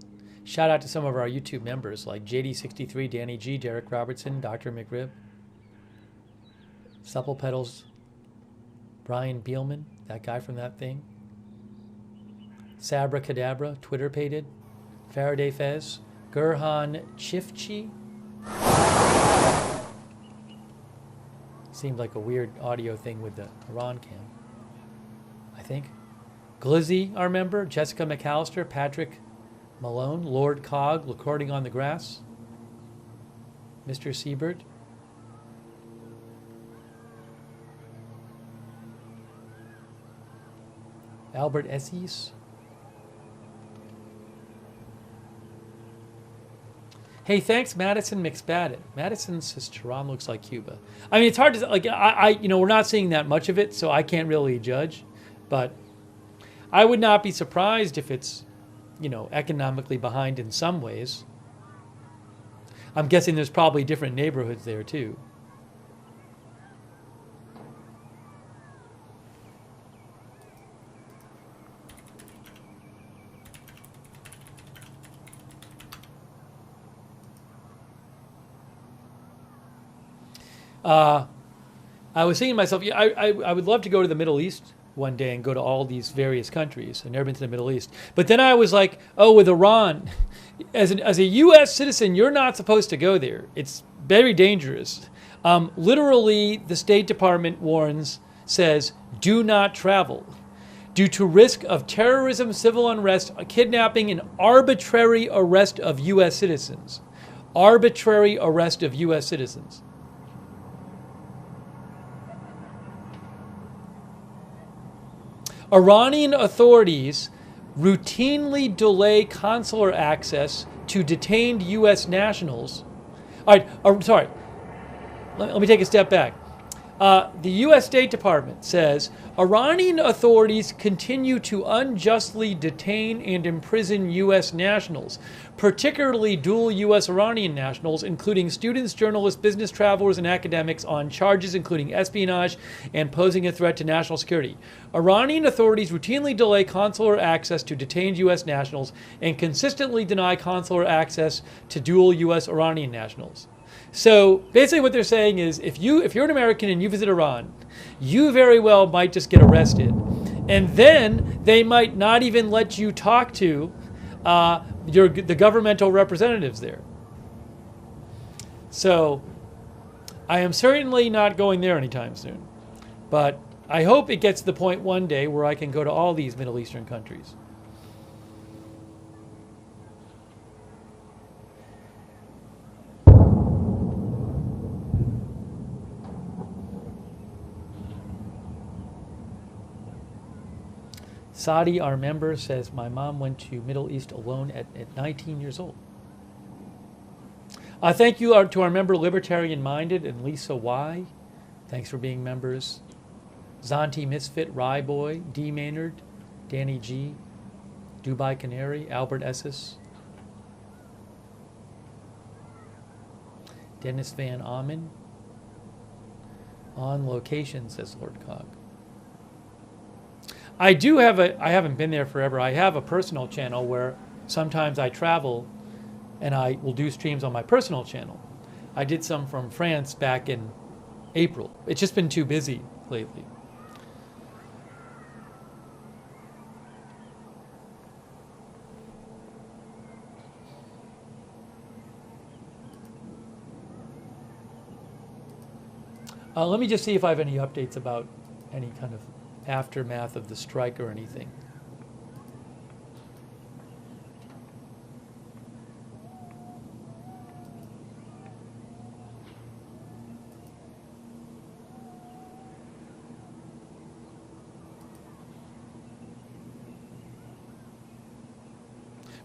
Shout out to some of our YouTube members like JD63, Danny G, Derek Robertson, Dr. McRib, Supple Pedals, Brian Beelman, that guy from that thing. Sabra Cadabra, Twitter pated. Faraday Fez, Gurhan Chifchi. Seemed like a weird audio thing with the Iran cam, I think. Glizzy, our member. Jessica McAllister, Patrick Malone, Lord Cog, Recording on the Grass. Mr. Siebert. Albert Esses. Hey, thanks, Madison McSpadden. Madison says Tehran looks like Cuba. I mean, it's hard to, like, you know, we're not seeing that much of it, so I can't really judge. But I would not be surprised if it's, you know, economically behind in some ways. I'm guessing there's probably different neighborhoods there, too. I was thinking to myself, yeah, I would love to go to the Middle East one day and go to all these various countries. I've never been to the Middle East. But then I was like, oh, with Iran, as a U.S. citizen, you're not supposed to go there. It's very dangerous. Literally, the State Department says, do not travel due to risk of terrorism, civil unrest, kidnapping, and arbitrary arrest of U.S. citizens. Arbitrary arrest of U.S. citizens. Iranian authorities routinely delay consular access to detained U.S. nationals. All right, sorry. Let me take a step back. The U.S. State Department says Iranian authorities continue to unjustly detain and imprison U.S. nationals, particularly dual U.S. Iranian nationals, including students, journalists, business travelers, and academics, on charges including espionage and posing a threat to national security. Iranian authorities routinely delay consular access to detained U.S. nationals and consistently deny consular access to dual U.S. Iranian nationals. So basically what they're saying is if you're an American and you visit Iran, you very well might just get arrested. And then they might not even let you talk to the governmental representatives there. So I am certainly not going there anytime soon. But I hope it gets to the point one day where I can go to all these Middle Eastern countries. Saudi, our member, says, my mom went to Middle East alone at 19 years old. Thank you to our member, Libertarian Minded, and Lisa Y. Thanks for being members. Zanti Misfit, Rye Boy, D Maynard, Danny G, Dubai Canary, Albert Esses, Dennis Van Amen. On location, says Lord Cog. I haven't been there forever. I have a personal channel where sometimes I travel and I will do streams on my personal channel. I did some from France back in April. It's just been too busy lately. Let me just see if I have any updates about any kind of aftermath of the strike or anything.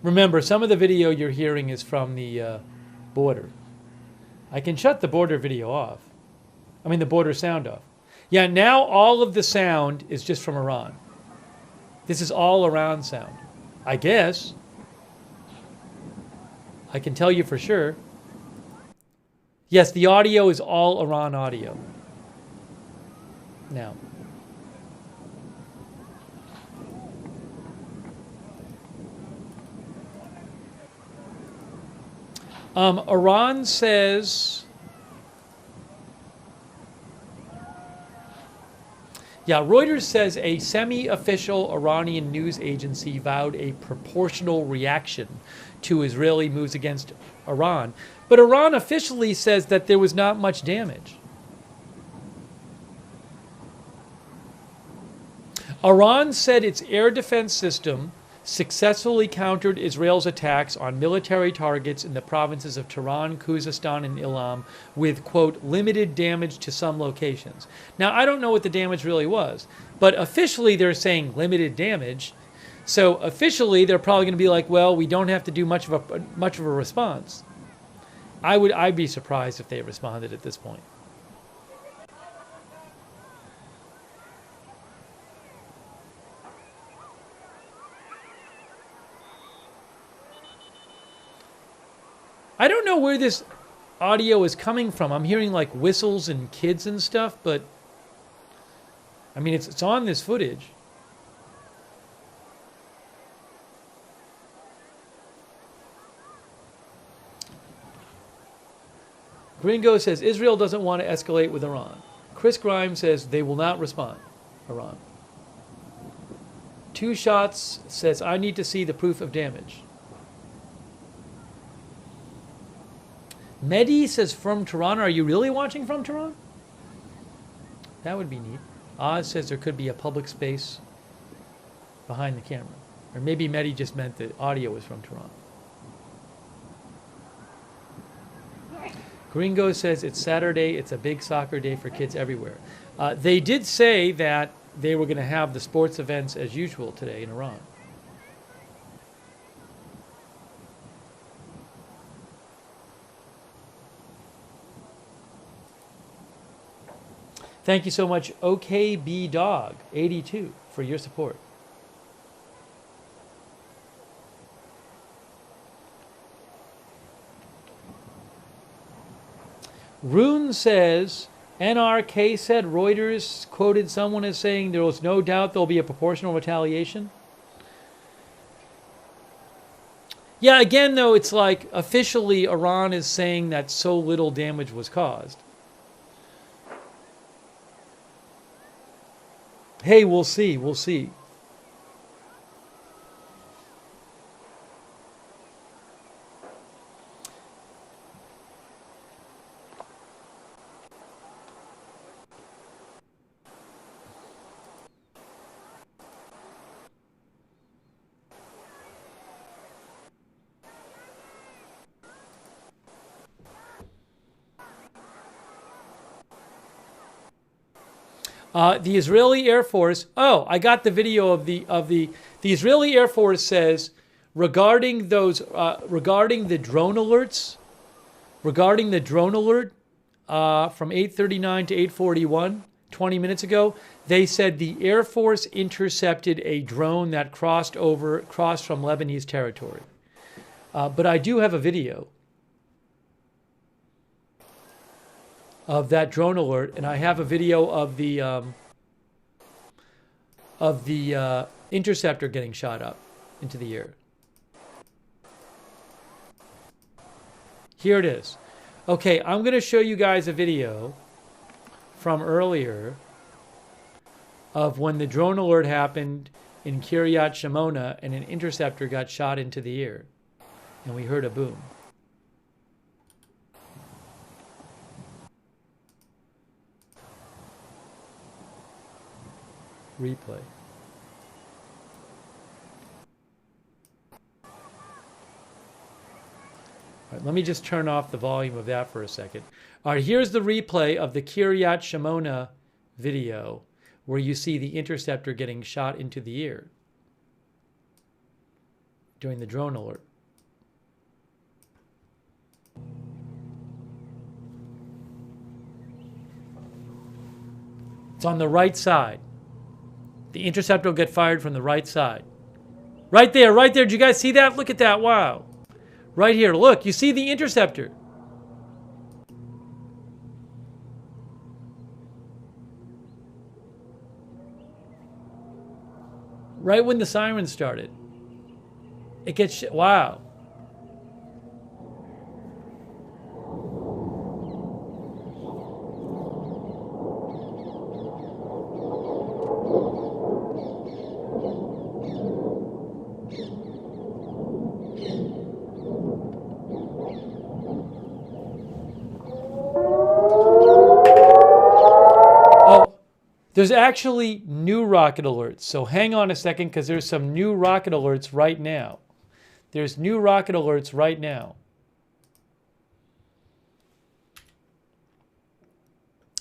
Remember, some of the video you're hearing is from the border. I can shut the border video off. I mean the border sound off. Yeah, now all of the sound is just from Iran. This is all Iran sound. I guess. I can tell you for sure. Yes, the audio is all Iran audio. Now. Iran says... Yeah, Reuters says a semi-official Iranian news agency vowed a proportional reaction to Israeli moves against Iran. But Iran officially says that there was not much damage. Iran said its air defense system successfully countered Israel's attacks on military targets in the provinces of Tehran, Khuzestan, and Ilam with, quote, limited damage to some locations. Now, I don't know what the damage really was, but officially they're saying limited damage. So officially they're probably going to be like, well, we don't have to do much of a response. I'd be surprised if they responded at this point. I don't know where this audio is coming from. I'm hearing like whistles and kids and stuff, but I mean, it's on this footage. Gringo says Israel doesn't want to escalate with Iran. Chris Grimes says they will not respond, Iran. Two Shots says I need to see the proof of damage. Mehdi says from Tehran. Are you really watching from Tehran? That would be neat. Oz says there could be a public space behind the camera. Or maybe Mehdi just meant the audio was from Tehran. Gringo says it's Saturday. It's a big soccer day for kids everywhere. They did say that they were going to have the sports events as usual today in Iran. Thank you so much, OKBDog82, for your support. Rune says, NRK said Reuters quoted someone as saying there was no doubt there'll be a proportional retaliation. Yeah, again, though, it's like officially Iran is saying that so little damage was caused. Hey, we'll see. We'll see. The Israeli Air Force. Oh, I got the video of the Israeli Air Force says regarding those regarding the drone alerts, from 8:39 to 8:41, 20 minutes ago, they said the Air Force intercepted a drone that crossed from Lebanese territory. But I do have a video of that drone alert, and I have a video of the interceptor getting shot up into the air. Here it is. Okay, I'm going to show you guys a video from earlier of when the drone alert happened in Kiryat Shimona and an interceptor got shot into the air, and we heard a boom. Replay. All right, let me just turn off the volume of that for a second. All right, here's the replay of the Kiryat Shimona video where you see the interceptor getting shot into the air during the drone alert. It's on the right side. The interceptor will get fired from the right side. Right there, right there. Did you guys see that? Look at that. Wow. Right here. Look, you see the interceptor. Right when the siren started. It gets... Wow. There's actually new rocket alerts, so hang on a second because there's some new rocket alerts right now. There's new rocket alerts right now.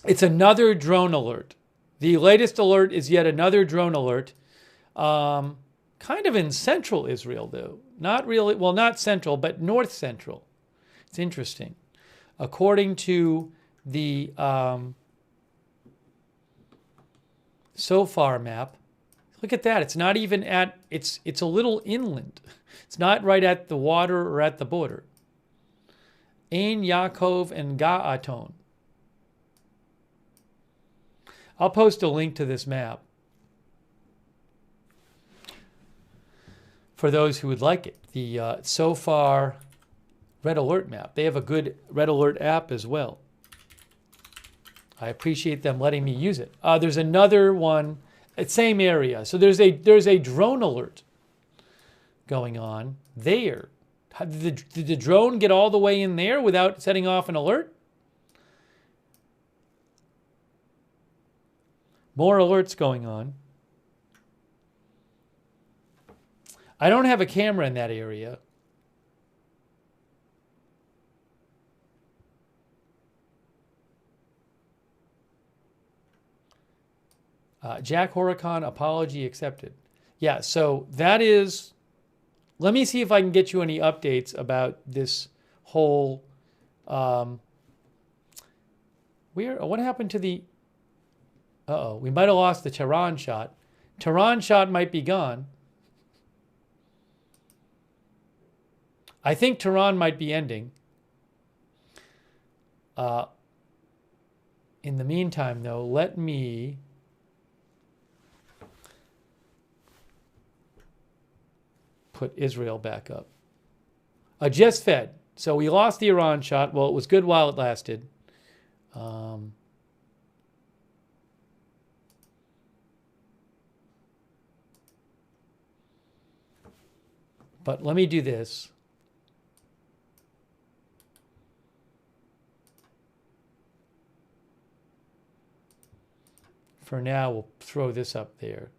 It's another drone alert. The latest alert is yet another drone alert, kind of in central Israel though. Not really, well, not central, but north central. It's interesting. According to the... so far map, look at that. It's not even at, it's a little inland. It's not right at the water or at the border. Ein Yaakov and Ga'aton. I'll post a link to this map for those who would like it. The so far red alert map. They have a good red alert app as well. I appreciate them letting me use it. There's another one, same area. So there's a drone alert going on there. Did the drone get all the way in there without setting off an alert? More alerts going on. I don't have a camera in that area. Jack Horicon, apology accepted. Yeah, so that is... Let me see if I can get you any updates about this whole... what happened to the... Uh-oh, we might have lost the Tehran shot. Tehran shot might be gone. I think Tehran might be ending. In the meantime, though, let me put Israel back up. Just fed. So we lost the Iran shot. Well, it was good while it lasted. But let me do this. For now, we'll throw this up there.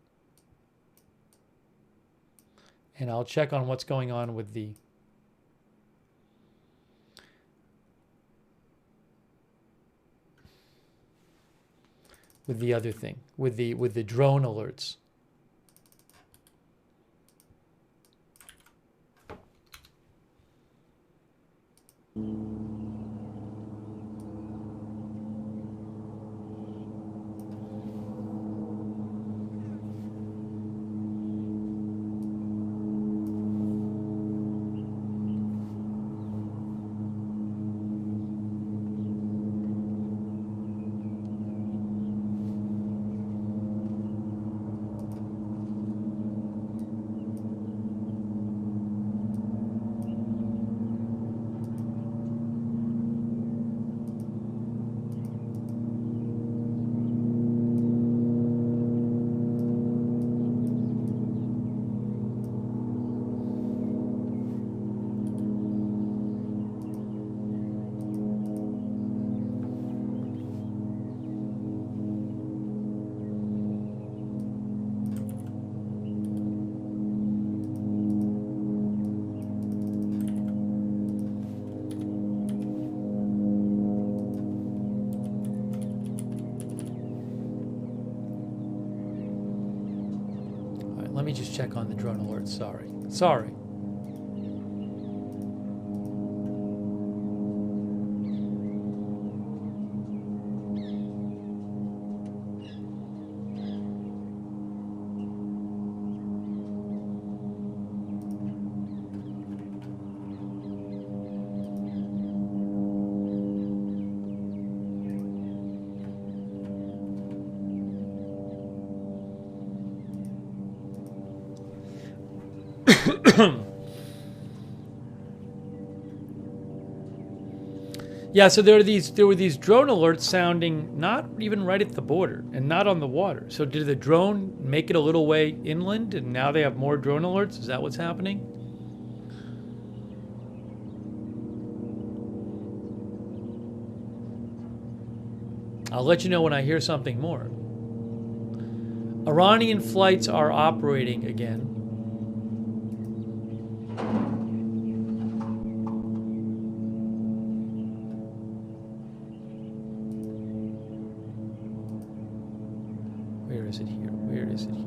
And I'll check on what's going on with the other thing, with the drone alerts. Let me just check on the drone alerts. Sorry. Yeah, so there were these drone alerts sounding not even right at the border and not on the water. So did the drone make it a little way inland and now they have more drone alerts? Is that what's happening? I'll let you know when I hear something more. Iranian flights are operating again. Where is it here? Where is it here?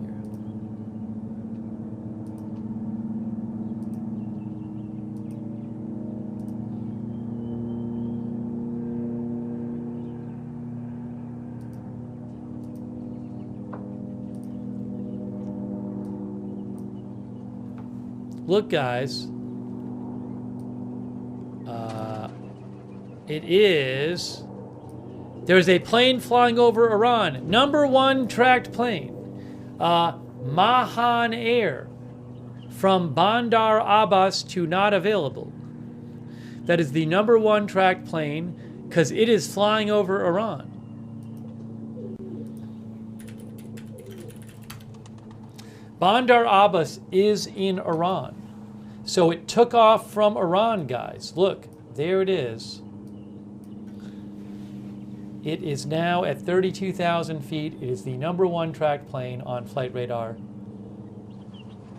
Look, guys. It is... There's a plane flying over Iran. #1 tracked plane. Mahan Air. From Bandar Abbas to not available. That is the #1 tracked plane because it is flying over Iran. Bandar Abbas is in Iran. So it took off from Iran, guys. Look, there it is. It is now at 32,000 feet. It is the #1 tracked plane on flight radar.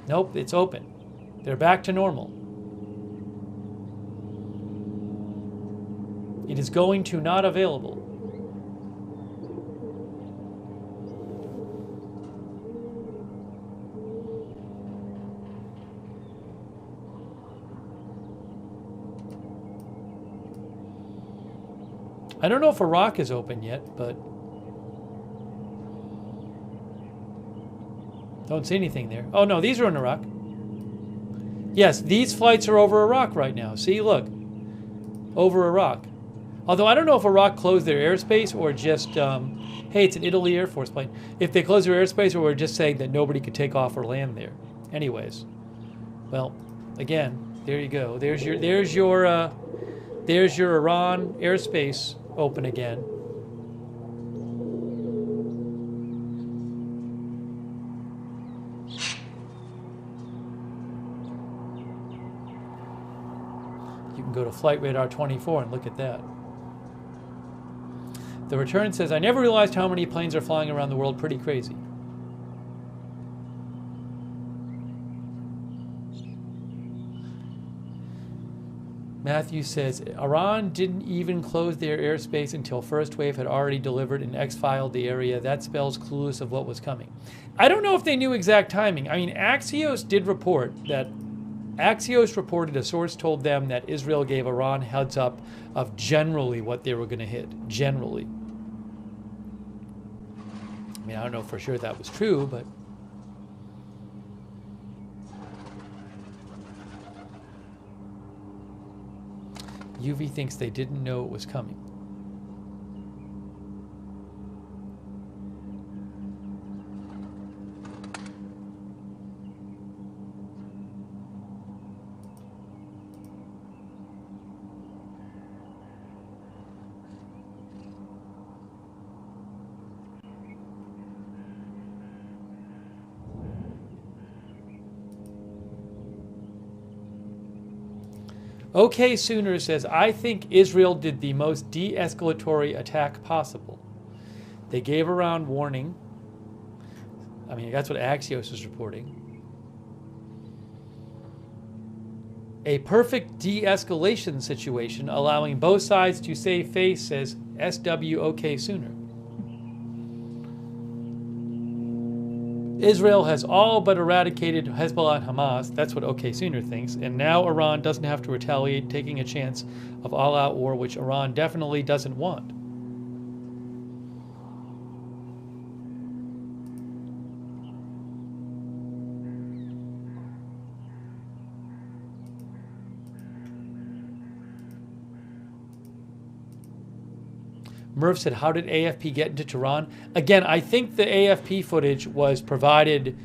Nope, it's open. They're back to normal. It is going to not available. I don't know if Iraq is open yet, but Don't see anything there. Oh, no, these are in Iraq. Yes, these flights are over Iraq right now. See, look. Over Iraq. Although I don't know if Iraq closed their airspace or just, hey, it's an Italy Air Force plane. If they closed their airspace or we're just saying that nobody could take off or land there. Anyways. Well, again, there you go. There's your Iran airspace open again. You can go to Flight Radar 24 and look at that. The return says, I never realized how many planes are flying around the world. Pretty crazy. Matthew says, Iran didn't even close their airspace until first wave had already delivered and exfiled the area. That spells clueless of what was coming. I don't know if they knew exact timing. I mean, Axios did report that Axios reported a source told them that Israel gave Iran heads up of generally what they were going to hit. Generally. I mean, I don't know for sure that was true, but... UV thinks they didn't know it was coming. OK Sooner says, I think Israel did the most de-escalatory attack possible. They gave Iran warning. I mean, that's what Axios is reporting. A perfect de-escalation situation, allowing both sides to save face, says SW OK Sooner. Israel has all but eradicated Hezbollah and Hamas. That's what OK Sooner thinks. And now Iran doesn't have to retaliate, taking a chance of all-out war, which Iran definitely doesn't want. Murph said, how did AFP get into Tehran? Again, I think the AFP footage was provided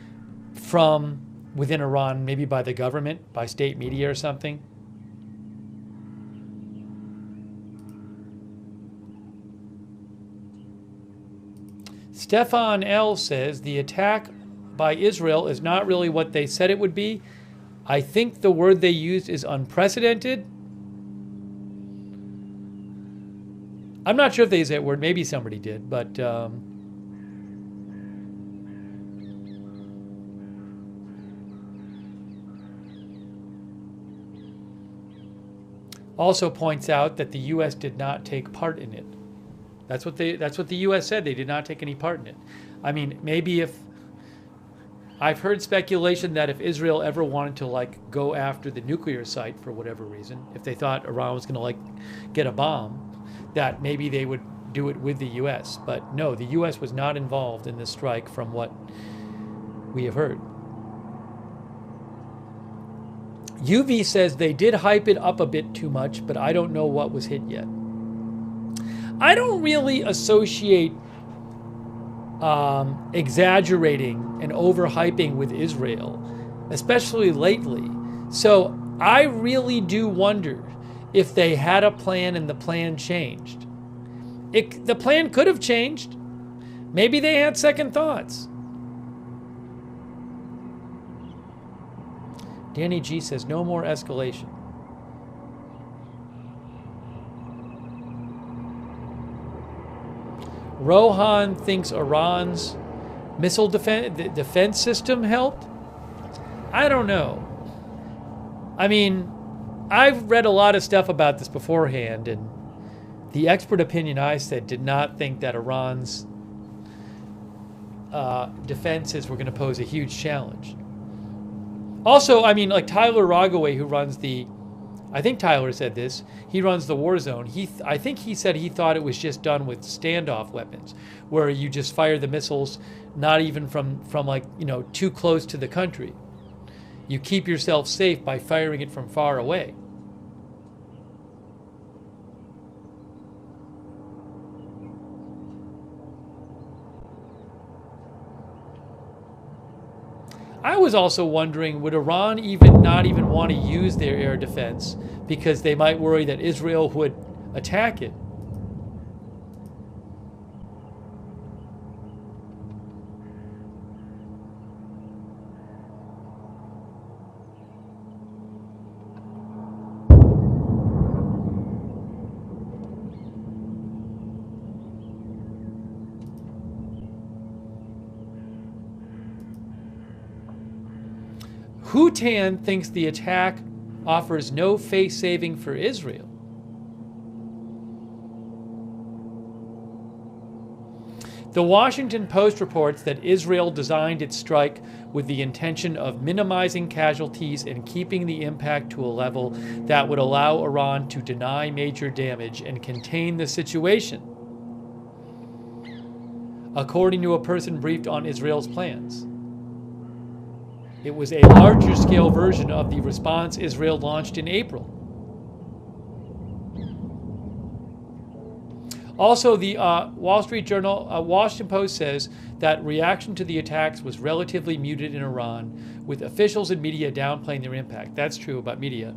from within Iran, maybe by the government, by state media or something. Stefan L. says, the attack by Israel is not really what they said it would be. I think the word they used is unprecedented. I'm not sure if they used that word. Maybe somebody did, but also points out that the U.S. did not take part in it. That's what the U.S. said. They did not take any part in it. I mean, maybe if I've heard speculation that if Israel ever wanted to like go after the nuclear site for whatever reason, if they thought Iran was going to like get a bomb, that maybe they would do it with the U.S. But no, the U.S. was not involved in this strike from what we have heard. UV says they did hype it up a bit too much, but I don't know what was hit yet. I don't really associate exaggerating and overhyping with Israel, especially lately. So I really do wonder if they had a plan and the plan changed. The plan could have changed. Maybe they had second thoughts. Danny G says, no more escalation. Rohan thinks Iran's missile defense system helped. I don't know. I mean, I've read a lot of stuff about this beforehand, and the expert opinion I said did not think that Iran's defenses were going to pose a huge challenge. Also, I mean, like Tyler Rogaway, who runs the I think Tyler said this. He runs the war zone. I think he said he thought it was just done with standoff weapons, where you just fire the missiles, not even from like, too close to the country. You keep yourself safe by firing it from far away. I was also wondering, would Iran not even want to use their air defense because they might worry that Israel would attack it? Houtan thinks the attack offers no face saving for Israel. The Washington Post reports that Israel designed its strike with the intention of minimizing casualties and keeping the impact to a level that would allow Iran to deny major damage and contain the situation, according to a person briefed on Israel's plans. It was a larger scale version of the response Israel launched in April. Also, the Wall Street Journal, Washington Post says that reaction to the attacks was relatively muted in Iran, with officials and media downplaying their impact. That's true about media.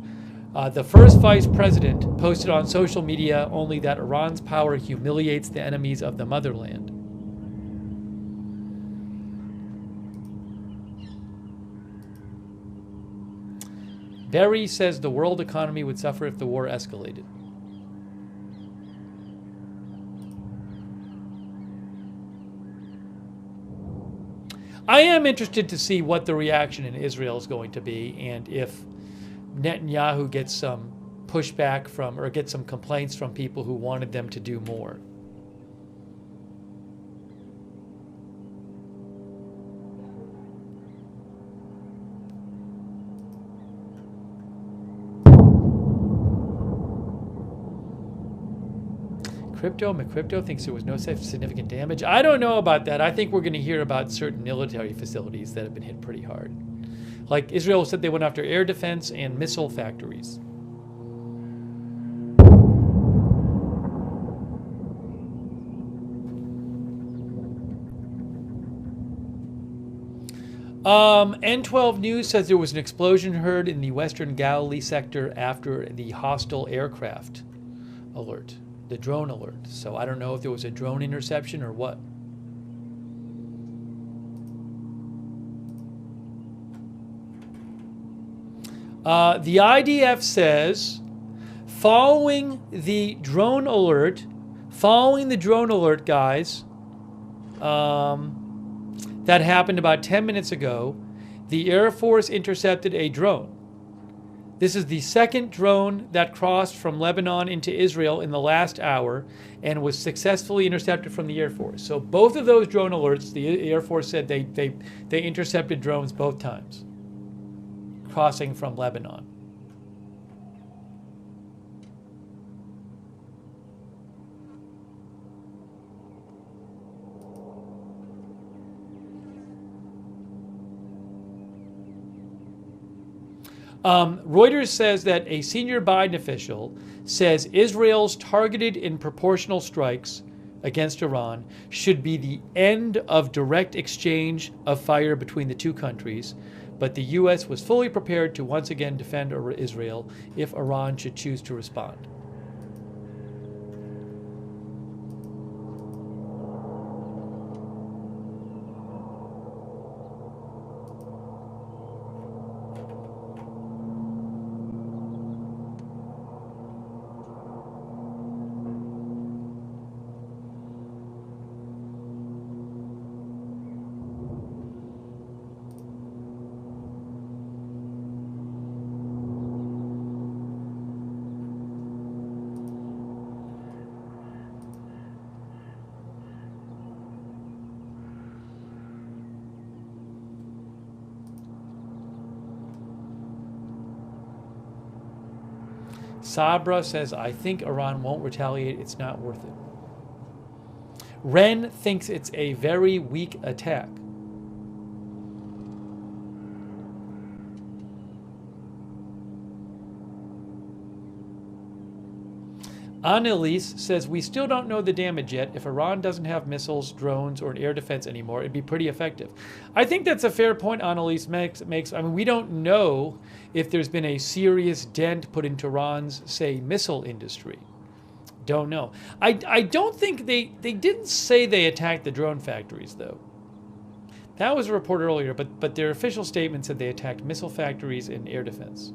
The first vice president posted on social media only that Iran's power humiliates the enemies of the motherland. Berry says the world economy would suffer if the war escalated. I am interested to see what the reaction in Israel is going to be, and if Netanyahu gets some pushback from, or gets some complaints from people who wanted them to do more. McCrypto thinks there was no significant damage. I don't know about that. I think we're going to hear about certain military facilities that have been hit pretty hard. Like Israel said they went after air defense and missile factories. N12 News says there was an explosion heard in the Western Galilee sector after the hostile aircraft alert. The drone alert. So I don't know if there was a drone interception or what. The IDF says, following the drone alert, guys, that happened about 10 minutes ago, the Air Force intercepted a drone. This is the second drone that crossed from Lebanon into Israel in the last hour and was successfully intercepted from the Air Force. So both of those drone alerts, the Air Force said they intercepted drones both times, crossing from Lebanon. Reuters says that a senior Biden official says Israel's targeted and proportional strikes against Iran should be the end of direct exchange of fire between the two countries, but the U.S. was fully prepared to once again defend Israel if Iran should choose to respond. Sabra says, I think Iran won't retaliate. It's not worth it. Ren thinks it's a very weak attack. Annalise says, we still don't know the damage yet. If Iran doesn't have missiles, drones, or an air defense anymore, it'd be pretty effective. I think that's a fair point Annalise makes. I mean, we don't know if there's been a serious dent put into Iran's, say, missile industry. Don't know. I don't think they didn't say they attacked the drone factories, though. That was a report earlier, but their official statement said they attacked missile factories and air defense.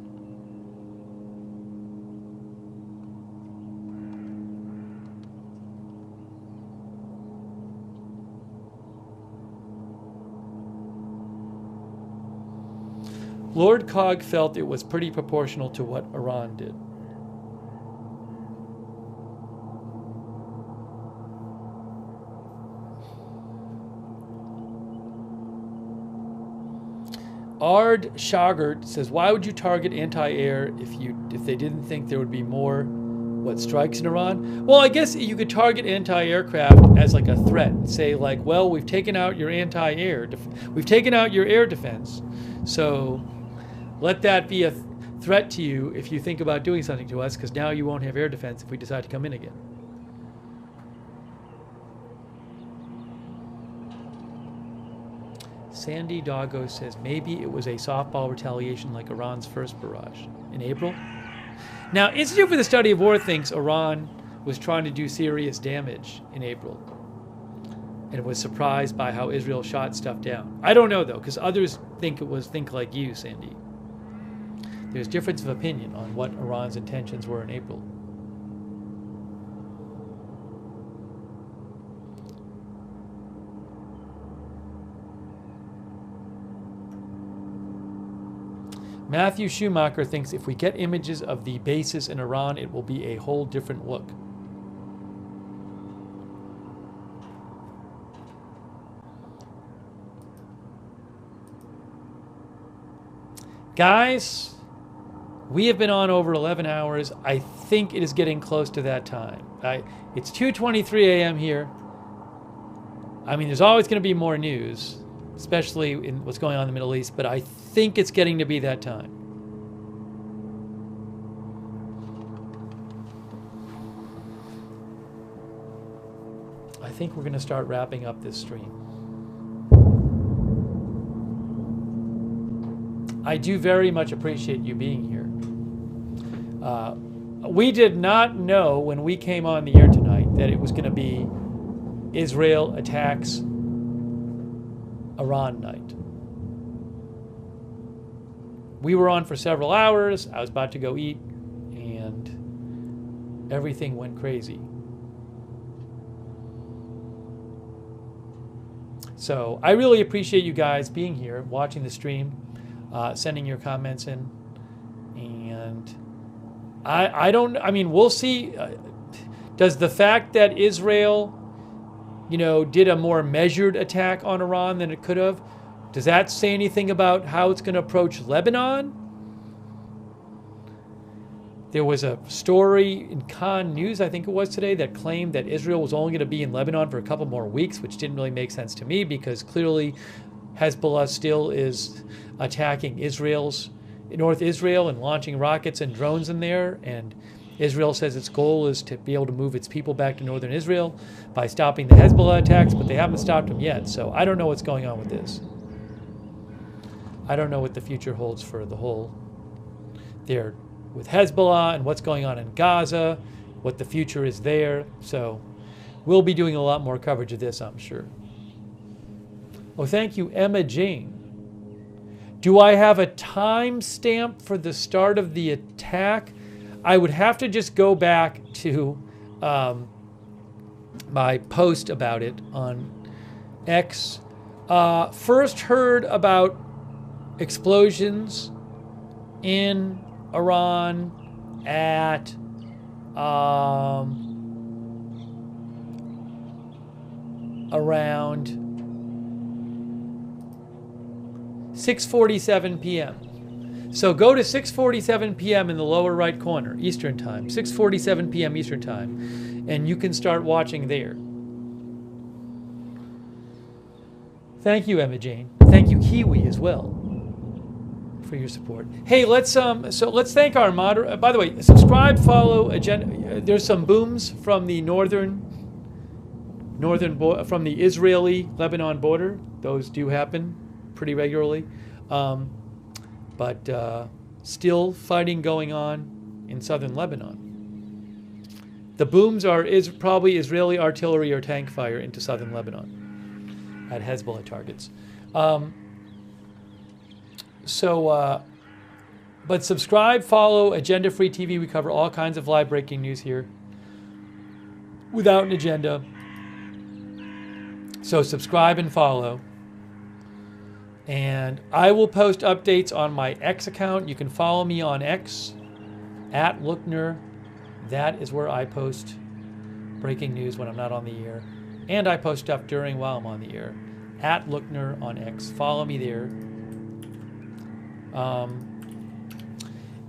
Lord Cog felt it was pretty proportional to what Iran did. Ard Shagart says, why would you target anti-air if they didn't think there would be more strikes in Iran? Well, I guess you could target anti-aircraft as like a threat. Say like, well, we've taken out your we've taken out your air defense. So let that be a threat to you if you think about doing something to us, because now you won't have air defense if we decide to come in again. Sandy Doggo says, maybe it was a softball retaliation like Iran's first barrage in April. Now, Institute for the Study of War thinks Iran was trying to do serious damage in April and was surprised by how Israel shot stuff down. I don't know, though, because others think like you, Sandy. There's difference of opinion on what Iran's intentions were in April. Matthew Schumacher thinks if we get images of the bases in Iran, it will be a whole different look. Guys, we have been on over 11 hours. I think it is getting close to that time. It's 2:23 a.m. here. I mean, there's always going to be more news, especially in what's going on in the Middle East, but I think it's getting to be that time. I think we're going to start wrapping up this stream. I do very much appreciate you being here. We did not know when we came on the air tonight that it was going to be Israel attacks Iran night. We were on for several hours. I was about to go eat, and everything went crazy. So I really appreciate you guys being here, watching the stream, sending your comments in, and I mean, we'll see. Does the fact that Israel, did a more measured attack on Iran than it could have, does that say anything about how it's going to approach Lebanon? There was a story in Khan News, I think it was today, that claimed that Israel was only going to be in Lebanon for a couple more weeks, which didn't really make sense to me because clearly Hezbollah still is attacking North Israel and launching rockets and drones in there, and Israel says its goal is to be able to move its people back to northern Israel by stopping the Hezbollah attacks, but they haven't stopped them yet, so I don't know what's going on with this. I don't know what the future holds for the whole there with Hezbollah and what's going on in Gaza, what the future is there, so we'll be doing a lot more coverage of this, I'm sure. Oh, thank you, Emma Jane. Do I have a time stamp for the start of the attack? I would have to just go back to my post about it on X. First heard about explosions in Iran at around 6:47 p.m. So go to 6:47 p.m. in the lower right corner, Eastern Time, 6:47 p.m. Eastern Time, and you can start watching there. Thank you, Emma Jane. Thank you, Kiwi, as well, for your support. Hey, let's thank our moderator. By the way, subscribe, follow, agenda. There's some booms from the from the Israeli-Lebanon border. Those do happen pretty regularly. But still fighting going on in southern Lebanon. The booms are probably Israeli artillery or tank fire into southern Lebanon at Hezbollah targets. But subscribe, follow Agenda Free TV. We cover all kinds of live breaking news here without an agenda. So subscribe and follow. And I will post updates on my X account. You can follow me on X, @Lookner. That is where I post breaking news when I'm not on the air. And I post stuff while I'm on the air. @Lookner on X. Follow me there.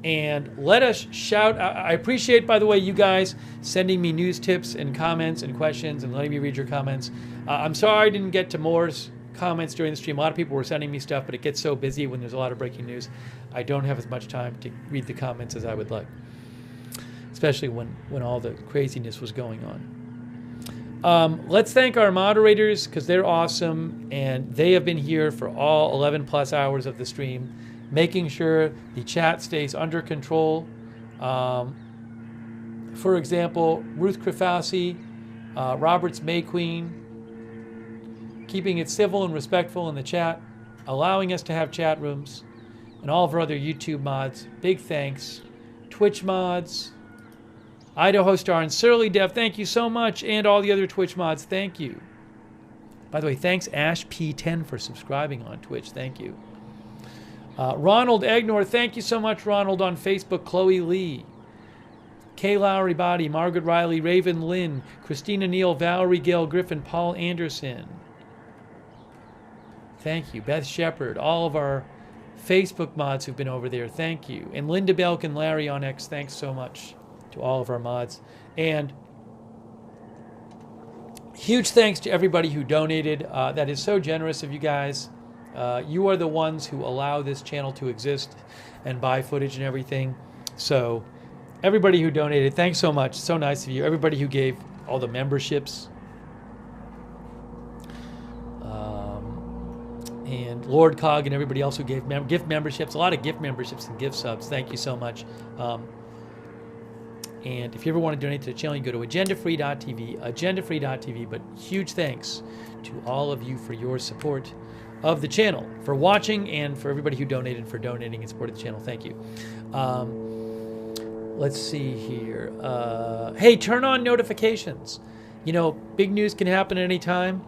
And let us shout. I appreciate, by the way, you guys sending me news tips and comments and questions and letting me read your comments. I'm sorry I didn't get to more comments during the stream. A lot of people were sending me stuff, but it gets so busy when there's a lot of breaking news. I don't have as much time to read the comments as I would like, especially when all the craziness was going on. Let's thank our moderators because they're awesome, and they have been here for all 11 plus hours of the stream, making sure the chat stays under control. For example, Ruth Krafowski, Roberts May Queen, keeping it civil and respectful in the chat, allowing us to have chat rooms, and all of our other YouTube mods. Big thanks. Twitch mods, Idaho Star and Surly Dev, thank you so much, and all the other Twitch mods, thank you. By the way, thanks Ash P10 for subscribing on Twitch, thank you. Ronald Egnor, thank you so much, Ronald, on Facebook. Chloe Lee, Kay Lowry Body, Margaret Riley, Raven Lynn, Christina Neal, Valerie Gail Griffin, Paul Anderson. Thank you. Beth Shepard, all of our Facebook mods who've been over there, thank you. And Linda Belk and Larry on X, thanks so much to all of our mods. And huge thanks to everybody who donated. That is so generous of you guys. You are the ones who allow this channel to exist and buy footage and everything. So everybody who donated, thanks so much. So nice of you. Everybody who gave all the memberships. And Lord Cog and everybody else who gave gift memberships, a lot of gift memberships and gift subs. Thank you so much. And if you ever want to donate to the channel, you can go to agendafree.tv, but huge thanks to all of you for your support of the channel, for watching, and for everybody who donated for donating and supported the channel. Thank you. Let's see here. Hey, turn on notifications. You know, big news can happen at any time.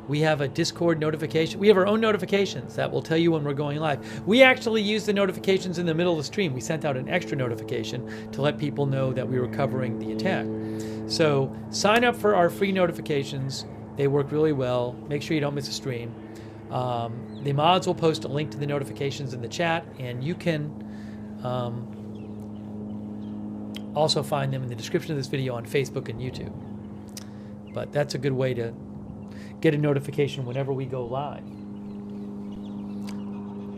We have a Discord notification. We have our own notifications that will tell you when we're going live. We actually use the notifications in the middle of the stream. We sent out an extra notification to let people know that we were covering the attack. So sign up for our free notifications. They work really well. Make sure you don't miss a stream. The mods will post a link to the notifications in the chat, and you can also find them in the description of this video on Facebook and YouTube. But that's a good way to get a notification whenever we go live.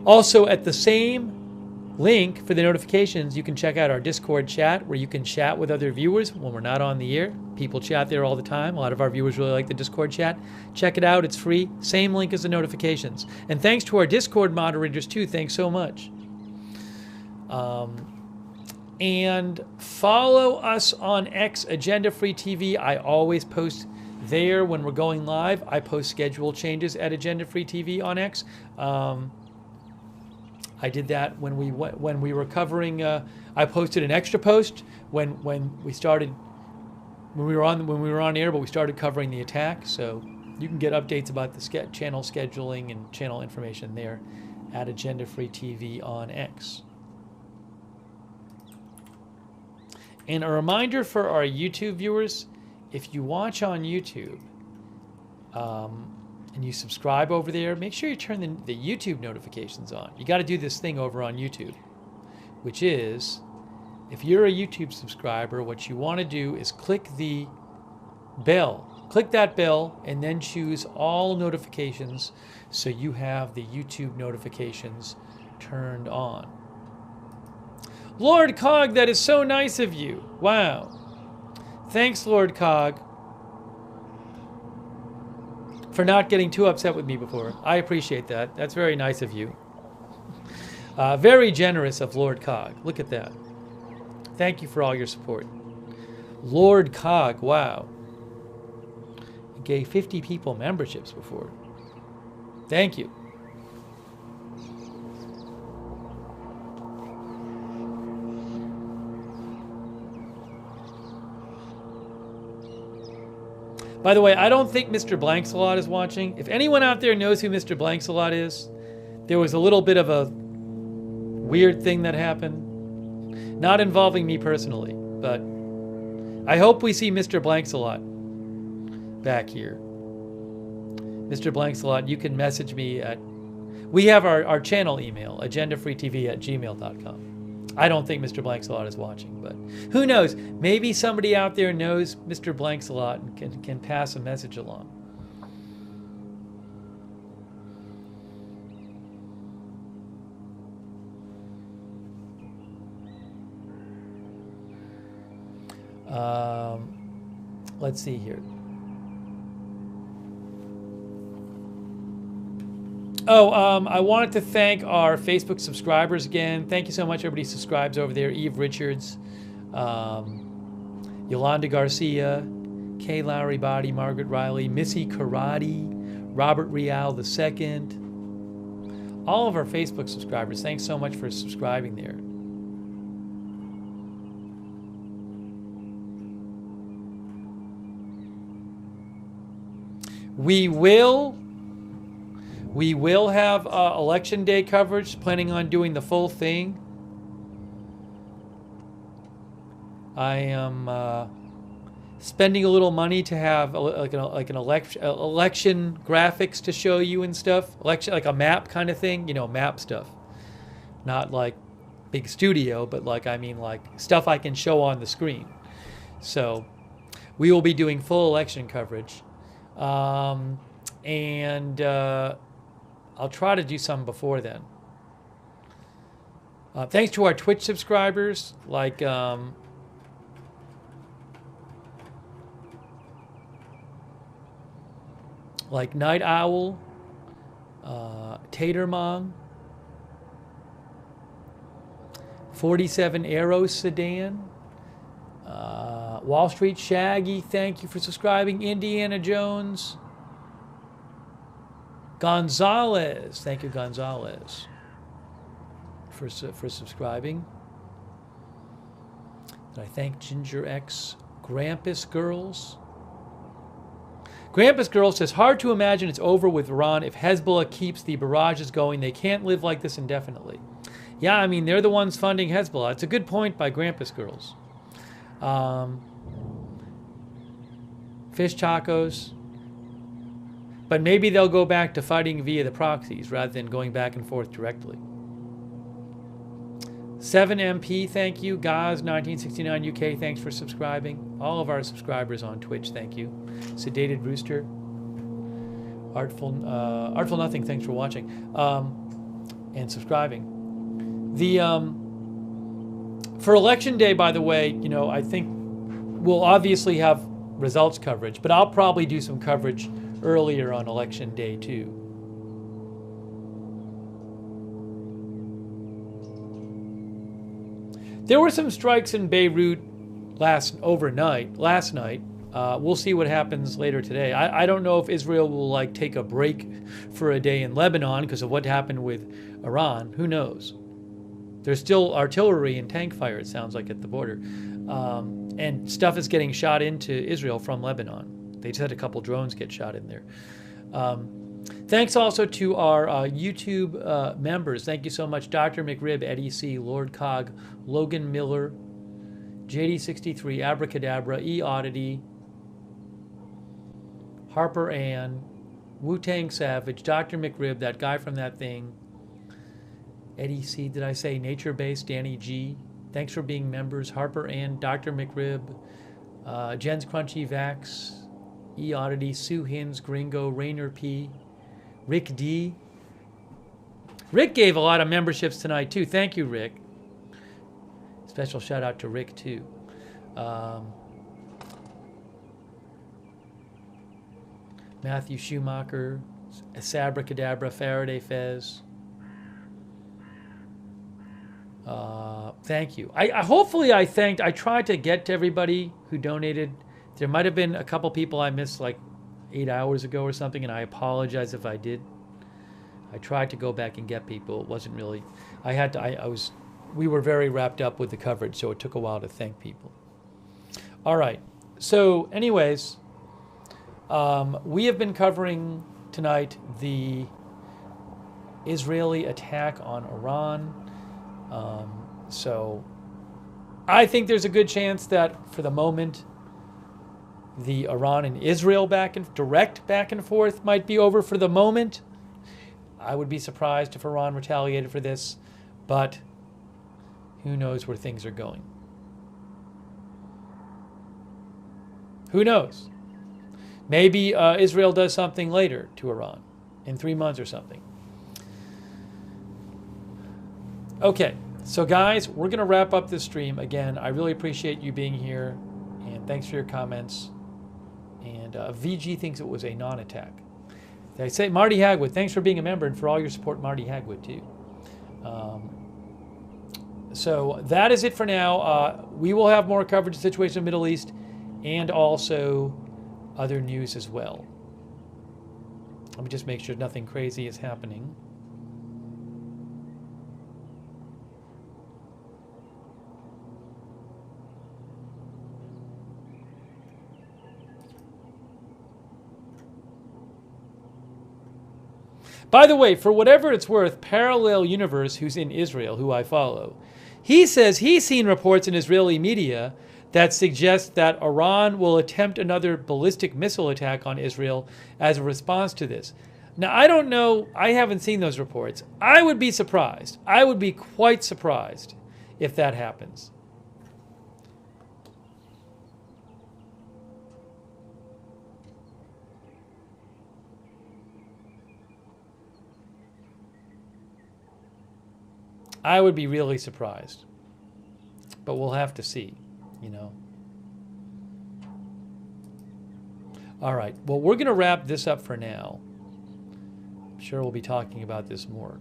Also, at the same link for the notifications, you can check out our Discord chat, where you can chat with other viewers when we're not on the air. People chat there all the time. A lot of our viewers really like the Discord chat. Check it out. It's free. Same link as the notifications. And thanks to our Discord moderators, too. Thanks so much. And follow us on X, Agenda Free TV. I always post there when we're going live. I post schedule changes at Agenda Free TV on X. I did that when we were covering. I posted an extra post when we were on air, but we started covering the attack. So you can get updates about the channel scheduling and channel information there at Agenda Free TV on X. And a reminder for our YouTube viewers: if you watch on YouTube and you subscribe over there, make sure you turn the YouTube notifications on. You got to do this thing over on YouTube. which is, if you're a YouTube subscriber, what you want to do is click the bell. Click that bell and then choose all notifications so you have the YouTube notifications turned on. Lord Cog, that is so nice of you. Wow. Thanks, Lord Cog, for not getting too upset with me before. I appreciate that. That's very nice of you. Very generous of Lord Cog. Look at that. Thank you for all your support. Lord Cog, wow. He gave 50 people memberships before. Thank you. By the way, I don't think Mr. Blanksalot is watching. If anyone out there knows who Mr. Blanksalot is, there was a little bit of a weird thing that happened. Not involving me personally, but I hope we see Mr. Blanksalot back here. Mr. Blanksalot, you can message me at... We have our channel email, agendafreetv@gmail.com. I don't think Mr. Blanksalot is watching, but who knows? Maybe somebody out there knows Mr. Blanksalot and can pass a message along. Let's see here. Oh, I wanted to thank our Facebook subscribers again. Thank you so much, everybody who subscribes over there. Eve Richards, Yolanda Garcia, Kay Lowry Body, Margaret Riley, Missy Karate, Robert Rial II. All of our Facebook subscribers, thanks so much for subscribing there. We will have election day coverage, planning on doing the full thing. I am spending a little money to have like an election graphics to show you and stuff. Election, like a map kind of thing, you know, map stuff. Not like big studio, but like, I mean, like stuff I can show on the screen. So we will be doing full election coverage. And I'll try to do some before then. Thanks to our Twitch subscribers, like Night Owl, Tatermong, 47 Arrow Sedan, Wall Street Shaggy, thank you for subscribing. Indiana Jones, Gonzalez, thank you, Gonzalez, for subscribing. And I thank Ginger X, Grampus Girls. Grampus Girl says, hard to imagine it's over with Iran if Hezbollah keeps the barrages going. They can't live like this indefinitely. Yeah, I mean, they're the ones funding Hezbollah. It's a good point by Grampus Girls. Fish tacos. But maybe they'll go back to fighting via the proxies rather than going back and forth directly. 7MP, thank you. Gaz, 1969 UK, thanks for subscribing. All of our subscribers on Twitch, thank you. Sedated Rooster. Artful Nothing, thanks for watching. And subscribing. The for Election Day, by the way, you know, I think we'll obviously have results coverage, but I'll probably do some coverage earlier on Election Day too. There were some strikes in Beirut last night. We'll see what happens later today. I don't know if Israel will like take a break for a day in Lebanon because of what happened with Iran. Who knows? There's still artillery and tank fire, it sounds like, at the border. And stuff is getting shot into Israel from Lebanon. They just had a couple drones get shot in there. Thanks also to our YouTube members. Thank you so much. Dr. McRib, Eddie C., Lord Cog, Logan Miller, JD63, Abracadabra, E-Oddity, Harper Ann, Wu-Tang Savage, Dr. McRib, that guy from that thing, Eddie C, did I say Nature Based? Danny G, thanks for being members. Harper Ann, Dr. McRib, Jen's Crunchy Vax, E Oddity, Sue Hins, Gringo, Rainer P, Rick D. Rick gave a lot of memberships tonight too. Thank you, Rick. Special shout out to Rick too. Matthew Schumacher, Sabra Cadabra, Faraday Fez. Thank you. Hopefully I tried to get to everybody who donated. There might have been a couple people I missed like 8 hours ago or something, and I apologize if I did. I tried to go back and get people. It wasn't really, we were very wrapped up with the coverage, so it took a while to thank people. All right. So anyways, we have been covering tonight the Israeli attack on Iran. So I think there's a good chance that for the moment, the Iran and Israel direct back and forth might be over for the moment. I would be surprised if Iran retaliated for this, but who knows where things are going. Who knows? Maybe Israel does something later to Iran in 3 months or something. Okay, so guys, we're going to wrap up this stream. Again, I really appreciate you being here, and thanks for your comments. And VG thinks it was a non-attack. I say Marty Hagwood, thanks for being a member and for all your support, Marty Hagwood, too. So that is it for now. We will have more coverage of the situation in the Middle East and also other news as well. Let me just make sure nothing crazy is happening. By the way, for whatever it's worth, Parallel Universe, who's in Israel, who I follow, he says he's seen reports in Israeli media that suggest that Iran will attempt another ballistic missile attack on Israel as a response to this. Now, I don't know. I haven't seen those reports. I would be surprised. I would be quite surprised if that happens. I would be really surprised. But we'll have to see, you know. All right. Well, we're going to wrap this up for now. I'm sure we'll be talking about this more.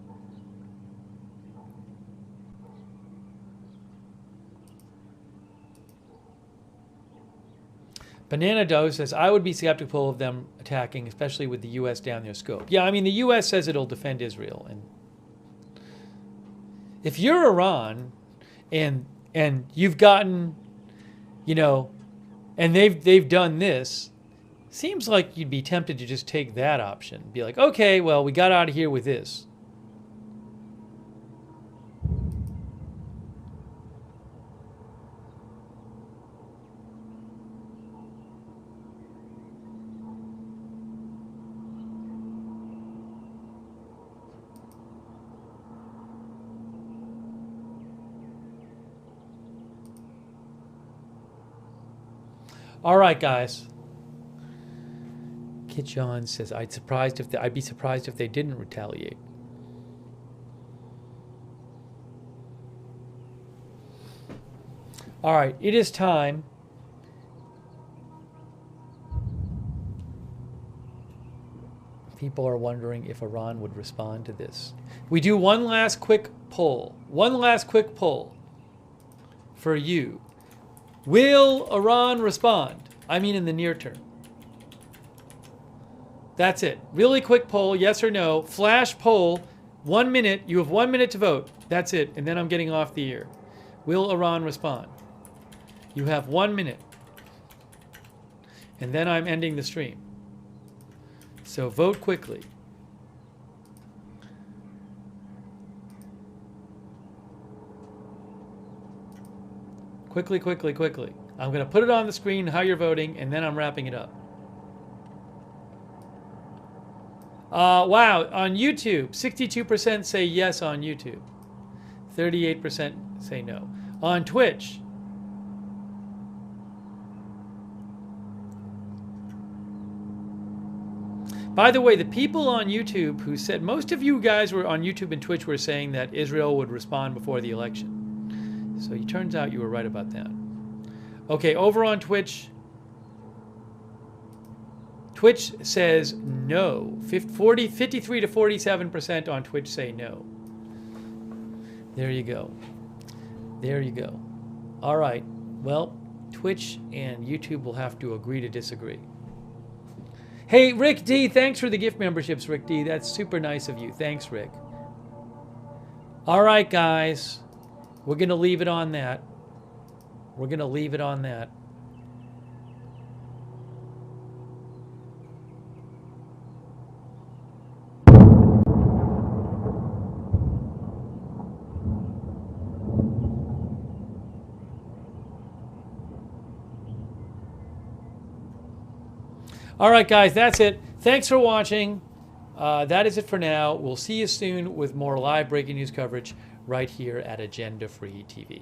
Banana Dough says, I would be skeptical of them attacking, especially with the U.S. down their scope. Yeah, I mean, the U.S. says it'll defend Israel, and if you're Iran and you've gotten, you know, and they've done this, seems like you'd be tempted to just take that option. Be like, okay, well, we got out of here with this. All right, guys. Kit John says, I'd be surprised if they didn't retaliate. All right, it is time. People are wondering if Iran would respond to this. We do one last quick poll. One last quick poll for you. Will Iran respond? I mean in the near term. That's it. Really quick poll, yes or no. Flash poll, 1 minute. You have 1 minute to vote. That's it. And then I'm getting off the air. Will Iran respond? You have 1 minute. And then I'm ending the stream. So vote quickly. Quickly, quickly, quickly. I'm going to put it on the screen how you're voting, and then I'm wrapping it up. Wow, on YouTube, 62% say yes on YouTube. 38% say no. On Twitch, by the way, the people on YouTube who said, most of you guys were on YouTube and Twitch were saying that Israel would respond before the election. So it turns out you were right about that. Okay, over on Twitch, Twitch says no. 53 to 47% on Twitch say no. There you go. There you go. All right. Well, Twitch and YouTube will have to agree to disagree. Hey, Rick D, thanks for the gift memberships, Rick D. That's super nice of you. Thanks, Rick. All right, guys. We're going to leave it on that. We're going to leave it on that. All right, guys, that's it. Thanks for watching. That is it for now. We'll see you soon with more live breaking news coverage right here at Agenda Free TV.